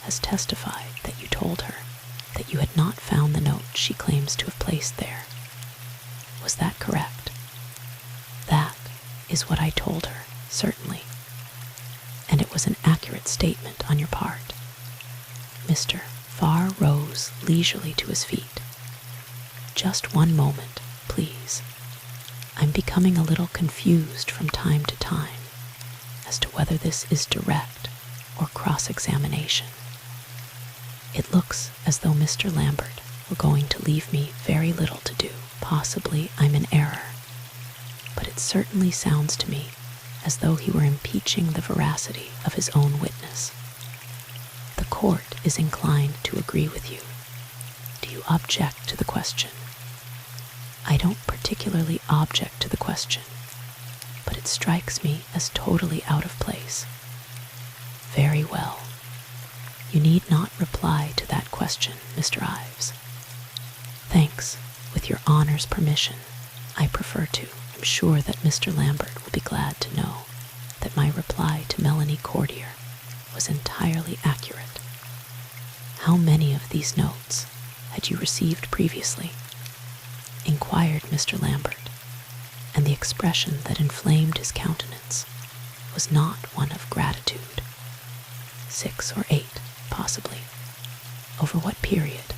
has testified that you told her that you had not found the note she claims to have placed there. Was that correct? is what I told her, certainly. And it was an accurate statement on your part. Mr. Farr rose leisurely to his feet. Just one moment, please. I'm becoming a little confused from time to time as to whether this is direct or cross-examination. It looks as though Mr. Lambert were going to leave me very little to do. Possibly I'm in error, but it certainly sounds to me as though he were impeaching the veracity of his own witness. The court is inclined to agree with you. Do you object to the question? I don't particularly object to the question, but it strikes me as totally out of place. Very well. You need not reply to that question, Mr. Ives. Thanks. With your honor's permission, I prefer to. I'm sure that Mr. Lambert will be glad to know that my reply to Melanie Courtier was entirely accurate. How many of these notes had you received previously? Inquired Mr. Lambert, and the expression that inflamed his countenance was not one of gratitude. 6 or 8, possibly. Over what period?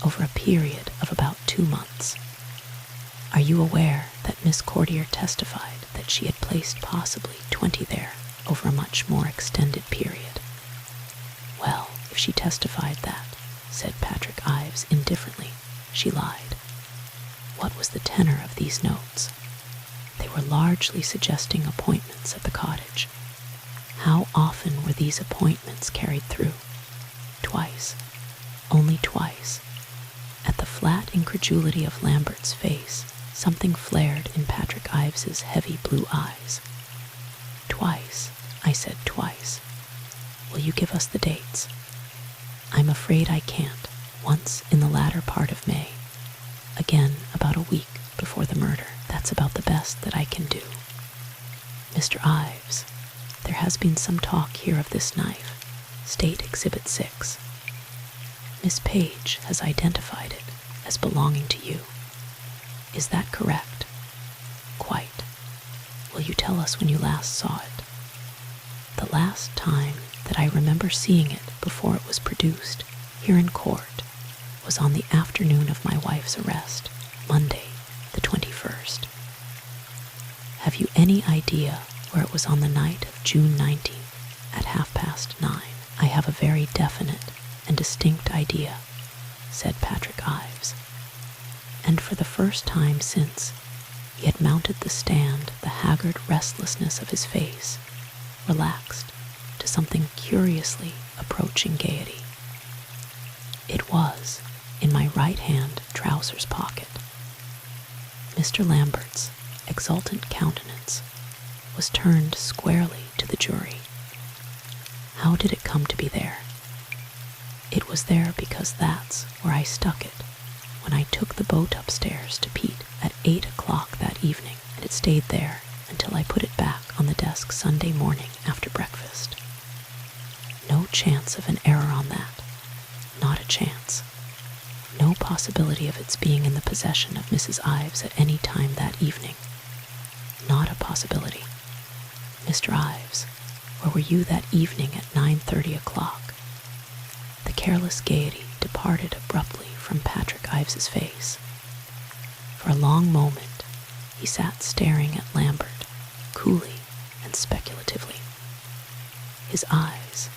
Over a period of about 2 months. Are you aware that Miss Courtier testified that she had placed possibly 20 there over a much more extended period? Well, if she testified that, said Patrick Ives indifferently, she lied. What was the tenor of these notes? They were largely suggesting appointments at the cottage. How often were these appointments carried through? Twice. Only twice. At the flat incredulity of Lambert's face, something flared in Patrick Ives's heavy blue eyes. Twice, I said twice. Will you give us the dates? I'm afraid I can't. Once in the latter part of May. Again, about a week before the murder. That's about the best that I can do. Mr. Ives, there has been some talk here of this knife. State Exhibit 6. Miss Page has identified it as belonging to you. Is that correct? Quite. Will you tell us when you last saw it? The last time that I remember seeing it before it was produced here in court was on the afternoon of my wife's arrest, Monday, the 21st. Have you any idea where it was on the night of June 19th at 9:30? I have a very definite and distinct idea, said Patrick Ives. And for the first time since he had mounted the stand, the haggard restlessness of his face relaxed to something curiously approaching gaiety. It was in my right-hand trousers pocket. Mr. Lambert's exultant countenance was turned squarely to the jury. How did it come to be there? It was there because that's where I stuck it when I took the boat upstairs to Pete at 8 o'clock that evening, and it stayed there until I put it back on the desk Sunday morning after breakfast. No chance of an error on that. Not a chance. No possibility of its being in the possession of Mrs. Ives at any time that evening. Not a possibility. Mr. Ives, where were you that evening at 9:30 o'clock? The careless gaiety departed abruptly from Patrick Ives's face. For a long moment, he sat staring at Lambert, coolly and speculatively. His eyes,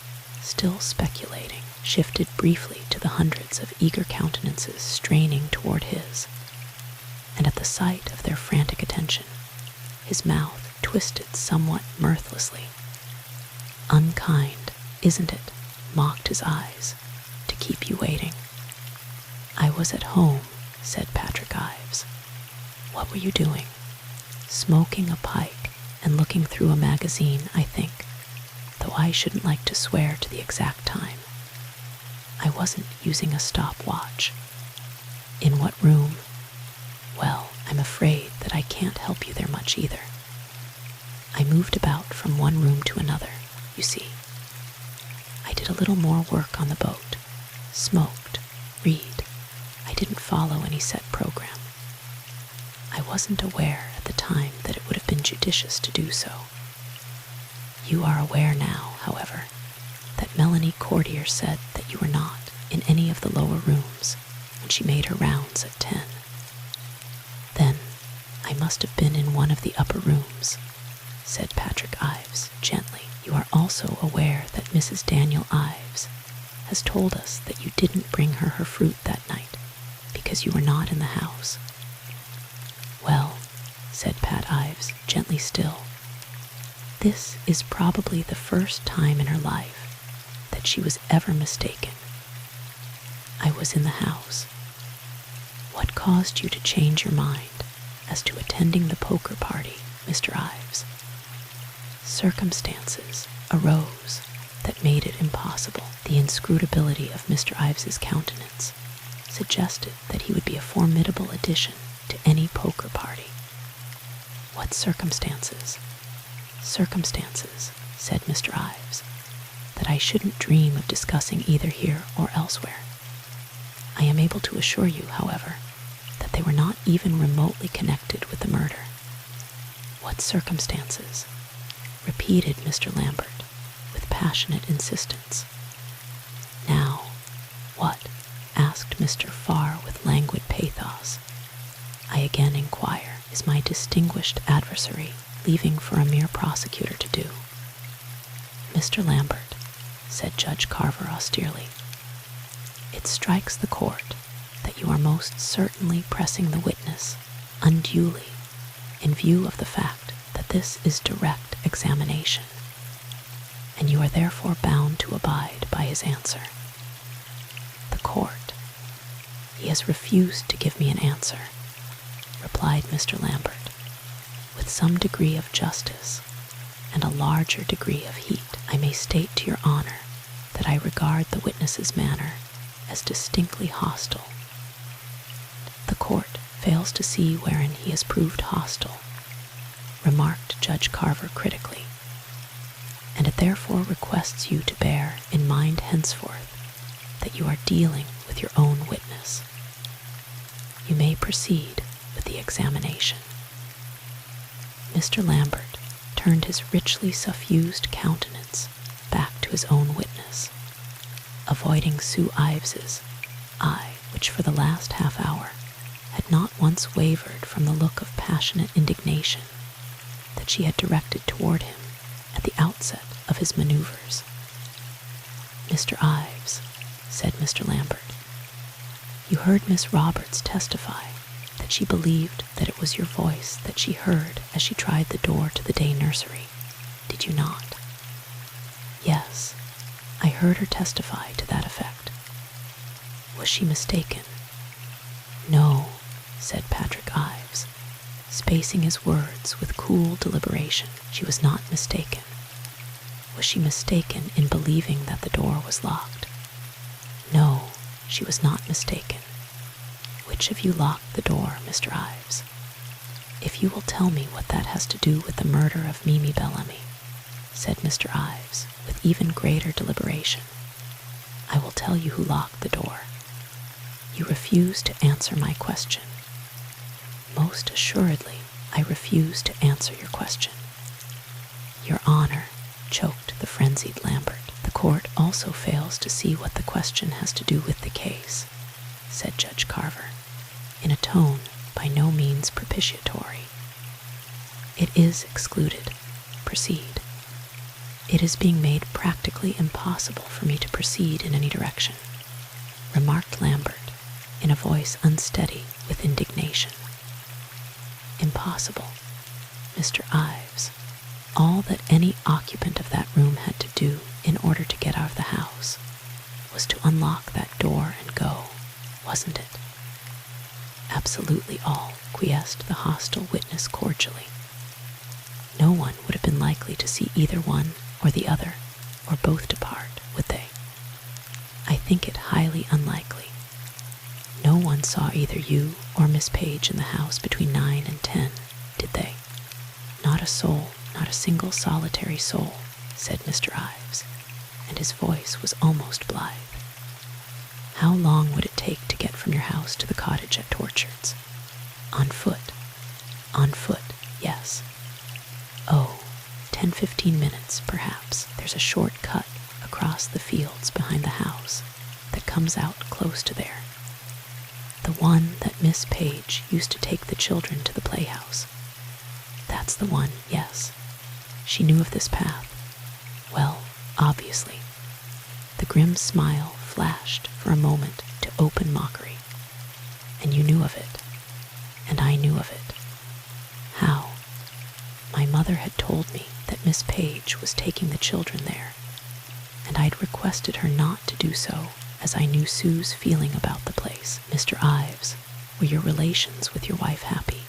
still speculating, shifted briefly to the hundreds of eager countenances straining toward his, and at the sight of their frantic attention, his mouth twisted somewhat mirthlessly. Unkind, isn't it? Mocked his eyes, to keep you waiting. I was at home, said Patrick Ives. What were you doing? Smoking a pipe and looking through a magazine, I think, though I shouldn't like to swear to the exact time. I wasn't using a stopwatch. In what room? Well, I'm afraid that I can't help you there much either. I moved about from one room to another, you see. I did a little more work on the boat, smoked, read. I didn't follow any set program. I wasn't aware at the time that it would have been judicious to do so. You are aware now, however, that Melanie Courtier said that you were not in any of the lower rooms when she made her rounds at 10. Then I must have been in one of the upper rooms, said Patrick Ives gently. You are also aware that Mrs. Daniel Ives has told us that you didn't bring her fruit that night because you were not in the house. Well, said Pat Ives gently still, this is probably the first time in her life that she was ever mistaken. I was in the house. What caused you to change your mind as to attending the poker party, Mr. Ives? Circumstances arose that made it impossible. The inscrutability of Mr. Ives's countenance suggested that he would be a formidable addition to any poker party. What circumstances? Circumstances, said Mr. Ives, that I shouldn't dream of discussing either here or elsewhere. I am able to assure you, however, that they were not even remotely connected with the murder. What circumstances? Repeated Mr. Lambert with passionate insistence. Now, what? Asked Mr. Farr with languid pathos. I again inquire, is my distinguished adversary leaving for a mere prosecutor to do? Mr. Lambert, said Judge Carver austerely, it strikes the court that you are most certainly pressing the witness unduly in view of the fact that this is direct examination, and you are therefore bound to abide by his answer. The court. He has refused to give me an answer, replied Mr. Lambert, with some degree of justice and a larger degree of heat. I may state to your honor that I regard the witness's manner as distinctly hostile. The court fails to see wherein he has proved hostile, remarked Judge Carver critically, and it therefore requests you to bear in mind henceforth that you are dealing with your own witness. You may proceed with the examination. Mr. Lambert turned his richly suffused countenance back to his own witness, avoiding Sue Ives's eye, which for the last half hour had not once wavered from the look of passionate indignation that she had directed toward him at the outset of his maneuvers. Mr. Ives, said Mr. Lambert, you heard Miss Roberts testify that she believed that it was your voice that she heard as she tried the door to the day nursery, did you not? Yes, I heard her testify to that effect. Was she mistaken? No, said Patrick Ives, spacing his words with cool deliberation. She was not mistaken. Was she mistaken in believing that the door was locked? No, she was not mistaken. Which of you locked the door, Mr. Ives? If you will tell me what that has to do with the murder of Mimi Bellamy, said Mr. Ives with even greater deliberation, I will tell you who locked the door. You refuse to answer my question. Most assuredly, I refuse to answer your question. Your honor, choked the frenzied Lambert. The court also fails to see what the question has to do with the case, said Judge Carver, in a tone by no means propitiatory. It is excluded. Proceed. It is being made practically impossible for me to proceed in any direction, remarked Lambert in a voice unsteady with indignation. Impossible, Mr. Ives. All that any occupant of that room had to do in order to get out of the house was to unlock that door and go, wasn't it? Absolutely all, quiesced the hostile witness cordially. No one would have been likely to see either one or the other, or both depart, would they? I think it highly unlikely. No one saw either you or Miss Page in the house between 9 and 10, did they? Not a soul, not a single solitary soul, said Mr. Ives, and his voice was almost blithe. How long would it take to get from your house to the cottage at Torchards? On foot. On foot, yes. Oh, 10-15 minutes, perhaps. There's a short cut across the fields behind the house that comes out close to there. The one that Miss Page used to take the children to the playhouse. That's the one, yes. She knew of this path. Well, obviously. The grim smile flashed for a moment to open mockery. And you knew of it. And I knew of it. How? My mother had told me that Miss Page was taking the children there, and I'd requested her not to do so, as I knew Sue's feeling about the place. Mr. Ives, were your relations with your wife happy?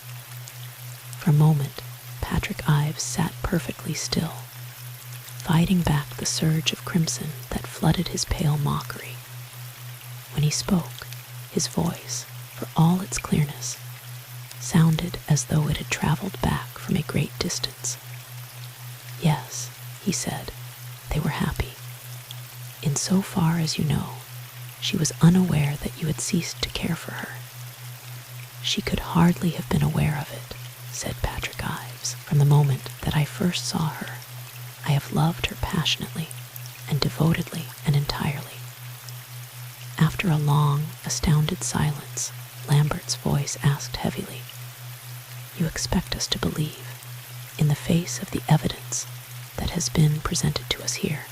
For a moment, Patrick Ives sat perfectly still, fighting back the surge of crimson that flooded his pale mockery. When he spoke, his voice, for all its clearness, sounded as though it had traveled back from a great distance. Yes, he said, they were happy. In so far as you know, she was unaware that you had ceased to care for her. She could hardly have been aware of it, said Patrick Ives. From the moment that I first saw her, I have loved her passionately and devotedly and entirely. After a long, astounded silence, Lambert's voice asked heavily, "You expect us to believe, in the face of the evidence that has been presented to us here,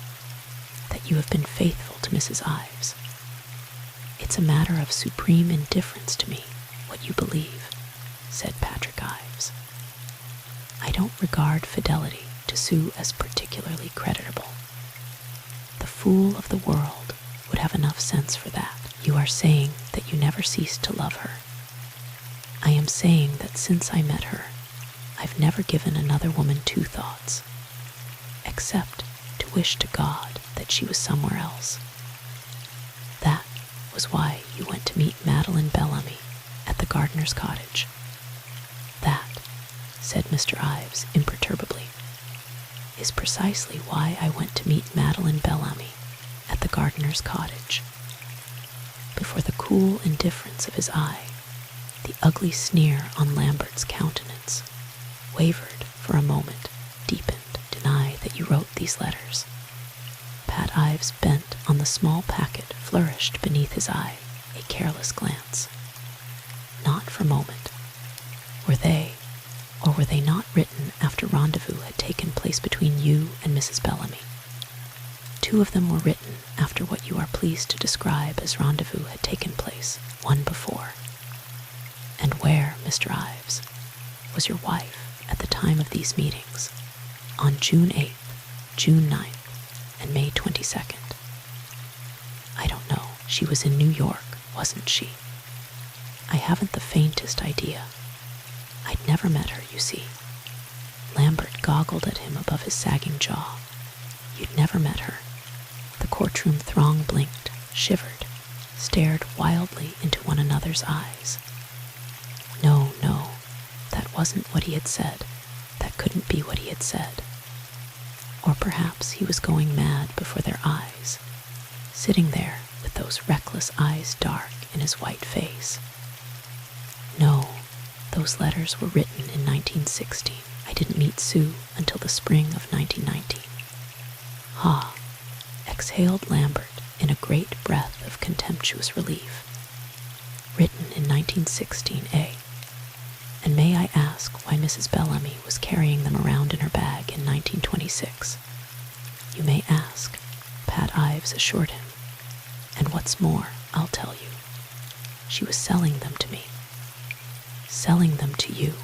that you have been faithful to Mrs. Ives? It's a matter of supreme indifference to me what you believe," said Patrick Ives. "I don't regard fidelity to Sue as particularly creditable. The fool of the world would have enough sense for that. You are saying that you never ceased to love her. I am saying that since I met her, I've never given another woman two thoughts, except to wish to God that she was somewhere else. That was why you went to meet Madeleine Bellamy at the gardener's cottage. That," said Mr. Ives imperturbably, "is precisely why I went to meet Madeleine Bellamy at the gardener's cottage." Before the cool indifference of his eye, the ugly sneer on Lambert's countenance wavered for a moment, deepened. "Deny that you wrote these letters." Pat Ives bent on the small packet flourished beneath his eye, a careless glance. "Not for a moment. Were they, or were they not written after rendezvous had taken place between you and Mrs. Bellamy? Two of them were written after what you are pleased to describe as rendezvous had taken place, one before. And where, Mr. Ives, was your wife at the time of these meetings, on June 8th, June 9th, and May 22nd? I don't know. She was in New York, wasn't she? I haven't the faintest idea. I'd never met her, you see." Lambert goggled at him above his sagging jaw. "You'd never met her." The courtroom throng blinked, shivered, stared wildly into one another's eyes. No, that wasn't what he had said. That couldn't be what he had said. Or perhaps he was going mad before their eyes, sitting there with those reckless eyes dark in his white face. No, those letters were written in 1916. I didn't meet Sue until the spring of 1919. Ha, exhaled Lambert in a great breath of contemptuous relief. Written in 1916, eh? And may I ask why Mrs. Bellamy was carrying them around in her bag in 1926? You may ask, Pat Ives assured him. And what's more, I'll tell you. She was selling them to me. Selling them to you.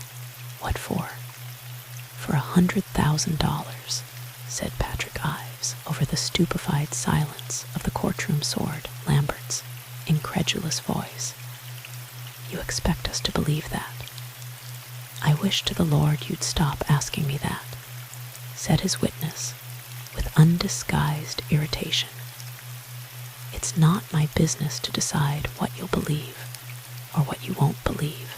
What for? For $100,000, said Patrick Ives over the stupefied silence of the courtroom soared Lambert's incredulous voice. You expect us to believe that? I wish to the Lord you'd stop asking me that, said his witness with undisguised irritation. It's not my business to decide what you'll believe or what you won't believe.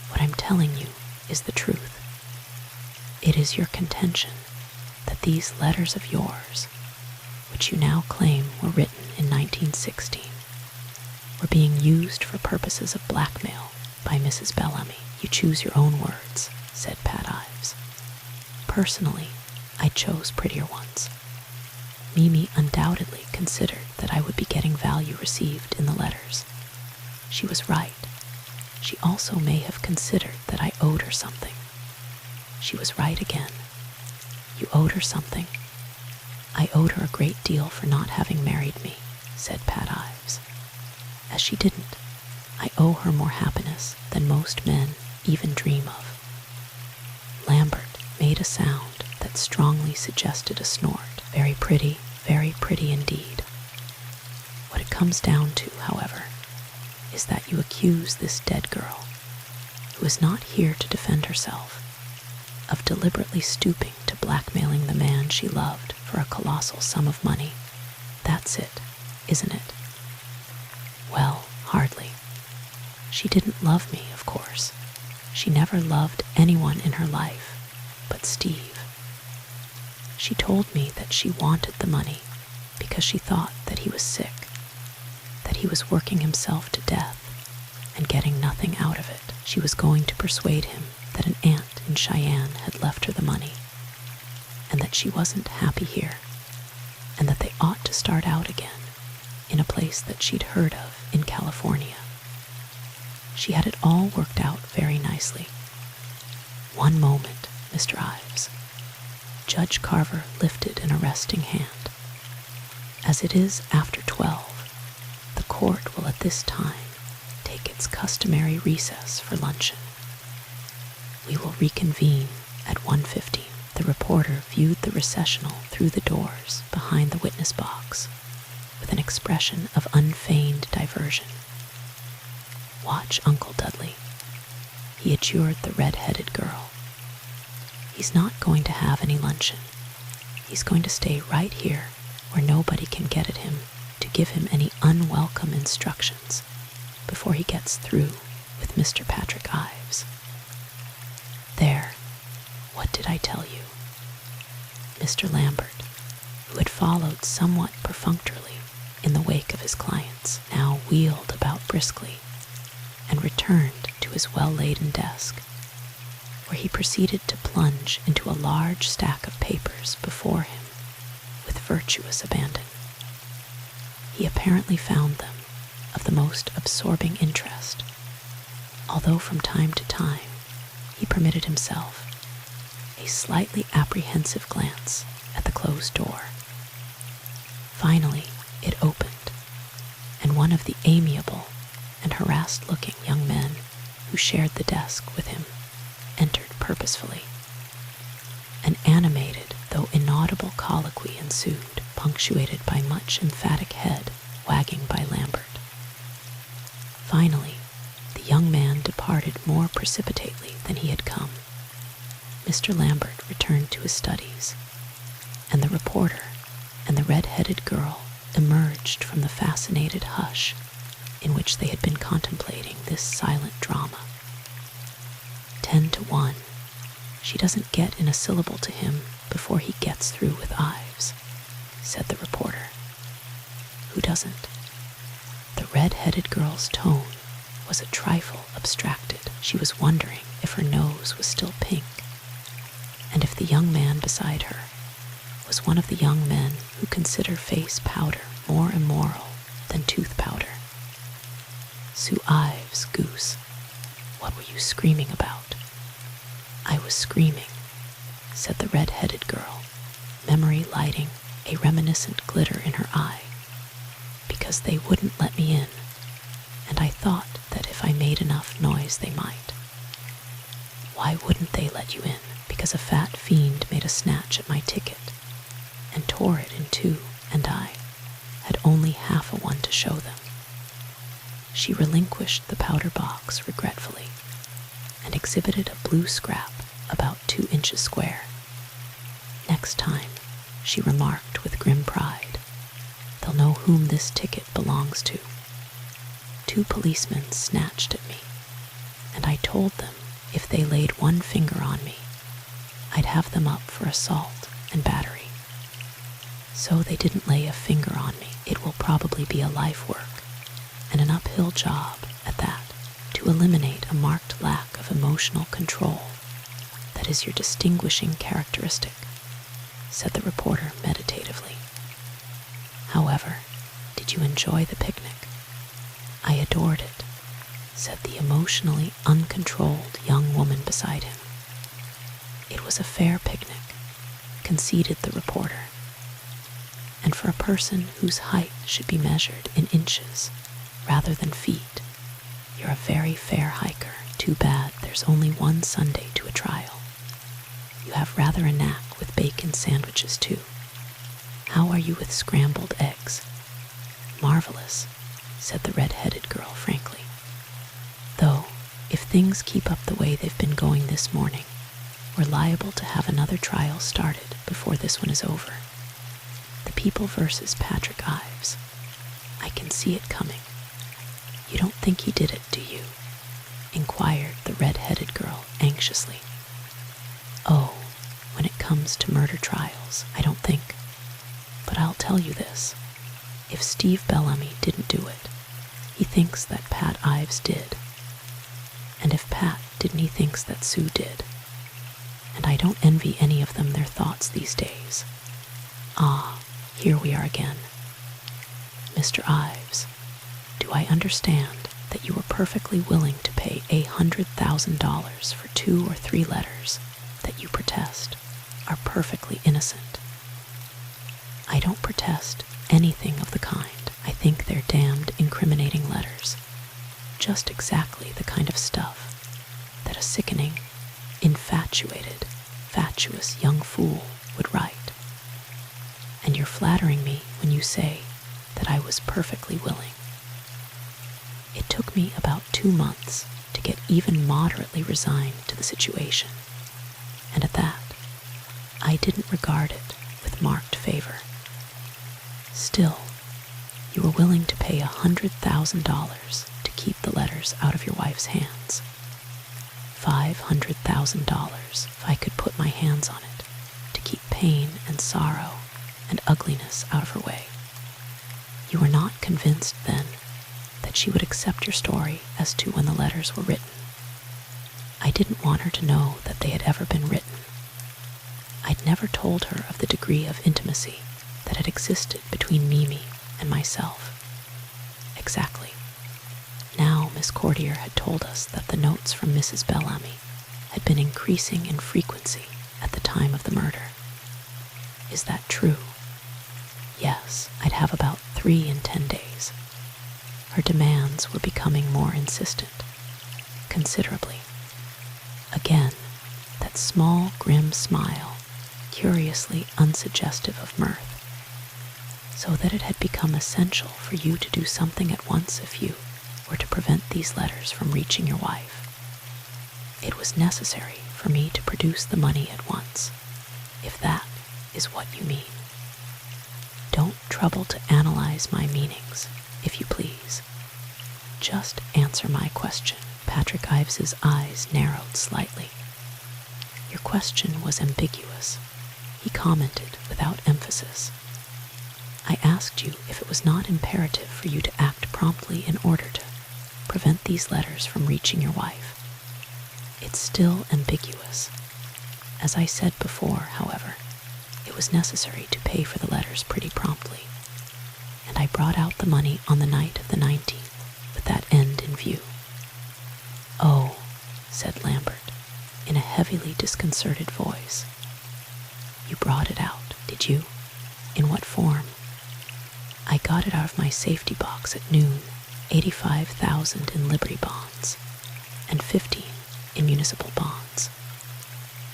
What I'm telling you is the truth. It is your contention that these letters of yours, which you now claim were written in 1916, were being used for purposes of blackmail by Mrs. Bellamy. You choose your own words, said Pat Ives. Personally, I chose prettier ones. Mimi undoubtedly considered that I would be getting value received in the letters. She was right. She also may have considered that I owed her something. She was right again. You owed her something. I owed her a great deal for not having married me, said Pat Ives. As she didn't, I owe her more happiness than most men even dream of. Lambert made a sound that strongly suggested a snort. Very pretty indeed. What it comes down to, however, is that you accuse this dead girl, who is not here to defend herself, of deliberately stooping to blackmailing the man she loved for a colossal sum of money. That's it, isn't it? Well, hardly. She didn't love me, of course. She never loved anyone in her life but Steve. She told me that she wanted the money because she thought that he was sick, that he was working himself to death and getting nothing out of it. She was going to persuade him that an aunt in Cheyenne had left her the money, and that she wasn't happy here, and that they ought to start out again in a place that she'd heard of in California. She had it all worked out very nicely. One moment, Mr. Ives. Judge Carver lifted an arresting hand. As it is after 12, the court will at this time take its customary recess for luncheon. We will reconvene at 1:15. The reporter viewed the recessional through the doors behind the witness box with an expression of unfeigned diversion. Watch Uncle Dudley, he adjured the red-headed girl. He's not going to have any luncheon. He's going to stay right here where nobody can get at him to give him any unwelcome instructions before he gets through with Mr. Patrick Ives. There, what did I tell you? Mr. Lambert, who had followed somewhat perfunctorily in the wake of his clients, now wheeled about briskly and returned to his well-laden desk, where he proceeded to plunge into a large stack of papers before him with virtuous abandon. He apparently found them of the most absorbing interest, although from time to time he permitted himself a slightly apprehensive glance at the closed door. Finally, it opened, and one of the amiable and harassed-looking young men who shared the desk with him entered purposefully. An animated, though inaudible colloquy ensued, punctuated by much emphatic head wagging by Lambert. Finally, the young man departed more precipitately than he had come. Mr. Lambert returned to his studies, and the reporter and the red-headed girl emerged from the fascinated hush in which they had been contemplating this silent drama. 10-1, she doesn't get in a syllable to him before he gets through with Ives, said the reporter. Who doesn't? The red-headed girl's tone was a trifle abstracted. She was wondering if her nose was still pink, and if the young man beside her was one of the young men who consider face powder more immoral than tooth powder. Sue Ives, goose, what were you screaming about? I was screaming, said the red-headed girl, memory lighting a reminiscent glitter in her eye, because they wouldn't let me in, and I thought that if I made enough noise they might. Why wouldn't they let you in? Because a fat fiend made a snatch at my ticket and tore it in two, and I had only half a one to show them. She relinquished the powder box regretfully and exhibited a blue scrap about 2 inches square. Next time, she remarked with grim pride, they'll know whom this ticket belongs to. 2 policemen snatched at me, and I told them if they laid one finger on me, I'd have them up for assault and battery. So they didn't lay a finger on me. It will probably be a life work, and an uphill job at that, to eliminate a marked lack of emotional control that that is your distinguishing characteristic," said the reporter meditatively. "However, did you enjoy the picnic?" "I adored it," said the emotionally uncontrolled young woman beside him. "It was a fair picnic," conceded the reporter. "And for a person whose height should be measured in inches rather than feet, you're a very fair hiker. Too bad there's only one Sunday to a trial. You have rather a knack with bacon sandwiches, too. How are you with scrambled eggs?" "Marvelous," said the red-headed girl frankly. "Though, if things keep up the way they've been going this morning, we're liable to have another trial started before this one is over. The People versus Patrick Ives. I can see it coming. You don't think he did it, do you?" inquired the red-headed girl anxiously. "Oh, when it comes to murder trials, I don't think. But I'll tell you this. If Steve Bellamy didn't do it, he thinks that Pat Ives did. And if Pat didn't, he thinks that Sue did. And I don't envy any of them their thoughts these days. Ah, here we are again. Mr. Ives, do I understand that you were perfectly willing to pay $100,000 for 2 or 3 letters that you protest are perfectly innocent?" "I don't protest anything of the kind. I think they're damned incriminating letters. Just exactly the kind of stuff that a sickening, infatuated, fatuous young fool would write. And you're flattering me when you say that I was perfectly willing. It took me about 2 months to get even moderately resigned to the situation, and at that, I didn't regard it with marked favor. Still, you were willing to pay $100,000 to keep the letters out of your wife's hands. $500,000 if I could put my hands on it, to keep pain and sorrow and ugliness out of her way. You were not convinced then that she would accept your story as to when the letters were written. I didn't want her to know that they had ever been written. I'd never told her of the degree of intimacy that had existed between Mimi and myself. Exactly. Now Miss Courtier had told us that the notes from Mrs. Bellamy had been increasing in frequency at the time of the murder. Is that true? Yes, I'd have about 3 in 10 days. Her demands were becoming more insistent, considerably. Again, that small, grim smile, curiously unsuggestive of mirth, so that it had become essential for you to do something at once if you were to prevent these letters from reaching your wife. It was necessary for me to produce the money at once, if that is what you mean. Don't trouble to analyze my meanings, if you please. Just answer my question. Patrick Ives's eyes narrowed slightly. Your question was ambiguous, he commented without emphasis. I asked you if it was not imperative for you to act promptly in order to prevent these letters from reaching your wife. It's still ambiguous. As I said before, however, it was necessary to pay for the letters pretty promptly, and I brought out the money on the night of the 19th with that end in view. Oh, said Lambert, in a heavily disconcerted voice. You brought it out, did you? In what form? I got it out of my safety box at noon, 85,000 in Liberty bonds, and 15 in municipal bonds.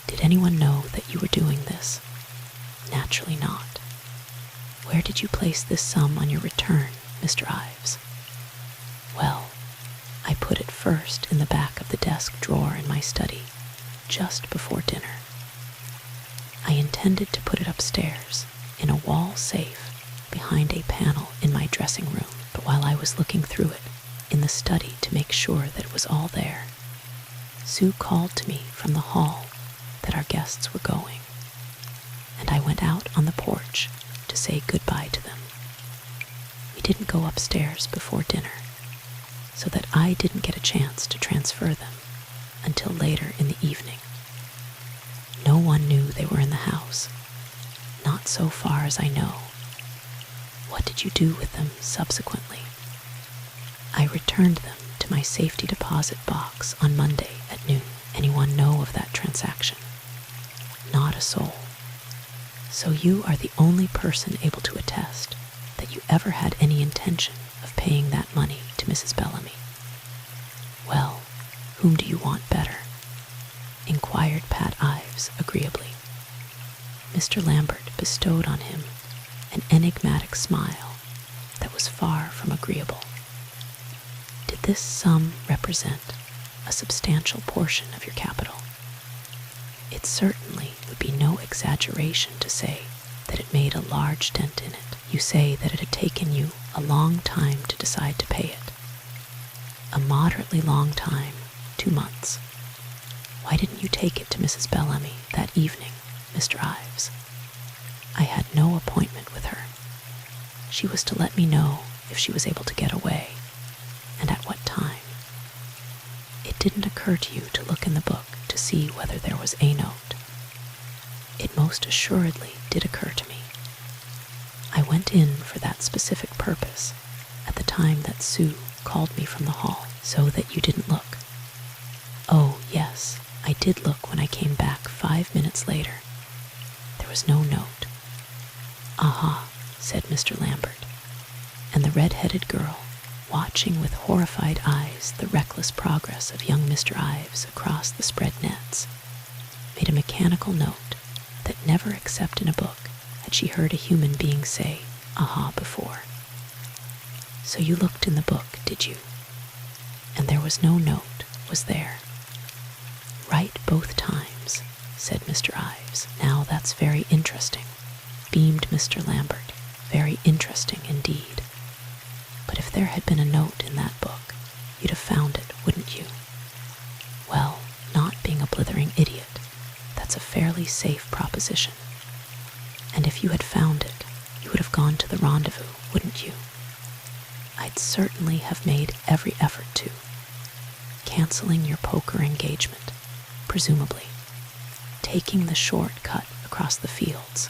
Did anyone know that you were doing this? Naturally not. Where did you place this sum on your return, Mr. Ives? Well, I put it first in the back of the desk drawer in my study, just before dinner. I intended to put it upstairs, in a wall safe, behind a panel in my dressing room, but while I was looking through it, in the study to make sure that it was all there, Sue called to me from the hall that our guests were going, and I went out on the porch to say goodbye to them. We didn't go upstairs before dinner, so that I didn't get a chance to transfer them until later in the evening. one knew they were in the house. Not so far as I know. What did you do with them subsequently? I returned them to my safety deposit box on Monday at noon. Anyone know of that transaction? Not a soul. So you are the only person able to attest that you ever had any intention of paying that money to Mrs. Bellamy. Well, whom do you want better? Inquired Pat Ives agreeably. Mr. Lambert bestowed on him an enigmatic smile that was far from agreeable. Did this sum represent a substantial portion of your capital? It certainly would be no exaggeration to say that it made a large dent in it. You say that it had taken you a long time to decide to pay it. A moderately long time, 2 months. Why didn't you take it to Mrs. Bellamy that evening, Mr. Ives? I had no appointment with her. She was to let me know if she was able to get away, and at what time. It didn't occur to you to look in the book to see whether there was a note. It most assuredly did occur to me. I went in for that specific purpose at the time that Sue called me from the hall, so that you didn't look. Oh, yes, I did look when I came back 5 minutes later. There was no note. Aha, said Mr. Lambert, and the red-headed girl, watching with horrified eyes the reckless progress of young Mr. Ives across the spread nets, made a mechanical note that never except in a book had she heard a human being say, aha, before. So you looked in the book, did you? And there was no note, was there? Right both times, said Mr. Ives. Now that's very interesting, beamed Mr. Lambert. Very interesting indeed. But if there had been a note in that book, you'd have found it, wouldn't you? Well, not being a blithering idiot, that's a fairly safe proposition. And if you had found it, you would have gone to the rendezvous, wouldn't you? I'd certainly have made every effort to. Canceling your poker engagement, presumably. Taking the short cut across the fields.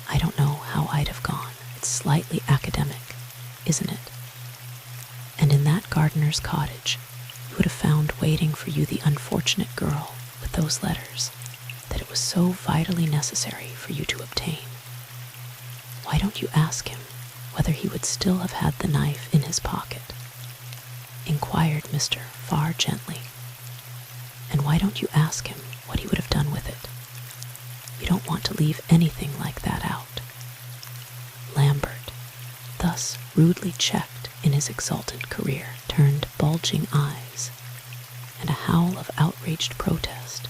I don't know how I'd have gone. It's slightly academic, isn't it? And in that gardener's cottage, you would have found waiting for you the unfortunate girl with those letters that it was so vitally necessary for you to obtain. Why don't you ask him whether he would still have had the knife in his pocket? Inquired Mr. Farr gently. And why don't you ask him what he would have done with it? You don't want to leave anything like that out. Lambert, thus rudely checked in his exultant career, turned bulging eyes and a howl of outraged protest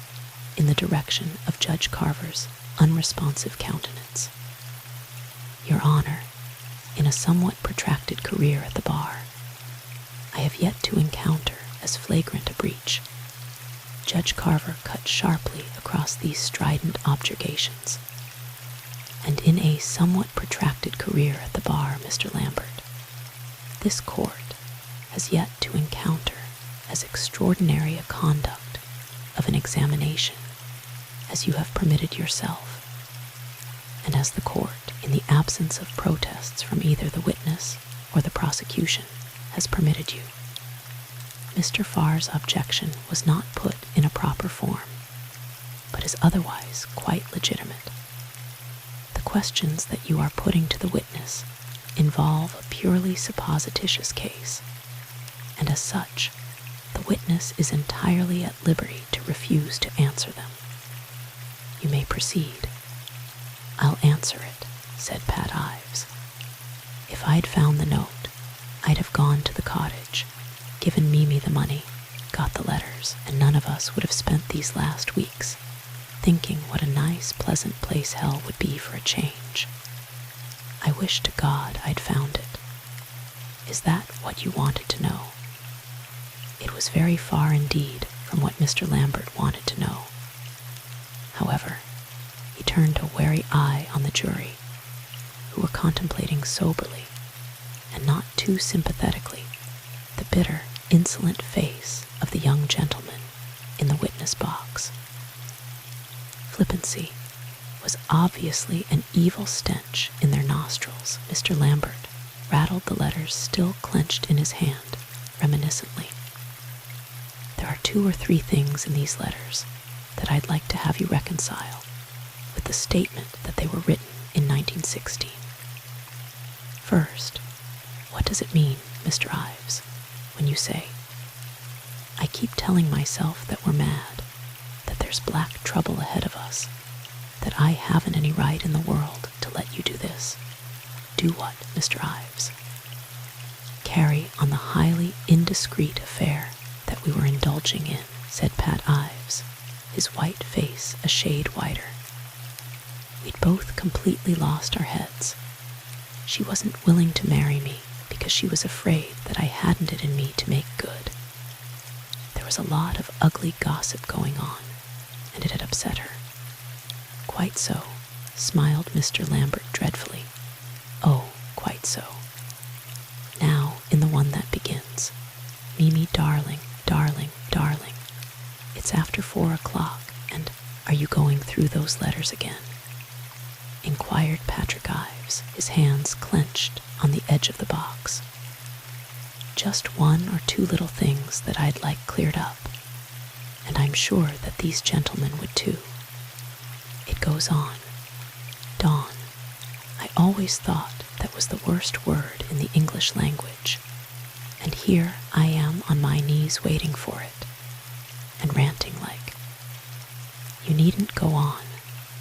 in the direction of Judge Carver's unresponsive countenance. Your Honor, in a somewhat protracted career at the bar, I have yet to encounter as flagrant a breach. Judge Carver cut sharply across these strident objurgations. And in a somewhat protracted career at the bar, Mr. Lambert, this court has yet to encounter as extraordinary a conduct of an examination as you have permitted yourself, and as the court, in the absence of protests from either the witness or the prosecution, has permitted you. Mr. Farr's objection was not put in a proper form, but is otherwise quite legitimate. The questions that you are putting to the witness involve a purely supposititious case, and as such, the witness is entirely at liberty to refuse to answer them. You may proceed. I'll answer it, said Pat Ives. If I'd found the note, I'd have gone to the cottage, given Mimi the money, got the letters, and none of us would have spent these last weeks thinking what a nice, pleasant place hell would be for a change. I wish to God I'd found it. Is that what you wanted to know? It was very far indeed from what Mr. Lambert wanted to know. However, he turned a wary eye on the jury, who were contemplating soberly, and not too sympathetically, the bitter, insolent face of the young gentleman in the witness box. flippancy was obviously an evil stench in their nostrils. Mr. Lambert rattled the letters still clenched in his hand, reminiscently. There are 2 or 3 things in these letters that I'd like to have you reconcile with the statement that they were written in 1916. First, what does it mean, Mr. Ives, when you say, "I keep telling myself that we're mad, that there's black trouble ahead of us, that I haven't any right in the world to let you do this"? Do what, Mr. Ives? Carry on the highly indiscreet affair that we were indulging in, said Pat Ives, his white face a shade whiter. We'd both completely lost our heads. She wasn't willing to marry me because she was afraid that I hadn't it in me to make good. There was a lot of ugly gossip going on, and it had upset her. Quite so, smiled Mr. Lambert dreadfully. Oh, quite so. Now, in the one that begins, "Mimi, darling, darling, darling. It's after 4 o'clock, and are you going through those letters again?" inquired Patrick Ives, his hands clenched on the edge of the box. Just 1 or 2 little things that I'd like cleared up, and I'm sure that these gentlemen would too. It goes on. Dawn. I always thought that was the worst word in the English language, and here I am on my knees waiting for it, and ranting like. You needn't go on,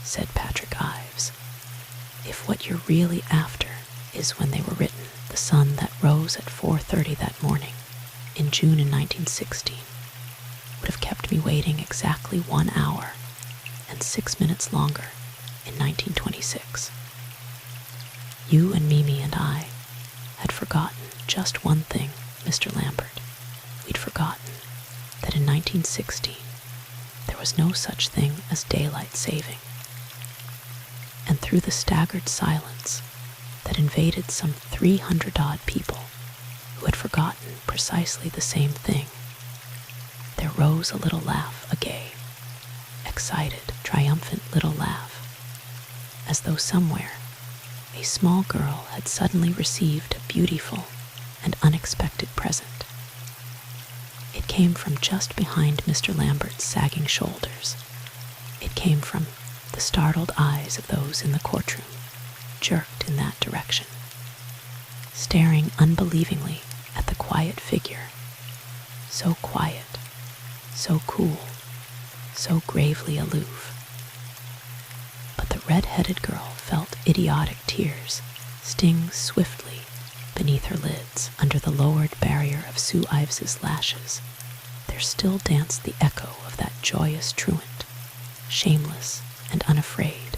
said Patrick Ives. If what you're really after is when they were written, the sun that rose at 4:30 that morning, in June in 1916, would have kept me waiting exactly 1 hour and 6 minutes longer in 1926. You and Mimi and I had forgotten just one thing, Mr. Lambert. We'd forgotten that in 1916 there was no such thing as daylight saving. And through the staggered silence that invaded some 300-odd people who had forgotten precisely the same thing, there rose a little laugh, a gay, excited, triumphant little laugh, as though somewhere a small girl had suddenly received a beautiful and unexpected present. It came from just behind Mr. Lambert's sagging shoulders. It came from the startled eyes of those in the courtroom, jerked in that direction, staring unbelievingly at the quiet figure, so quiet, so cool, so gravely aloof. But the red-headed girl felt idiotic tears sting swiftly beneath her lids. Under the lowered barrier of Sue Ives's lashes, there still danced the echo of that joyous truant, shameless and unafraid.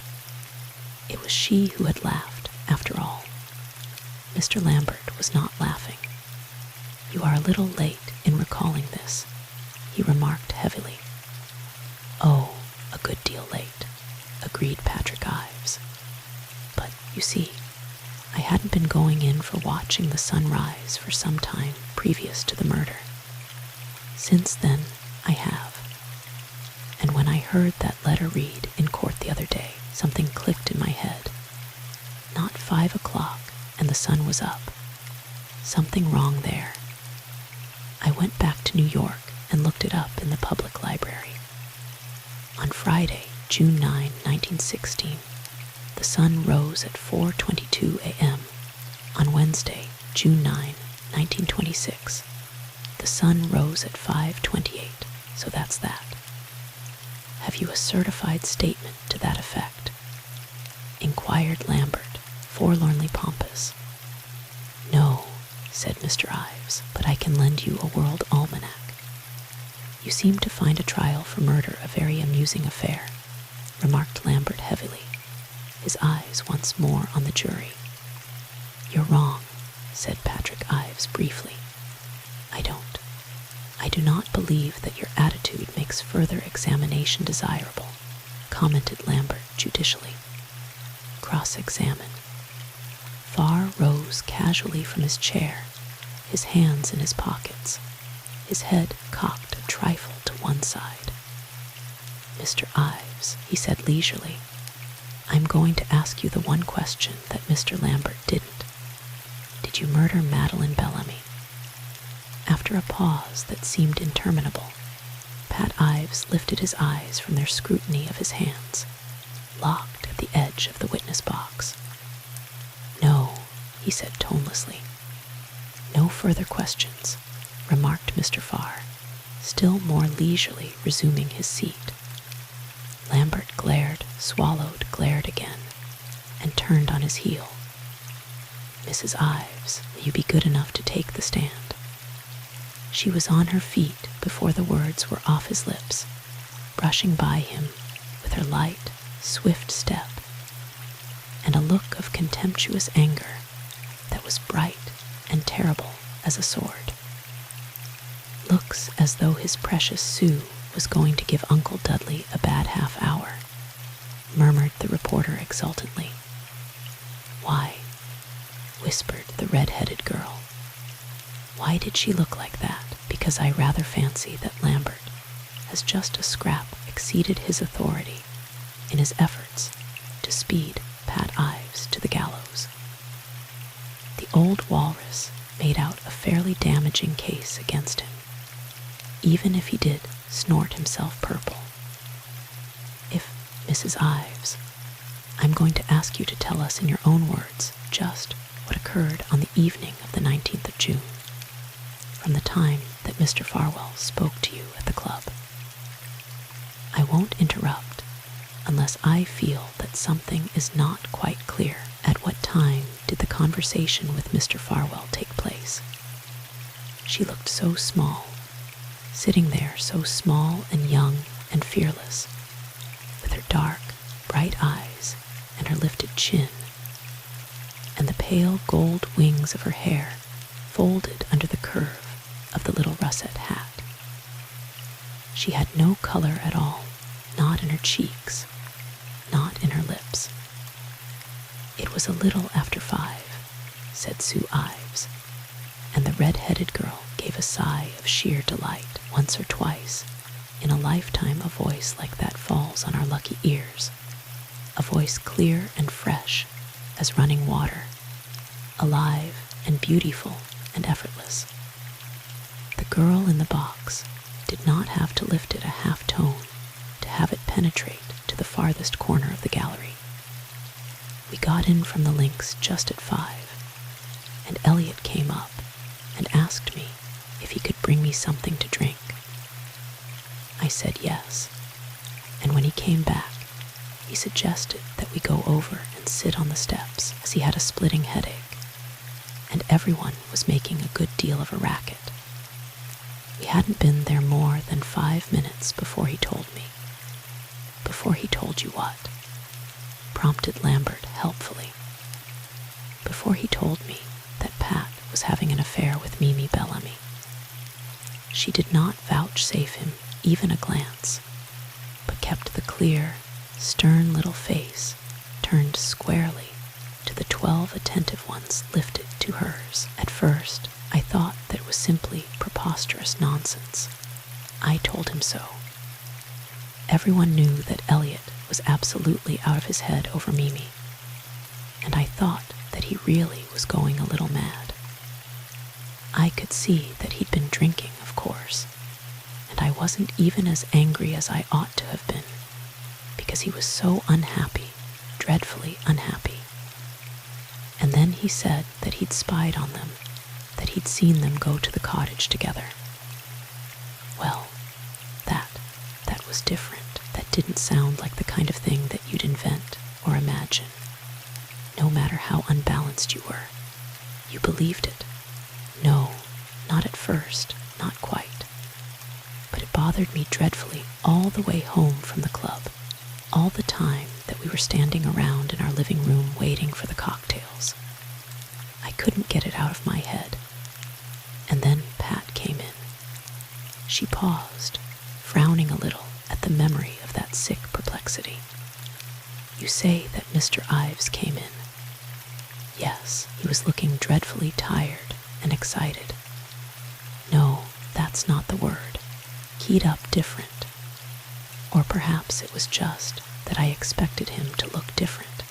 It was she who had laughed, after all. Mr. Lambert was not laughing. You are a little late in recalling this, he remarked heavily. Oh, a good deal late, agreed Patrick Ives. But, you see, I hadn't been going in for watching the sun rise for some time previous to the murder. Since then, I have. And when I heard that letter read in court the other day, something clicked in my head. Not 5 o'clock, and the sun was up. Something wrong there. I went back to New York and looked it up in the public library. On Friday, June 9, 1916, the sun rose at 4:22 a.m. On Wednesday, June 9, 1926, the sun rose at 5:28, so that's that. Have you a certified statement to that effect? Inquired Lambert, forlornly pompous. No, said Mr. Ives, but I can lend you a world almanac. You seem to find a trial for murder a very amusing affair, remarked Lambert heavily, his eyes once more on the jury. You're wrong, said Patrick Ives briefly. I do not believe that your attitude makes further examination desirable, commented Lambert judicially. Cross-examine. Farr rose casually from his chair, his hands in his pockets, his head cocked a trifle to one side. Mr. Ives, he said leisurely, I'm going to ask you the one question that Mr. Lambert didn't. Did you murder Madeleine Bellamy? After a pause that seemed interminable, Pat Ives lifted his eyes from their scrutiny of his hands, locked at the edge of the witness box. No, he said tonelessly. No further questions, remarked Mr. Farr, still more leisurely resuming his seat. Lambert glared, swallowed, glared again, and turned on his heel. Mrs. Ives, will you be good enough to take the stand? She was on her feet before the words were off his lips, brushing by him with her light, swift step, and a look of contemptuous anger that was bright and terrible as a sword. Looks as though his precious Sue was going to give Uncle Dudley a bad half hour, murmured the reporter exultantly. Why, whispered the red-headed girl. Why did she look like that? Because I rather fancy that Lambert has just a scrap exceeded his authority in his efforts to speed Pat Ives to the gallows. The old walrus made out a fairly damaging case against him, even if he did snort himself purple. If, Mrs. Ives, I'm going to ask you to tell us in your own words just what occurred on the evening of the 19th of June, from the time that Mr. Farwell spoke to you at the club. I won't interrupt unless I feel that something is not quite clear. At what time did the conversation with Mr. Farwell take place? She looked so small, sitting there so small and young and fearless, with her dark, bright eyes and her lifted chin, and the pale gold wings of her hair folded under the curve of the little russet hat. She had no color at all, not in her cheeks, not in her lips. It was a little after 5, said Sue Ives, and the red-headed girl gave a sigh of sheer delight. Once or twice, in a lifetime, a voice like that falls on our lucky ears, a voice clear and fresh as running water, alive and beautiful and effortless. The girl in the box did not have to lift it a half tone to have it penetrate to the farthest corner of the gallery. We got in from the links just at 5, and Elliot came up and asked me if he could bring me something to drink. I said yes, and when he came back, he suggested that we go over and sit on the steps as he had a splitting headache, and everyone was making a good deal of a racket. We hadn't been there more than 5 minutes before he told me. Before he told you what? Prompted Lambert helpfully. Before he told me that Pat was having an affair with Mimi Bellamy. She did not vouchsafe him even a glance, but kept the clear, stern little face turned squarely to the 12 attentive ones lifted to hers. At first, I thought that it was simply preposterous nonsense. I told him so. Everyone knew that Elliot was absolutely out of his head over Mimi, and I thought that he really was going a little mad. I could see that he'd been drinking, of course, and I wasn't even as angry as I ought to have been, because he was so unhappy, dreadfully unhappy. And then he said that he'd spied on them, that he'd seen them go to the cottage together. Well, that was different. That didn't sound like the kind of thing that you'd invent or imagine. No matter how unbalanced you were, you believed it. No, not at first, not quite. But it bothered me dreadfully all the way home from the club, all the time that we were standing around in our living room waiting for the cocktails. I couldn't get it out of my head. And then Pat came in. She paused, frowning a little at the memory of that sick perplexity. You say that Mr. Ives came in. Yes, he was looking dreadfully tired and excited. No, that's not the word. Keyed up different. Or perhaps it was just that I expected him to look different.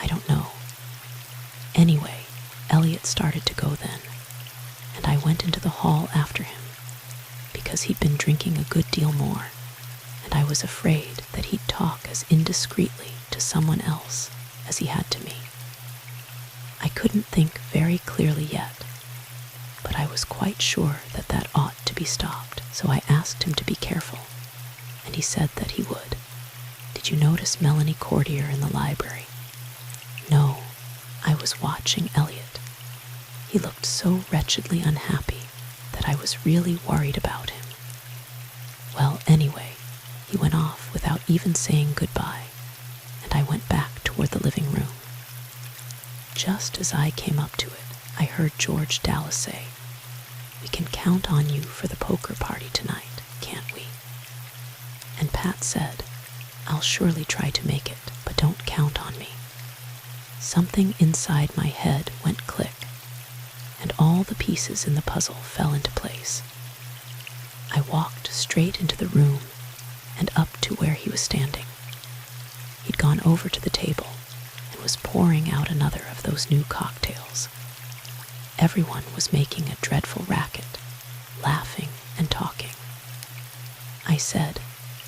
I don't know. Anyway, Elliot started to go then, and I went into the hall after him because he'd been drinking a good deal more, and I was afraid that he'd talk as indiscreetly to someone else as he had to me. I couldn't think very clearly yet, but I was quite sure that that ought to be stopped, so I asked him to be careful, and he said that he would. Did you notice Melanie Courtier in the library? No, I was watching Elliot. He looked so wretchedly unhappy that I was really worried about him. Well, anyway, he went off without even saying goodbye, and I went back toward the living room. Just as I came up to it, I heard George Dallas say, "We can count on you for the poker party tonight, can't we?" And Pat said, "I'll surely try to make it, but don't count on me." Something inside my head went click, and all the pieces in the puzzle fell into place. I walked straight into the room and up to where he was standing. He'd gone over to the table and was pouring out another of those new cocktails. Everyone was making a dreadful racket, laughing and talking. I said,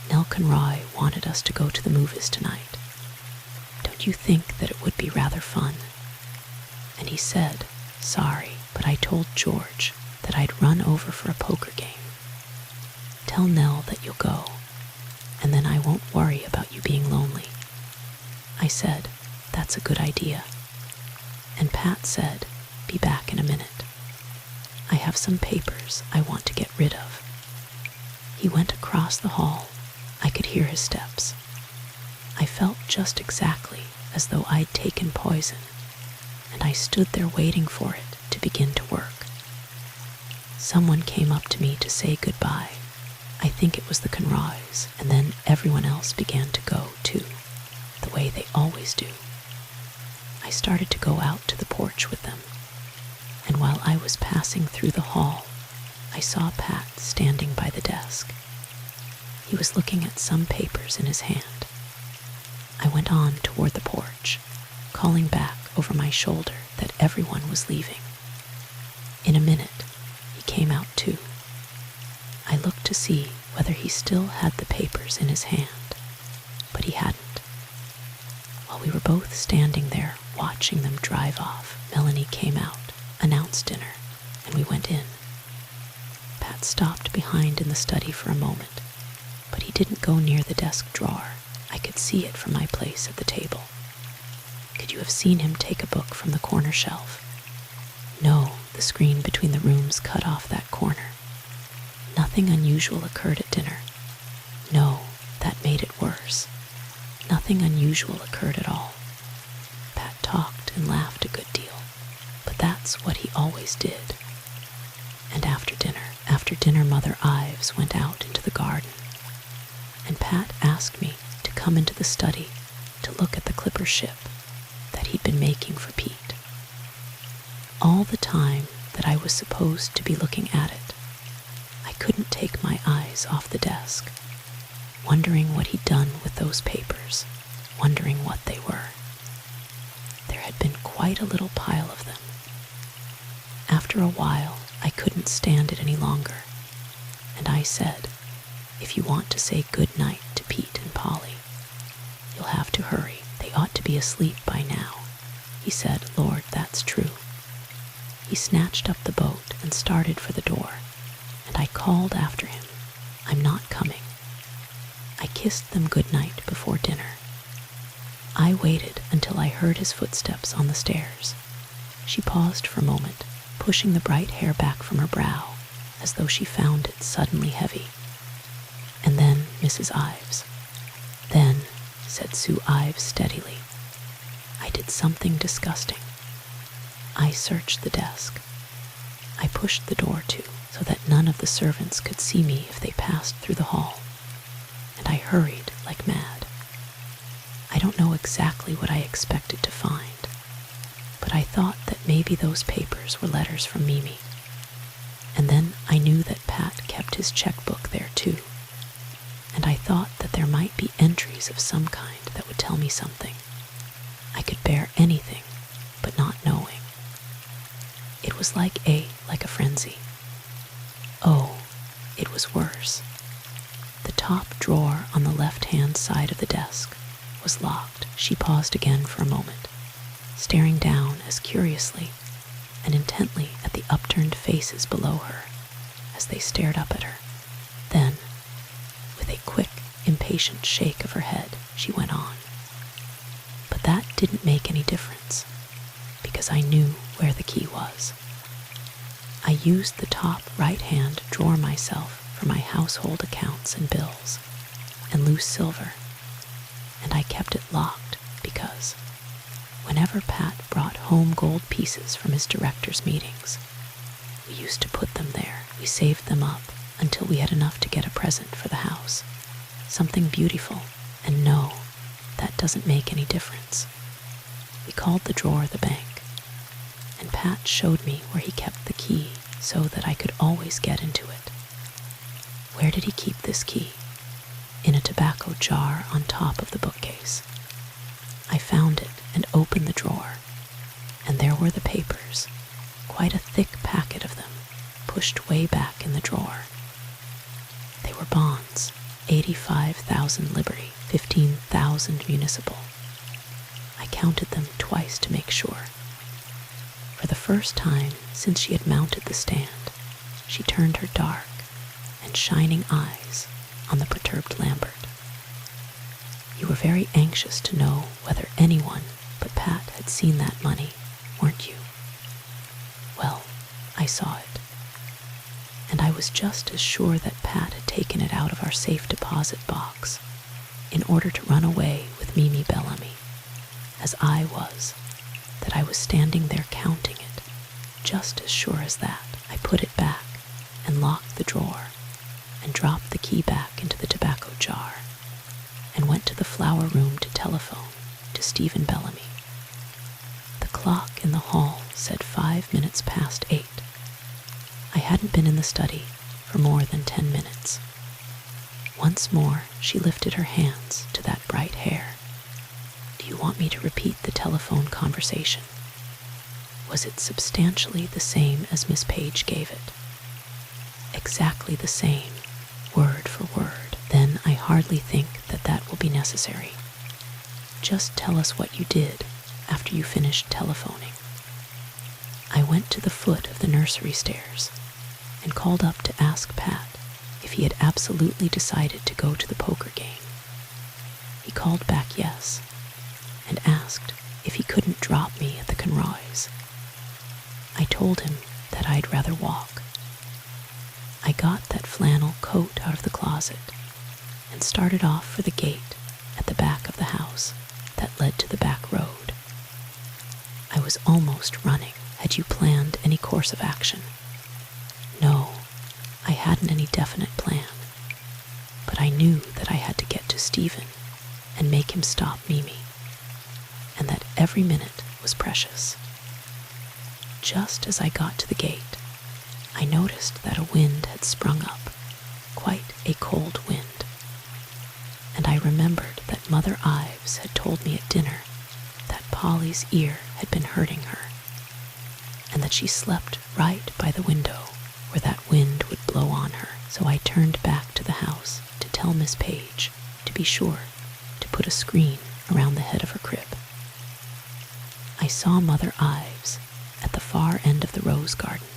"Nell Conroy wanted us to go to the movies tonight. Don't you think that it would be rather fun?" And he said, "Sorry, but I told George that I'd run over for a poker game. Tell Nell that you'll go, and then I won't worry about you being lonely." I said, "That's a good idea." And Pat said, "Be back in a minute. I have some papers I want to get rid of." He went across the hall. I could hear his steps. I felt just exactly as though I'd taken poison, and I stood there waiting for it to begin to work. Someone came up to me to say goodbye. I think it was the Conroys, and then everyone else began to go, too, the way they always do. I started to go out to the porch with them, and while I was passing through the hall, I saw Pat standing by the desk. He was looking at some papers in his hand. I went on toward the porch, calling back over my shoulder that everyone was leaving. In a minute, he came out too. I looked to see whether he still had the papers in his hand, but he hadn't. While we were both standing there watching them drive off, Melanie came out, announced dinner, and we went in. Pat stopped behind in the study for a moment, but he didn't go near the desk drawer. I could see it from my place at the table. Could you have seen him take a book from the corner shelf? No, the screen between the rooms cut off that corner. Nothing unusual occurred at dinner. No, that made it worse. Nothing unusual occurred at all. Pat talked and laughed a good deal, but that's what he always did. And after dinner, Mother Ives went out into the garden, and Pat asked me to come into the study to look at the clipper ship that he'd been making for Pete. All the time that I was supposed to be looking at it, I couldn't take my eyes off the desk, wondering what he'd done with those papers, wondering what they were. There had been quite a little pile of them. After a while, I couldn't stand it any longer, and I said, "If you want to say good night to Pete and Polly, you'll have to hurry. They ought to be asleep by now." He said, "Lord, that's true." He snatched up the boat and started for the door, and I called after him, "I'm not coming." I kissed them good night before dinner. I waited until I heard his footsteps on the stairs. She paused for a moment, pushing the bright hair back from her brow, as though she found it suddenly heavy. And then Mrs. Ives. "Then," said Sue Ives steadily, "I did something disgusting. I searched the desk. I pushed the door to, so that none of the servants could see me if they passed through the hall, and I hurried like mad. I don't know exactly what I expected to find, but I thought that maybe those papers were letters from Mimi. And then I knew that Pat kept his checkbook there too. and I thought that there might be entries of some kind that would tell me something. I could bear anything, but not knowing. It was like a frenzy. Oh, it was worse. The top drawer on the left-hand side of the desk was locked. She paused again for a moment, staring down as curiously and intently at the upturned faces below her as they stared up at her. Then, with a quick, impatient shake of her head, she went on. But that didn't make any difference, because I knew where the key was. I used the top right-hand drawer myself for my household accounts and bills and loose silver, and I kept it locked because whenever Pat brought home gold pieces from his directors' meetings, we used to put them there. We saved them up until we had enough to get a present for the house, something beautiful, and no, that doesn't make any difference. We called the drawer the bank, and Pat showed me where he kept the key so that I could always get into it. Where did he keep this key? In a tobacco jar on top of the bookcase. I found it and opened the drawer, and there were the papers, quite a thick packet of them, pushed way back in the drawer. They were bonds, 85,000 Liberty, 15,000 municipal. I counted them twice to make sure. For the first time since she had mounted the stand, she turned her dark and shining eyes on the perturbed Lambert. You were very anxious to know whether anyone but Pat had seen that money, weren't you? Well, I saw it. And I was just as sure that Pat had taken it out of our safe deposit box in order to run away with Mimi Bellamy as I was that I was standing there counting it. Just as sure as that, I put it back and locked the drawer and dropped the key back into the tobacco jar and went to the flower room to telephone to Stephen Bellamy. The clock in the hall said 5 minutes past 8. I hadn't been in the study for more than 10 minutes. Once more, she lifted her hands to that bright hair. Do you want me to repeat the telephone conversation? Was it substantially the same as Miss Page gave it? Exactly the same, word for word. Then I hardly think that will be necessary. Just tell us what you did after you finished telephoning. I went to the foot of the nursery stairs and called up to ask Pat if he had absolutely decided to go to the poker game. He called back yes, and asked if he couldn't drop me at the Conroys. I told him that I'd rather walk. I got that flannel coat out of the closet and started off for the gate at the back of the house that led to the back road. I was almost running. Had you planned any course of action? No, I hadn't any definite plan, but I knew that I had to get to Stephen and make him stop Mimi, and that every minute was precious. Just as I got to the gate, I noticed that a wind had sprung up, quite a cold wind, and I remembered that Mother Ives had told me at dinner that Polly's ear had been hurting her, and that she slept right by the window where that wind would blow on her. So I turned back to the house to tell Miss Page to be sure to put a screen around the head of her crib. I saw Mother Ives at the far end of the rose garden,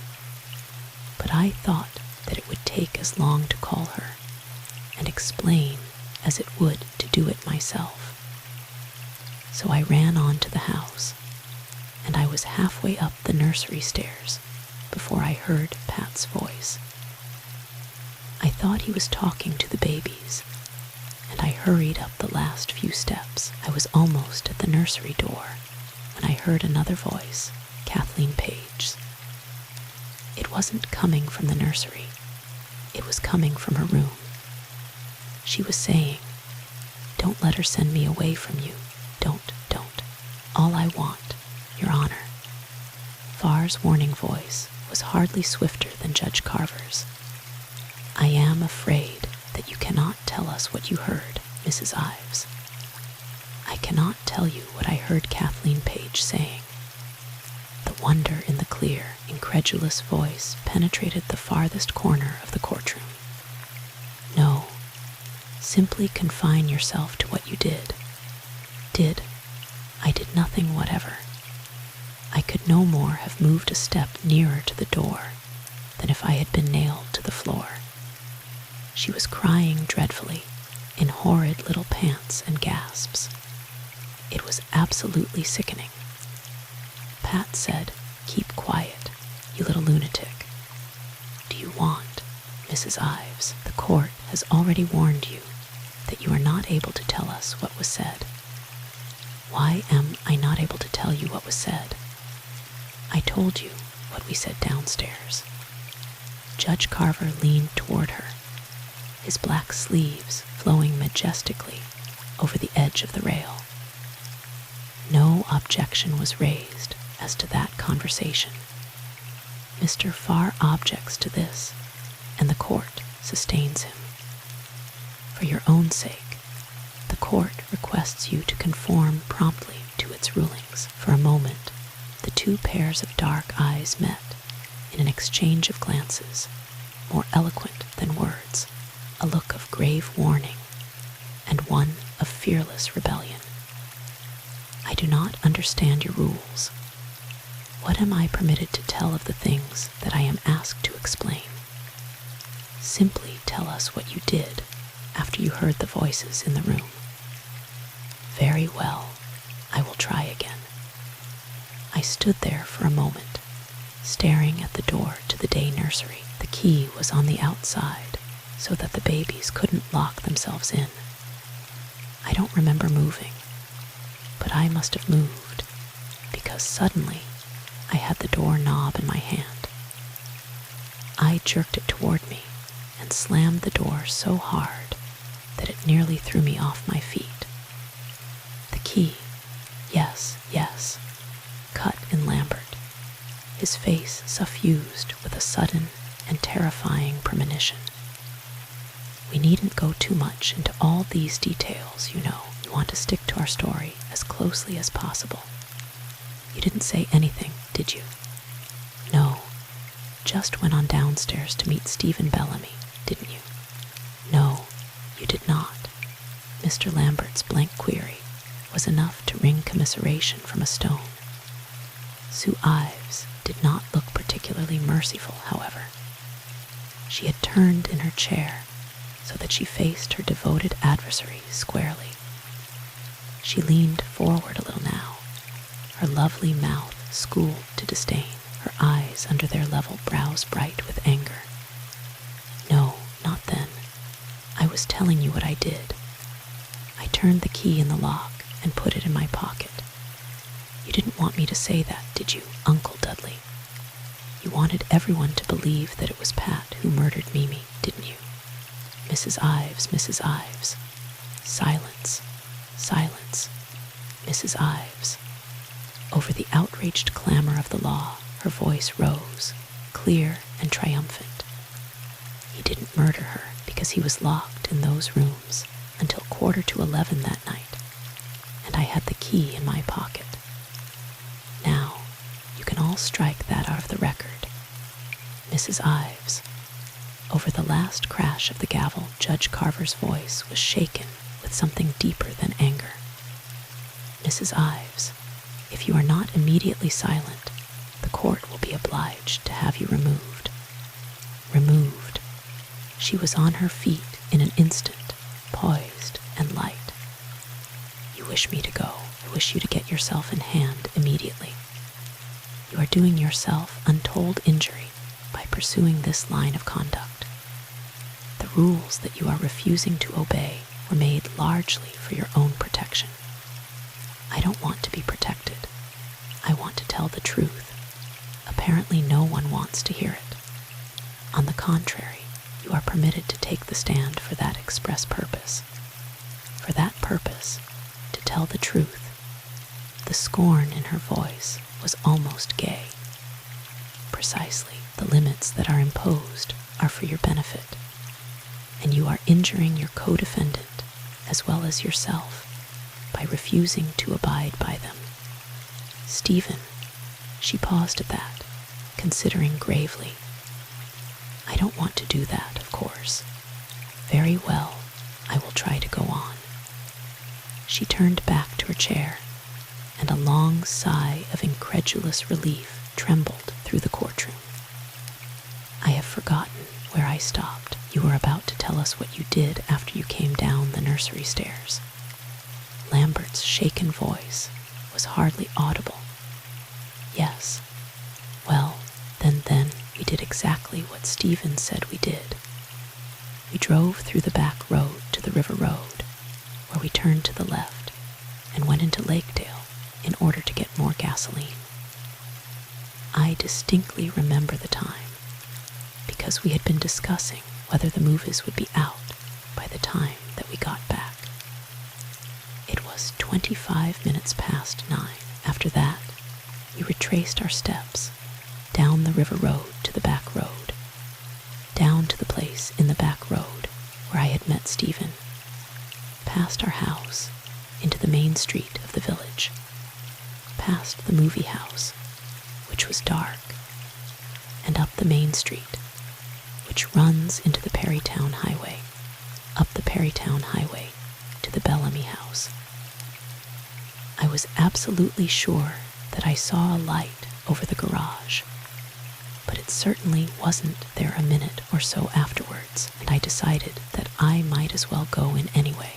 but I thought that it would take as long to call her and explain as it would to do it myself. So I ran on to the house, and I was halfway up the nursery stairs before I heard Pat's voice. I thought he was talking to the babies, and I hurried up the last few steps. I was almost at the nursery door when I heard another voice, Kathleen Page's. It wasn't coming from the nursery. It was coming from her room. She was saying, "Don't let her send me away from you. Don't. All I want, Your Honor." Farr's warning voice was hardly swifter than Judge Carver's. "I am afraid that you cannot tell us what you heard, Mrs. Ives. I cannot tell you what I heard Kathleen Page saying. The wonder in the clear, incredulous voice penetrated the farthest corner of the courtroom. No, simply confine yourself to what you did. I did nothing whatever. I could no more have moved a step nearer to the door than if I had been nailed to the floor. She was crying dreadfully, in horrid little pants and gasps. It was absolutely sickening. Pat said, "Keep quiet, you little lunatic. Do you want, Mrs. Ives, the court has already warned you that you are not able to tell us what was said." "Why am I not able to tell you what was said?" "I told you what we said downstairs." Judge Carver leaned toward her, his black sleeves flowing majestically over the edge of the rail. No objection was raised as to that conversation. Mr. Farr objects to this, and the court sustains him. For your own sake, the court requests you to conform promptly to its rulings. For a moment, the two pairs of dark eyes met in an exchange of glances, more eloquent than words, a look of grave warning and one of fearless rebellion. "I do not understand your rules. What am I permitted to tell of the things that I am asked to explain? Simply tell us what you did after you heard the voices in the room." "Very well, I will try again." I stood there for a moment, staring at the door to the day nursery. The key was on the outside, so that the babies couldn't lock themselves in. I don't remember moving, but I must have moved, because suddenly I had the door knob in my hand. I jerked it toward me and slammed the door so hard that it nearly threw me off my feet. The key, yes, cut in Lambert, his face suffused with a sudden and terrifying premonition. We needn't go too much into all these details, you know. We want to stick to our story as closely as possible. You didn't say anything, did you? No, just went on downstairs to meet Stephen Bellamy, didn't you? No, you did not. Mr. Lambert's blank query was enough to wring commiseration from a stone. Sue Ives did not look particularly merciful, however. She had turned in her chair so that she faced her devoted adversary squarely. She leaned forward a little now, her lovely mouth schooled to disdain, her eyes under their level brows bright with anger. "No, not then. I was telling you what I did. I turned the key in the lock and put it in my pocket. You didn't want me to say that, did you, Uncle Dudley? You wanted everyone to believe that it was Pat who murdered Mimi, didn't you? Mrs. Ives, Mrs. Ives. Silence, silence, Mrs. Ives." Over the outraged clamor of the law, her voice rose, clear and triumphant. "He didn't murder her because he was locked in those rooms until 11:15 that night, and I had the key in my pocket. Now, you can all strike that out of the record. Mrs. Ives." Over the last crash of the gavel, Judge Carver's voice was shaken with something deeper than anger. "Mrs. Ives, if you are not immediately silent, the court will be obliged to have you removed." Removed. She was on her feet in an instant, poised and light. "You wish me to go. I wish you to get yourself in hand immediately. You are doing yourself untold injury by pursuing this line of conduct. The rules that you are refusing to obey were made largely for your own protection. I don't want to be protected. I want to tell the truth. Apparently no one wants to hear it. On the contrary, you are permitted to take the stand for that express purpose. For that purpose, to tell the truth." The scorn in her voice was almost gay. "Precisely, the limits that are imposed are for your benefit. and you are injuring your co-defendant as well as yourself by refusing to abide by them. Stephen, she paused at that, considering gravely. I don't want to do that, of course. Very well, I will try to go on. She turned back to her chair, and a long sigh of incredulous relief trembled through the courtroom. I have forgotten where I stopped. You were about to tell us what you did after you came down the nursery stairs. Lambert's shaken voice was hardly audible. Yes. Well, then we did exactly what Stephen said we did. We drove through the back road to the river road, where we turned to the left and went into Lakedale in order to get more gasoline. I distinctly remember the time, because we had been discussing whether the movies would be out by the time that we got back. It was 25 minutes past 9. After that, we retraced our steps down the river road to the back road, down to the place in the back road where I had met Stephen, past our house, into the main street of the village, past the movie house, which was dark, and up the main street, which runs into the Perrytown Highway, up the Perrytown Highway to the Bellamy house. I was absolutely sure that I saw a light over the garage, but it certainly wasn't there a minute or so afterwards, and I decided that I might as well go in anyway.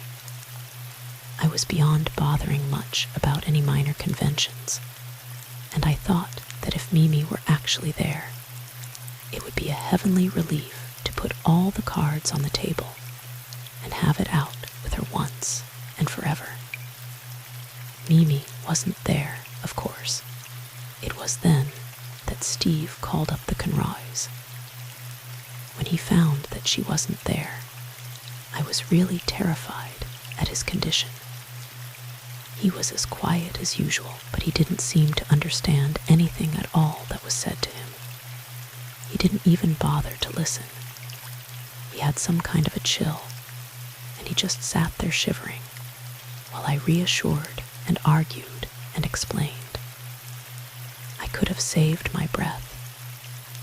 I was beyond bothering much about any minor conventions, and I thought that if Mimi were actually there, it would be a heavenly relief to put all the cards on the table and have it out with her once and forever. Mimi wasn't there, of course. It was then that Steve called up the Conroys. When he found that she wasn't there, I was really terrified at his condition. He was as quiet as usual, but he didn't seem to understand anything at all that was said to him. He didn't even bother to listen. He had some kind of a chill, and he just sat there shivering, while I reassured and argued and explained. I could have saved my breath.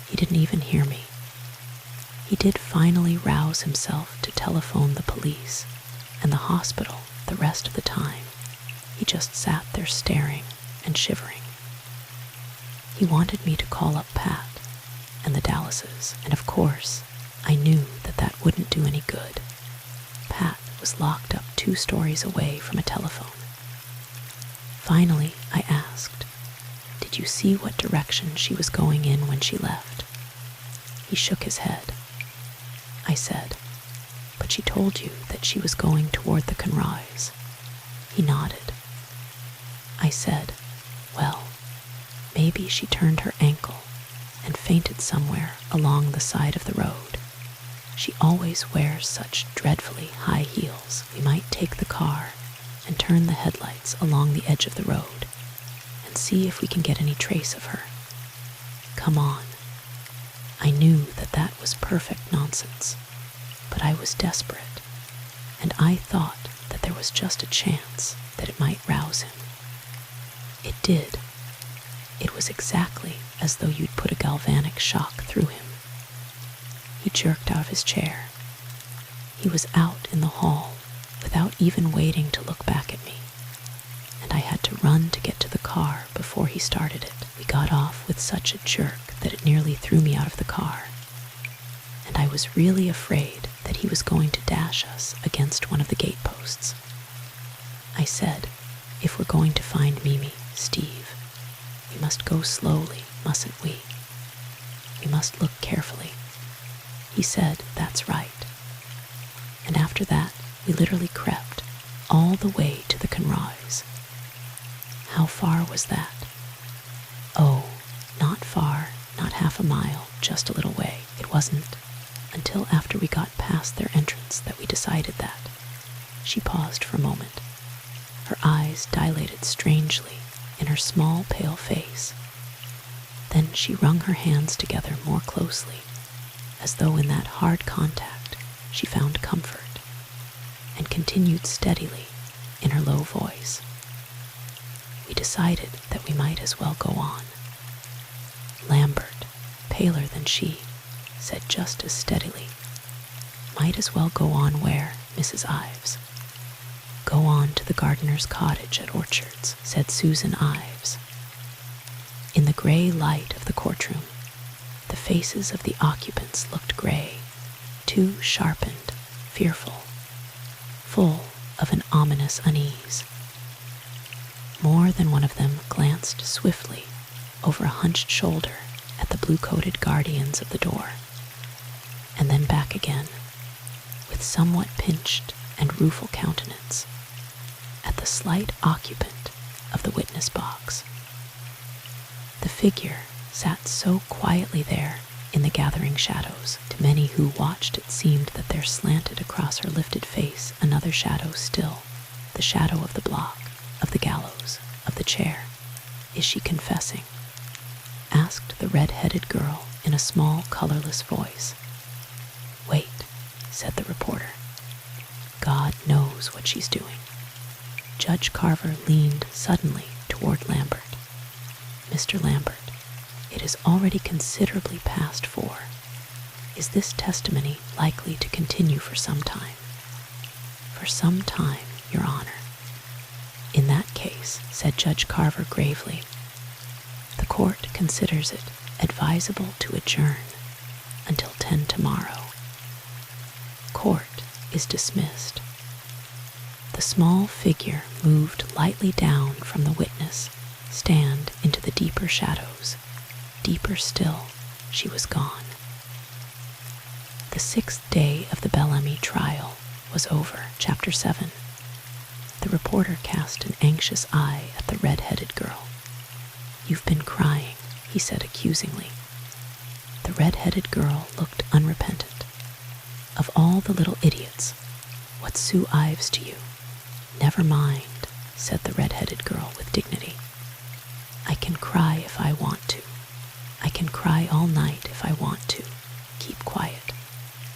He didn't even hear me. He did finally rouse himself to telephone the police and the hospital. The rest of the time, he just sat there staring and shivering. He wanted me to call up Pat and the Dallases, and of course, I knew that that wouldn't do any good. Pat was locked up 2 stories away from a telephone. Finally, I asked, "Did you see what direction she was going in when she left?" He shook his head. I said, "But she told you that she was going toward the Conroys." He nodded. I said, "Well, maybe she turned her ankle and fainted somewhere along the side of the road. She always wears such dreadfully high heels. We might take the car and turn the headlights along the edge of the road and see if we can get any trace of her. Come on." I knew that that was perfect nonsense, but I was desperate, and I thought that there was just a chance that it might rouse him. It did. It was exactly as though you'd put a galvanic shock through him. He jerked out of his chair. He was out in the hall without even waiting to look back at me, and I had to run to get to the car before he started it. We got off with such a jerk that it nearly threw me out of the car, and I was really afraid that he was going to dash us against one of the gateposts. I said, "If we're going to find Mimi, Steve, we must go slowly, mustn't we? We must look carefully." He said, "That's right." And after that, we literally crept all the way to the Conroys. How far was that? Oh, not far, not half a mile, just a little way. It wasn't until after we got past their entrance that we decided that. She paused for a moment. Her eyes dilated strangely in her small, pale face. Then she wrung her hands together more closely, as though in that hard contact she found comfort, and continued steadily in her low voice. We decided that we might as well go on. Lambert, paler than she, said just as steadily, "Might as well go on where, Mrs. Ives?" "Go on to the gardener's cottage at Orchards," said Susan Ives. In the gray light of the courtroom, the faces of the occupants looked gray, too sharpened, fearful, full of an ominous unease. More than one of them glanced swiftly over a hunched shoulder at the blue-coated guardians of the door, and then back again, with somewhat pinched and rueful countenance, at the slight occupant of the witness box. The figure sat so quietly there in the gathering shadows, to many who watched it seemed that there slanted across her lifted face another shadow still, the shadow of the block, of the gallows, of the chair. "Is she confessing?" asked the red-headed girl in a small, colorless voice. "Wait," said the reporter. "God knows what she's doing." Judge Carver leaned suddenly toward Lambert. "Mr. Lambert, it is already considerably past 4. Is this testimony likely to continue for some time?" "For some time, Your Honor." "In that case," said Judge Carver gravely, "the court considers it advisable to adjourn until 10 tomorrow. Court is dismissed." The small figure moved lightly down from the witness stand into the deeper shadows. Deeper still, she was gone. The 6th day of the Bellamy Trial was over. Chapter 7. The reporter cast an anxious eye at the red-headed girl. "You've been crying," he said accusingly. The red-headed girl looked unrepentant. "Of all the little idiots, what's Sue Ives to you?" "Never mind," said the red-headed girl with dignity. "I can cry if I want to. I can cry all night if I want to. Keep quiet.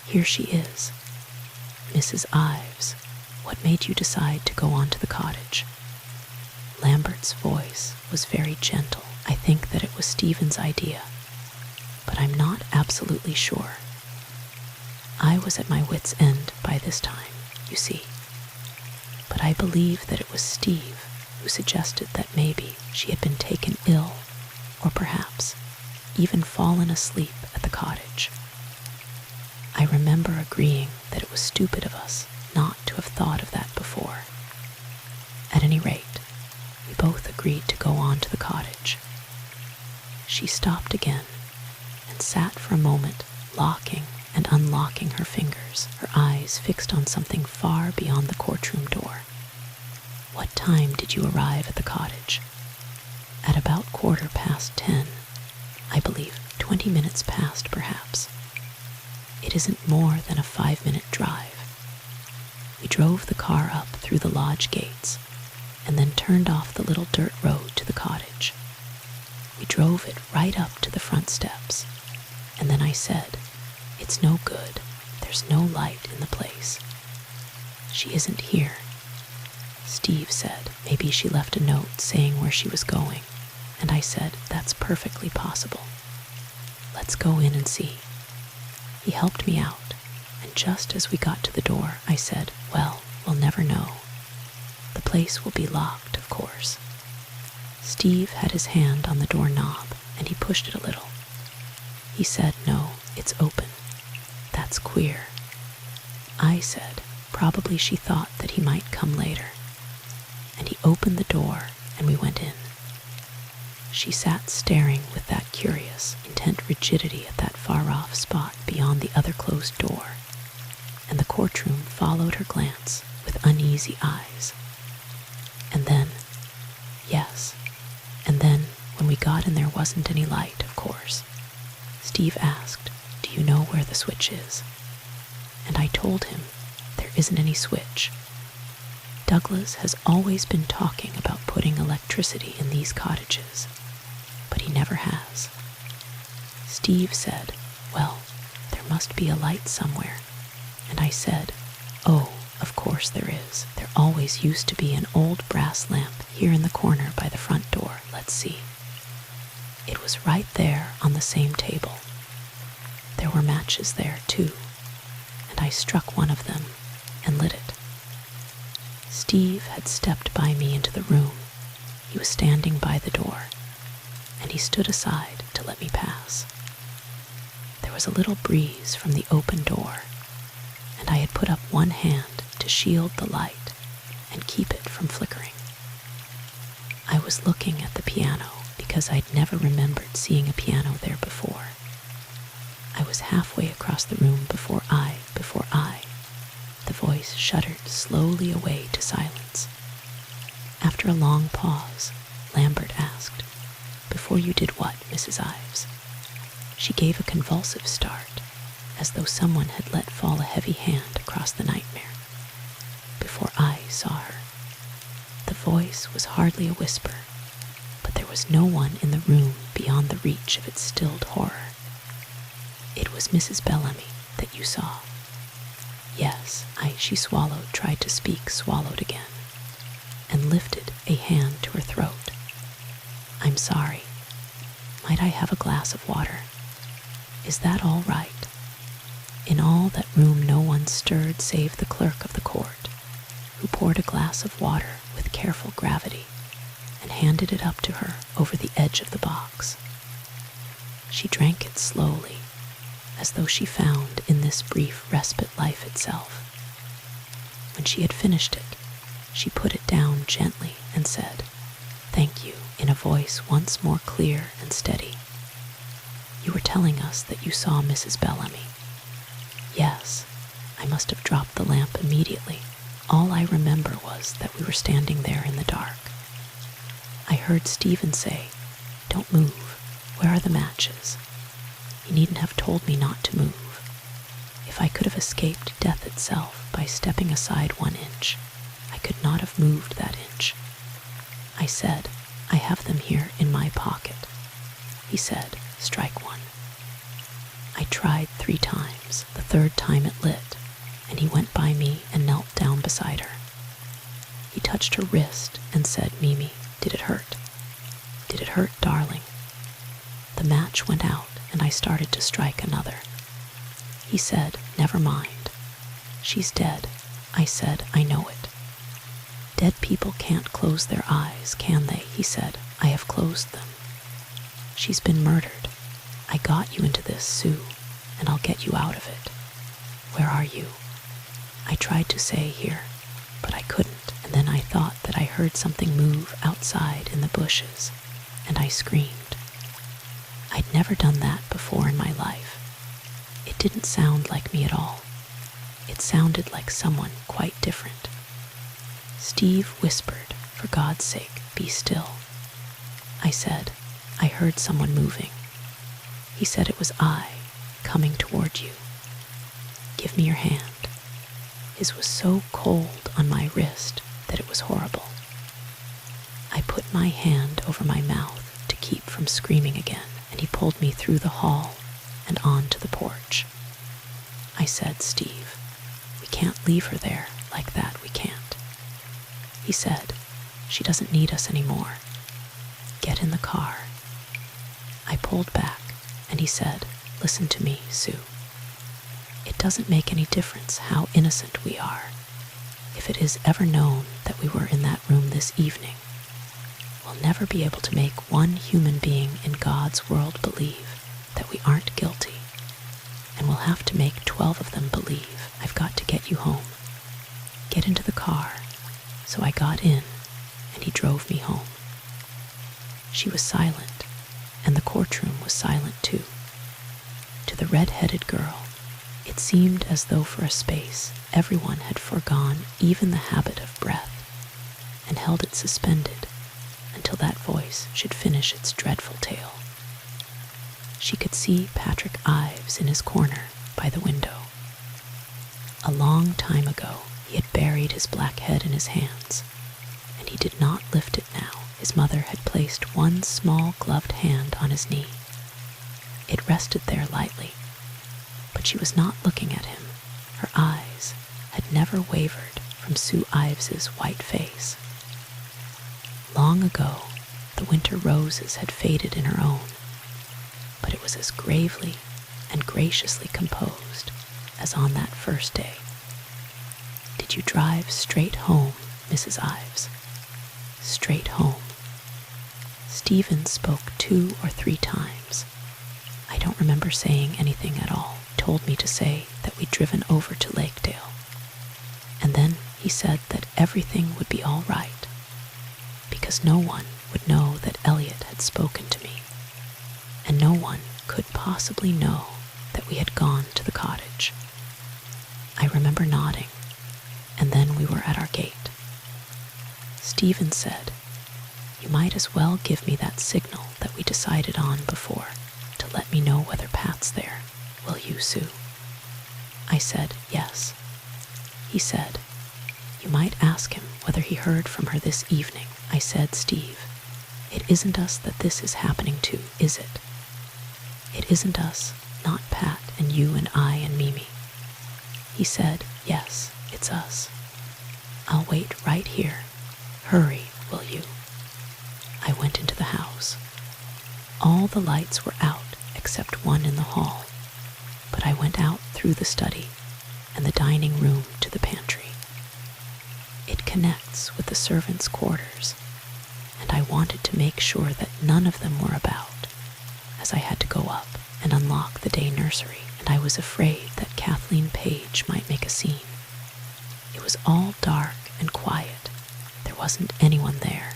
Here she is. Mrs. Ives, what made you decide to go on to the cottage?" Lambert's voice was very gentle. "I think that it was Stephen's idea, but I'm not absolutely sure. I was at my wit's end by this time, you see. But I believe that it was Steve who suggested that maybe she had been taken ill, or perhaps even fallen asleep at the cottage. I remember agreeing that it was stupid of us not to have thought of that before. At any rate, we both agreed to go on to the cottage." She stopped again and sat for a moment, locking and unlocking her fingers, her eyes fixed on something far beyond the courtroom door. "What time did you arrive at the cottage?" "At about 10:15, I believe. 20 minutes past, perhaps. It isn't more than a 5-minute drive. We drove the car up through the lodge gates and then turned off the little dirt road to the cottage. We drove it right up to the front steps, and then I said, 'It's no good. There's no light in the place. She isn't here.' Steve said maybe she left a note saying where she was going, and I said that's perfectly possible. Let's go in and see." He helped me out, and just as we got to the door, I said, "Well, we'll never know. The place will be locked, of course." Steve had his hand on the doorknob, and he pushed it a little. He said, "No, it's open. That's queer." I said, probably she thought that he might come later. And he opened the door, and we went in. She sat staring with that curious, intent rigidity at that far-off spot beyond the other closed door, and the courtroom followed her glance with uneasy eyes. And then, yes, and then, when we got in there wasn't any light, of course. Steve asked, "Do you know where the switch is?" And I told him there isn't any switch. Douglas has always been talking about putting electricity in these cottages, but he never has. Steve said, "Well, there must be a light somewhere," and I said, "Oh, of course there is. There always used to be an old brass lamp here in the corner by the front door. Let's see." It was right there on the same table. There were matches there, too, and I struck one of them and lit it. Steve had stepped by me into the room. He was standing by the door, and he stood aside to let me pass. There was a little breeze from the open door, and I had put up one hand to shield the light and keep it from flickering. I was looking at the piano because I'd never remembered seeing a piano there before. I was halfway across the room before the voice shuddered slowly away to silence. After a long pause, Lambert asked, "Before you did what, Mrs. Ives?" She gave a convulsive start, as though someone had let fall a heavy hand across the nightmare. Before I saw her. The voice was hardly a whisper, but there was no one in the room beyond the reach of its stilled horror. "It was Mrs. Bellamy that you saw." "Yes," she swallowed, tried to speak, swallowed again, and lifted a hand to her throat. "I'm sorry. Might I have a glass of water? Is that all right?" In all that room no one stirred save the clerk of the court, who poured a glass of water with careful gravity and handed it up to her over the edge of the box. She drank it slowly, as though she found in this brief respite life itself. When she had finished it, she put it down gently and said, "Thank you," in a voice once more clear and steady. "You were telling us that you saw Mrs. Bellamy." "Yes, I must have dropped the lamp immediately. All I remember was that we were standing there in the dark. I heard Stephen say, 'Don't move. Where are the matches?' He needn't have told me not to move. If I could have escaped death itself by stepping aside 1 inch, I could not have moved that inch. I said, 'I have them here in my pocket.' He said, 'Strike one.' I tried 3 times. The 3rd time it lit, and he went by me and knelt down beside her. He touched her wrist and said, 'Mimi, did it hurt? Did it hurt, darling?' The match went out, and I started to strike another. He said, 'Never mind. She's dead.' I said, 'I know it.' 'Dead people can't close their eyes, can they?' He said, 'I have closed them. She's been murdered. I got you into this, Sue, and I'll get you out of it. Where are you?' I tried to say here, but I couldn't, and then I thought that I heard something move outside in the bushes, and I screamed. I'd never done that before in my life. It didn't sound like me at all. It sounded like someone quite different. Steve whispered, 'For God's sake, be still.' I said, 'I heard someone moving.' He said it was I, coming toward you. 'Give me your hand.' His was so cold on my wrist that it was horrible. I put my hand over my mouth to keep from screaming again, and he pulled me through the hall and on to the porch. I said, 'Steve, we can't leave her there like that, we can't.' He said, 'She doesn't need us anymore. Get in the car.' I pulled back, and he said, 'Listen to me, Sue. It doesn't make any difference how innocent we are. If it is ever known that we were in that room this evening, we'll never be able to make one human being in God's world believe that we aren't guilty, and we'll have to make 12 of them believe. I've got to get you home. Get into the car.' So I got in, and he drove me home." She was silent, and the courtroom was silent too. To the red-headed girl, it seemed as though for a space everyone had foregone even the habit of breath, and held it suspended until that voice should finish its dreadful tale. She could see Patrick Ives in his corner by the window. A long time ago, he had buried his black head in his hands, and he did not lift it now. His mother had placed one small gloved hand on his knee. It rested there lightly, but she was not looking at him. Her eyes had never wavered from Sue Ives's white face. Long ago, the winter roses had faded in her own, but it was as gravely and graciously composed as on that first day. Did you drive straight home, Mrs. Ives? Straight home. Stephen spoke 2 or 3 times. I don't remember saying anything at all. He told me to say that we'd driven over to Lakedale. And then he said that everything would be all right, because no one would know that Elliot had spoken to me, and no one could possibly know that we had gone to the cottage. I remember nodding, and then we were at our gate. Stephen said, "You might as well give me that signal that we decided on before to let me know whether Pat's there, will you, Sue?" I said, "Yes." He said, "You might ask him whether he heard from her this evening." I said, "Steve, it isn't us that this is happening to, is it? It isn't us, not Pat and you and I and Mimi." He said, "Yes, it's us. I'll wait right here. Hurry, will you?" I went into the house. All the lights were out except one in the hall, but I went out through the study and the dining room to the pantry. It connects with the servants' quarters, and I wanted to make sure that none of them were about, as I had to go up and unlock the day nursery, and I was afraid that Kathleen Page might make a scene. It was all dark and quiet. There wasn't anyone there.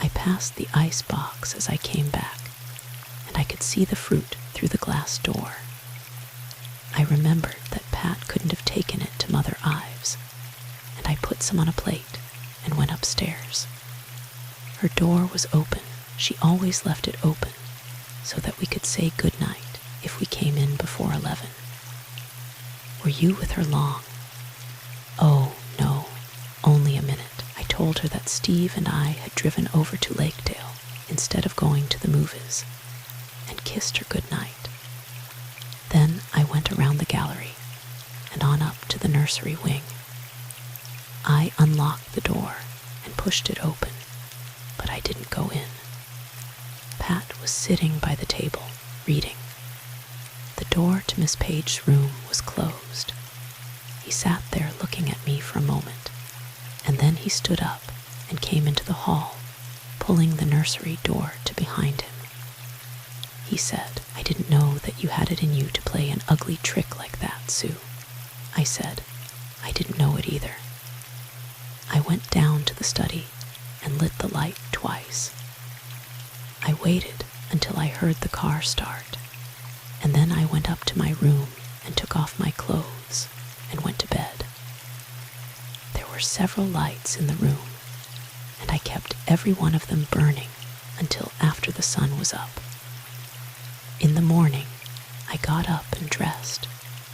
I passed the ice box as I came back, and I could see the fruit through the glass door. I remembered that Pat couldn't have taken it to Mother Ives, and I put some on a plate and went upstairs. Her door was open. She always left it open so that we could say good night if we came in before 11. "Were you with her long?" "Oh, no, only a minute. I told her that Steve and I had driven over to Lakedale instead of going to the movies, and kissed her good night. Then I went around the gallery and on up to the nursery wing. I unlocked the door and pushed it open, but I didn't go in. Pat was sitting by the table, reading. The door to Miss Page's room was closed. He sat there looking at me for a moment, and then he stood up and came into the hall, pulling the nursery door to behind him. He said, "I didn't know that you had it in you to play an ugly trick like that, Sue." I said, "I didn't know it either." I went down to the study and lit the light twice. I waited until I heard the car start, and then I went up to my room and took off my clothes and went to bed. There were several lights in the room, and I kept every one of them burning until after the sun was up. In the morning, I got up and dressed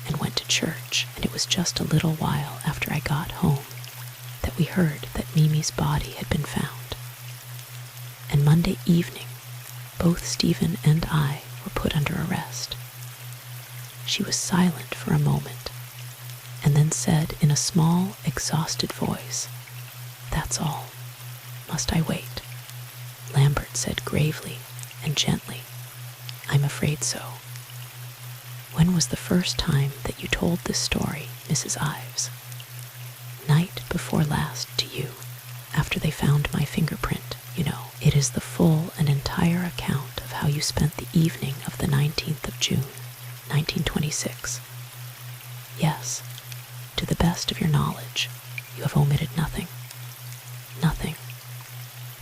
and went to church, and it was just a little while after I got home that we heard that Mimi's body had been found. And Monday evening, both Stephen and I were put under arrest. She was silent for a moment, and then said in a small, exhausted voice, "That's all. Must I wait?" Lambert said gravely and gently, "I'm afraid so." "When was the first time that you told this story, Mrs. Ives?" "Night before last to you, after they found my fingerprint, you know. It is the full and entire account of how you spent the evening of the 19th of June, 1926. Yes, to the best of your knowledge, you have omitted nothing." "Nothing.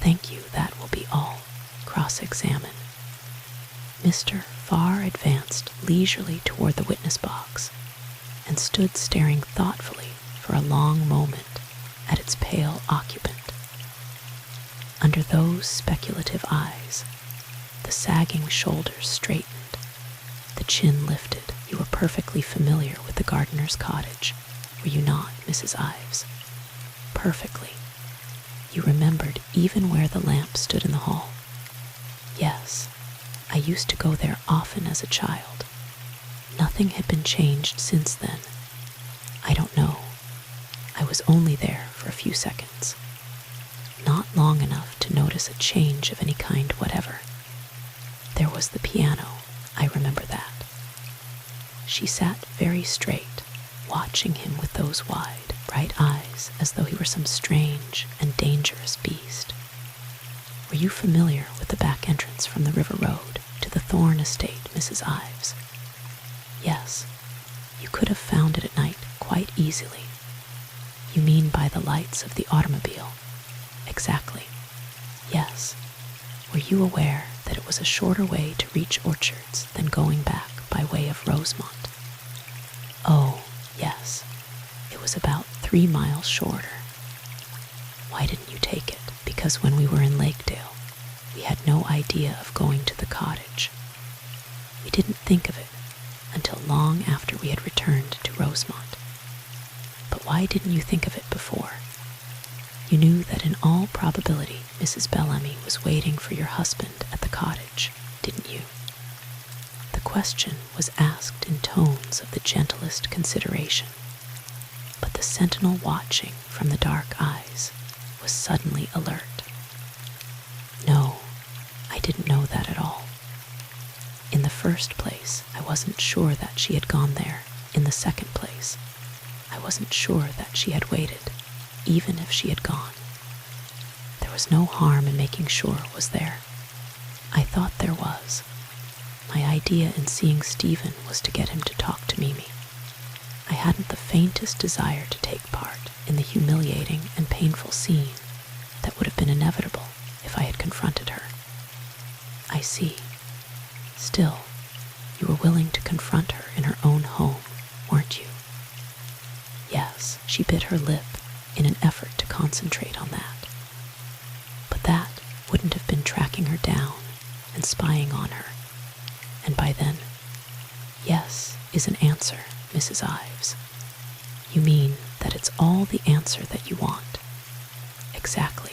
Thank you, that will be all. Cross-examine." Mr. Farr advanced leisurely toward the witness box and stood staring thoughtfully for a long moment at its pale occupant. Under those speculative eyes, the sagging shoulders straightened, the chin lifted. "You were perfectly familiar with the gardener's cottage, were you not, Mrs. Ives?" "Perfectly. You remembered even where the lamp stood in the hall?" "Yes. I used to go there often as a child. Nothing had been changed since then, notice a change of any kind whatever. There was the piano, I remember that. She sat very straight, watching him with those wide, bright eyes as though he were some strange and dangerous beast. Were you familiar with the back entrance from the river road to the Thorne estate, Mrs. Ives? Yes, you could have found it at night quite easily. You mean by the lights of the automobile? Exactly. Yes. Were you aware that it was a shorter way to reach Orchards than going back by way of Rosemont? Oh, yes. It was about 3 miles shorter. Why didn't you take it? Because when we were in Lakedale, we had no idea of going to the cottage. We didn't think of it until long after we had returned to Rosemont. But why didn't you think of it before? You knew that in all probability Mrs. Bellamy was waiting for your husband at the cottage, didn't you? The question was asked in tones of the gentlest consideration, but the sentinel watching from the dark eyes was suddenly alert. No, I didn't know that at all. In the first place, I wasn't sure that she had gone there. In the second place, I wasn't sure that she had waited, even if she had gone. There was no harm in making sure, was there? I thought there was. My idea in seeing Stephen was to get him to talk to Mimi. I hadn't the faintest desire to take part in the humiliating and painful scene that would have been inevitable if I had confronted her. I see. Still, you were willing to confront her in her own home, weren't you? Yes, she bit her lip in an effort to concentrate on that. But that wouldn't have been tracking her down and spying on her. And by then, yes is an answer, Mrs. Ives. You mean that it's all the answer that you want. Exactly.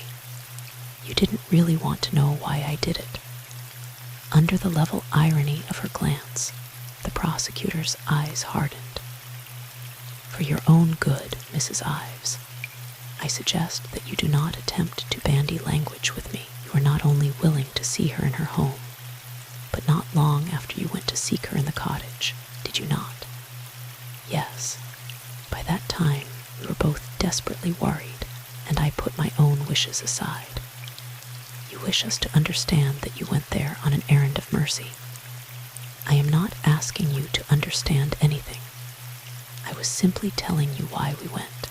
You didn't really want to know why I did it. Under the level irony of her glance, the prosecutor's eyes hardened. For your own good, Mrs. Ives, I suggest that you do not attempt to bandy language with me. You were not only willing to see her in her home, but not long after you went to seek her in the cottage, did you not? Yes. By that time, we were both desperately worried, and I put my own wishes aside. You wish us to understand that you went there on an errand of mercy. I am not asking you to understand anything. I was simply telling you why we went.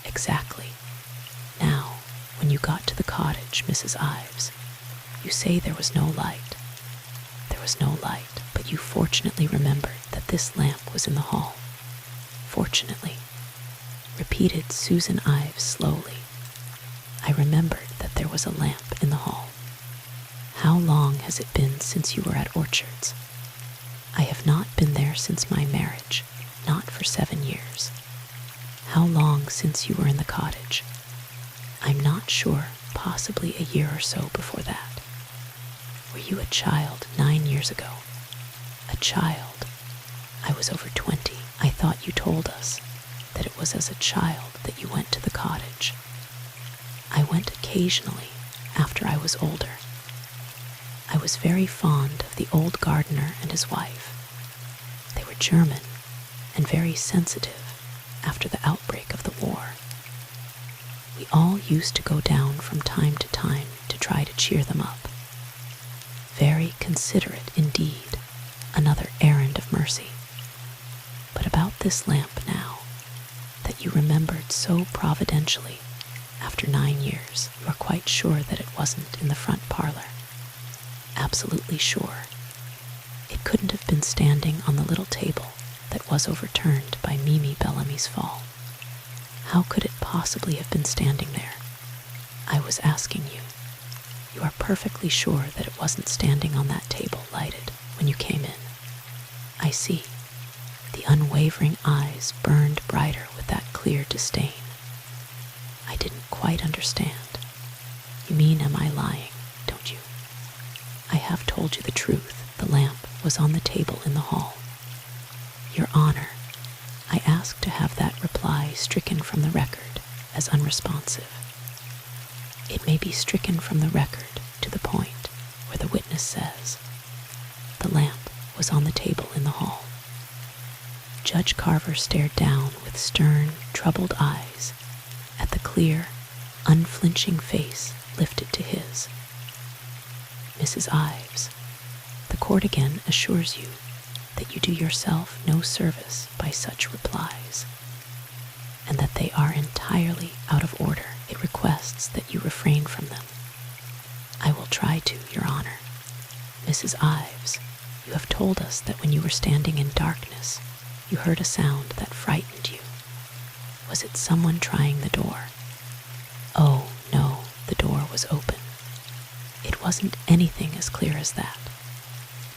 Exactly. Now, when you got to the cottage, Mrs. Ives, you say there was no light. There was no light, but you fortunately remembered that this lamp was in the hall. Fortunately, repeated Susan Ives slowly. I remembered that there was a lamp in the hall. How long has it been since you were at Orchards? I have not been there since my marriage, not for 7 years. How long since you were in the cottage? I'm not sure, possibly a year or so before that. Were you a child 9 years ago? A child? I was over 20. I thought you told us that it was as a child that you went to the cottage. I went occasionally after I was older. I was very fond of the old gardener and his wife. They were German and very sensitive after the outbreak of the war. We all used to go down from time to time to try to cheer them up. Very considerate indeed, another errand of mercy. But about this lamp now, that you remembered so providentially after 9 years, you are quite sure that it wasn't in the front parlor. Absolutely sure. It couldn't have been standing on the little table that was overturned by Mimi Bellamy's fall. How could it possibly have been standing there? I was asking you. You are perfectly sure that it wasn't standing on that table lighted when you came in. I see. The unwavering eyes burned brighter with that clear disdain. I didn't quite understand. You mean, am I lying, don't you? I have told you the truth. The lamp was on the table in the hall. Your Honor, I ask to have that reply stricken from the record as unresponsive. It may be stricken from the record to the point where the witness says, "The lamp was on the table in the hall." Judge Carver stared down with stern, troubled eyes at the clear, unflinching face lifted to his. "Mrs. Ives, the court again assures you that you do yourself no service by such replies, and that they are entirely out of order. It requests that you refrain from them." "I will try to, Your Honor." "Mrs. Ives, you have told us that when you were standing in darkness, you heard a sound that frightened you. Was it someone trying the door?" "Oh, no, the door was open." "It wasn't anything as clear as that.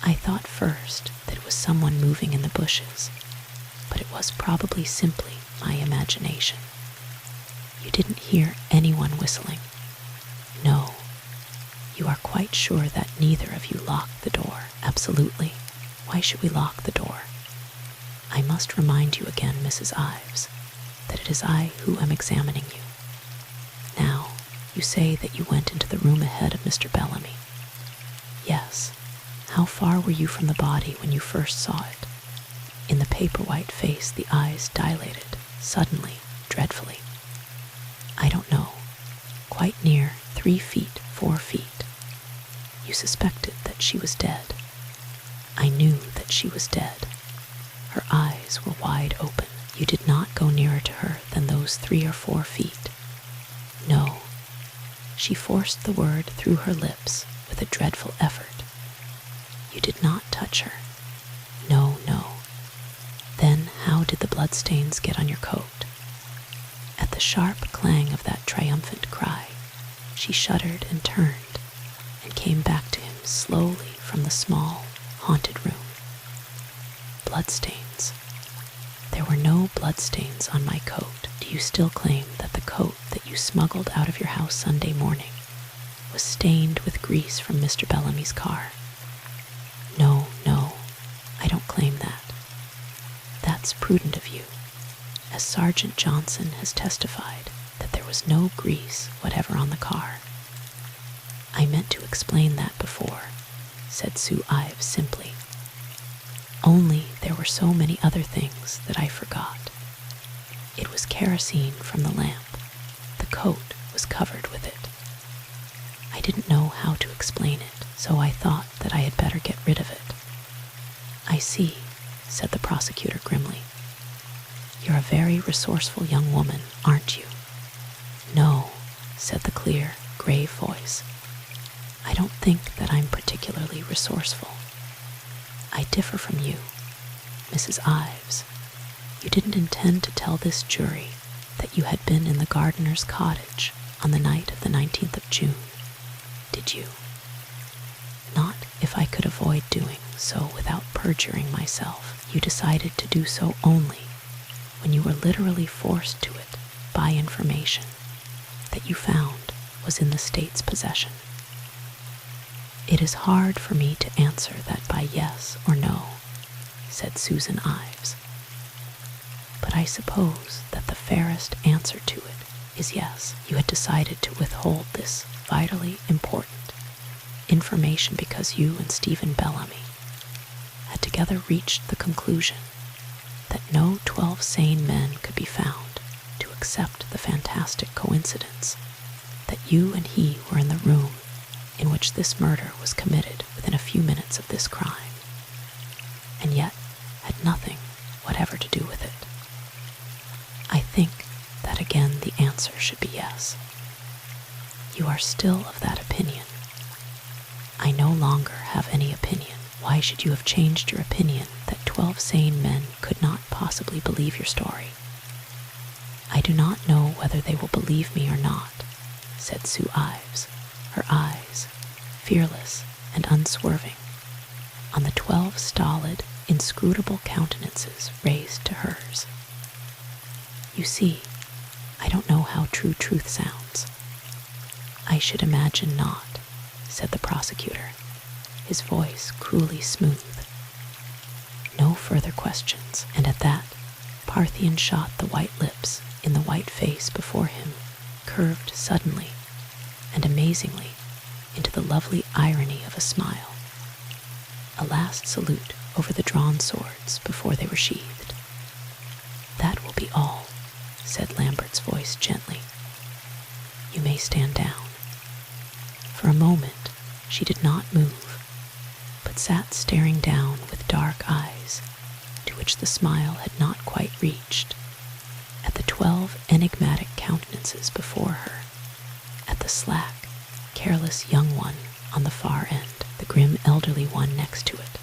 I thought first that it was someone moving in the bushes, but it was probably simply my imagination." "You didn't hear anyone whistling?" "No." "You are quite sure that neither of you locked the door?" "Absolutely. Why should we lock the door?" "I must remind you again, Mrs. Ives, that it is I who am examining you. Now, you say that you went into the room ahead of Mr. Bellamy." "Yes." "How far were you from the body when you first saw it?" In the paper-white face, the eyes dilated, suddenly, dreadfully. "I don't know. Quite near 3 feet, 4 feet. You suspected that she was dead." "I knew that she was dead." "Her eyes were wide open. You did not go nearer to her than those 3 or 4 feet?" "No." She forced the word through her lips with a dreadful effort. "You did not touch her?" "No, no." "Then how did the bloodstains get on your coat?" At the sharp clang of that triumphant cry, she shuddered and turned, and came back to him slowly from the small, haunted room. "Bloodstains." "There were no bloodstains on my coat. Do you still claim that the coat that you smuggled out of your house Sunday morning was stained with grease from Mr. Bellamy's car?" "No, no, I don't claim that." "That's prudent of you, as Sergeant Johnson has testified that there was no grease whatever on the car." "I meant to explain that before," said Sue Ives simply. "Only there were so many other things that I forgot. It was kerosene from the lamp. The coat was covered with it. I didn't know how to explain it, so I thought that I had better get rid of it." "I see," said the prosecutor grimly. "You're a very resourceful young woman, aren't you?" "No," said the clear, grave voice. "I don't think that I'm particularly resourceful. I differ from you, Mrs. Ives. You didn't intend to tell this jury that you had been in the gardener's cottage on the night of the 19th of June, did you?" "Not if I could avoid doing so without perjuring myself. You decided to do so only when you were literally forced to it by information that you found was in the state's possession." "It is hard for me to answer that by yes or no," said Susan Ives. "But I suppose that the fairest answer to it is yes. You had decided to withhold this vitally important information because you and Stephen Bellamy had together reached the conclusion that no 12 sane men could be found to accept the fantastic coincidence that you and he were in the room in which this murder was committed within a few minutes of this crime, and yet had nothing whatever to do with it. I think that again the answer should be yes. You are still of that opinion." "I no longer have any opinion." "Why should you have changed your opinion that 12 sane men could not possibly believe your story?" "I do not know whether they will believe me or not," said Sue Ives, her eyes, fearless and unswerving, on the 12 stolid, inscrutable countenances raised to hers. "You see, I don't know how true truth sounds." "I should imagine not," said the prosecutor, his voice cruelly smooth. No further questions, and at that, Parthian shot the white lips in the white face before him, curved suddenly, and amazingly into the lovely irony of a smile. A last salute over the drawn swords before they were sheathed. "That will be all," said Lambert's voice gently. "You may stand down." For a moment she did not move, but sat staring down with dark eyes, to which the smile had not quite reached, at the 12 enigmatic countenances before her, at the slack, careless young one on the far end, the grim elderly one next to it,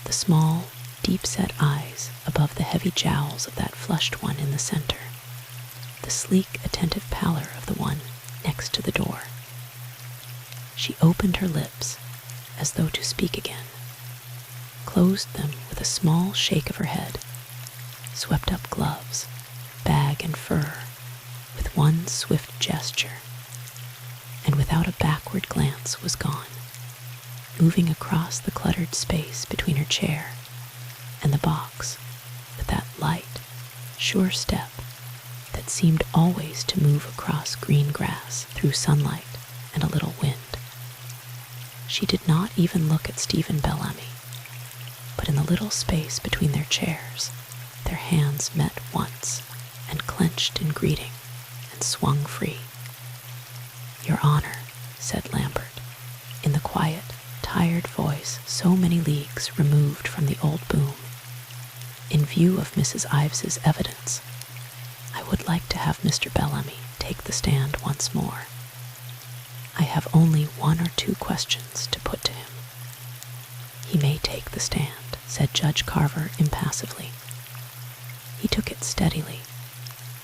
the small, deep-set eyes above the heavy jowls of that flushed one in the center, the sleek, attentive pallor of the one next to the door. She opened her lips as though to speak again, closed them with a small shake of her head, swept up gloves, bag, and fur with one swift gesture, and without a backward glance was gone, moving across the cluttered space between her chair and the box with that light, sure step that seemed always to move across green grass through sunlight and a little wind. She did not even look at Stephen Bellamy, but in the little space between their chairs, their hands met once and clenched in greeting and swung free. "Your Honor," said Lambert, in the quiet, tired voice so many leagues removed from the old boom, "in view of Mrs. Ives's evidence, I would like to have Mr. Bellamy take the stand once more. I have only 1 or 2 questions to put to him." "He may take the stand," said Judge Carver impassively. He took it steadily,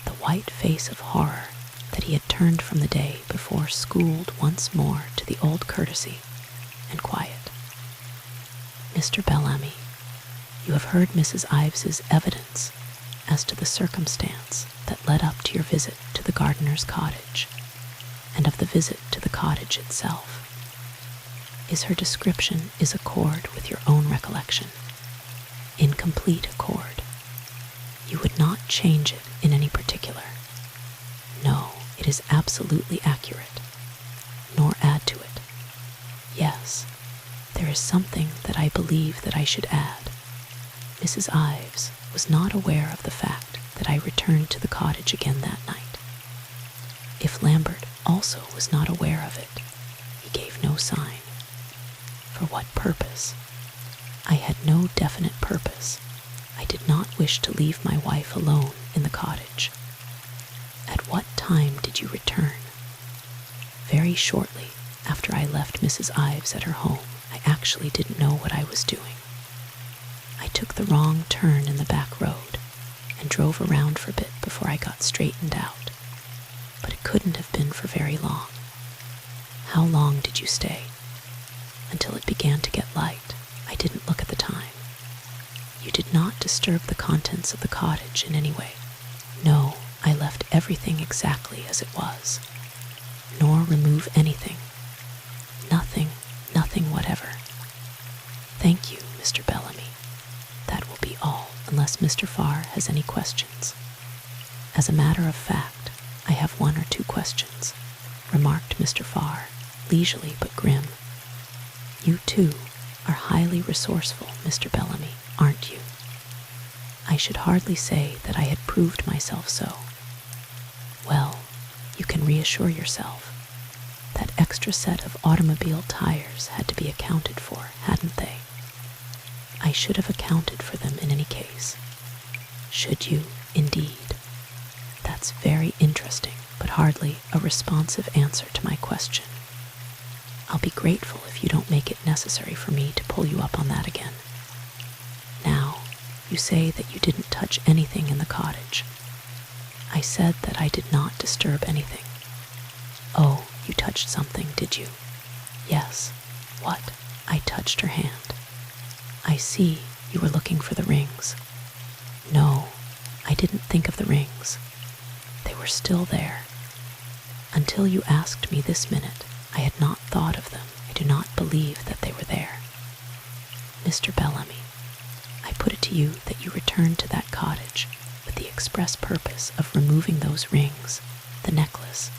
the white face of horror that he had turned from the day before schooled once more to the old courtesy and quiet. "Mr. Bellamy, you have heard Mrs. Ives's evidence as to the circumstance that led up to your visit to the gardener's cottage, and of the visit to the cottage itself. Is her description in accord with your own recollection? In complete accord? You would not change it in any particular? No, it is absolutely accurate, nor add to it. Yes, there is something that I believe that I should add. Mrs. Ives was not aware of the fact that I returned to the cottage again that night. If Lambert also was not aware of it, he gave no sign. For what purpose? I had no definite purpose. I did not wish to leave my wife alone in the cottage. At what time did you return? Very shortly after I left Mrs. Ives at her home. I actually didn't know what I was doing. I took the wrong turn in the back road and drove around for a bit before I got straightened out. But it couldn't have been for very long. How long did you stay? Until it began to get light. I didn't look at the time. You did not disturb the contents of the cottage in any way. No, I left everything exactly as it was, nor remove anything. Nothing whatever. Thank you, Mr. Bellamy. That will be all, unless Mr. Farr has any questions. As a matter of fact, I have 1 or 2 questions, remarked Mr. Farr, leisurely but grim. You, too, are highly resourceful, Mr. Bellamy, aren't you? I should hardly say that I had proved myself so. Well, you can reassure yourself. That extra set of automobile tires had to be accounted for, hadn't they? I should have accounted for them in any case. Should you, indeed? That's very interesting, but hardly a responsive answer to my question. I'll be grateful if you don't make it necessary for me to pull you up on that again. Now, you say that you didn't touch anything in the cottage. I said that I did not disturb anything. Oh, you touched something, did you? Yes. What? I touched her hand. I see, you were looking for the rings. No, I didn't think of the rings. They were still there. Until you asked me this minute, I had not thought of them. I do not believe that they were there. Mr. Bellamy, I put it to you that you returned to that cottage with the express purpose of removing those rings, the necklace,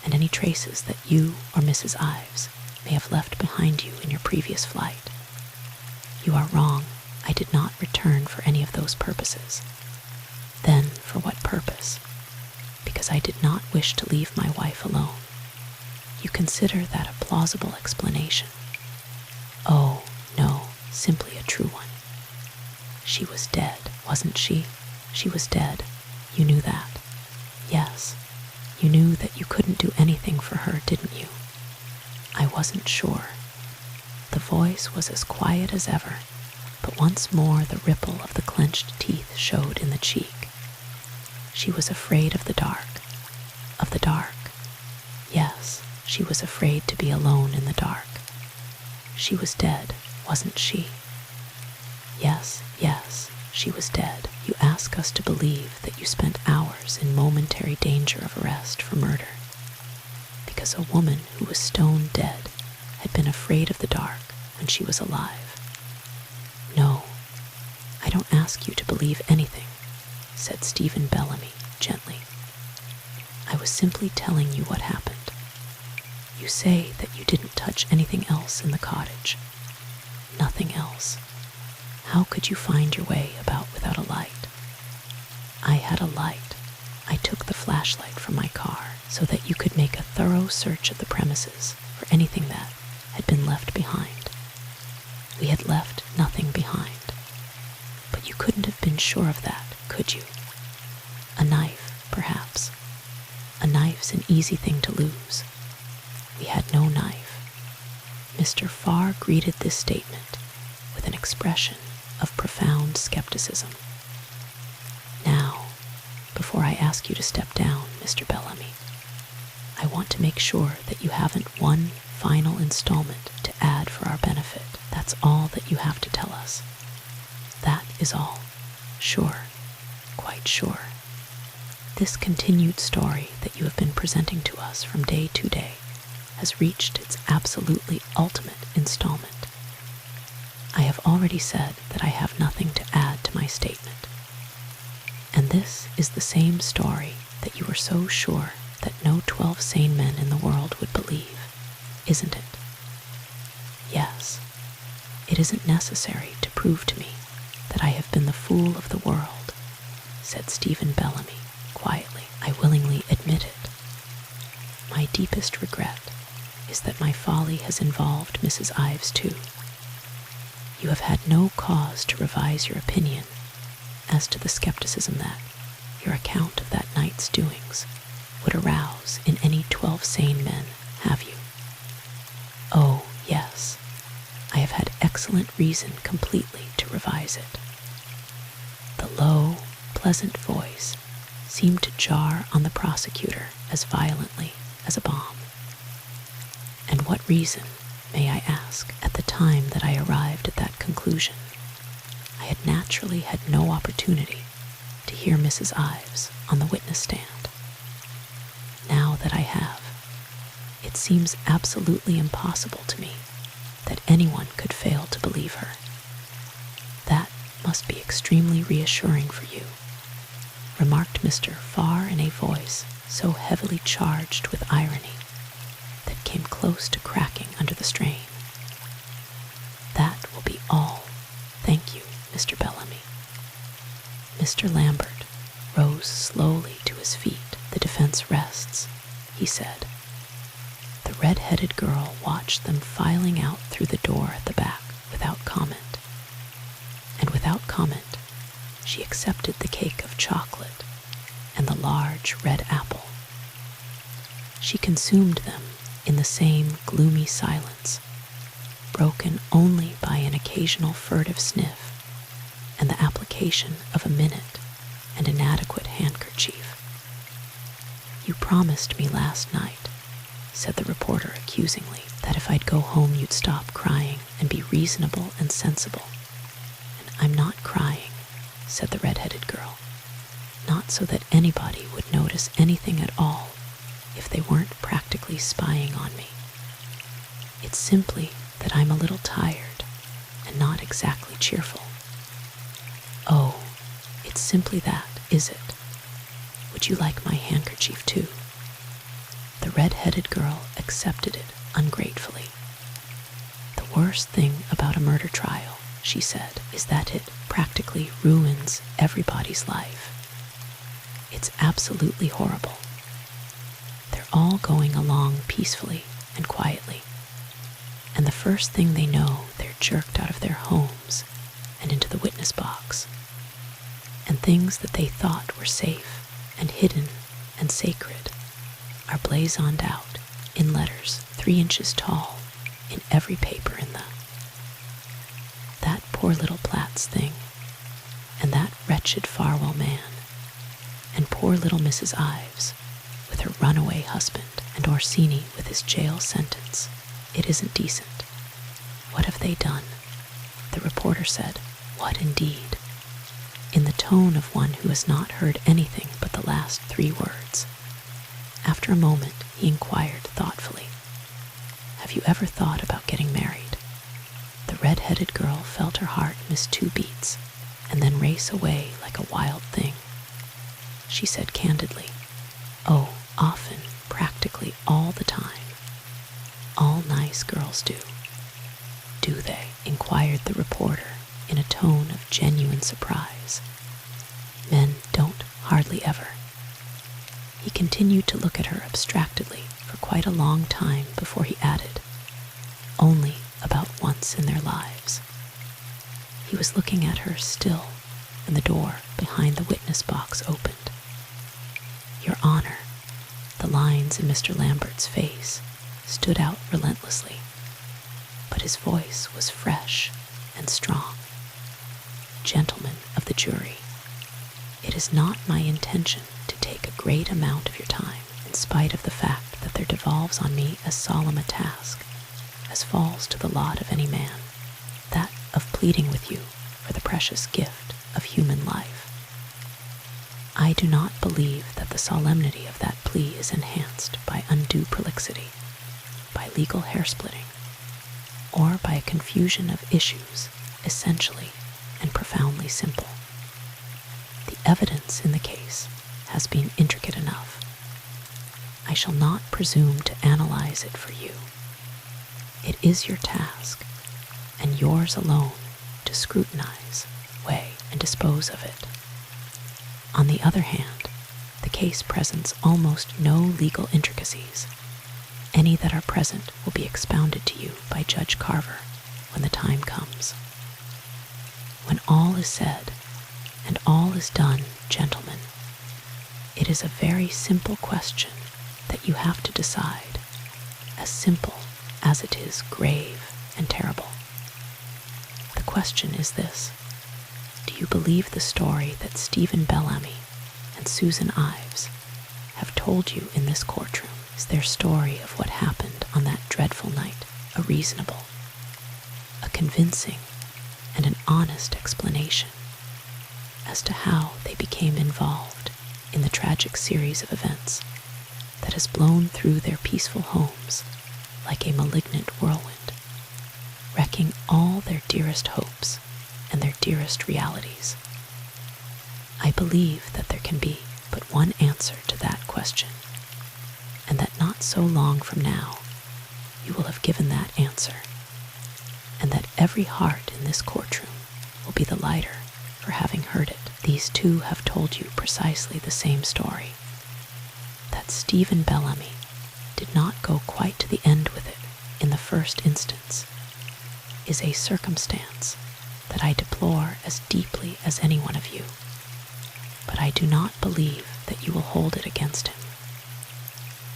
and any traces that you or Mrs. Ives may have left behind you in your previous flight. You are wrong. I did not return for any of those purposes. Then, for what purpose? Because I did not wish to leave my wife alone. You consider that a plausible explanation? Oh, no, simply a true one. She was dead, wasn't she? She was dead. You knew that. Yes, you knew that you couldn't do anything for her, didn't you? I wasn't sure. The voice was as quiet as ever, but once more the ripple of the clenched teeth showed in the cheek. She was afraid of the dark. Of the dark. Yes, she was afraid to be alone in the dark. She was dead, wasn't she? Yes, she was dead. You ask us to believe that you spent hours in momentary danger of arrest for murder, because a woman who was stone dead had been afraid of the dark when she was alive. No, I don't ask you to believe anything, said Stephen Bellamy gently. I was simply telling you what happened. You say that you didn't touch anything else in the cottage. Nothing else. How could you find your way about without a light? I had a light. I took the flashlight from my car so that you could make a thorough search of the premises for anything that had been left behind. We had left nothing behind. But you couldn't have been sure of that, could you? A knife, perhaps. A knife's an easy thing to lose. We had no knife. Mr. Farr greeted this statement with an expression of profound skepticism. Now, before I ask you to step down, Mr. Bellamy, I want to make sure that you haven't one final installment to add for our benefit. That's all that you have to tell us. That is all. Sure. Quite sure. This continued story that you have been presenting to us from day to day has reached its absolutely ultimate installment. I have already said that I have nothing to add to my statement. And this is the same story that you were so sure that no 12 sane men in the world would believe, isn't it? Yes, it isn't necessary to prove to me that I have been the fool of the world, said Stephen Bellamy quietly. I willingly admit it. My deepest regret is that my folly has involved Mrs. Ives too. You have had no cause to revise your opinion as to the skepticism that your account of that night's doings would arouse in any 12 sane men, have you? Oh, yes, I have had excellent reason completely to revise it. The low, pleasant voice seemed to jar on the prosecutor as violently as a bomb. And what reason, may I ask, at the time that I arrived at that conclusion? I had naturally had no opportunity to hear Mrs. Ives on the witness stand. Now that I have, it seems absolutely impossible to me that anyone could fail to believe her. That must be extremely reassuring for you, remarked Mr. Farr in a voice so heavily charged with irony that came close to cracking under the strain. That will be all. Thank you, Mr. Bellamy. Mr. Lambert rose slowly to his feet. The defense rests, he said. The red-headed girl watched them filing out through the door at the back without comment. And without comment, she accepted the cake of chocolate and the large red apple. She consumed them in the same gloomy silence, broken only by an occasional furtive sniff and the application of a minute and inadequate handkerchief. You promised me last night, said the reporter accusingly, that if I'd go home you'd stop crying and be reasonable and sensible. And I'm not crying, said the red-headed girl, not so that anybody would notice anything at all if they weren't practically spying on me. It's simply that I'm a little tired and not exactly cheerful. Oh, it's simply that, is it? Would you like my handkerchief too? The The red-headed girl accepted it ungratefully. "The worst thing about a murder trial," she said, "is that it practically ruins everybody's life. It's absolutely horrible. They're all going along peacefully and quietly, and the first thing they know, they're jerked out of their homes and into the witness box. And things that they thought were safe and hidden and sacred are blazoned out in letters 3 inches tall in every paper in that poor little Platts thing, and that wretched Farwell man, and poor little Mrs. Ives with her runaway husband, and Orsini with his jail sentence. It isn't decent. What have they done?" The reporter said, "What indeed?" in the tone of one who has not heard anything but the last 3 words. After a moment, he inquired thoughtfully, "Have you ever thought about getting married?" The red-headed girl felt her heart miss 2 beats and then race away like a wild thing. She said candidly, "Oh, often, practically all the time. All nice girls do." "Do they?" inquired the reporter in a tone of genuine surprise. "Men don't, hardly ever." He continued to look at her abstractedly for quite a long time before he added, "Only about once in their lives." He was looking at her still when the door behind the witness box opened. "Your Honor," the lines in Mr. Lambert's face stood out relentlessly, but his voice was fresh and strong. "Gentlemen of the jury, it is not my intention to take a great amount of your time, in spite of the fact that there devolves on me as solemn a task as falls to the lot of any man, that of pleading with you for the precious gift of human life. I do not believe that the solemnity of that plea is enhanced by undue prolixity, by legal hair-splitting, or by a confusion of issues essentially and profoundly simple. The evidence in the case has been intricate enough. I shall not presume to analyze it for you. It is your task, and yours alone, to scrutinize, weigh, and dispose of it. On the other hand, the case presents almost no legal intricacies. Any that are present will be expounded to you by Judge Carver when the time comes. When all is said, and all is done, gentlemen, it is a very simple question that you have to decide, as simple as it is grave and terrible. The question is this: do you believe the story that Stephen Bellamy and Susan Ives have told you in this courtroom? Is their story of what happened on that dreadful night a reasonable, a convincing, and an honest explanation as to how they became involved in the tragic series of events that has blown through their peaceful homes like a malignant whirlwind, wrecking all their dearest hopes and their dearest realities? I believe that there can be but one answer to that question, and that not so long from now you will have given that answer, and that every heart in this courtroom will be the lighter for having heard it. These 2 have told you precisely the same story. That Stephen Bellamy did not go quite to the end with it in the first instance is a circumstance that I deplore as deeply as any one of you, but I do not believe that you will hold it against him.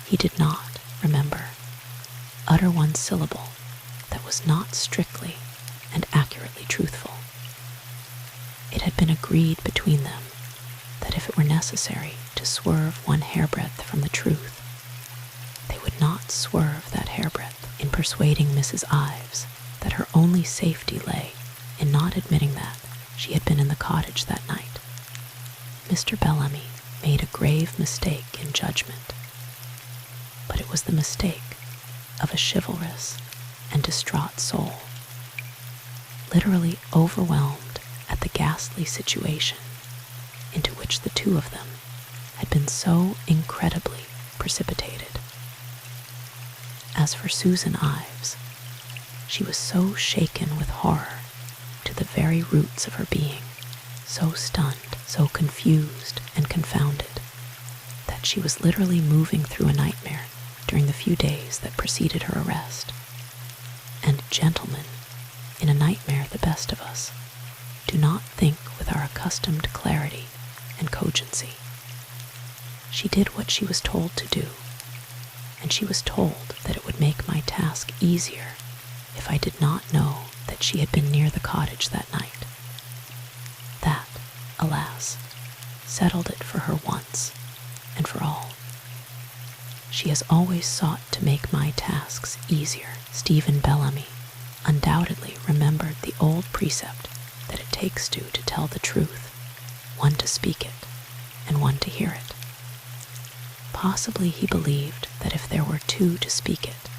He did not, remember, utter one syllable that was not strictly and accurately truthful. It had been agreed between them that if it were necessary to swerve one hairbreadth from the truth, they would not swerve that hairbreadth in persuading Mrs. Ives that her only safety lay in not admitting that she had been in the cottage that night. Mr. Bellamy made a grave mistake in judgment, but it was the mistake of a chivalrous and distraught soul, literally overwhelmed at the ghastly situation into which the 2 of them had been so incredibly precipitated. As for Susan Ives, she was so shaken with horror to the very roots of her being, so stunned, so confused and confounded, that she was literally moving through a nightmare during the few days that preceded her arrest. And gentlemen, in a nightmare the best of us do not think with our accustomed clarity and cogency. She did what she was told to do, and she was told that it would make my task easier if I did not know that she had been near the cottage that night. That, alas, settled it for her once and for all. She has always sought to make my tasks easier. Stephen Bellamy undoubtedly remembered the old precept that it takes two to tell the truth, one to speak it and one to hear it. Possibly he believed that if there were 2 to speak it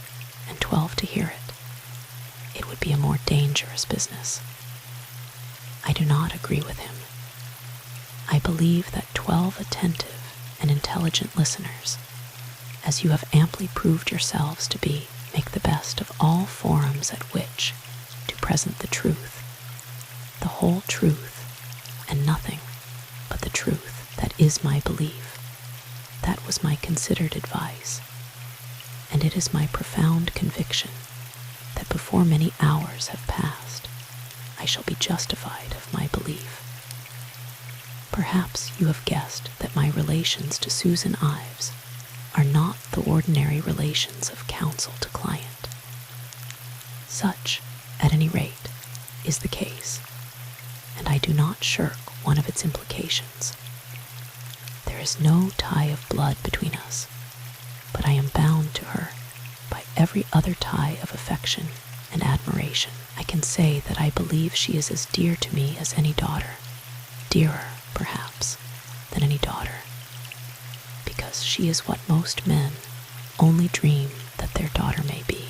and 12 to hear it, it would be a more dangerous business. I do not agree with him. I believe that 12 attentive and intelligent listeners, as you have amply proved yourselves to be, make the best of all forums at which to present the truth, the whole truth, and nothing but the truth. That is my belief. That was my considered advice, and it is my profound conviction that before many hours have passed, I shall be justified of my belief. Perhaps you have guessed that my relations to Susan Ives are not the ordinary relations of counsel to client. Such, at any rate, is the case, and I do not shirk one of its implications. There is no tie of blood between us, but I am bound to her by every other tie of affection and admiration. I can say that I believe she is as dear to me as any daughter, dearer, perhaps, than any daughter, because she is what most men only dream that their daughter may be.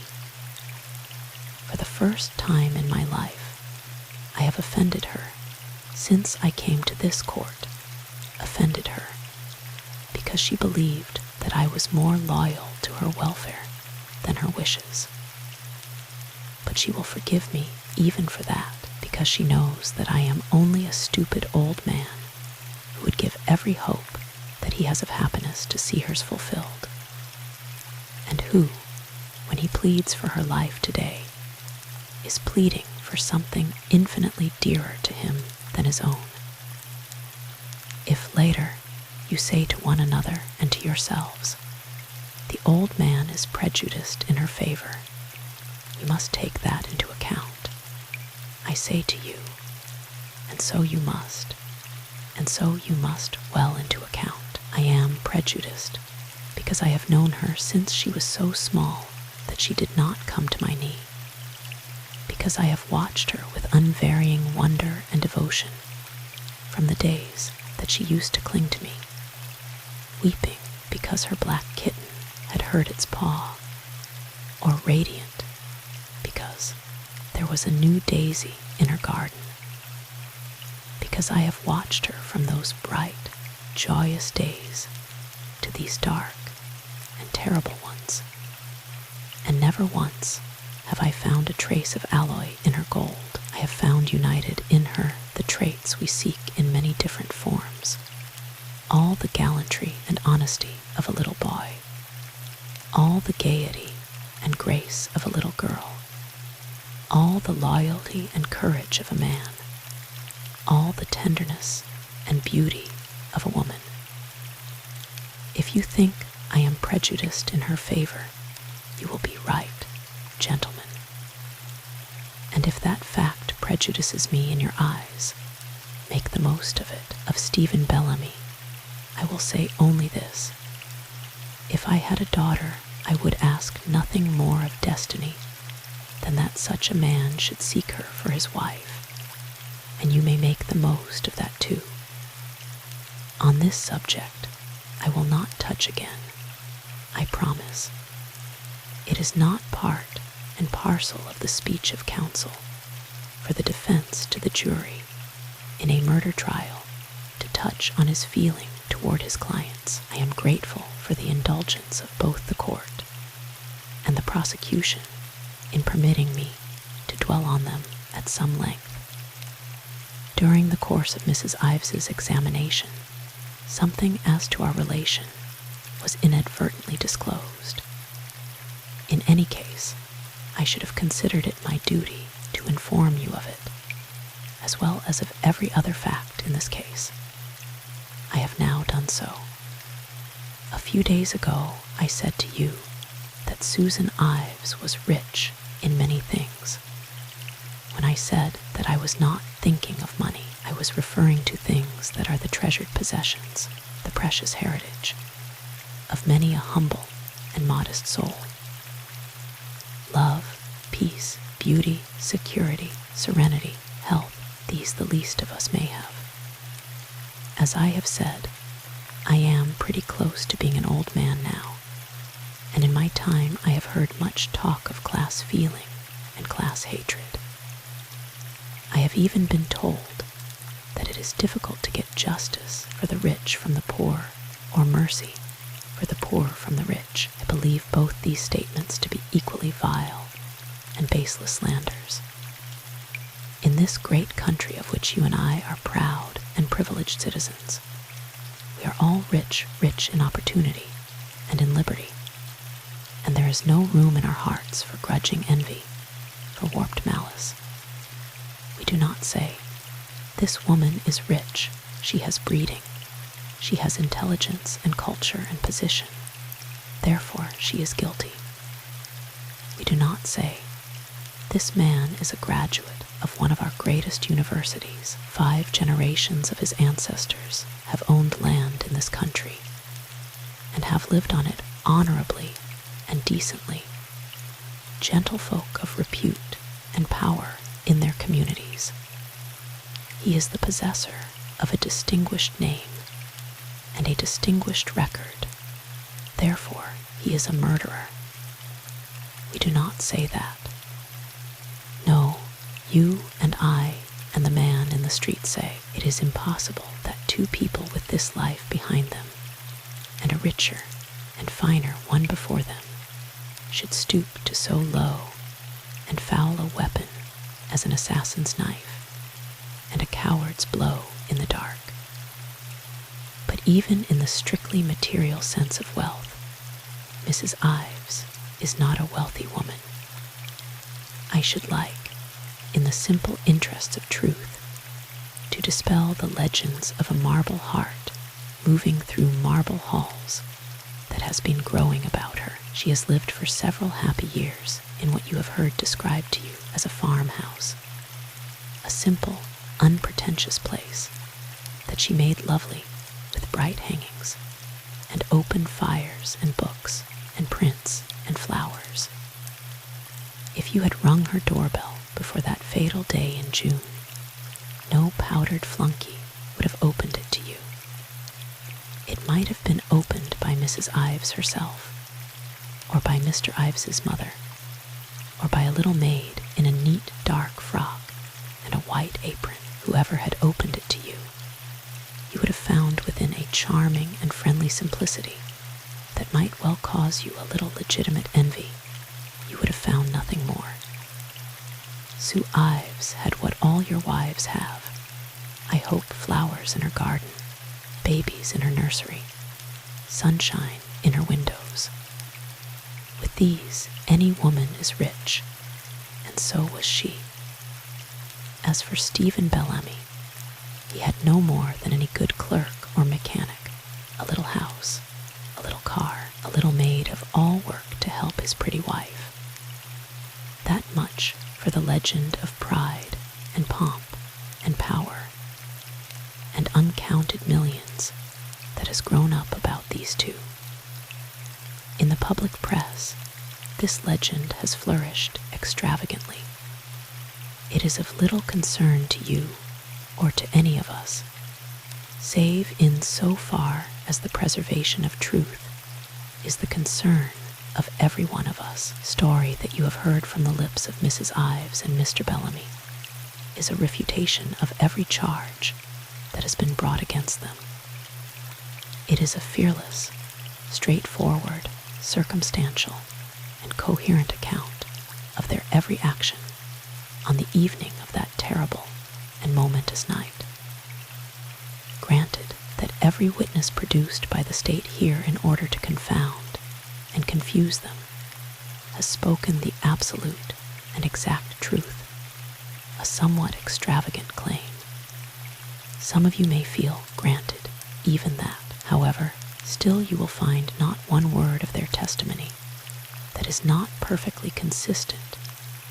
For the first time in my life, I have offended her since I came to this court, offended her because she believed that I was more loyal to her welfare than her wishes. But she will forgive me even for that, because she knows that I am only a stupid old man who would give every hope that he has of happiness to see hers fulfilled, and who, when he pleads for her life today, is pleading for something infinitely dearer to him than his own. If later you say to one another and to yourselves, the old man is prejudiced in her favor, you must take that into account. I say to you, and so you must well into account. I am prejudiced because I have known her since she was so small that she did not come to my knee, because I have watched her with unvarying wonder and devotion from the days that she used to cling to me, weeping because her black kitten had hurt its paw, or radiant because there was a new daisy in her garden, because I have watched her from those bright, joyous days to these dark and terrible ones, and never once have I found a trace of alloy in her gold. I have found united in her the traits we seek in many different forms, all the gallantry and honesty of a little boy, all the gaiety and grace of a little girl, all the loyalty and courage of a man, all the tenderness and beauty of a woman. If you think I am prejudiced in her favor, you will be right, gentlemen. And if that fact prejudices me in your eyes, make the most of it. Of Stephen Bellamy, I will say only this. If I had a daughter, I would ask nothing more of destiny than that such a man should seek her for his wife, and you may make the most of that too. On this subject, I will not touch again, I promise. It is not part and parcel of the speech of counsel for the defense to the jury in a murder trial to touch on his feeling toward his clients. I am grateful for the indulgence of both the court and the prosecution in permitting me to dwell on them at some length. During the course of Mrs. Ives's examination, something as to our relation was inadvertently disclosed. In any case, I should have considered it my duty to inform you of it, as well as of every other fact in this case. I have now done so. A few days ago, I said to you that Susan Ives was rich in many things. When I said that I was not thinking of money, I was referring to things that are the treasured possessions, the precious heritage, of many a humble and modest soul. Love, peace, beauty, security, serenity, health, these the least of us may have. As I have said, I am pretty close to being an old man now, and in my time I have heard much talk of class feeling and class hatred. I have even been told that it is difficult to get justice for the rich from the poor, or mercy for the poor from the rich. I believe both these statements to be equally vile and baseless slanders. In this great country of which you and I are proud and privileged citizens, we are all rich in opportunity and in liberty, and there is no room in our hearts for grudging envy, for warped malice. We do not say, "This woman is rich, she has breeding, she has intelligence and culture and position, therefore she is guilty." We do not say, "This man is a graduate of one of our greatest universities. 5 generations of his ancestors have owned land in this country and have lived on it honorably and decently, gentlefolk of repute and power in their communities. He is the possessor of a distinguished name and a distinguished record, therefore he is a murderer." We do not say that. No, you and I and the man in the street say it is impossible that 2 people with this life behind them, and a richer and finer one before them, should stoop to so low and foul a weapon as an assassin's knife and a coward's blow in the dark. But even in the strictly material sense of wealth, Mrs. Ives is not a wealthy woman. I should like, in the simple interests of truth, to dispel the legends of a marble heart moving through marble halls that has been growing about her. She has lived for several happy years in what you have heard described to you as a farmhouse, a simple, unpretentious place that she made lovely with bright hangings and open fires and books and prints and flowers. If you had rung her doorbell before that fatal day in June, no powdered flunky would have opened it to you. It might have been opened by Mrs. Ives herself, or by Mr. Ives's mother, or by a little maid in a neat dark frock and a white apron. Whoever had opened it to you, you would have found within a charming and friendly simplicity that might well cause you a little legitimate envy. You would have found nothing more. Sue Ives had what all your wives have. I hope flowers in her garden, babies in her nursery, sunshine in her windows. With these, any woman is rich, and so was she. As for Stephen Bellamy, he had no more than any good clerk or mechanic, a little house, a little car, a little maid of all work to help his pretty wife. That much for the legend of pride and pomp and power and uncounted millions that has grown up about these 2. In the public press, this legend has flourished extravagantly. It is of little concern to you or to any of us, save in so far as the preservation of truth is the concern of every one of us. Story that you have heard from the lips of Mrs. Ives and Mr. Bellamy is a refutation of every charge that has been brought against them. It is a fearless, straightforward, circumstantial, and coherent account of their every action on the evening of that terrible and momentous night. Granted that every witness produced by the state here in order to confound and confuse them has spoken the absolute and exact truth, a somewhat extravagant claim. Some of you may feel granted even that. However, still you will find not one word of their testimony that is not perfectly consistent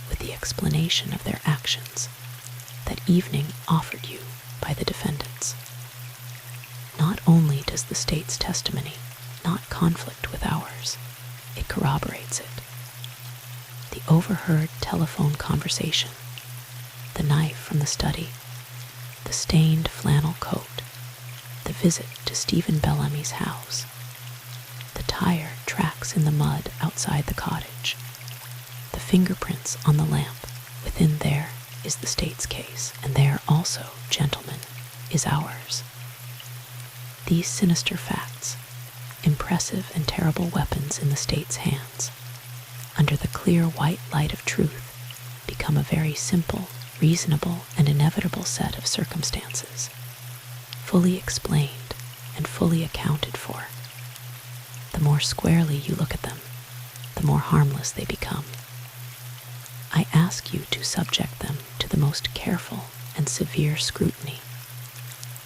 with the explanation of their actions that evening offered you by the defendants. Not only does the state's testimony not conflict with ours, it corroborates it. The overheard telephone conversation, the knife from the study, the stained flannel coat, the visit to Stephen Bellamy's house, the tire tracks in the mud outside the cottage, the fingerprints on the lamp. Within there is the state's case, and there also, gentlemen, is ours. These sinister facts, impressive and terrible weapons in the state's hands, under the clear white light of truth, become a very simple, reasonable, and inevitable set of circumstances, fully explained and fully accounted for. The more squarely you look at them, the more harmless they become. I ask you to subject them to the most careful and severe scrutiny,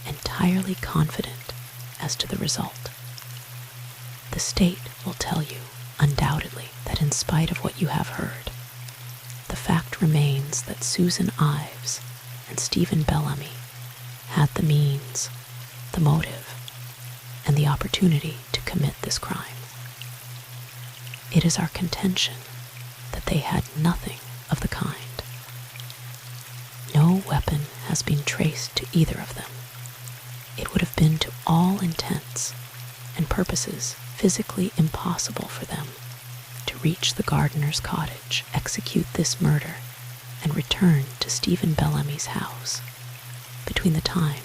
entirely confident as to the result. The state will tell you, undoubtedly, that in spite of what you have heard, the fact remains that Susan Ives and Stephen Bellamy had the means, the motive, and the opportunity to commit this crime. It is our contention that they had nothing of the kind. No weapon has been traced to either of them. It would have been to all intents and purposes physically impossible for them to reach the gardener's cottage, execute this murder, and return to Stephen Bellamy's house between the time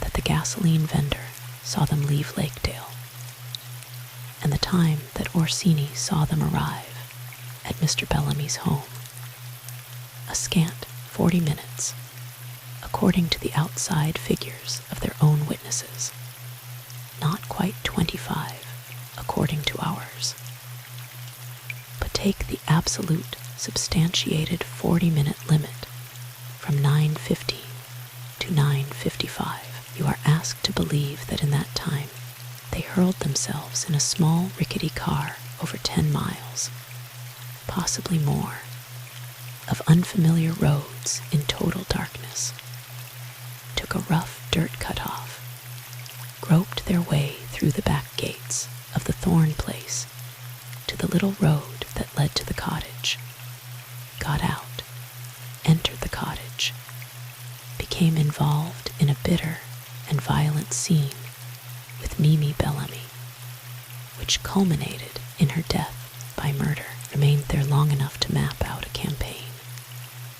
that the gasoline vendor saw them leave Lakedale and the time that Orsini saw them arrive at Mr. Bellamy's home. A scant 40 minutes, according to the outside figures of their own witnesses, not quite 25 according to ours. But take the absolute substantiated 40-minute limit from 9:15 to 9:55. You are asked to believe that in that time they hurled themselves in a small rickety car over 10 miles, possibly more, of unfamiliar roads in total darkness, took a rough dirt cutoff, groped their way through the back gates of the Thorn place to the little road that led to the cottage, got out, entered the cottage, became involved in a bitter and violent scene with Mimi Bellamy, which culminated in her death by murder, remained there long enough to map out a campaign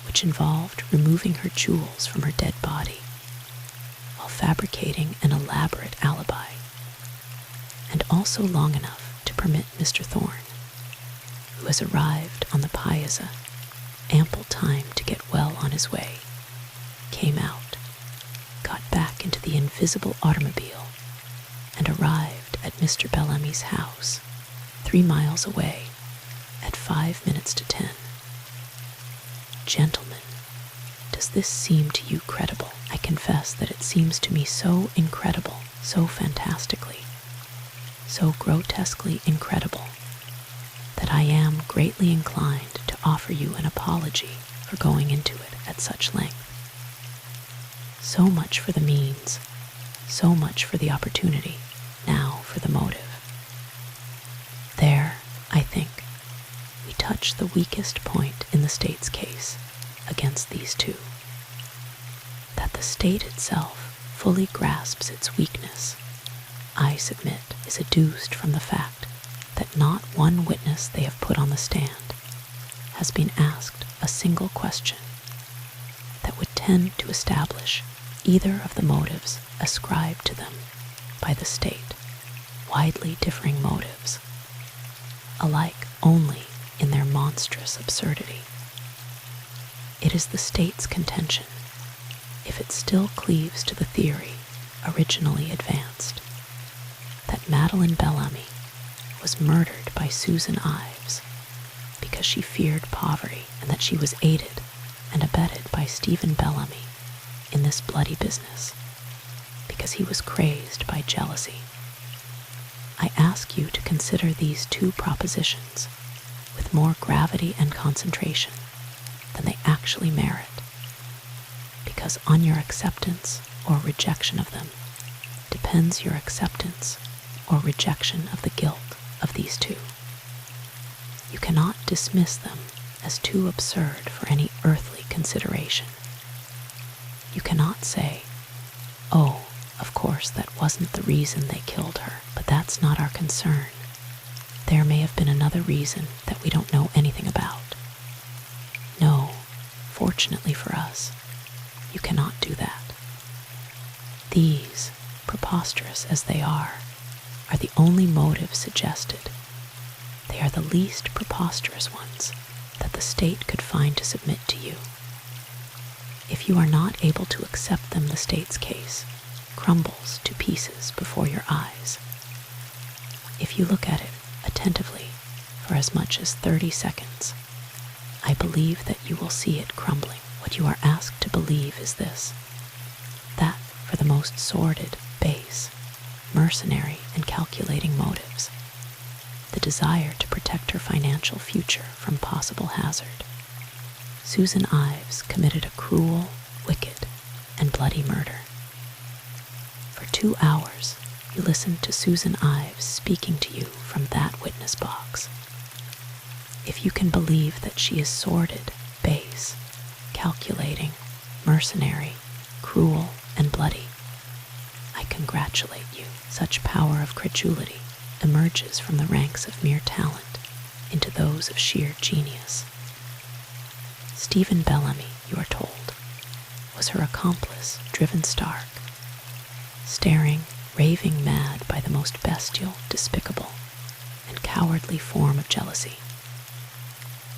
which involved removing her jewels from her dead body while fabricating an elaborate alibi, and also long enough to permit Mr. Thorne, who has arrived on the piazza ample time to get well on his way, came out, got back into the invisible automobile, and arrived at Mr. Bellamy's house 3 miles away at 5 minutes to 10. Gentlemen, does this seem to you credible? I confess that it seems to me so incredible, so fantastically, so grotesquely incredible, that I am greatly inclined to offer you an apology for going into it at such length. So much for the means, so much for the opportunity, now for the motive. There, I think, we touch the weakest point in the state's case against these two. That the state itself fully grasps its weakness, I submit, is adduced from the fact that not one witness they have put on the stand has been asked a single question that would tend to establish either of the motives ascribed to them by the state, widely differing motives, alike only in their monstrous absurdity. It is the state's contention, if it still cleaves to the theory originally advanced, that Madeleine Bellamy was murdered by Susan Ives because she feared poverty, and that she was aided and abetted by Stephen Bellamy in this bloody business because he was crazed by jealousy. I ask you to consider these two propositions with more gravity and concentration than they actually merit, because on your acceptance or rejection of them depends your acceptance or rejection of the guilt of these two. You cannot dismiss them as too absurd for any earthly consideration. You cannot say, "Oh, of course that wasn't the reason they killed her, but that's not our concern. There may have been another reason that we don't know anything about." No, fortunately for us, you cannot do that. These, preposterous as they are the only motives suggested. They are the least preposterous ones that the state could find to submit to you. If you are not able to accept them, the state's case crumbles to pieces before your eyes. If you look at it attentively for as much as 30 seconds, I believe that you will see it crumbling. What you are asked to believe is this: that for the most sordid, base, mercenary, and calculating motives, the desire to protect her financial future from possible hazard, Susan Ives committed a cruel, wicked, and bloody murder. For 2 hours, you listened to Susan Ives speaking to you from that witness box. If you can believe that she is sordid, base, calculating, mercenary, cruel, and bloody, I congratulate you. Such power of credulity emerges from the ranks of mere talent into those of sheer genius. Stephen Bellamy, you are told, was her accomplice driven stark, staring, raving mad by the most bestial, despicable, and cowardly form of jealousy.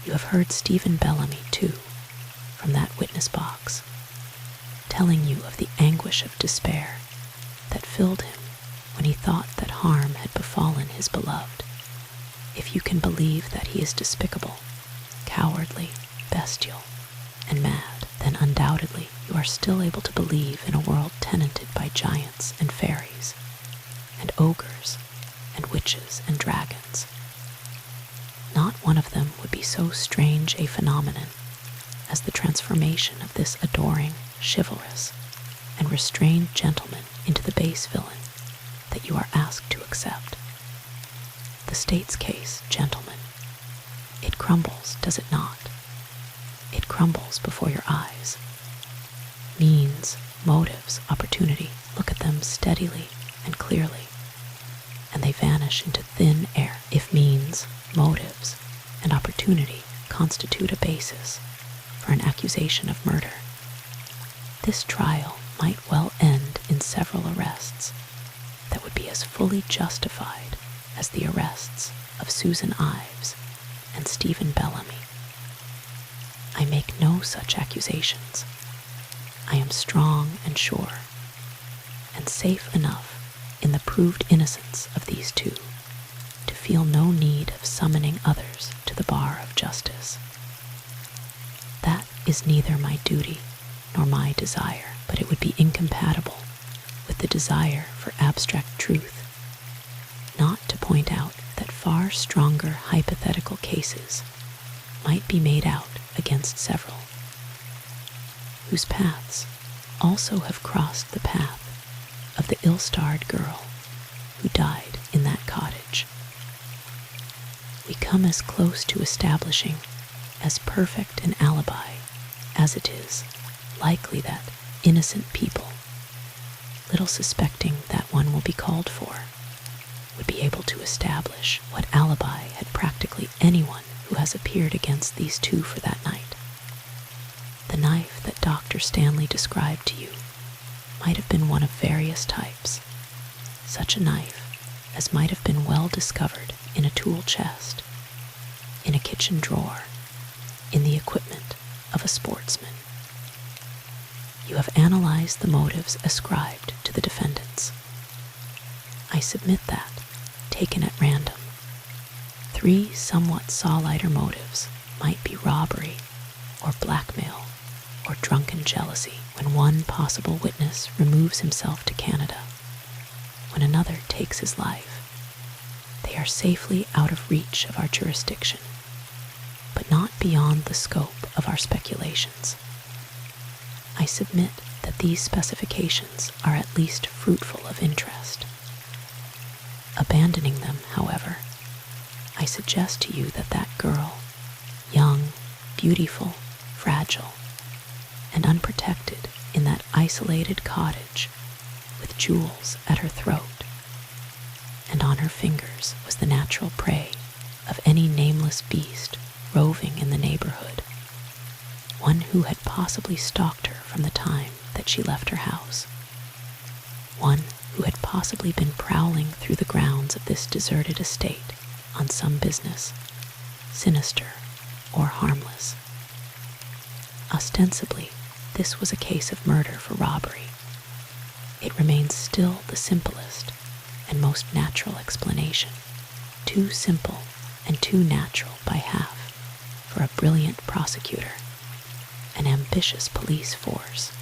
You have heard Stephen Bellamy, too, from that witness box, telling you of the anguish of despair that filled him when he thought that harm had befallen his beloved. If you can believe that he is despicable, cowardly, bestial, and mad, then undoubtedly you are still able to believe in a world tenanted by giants and fairies, and ogres, and witches and dragons. Not one of them would be so strange a phenomenon as the transformation of this adoring, chivalrous, and restrained gentleman into the base villain that you are asked to accept. The state's case, gentlemen, it crumbles, does it not? It crumbles before your eyes. Means, motives, opportunity, look at them steadily and clearly, and they vanish into thin air. If means, motives, and opportunity constitute a basis for an accusation of murder, this trial might well end in several arrests that would be as fully justified as the arrests of Susan Ives and Stephen Bellamy. I make no such accusations. I am strong and sure, and safe enough in the proved innocence of these two to feel no need of summoning others to the bar of justice. That is neither my duty nor my desire, but it would be incompatible with the desire for abstract truth not to point out that far stronger hypothetical cases might be made out against several, whose paths also have crossed the path of the ill-starred girl who died in that cottage. We come as close to establishing as perfect an alibi as it is likely that innocent people, little suspecting that one will be called for, would be able to establish what alibi had practically anyone who has appeared against these two for that night. The knife that Dr. Stanley described to you might have been one of various types, such a knife as might have been well discovered in a tool chest, in a kitchen drawer, in the equipment of a sportsman. You have analyzed the motives ascribed to the defendants. I submit that, taken at random, 3 somewhat saw-lighter motives might be robbery or blackmail or drunken jealousy when one possible witness removes himself to Canada, when another takes his life. They are safely out of reach of our jurisdiction, but not beyond the scope of our speculations. I submit that these specifications are at least fruitful of interest. Abandoning them, however, I suggest to you that that girl, young, beautiful, fragile, and unprotected in that isolated cottage with jewels at her throat, and on her fingers was the natural prey of any nameless beast roving in the neighborhood, one who had possibly stalked her from the time that she left her house, one who had possibly been prowling through the grounds of this deserted estate on some business, sinister or harmless. Ostensibly, this was a case of murder for robbery. It remains still the simplest and most natural explanation, too simple and too natural by half for a brilliant prosecutor, an ambitious police force,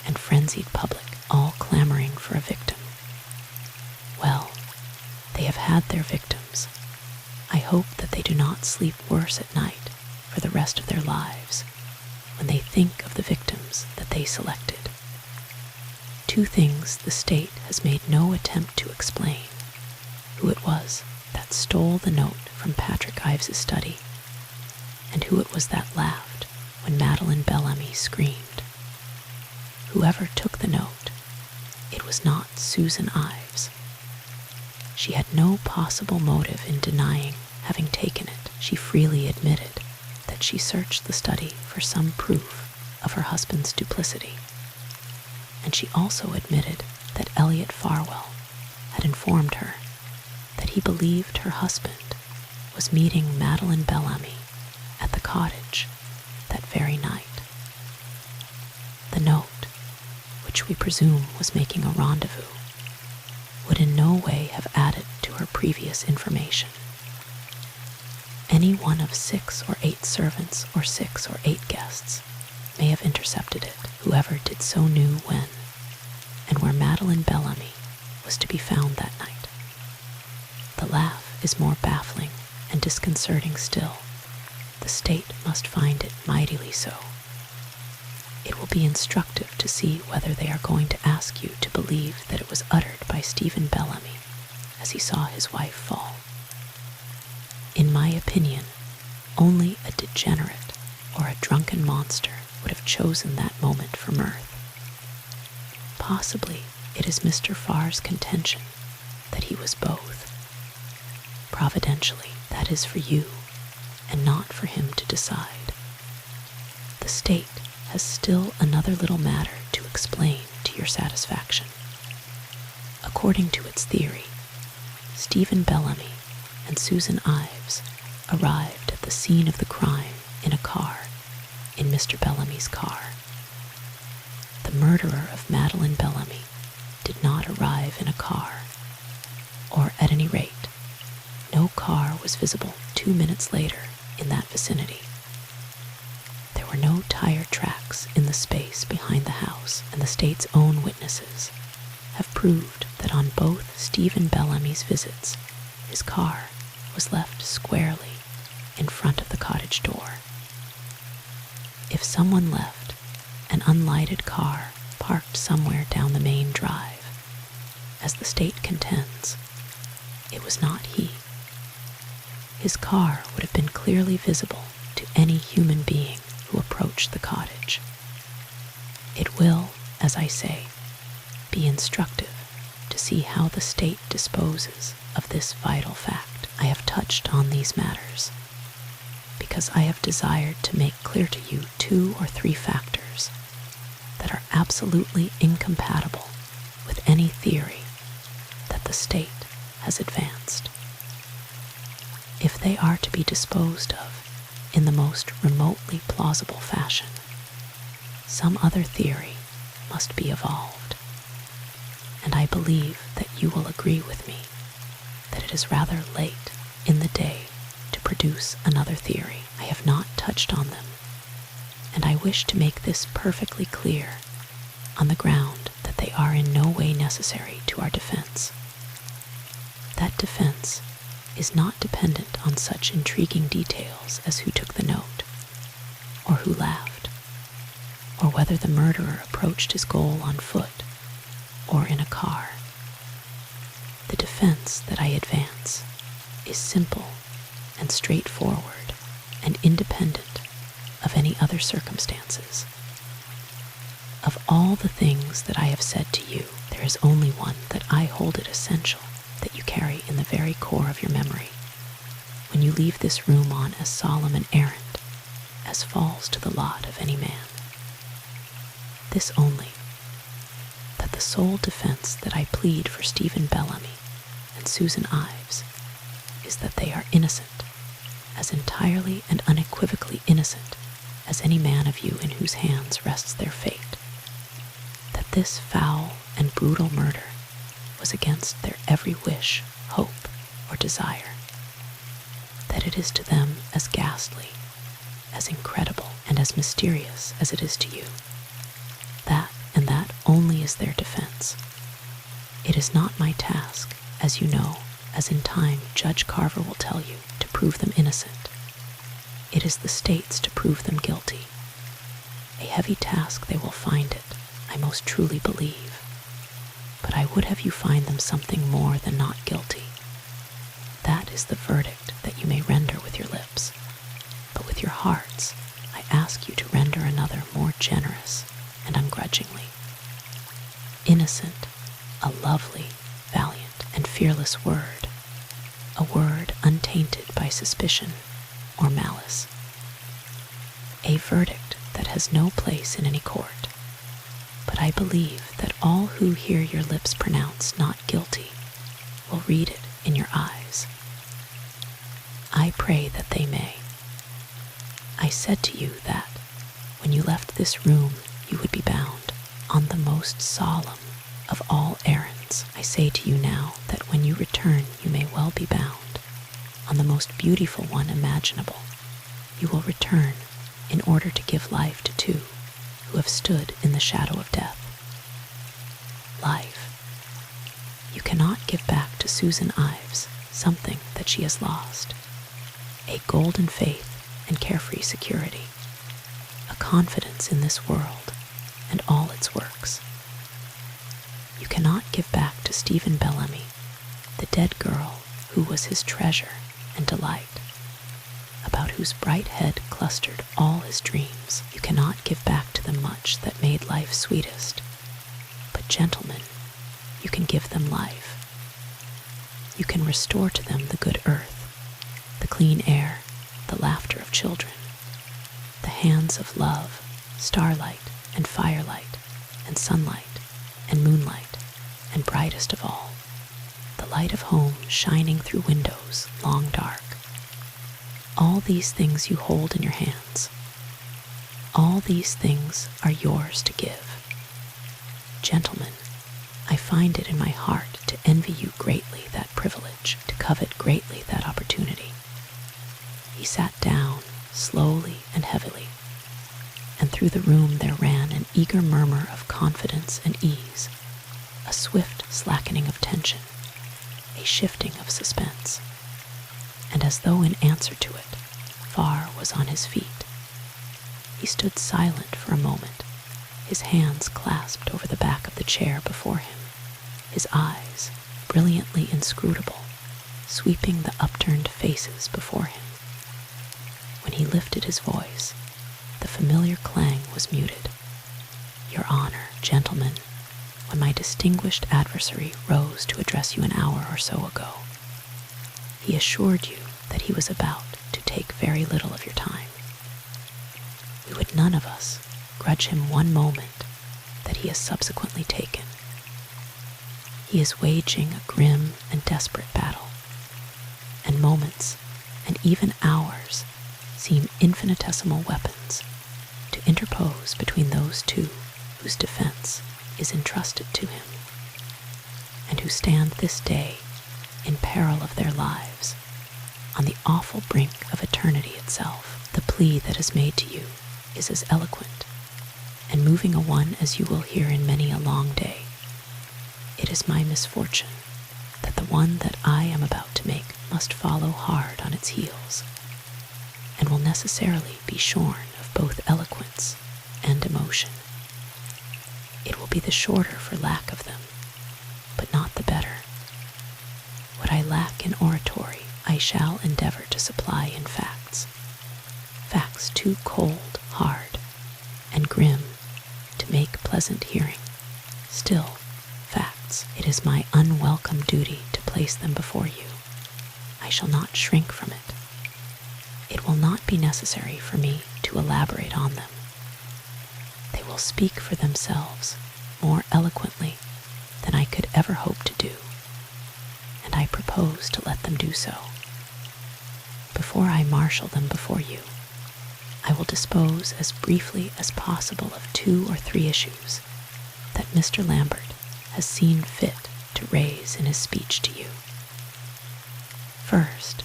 and frenzied public all clamoring for a victim. Well, they have had their victims. I hope that they do not sleep worse at night for the rest of their lives when they think of the victims that they selected. 2 things the state has made no attempt to explain: who it was that stole the note from Patrick Ives' study, and who it was that laughed when Madeleine Bellamy screamed. Whoever took the note, it was not Susan Ives. She had no possible motive in denying having taken it. She freely admitted that she searched the study for some proof of her husband's duplicity. And she also admitted that Elliot Farwell had informed her that he believed her husband was meeting Madeleine Bellamy at the cottage that very night. The note, which we presume was making a rendezvous, would in no way have added to her previous information. Any one of 6 or 8 servants or 6 or 8 guests may have intercepted it. Whoever did so knew when and where Madeleine Bellamy was to be found that night. The laugh is more baffling and disconcerting still. The state must find it mightily so. It will be instructive to see whether they are going to ask you to believe that it was uttered by Stephen Bellamy as he saw his wife fall. In my opinion, only a degenerate or a drunken monster would have chosen that moment for mirth. Possibly it is Mr. Farr's contention that he was both. Providentially, that is for you, and not for him to decide. The state has still another little matter to explain to your satisfaction. According to its theory, Stephen Bellamy and Susan Ives arrived at the scene of the crime in a car, in Mr. Bellamy's car. The murderer of Madeleine Bellamy did not arrive in a car, or at any rate, no car was visible 2 minutes later in that vicinity. There were no tire tracks in the space behind the house, and the state's own witnesses have proved that on both Stephen Bellamy's visits, his car was left squarely in front of the cottage door. If someone left an unlighted car parked somewhere down the main drive, as the state contends, it was not he. His car would have been clearly visible to any human being who approached the cottage. It will, as I say, be instructive to see how the state disposes of this vital fact. I have touched on these matters because I have desired to make clear to you 2 or 3 factors that are absolutely incompatible with any theory that the state has advanced. if they are to be disposed of in the most remotely plausible fashion, some other theory must be evolved. And I believe that you will agree with me that it is rather late in the day to produce another theory. I have not touched on them, and I wish to make this perfectly clear on the ground that they are in no way necessary to our defense. That defense is not dependent on such intriguing details as who took the note, or who laughed, or whether the murderer approached his goal on foot or in a car. The defense that I advance is simple and straightforward and independent of any other circumstances. Of all the things that I have said to you, there is only one that I hold it essential that you carry in the very core of your memory when you leave this room on as solemn an errand as falls to the lot of any man. This only, that the sole defense that I plead for Stephen Bellamy and Susan Ives is that they are innocent, as entirely and unequivocally innocent as any man of you in whose hands rests their fate. That this foul and brutal murder was against their every wish, hope, or desire. That it is to them as ghastly, as incredible, and as mysterious as it is to you. That and that only is their defense. It is not my task, as you know, as in time Judge Carver will tell you, to prove them innocent. It is the state's to prove them guilty. A heavy task they will find it, I most truly believe. But I would have you find them something more than not guilty. That is the verdict that you may render with your lips. But with your hearts, I ask you to render another more generous and ungrudgingly. Innocent, a lovely, valiant, and fearless word, a word untainted by suspicion or malice. A verdict that has no place in any court, but I believe that all who hear your lips pronounce not guilty will read it in your eyes. I pray that they may. I said to you that, when you left this room, you would be bound on the most solemn of all errands. I say to you now that when you return, you may well be bound on the most beautiful one imaginable. You will return in order to give life to two who have stood in the shadow of death. Life. You cannot give back to Susan Ives something that she has lost. A golden faith and carefree security. A confidence in this world and all its works. You cannot give back to Stephen Bellamy the dead girl who was his treasure and delight, about whose bright head clustered all his dreams. You cannot give back to them much that made life sweetest. But gentlemen, you can give them life. You can restore to them the good earth, the clean air, the laughter of children, the hands of love, starlight and firelight and sunlight and moonlight, and brightest of all, the light of home shining through windows long dark. All these things you hold in your hands. All these things are yours to give. Gentlemen, I find it in my heart to envy you greatly that privilege, to covet greatly that opportunity. He sat down, slowly and heavily, and through the room there ran an eager murmur of confidence and ease, a swift slackening of tension, a shifting of suspense. And as though in answer to it, Farr was on his feet. He stood silent for a moment, his hands clasped over the back of the chair before him, his eyes, brilliantly inscrutable, sweeping the upturned faces before him. When he lifted his voice, the familiar clang was muted. Your Honor, gentlemen, when my distinguished adversary rose to address you an hour or so ago, he assured you that he was about to take very little of your time. We would none of us grudge him one moment that he has subsequently taken. He is waging a grim and desperate battle, and moments and even hours seem infinitesimal weapons to interpose between those two whose defense is entrusted to him, and who stand this day in peril of their lives on the awful brink of eternity itself. The plea that is made to you is as eloquent and moving a one as you will hear in many a long day. It is my misfortune that the one that I am about to make must follow hard on its heels, and will necessarily be shorn of both eloquence and emotion. It will be the shorter for lack of them, but not the better. What I lack in oratory I shall endeavor to supply in facts. Facts too cold, hard, and grim to make pleasant hearing. Still, facts. It is my unwelcome duty to place them before you. I shall not shrink from it. It will not be necessary for me to elaborate on them. They will speak for themselves more eloquently than I could ever hope to do, and I propose to let them do so. Before I marshal them before you, I will dispose as briefly as possible of 2 or 3 issues that Mr. Lambert has seen fit to raise in his speech to you. First,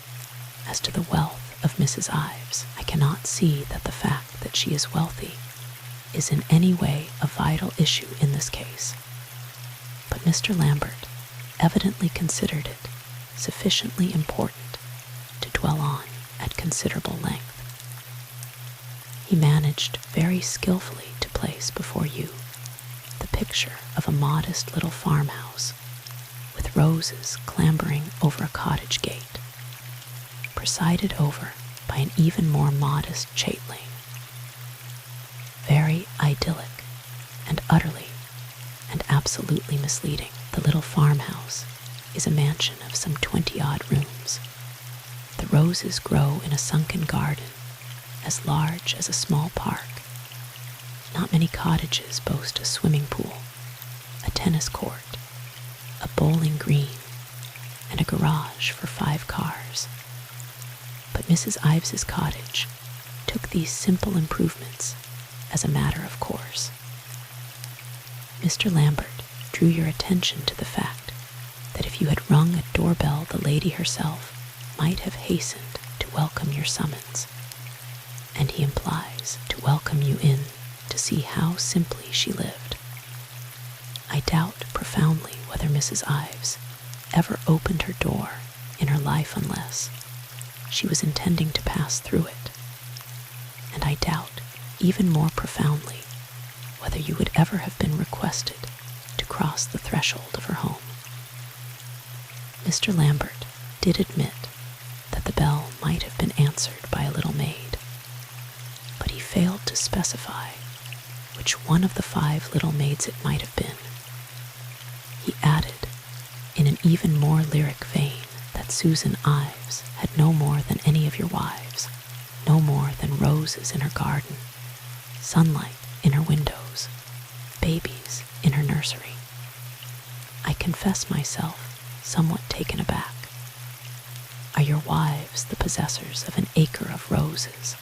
as to the wealth of Mrs. Ives, I cannot see that the fact that she is wealthy is in any way a vital issue in this case, but Mr. Lambert evidently considered it sufficiently important to dwell on at considerable length. He managed very skillfully to place before you the picture of a modest little farmhouse with roses clambering over a cottage gate, presided over by an even more modest chatelaine. Very idyllic and utterly and absolutely misleading. The little farmhouse is a mansion of some 20-odd rooms. The roses grow in a sunken garden as large as a small park. Not many cottages boast a swimming pool, a tennis court, a bowling green, and a garage for 5 cars. But Mrs. Ives's cottage took these simple improvements as a matter of course. Mr. Lambert drew your attention to the fact that if you had rung a doorbell, the lady herself might have hastened to welcome your summons, and he implies to welcome you in to see how simply she lived. I doubt profoundly whether Mrs. Ives ever opened her door in her life unless she was intending to pass through it, and I doubt even more profoundly whether you would ever have been requested to cross the threshold of her home. Mr. Lambert did admit that the bell might have been answered by a little maid, but he failed to specify which one of the 5 little maids it might have been. He added, in an even more lyric vein, that Susan Ives had no more than any of your wives, no more than roses in her garden, sunlight in her windows, babies in her nursery. I confess myself somewhat taken aback. Are your wives the possessors of an acre of roses,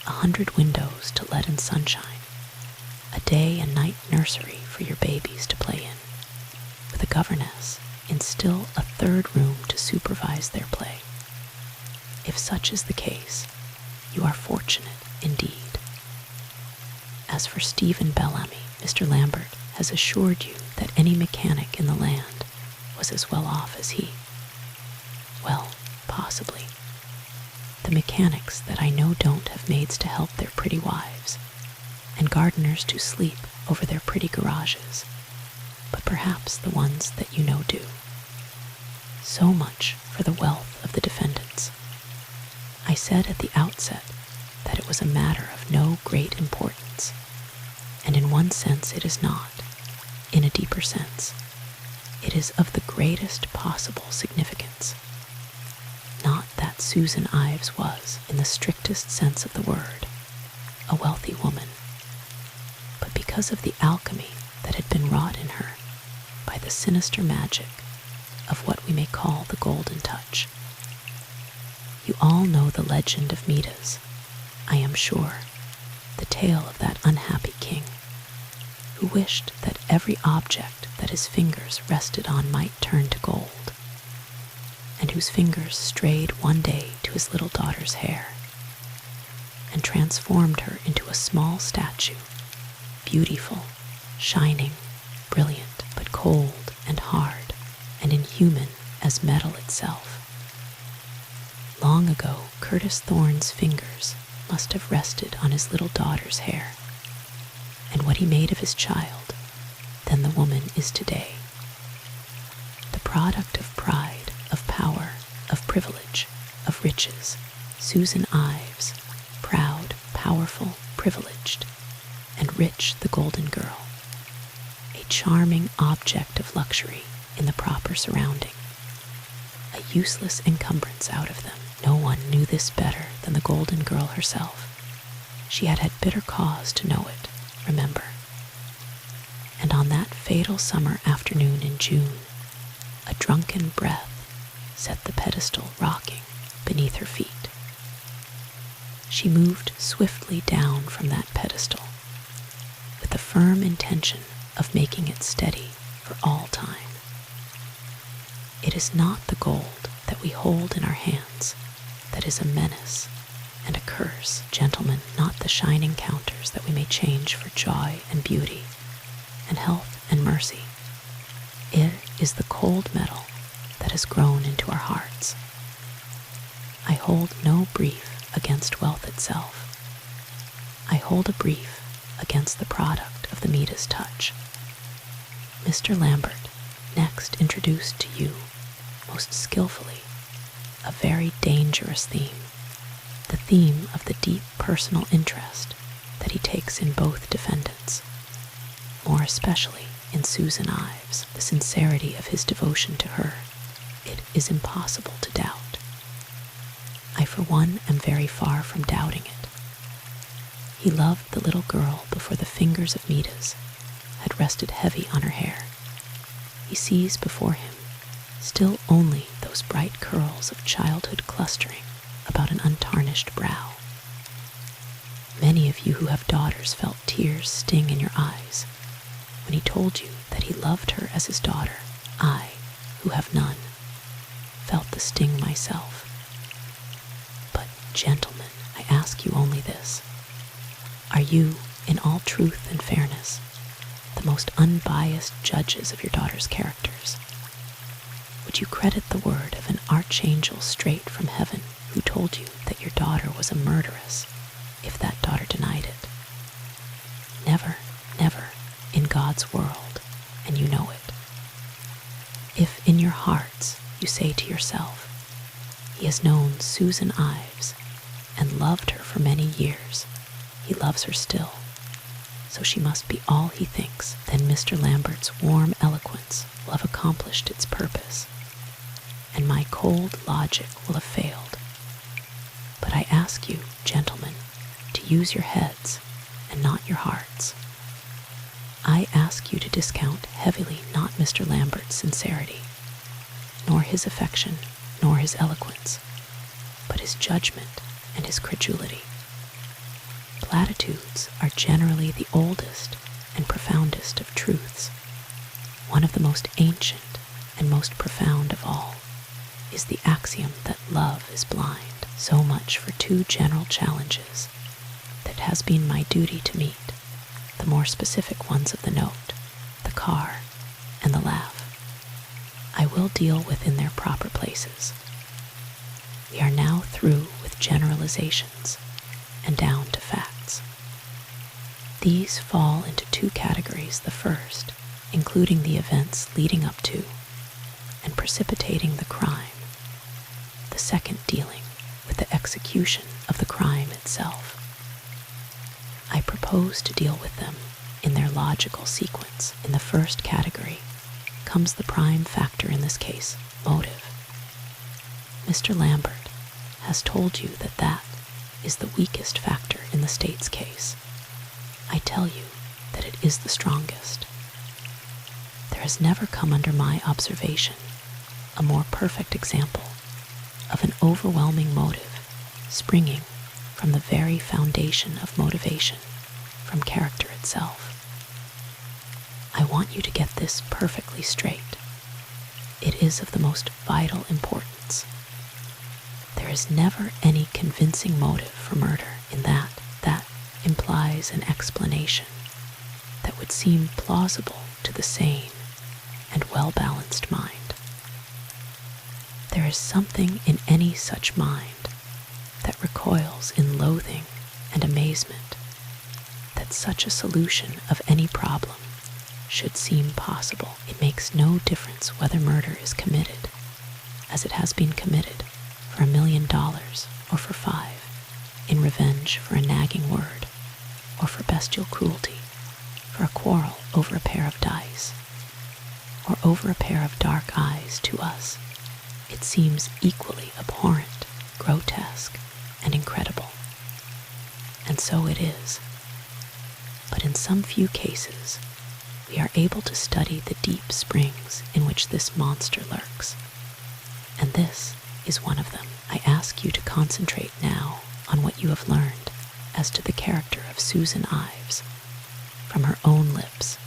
100 windows to let in sunshine, a day and night nursery for your babies to play in, with a governess in still a 3rd room to supervise their play? If such is the case, you are fortunate indeed. As for Stephen Bellamy, Mr. Lambert has assured you that any mechanic in the land was as well off as he. Well, possibly. The mechanics that I know don't have maids to help their pretty wives, and gardeners to sleep over their pretty garages, but perhaps the ones that you know do. So much for the wealth of the defendants. I said at the outset that it was a matter of no great importance, and in one sense it is not. In a deeper sense, it is of the greatest possible significance. Not that Susan Ives was, in the strictest sense of the word, a wealthy woman, but because of the alchemy that had been wrought in her by the sinister magic of what we may call the golden touch. You all know the legend of Midas, I am sure, the tale of that unhappy king who wished that every object that his fingers rested on might turn to gold, and whose fingers strayed one day to his little daughter's hair and transformed her into a small statue, beautiful, shining, brilliant, but cold and hard and inhuman as metal itself. Long ago, Curtis Thorne's fingers must have rested on his little daughter's hair, and what he made of his child, then the woman is today. The product of pride, of power, of privilege, of riches, Susan Ives, proud, powerful, privileged, and rich, the golden girl, a charming object of luxury in the proper surrounding, a useless encumbrance out of them. No one knew this better than the golden girl herself. She had had bitter cause to know it, remember. And on that fatal summer afternoon in June, a drunken breath set the pedestal rocking beneath her feet. She moved swiftly down from that pedestal with the firm intention of making it steady for all time. It is not the gold that we hold in our hands that is a menace and a curse, gentlemen, not the shining counters that we may change for joy and beauty and health and mercy. It is the cold metal that has grown into our hearts. I hold no brief against wealth itself. I hold a brief against the product of the Midas touch. Mr. Lambert next introduced to you, most skillfully, a very dangerous theme, the theme of the deep personal interest that he takes in both defendants, more especially in Susan Ives, the sincerity of his devotion to her. It is impossible to doubt. I, for one, am very far from doubting it. He loved the little girl before the fingers of Midas had rested heavy on her hair. He sees before him still only those bright curls of childhood clustering about an untarnished brow. Many of you who have daughters felt tears sting in your eyes when he told you that he loved her as his daughter. I, who have none, felt the sting myself. But, gentlemen, I ask you only this. Are you, in all truth and fairness, the most unbiased judges of your daughter's characters? Would you credit the word of an archangel straight from heaven who told you that your daughter was a murderess if that daughter denied it? Never, never, in God's world, and you know it. If in your hearts you say to yourself, he has known Susan Ives and loved her for many years, he loves her still, so she must be all he thinks, then Mr. Lambert's warm eloquence will have accomplished its purpose, and my cold logic will have failed. But I ask you, gentlemen, to use your heads and not your hearts. I ask you to discount heavily not Mr. Lambert's sincerity, nor his affection, nor his eloquence, but his judgment and his credulity. Platitudes are generally the oldest and profoundest of truths. One of the most ancient and most profound of all is the axiom that love is blind. So much for two general challenges that has been my duty to meet, the more specific ones of the note, the car, and the laugh. I will deal with in their proper places. We are now through with generalizations and down to facts. These fall into two categories. The first, including the events leading up to and precipitating the crime. The second, dealing with the execution of the crime itself. I propose to deal with them in their logical sequence. In the first category comes the prime factor in this case, motive. Mr. Lambert has told you that that is the weakest factor in the state's case. I tell you that it is the strongest. There has never come under my observation a more perfect example of an overwhelming motive springing from the very foundation of motivation, from character itself. I want you to get this perfectly straight. It is of the most vital importance. There is never any convincing motive for murder in that implies an explanation that would seem plausible to the sane and well-balanced mind. There is something in any such mind that recoils in loathing and amazement that such a solution of any problem should seem possible. It makes no difference whether murder is committed, as it has been committed, for $1 million or for 5, in revenge for a nagging word, or for bestial cruelty, for a quarrel over a pair of dice, or over a pair of dark eyes. To us, it seems equally abhorrent, grotesque, and incredible. And so it is. But in some few cases, we are able to study the deep springs in which this monster lurks. And this is one of them. I ask you to concentrate now on what you have learned as to the character of Susan Ives, from her own lips,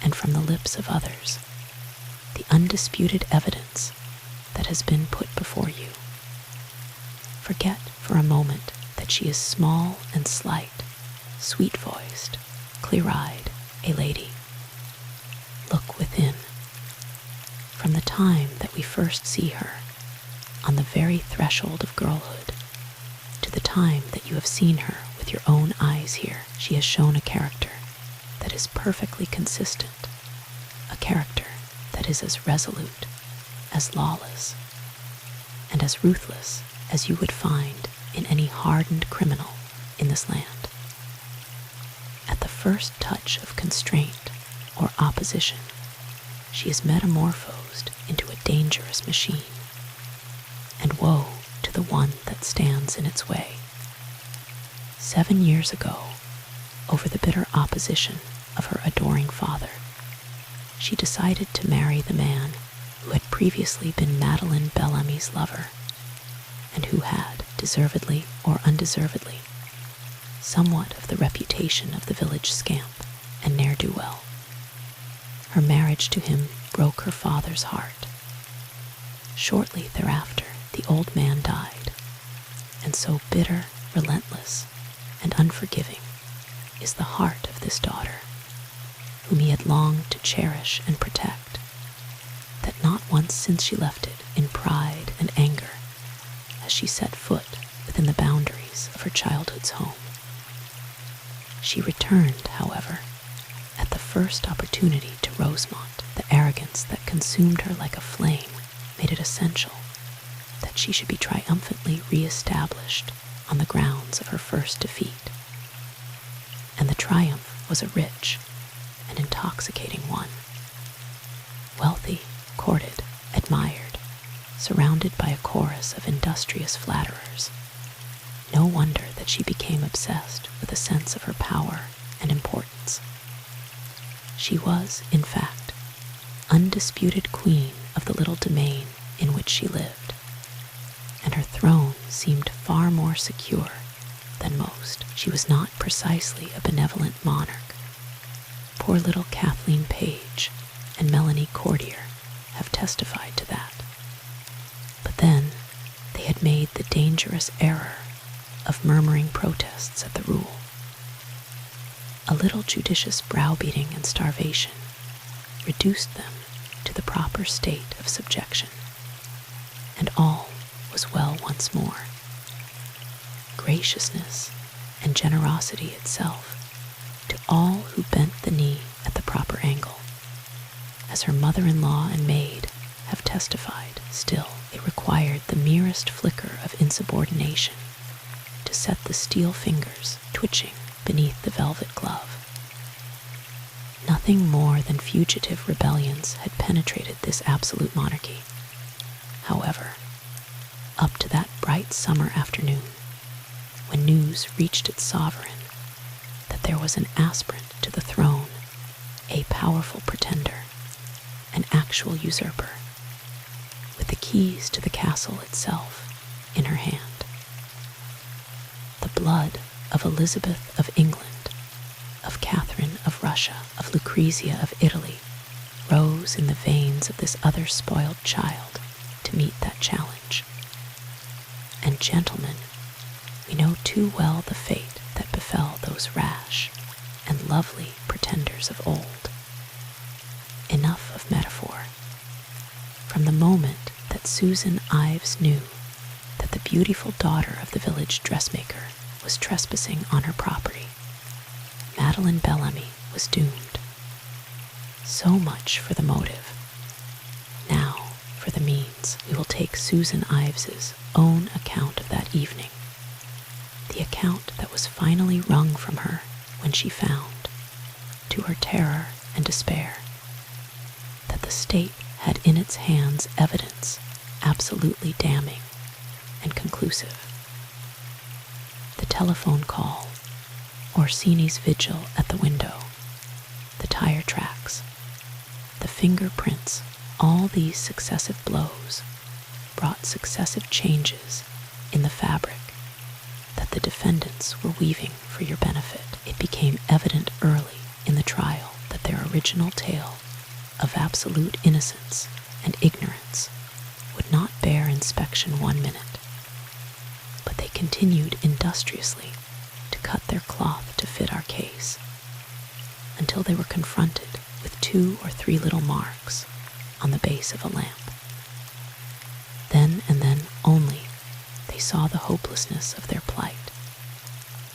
and from the lips of others, the undisputed evidence that has been put before you. Forget for a moment that she is small and slight, sweet-voiced, clear-eyed, a lady. Look within. From the time that we first see her, on the very threshold of girlhood, to the time that you have seen her with your own eyes here, she has shown a character that is perfectly consistent, a character that is as resolute, as lawless, and as ruthless as you would find in any hardened criminal in this land. At the first touch of constraint or opposition, she is metamorphosed into a dangerous machine, and woe to the one that stands in its way. 7 years ago, over the bitter opposition of her adoring father, she decided to marry the man who had previously been Madeleine Bellamy's lover, and who had, deservedly or undeservedly, somewhat of the reputation of the village scamp and ne'er-do-well. Her marriage to him broke her father's heart. Shortly thereafter, the old man died, and so bitter, relentless, and unforgiving is the heart of this daughter, whom he had longed to cherish and protect, that not once since she left it in pride and anger has she set foot within the boundaries of her childhood's home. She returned, however, at the first opportunity to Rosemont. The arrogance that consumed her like a flame made it essential that she should be triumphantly re-established on the grounds of her first defeat. And the triumph was a rich and intoxicating one. Wealthy, courted, admired, surrounded by a chorus of industrious flatterers, no wonder that she became obsessed with a sense of her power and importance. She was, in fact, undisputed queen of the little domain in which she lived, and her throne seemed far more secure than most. She was not precisely a benevolent monarch. Poor little Kathleen Page and Melanie Courtier have testified to that. But then they had made the dangerous error of murmuring protests at the rule. A little judicious browbeating and starvation reduced them to the proper state of subjection, and all was well once more. Graciousness and generosity itself to all who bent the knee at the proper angle. As her mother-in-law and maid have testified, still it required the merest flicker of insubordination to set the steel fingers twitching beneath the velvet glove. Nothing more than fugitive rebellions had penetrated this absolute monarchy. However, up to that bright summer afternoon, when news reached its sovereign that there was an aspirant to the throne, a powerful pretender, an actual usurper, with the keys to the castle itself in her hand. The blood of Elizabeth of England, of Catherine of Russia, of Lucrezia of Italy, rose in the veins of this other spoiled child to meet that challenge. And gentlemen, we know too well the fate that befell those rash and lovely pretenders of old. Enough of metaphor. From the moment that Susan Ives knew that the beautiful daughter of the village dressmaker was trespassing on her property, Madeleine Bellamy was doomed. So much for the motive. Now, for the means, we will take Susan Ives's own account of that evening, the account that was finally wrung from her when she found, to her terror and despair, that the state had in its hands evidence absolutely damning and conclusive. The telephone call, Orsini's vigil at the window, the tire tracks, the fingerprints, all these successive blows brought successive changes in the fabric that the defendants were weaving for your benefit. It became evident early in the trial that their original tale of absolute innocence and ignorance would not bear inspection 1 minute, but they continued industriously to cut their cloth to fit our case, until they were confronted with 2 or 3 little marks on the base of a lamp. Then and then only they saw the hopelessness of their plight,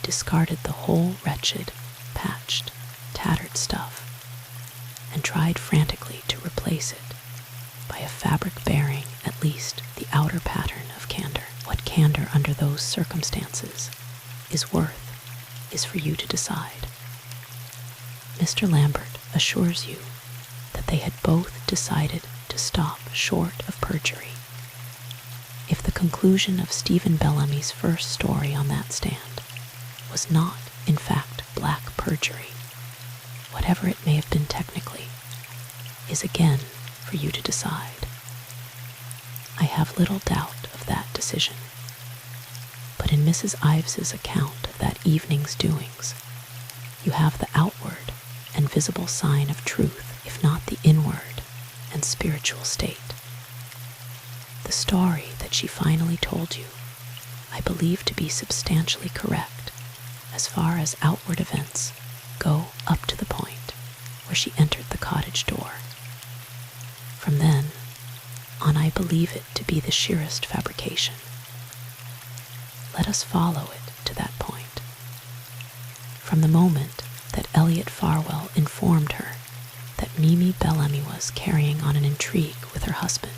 discarded the whole wretched, patched, tattered stuff, and tried frantically to replace it by a fabric bearing at least the outer pattern of candor. What candor under those circumstances is worth is for you to decide. Mr. Lambert assures you that they had both decided to stop short of perjury. If the conclusion of Stephen Bellamy's first story on that stand was not, in fact, black perjury, whatever it may have been technically, is again for you to decide. I have little doubt of that decision. But in Mrs. Ives's account of that evening's doings, you have the outward and visible sign of truth, if not the inward and spiritual state. The story that she finally told you, I believe to be substantially correct as far as outward events go up to the point where she entered the cottage door. From then on, I believe it to be the sheerest fabrication. Let us follow it to that point. From the moment that Elliot Farwell informed her that Mimi Bellamy was carrying on an intrigue with her husband,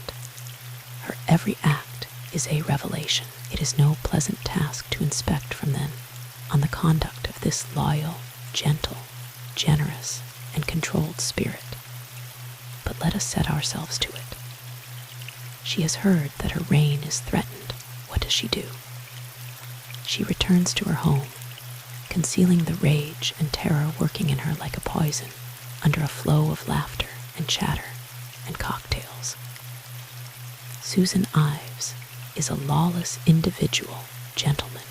her every act is a revelation. It is no pleasant task to inspect from then on the conduct of this loyal, gentle, generous, and controlled spirit. But let us set ourselves to it. She has heard that her reign is threatened. What does she do? She returns to her home, concealing the rage and terror working in her like a poison under a flow of laughter and chatter and cocktails. Susan Ives is a lawless individual gentleman.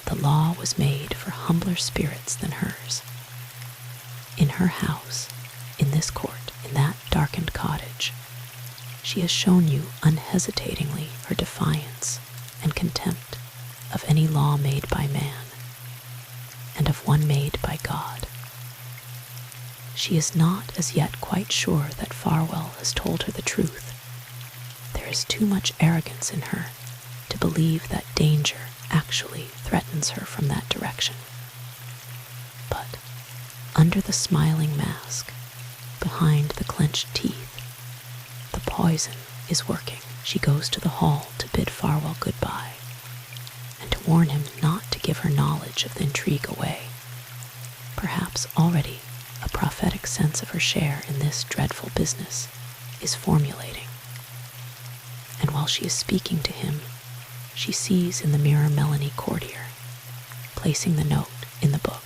The law was made for humbler spirits than hers. In her house, in this court, in that darkened cottage, she has shown you unhesitatingly her defiance and contempt of any law made by man, and of one made by God. She is not as yet quite sure that Farwell has told her the truth. There is too much arrogance in her to believe that danger actually threatens her from that direction. But under the smiling mask, behind the clenched teeth, the poison is working. She goes to the hall to bid Farwell goodbye, and to warn him not to give her knowledge of the intrigue away. Perhaps already a prophetic sense of her share in this dreadful business is formulating. And while she is speaking to him, she sees in the mirror Melanie Courtier, placing the note in the book.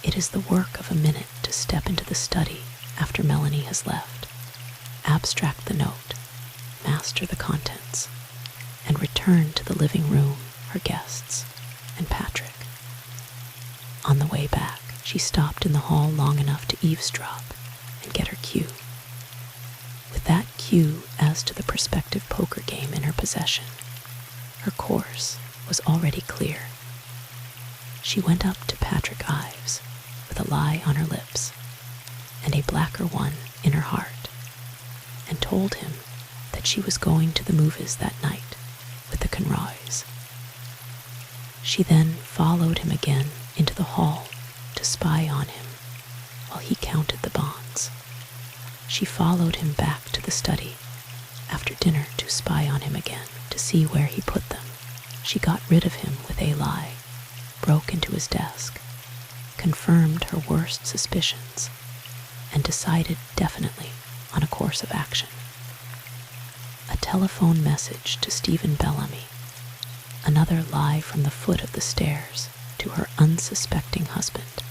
It is the work of a minute to step into the study after Melanie has left, abstract the note, master the contents, and return to the living room, her guests, and Patrick. On the way back, she stopped in the hall long enough to eavesdrop and get her cue. With that cue as to the prospective poker game in her possession, her course was already clear. She went up to Patrick Ives with a lie on her lips and a blacker one in her heart, and told him that she was going to the movies that night with the Conroys. She then followed him again into the hall to spy on him while he counted the bonds. She followed him back to the study after dinner to spy on him again to see where he put them. She got rid of him with a lie, broke into his desk, confirmed her worst suspicions, and decided definitely on a course of action. A telephone message to Stephen Bellamy, another lie from the foot of the stairs to her unsuspecting husband,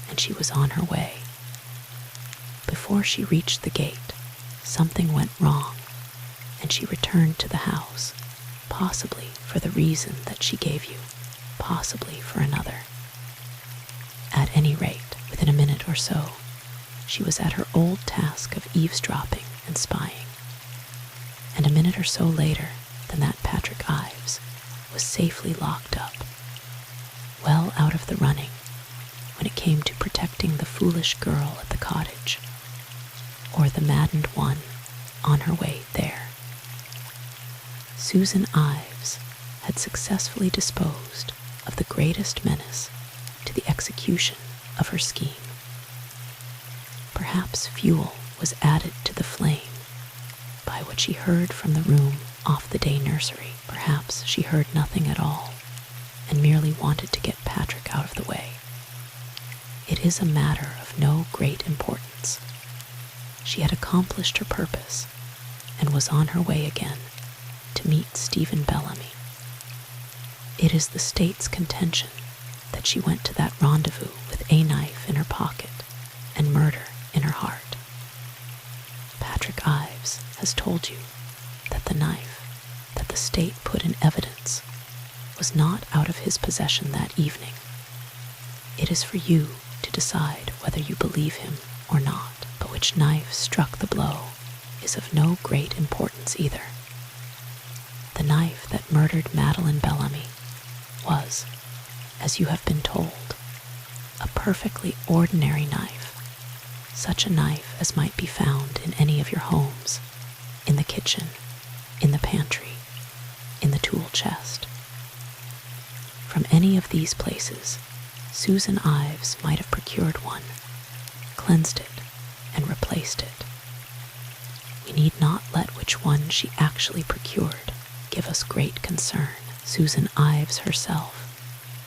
and she was on her way. Before she reached the gate, something went wrong, and she returned to the house, possibly for the reason that she gave you, possibly for another. At any rate, within a minute or so, she was at her old task of eavesdropping and spying. And a minute or so later than that, Patrick Ives was safely locked up, well out of the running when it came to protecting the foolish girl at the cottage, or the maddened one on her way there. Susan Ives had successfully disposed of the greatest menace to the execution of her scheme. Perhaps fuel was added to the flame by what she heard from the room off the day nursery. Perhaps she heard nothing at all and merely wanted to get Patrick out of the way. It is a matter of no great importance. She had accomplished her purpose and was on her way again to meet Stephen Bellamy. It is the state's contention that she went to that rendezvous with a knife in her pocket and murder in her heart. Patrick Ives has told you that the knife that the state put in evidence was not out of his possession that evening. It is for you to decide whether you believe him or not, but which knife struck the blow is of no great importance either. The knife that murdered Madeleine Bellamy was, as you have been told, a perfectly ordinary knife, such a knife as might be found in any of your homes, in the kitchen, in the pantry, in the tool chest. From any of these places, Susan Ives might have procured one, cleansed it, and replaced it. We need not let which one she actually procured give us great concern. Susan Ives herself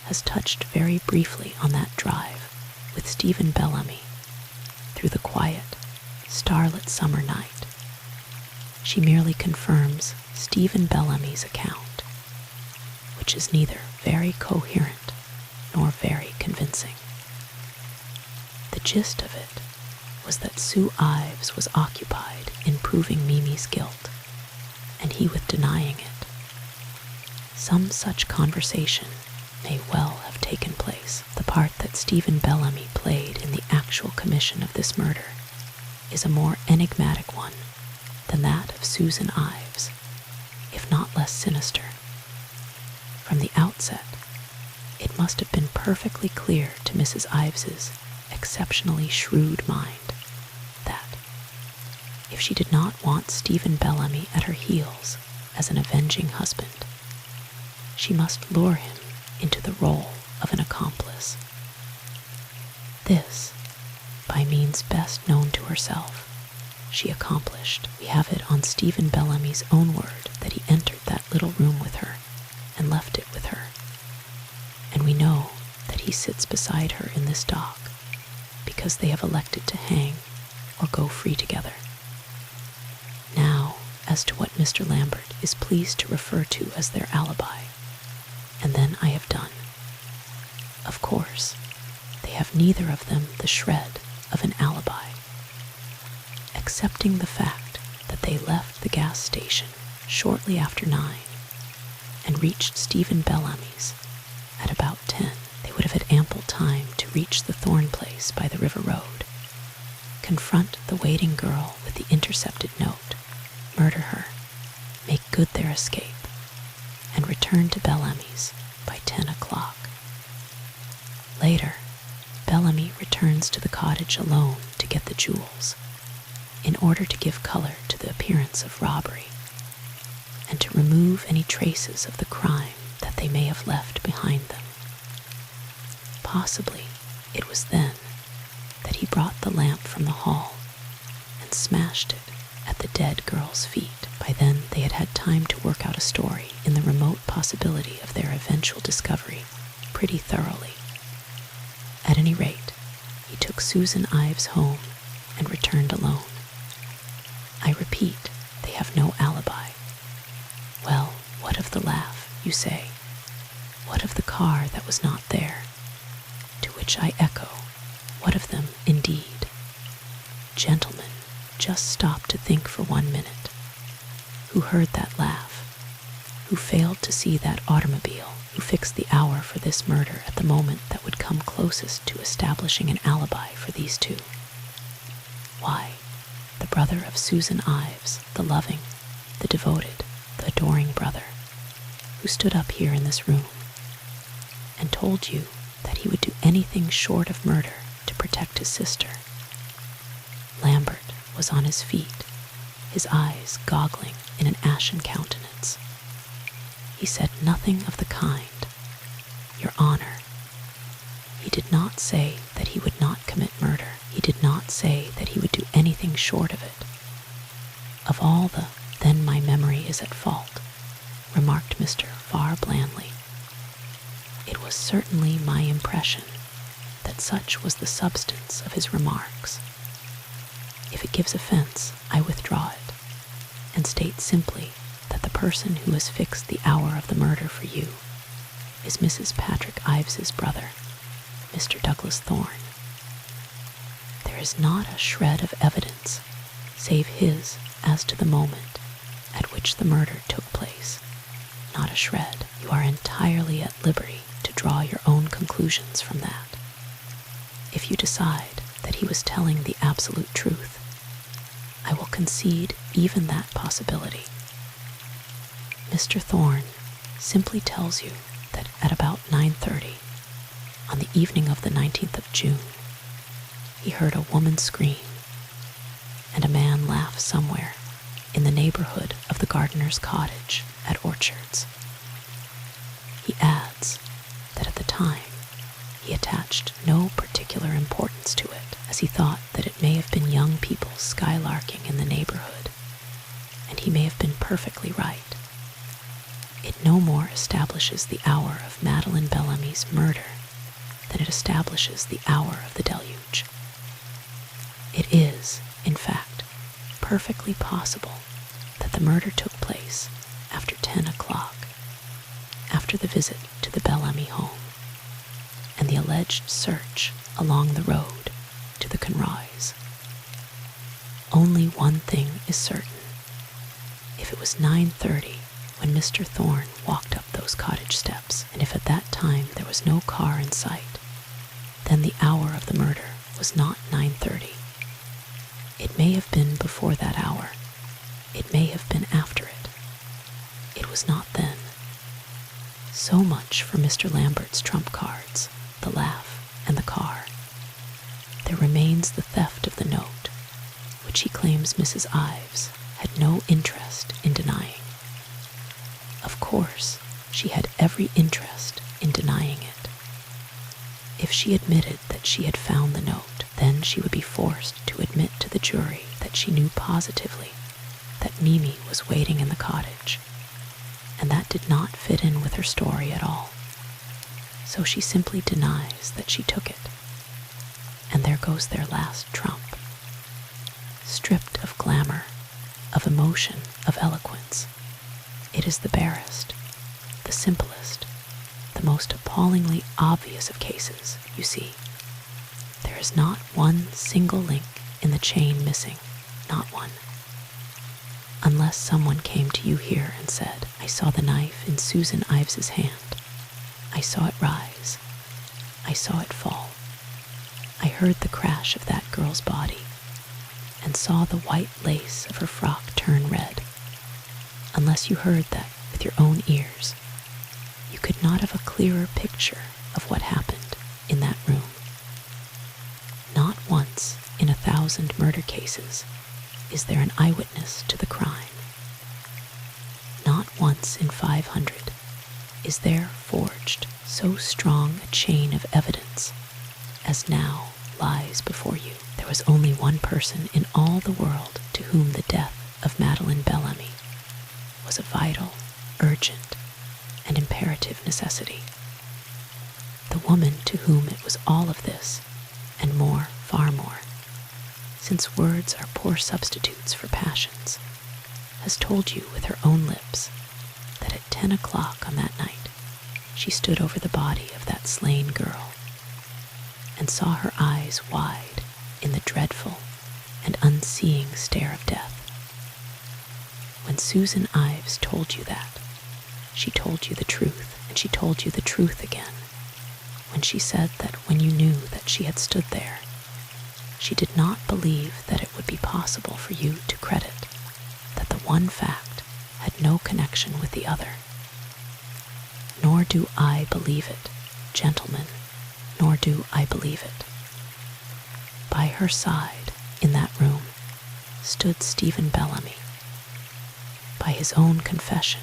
has touched very briefly on that drive with Stephen Bellamy through the quiet, starlit summer night. She merely confirms Stephen Bellamy's account, which is neither very coherent nor very convincing. The gist of it was that Sue Ives was occupied in proving Mimi's guilt, and he with denying it. Some such conversation may well have taken place. The part that Stephen Bellamy played in the actual commission of this murder is a more enigmatic one than that of Susan Ives, if not less sinister. From the outset, it must have been perfectly clear to Mrs. Ives's exceptionally shrewd mind that, if she did not want Stephen Bellamy at her heels as an avenging husband, she must lure him into the role of an accomplice. This, by means best known to herself, she accomplished. We have it on Stephen Bellamy's own word that he entered that little room with her and left it with her. And we know that he sits beside her in this dock because they have elected to hang or go free together. Now, as to what Mr. Lambert is pleased to refer to as their alibi, and then I have done. Of course, they have neither of them the shred of an alibi. Accepting the fact that they They left the gas station shortly after 9 and reached Stephen Bellamy's at about 10. They would have had ample time to reach the Thorn place by the river road, confront the waiting girl with the intercepted note, murder her, make good their escape, and return to Bellamy's by 10 o'clock. Later, Bellamy returns to the cottage alone to get the jewels, in order to give color to the appearance of robbery, and to remove any traces of the crime that they may have left behind them. Possibly it was then that he brought the lamp from the hall and smashed it at the dead girl's feet. By then they had had time to work out a story in the remote possibility of their eventual discovery pretty thoroughly. At any rate, he took Susan Ives home and returned alone. I repeat, they have no alibi. Well, what of the laugh, you say? What of the car that was not there? To which I echo, what of them indeed? Gentlemen, just stop to think for 1 minute. Who heard that laugh? Who failed to see that automobile? Who fixed the hour for this murder at the moment that would come closest to establishing an alibi for these two? Why, the brother of Susan Ives, the loving, the devoted, the adoring brother, who stood up here in this room and told you that he would do anything short of murder to protect his sister. Lambert was on his feet, his eyes goggling in an ashen countenance. He said nothing of the kind. Your Honor, he did not say that he would not commit murder. He did not say that he would do anything short of it. Of all the, then my memory is at fault, remarked Mr. Farr blandly. It was certainly my impression that such was the substance of his remarks. If it gives offense, I withdraw it, and state simply that the person who has fixed the hour of the murder for you is Mrs. Patrick Ives's brother, Mr. Douglas Thorne. There is not a shred of evidence save his as to the moment at which the murder took place. Not a shred. You are entirely at liberty to draw your own conclusions from that. If you decide that he was telling the absolute truth, I will concede even that possibility. Mr. Thorne simply tells you that at about 9:30, on the evening of the 19th of June, he heard a woman scream and a man laugh somewhere in the neighborhood of the gardener's cottage at Orchards. He adds that at the time he attached no particular importance to it, as he thought that it may have been young people skylarking in the neighborhood, and he may have been perfectly right. It no more establishes the hour of Madeleine Bellamy's murder than it establishes the hour of the deluge. It is, in fact, perfectly possible that the murder took place after 10 o'clock, after the visit to the Bellamy home, and the alleged search along the road to the Conroys. Only one thing is certain. If it was 9:30 when Mr. Thorne walked up those cottage steps, and if at that time there was no car in sight, then the hour of the murder was not 9:30. It may have been before that hour. It may have been after it. It was not then. So much for Mr. Lambert's trump cards, the laugh, and the car. There remains the theft of the note, which he claims Mrs. Ives had no interest in denying. Of course, she had every interest in denying it. If she admitted that she had found the note, then she would be forced to admit to the jury that she knew positively that Mimi was waiting in the cottage, and that did not fit in with her story at all. So she simply denies that she took it, and there goes their last trump. Stripped of glamour, of emotion, of eloquence, it is the barest, the simplest, the most appallingly obvious of cases, you see. There is not one single link in the chain missing, not one. unless someone came to you here and said, I saw the knife in Susan Ives's hand. I saw it rise. I saw it fall. I heard the crash of that girl's body and saw the white lace of her frock turn red. Unless you heard that with your own ears, you could not have a clearer picture of what happened in that room. Not once in 1,000 murder cases is there an eyewitness to the crime. Not once in 500 is there forged so strong a chain of evidence as now lies before you. There was only one person in all the world to whom the death of Madeleine Bellamy was a vital, urgent, and imperative necessity. The woman to whom it was all of this, and more, far more, since words are poor substitutes for passions, has told you with her own lips that at 10 o'clock on that night she stood over the body of that slain girl and saw her eyes wide in the dreadful and unseeing stare of death. When Susan Ives told you that, she told you the truth, and she told you the truth again when she said that when you knew that she had stood there, she did not believe that it would be possible for you to credit that the one fact had no connection with the other. Nor do I believe it, gentlemen, nor do I believe it. By her side, in that room, stood Stephen Bellamy. By his own confession,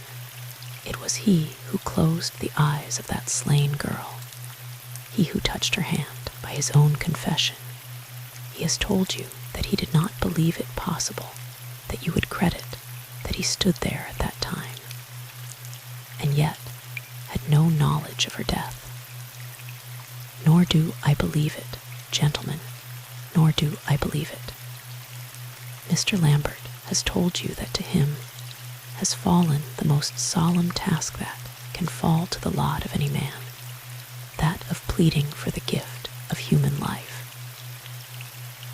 it was he who closed the eyes of that slain girl, he who touched her hand. By his own confession, he has told you that he did not believe it possible that you would credit that he stood there at that time, and yet had no knowledge of her death. Nor do I believe it, gentlemen, nor do I believe it. Mr. Lambert has told you that to him has fallen the most solemn task that can fall to the lot of any man, that of pleading for the gift of human life.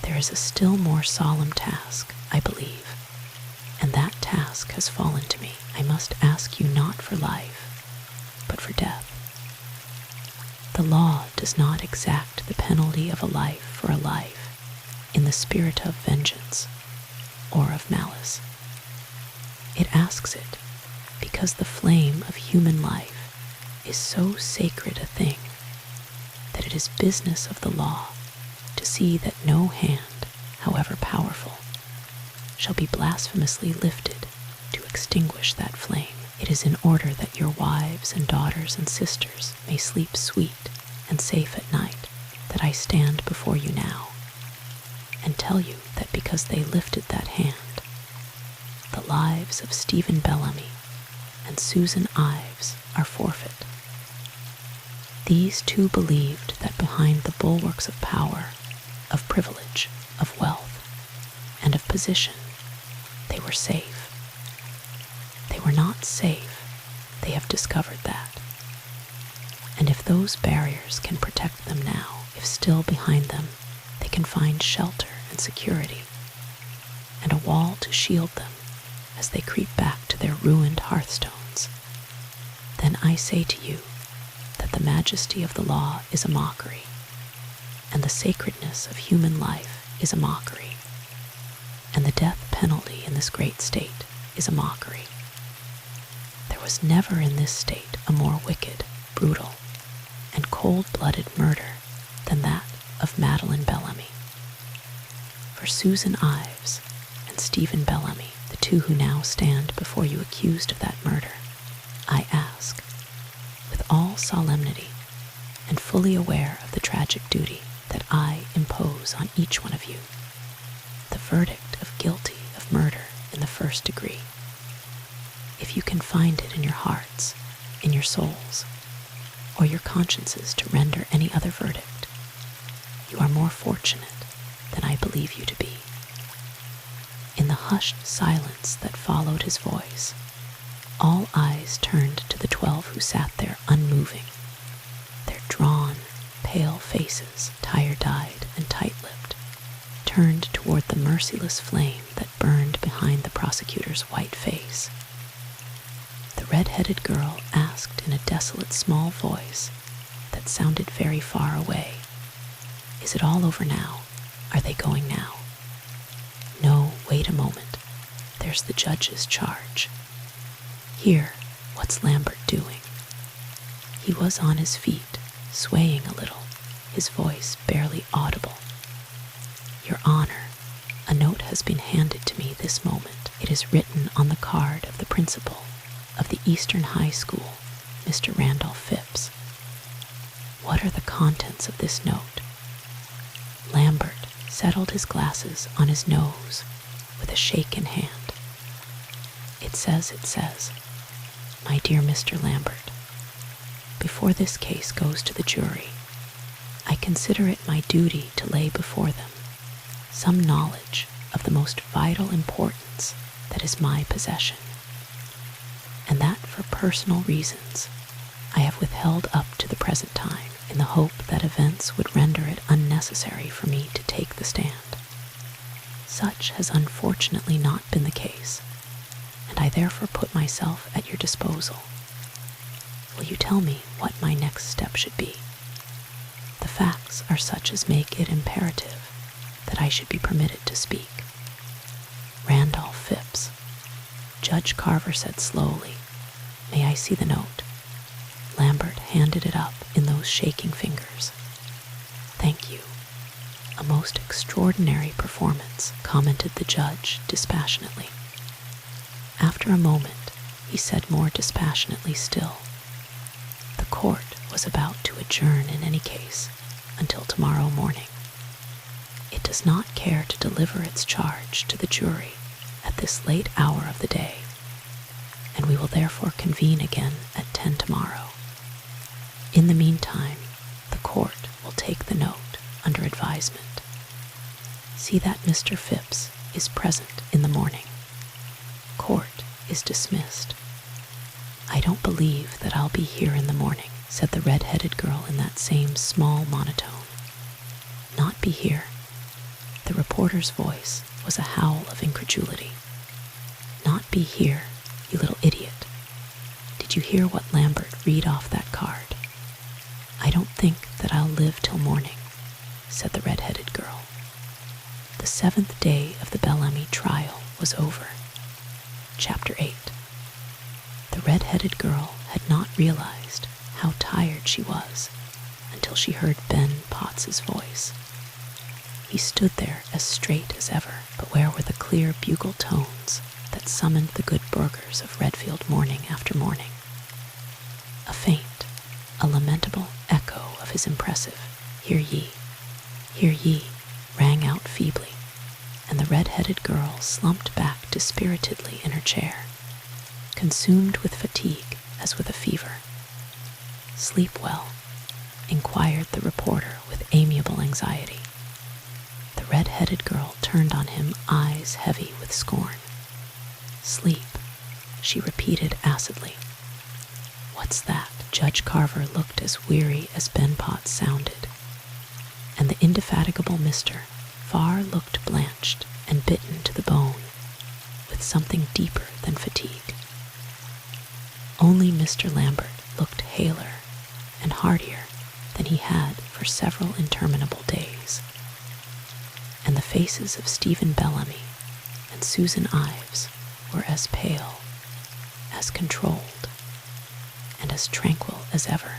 There is a still more solemn task, I believe, and that task has fallen to me. I must ask you not for life, but for death. The law does not exact the penalty of a life for a life in the spirit of vengeance or of malice. It asks it because the flame of human life is so sacred a thing that it is business of the law to see that no hand, however powerful, shall be blasphemously lifted to extinguish that flame. It is in order that your wives and daughters and sisters may sleep sweet and safe at night that I stand before you now and tell you that because they lifted that hand, the lives of Stephen Bellamy and Susan Ives are forfeit. These two believed that behind the bulwarks of power, of privilege, of wealth, and of position, they were safe. They were not safe. They have discovered that. And if those barriers can protect them now, if still behind them they can find shelter and security, and a wall to shield them as they creep back to their ruined hearthstones, then I say to you that the majesty of the law is a mockery, and the sacredness of human life is a mockery, and the death penalty in this great state is a mockery. There was never in this state a more wicked, brutal, and cold-blooded murder than that of Madeleine Bellamy. For Susan Ives and Stephen Bellamy, the two who now stand before you accused of that murder, I ask, with all solemnity and fully aware of the tragic duty that I impose on each one of you, the verdict of guilty of murder in the first degree. If you can find it in your hearts, in your souls, or your consciences to render any other verdict, you are more fortunate than I believe you to be. In the hushed silence that followed his voice, all eyes turned to the 12 who sat there unmoving, their drawn, pale faces, tired-eyed and tight-lipped, turned toward the merciless flame that burned behind the prosecutor's white face. The red-headed girl asked in a desolate small voice that sounded very far away, "Is it all over now? Are they going now?" "No, wait a moment. There's the judge's charge." "Here, what's Lambert doing?" He was on his feet, swaying a little, his voice barely audible. "Your Honor, a note has been handed to me this moment. It is written on the card of the principal of the Eastern High School, Mr. Randolph Phipps." "What are the contents of this note?" Lambert settled his glasses on his nose with a shaken hand. It says, "My dear Mr. Lambert, before this case goes to the jury, I consider it my duty to lay before them some knowledge of the most vital importance that is my possession, and that for personal reasons I have withheld up to the present time in the hope that events would render it unnecessary for me to take the stand. Such has unfortunately not been the case, and I therefore put myself at your disposal. Will you tell me what my next step should be? The facts are such as make it imperative that I should be permitted to speak." "Randolph Phipps," Judge Carver said slowly. "May I see the note?" Lambert handed it up in those shaking fingers. "Thank you. A most extraordinary performance," commented the judge dispassionately. After a moment, he said more dispassionately still, "The court was about to adjourn in any case until tomorrow morning. It does not care to deliver its charge to the jury at this late hour of the day, and we will therefore convene again at 10 tomorrow. In the meantime, the court will take the note under advisement. See that Mr. Phipps is present in the morning. Court is dismissed." "I don't believe that I'll be here in the morning," said the red-headed girl in that same small monotone. "Not be here?" The reporter's voice was a howl of incredulity. "Not be here, you little idiot. Did you hear what Lambert read off that card?" "I don't think that I'll live till morning," said the red-headed girl. The 7th day of the Bellamy Trial was over. Chapter 8. The red-headed girl had not realized how tired she was until she heard Ben Potts's voice. He stood there as straight as ever, but where were the clear bugle tones that summoned the good burghers of Redfield morning after morning? A faint, a lamentable echo of his impressive hear ye, rang out feebly, and the red-headed girl slumped back dispiritedly in her chair, consumed with fatigue as with a fever. "Sleep well?" inquired the reporter with amiable anxiety. The red-headed girl turned on him eyes heavy with scorn. "Sleep," she repeated acidly. "What's that?" Judge Carver looked as weary as Ben Potts sounded, and the indefatigable Mr. Farr looked blanched and bitten to the bone with something deeper than fatigue. Only Mr. Lambert looked paler and heartier than he had for several interminable days, and the faces of Stephen Bellamy and Susan Ives were as pale, as controlled, and as tranquil as ever.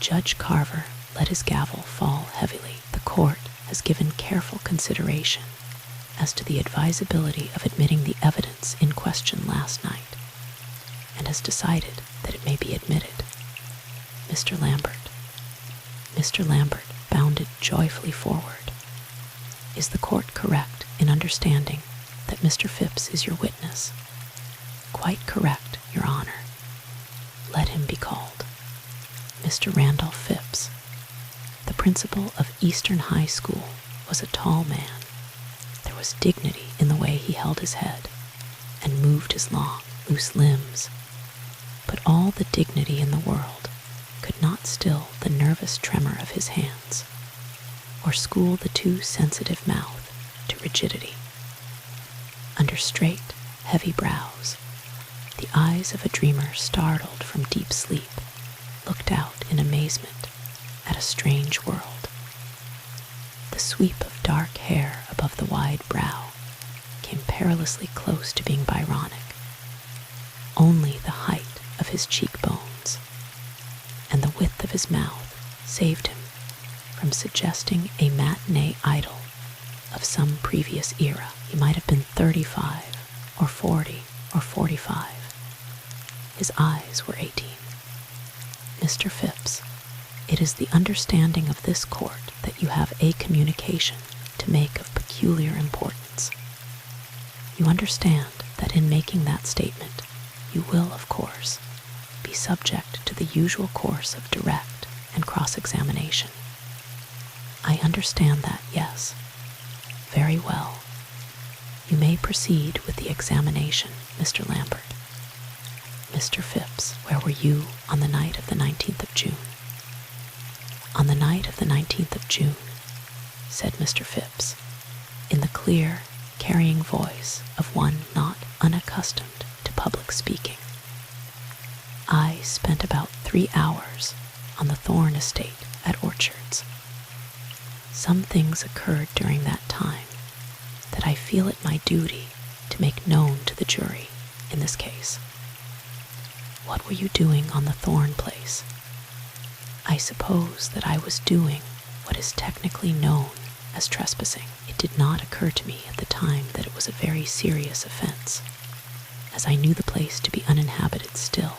Judge Carver let his gavel fall heavily. "The court has given careful consideration as to the advisability of admitting the evidence in question last night, and has decided that it may be admitted. Mr. Lambert bounded joyfully forward. "Is the court correct in understanding that Mr. Phipps is your witness?" "Quite correct, Your Honor." "Let him be called." Mr. Randolph Phipps, the principal of Eastern High School, was a tall man. There was dignity in the way he held his head and moved his long, loose limbs, but all the dignity in the world could not still the nervous tremor of his hands. or school the too sensitive mouth to rigidity. Under straight, heavy brows, the eyes of a dreamer startled from deep sleep looked out in amazement at a strange world. The sweep of dark hair above the wide brow came perilously close to being Byronic. Only the height of his cheekbones and the width of his mouth saved him from suggesting a matinee idol of some previous era. He might have been 35 or 40 or 45. His eyes were 18. Mr. Phipps, it is the understanding of this court that you have a communication to make of peculiar importance. You understand that in making that statement, you will, of course, be subject to the usual course of direct and cross-examination. I understand that, yes. Very well. You may proceed with the examination, Mr. Lambert. Mr. Phipps, where were you on the night of the 19th of June? On the night of the 19th of June, said Mr. Phipps, in the clear, carrying voice of one not unaccustomed to public speaking. I spent about 3 hours on the Thorn estate at Orchards. Some things occurred during that time that I feel it my duty to make known to the jury in this case. What were you doing on the Thorn place? I suppose that I was doing what is technically known as trespassing. It did not occur to me at the time that it was a very serious offense, as I knew the place to be uninhabited still.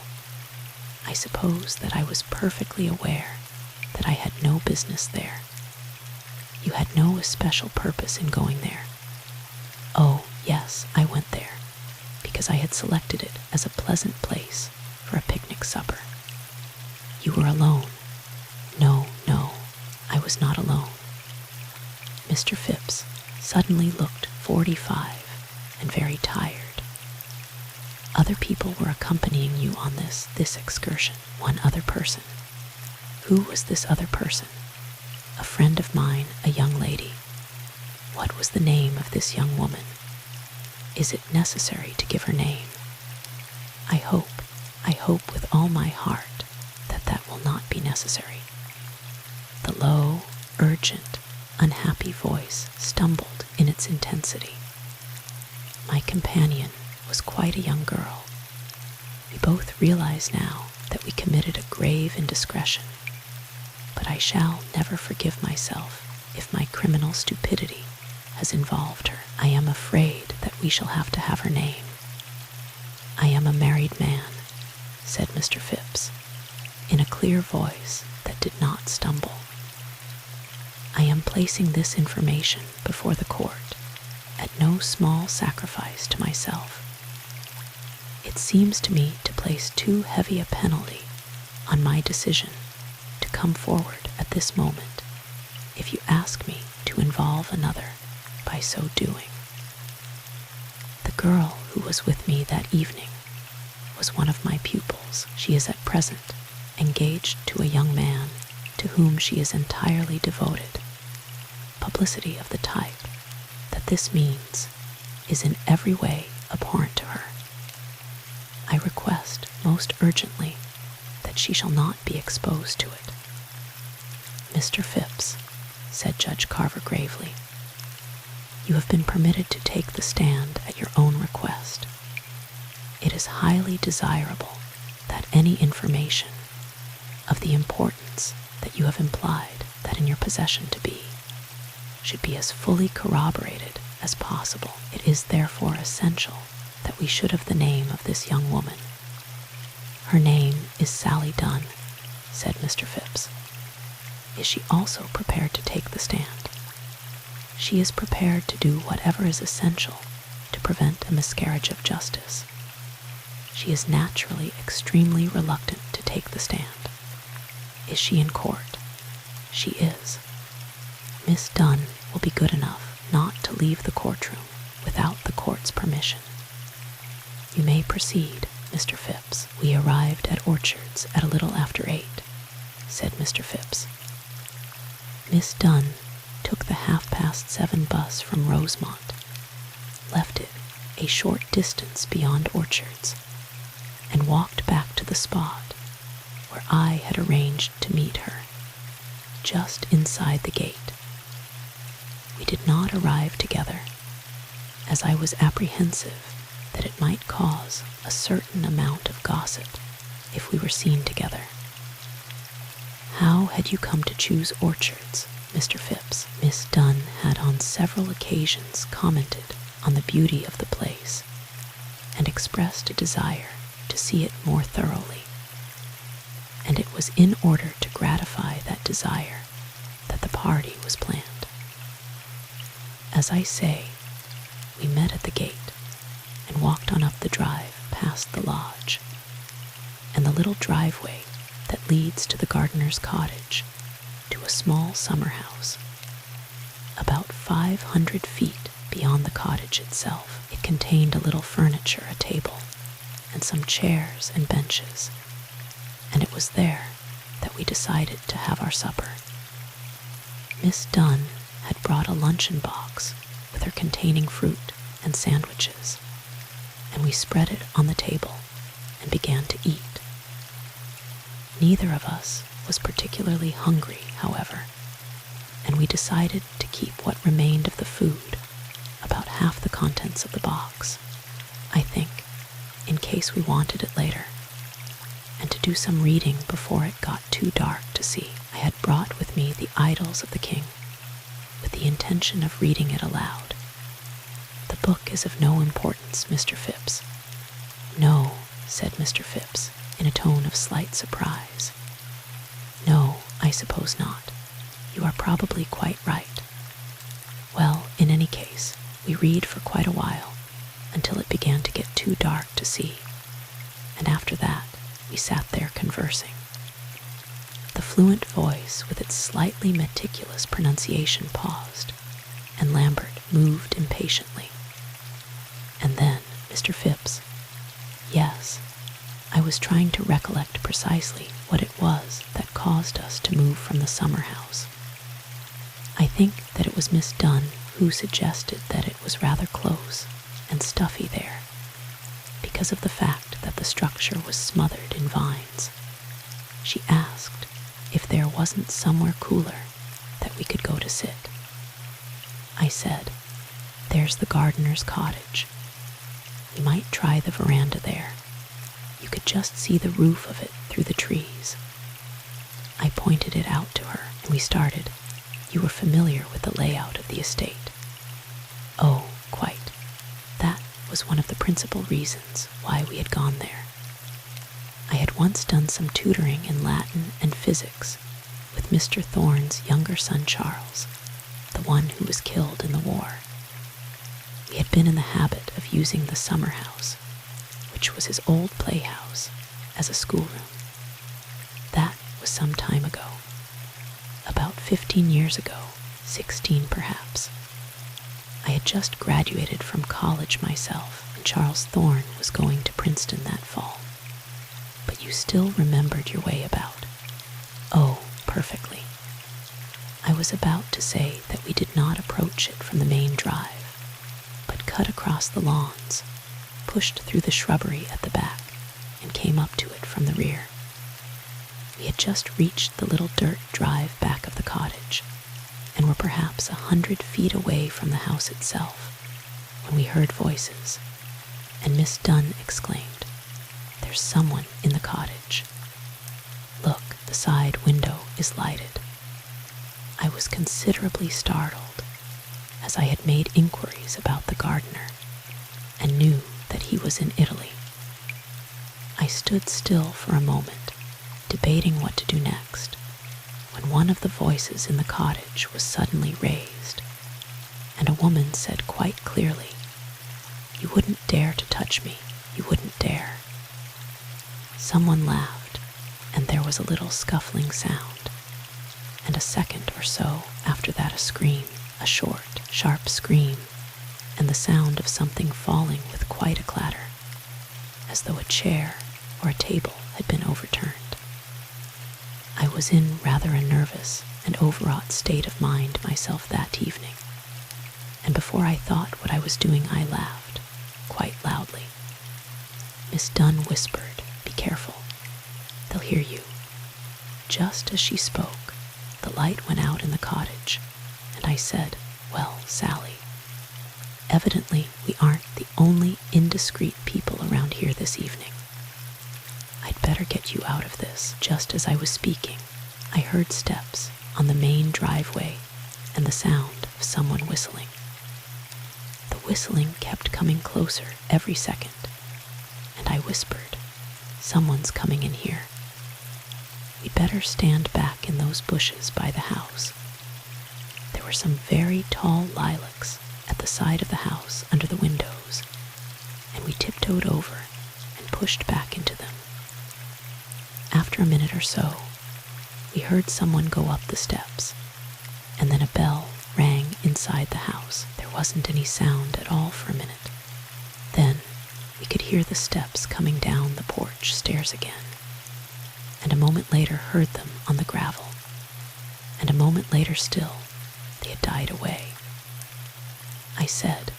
I suppose that I was perfectly aware that I had no business there. You had no especial purpose in going there. Oh, yes, I went there, because I had selected it as a pleasant place for a picnic supper. You were alone. No, I was not alone. Mr. Phipps suddenly looked 45 and very tired. Other people were accompanying you on this excursion. One other person. Who was this other person? A friend of mine, a young lady. What was the name of this young woman? Is it necessary to give her name? I hope with all my heart that will not be necessary. The low, urgent, unhappy voice stumbled in its intensity. My companion was quite a young girl. We both realize now that we committed a grave indiscretion, but I shall never forgive myself if my criminal stupidity has involved her. I am afraid that we shall have to have her name. I am a married man, said Mr. Phipps, in a clear voice that did not stumble. I am placing this information before the court at no small sacrifice to myself. It seems to me to place too heavy a penalty on my decision to come forward at this moment if you ask me to involve another by so doing. The girl who was with me that evening was one of my pupils. She is at present engaged to a young man to whom she is entirely devoted. Publicity of the type that this means is in every way abhorrent to her. I request most urgently that she shall not be exposed to it. Mr. Phipps, said Judge Carver gravely, you have been permitted to take the stand at your own request. It is highly desirable that any information of the importance that you have implied that in your possession to be should be as fully corroborated as possible. It is therefore essential that we should have the name of this young woman. Her name is Sally Dunn, said Mr. Phipps. Is she also prepared to take the stand? She is prepared to do whatever is essential to prevent a miscarriage of justice. She is naturally extremely reluctant to take the stand. Is she in court? She is. Miss Dunn will be good enough not to leave the courtroom without the court's permission. You may proceed, Mr. Phipps. We arrived at Orchards at a little after 8, said Mr. Phipps. Miss Dunn took the 7:30 bus from Rosemont, left it a short distance beyond orchards, and walked back to the spot where I had arranged to meet her, just inside the gate. We did not arrive together, as I was apprehensive that it might cause a certain amount of gossip if we were seen together. "How had you come to choose orchards, Mr. Phipps?" Miss Dunn had on several occasions commented on the beauty of the place and expressed a desire to see it more thoroughly. And it was in order to gratify that desire that the party was planned. As I say, we met at the gate and walked on up the drive past the lodge and the little driveway that leads to the gardener's cottage, to a small summer house. About 500 feet beyond the cottage itself, it contained a little furniture, a table, and some chairs and benches, and it was there that we decided to have our supper. Miss Dunn had brought a luncheon box with her containing fruit and sandwiches, and we spread it on the table and began to eat. Neither of us was particularly hungry, however, and we decided to keep what remained of the food, about half the contents of the box, I think, in case we wanted it later, and to do some reading before it got too dark to see. I had brought with me the Idylls of the King, with the intention of reading it aloud. "The book is of no importance, Mr. Phipps." "No," said Mr. Phipps, in a tone of slight surprise. "No, I suppose not. You are probably quite right. Well, in any case, we read for quite a while, until it began to get too dark to see, and after that we sat there conversing. The fluent voice with its slightly meticulous pronunciation paused, and Lambert moved impatiently. And then Mr. Phipps, "Yes, I was trying to recollect precisely what it was that caused us to move from the summer house. I think that it was Miss Dunn who suggested that it was rather close and stuffy there, because of the fact that the structure was smothered in vines. She asked if there wasn't somewhere cooler that we could go to sit. I said, 'There's the gardener's cottage. We might try the veranda there. You could just see the roof of it through the trees.' I pointed it out to her, and we started. You were familiar with the layout of the estate." "Oh, quite. That was one of the principal reasons why we had gone there. I had once done some tutoring in Latin and physics with Mr. Thorne's younger son Charles, the one who was killed in the war. We had been in the habit of using the summer house, which was his old playhouse, as a schoolroom. That was some time ago, about 15 years ago, 16 perhaps. I had just graduated from college myself, and Charles Thorne was going to Princeton that fall. But you still remembered your way about." "Oh, perfectly." I was about to say that we did not approach it from the main drive, but cut across the lawns, pushed through the shrubbery at the back, and came up to it from the rear. We had just reached the little dirt drive back of the cottage, and were perhaps 100 feet away from the house itself, when we heard voices, and Miss Dunn exclaimed, "There's someone in the cottage. Look, the side window is lighted." I was considerably startled, as I had made inquiries about the gardener, and knew that he was in Italy. I stood still for a moment, debating what to do next, when one of the voices in the cottage was suddenly raised, and a woman said quite clearly, "You wouldn't dare to touch me, you wouldn't dare." Someone laughed, and there was a little scuffling sound, and a second or so after that a scream, a short, sharp scream, and the sound of something falling with quite a clatter, as though a chair or a table had been overturned. I was in rather a nervous and overwrought state of mind myself that evening, and before I thought what I was doing, I laughed, quite loudly. Miss Dunn whispered, "Be careful. They'll hear you." Just as she spoke, the light went out in the cottage, and I said, "Well, Sally, evidently we aren't the only indiscreet people around here this evening. I'd better get you out of this." Just as I was speaking, I heard steps on the main driveway and the sound of someone whistling. The whistling kept coming closer every second, and I whispered, "Someone's coming in here. We'd better stand back in those bushes by the house." There were some very tall lilacs at the side of the house under the windows, and we tiptoed over and pushed back into them. After a minute or so, we heard someone go up the steps, and then a bell rang inside the house. There wasn't any sound at all for a minute. Then we could hear the steps coming down the porch stairs again, and a moment later heard them on the gravel, and a moment later still they had died away. I said,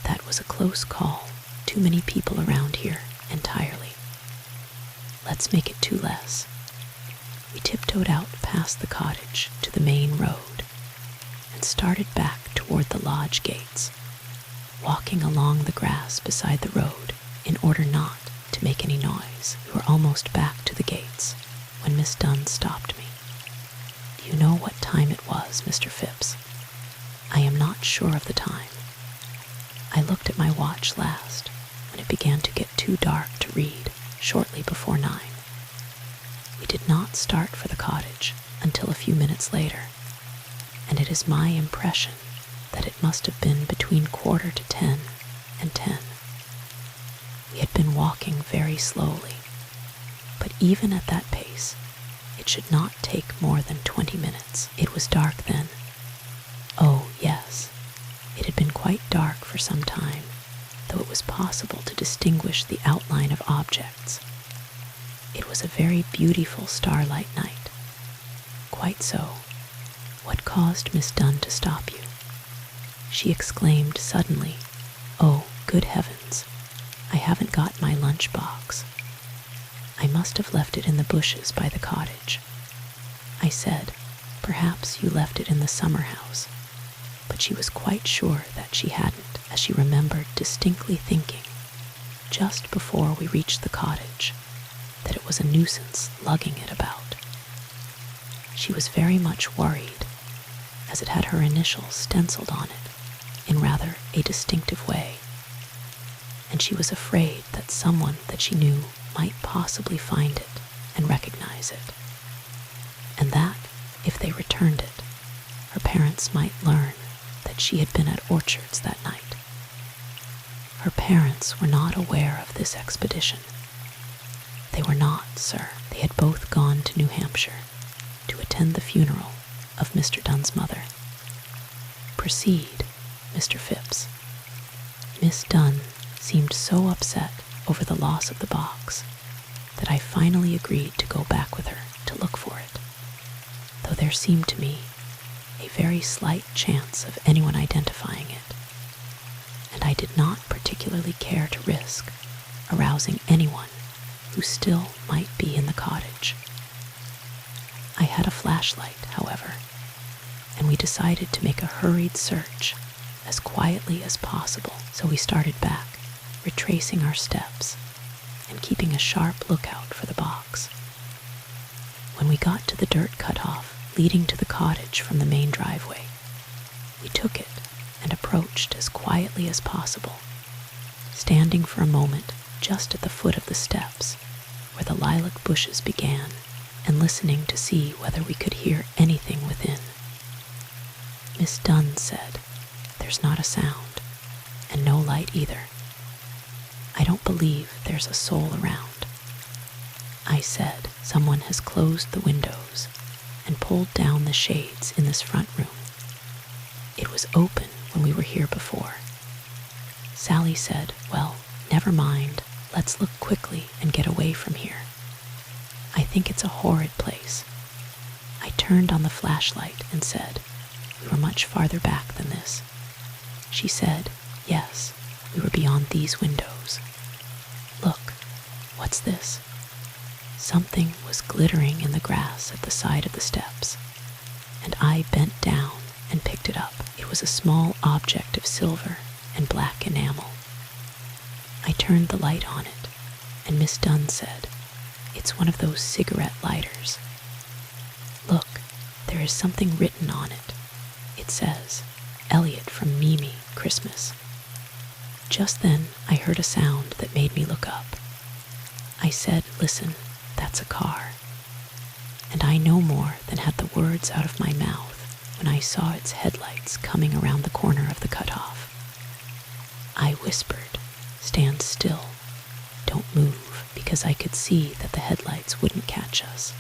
"That was a close call. Too many people around here entirely. Let's make it 2 less." We tiptoed out past the cottage to the main road and started back toward the lodge gates, walking along the grass beside the road in order not to make any noise. We were almost back to the gates when Miss Dunn stopped me. "Do you know what time it was, Mr. Phipps?" "I am not sure of the time. I looked at my watch last when it began to get too dark to read, shortly before 9. We did not start for the cottage until a few minutes later, and it is my impression that it must have been between 9:45 and 10. We had been walking very slowly, but even at that pace, it should not take more than 20 minutes. It was dark then. Oh, yes, it had been quite dark for some time, though it was possible to distinguish the outline of objects. It was a very beautiful starlight night. Quite so. What caused Miss Dunn to stop you?" She exclaimed suddenly, "Oh, good heavens, I haven't got my lunch box. I must have left it in the bushes by the cottage." I said, "Perhaps you left it in the summer house," but she was quite sure that she hadn't, as she remembered distinctly thinking, just before we reached the cottage, that it was a nuisance lugging it about. She was very much worried, as it had her initials stenciled on it in rather a distinctive way, and she was afraid that someone that she knew might possibly find it and recognize it, and that, if they returned it, her parents might learn that she had been at Orchards that night. Her parents were not aware of this expedition. They were not, sir. They had both gone to New Hampshire to attend the funeral of Mr. Dunn's mother. Proceed, Mr. Phipps. Miss Dunn seemed so upset over the loss of the box that I finally agreed to go back with her to look for it, though there seemed to me a very slight chance of anyone identifying it, and I did not particularly care to risk arousing anyone who still might be in the cottage. I had a flashlight, however, and we decided to make a hurried search as quietly as possible, so we started back, retracing our steps and keeping a sharp lookout for the box. When we got to the dirt cutoff leading to the cottage from the main driveway, we took it and approached as quietly as possible, standing for a moment just at the foot of the steps where the lilac bushes began and listening to see whether we could hear anything within. Miss Dunn said, "There's not a sound, and no light either. I don't believe there's a soul around." I said, "Someone has closed the windows and pulled down the shades in this front room. It was open when we were here before." Sally said, "Well, never mind. Let's look quickly and get away from here. I think it's a horrid place." I turned on the flashlight and said, "We were much farther back than this." She said, "Yes, we were beyond these windows." "Look, what's this?" Something was glittering in the grass at the side of the steps, and I bent down and picked it up. It was a small object of silver and black enamel. I turned the light on it, and Miss Dunn said, "It's one of those cigarette lighters. Look, there is something written on it. It says, 'Elliot from Mimi, Christmas.'" Just then I heard a sound that made me look up. I said, "Listen, that's a car." And I no more than had the words out of my mouth when I saw its headlights coming around the corner of the cutoff. I whispered, "Stand still. Don't move," because I could see that the headlights wouldn't catch us,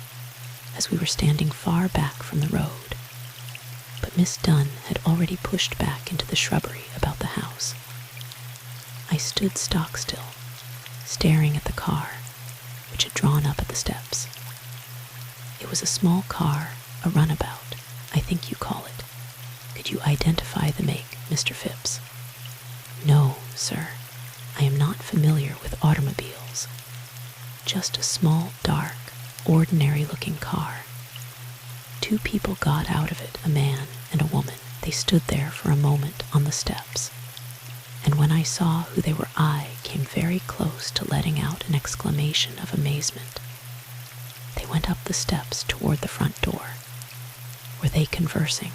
as we were standing far back from the road. But Miss Dunn had already pushed back into the shrubbery about the house. I stood stock still, staring at the car, which had drawn up at the steps. It was a small car, a runabout, I think you call it. Could you identify the make, Mr. Phipps? "No, sir. I am not familiar with automobiles. Just a small, dark, ordinary-looking car. Two people got out of it, a man and a woman. They stood there for a moment on the steps, and when I saw who they were, I came very close to letting out an exclamation of amazement. They went up the steps toward the front door. Were they conversing?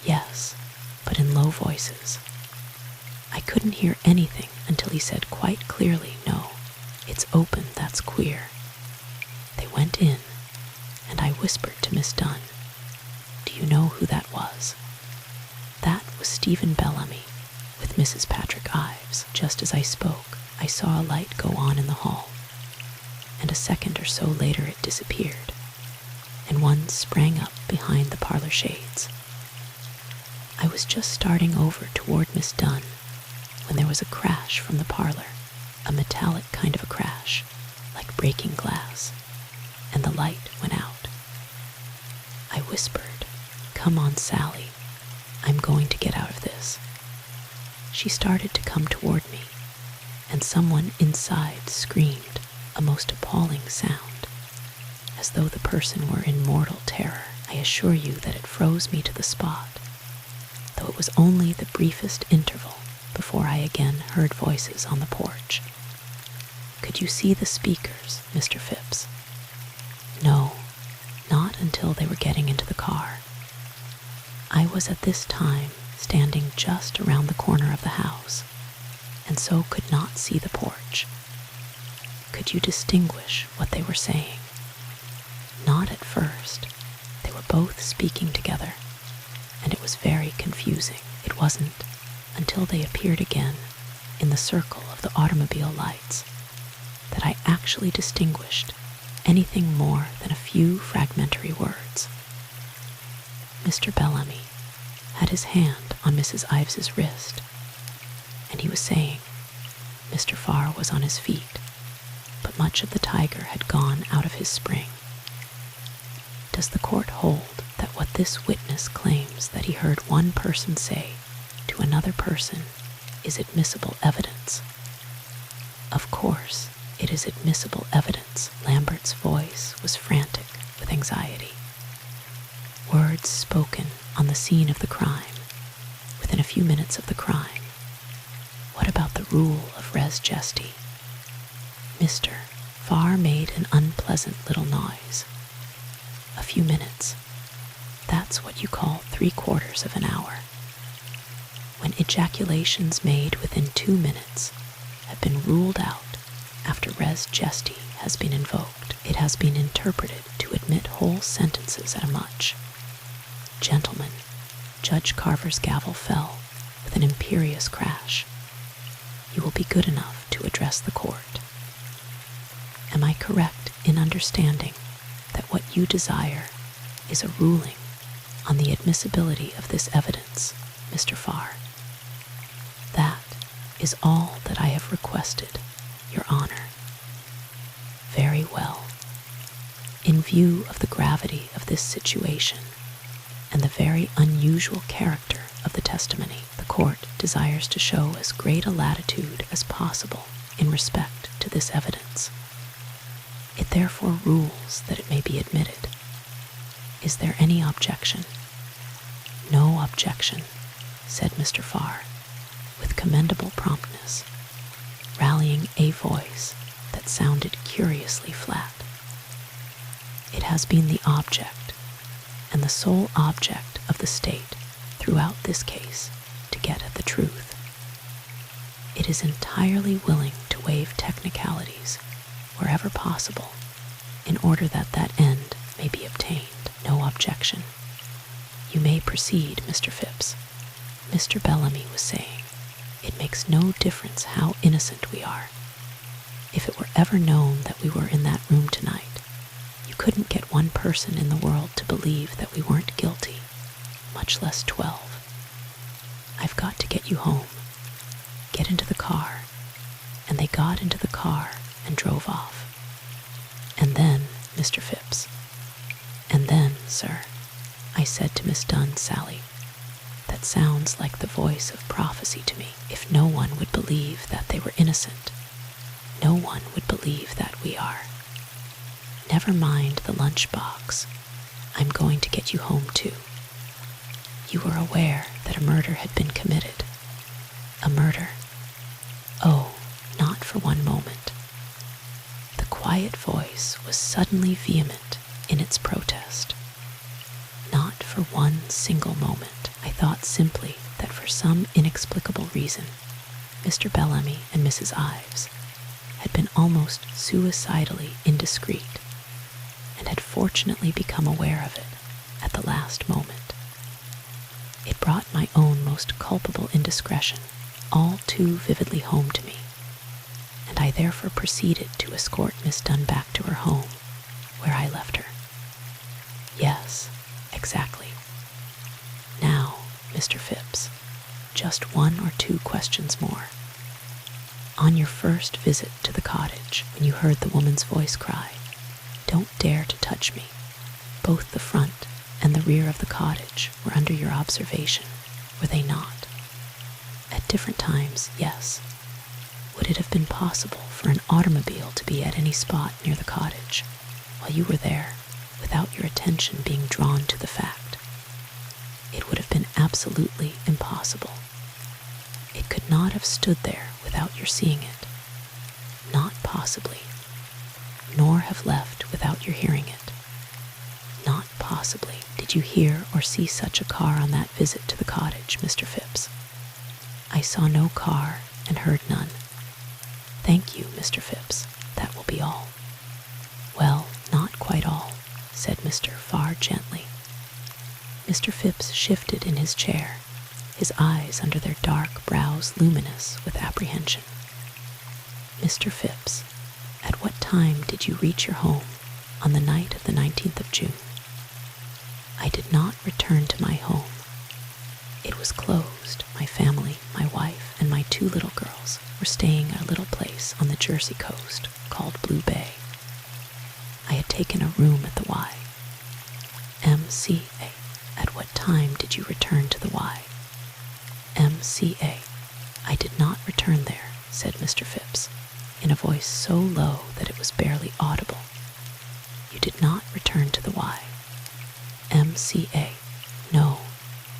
Yes, but in low voices. I couldn't hear anything until he said quite clearly, 'No, it's open, that's queer.' They went in, and I whispered to Miss Dunn, 'Do you know who that was?' That was Stephen Bellamy, with Mrs. Patrick Ives. Just as I spoke, I saw a light go on in the hall, and a second or so later it disappeared, and one sprang up behind the parlor shades. I was just starting over toward Miss Dunn when there was a crash from the parlor, a metallic kind of a crash, like breaking glass, and the light went out. I whispered, "Come on, Sally. I'm going to get out of this." She started to come toward me, and someone inside screamed a most appalling sound, as though the person were in mortal terror. I assure you that it froze me to the spot, though it was only the briefest interval before I again heard voices on the porch. "Could you see the speakers, Mr. Phipps?" "No, not until they were getting into the car." I was at this time standing just around the corner of the house, and so could not see the porch. "Could you distinguish what they were saying?" "Not at first. They were both speaking together, and it was very confusing. It wasn't until they appeared again in the circle of the automobile lights that I actually distinguished anything more than a few fragmentary words. Mr. Bellamy had his hand on Mrs. Ives's wrist, and he was saying, Mr. Farr was on his feet, but much of the tiger had gone out of his spring. Does the court hold that what this witness claims that he heard one person say to another person is admissible evidence? Of course, it is admissible evidence. Lambert's voice was frantic with anxiety. Words spoken on the scene of the crime, within a few minutes of the crime. What about the rule of res gesti? Mr. Farr made an unpleasant little noise. A few minutes. That's what you call 3/4 of an hour. When ejaculations made within 2 minutes have been ruled out after res gesti has been invoked, it has been interpreted to admit whole sentences at a much. Gentlemen, Judge Carver's gavel fell with an imperious crash. You will be good enough to address the court. Am I correct in understanding that what you desire is a ruling on the admissibility of this evidence, Mr. Farr? That is all that I have requested, Your Honor. Very well. In view of the gravity of this situation and the very unusual character of the testimony, the court desires to show as great a latitude as possible in respect to this evidence. It therefore rules that it may be admitted. Is there any objection? No objection, said Mr. Farr, with commendable promptness, rallying a voice that sounded curiously flat. It has been the object, and the sole object of the state throughout this case, to get at the truth. It is entirely willing to waive technicalities wherever possible in order that that end may be obtained. No objection. You may proceed, Mr. Phipps. Mr. Bellamy was saying, it makes no difference how innocent we are. If it were ever known that we were in that room tonight, you couldn't get one person in the world to believe that we weren't guilty, much less 12. I've got to get you home. Get into the car. And they got into the car and drove off. And then, Mr. Phipps, and then, sir, I said to Miss Dunn, Sally, that sounds like the voice of prophecy to me. If no one would believe that they were innocent, no one would believe that we are. Never mind the lunchbox. I'm going to get you home too. You were aware that a murder had been committed. A murder? Oh, not for one moment. The quiet voice was suddenly vehement in its protest. Not for one single moment. I thought simply that for some inexplicable reason, Mr. Bellamy and Mrs. Ives had been almost suicidally indiscreet and had fortunately become aware of it at the last moment. It brought my own most culpable indiscretion all too vividly home to me, and I therefore proceeded to escort Miss Dunn back to her home, where I left her. Yes, exactly. Now, Mr. Phipps, just one or two questions more. On your first visit to the cottage, when you heard the woman's voice cry, "Don't dare to touch me," both the front and the rear of the cottage were under your observation, were they not? At different times, yes. Would it have been possible for an automobile to be at any spot near the cottage while you were there without your attention being drawn to the fact? It would have been absolutely impossible. It could not have stood there without your seeing it. Not possibly. Nor have left without your hearing it. Not possibly. Did you hear or see such a car on that visit to the cottage, Mr. Phipps? I saw no car and heard none. Thank you, Mr. Phipps. That will be all. Well, not quite all, said Mr. Farr gently. Mr. Phipps shifted in his chair, his eyes under their dark brows luminous with apprehension. Mr. Phipps, at what time did you reach your home on the night of the 19th of June? I did not return to my home. It was closed. My family, my wife, and my 2 little girls were staying at a little place on the Jersey coast called Blue Bay. I had taken a room at the Y. M.C.A. At what time did you return to the Y? M.C.A. I did not return there, said Mr. Phipps, in a voice so low that it was barely audible. You did not return to the Y. M.C.A. No.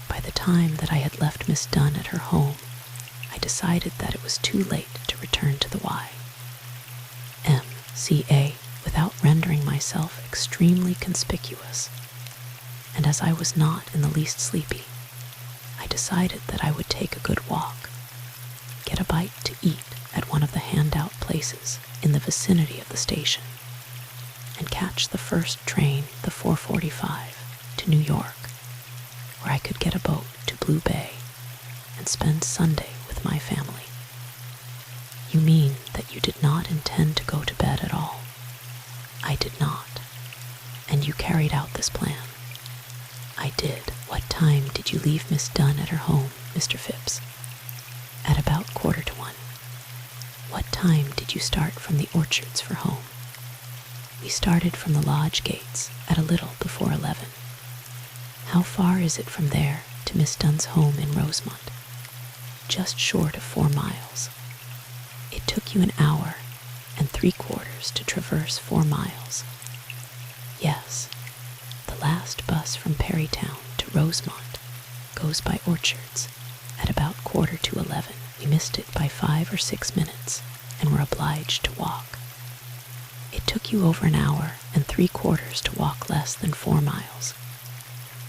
By the time that I had left Miss Dunn at her home, I decided that it was too late to return to the Y. M.C.A. without rendering myself extremely conspicuous, and as I was not in the least sleepy, I decided that I would take a good walk, get a bite to eat at one of the handout places in the vicinity of the station, and catch the first train, the 4:45, to New York, where I could get a boat to Blue Bay and spend Sunday with my family. You mean that you did not intend to go to bed at all? I did not. And you carried out this plan? I did. What time did you leave Miss Dunn at her home, Mr. Phipps? At about 1:45. What time did you start from the orchards for home? We started from the lodge gates at a little before 11. How far is it from there to Miss Dunn's home in Rosemont? Just short of 4 miles. It took you an hour and 3/4 to traverse 4 miles. Yes, the last bus from Perrytown to Rosemont goes by Orchards at about 11:15. We missed it by 5 or 6 minutes and were obliged to walk. It took you over an hour and 3/4 to walk less than 4 miles.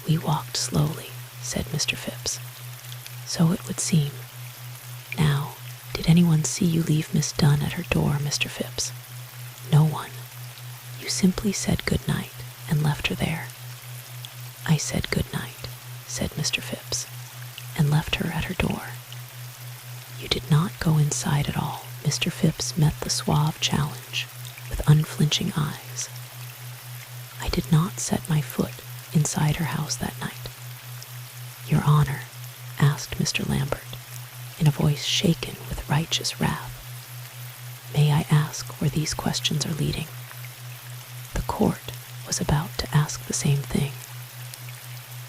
We walked slowly, said Mr. Phipps. So it would seem. Now, did anyone see you leave Miss Dunn at her door, Mr. Phipps? No one. You simply said good night and left her there. I said good night, said Mr. Phipps, and left her at her door. You did not go inside at all. Mr. Phipps met the suave challenge with unflinching eyes. I did not set my foot inside her house that night. Your Honor, asked Mr. Lambert, in a voice shaken with righteous wrath, may I ask where these questions are leading? The court was about to ask the same thing.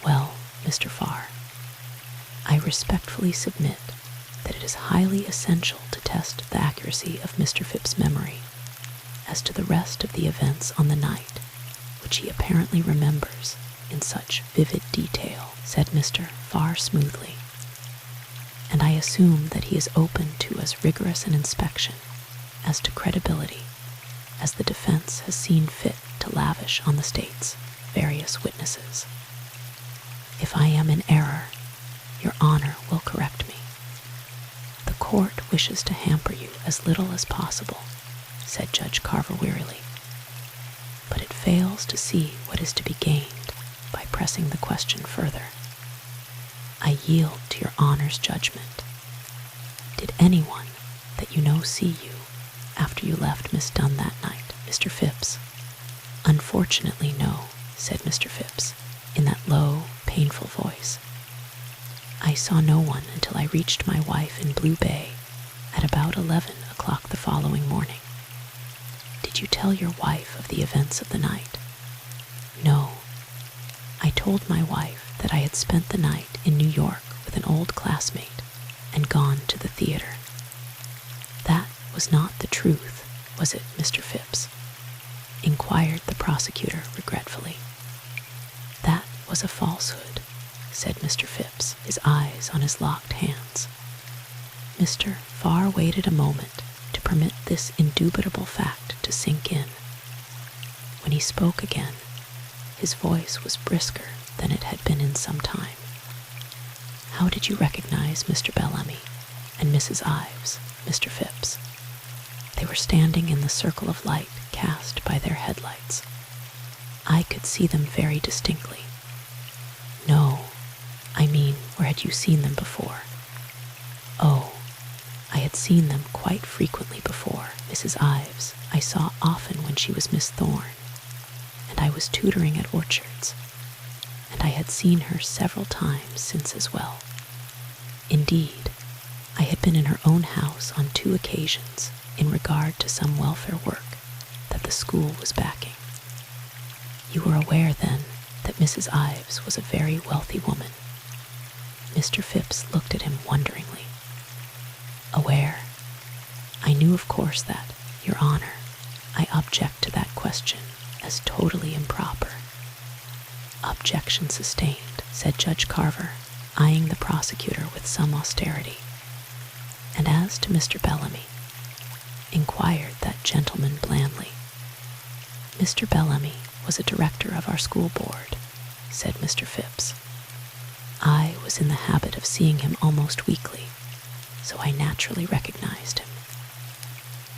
Well, Mr. Farr, I respectfully submit that it is highly essential to test the accuracy of Mr. Phipps' memory as to the rest of the events on the night, which he apparently remembers in such vivid detail, said Mr. Farr smoothly. And I assume that he is open to as rigorous an inspection as to credibility as the defense has seen fit to lavish on the state's various witnesses. If I am in error, your Honor will correct me. The court wishes to hamper you as little as possible, said Judge Carver wearily, but it fails to see what is to be gained by pressing the question further. I yield to your Honor's judgment. Did anyone that you know see you after you left Miss Dunn that night, Mr. Phipps? Unfortunately, no, said Mr. Phipps, in that low, painful voice. I saw no one until I reached my wife in Blue Bay at about 11 o'clock the following morning. Did you tell your wife of the events of the night? No. I told my wife that I had spent the night in New York with an old classmate and gone to the theater. That was not the truth, was it, Mr. Phipps? Inquired the prosecutor regretfully. That was a falsehood, said Mr. Phipps, his eyes on his locked hands. Mr. Farr waited a moment to permit this indubitable fact to sink in. When he spoke again, his voice was brisker than it had been in some time. How did you recognize Mr. Bellamy and Mrs. Ives, Mr. Phipps? They were standing in the circle of light cast by their headlights. I could see them very distinctly. No, I mean, where had you seen them before? Oh, I had seen them quite frequently before. Mrs. Ives I saw often when she was Miss Thorne, and I was tutoring at Orchards, and I had seen her several times since as well. Indeed, I had been in her own house on 2 occasions in regard to some welfare work that the school was backing. You were aware, then, that Mrs. Ives was a very wealthy woman? Mr. Phipps looked at him wonderingly. Aware? I knew, of course, that, Your Honor, I object to that question as totally improper. Objection sustained, said Judge Carver, eyeing the prosecutor with some austerity. And as to Mr. Bellamy, inquired that gentleman blandly. Mr. Bellamy was a director of our school board, said Mr. Phipps. I was in the habit of seeing him almost weekly, so I naturally recognized him.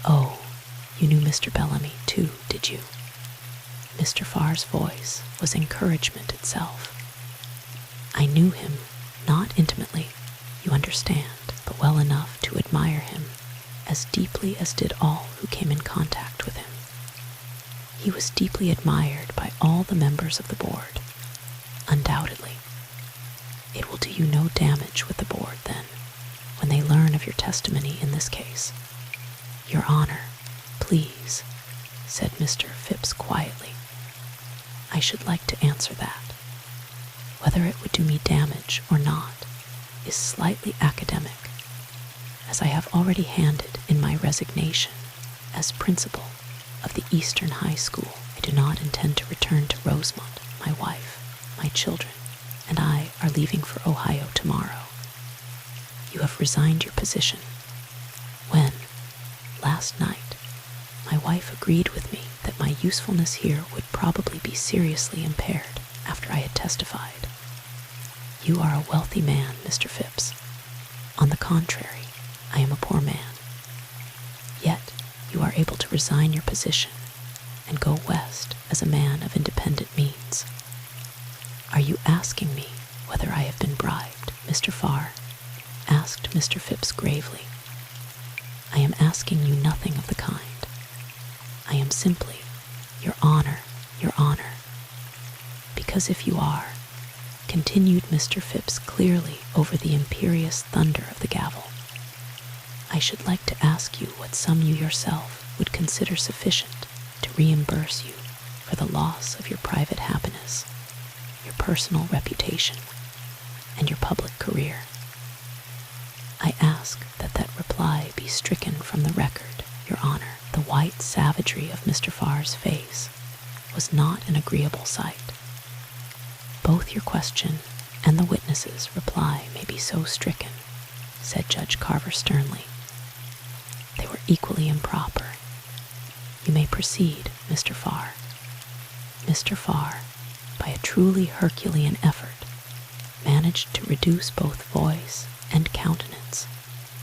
Oh, you knew Mr. Bellamy too, did you? Mr. Farr's voice was encouragement itself. I knew him, not intimately, you understand, but well enough to admire him as deeply as did all who came in contact with him. He was deeply admired by all the members of the board, undoubtedly. It will do you no damage with the board, then, when they learn of your testimony in this case. Your Honor, please, said Mr. Phipps quietly. "I should like to answer that. Whether it would do me damage or not is slightly academic, as I have already handed in my resignation as principal of the Eastern High School. I do not intend to return to Rosemont. My wife, my children, and I are leaving for Ohio tomorrow. You have resigned your position when, last night, my wife agreed with me that my usefulness here would probably be seriously impaired after I had testified. You are a wealthy man, Mr. Phipps. On the contrary, I am a poor man. Yet you are able to resign your position and go west as a man of independent means. Are you asking me whether I have been bribed, Mr. Farr?" asked Mr. Phipps gravely. "I am asking you nothing of the kind. I am simply, Your Honor, Your Honor. Because if you are," continued Mr. Phipps clearly over the imperious thunder of the gavel, "I should like to ask you what sum you yourself would consider sufficient to reimburse you for the loss of your private happiness, your personal reputation, and your public career. I ask that that reply be stricken from the record, Your Honor." The white savagery of Mr. Farr's face was not an agreeable sight. "Both your question and the witness's reply may be so stricken," said Judge Carver sternly. "They were equally improper. You may proceed, Mr. Farr." Mr. Farr, by a truly Herculean effort, managed to reduce both voice and countenance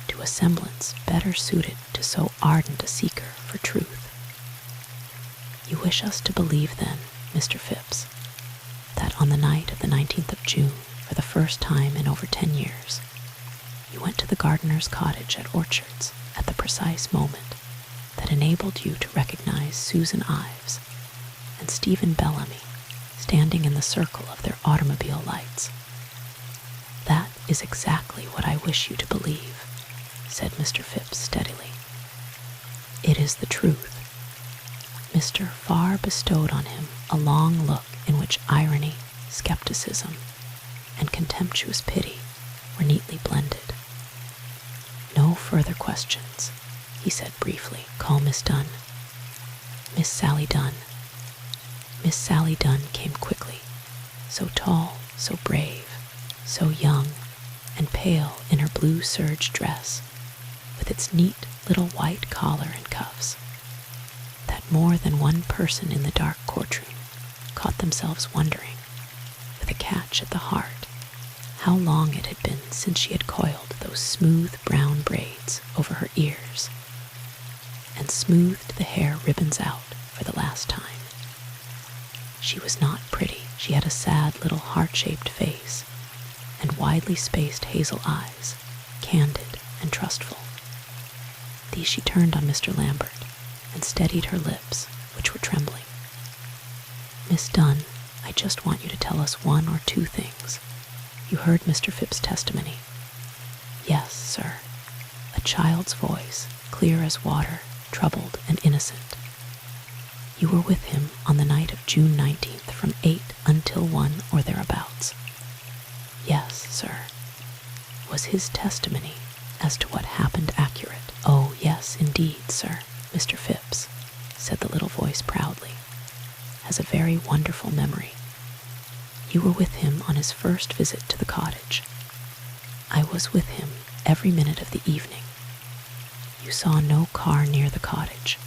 to a semblance better suited to so ardent a seeker for truth. "You wish us to believe, then, Mr. Phipps, that on the night of the 19th of June, for the first time in over 10 years, you went to the gardener's cottage at Orchards at the precise moment that enabled you to recognize Susan Ives and Stephen Bellamy standing in the circle of their automobile lights." "That is exactly what I wish you to believe," said Mr. Phipps steadily. "It is the truth." Mr. Farr bestowed on him a long look in which irony, skepticism, and contemptuous pity were neatly blended. "No further questions," he said briefly. "Call Miss Dunn." "Miss Sally Dunn." Miss Sally Dunn came quickly, so tall, so brave, so young, and pale in her blue serge dress, with its neat little white collar and cuffs, that more than one person in the dark courtroom caught themselves wondering, with a catch at the heart, how long it had been since she had coiled those smooth brown braids over her ears and smoothed the hair ribbons out for the last time. She was not pretty. She had a sad little heart-shaped face and widely spaced hazel eyes, candid and trustful. These she turned on Mr. Lambert and steadied her lips, which were trembling. "Miss Dunn, I just want you to tell us one or two things. You heard Mr. Phipps' testimony?" "Yes, sir." A child's voice, clear as water, troubled and innocent. "You were with him on the night of June 19th from 8 until 1 or thereabouts?" "Yes, sir." "Was his testimony as to what happened accurate?" "Oh, yes, indeed, sir. Mr. Phipps," said the little voice proudly, "has a very wonderful memory. You were with him on his first visit to the cottage." "I was with him every minute of the evening." "You saw no car near the cottage?"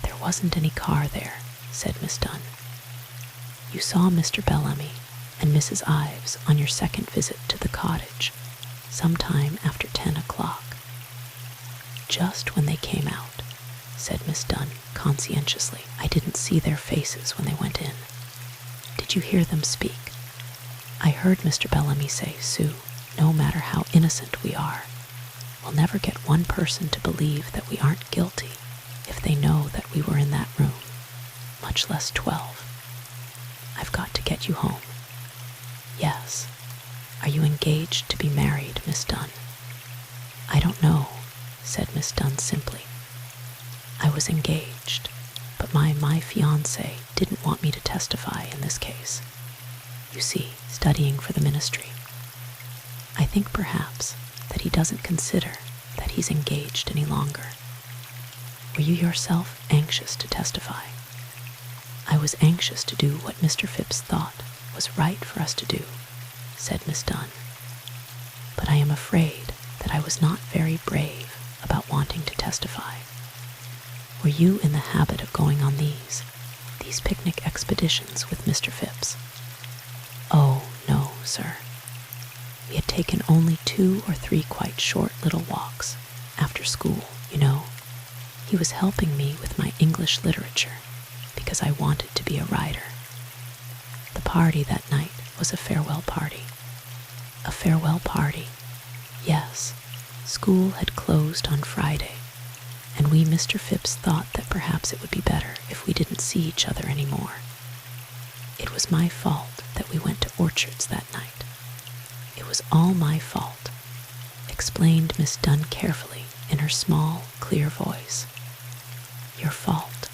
"There wasn't any car there," said Miss Dunn. "You saw Mr. Bellamy and Mrs. Ives on your second visit to the cottage, sometime after 10 o'clock. "Just when they came out," said Miss Dunn conscientiously. "I didn't see their faces when they went in." "Did you hear them speak?" "I heard Mr. Bellamy say, 'Sue, no matter how innocent we are, we'll never get one person to believe that we aren't guilty if they know that we were in that room, much less 12. I've got to get you home." "Yes. Are you engaged to be married, Miss Dunn?" "I don't know," said Miss Dunn simply. "I was engaged, but but my fiancé didn't want me to testify in this case. You see, studying for the ministry. I think perhaps that he doesn't consider that he's engaged any longer. Were you yourself anxious to testify? I was anxious to do what Mr. Phipps thought was right for us to do, said Miss Dunn. But I am afraid that I was not very brave about wanting to testify. Were you in the habit of going on these picnic expeditions with Mr. Phipps? Oh, no, sir. We had taken only 2 or 3 quite short little walks after school, you know. He was helping me with my English literature because I wanted to be a writer. The party that night was a farewell party. A farewell party. Yes, school had closed on Friday, and we Mr. Phipps thought that perhaps it would be better if we didn't see each other anymore. It was my fault that we went to Orchards that night. It was all my fault, explained Miss Dunn carefully in her small, clear voice. Your fault.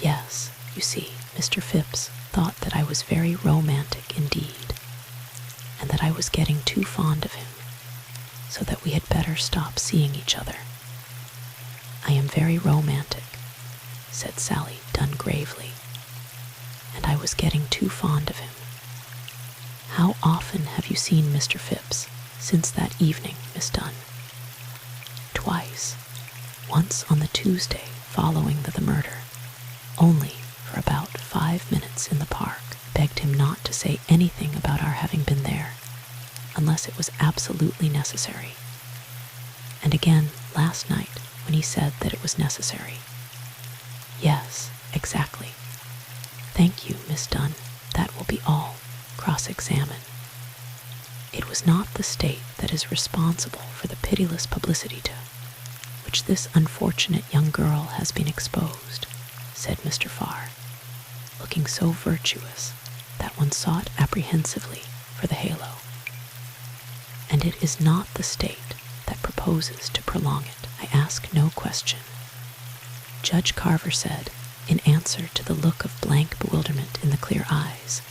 Yes, you see, Mr. Phipps thought that I was very romantic indeed, and that I was getting too fond of him, so that we had better stop seeing each other. I am very romantic, said Sally Dunn gravely, and I was getting too fond of him. How often have you seen Mr. Phipps since that evening, Miss Dunn? Twice. Once on the Tuesday following the murder, only for about 5 minutes in the park. Begged him not to say anything about our having been there, unless it was absolutely necessary. And again last night when he said that it was necessary. Yes, exactly. Thank you, Miss Dunn. That will be all. Cross-examine. It was not the state that is responsible for the pitiless publicity to which this unfortunate young girl has been exposed, said Mr. Farr, looking so virtuous that one sought apprehensively for the halo. And it is not the state that proposes to prolong it. I ask no question. Judge Carver said, in answer to the look of blank bewilderment in the clear eyes,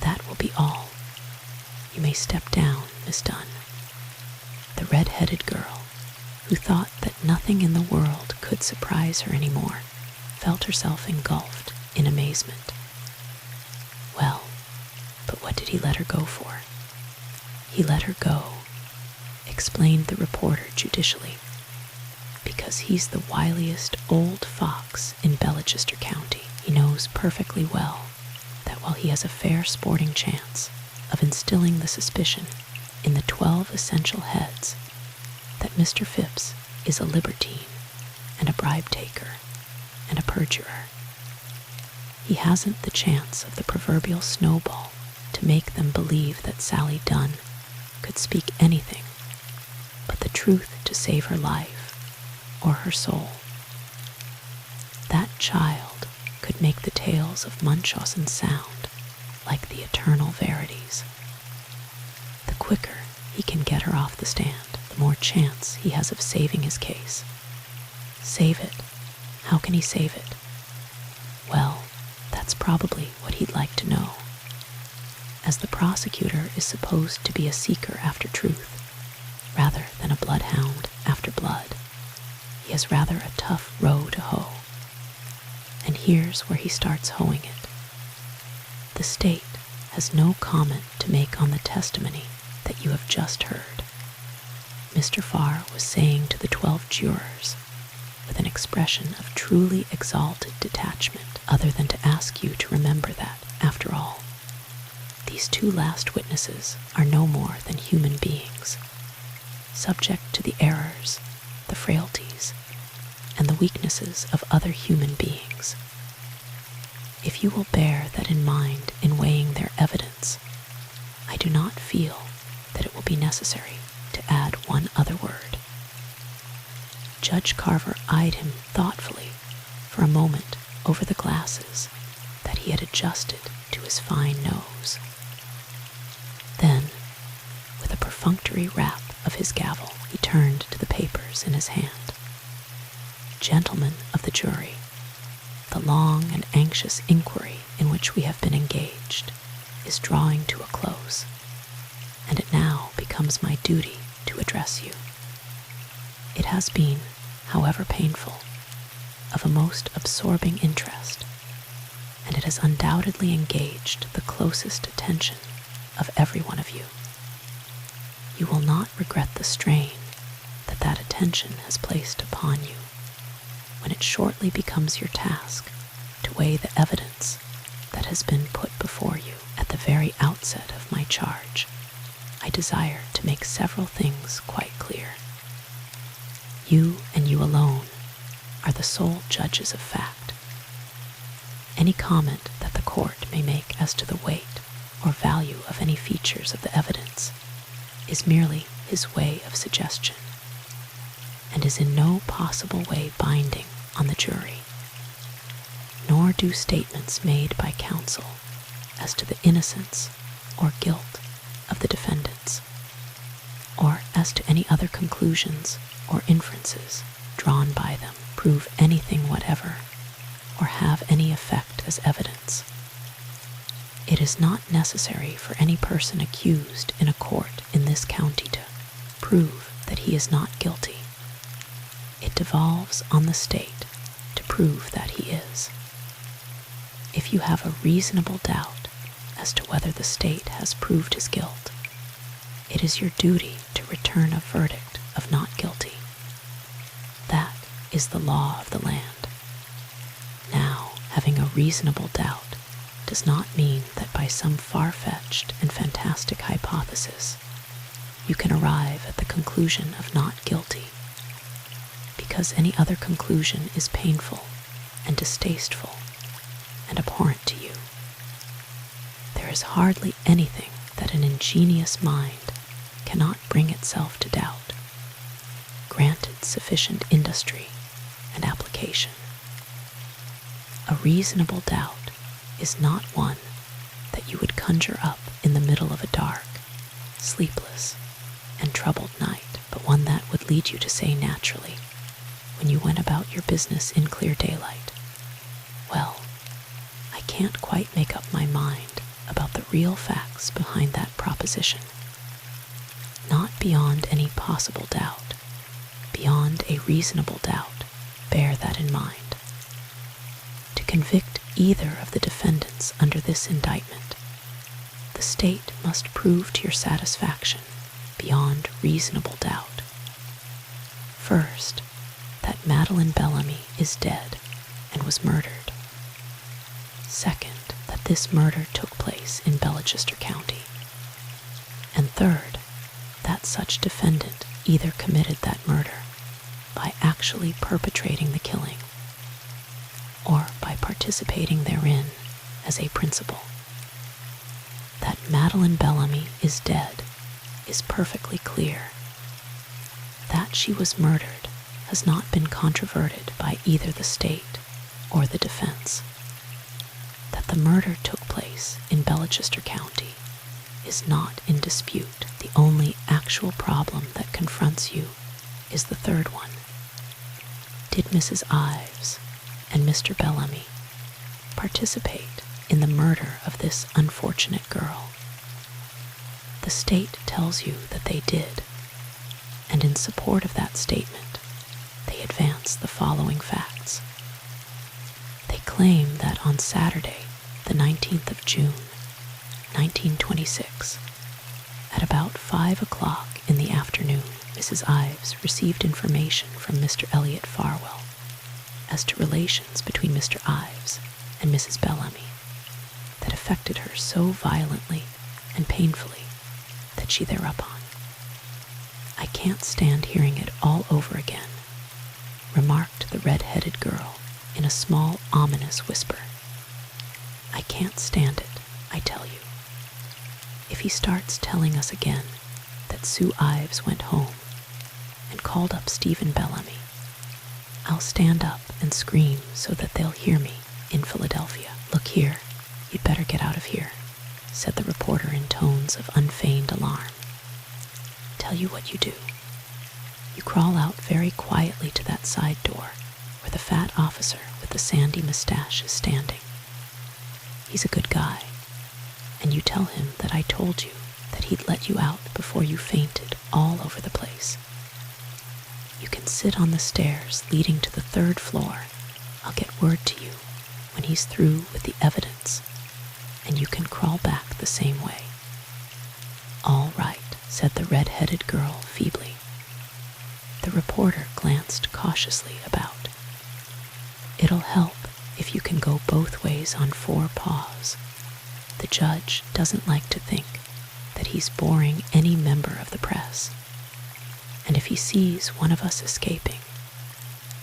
that will be all. You may step down, Miss Dunn. The red-headed girl, who thought that nothing in the world could surprise her any more, felt herself engulfed in amazement. Well, but what did he let her go for? He let her go, explained the reporter judicially, because he's the wiliest old fox in Belchester County. He knows perfectly well that while he has a fair sporting chance of instilling the suspicion in the 12 essential heads that Mr. Phipps is a libertine and a bribe-taker and a perjurer, he hasn't the chance of the proverbial snowball to make them believe that Sally Dunn could speak anything but the truth to save her life or her soul. That child could make the tales of Munchausen sound like the eternal verities. The quicker he can get her off the stand, the more chance he has of saving his case. Save it? How can he save it? Well, that's probably what he'd like to know. As the prosecutor is supposed to be a seeker after truth, rather than a bloodhound after blood, he has rather a tough row to hoe. And here's where he starts hoeing it. The state has no comment to make on the testimony that you have just heard. Mr. Farr was saying to the 12 jurors, with an expression of truly exalted detachment, other than to ask you to remember that, after all, these 2 last witnesses are no more than human beings, subject to the errors, the frailties, and the weaknesses of other human beings. If you will bear that in mind in weighing their evidence, I do not feel that it will be necessary to add one other word. Judge Carver eyed him thoughtfully for a moment over the glasses that he had adjusted to his fine nose. Then, with a perfunctory rap of his gavel, he turned to the papers in his hand. Gentlemen of the jury, the long and anxious inquiry in which we have been engaged is drawing to a close, and it now becomes my duty to address you. It has been, however painful, of a most absorbing interest, and it has undoubtedly engaged the closest attention of every one of you. You will not regret the strain that attention has placed upon you when it shortly becomes your task to weigh the evidence that has been put before you. At the very outset of my charge, I desire to make several things quite clear. You and you alone are the sole judges of fact. Any comment that the court may make as to the weight or value of any features of the evidence is merely his way of suggestion, and is in no possible way binding on the jury. Nor do statements made by counsel as to the innocence or guilt of the defendants, or as to any other conclusions or inferences drawn by them, prove anything whatever, or have any effect as evidence. It is not necessary for any person accused in a court in this county to prove that he is not guilty. It devolves on the state to prove that he is. If you have a reasonable doubt as to whether the state has proved his guilt, it is your duty to return a verdict of not guilty. That is the law of the land. Now, having a reasonable doubt does not mean that by some far-fetched and fantastic hypothesis you can arrive at the conclusion of not guilty, because any other conclusion is painful and distasteful and abhorrent to you. There is hardly anything that an ingenious mind cannot bring itself to doubt, granted sufficient industry and application. A reasonable doubt is not one that you would conjure up in the middle of a dark, sleepless, and troubled night, but one that would lead you to say naturally, when you went about your business in clear daylight, "Well, I can't quite make up my mind about the real facts behind that proposition." Not beyond any possible doubt, beyond a reasonable doubt, bear that in mind. To convict either of the defendants under this indictment, the state must prove to your satisfaction, beyond reasonable doubt, first, that Madeleine Bellamy is dead and was murdered. Second, that this murder took place in Belchester County. And third, that such defendant either committed that murder by actually perpetrating the killing, or by participating therein as a principal. That Madeleine Bellamy is dead is perfectly clear. That she was murdered has not been controverted by either the state or the defense. That the murder took place in Belchester County is not in dispute. The only actual problem that confronts you is the third one. Did Mrs. Ives and Mr. Bellamy participate in the murder of this unfortunate girl? The state tells you that they did, and in support of that statement, they advance the following facts. They claim that on Saturday, the 19th of June, 1926, at about 5 o'clock in the afternoon, Mrs. Ives received information from Mr. Elliot Farwell as to relations between Mr. Ives and Mrs. Bellamy that affected her so violently and painfully that she thereupon, "I can't stand hearing it all over again," remarked the red-headed girl in a small, ominous whisper. "I can't stand it, I tell you. If he starts telling us again that Sue Ives went home and called up Stephen Bellamy, I'll stand up and scream so that they'll hear me in Philadelphia." "Look here, you'd better get out of here," said the reporter in tones of unfeigned alarm. "Tell you what you do. You crawl out very quietly to that side door where the fat officer with a sandy mustache is standing. He's a good guy, and you tell him that I told you that he'd let you out before you fainted all over the place. You can sit on the stairs leading to the 3rd floor. I'll get word to you when he's through with the evidence, and you can crawl back the same way." "All right," said the red-headed girl feebly. The reporter glanced cautiously about. "It'll help if you can go both ways on 4 paws. The judge doesn't like to think that he's boring any member of the press. And if he sees one of us escaping,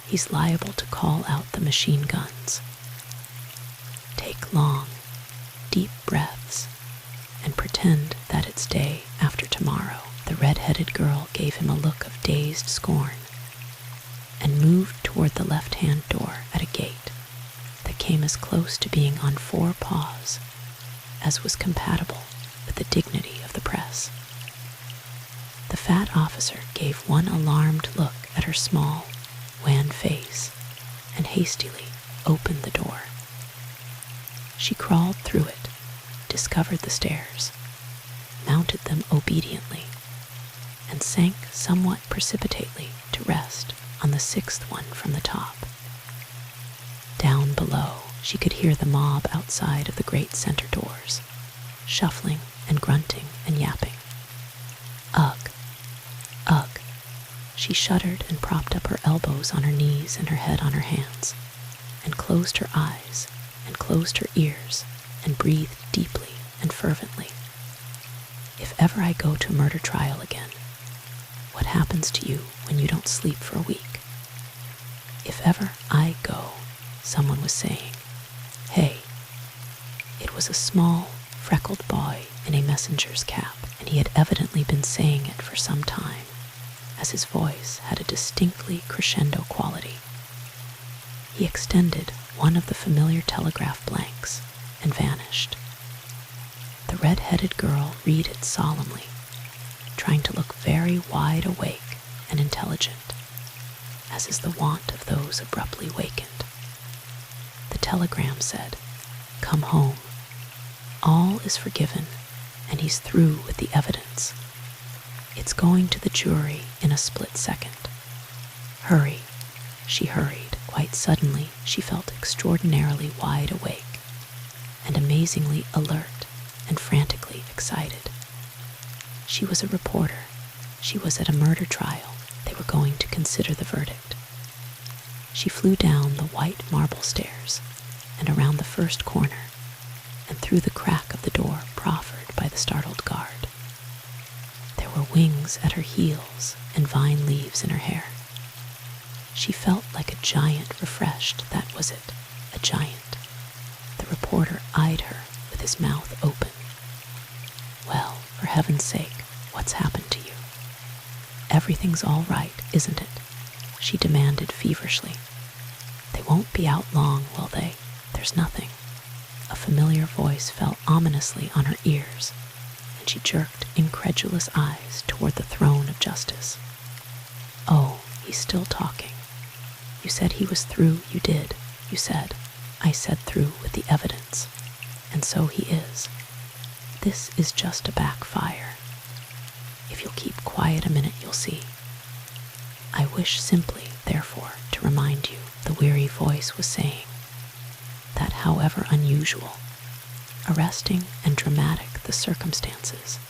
he's liable to call out the machine guns. Take long, deep breaths and pretend that it's day after tomorrow." The red-headed girl gave him a look of dazed scorn and moved toward the left-hand door at a gait that came as close to being on 4 paws as was compatible with the dignity of the press. The fat officer gave one alarmed look at her small, wan face and hastily opened the door. She crawled through it, discovered the stairs, mounted them obediently, and sank somewhat precipitately to rest on the 6th one from the top. Down below, she could hear the mob outside of the great center doors, shuffling and grunting and yapping. Ugh, ugh. She shuddered and propped up her elbows on her knees and her head on her hands, and closed her eyes and closed her ears and breathed deeply and fervently. If ever I go to a murder trial again, what happens to you when you don't sleep for a week? If ever I go, someone was saying. Hey. It was a small, freckled boy in a messenger's cap, and he had evidently been saying it for some time, as his voice had a distinctly crescendo quality. He extended one of the familiar telegraph blanks and vanished. The red-headed girl read it solemnly, trying to look very wide awake and intelligent, as is the wont of those abruptly wakened. The telegram said, "Come home. All is forgiven, and he's through with the evidence. It's going to the jury in a split second. Hurry." She hurried. Quite suddenly, she felt extraordinarily wide awake and amazingly alert and frantically excited. She was a reporter. She was at a murder trial. They were going to consider the verdict. She flew down the white marble stairs and around the first corner and through the crack of the door proffered by the startled guard. There were wings at her heels and vine leaves in her hair. She felt like a giant refreshed, that was it, a giant. The reporter eyed her with his mouth open. "Well, for heaven's sake, what's happened to you? Everything's all right, isn't it?" she demanded feverishly. "They won't be out long, will they? There's nothing." A familiar voice fell ominously on her ears, and she jerked incredulous eyes toward the throne of justice. "Oh, he's still talking. You said he was through, you did. You said. I said through with the evidence. And so he is. This is just a backfire. If you'll keep quiet a minute, you'll see. I wish simply, therefore, to remind you," the weary voice was saying, "that however unusual, arresting and dramatic the circumstances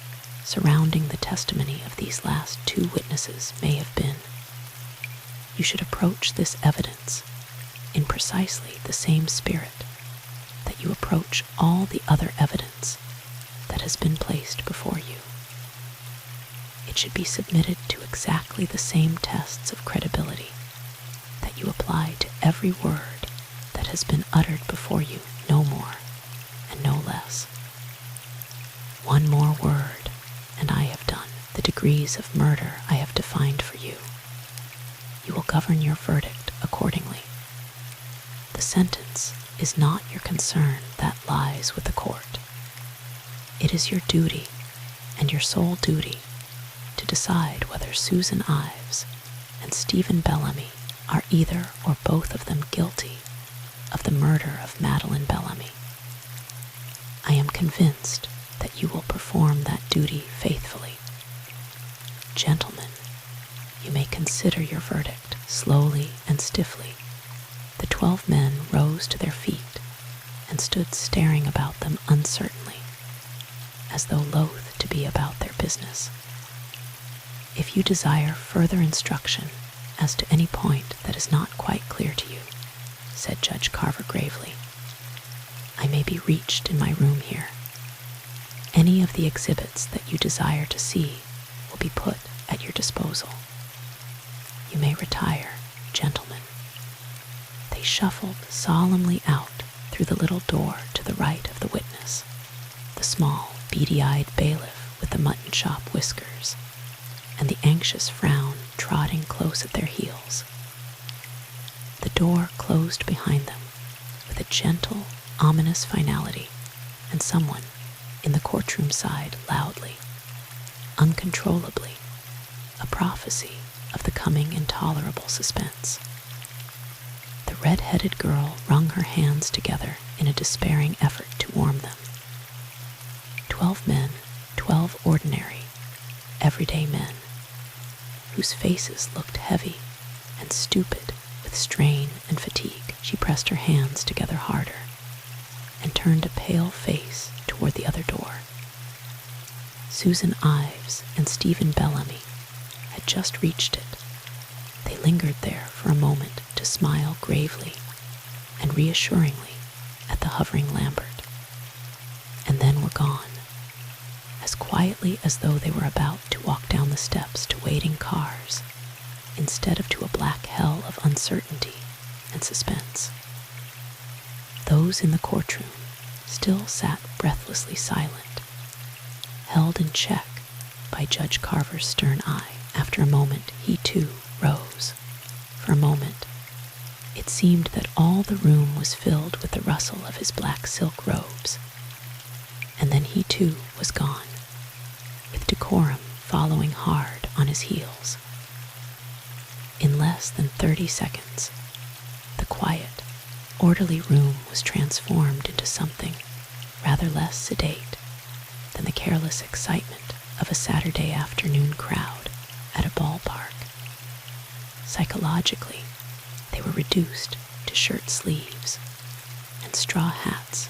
surrounding the testimony of these last 2 witnesses may have been, you should approach this evidence in precisely the same spirit that you approach all the other evidence that has been placed before you. It should be submitted to exactly the same tests of credibility that you apply to every word that has been uttered before you, no more and no less. One more word, and I have done. The degrees of murder I have defined for you. You will govern your verdict accordingly. The sentence is not your concern, that lies with the court. It is your duty, and your sole duty, to decide whether Susan Ives and Stephen Bellamy are either or both of them guilty murder of Madeleine Bellamy. I am convinced that you will perform that duty faithfully. Gentlemen, you may consider your verdict. Slowly and stiffly, the 12 men rose to their feet and stood staring about them uncertainly, as though loath to be about their business. If you desire further instruction as to any point that is not quite clear to you, said Judge Carver gravely, I may be reached in my room here. Any of the exhibits that you desire to see will be put at your disposal. You may retire, gentlemen. They shuffled solemnly out through the little door to the right of the witness, the small, beady-eyed bailiff with the mutton chop whiskers, and the anxious frown trotting close at their heels. The door closed behind them with a gentle, ominous finality, and someone in the courtroom sighed loudly, uncontrollably, a prophecy of the coming intolerable suspense. The red-headed girl wrung her hands together in a despairing effort to warm them. 12 men, 12 ordinary, everyday men, whose faces looked heavy and stupid with strain and fatigue. She pressed her hands together harder and turned a pale face toward the other door. Susan Ives and Stephen Bellamy had just reached it. They lingered there for a moment to smile gravely and reassuringly at the hovering Lambert, and then were gone, as quietly as though they were about to walk down the steps to waiting cars, instead of to a black hell of uncertainty and suspense. Those in the courtroom still sat breathlessly silent, held in check by Judge Carver's stern eye. After a moment, he too rose. For a moment, it seemed that all the room was filled with the rustle of his black silk robes, and then he too was gone, with decorum following hard on his heels. In less than 30 seconds, the quiet, orderly room was transformed into something rather less sedate than the careless excitement of a Saturday afternoon crowd at a ballpark. Psychologically, they were reduced to shirt sleeves and straw hats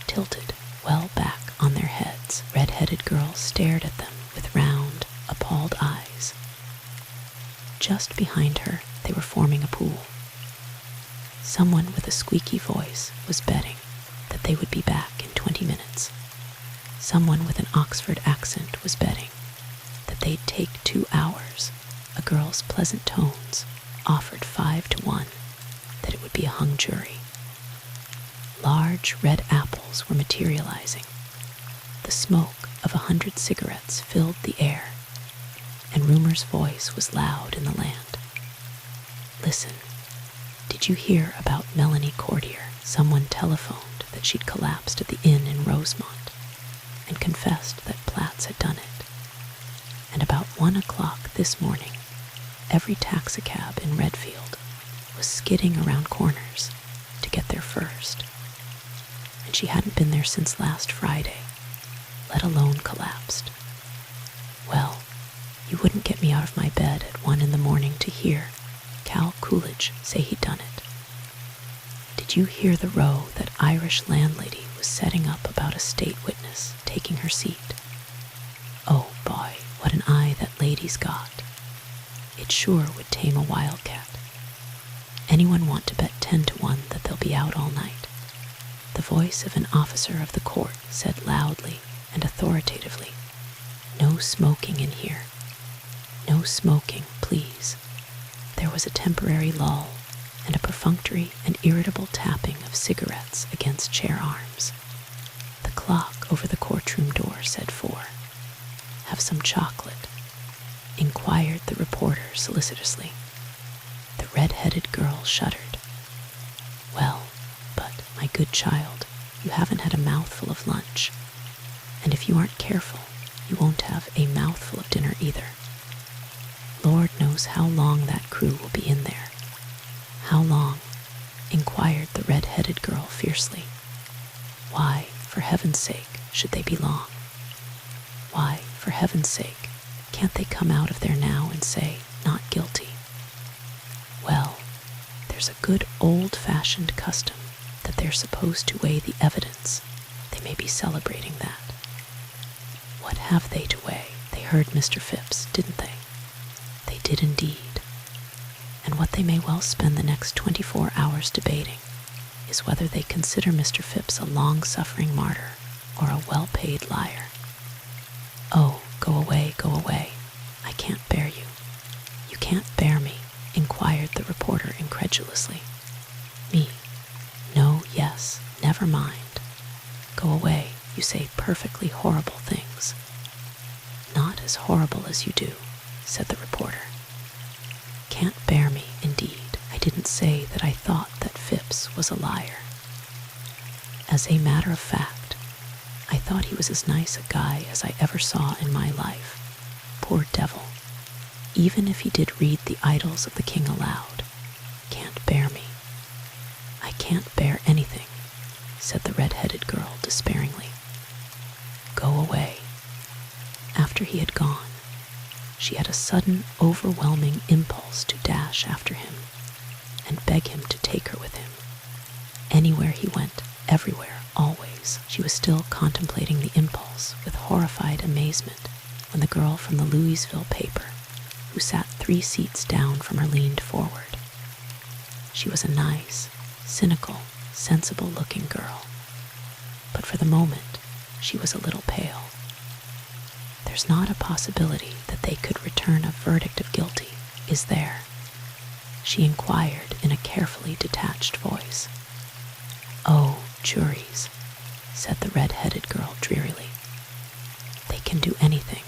tilted well back on their heads. Red-headed girls stared at them with round, appalled eyes. Just behind her, they were forming a pool. Someone with a squeaky voice was betting that they would be back in 20 minutes. Someone with an Oxford accent was betting that they'd take 2 hours. A girl's pleasant tones offered 5 to 1 that it would be a hung jury. Large red apples were materializing. The smoke of 100 cigarettes filled the air, and rumor's voice was loud in the land. Listen, did you hear about Melanie Cordier? Someone telephoned that she'd collapsed at the inn in Rosemont and confessed that Platts had done it. And about 1 o'clock this morning, every taxicab in Redfield was skidding around corners to get there first. And she hadn't been there since last Friday, let alone collapsed. Well, you wouldn't get me out of my bed at 1 in the morning to hear Cal Coolidge say he'd done it. Did you hear the row that Irish landlady was setting up about a state witness taking her seat? Oh boy, what an eye that lady's got. It sure would tame a wildcat. Anyone want to bet 10 to 1 that they'll be out all night? The voice of an officer of the court said loudly and authoritatively, "No smoking in here. No smoking, please." There was a temporary lull and a perfunctory and irritable tapping of cigarettes against chair arms. The clock over the courtroom door said 4. "Have some chocolate?" inquired the reporter solicitously. The red-headed girl shuddered. "Well, but, my good child, you haven't had a mouthful of lunch, and if you aren't careful, you won't have a mouthful of dinner either. Lord knows how long that crew will be in there. How long? inquired the red-headed girl fiercely. Why, for heaven's sake, should they be long? Why, for heaven's sake, can't they come out of there now and say, not guilty? Well, there's a good old-fashioned custom that they're supposed to weigh the evidence. They may be celebrating that. What have they to weigh? They heard Mr. Phipps, didn't they? They did indeed. And what they may well spend the next 24 hours debating is whether they consider Mr. Phipps a long-suffering martyr or a well-paid liar. Oh, go away, I can't bear you. You can't bear me, inquired the reporter incredulously. Me? No, yes, never mind. Go away, you say perfectly horrible things. Not as horrible as you do, said the reporter. Can't bear me, indeed. I didn't say that I thought that Phipps was a liar. As a matter of fact, I thought he was as nice a guy as I ever saw in my life. Poor devil. Even if he did read the Idylls of the King aloud, can't bear me. I can't bear anything, said the red-headed girl despairingly. Go away. After he had gone, she had a sudden, overwhelming impulse to dash after him and beg him to take her with him. Anywhere he went, everywhere, always. She was still contemplating the impulse with horrified amazement when the girl from the Louisville paper, who sat 3 seats down from her, leaned forward. She was a nice, cynical, sensible-looking girl, but for the moment she was a little pale. There's not a possibility that they could return a verdict of guilty, is there? She inquired in a carefully detached voice. Oh, juries, said the red-headed girl drearily. They can do anything.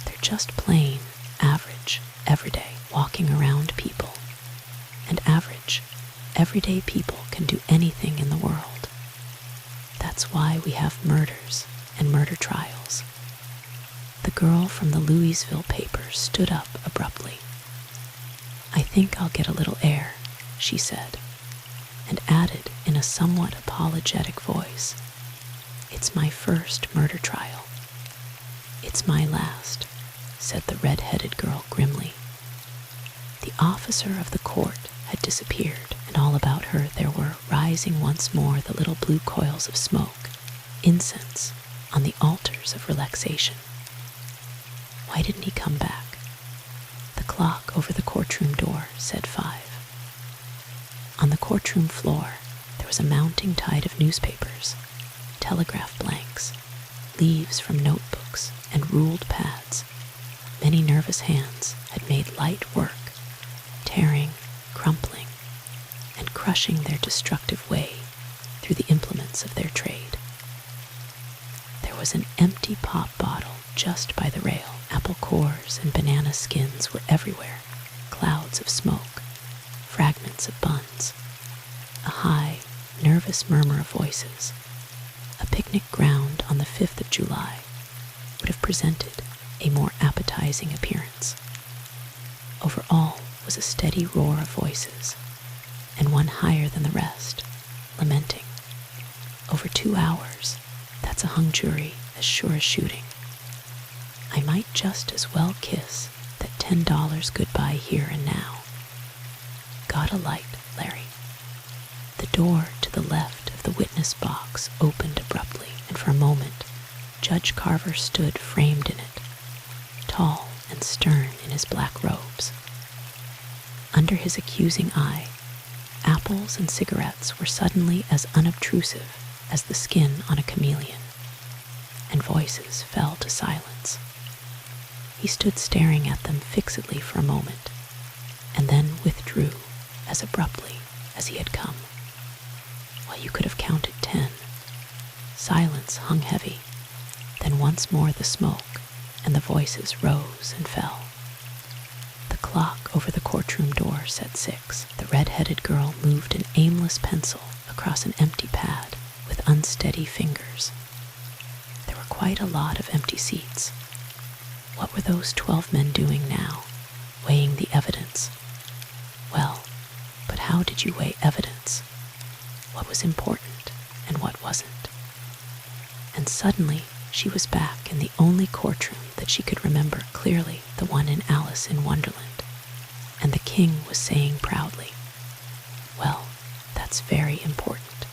They're just plain, average, everyday, walking around people. And average, everyday people can do anything in the world. That's why we have murders and murder trials. The girl from the Louisville paper stood up abruptly. I think I'll get a little air, she said, and added in a somewhat apologetic voice, It's my first murder trial. It's my last, said the red-headed girl grimly. The officer of the court had disappeared, and all about her there were rising once more the little blue coils of smoke, incense on the altars of relaxation. Why didn't he come back? The clock over the courtroom door said 5. On the courtroom floor, there was a mounting tide of newspapers, telegraph blanks, leaves from notebooks, and ruled pads. Many nervous hands had made light work, tearing, crumpling, and crushing their destructive way through the implements of their trade. There was an empty pop bottle just by the rail. Apple cores and banana skins were everywhere, clouds of smoke, fragments of buns, a high, nervous murmur of voices. A picnic ground on the 5th of July would have presented a more appetizing appearance. Over all was a steady roar of voices, and one higher than the rest, lamenting. Over 2 hours, that's a hung jury as sure as shooting. I might just as well kiss that $10 goodbye here and now. Got a light, Larry. The door to the left of the witness box opened abruptly, and for a moment, Judge Carver stood framed in it, tall and stern in his black robes. Under his accusing eye, apples and cigarettes were suddenly as unobtrusive as the skin on a chameleon, and voices fell to silence. He stood staring at them fixedly for a moment, and then withdrew as abruptly as he had come. Well, you could have counted 10. Silence hung heavy, then once more the smoke, and the voices rose and fell. The clock over the courtroom door said 6. The red-headed girl moved an aimless pencil across an empty pad with unsteady fingers. There were quite a lot of empty seats. What were those 12 men doing now, weighing the evidence? Well, but how did you weigh evidence? What was important and what wasn't? And suddenly she was back in the only courtroom that she could remember clearly, the one in Alice in Wonderland. And the king was saying proudly, "Well, that's very important."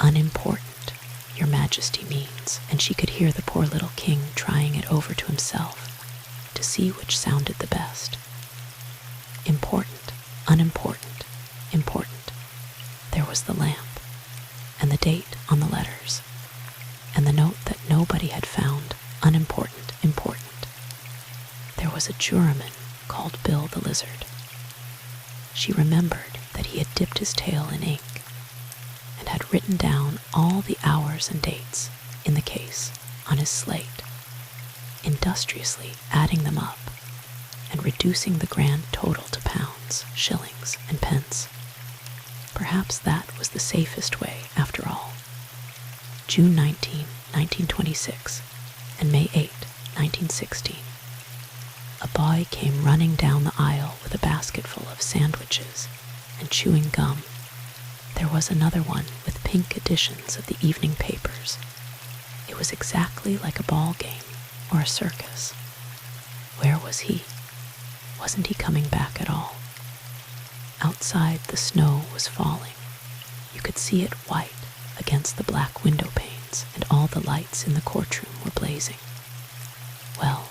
"Unimportant, your majesty means," and she could hear the poor little king trying it over to himself to see which sounded the best. Important, unimportant, important. There was the lamp, and the date on the letters, and the note that nobody had found, unimportant, important. There was a juryman called Bill the Lizard. She remembered that he had dipped his tail in ink and had written down all the hours and dates in the case on his slate, industriously adding them up and reducing the grand total to pounds, shillings, and pence. Perhaps that was the safest way after all. June 19, 1926, and May 8, 1916. A boy came running down the aisle with a basketful of sandwiches and chewing gum. There was another one with pink editions of the evening papers. It was exactly like a ball game or a circus. Where was he? Wasn't he coming back at all? Outside, the snow was falling. You could see it white against the black window panes, and all the lights in the courtroom were blazing. Well,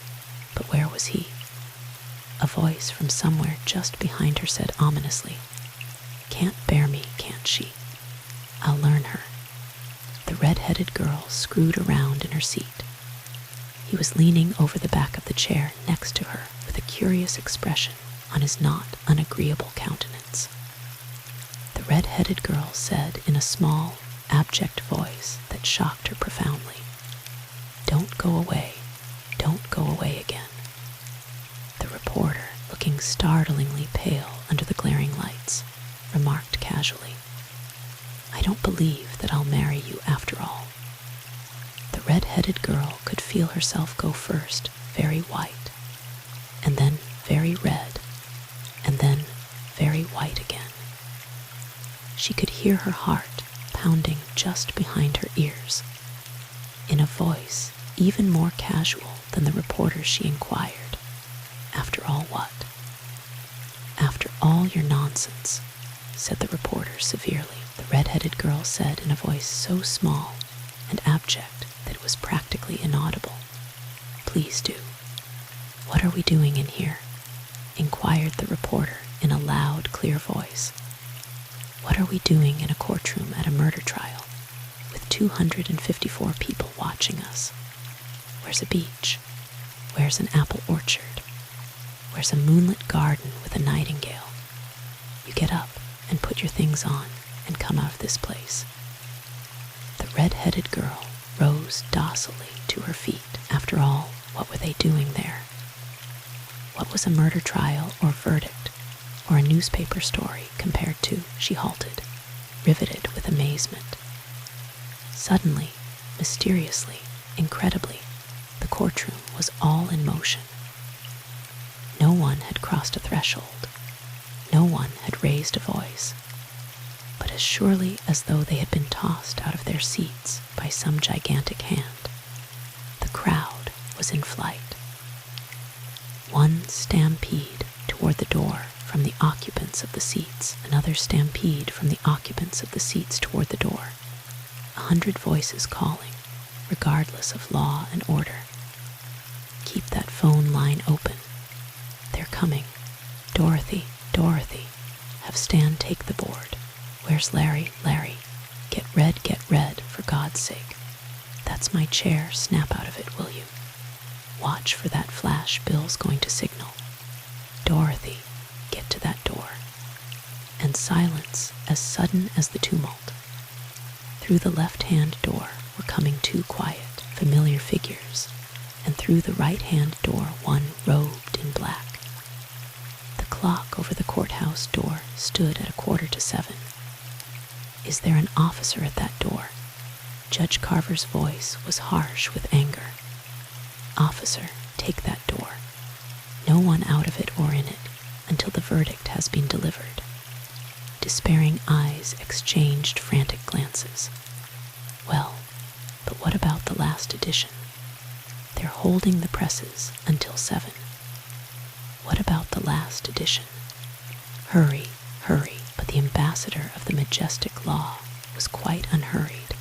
but where was he? A voice from somewhere just behind her said ominously, "Can't bear me, can't she? I'll learn her." The red-headed girl screwed around in her seat. He was leaning over the back of the chair next to her with a curious expression on his not unagreeable countenance. The red-headed girl said in a small, abject voice that shocked her profoundly, "Don't go away, don't go away again." The reporter, looking startlingly pale under the glaring lights, remarked casually, "I don't believe that I'll marry you after all." The red-headed girl could feel herself go first very white, and then very red, and then very white again. She could hear her heart pounding just behind her ears. In a voice even more casual than the reporter's, she inquired, "After all what?" "After all your nonsense," said the reporter severely. The red-headed girl said in a voice so small and abject that it was practically inaudible, "Please do." "What are we doing in here?" inquired the reporter in a loud, clear voice. "What are we doing in a courtroom at a murder trial with 254 people watching us? Where's a beach? Where's an apple orchard? Where's a moonlit garden with a nightingale? You get up and put your things on and come out of this place." The red-headed girl rose docilely to her feet. After all, what were they doing there? What was a murder trial or verdict or a newspaper story compared to? She halted, riveted with amazement. Suddenly, mysteriously, incredibly, the courtroom was all in motion. No one had crossed a threshold. No one had raised a voice. But as surely as though they had been tossed out of their seats by some gigantic hand, the crowd was in flight. One stampede toward the door from the occupants of the seats, another stampede from the occupants of the seats toward the door. 100 voices calling, regardless of law and order. "Keep that phone line open. They're coming. Dorothy, Dorothy. Have Stan take the board. Where's Larry, Larry? Get red, for God's sake. That's my chair, snap out of it, will you? Watch for that flash Bill's going to signal. Dorothy, get to that door." And silence as sudden as the tumult. Through the left-hand door were coming 2 quiet, familiar figures, and through the right-hand door one robed in black. The clock over the courthouse door stood at 7:15. "Is there an officer at that door?" Judge Carver's voice was harsh with anger. "Officer, take that door. No one out of it or in it until the verdict has been delivered. despairing eyes exchanged frantic glances. Well, but what about the last edition? They're holding the presses until 7. What about the last edition? Hurry, hurry, but the ambassador of the majestic law was quite unhurried.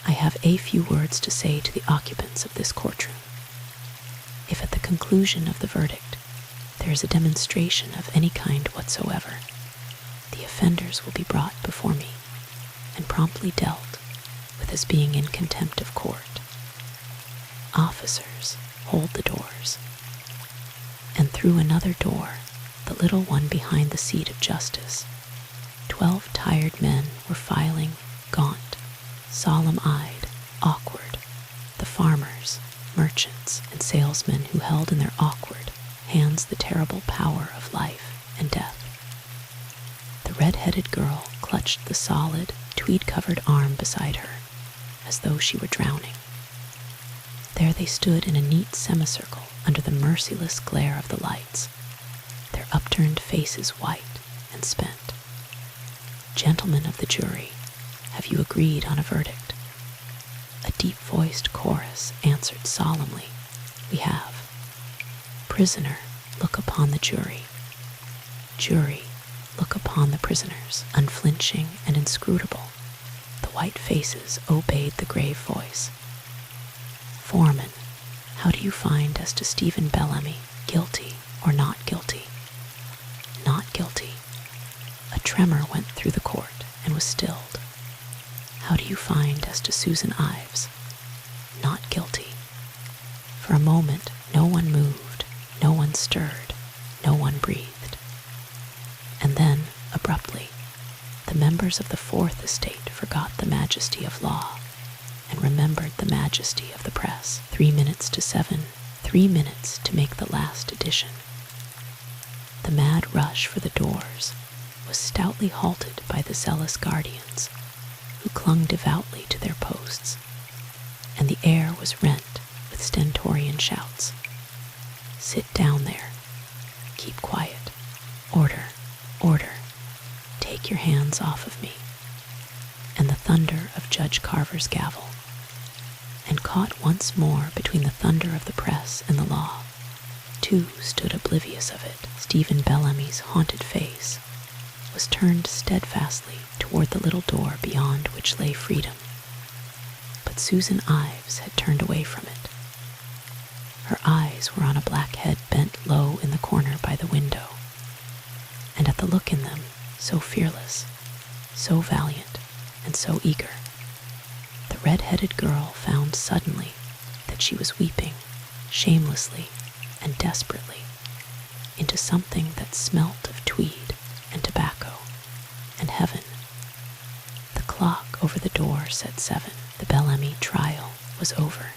I have a few words to say to the occupants of this courtroom. If at the conclusion of the verdict there is a demonstration of any kind whatsoever, the offenders will be brought before me and promptly dealt with as being in contempt of court. Officers, hold the doors. And through another door, the little one behind the seat of justice, 12 tired men were filing, gaunt, solemn-eyed, awkward, the farmers, merchants, and salesmen who held in their awkward hands the terrible power of life and death. The red-headed girl clutched the solid, tweed-covered arm beside her, as though she were drowning. There they stood in a neat semicircle under the merciless glare of the lights, their upturned faces white and spent. Gentlemen of the jury, have you agreed on a verdict? A deep-voiced chorus answered solemnly, we have. Prisoner, look upon the jury. Jury, look upon the prisoners, unflinching and inscrutable. The white faces obeyed the grave voice. Foreman, how do you find as to Stephen Bellamy, guilty or not guilty? Not guilty. A tremor went through the court and was stilled. How do you find as to Susan Ives? Not guilty. For a moment, no one moved, no one stirred, no one breathed. And then, abruptly, the members of the Fourth Estate forgot the majesty of law and remembered the majesty of the press. 3 minutes to 7, 3 minutes to make the last edition. The mad rush for the doors was stoutly halted by the zealous guardians, who clung devoutly to their posts, and the air was rent with stentorian shouts. Sit down there. Keep quiet. Order, order. Take your hands off of me. And the thunder of Judge Carver's gavel. And caught once more between the thunder of the press and the law, two stood oblivious of it. Stephen Bellamy's haunted face was turned steadfastly toward the little door beyond which lay freedom. But Susan Ives had turned away from it. Her eyes were on a black head bent low in the corner by the window, and at the look in them, so fearless, so valiant, and so eager, the red-headed girl found suddenly that she was weeping, shamelessly and desperately, into something that smelt of tweed and tobacco and heaven. The clock over the door said 7. The Bellamy Trial was over.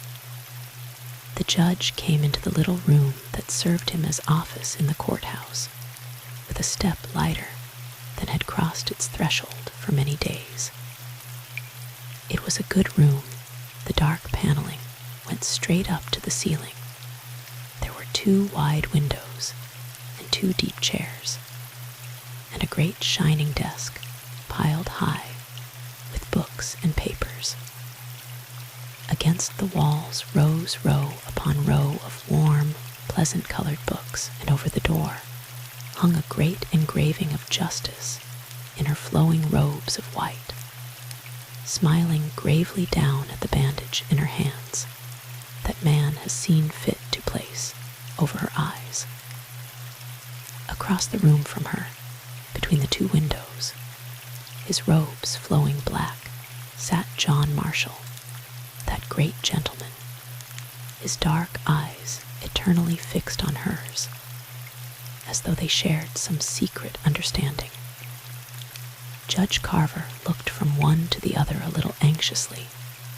The judge came into the little room that served him as office in the courthouse, with a step lighter than had crossed its threshold for many days. It was a good room. The dark paneling went straight up to the ceiling. There were 2 wide windows and 2 deep chairs, and a great shining desk piled high with books and papers. Against the walls rose row upon row of warm, pleasant-colored books, and over the door hung a great engraving of Justice in her flowing robes of white, smiling gravely down at the bandage in her hands that man has seen fit to place over her eyes. Across the room from her, between the 2 windows, his robes flowing black, sat John Marshall, that great gentleman, his dark eyes eternally fixed on hers, as though they shared some secret understanding. Judge Carver looked from one to the other a little anxiously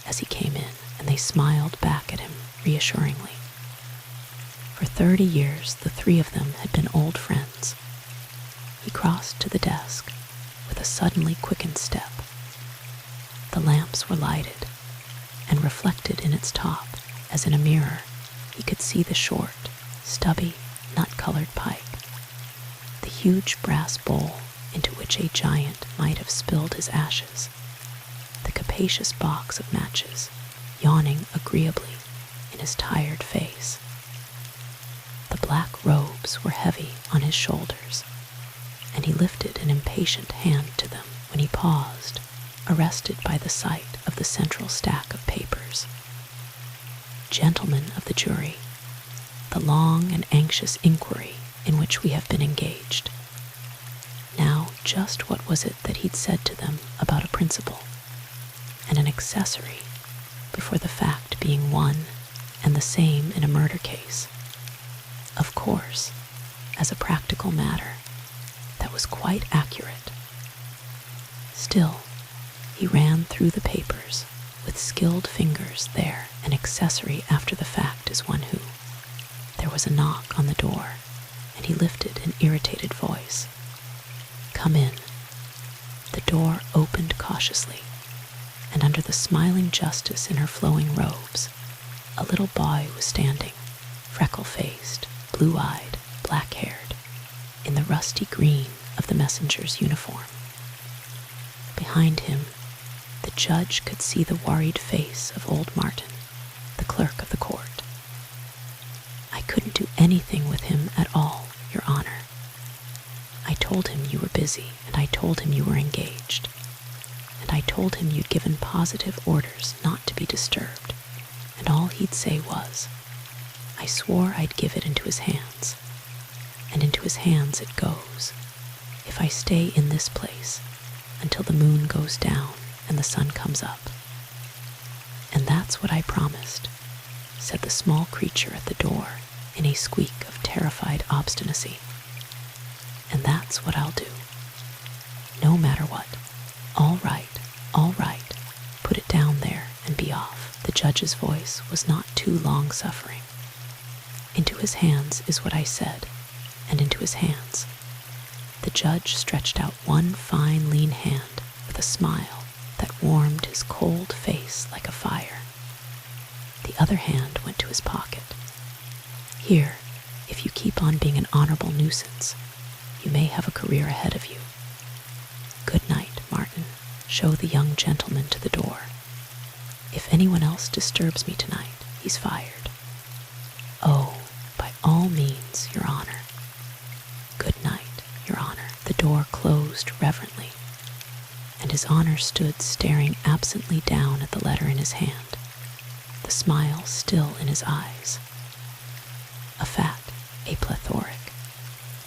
as he came in, and they smiled back at him reassuringly. For 30 years, the 3 of them had been old friends. He crossed to the desk with a suddenly quickened step. The lamps were lighted, and reflected in its top, as in a mirror, he could see the short, stubby, nut-colored pipe, the huge brass bowl into which which a giant might have spilled his ashes, the capacious box of matches yawning agreeably in his tired face. The black robes were heavy on his shoulders, and he lifted an impatient hand to them when he paused, arrested by the sight of the central stack of papers. Gentlemen of the jury, the long and anxious inquiry in which we have been engaged. Now, just what was it that he'd said to them about a principal and an accessory, before the fact being one and the same in a murder case? Of course, as a practical matter, that was quite accurate. Still, he ran through the papers with skilled fingers. There, an accessory after the fact is one who. There was a knock on the door, and he lifted an irritated voice. "Come in." The door opened cautiously, and under the smiling justice in her flowing robes, a little boy was standing, freckle-faced, blue-eyed, black-haired, in the rusty green of the messenger's uniform. Behind him, the judge could see the worried face of old Martin, the clerk of the court. "I couldn't do anything with him at all, Your Honor. I told him you were busy, and I told him you were engaged, and I told him you'd given positive orders not to be disturbed, and all he'd say was, 'I swore I'd give it into his hands, and into his hands it goes, if I stay in this place until the moon goes down and the sun comes up.' And that's what I promised," said the small creature at the door in a squeak of terrified obstinacy. "And that's what I'll do. No matter what. All right, all right. Put it down there and be off." The judge's voice was not too long-suffering. "Into his hands is what I said, and into his hands." The judge stretched out one fine, lean hand with a smile that warmed his cold face like a fire. The other hand went to his pocket. "Here, if you keep on being an honorable nuisance, you may have a career ahead of you. Good night, Martin. Show the young gentleman to the door. If anyone else disturbs me tonight, he's fired." "Oh, by all means, Your Honor." "Good night, Your Honor." The door closed reverently, and His Honor stood staring absently down at the letter in his hand, the smile still in his eyes. A fat, a plethoric,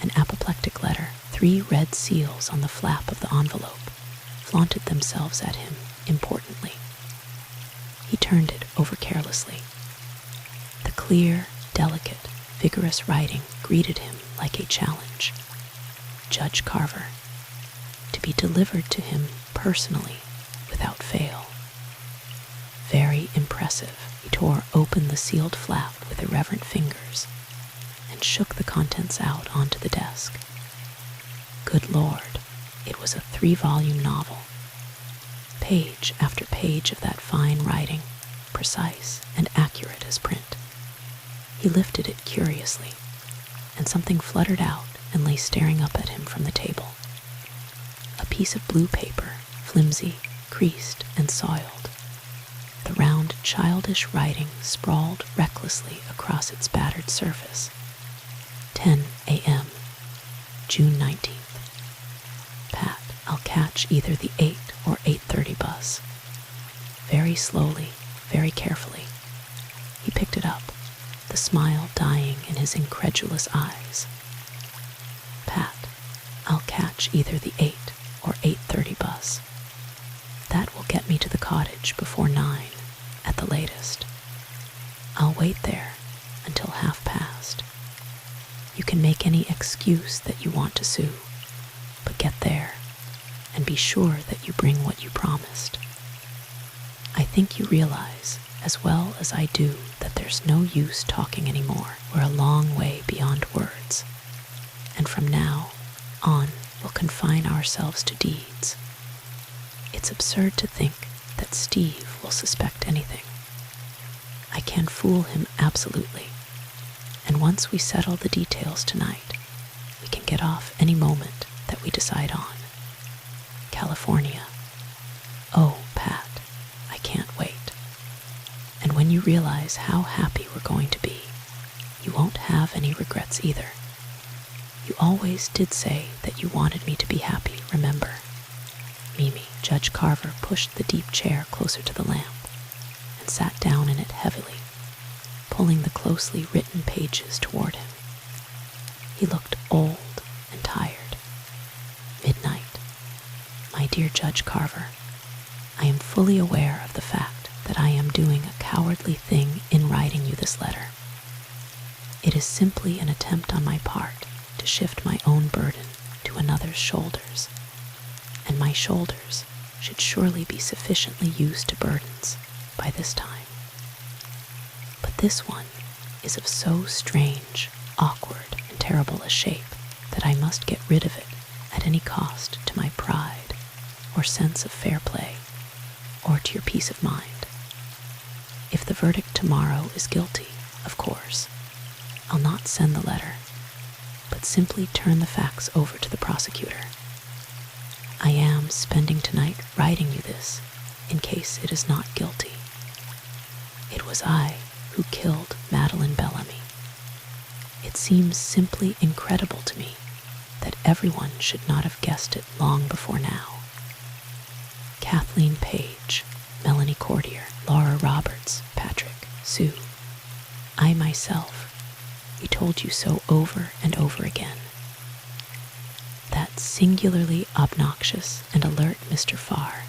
an apoplectic letter, 3 red seals on the flap of the envelope, flaunted themselves at him importantly. He turned it over carelessly. The clear, delicate, vigorous writing greeted him like a challenge. Judge Carver, to be delivered to him personally without fail. Very impressive. He tore open the sealed flap with irreverent fingers and shook the contents out onto the desk. Good Lord, it was a 3-volume novel. Page after page of that fine writing, precise and accurate as print. He lifted it curiously, and something fluttered out and lay staring up at him from the table. A piece of blue paper, flimsy, creased, and soiled. The round, childish writing sprawled recklessly across its battered surface. 10 a.m., June 19th. Pat, I'll catch either the 8 or 8:30 bus. Very slowly, very carefully, he picked it up, the smile dying in his incredulous eyes. Pat, I'll catch either the 8 or 8:30 bus. That will get me to the cottage before 9, at the latest. I'll wait there until past. You can make any excuse that you want to sue, but get there and be sure that you bring what you promised. I think you realize, as well as I do, that there's no use talking anymore. We're a long way beyond words, and from now on we'll confine ourselves to deeds. It's absurd to think that Steve will suspect anything. I can fool him absolutely, and once we settle the details tonight, we can get off any moment that we decide on. California. Oh, Pat, I can't wait. And when you realize how happy we're going to be, you won't have any regrets either. You always did say that you wanted me to be happy, remember? Mimi, Judge Carver pushed the deep chair closer to the lamp and sat down in it heavily, pulling the closely written pages toward him. He looked old and tired. Midnight. My dear Judge Carver, I am fully aware of the fact that I am doing a cowardly thing in writing you this letter. It is simply an attempt on my part to shift my own burden to another's shoulders, and my shoulders should surely be sufficiently used to burdens by this time. But this one is of so strange, awkward, and terrible a shape that I must get rid of it at any cost to my pride or sense of fair play, or to your peace of mind. If the verdict tomorrow is guilty, of course, I'll not send the letter, but simply turn the facts over to the prosecutor. I am spending tonight writing you this in case it is not guilty. It was I who killed Madeleine Bellamy. It seems simply incredible to me that everyone should not have guessed it long before now. Kathleen Page, Melanie Cordier, Laura Roberts, Patrick, Sue. I myself, we told you so over and over again. That singularly obnoxious and alert Mr. Farr,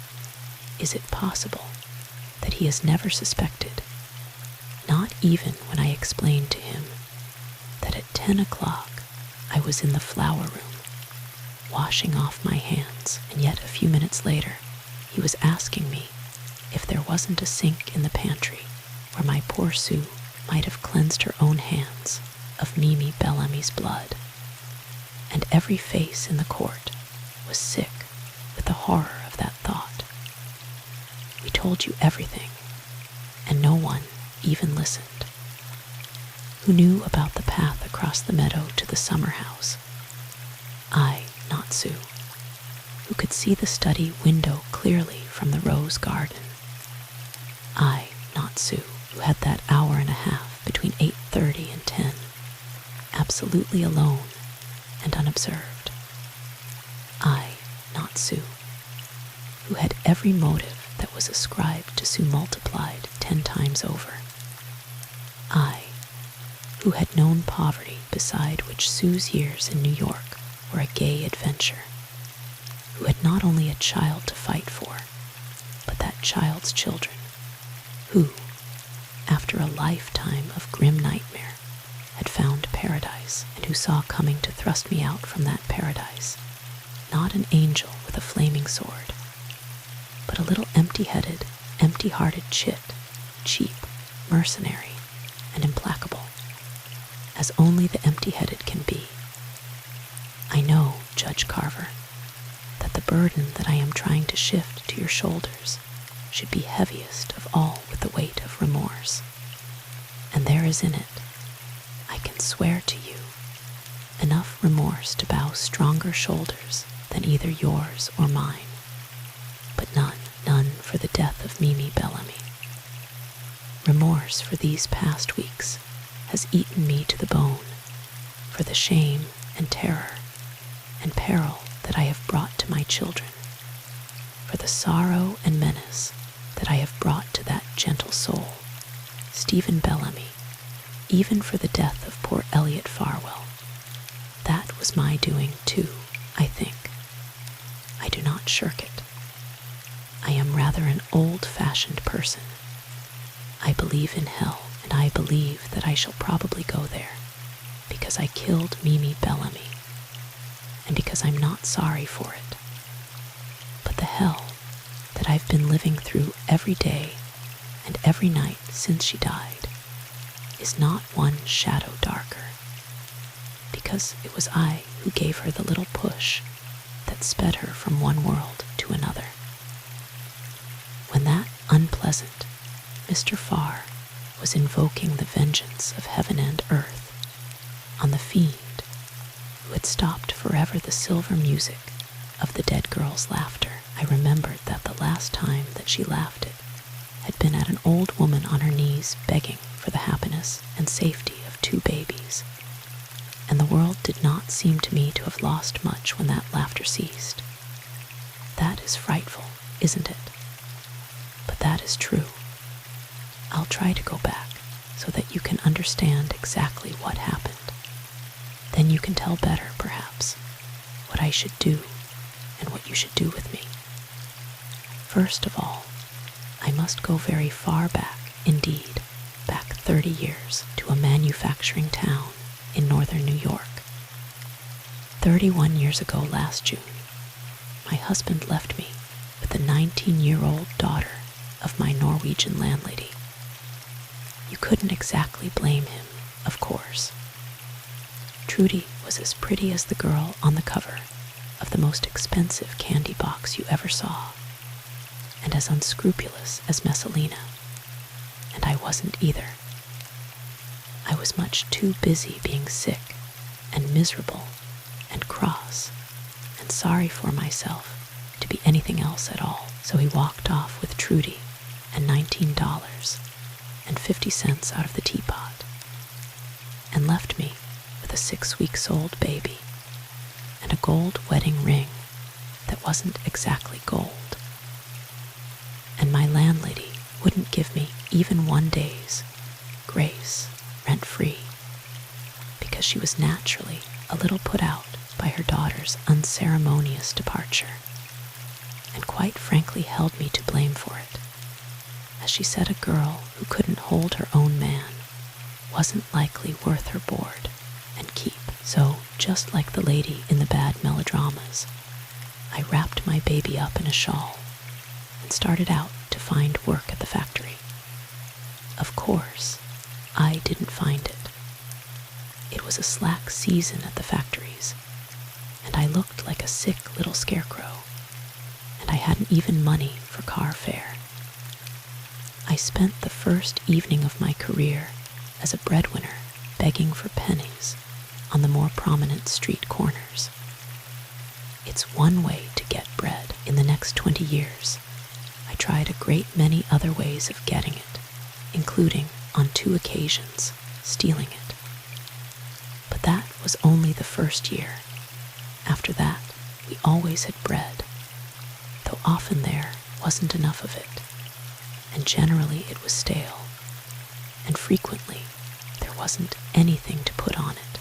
is it possible that he has never suspected, not even when I explained to him that at 10 o'clock I was in the flower room, washing off my hands, and yet a few minutes later he was asking me if there wasn't a sink in the pantry where my poor Sue might have cleansed her own hands of Mimi Bellamy's blood. And every face in the court was sick with the horror of that thought. We told you everything, and no one even listened. Who knew about the path across the meadow to the summer house? I, not Sue. Who could see the study window clearly from the rose garden? I, not Sue, who had that hour and a half between 8:30 and 10, absolutely alone and unobserved. I, not Sue, who had every motive that was ascribed to Sue multiplied 10 times over. I, who had known poverty beside which Sue's years in New York were a gay adventure, who had not only a child to fight for, but that child's children, who, after a lifetime of grim nightmare, had found paradise, and who saw coming to thrust me out from that paradise, not an angel with a flaming sword, but a little empty-headed, empty-hearted chit, cheap, mercenary, and implacable, as only the empty-headed can be. I know, Judge Carver, that the burden that I am trying to shift to your shoulders should be heaviest of all with the weight of remorse. And there is in it, I can swear to you, enough remorse to bow stronger shoulders than either yours or mine, but none for the death of Mimi Bellamy. Remorse for these past weeks has eaten me to the bone, for the shame and terror and peril that I have brought to my children, for the sorrow and menace that I have brought to that gentle soul, Stephen Bellamy, even for the death of poor Elliot Farwell. That was my doing too, I think. I do not shirk it. I am rather an old-fashioned person. I believe in hell, and I believe that I shall probably go there, because I killed Mimi Bellamy, and because I'm not sorry for it. But the hell that I've been living through every day and every night since she died is not one shadow darker, because it was I who gave her the little push that sped her from one world to another. When that unpleasant Mr. Farr was invoking the vengeance of heaven and earth on the fiend who had stopped forever the silver music of the dead girl's laughter, I remembered that the last time that she laughed it had been at an old woman on her knees begging for the happiness and safety of 2 babies, and the world did not seem to me to have lost much when that laughter ceased. That is frightful, isn't it? But that is true. I'll try to go back so that you can understand exactly what happened. Then you can tell better, perhaps, what I should do and what you should do with me. First of all, I must go very far back, indeed, back 30 years, to a manufacturing town in northern New York. 31 years ago last June, my husband left me with the 19-year-old daughter of my Norwegian landlady. You couldn't exactly blame him, of course. Trudy was as pretty as the girl on the cover of the most expensive candy box you ever saw, and as unscrupulous as Messalina, and I wasn't either. I was much too busy being sick and miserable and cross and sorry for myself to be anything else at all, so he walked off with Trudy and $19.50 out of the teapot, and left me with a 6-week-old baby and a gold wedding ring that wasn't exactly gold. And my landlady wouldn't give me even 1 day's grace rent-free, because she was naturally a little put out by her daughter's unceremonious departure, and quite frankly held me to blame for it, as she said a girl who couldn't hold her own man wasn't likely worth her board and keep. So, just like the lady in the bad melodramas, I wrapped my baby up in a shawl and started out to find work at the factory. Of course, I didn't find it. It was a slack season at the factories, and I looked like a sick little scarecrow, and I hadn't even money for car fare. I spent the first evening of my career as a breadwinner begging for pennies on the more prominent street corners. It's one way to get bread. In the next 20 years, I tried a great many other ways of getting it, including, on 2 occasions, stealing it. But that was only the first year. After that, we always had bread, though often there wasn't enough of it, and generally it was stale, and frequently there wasn't anything to put on it.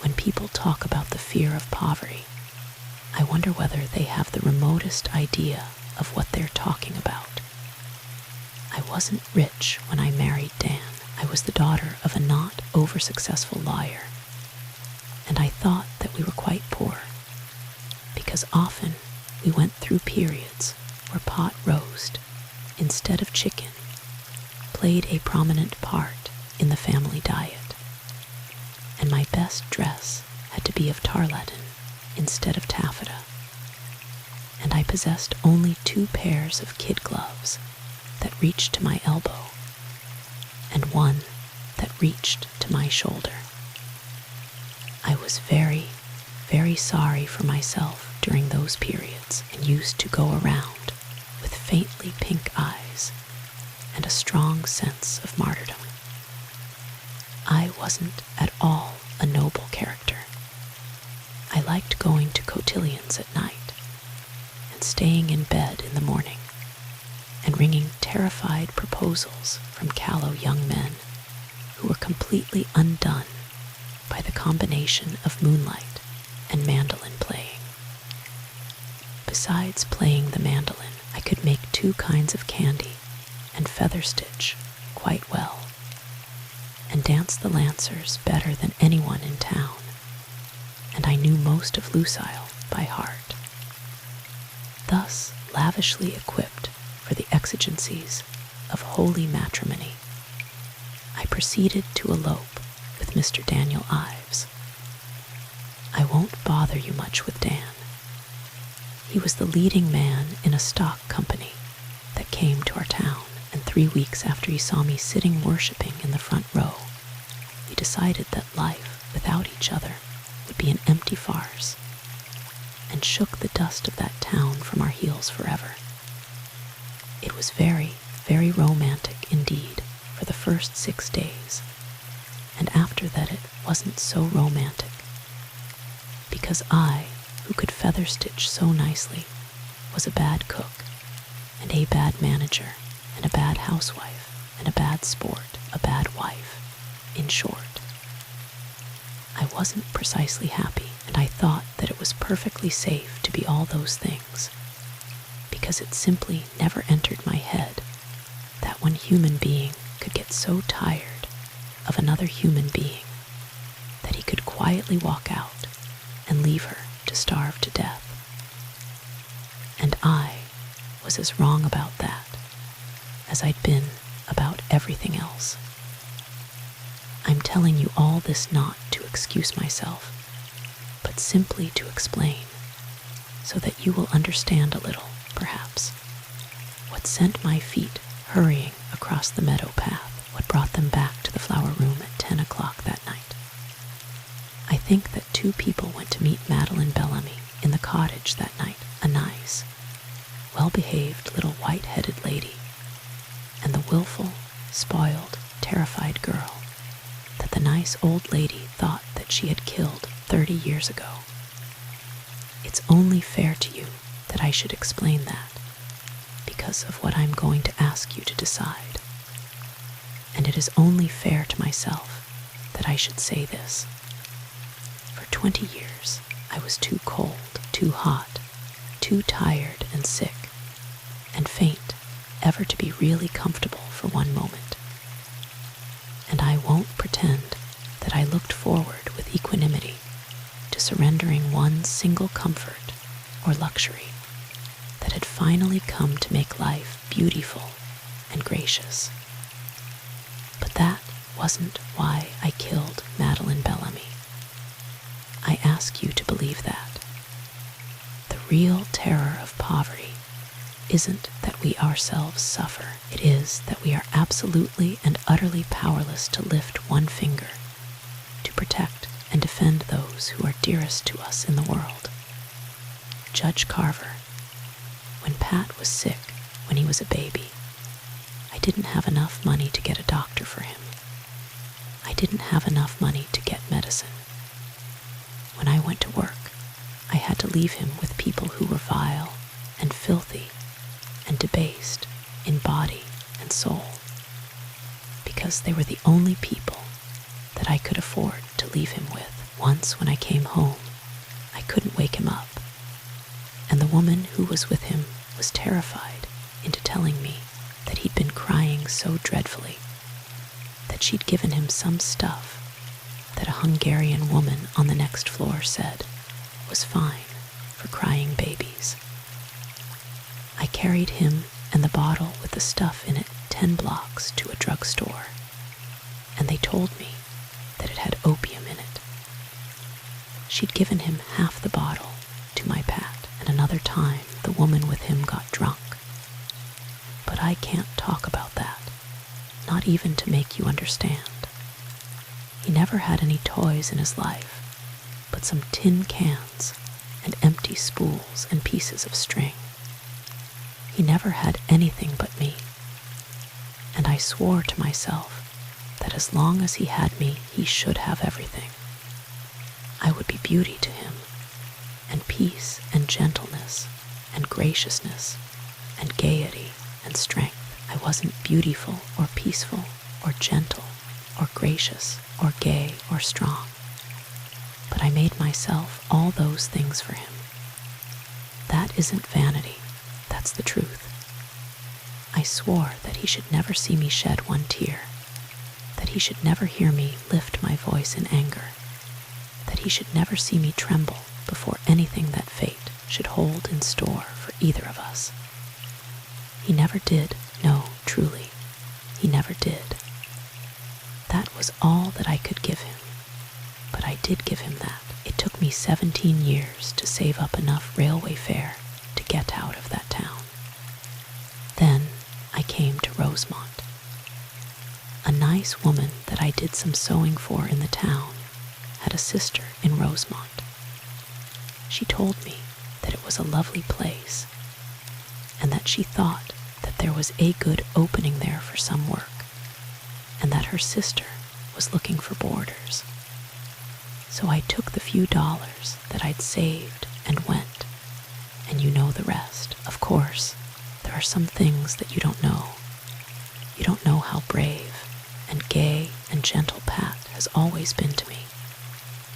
When people talk about the fear of poverty, I wonder whether they have the remotest idea of what they're talking about. I wasn't rich when I married Dan. I was the daughter of a not over-successful lawyer, and I thought that we were quite poor, because often we went through periods where pot roast, instead of chicken, played a prominent part in the family diet, and my best dress had to be of tarlatan instead of taffeta, and I possessed only 2 pairs of kid gloves that reached to my elbow, and one that reached to my shoulder. I was very, very sorry for myself during those periods, and used to go around with faintly pink eyes and a strong sense of martyrdom. I wasn't at all a noble character. I liked going to cotillions at night and staying in bed in the morning and wringing terrified proposals from callow young men who were completely undone by the combination of moonlight and mandolin playing. Besides playing the mandolin, I could make 2 kinds of candy and feather stitch quite well, and dance the lancers better than anyone in town, and I knew most of Lucille by heart. Thus lavishly equipped for the exigencies of holy matrimony, I proceeded to elope with Mr. Daniel Ives. I won't bother you much with Dan. He was the leading man in a stock company that came to our town, and 3 weeks after he saw me sitting worshiping in the front row, we decided that life without each other would be an empty farce, and and shook the dust of that town from our heels forever. It was very, very romantic indeed for the first 6 days, and after that it wasn't so romantic, because I, who could feather stitch so nicely, was a bad cook, and a bad manager, and a bad housewife, and a bad sport, a bad wife. In short, I wasn't precisely happy, and I thought that it was perfectly safe to be all those things, because it simply never entered my head that one human being could get so tired of another human being that he could quietly walk out and leave her to starve to death. And I was as wrong about that as I'd been about everything else. I'm telling you all this not to excuse myself, but simply to explain, so that you will understand a little, perhaps, what sent my feet hurrying across the meadow path, what brought them back to the flower room at 10 o'clock that night. I think that 2 people went to meet Madeleine Bellamy in the cottage that night, a nice, well-behaved little white-headed lady, and the willful, spoiled, terrified girl that the nice old lady thought that she had killed 30 years ago. It's only fair to you that I should explain that, because of what I'm going to ask you to decide. And it is only fair to myself that I should say this. For 20 years, I was too cold, too hot, too tired and sick, and faint ever to be really comfortable for one moment. And I won't pretend that I looked forward with equanimity to surrendering one single comfort or luxury that had finally come to make life beautiful and gracious. But that wasn't why I killed Madeleine Bellamy. I ask you to believe that. The real terror of poverty isn't that we ourselves suffer. It is that we are absolutely and utterly powerless to lift one finger to protect and defend those who are dearest to us in the world. Judge Carver, when Pat was sick when he was a baby, I didn't have enough money to get a doctor for him. I didn't have enough money to get medicine. When I went to work, I had to leave him with people who were vile and filthy and debased in body and soul, because they were the only people that I could afford to leave him with. Once when I came home, I couldn't wake him up, and the woman who was with him was terrified into telling me that he'd been crying so dreadfully that she'd given him some stuff that a Hungarian woman on the next floor said was fine for crying babies. I carried him and the bottle with the stuff in it 10 blocks to a drugstore, and they told me that it had opium in it. She'd given him half the bottle to my Pat, and another time the woman with him got drunk. But I can't talk about that, not even to make you understand. He never had any toys in his life, but some tin cans and empty spools and pieces of string. He never had anything but me, and I swore to myself that as long as he had me, he should have everything. I would be beauty to him, and peace and gentleness and graciousness and gaiety and strength. I wasn't beautiful or peaceful or gentle or gracious or gay or strong, but I made myself all those things for him. That isn't vanity, that's the truth. I swore that he should never see me shed one tear, that he should never hear me lift my voice in anger, that he should never see me tremble before anything that fate should hold in store for either of us. He never did, no, truly, he never did. That was all that I could give him, but I did give him that. It took me 17 years to save up enough railway fare to get out of that town. Then I came to Rosemont. A nice woman that I did some sewing for in the town had a sister in Rosemont. She told me that it was a lovely place, and that she thought that there was a good opening there for some work, and that her sister was looking for boarders. So I took the few dollars that I'd saved and went, and you know the rest. Of course, there are some things that you don't know. You don't know how brave and gay and gentle Pat has always been to me.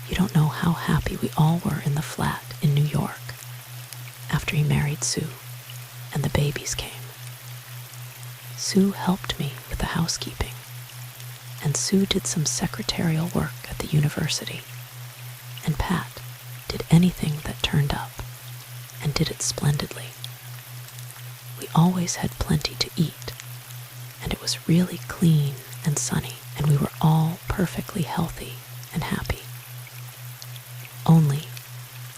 You don't know how happy we all were in the flat in New York after he married Sue and the babies came. Sue helped me with the housekeeping, and Sue did some secretarial work at the university, and Pat did anything that turned up, and did it splendidly. We always had plenty to eat, and it was really clean and sunny, and we were all perfectly healthy and happy. Only,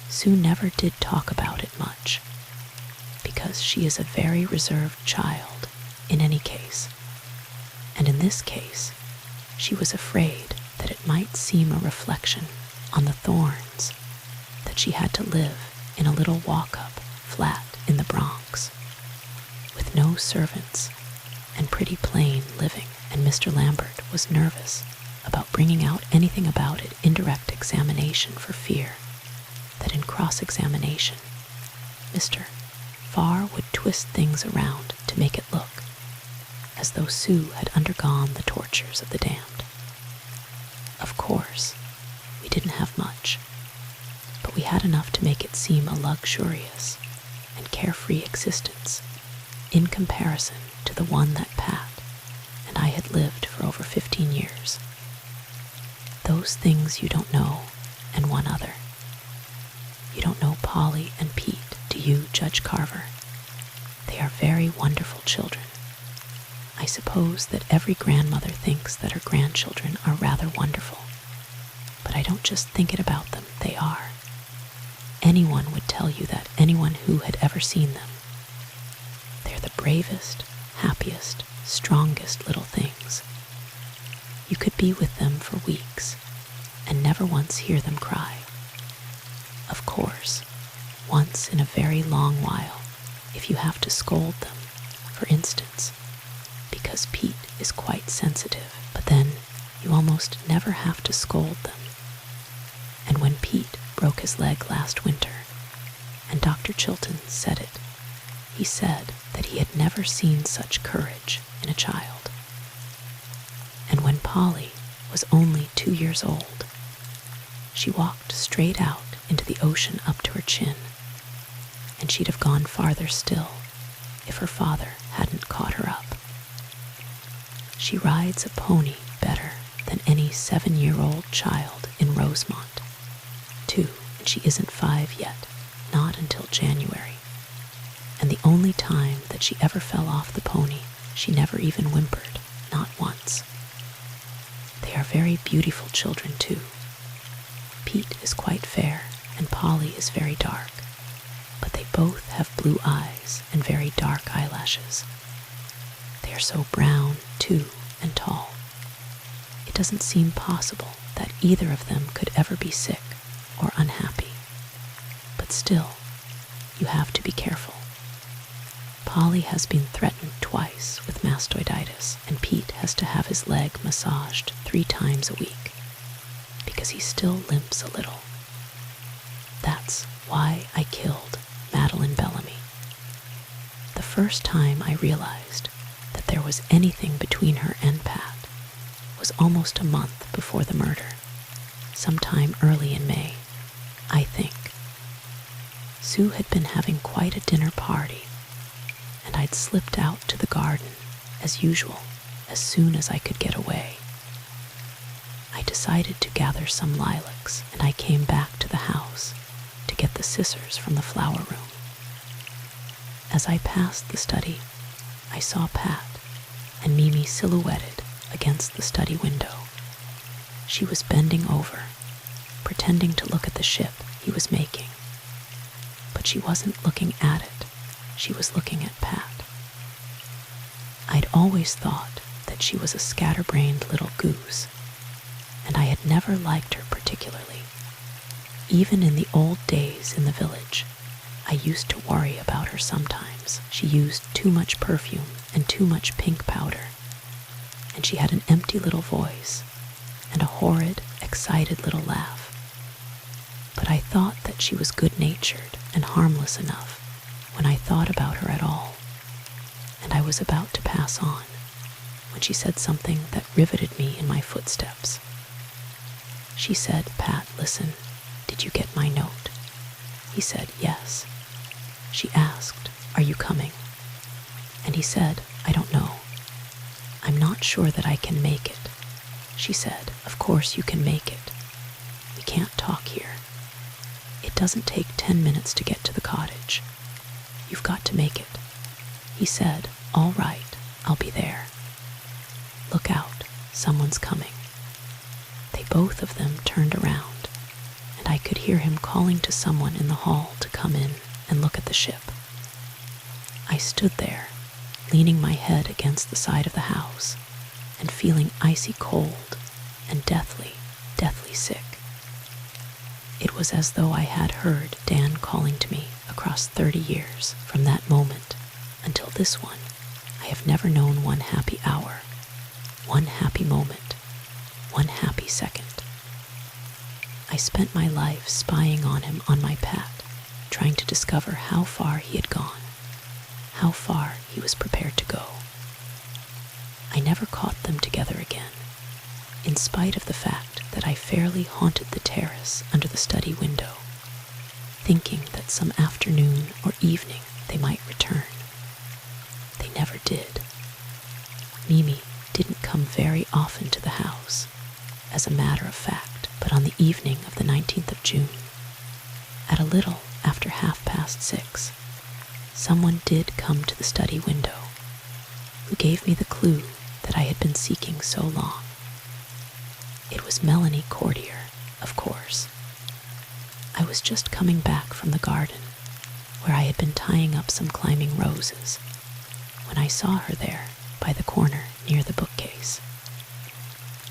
Sue never did talk about it much, because she is a very reserved child in any case, and in this case, she was afraid that it might seem a reflection on the thorns that she had to live in a little walk-up flat in the Bronx, with no servants and pretty plain living, and Mr. Lambert was nervous about bringing out anything about it in direct examination for fear that in cross-examination, Mr. Farr would twist things around to make it look as though Sue had undergone the tortures of the damned. Of course, we didn't have much, but we had enough to make it seem a luxurious and carefree existence in comparison to the one that Pat and I had lived for over 15 years. Those things you don't know, and one other. You don't know Polly and Pete, do you, Judge Carver? They are very wonderful children. I suppose that every grandmother thinks that her grandchildren are rather wonderful, but I don't just think it about them, they are. Anyone would tell you that, anyone who had ever seen them. They're the bravest, happiest, strongest little things. You could be with them for weeks and never once hear them cry. Of course, once in a very long while, if you have to scold them, for instance, because Pete is quite sensitive, but then you almost never have to scold them. And when Pete broke his leg last winter, and Dr. Chilton said it, he said that he had never seen such courage in a child. And when Polly was only 2 years old, she walked straight out into the ocean up to her chin, and she'd have gone farther still if her father hadn't caught her up. She rides a pony better than any 7-year-old child in Rosemont, too, and she isn't 5 yet, not until January. And the only time that she ever fell off the pony, she never even whimpered, not once. They are very beautiful children, too. Pete is quite fair, and Polly is very dark, but they both have blue eyes and very dark eyelashes. They are so brown, too, and tall. It doesn't seem possible that either of them could ever be sick or unhappy. But still, you have to be careful. Polly has been threatened twice with mastoiditis, and Pete has to have his leg massaged 3 times a week, because he still limps a little. That's why I killed Madeleine Bellamy. The first time I realized that there was anything between her and Pat was almost a month before the murder, sometime early in May, I think. Sue had been having quite a dinner party, and I'd slipped out to the garden, as usual, as soon as I could get away. I decided to gather some lilacs, and I came back to the house to get the scissors from the flower room. As I passed the study, I saw Pat and Mimi silhouetted against the study window. She was bending over, pretending to look at the ship he was making. But she wasn't looking at it, she was looking at Pat. I'd always thought that she was a scatterbrained little goose, and I had never liked her particularly. Even in the old days in the village, I used to worry about her sometimes. She used too much perfume and too much pink powder, and she had an empty little voice and a horrid, excited little laugh. But I thought that she was good-natured and harmless enough when I thought about her at all, and I was about to pass on when she said something that riveted me in my footsteps. She said, "Pat, listen, did you get my note?" He said, "Yes." She asked, "Are you coming?" And he said, "I don't know. I'm not sure that I can make it." She said, "Of course you can make it. We can't talk here. It doesn't take 10 minutes to get to the cottage. You've got to make it." He said, "All right, I'll be there. Look out, someone's coming." They both of them turned around, and I could hear him calling to someone in the hall to come in and look at the ship. I stood there, leaning my head against the side of the house and feeling icy cold and deathly, deathly sick. It was as though I had heard Dan calling to me across 30 years. From that moment until this one, I have never known one happy hour, one happy moment, one happy second. I spent my life spying on him on my Pat, trying to discover how far he had gone, how far he was prepared to go. I never caught them together again, in spite of the fact that I fairly haunted the terrace under the study window, thinking that some afternoon or evening they might return. They never did. Mimi didn't come very often to the house, as a matter of fact, but on the evening of the 19th of June, at a little after 6:30, someone did come to the study window, who gave me the clue that I had been seeking so long. It was Melanie Courtier, of course. I was just coming back from the garden, where I had been tying up some climbing roses, when I saw her there by the corner near the bookcase.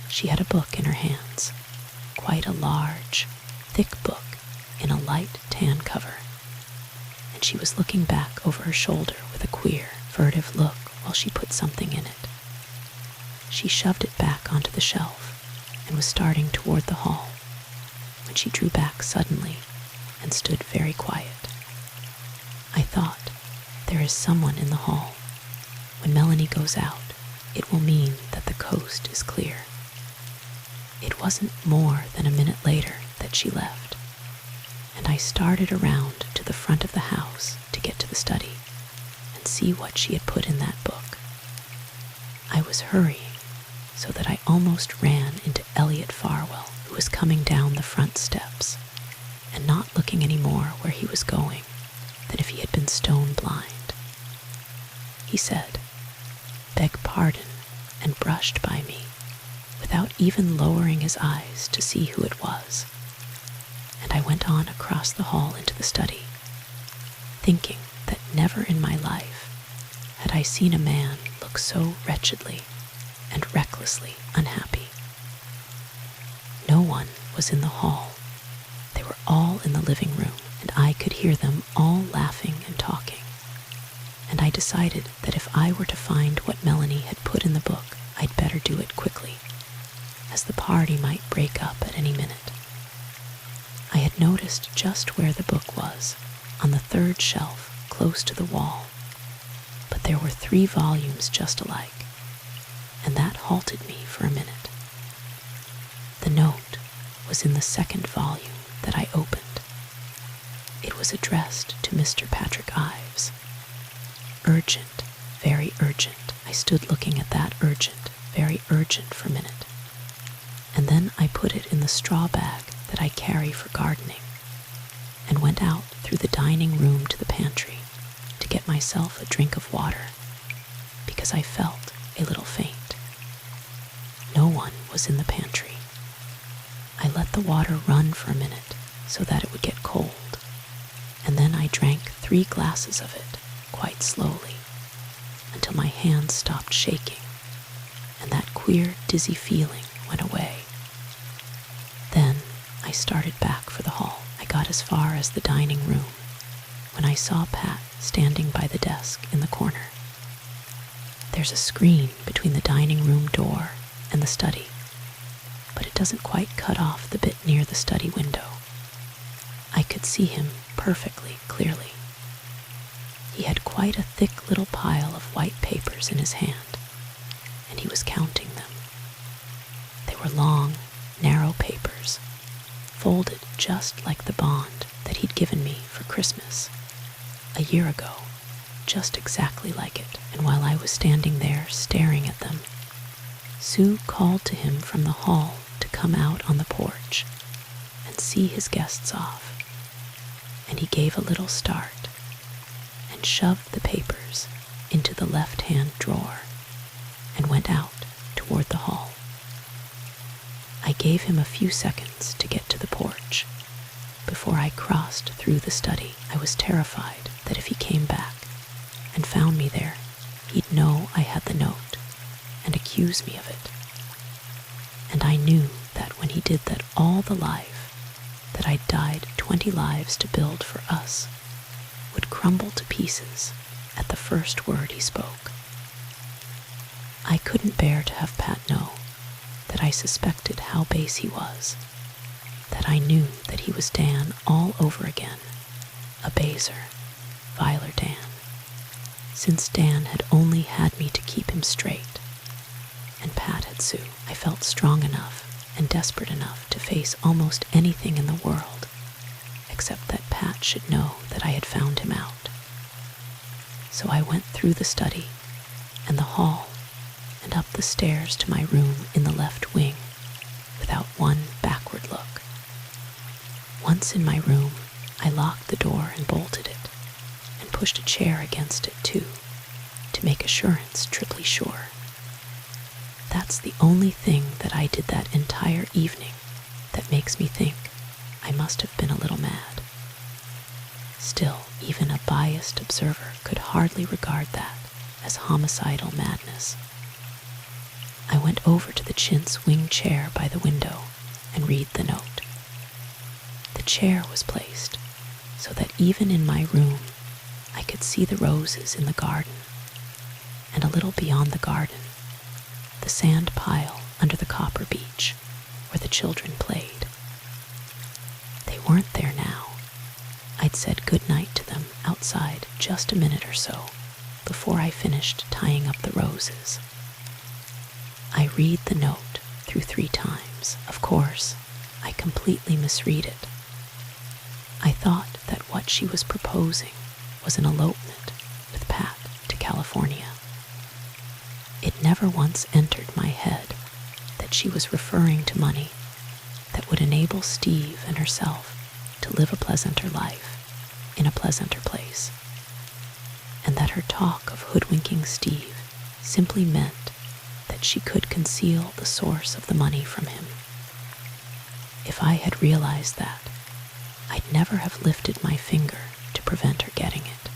She had a book in her hands, quite a large, thick book in a light tan cover, and she was looking back over her shoulder with a queer, furtive look while she put something in it. She shoved it back onto the shelf and was starting toward the hall when she drew back suddenly and stood very quiet. I thought, there is someone in the hall. When Melanie goes out, it will mean that the coast is clear. It wasn't more than a minute later that she left, and I started around to the front of the house to get to the study and see what she had put in that book. I was hurrying so that I almost ran into Elliot Farwell, who was coming down the front steps, and not looking any more where he was going than if he had been stone blind. He said, "Beg pardon," and brushed by me, without even lowering his eyes to see who it was, and I went on across the hall into the study, thinking that never in my life had I seen a man look so wretchedly and recklessly unhappy. No one was in the hall. They were all in the living room, and I could hear them all laughing and talking. And I decided that if I were to find what Melanie had put in the book, I'd better do it quickly, as the party might break up at any minute. I had noticed just where the book was, on the third shelf, close to the wall, but there were 3 volumes just alike, and that halted me for a minute. The note was in the 2nd volume that I opened. It was addressed to Mr. Patrick Ives. Urgent, very urgent. I stood looking at that urgent, very urgent for a minute, and then I put it in the straw bag that I carry for gardening, and went out through the dining room to the pantry to get myself a drink of water, because I felt a little faint. No one was in the pantry. I let the water run for a minute so that it would get cold, and then I drank 3 glasses of it quite slowly until my hands stopped shaking and that queer, dizzy feeling went away. Then I started back for the hall. I got as far as the dining room, when I saw Pat standing by the desk in the corner. There's a screen between the dining room door and the study, but it doesn't quite cut off the bit near the study window. I could see him perfectly clearly. He had quite a thick little pile of white papers in his hand, and he was counting them. They were long, narrow papers, folded just like the bond that he'd given me for Christmas a year ago, just exactly like it. And while I was standing there staring at them, Sue called to him from the hall to come out on the porch and see his guests off, and he gave a little start and shoved the papers into the left-hand drawer and went out toward the hall. I gave him a few seconds to get to the porch. Before I crossed through the study, I was terrified that if he came back and found me there, he'd know I had the note and accuse me of it. And I knew that when he did that, all the life that I'd died 20 lives to build for us would crumble to pieces at the first word he spoke. I couldn't bear to have Pat know that I suspected how base he was, that I knew that he was Dan all over again, a baser, viler Dan, since Dan had only had me to keep him straight, and Pat had Sue. I felt strong enough and desperate enough to face almost anything in the world, except that Pat should know that I had found him out. So I went through the study and the hall and up the stairs to my room in the left wing without one backward look. Once in my room, I locked the door and bolted it, and pushed a chair against it too, to make assurance triply sure. That's the only thing that I did that entire evening that makes me think I must have been a little mad. Still, even a biased observer could hardly regard that as homicidal madness. I went over to the chintz wing chair by the window and read the note. The chair was placed so that even in my room I could see the roses in the garden, and a little beyond the garden, the sand pile under the copper beech where the children played. They weren't there now. I'd said good night to them outside just a minute or so before I finished tying up the roses. I read the note through 3 times. Of course, I completely misread it. I thought that what she was proposing was an elopement with Pat to California. It never once entered my head that she was referring to money that would enable Steve and herself to live a pleasanter life in a pleasanter place, and that her talk of hoodwinking Steve simply meant that she could conceal the source of the money from him. If I had realized that, I'd never have lifted my finger to prevent her getting it.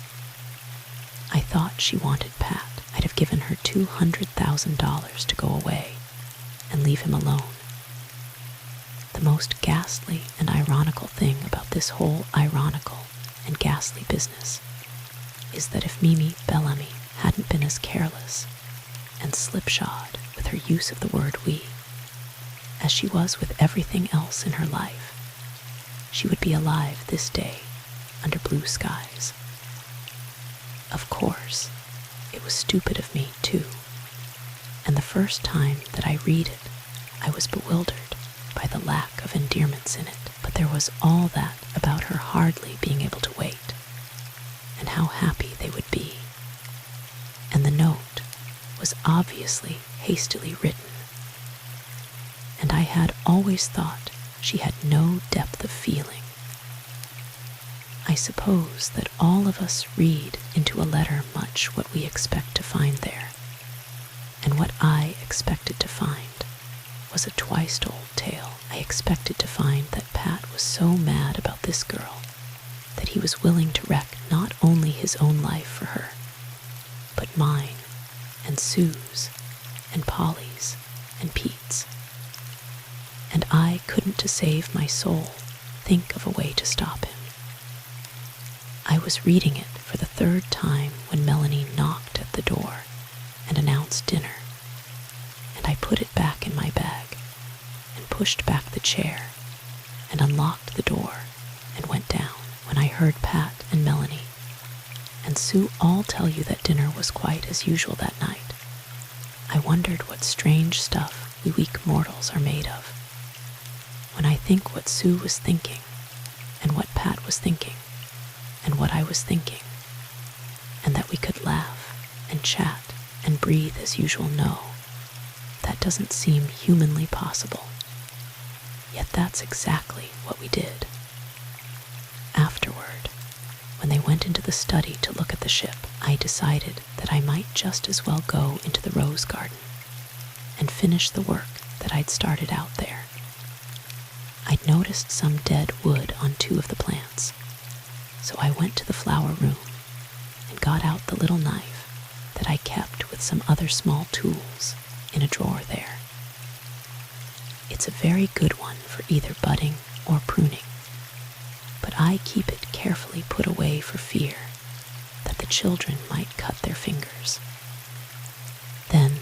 I thought she wanted Pat. I'd have given her $200,000 to go away and leave him alone. The most ghastly and ironical thing about this whole ironical and ghastly business is that if Mimi Bellamy hadn't been as careless and slipshod with her use of the word we as she was with everything else in her life, she would be alive this day under blue skies. Of course, it was stupid of me too, and the first time that I read it, I was bewildered by the lack of endearments in it, but there was all that about her hardly being able to wait, and how happy they would be. And the note was obviously hastily written, and I had always thought she had no depth of feeling. I suppose that all of us read into a letter much what we expect to find there, and what I expected to find was a twice-told tale. I expected to find that Pat was so mad about this girl that he was willing to wreck not only his own life for her, but mine and Sue's and Polly's and Pete's. And I couldn't, to save my soul, think of a way to stop him. I was reading it for the third time when Melanie knocked at the door and announced dinner, and I put it back in my bag and pushed back the chair and unlocked the door and went down when I heard Pat and Melanie and Sue all tell you that dinner was quite as usual that night. I wondered what strange stuff we weak mortals are made of. When I think what Sue was thinking and what Pat was thinking and what I was thinking, and that we could laugh and chat and breathe as usual, no, that doesn't seem humanly possible. Yet that's exactly what we did. Afterward, when they went into the study to look at the ship, I decided that I might just as well go into the rose garden and finish the work that I'd started out there. I'd noticed some dead wood on 2 of the plants, so I went to the flower room and got out the little knife that I kept with some other small tools in a drawer there. It's a very good one for either budding or pruning, but I keep it carefully put away for fear that the children might cut their fingers. Then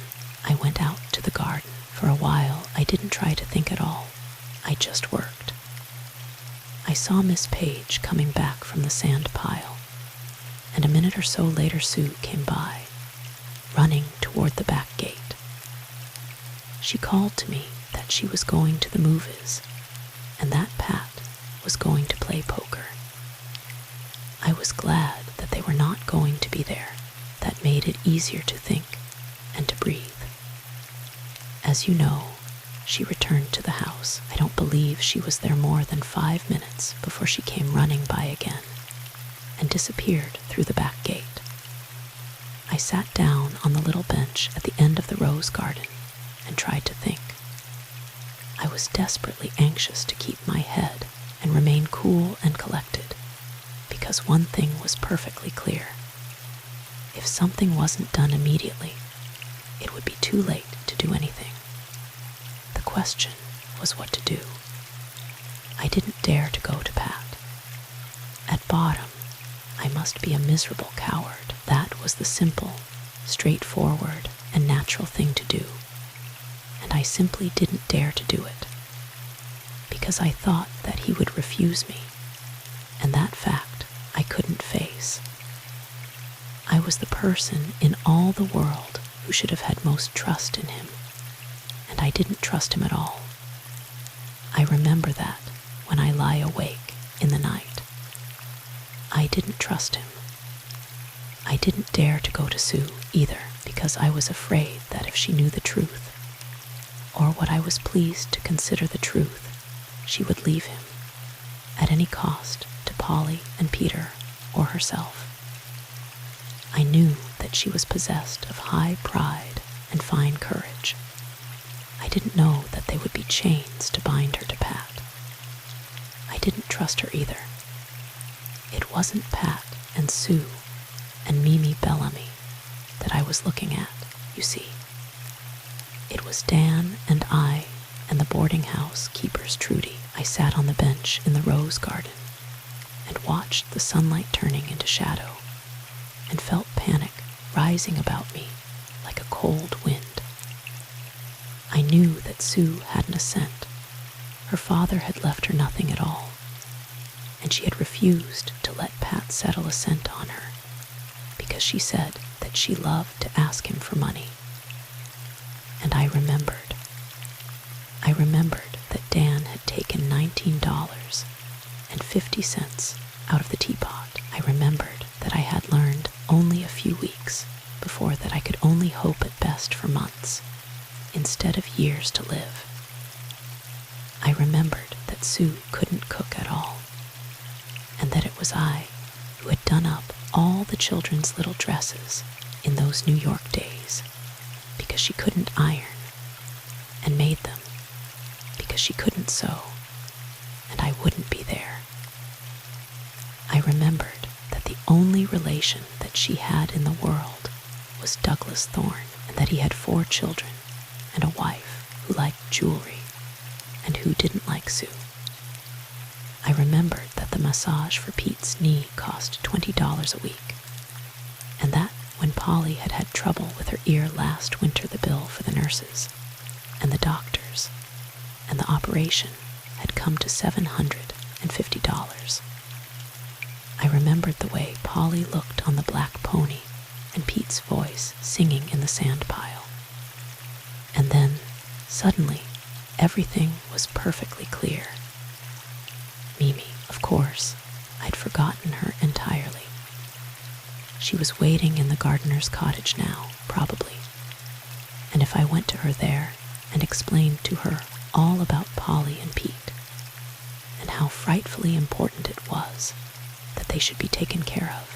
I went out to the garden. For a while I didn't try to think at all. I just worked. I saw Miss Page coming back from the sand pile, and a minute or so later Sue came by, running toward the back gate. She called to me that she was going to the movies, and that Pat was going to play poker. I was glad that they were not going to be there. That made it easier to think and to breathe. As you know, she returned to the house. I don't believe she was there more than 5 minutes before she came running by again and disappeared through the back gate. I sat down on the little bench at the end of the rose garden and tried to think. I was desperately anxious to keep my head and remain cool and collected, because one thing was perfectly clear. If something wasn't done immediately, it would be too late to do anything. The question was what to do. I didn't dare to go to Pat. At bottom, I must be a miserable coward. That was the simple, straightforward, and natural thing to do, and I simply didn't dare to do it, because I thought that he would refuse me, and that fact I couldn't face. I was the person in all the world who should have had most trust in him, and I didn't trust him at all. I remember that when I lie awake in the night. I didn't trust him. I didn't dare to go to Sue either, because I was afraid that if she knew the truth, or what I was pleased to consider the truth, she would leave him, at any cost, to Polly and Peter or herself. I knew that she was possessed of high pride and fine courage. I didn't know that they would be chains to bind her to Pat. I didn't trust her either. It wasn't Pat and Sue and Mimi Bellamy that I was looking at, you see. It was Dan and I and the boarding house keeper's Trudy. I sat on the bench in the rose garden and watched the sunlight turning into shadow and felt panic rising about me like a cold wind. I knew that Sue hadn't a cent. Her father had left her nothing at all, and she had refused to let Pat settle a cent on her because she said that she loved to ask him for money. And I remembered that Dan had taken $19.50 out of the teapot. I remembered that I had learned only a few weeks before that I could only hope at best for months instead of years to live. I remembered that Sue couldn't cook at all, and that it was I who had done up all the children's little dresses in those New York days because she couldn't iron, and made them because she couldn't sew, and I wouldn't be there. I remembered that the only relation that she had in the world was Douglas Thorne, and that he had 4 children and a wife who liked jewelry and who didn't like Sue. I remembered that that the massage for Pete's knee cost $20 a week, and that when Polly had had trouble with her ear last winter, the bill for the nurses and the doctors and the operation had come to $750. I remembered the way Polly looked on the black pony and Pete's voice singing in the sand pile. And then, suddenly, everything was perfectly clear. Mimi, of course, I'd forgotten her entirely. She was waiting in the gardener's cottage now, probably, and if I went to her there and explained to her all about Polly and Pete, and how frightfully important it was that they should be taken care of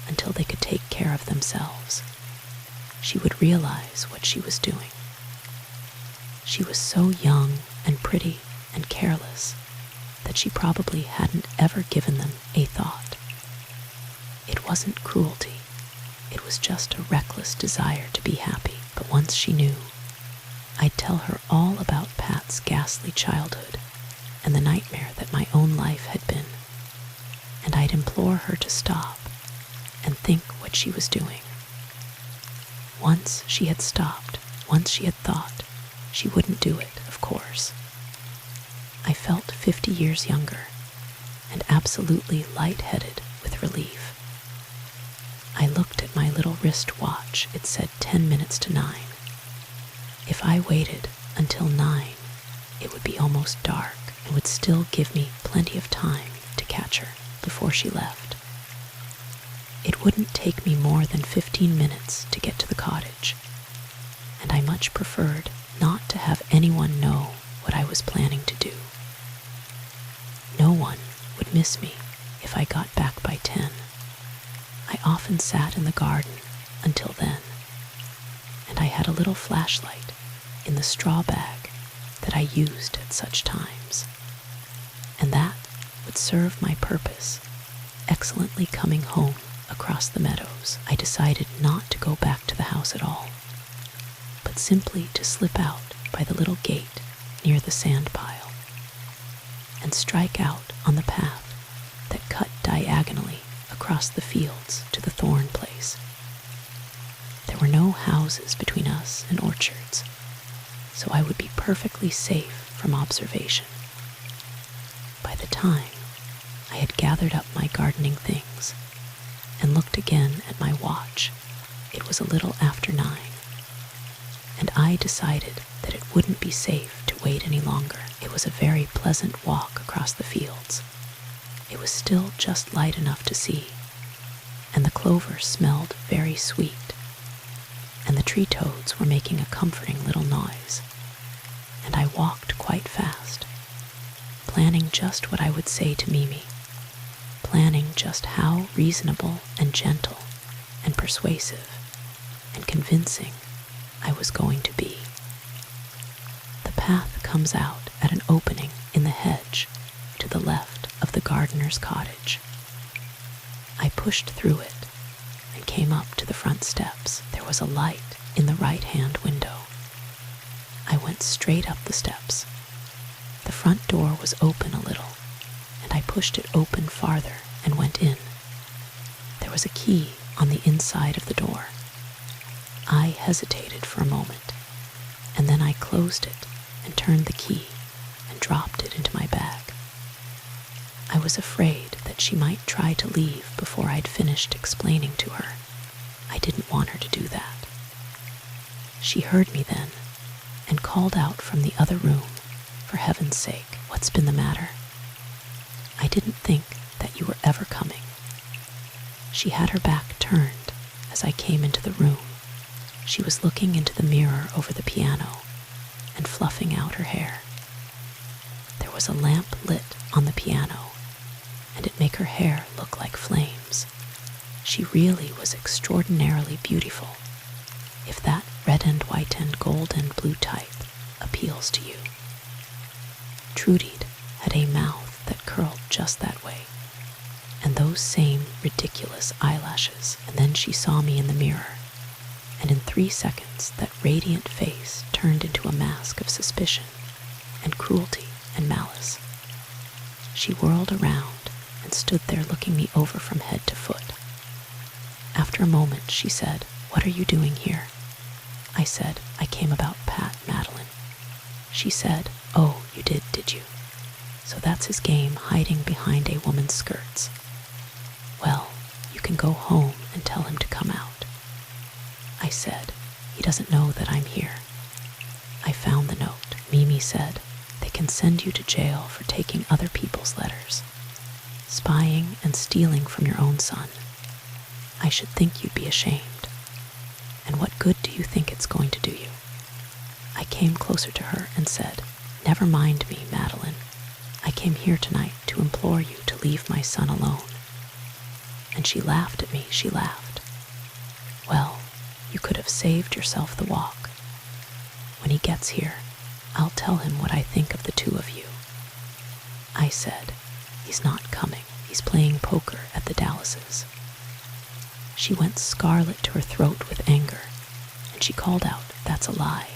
until they could take care of themselves, she would realize what she was doing. She was so young and pretty and careless that she probably hadn't ever given them a thought. It wasn't cruelty, it was just a reckless desire to be happy. But once she knew, I'd tell her all about Pat's ghastly childhood and the nightmare that my own life had been, and I'd implore her to stop and think what she was doing. Once she had stopped, once she had thought, she wouldn't do it, of course. I felt 50 years younger and absolutely lightheaded with relief. I looked at my little wrist watch. It said 10 minutes to 9. If I waited until 9, it would be almost dark and would still give me plenty of time to catch her before she left. It wouldn't take me more than 15 minutes to get to the cottage, and I much preferred not to have anyone know what I was planning to do. No one would miss me if I got back by 10. I often sat in the garden until then, and I had a little flashlight in the straw bag that I used at such times, and that would serve my purpose excellently. Coming home across the meadows, I decided not to go back to the house at all, but simply to slip out by the little gate near the sand pile and strike out on the path that cut diagonally across the fields to the thorn place. There were no houses between us and orchards, so I would be perfectly safe from observation. By the time I had gathered up my gardening things and looked again at my watch, it was a little after 9, and I decided that it wouldn't be safe to wait any longer. It was a very pleasant walk across the fields. It was still just light enough to see, and the clover smelled very sweet, and the tree toads were making a comforting little noise, and I walked quite fast, planning just what I would say to Mimi, planning just how reasonable and gentle and persuasive and convincing I was going to be. The path comes out at an opening in the hedge to the left of the gardener's cottage. I pushed through it and came up to the front steps. There was a light in the right-hand window. I went straight up the steps. The front door was open a little, and I pushed it open farther and went in. There was a key on the inside of the door. I hesitated for a moment, and then I closed it and turned the key and dropped it into my bag. I was afraid that she might try to leave before I'd finished explaining to her. I didn't want her to do that. She heard me then and called out from the other room, "For heaven's sake, what's been the matter? I didn't think that you were ever coming." She had her back turned as I came into the room. She was looking into the mirror over the piano and fluffing out her hair. There was a lamp lit on the piano, and it made her hair look like flames. She really was extraordinarily beautiful, if that red and white and gold and blue type appeals to you. Trudied had a mouth that curled just that way, and those same ridiculous eyelashes. And then she saw me in the mirror, and in 3 seconds that radiant face turned into a mask of suspicion and cruelty and malice. She whirled around stood there looking me over from head to foot. After a moment, she said, "What are you doing here?" I said, "I came about Pat, Madeleine." She said, "Oh, you did you? So that's his game, hiding behind a woman's skirts. Well, you can go home and tell him to come out." I said, "He doesn't know that I'm here." I found the note. Mimi said, "They can send you to jail for taking other people's letters, spying and stealing from your own son. I should think you'd be ashamed. And what good do you think it's going to do you?" I came closer to her and said, "Never mind me, Madeleine. I came here tonight to implore you to leave my son alone." And she laughed at me, she laughed. "Well, you could have saved yourself the walk. When he gets here, I'll tell him what I think of the two of you." I said, "He's not coming. He's playing poker at the Dallases." She went scarlet to her throat with anger, and she called out, "That's a lie.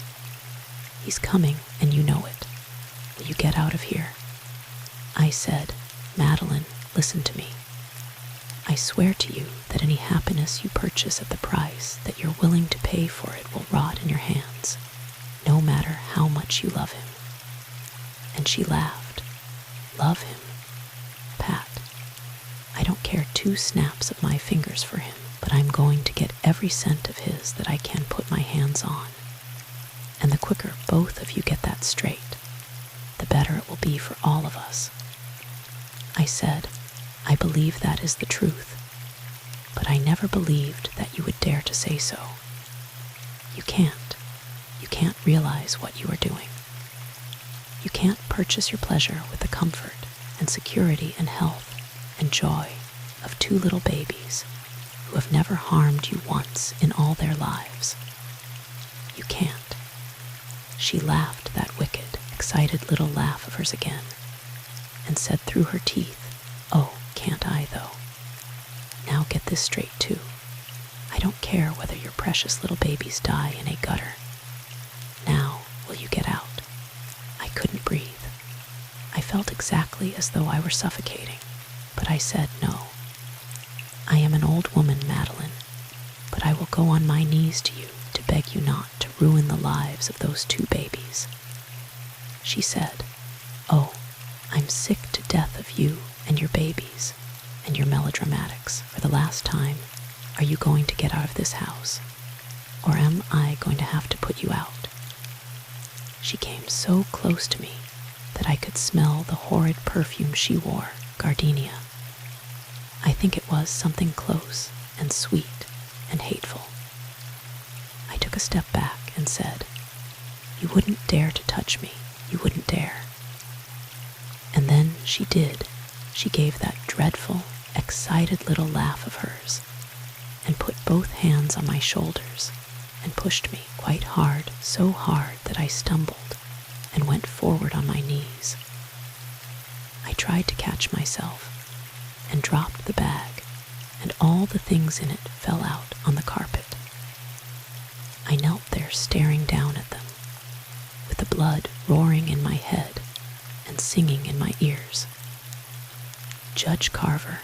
He's coming, and you know it. Will you get out of here?" I said, "Madeleine, listen to me. I swear to you that any happiness you purchase at the price that you're willing to pay for it will rot in your hands, no matter how much you love him." And she laughed. "Love him? Pat, I don't care 2 snaps of my fingers for him, but I'm going to get every cent of his that I can put my hands on. And the quicker both of you get that straight, the better it will be for all of us." I said, "I believe that is the truth, but I never believed that you would dare to say so. You can't realize what you are doing. You can't purchase your pleasure with the comfort and security and health and joy of 2 little babies who have never harmed you once in all their lives. You can't." She laughed that wicked, excited little laugh of hers again, and said through her teeth, "Oh, can't I, though? Now get this straight, too. I don't care whether your precious little babies die in a gutter. Now, will you get out?" I couldn't breathe. I felt exactly as though I were suffocating, but I said no. "I am an old woman, Madeleine, but I will go on my knees to you to beg you not to ruin the lives of those 2 babies." She said, "Oh, I'm sick to death of you and your babies and your melodramatics. For the last time, are you going to get out of this house? Or am I going to have to put you out?" She came so close to me that I could smell the horrid perfume she wore, gardenia. I think it was something close and sweet and hateful. I took a step back and said, "You wouldn't dare to touch me. You wouldn't dare." And then she did. She gave that dreadful, excited little laugh of hers and put both hands on my shoulders and pushed me quite hard, so hard that I stumbled and went forward on my knees. I tried to catch myself and dropped the bag, and all the things in it fell out on the carpet. I knelt there staring down at them, with the blood roaring in my head and singing in my ears. Judge Carver,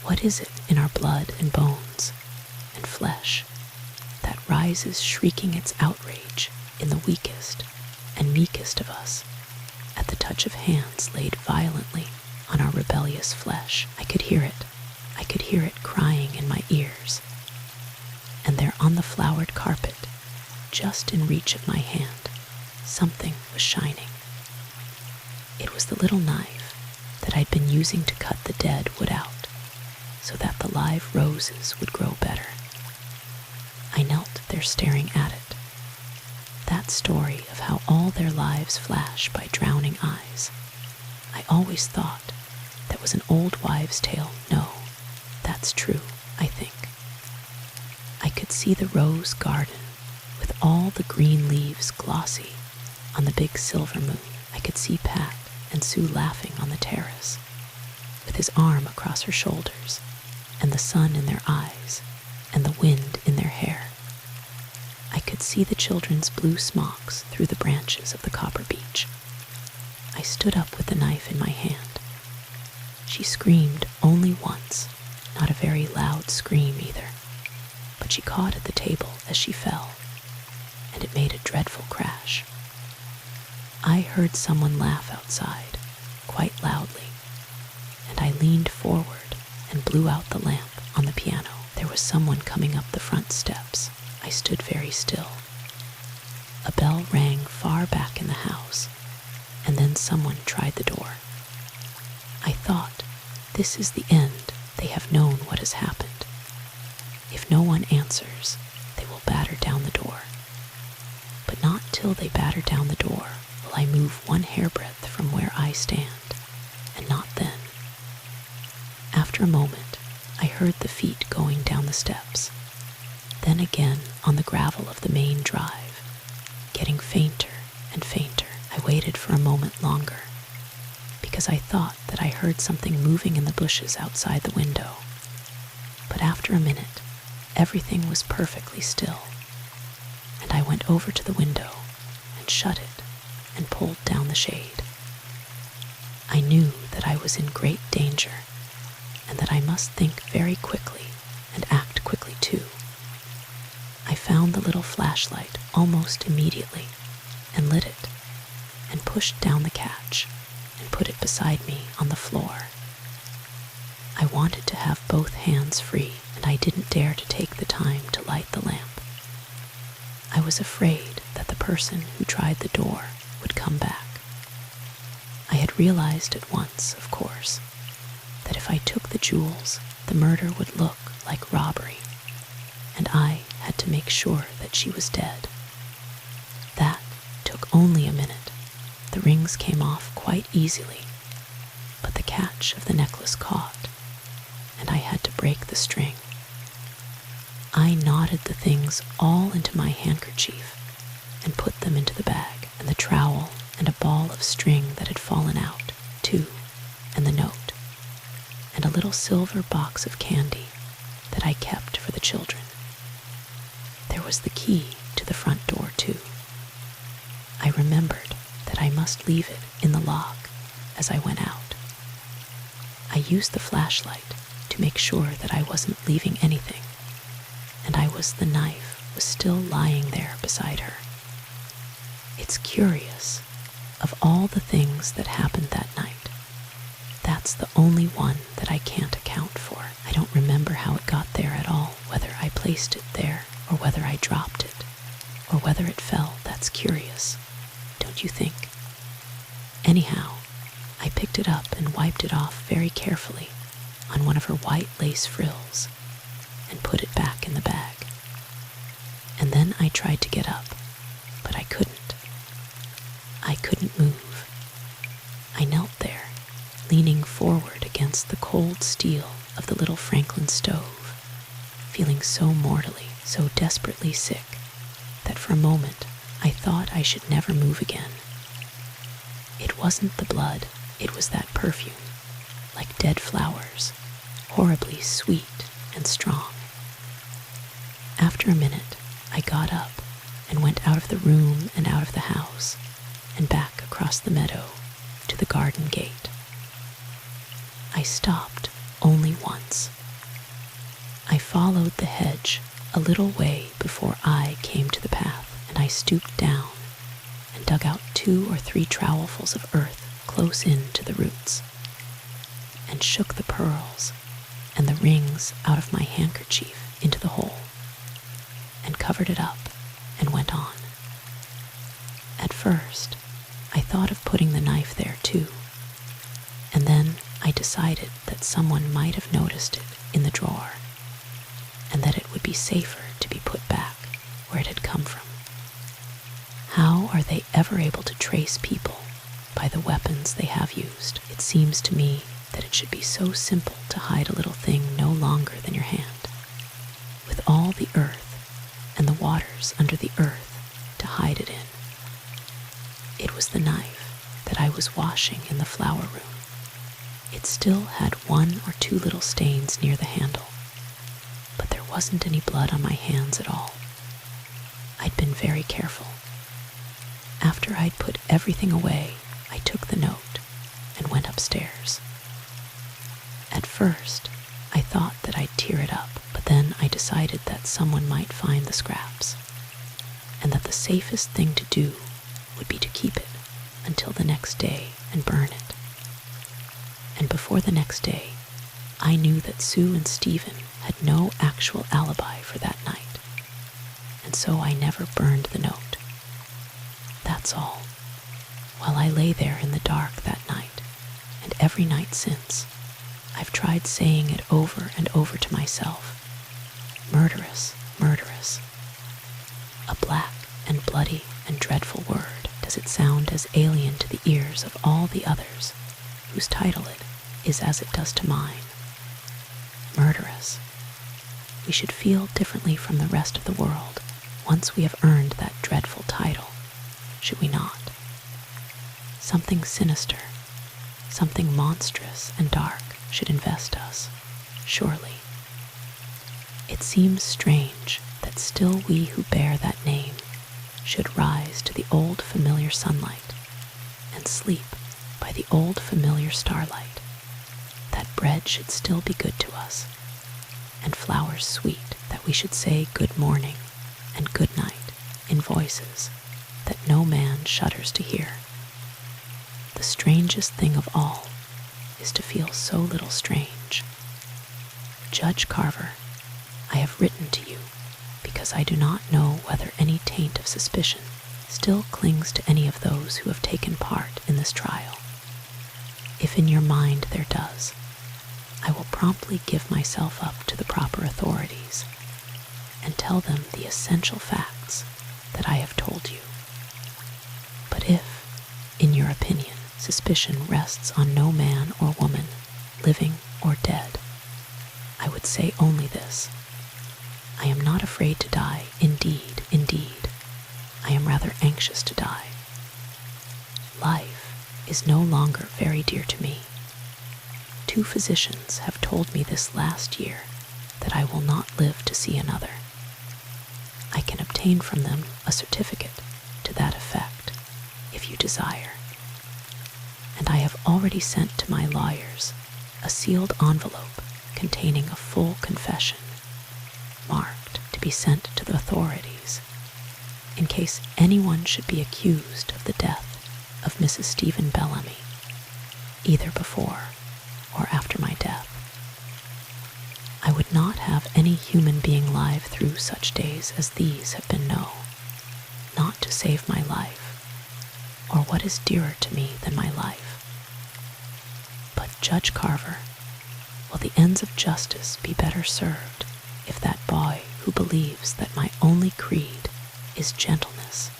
what is it in our blood and bones and flesh that rises shrieking its outrage in the weakest and meekest of us at the touch of hands laid violently on our rebellious flesh? I could hear it crying in my ears. And there on the flowered carpet, just in reach of my hand, something was shining. It was the little knife that I'd been using to cut the dead wood out, so that the live roses would grow better. I knelt there staring at it. That story of how all their lives flash by drowning eyes. I always thought that was an old wives' tale. No, that's true, I think. I could see the rose garden with all the green leaves glossy on the big silver moon. I could see Pat and Sue laughing on the terrace, with his arm across her shoulders, and the sun in their eyes, and the wind in their hair. I could see the children's blue smocks through the branches of the copper beech. I stood up with the knife in my hand. She screamed only once, not a very loud scream either, but she caught at the table as she fell, and it made a dreadful crash. I heard someone laugh outside, quite loudly, and I leaned forward and blew out the lamp on the piano. There was someone coming up the front steps. I stood very still. A bell rang far back in the house, and then someone tried the door. I thought, this is the end. They have known what has happened. If no one answers, they will batter down the door. But not till they batter down the door will I move one hairbreadth from where I stand, and not then. After a moment, I heard the feet going down the steps, then again on the gravel of the main drive, getting fainter and fainter. I waited for a moment longer, because I thought that I heard something moving in the bushes outside the window. But after a minute, everything was perfectly still, and I went over to the window and shut it and pulled down the shade. I knew that I was in great danger, and that I must think very quickly and act quickly too. I found the little flashlight almost immediately and lit it and pushed down the catch and put it beside me on the floor. I wanted to have both hands free, and I didn't dare to take the time to light the lamp. I was afraid that the person who tried the door would come back. I had realized at once, of course, that if I took the jewels, the murder would look like robbery, and I had to make sure that she was dead. That took only a minute. The rings came off quite easily, but the catch of the necklace caught, and I had to break the string. I knotted the things all into my handkerchief and put them into the bag, and the trowel and a ball of string that had fallen out, too, and the note, and a little silver box of candy that I kept for the children. There was the key to the front door, too. I remembered that I must leave it in the lock as I went out. I used the flashlight to make sure that I wasn't leaving anything, and the knife was still lying there beside her. It's curious, of all the things that happened that night, that's the only one that I can't account for. I don't remember how it got there at all, whether I placed it there or whether I dropped it, or whether it fell. That's curious, don't you think? Anyhow, I picked it up and wiped it off very carefully on one of her white lace frills and put it back in the bag. And then I tried to get up, but I couldn't. I couldn't move. I knelt there, leaning forward against the cold steel of the little Franklin stove, feeling so mortally, so desperately sick, that for a moment I thought I should never move again. It wasn't the blood, it was that perfume, like dead flowers, horribly sweet and strong. After a minute, I got up and went out of the room and out of the house and back across the meadow to the garden gate. I stopped only once. I followed the hedge a little way before I came to the path, and I stooped down and dug out 2 or 3 trowelfuls of earth close in to the roots, and shook the pearls and the rings out of my handkerchief into the hole, and covered it up and went on. At first, I thought of putting the knife there too, and then I decided that someone might have noticed it in the drawer, and that it would be safer to be put back where it had come from. How are they ever able to trace people by the weapons they have used? It seems to me that it should be so simple to hide a little thing no longer than your hand, with all the earth and the waters under the earth to hide it in. It was the knife that I was washing in the flower room. It still had 1 or 2 little stains near the handle, but there wasn't any blood on my hands at all. I'd been very careful. After I'd put everything away, I took the note and went upstairs. first, I thought that I'd tear it up, but then I decided that someone might find the scraps, and that the safest thing to do would be to keep it until the next day and burn it. And before the next day, I knew that Sue and Stephen had no actual alibi for that night, and so I never burned the note. That's all. While I lay there in the dark that night, and every night since, I've tried saying it over and over to myself. Murderous, murderous. A black and bloody and dreadful word. Does it sound as alien to the ears of all the others whose title it is as it does to mine? Murderous. We should feel differently from the rest of the world once we have earned that dreadful title, should we not? Something sinister, something monstrous and dark should invest us, surely. It seems strange that still we who bear that name should rise to the old familiar sunlight and sleep by the old familiar starlight, that bread should still be good to us, and flowers sweet, that we should say good morning and good night in voices that no man shudders to hear. The strangest thing of all is to feel so little strange. Judge Carver, I have written to you because I do not know whether any taint of suspicion still clings to any of those who have taken part in this trial. If in your mind there does, I will promptly give myself up to the proper authorities and tell them the essential facts that I have told you. But if, in your opinion, suspicion rests on no man or woman, living or dead, I would say only this. I am not afraid to die, indeed, indeed. I am rather anxious to die. Life is no longer very dear to me. 2 physicians have told me this last year that I will not live to see another. I can obtain from them a certificate to that effect, if you desire. And I have already sent to my lawyers a sealed envelope containing a full confession, marked to be sent to the authorities, in case anyone should be accused of the death of Mrs. Stephen Bellamy, either before or after my death. I would not have any human being live through such days as these have been not to save my life, or what is dearer to me than my life. But Judge Carver, will the ends of justice be better served if that boy who believes that my only creed is gentleness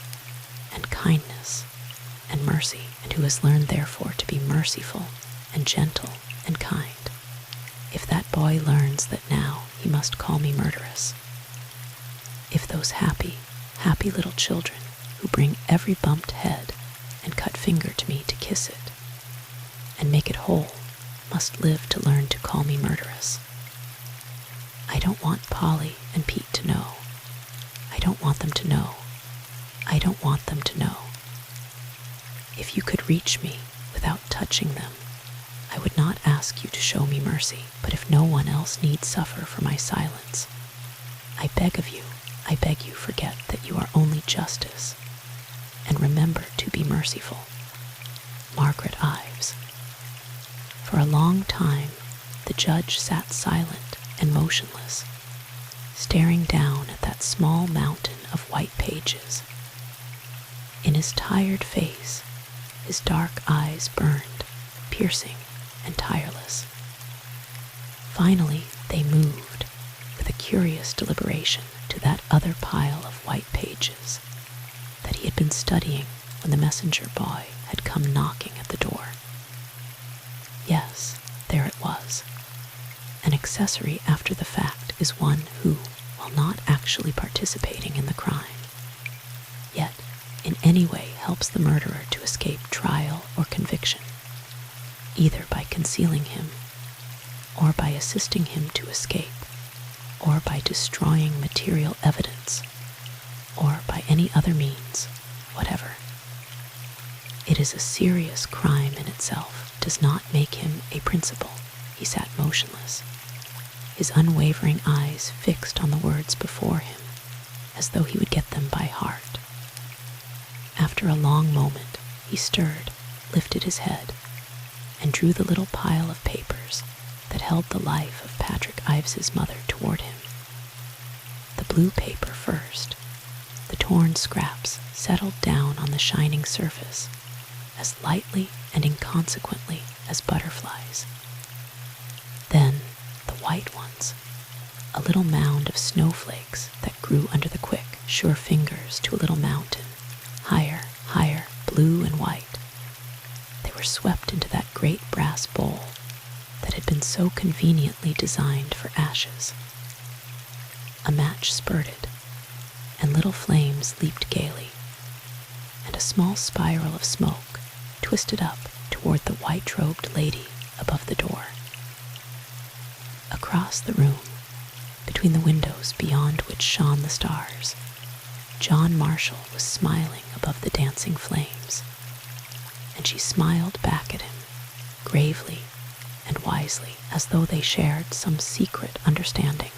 and kindness and mercy, and who has learned therefore to be merciful and gentle and kind, if that boy learns that now he must call me murderess, if those happy, happy little children who bring every bumped head and cut finger to me to kiss it and make it whole must live to learn to call me murderess. I don't want Polly and Pete to know. I don't want them to know. I don't want them to know. If you could reach me without touching them, I would not ask you to show me mercy, but if no one else need suffer for my silence, I beg you forget that you are only justice, and remember to be merciful. Margaret Ives. For a long time, the judge sat silent and motionless, staring down at that small mountain of white pages. In his tired face, his dark eyes burned, piercing and tireless. Finally, they moved, with a curious deliberation, to that other pile of white pages that he had been studying when the messenger boy had come knocking at the door. Yes, there it was. An accessory after the fact is one who, while not actually participating in the crime, yet in any way helps the murderer to escape trial or conviction, either by concealing him, or by assisting him to escape, or by destroying material evidence, or by any other means whatever. It is a serious crime in itself, does not make him a principal, he sat motionless, his unwavering eyes fixed on the words before him, as though he would get them by heart. After a long moment, he stirred, lifted his head, and drew the little pile of papers that held the life of Patrick Ives's mother toward him. The blue paper first. The torn scraps settled down on the shining surface as lightly and inconsequently as butterflies. Then the white ones, a little mound of snowflakes that grew under the quick, sure fingers to a little mountain, higher, higher, blue and white. They were swept into that great brass bowl that had been so conveniently designed for ashes. A match spurted, and little flames leaped gaily, and a small spiral of smoke twisted up toward the white-robed lady above the door. Across the room, between the windows beyond which shone the stars, John Marshall was smiling above the dancing flames, and she smiled back at him, gravely and wisely, as though they shared some secret understanding.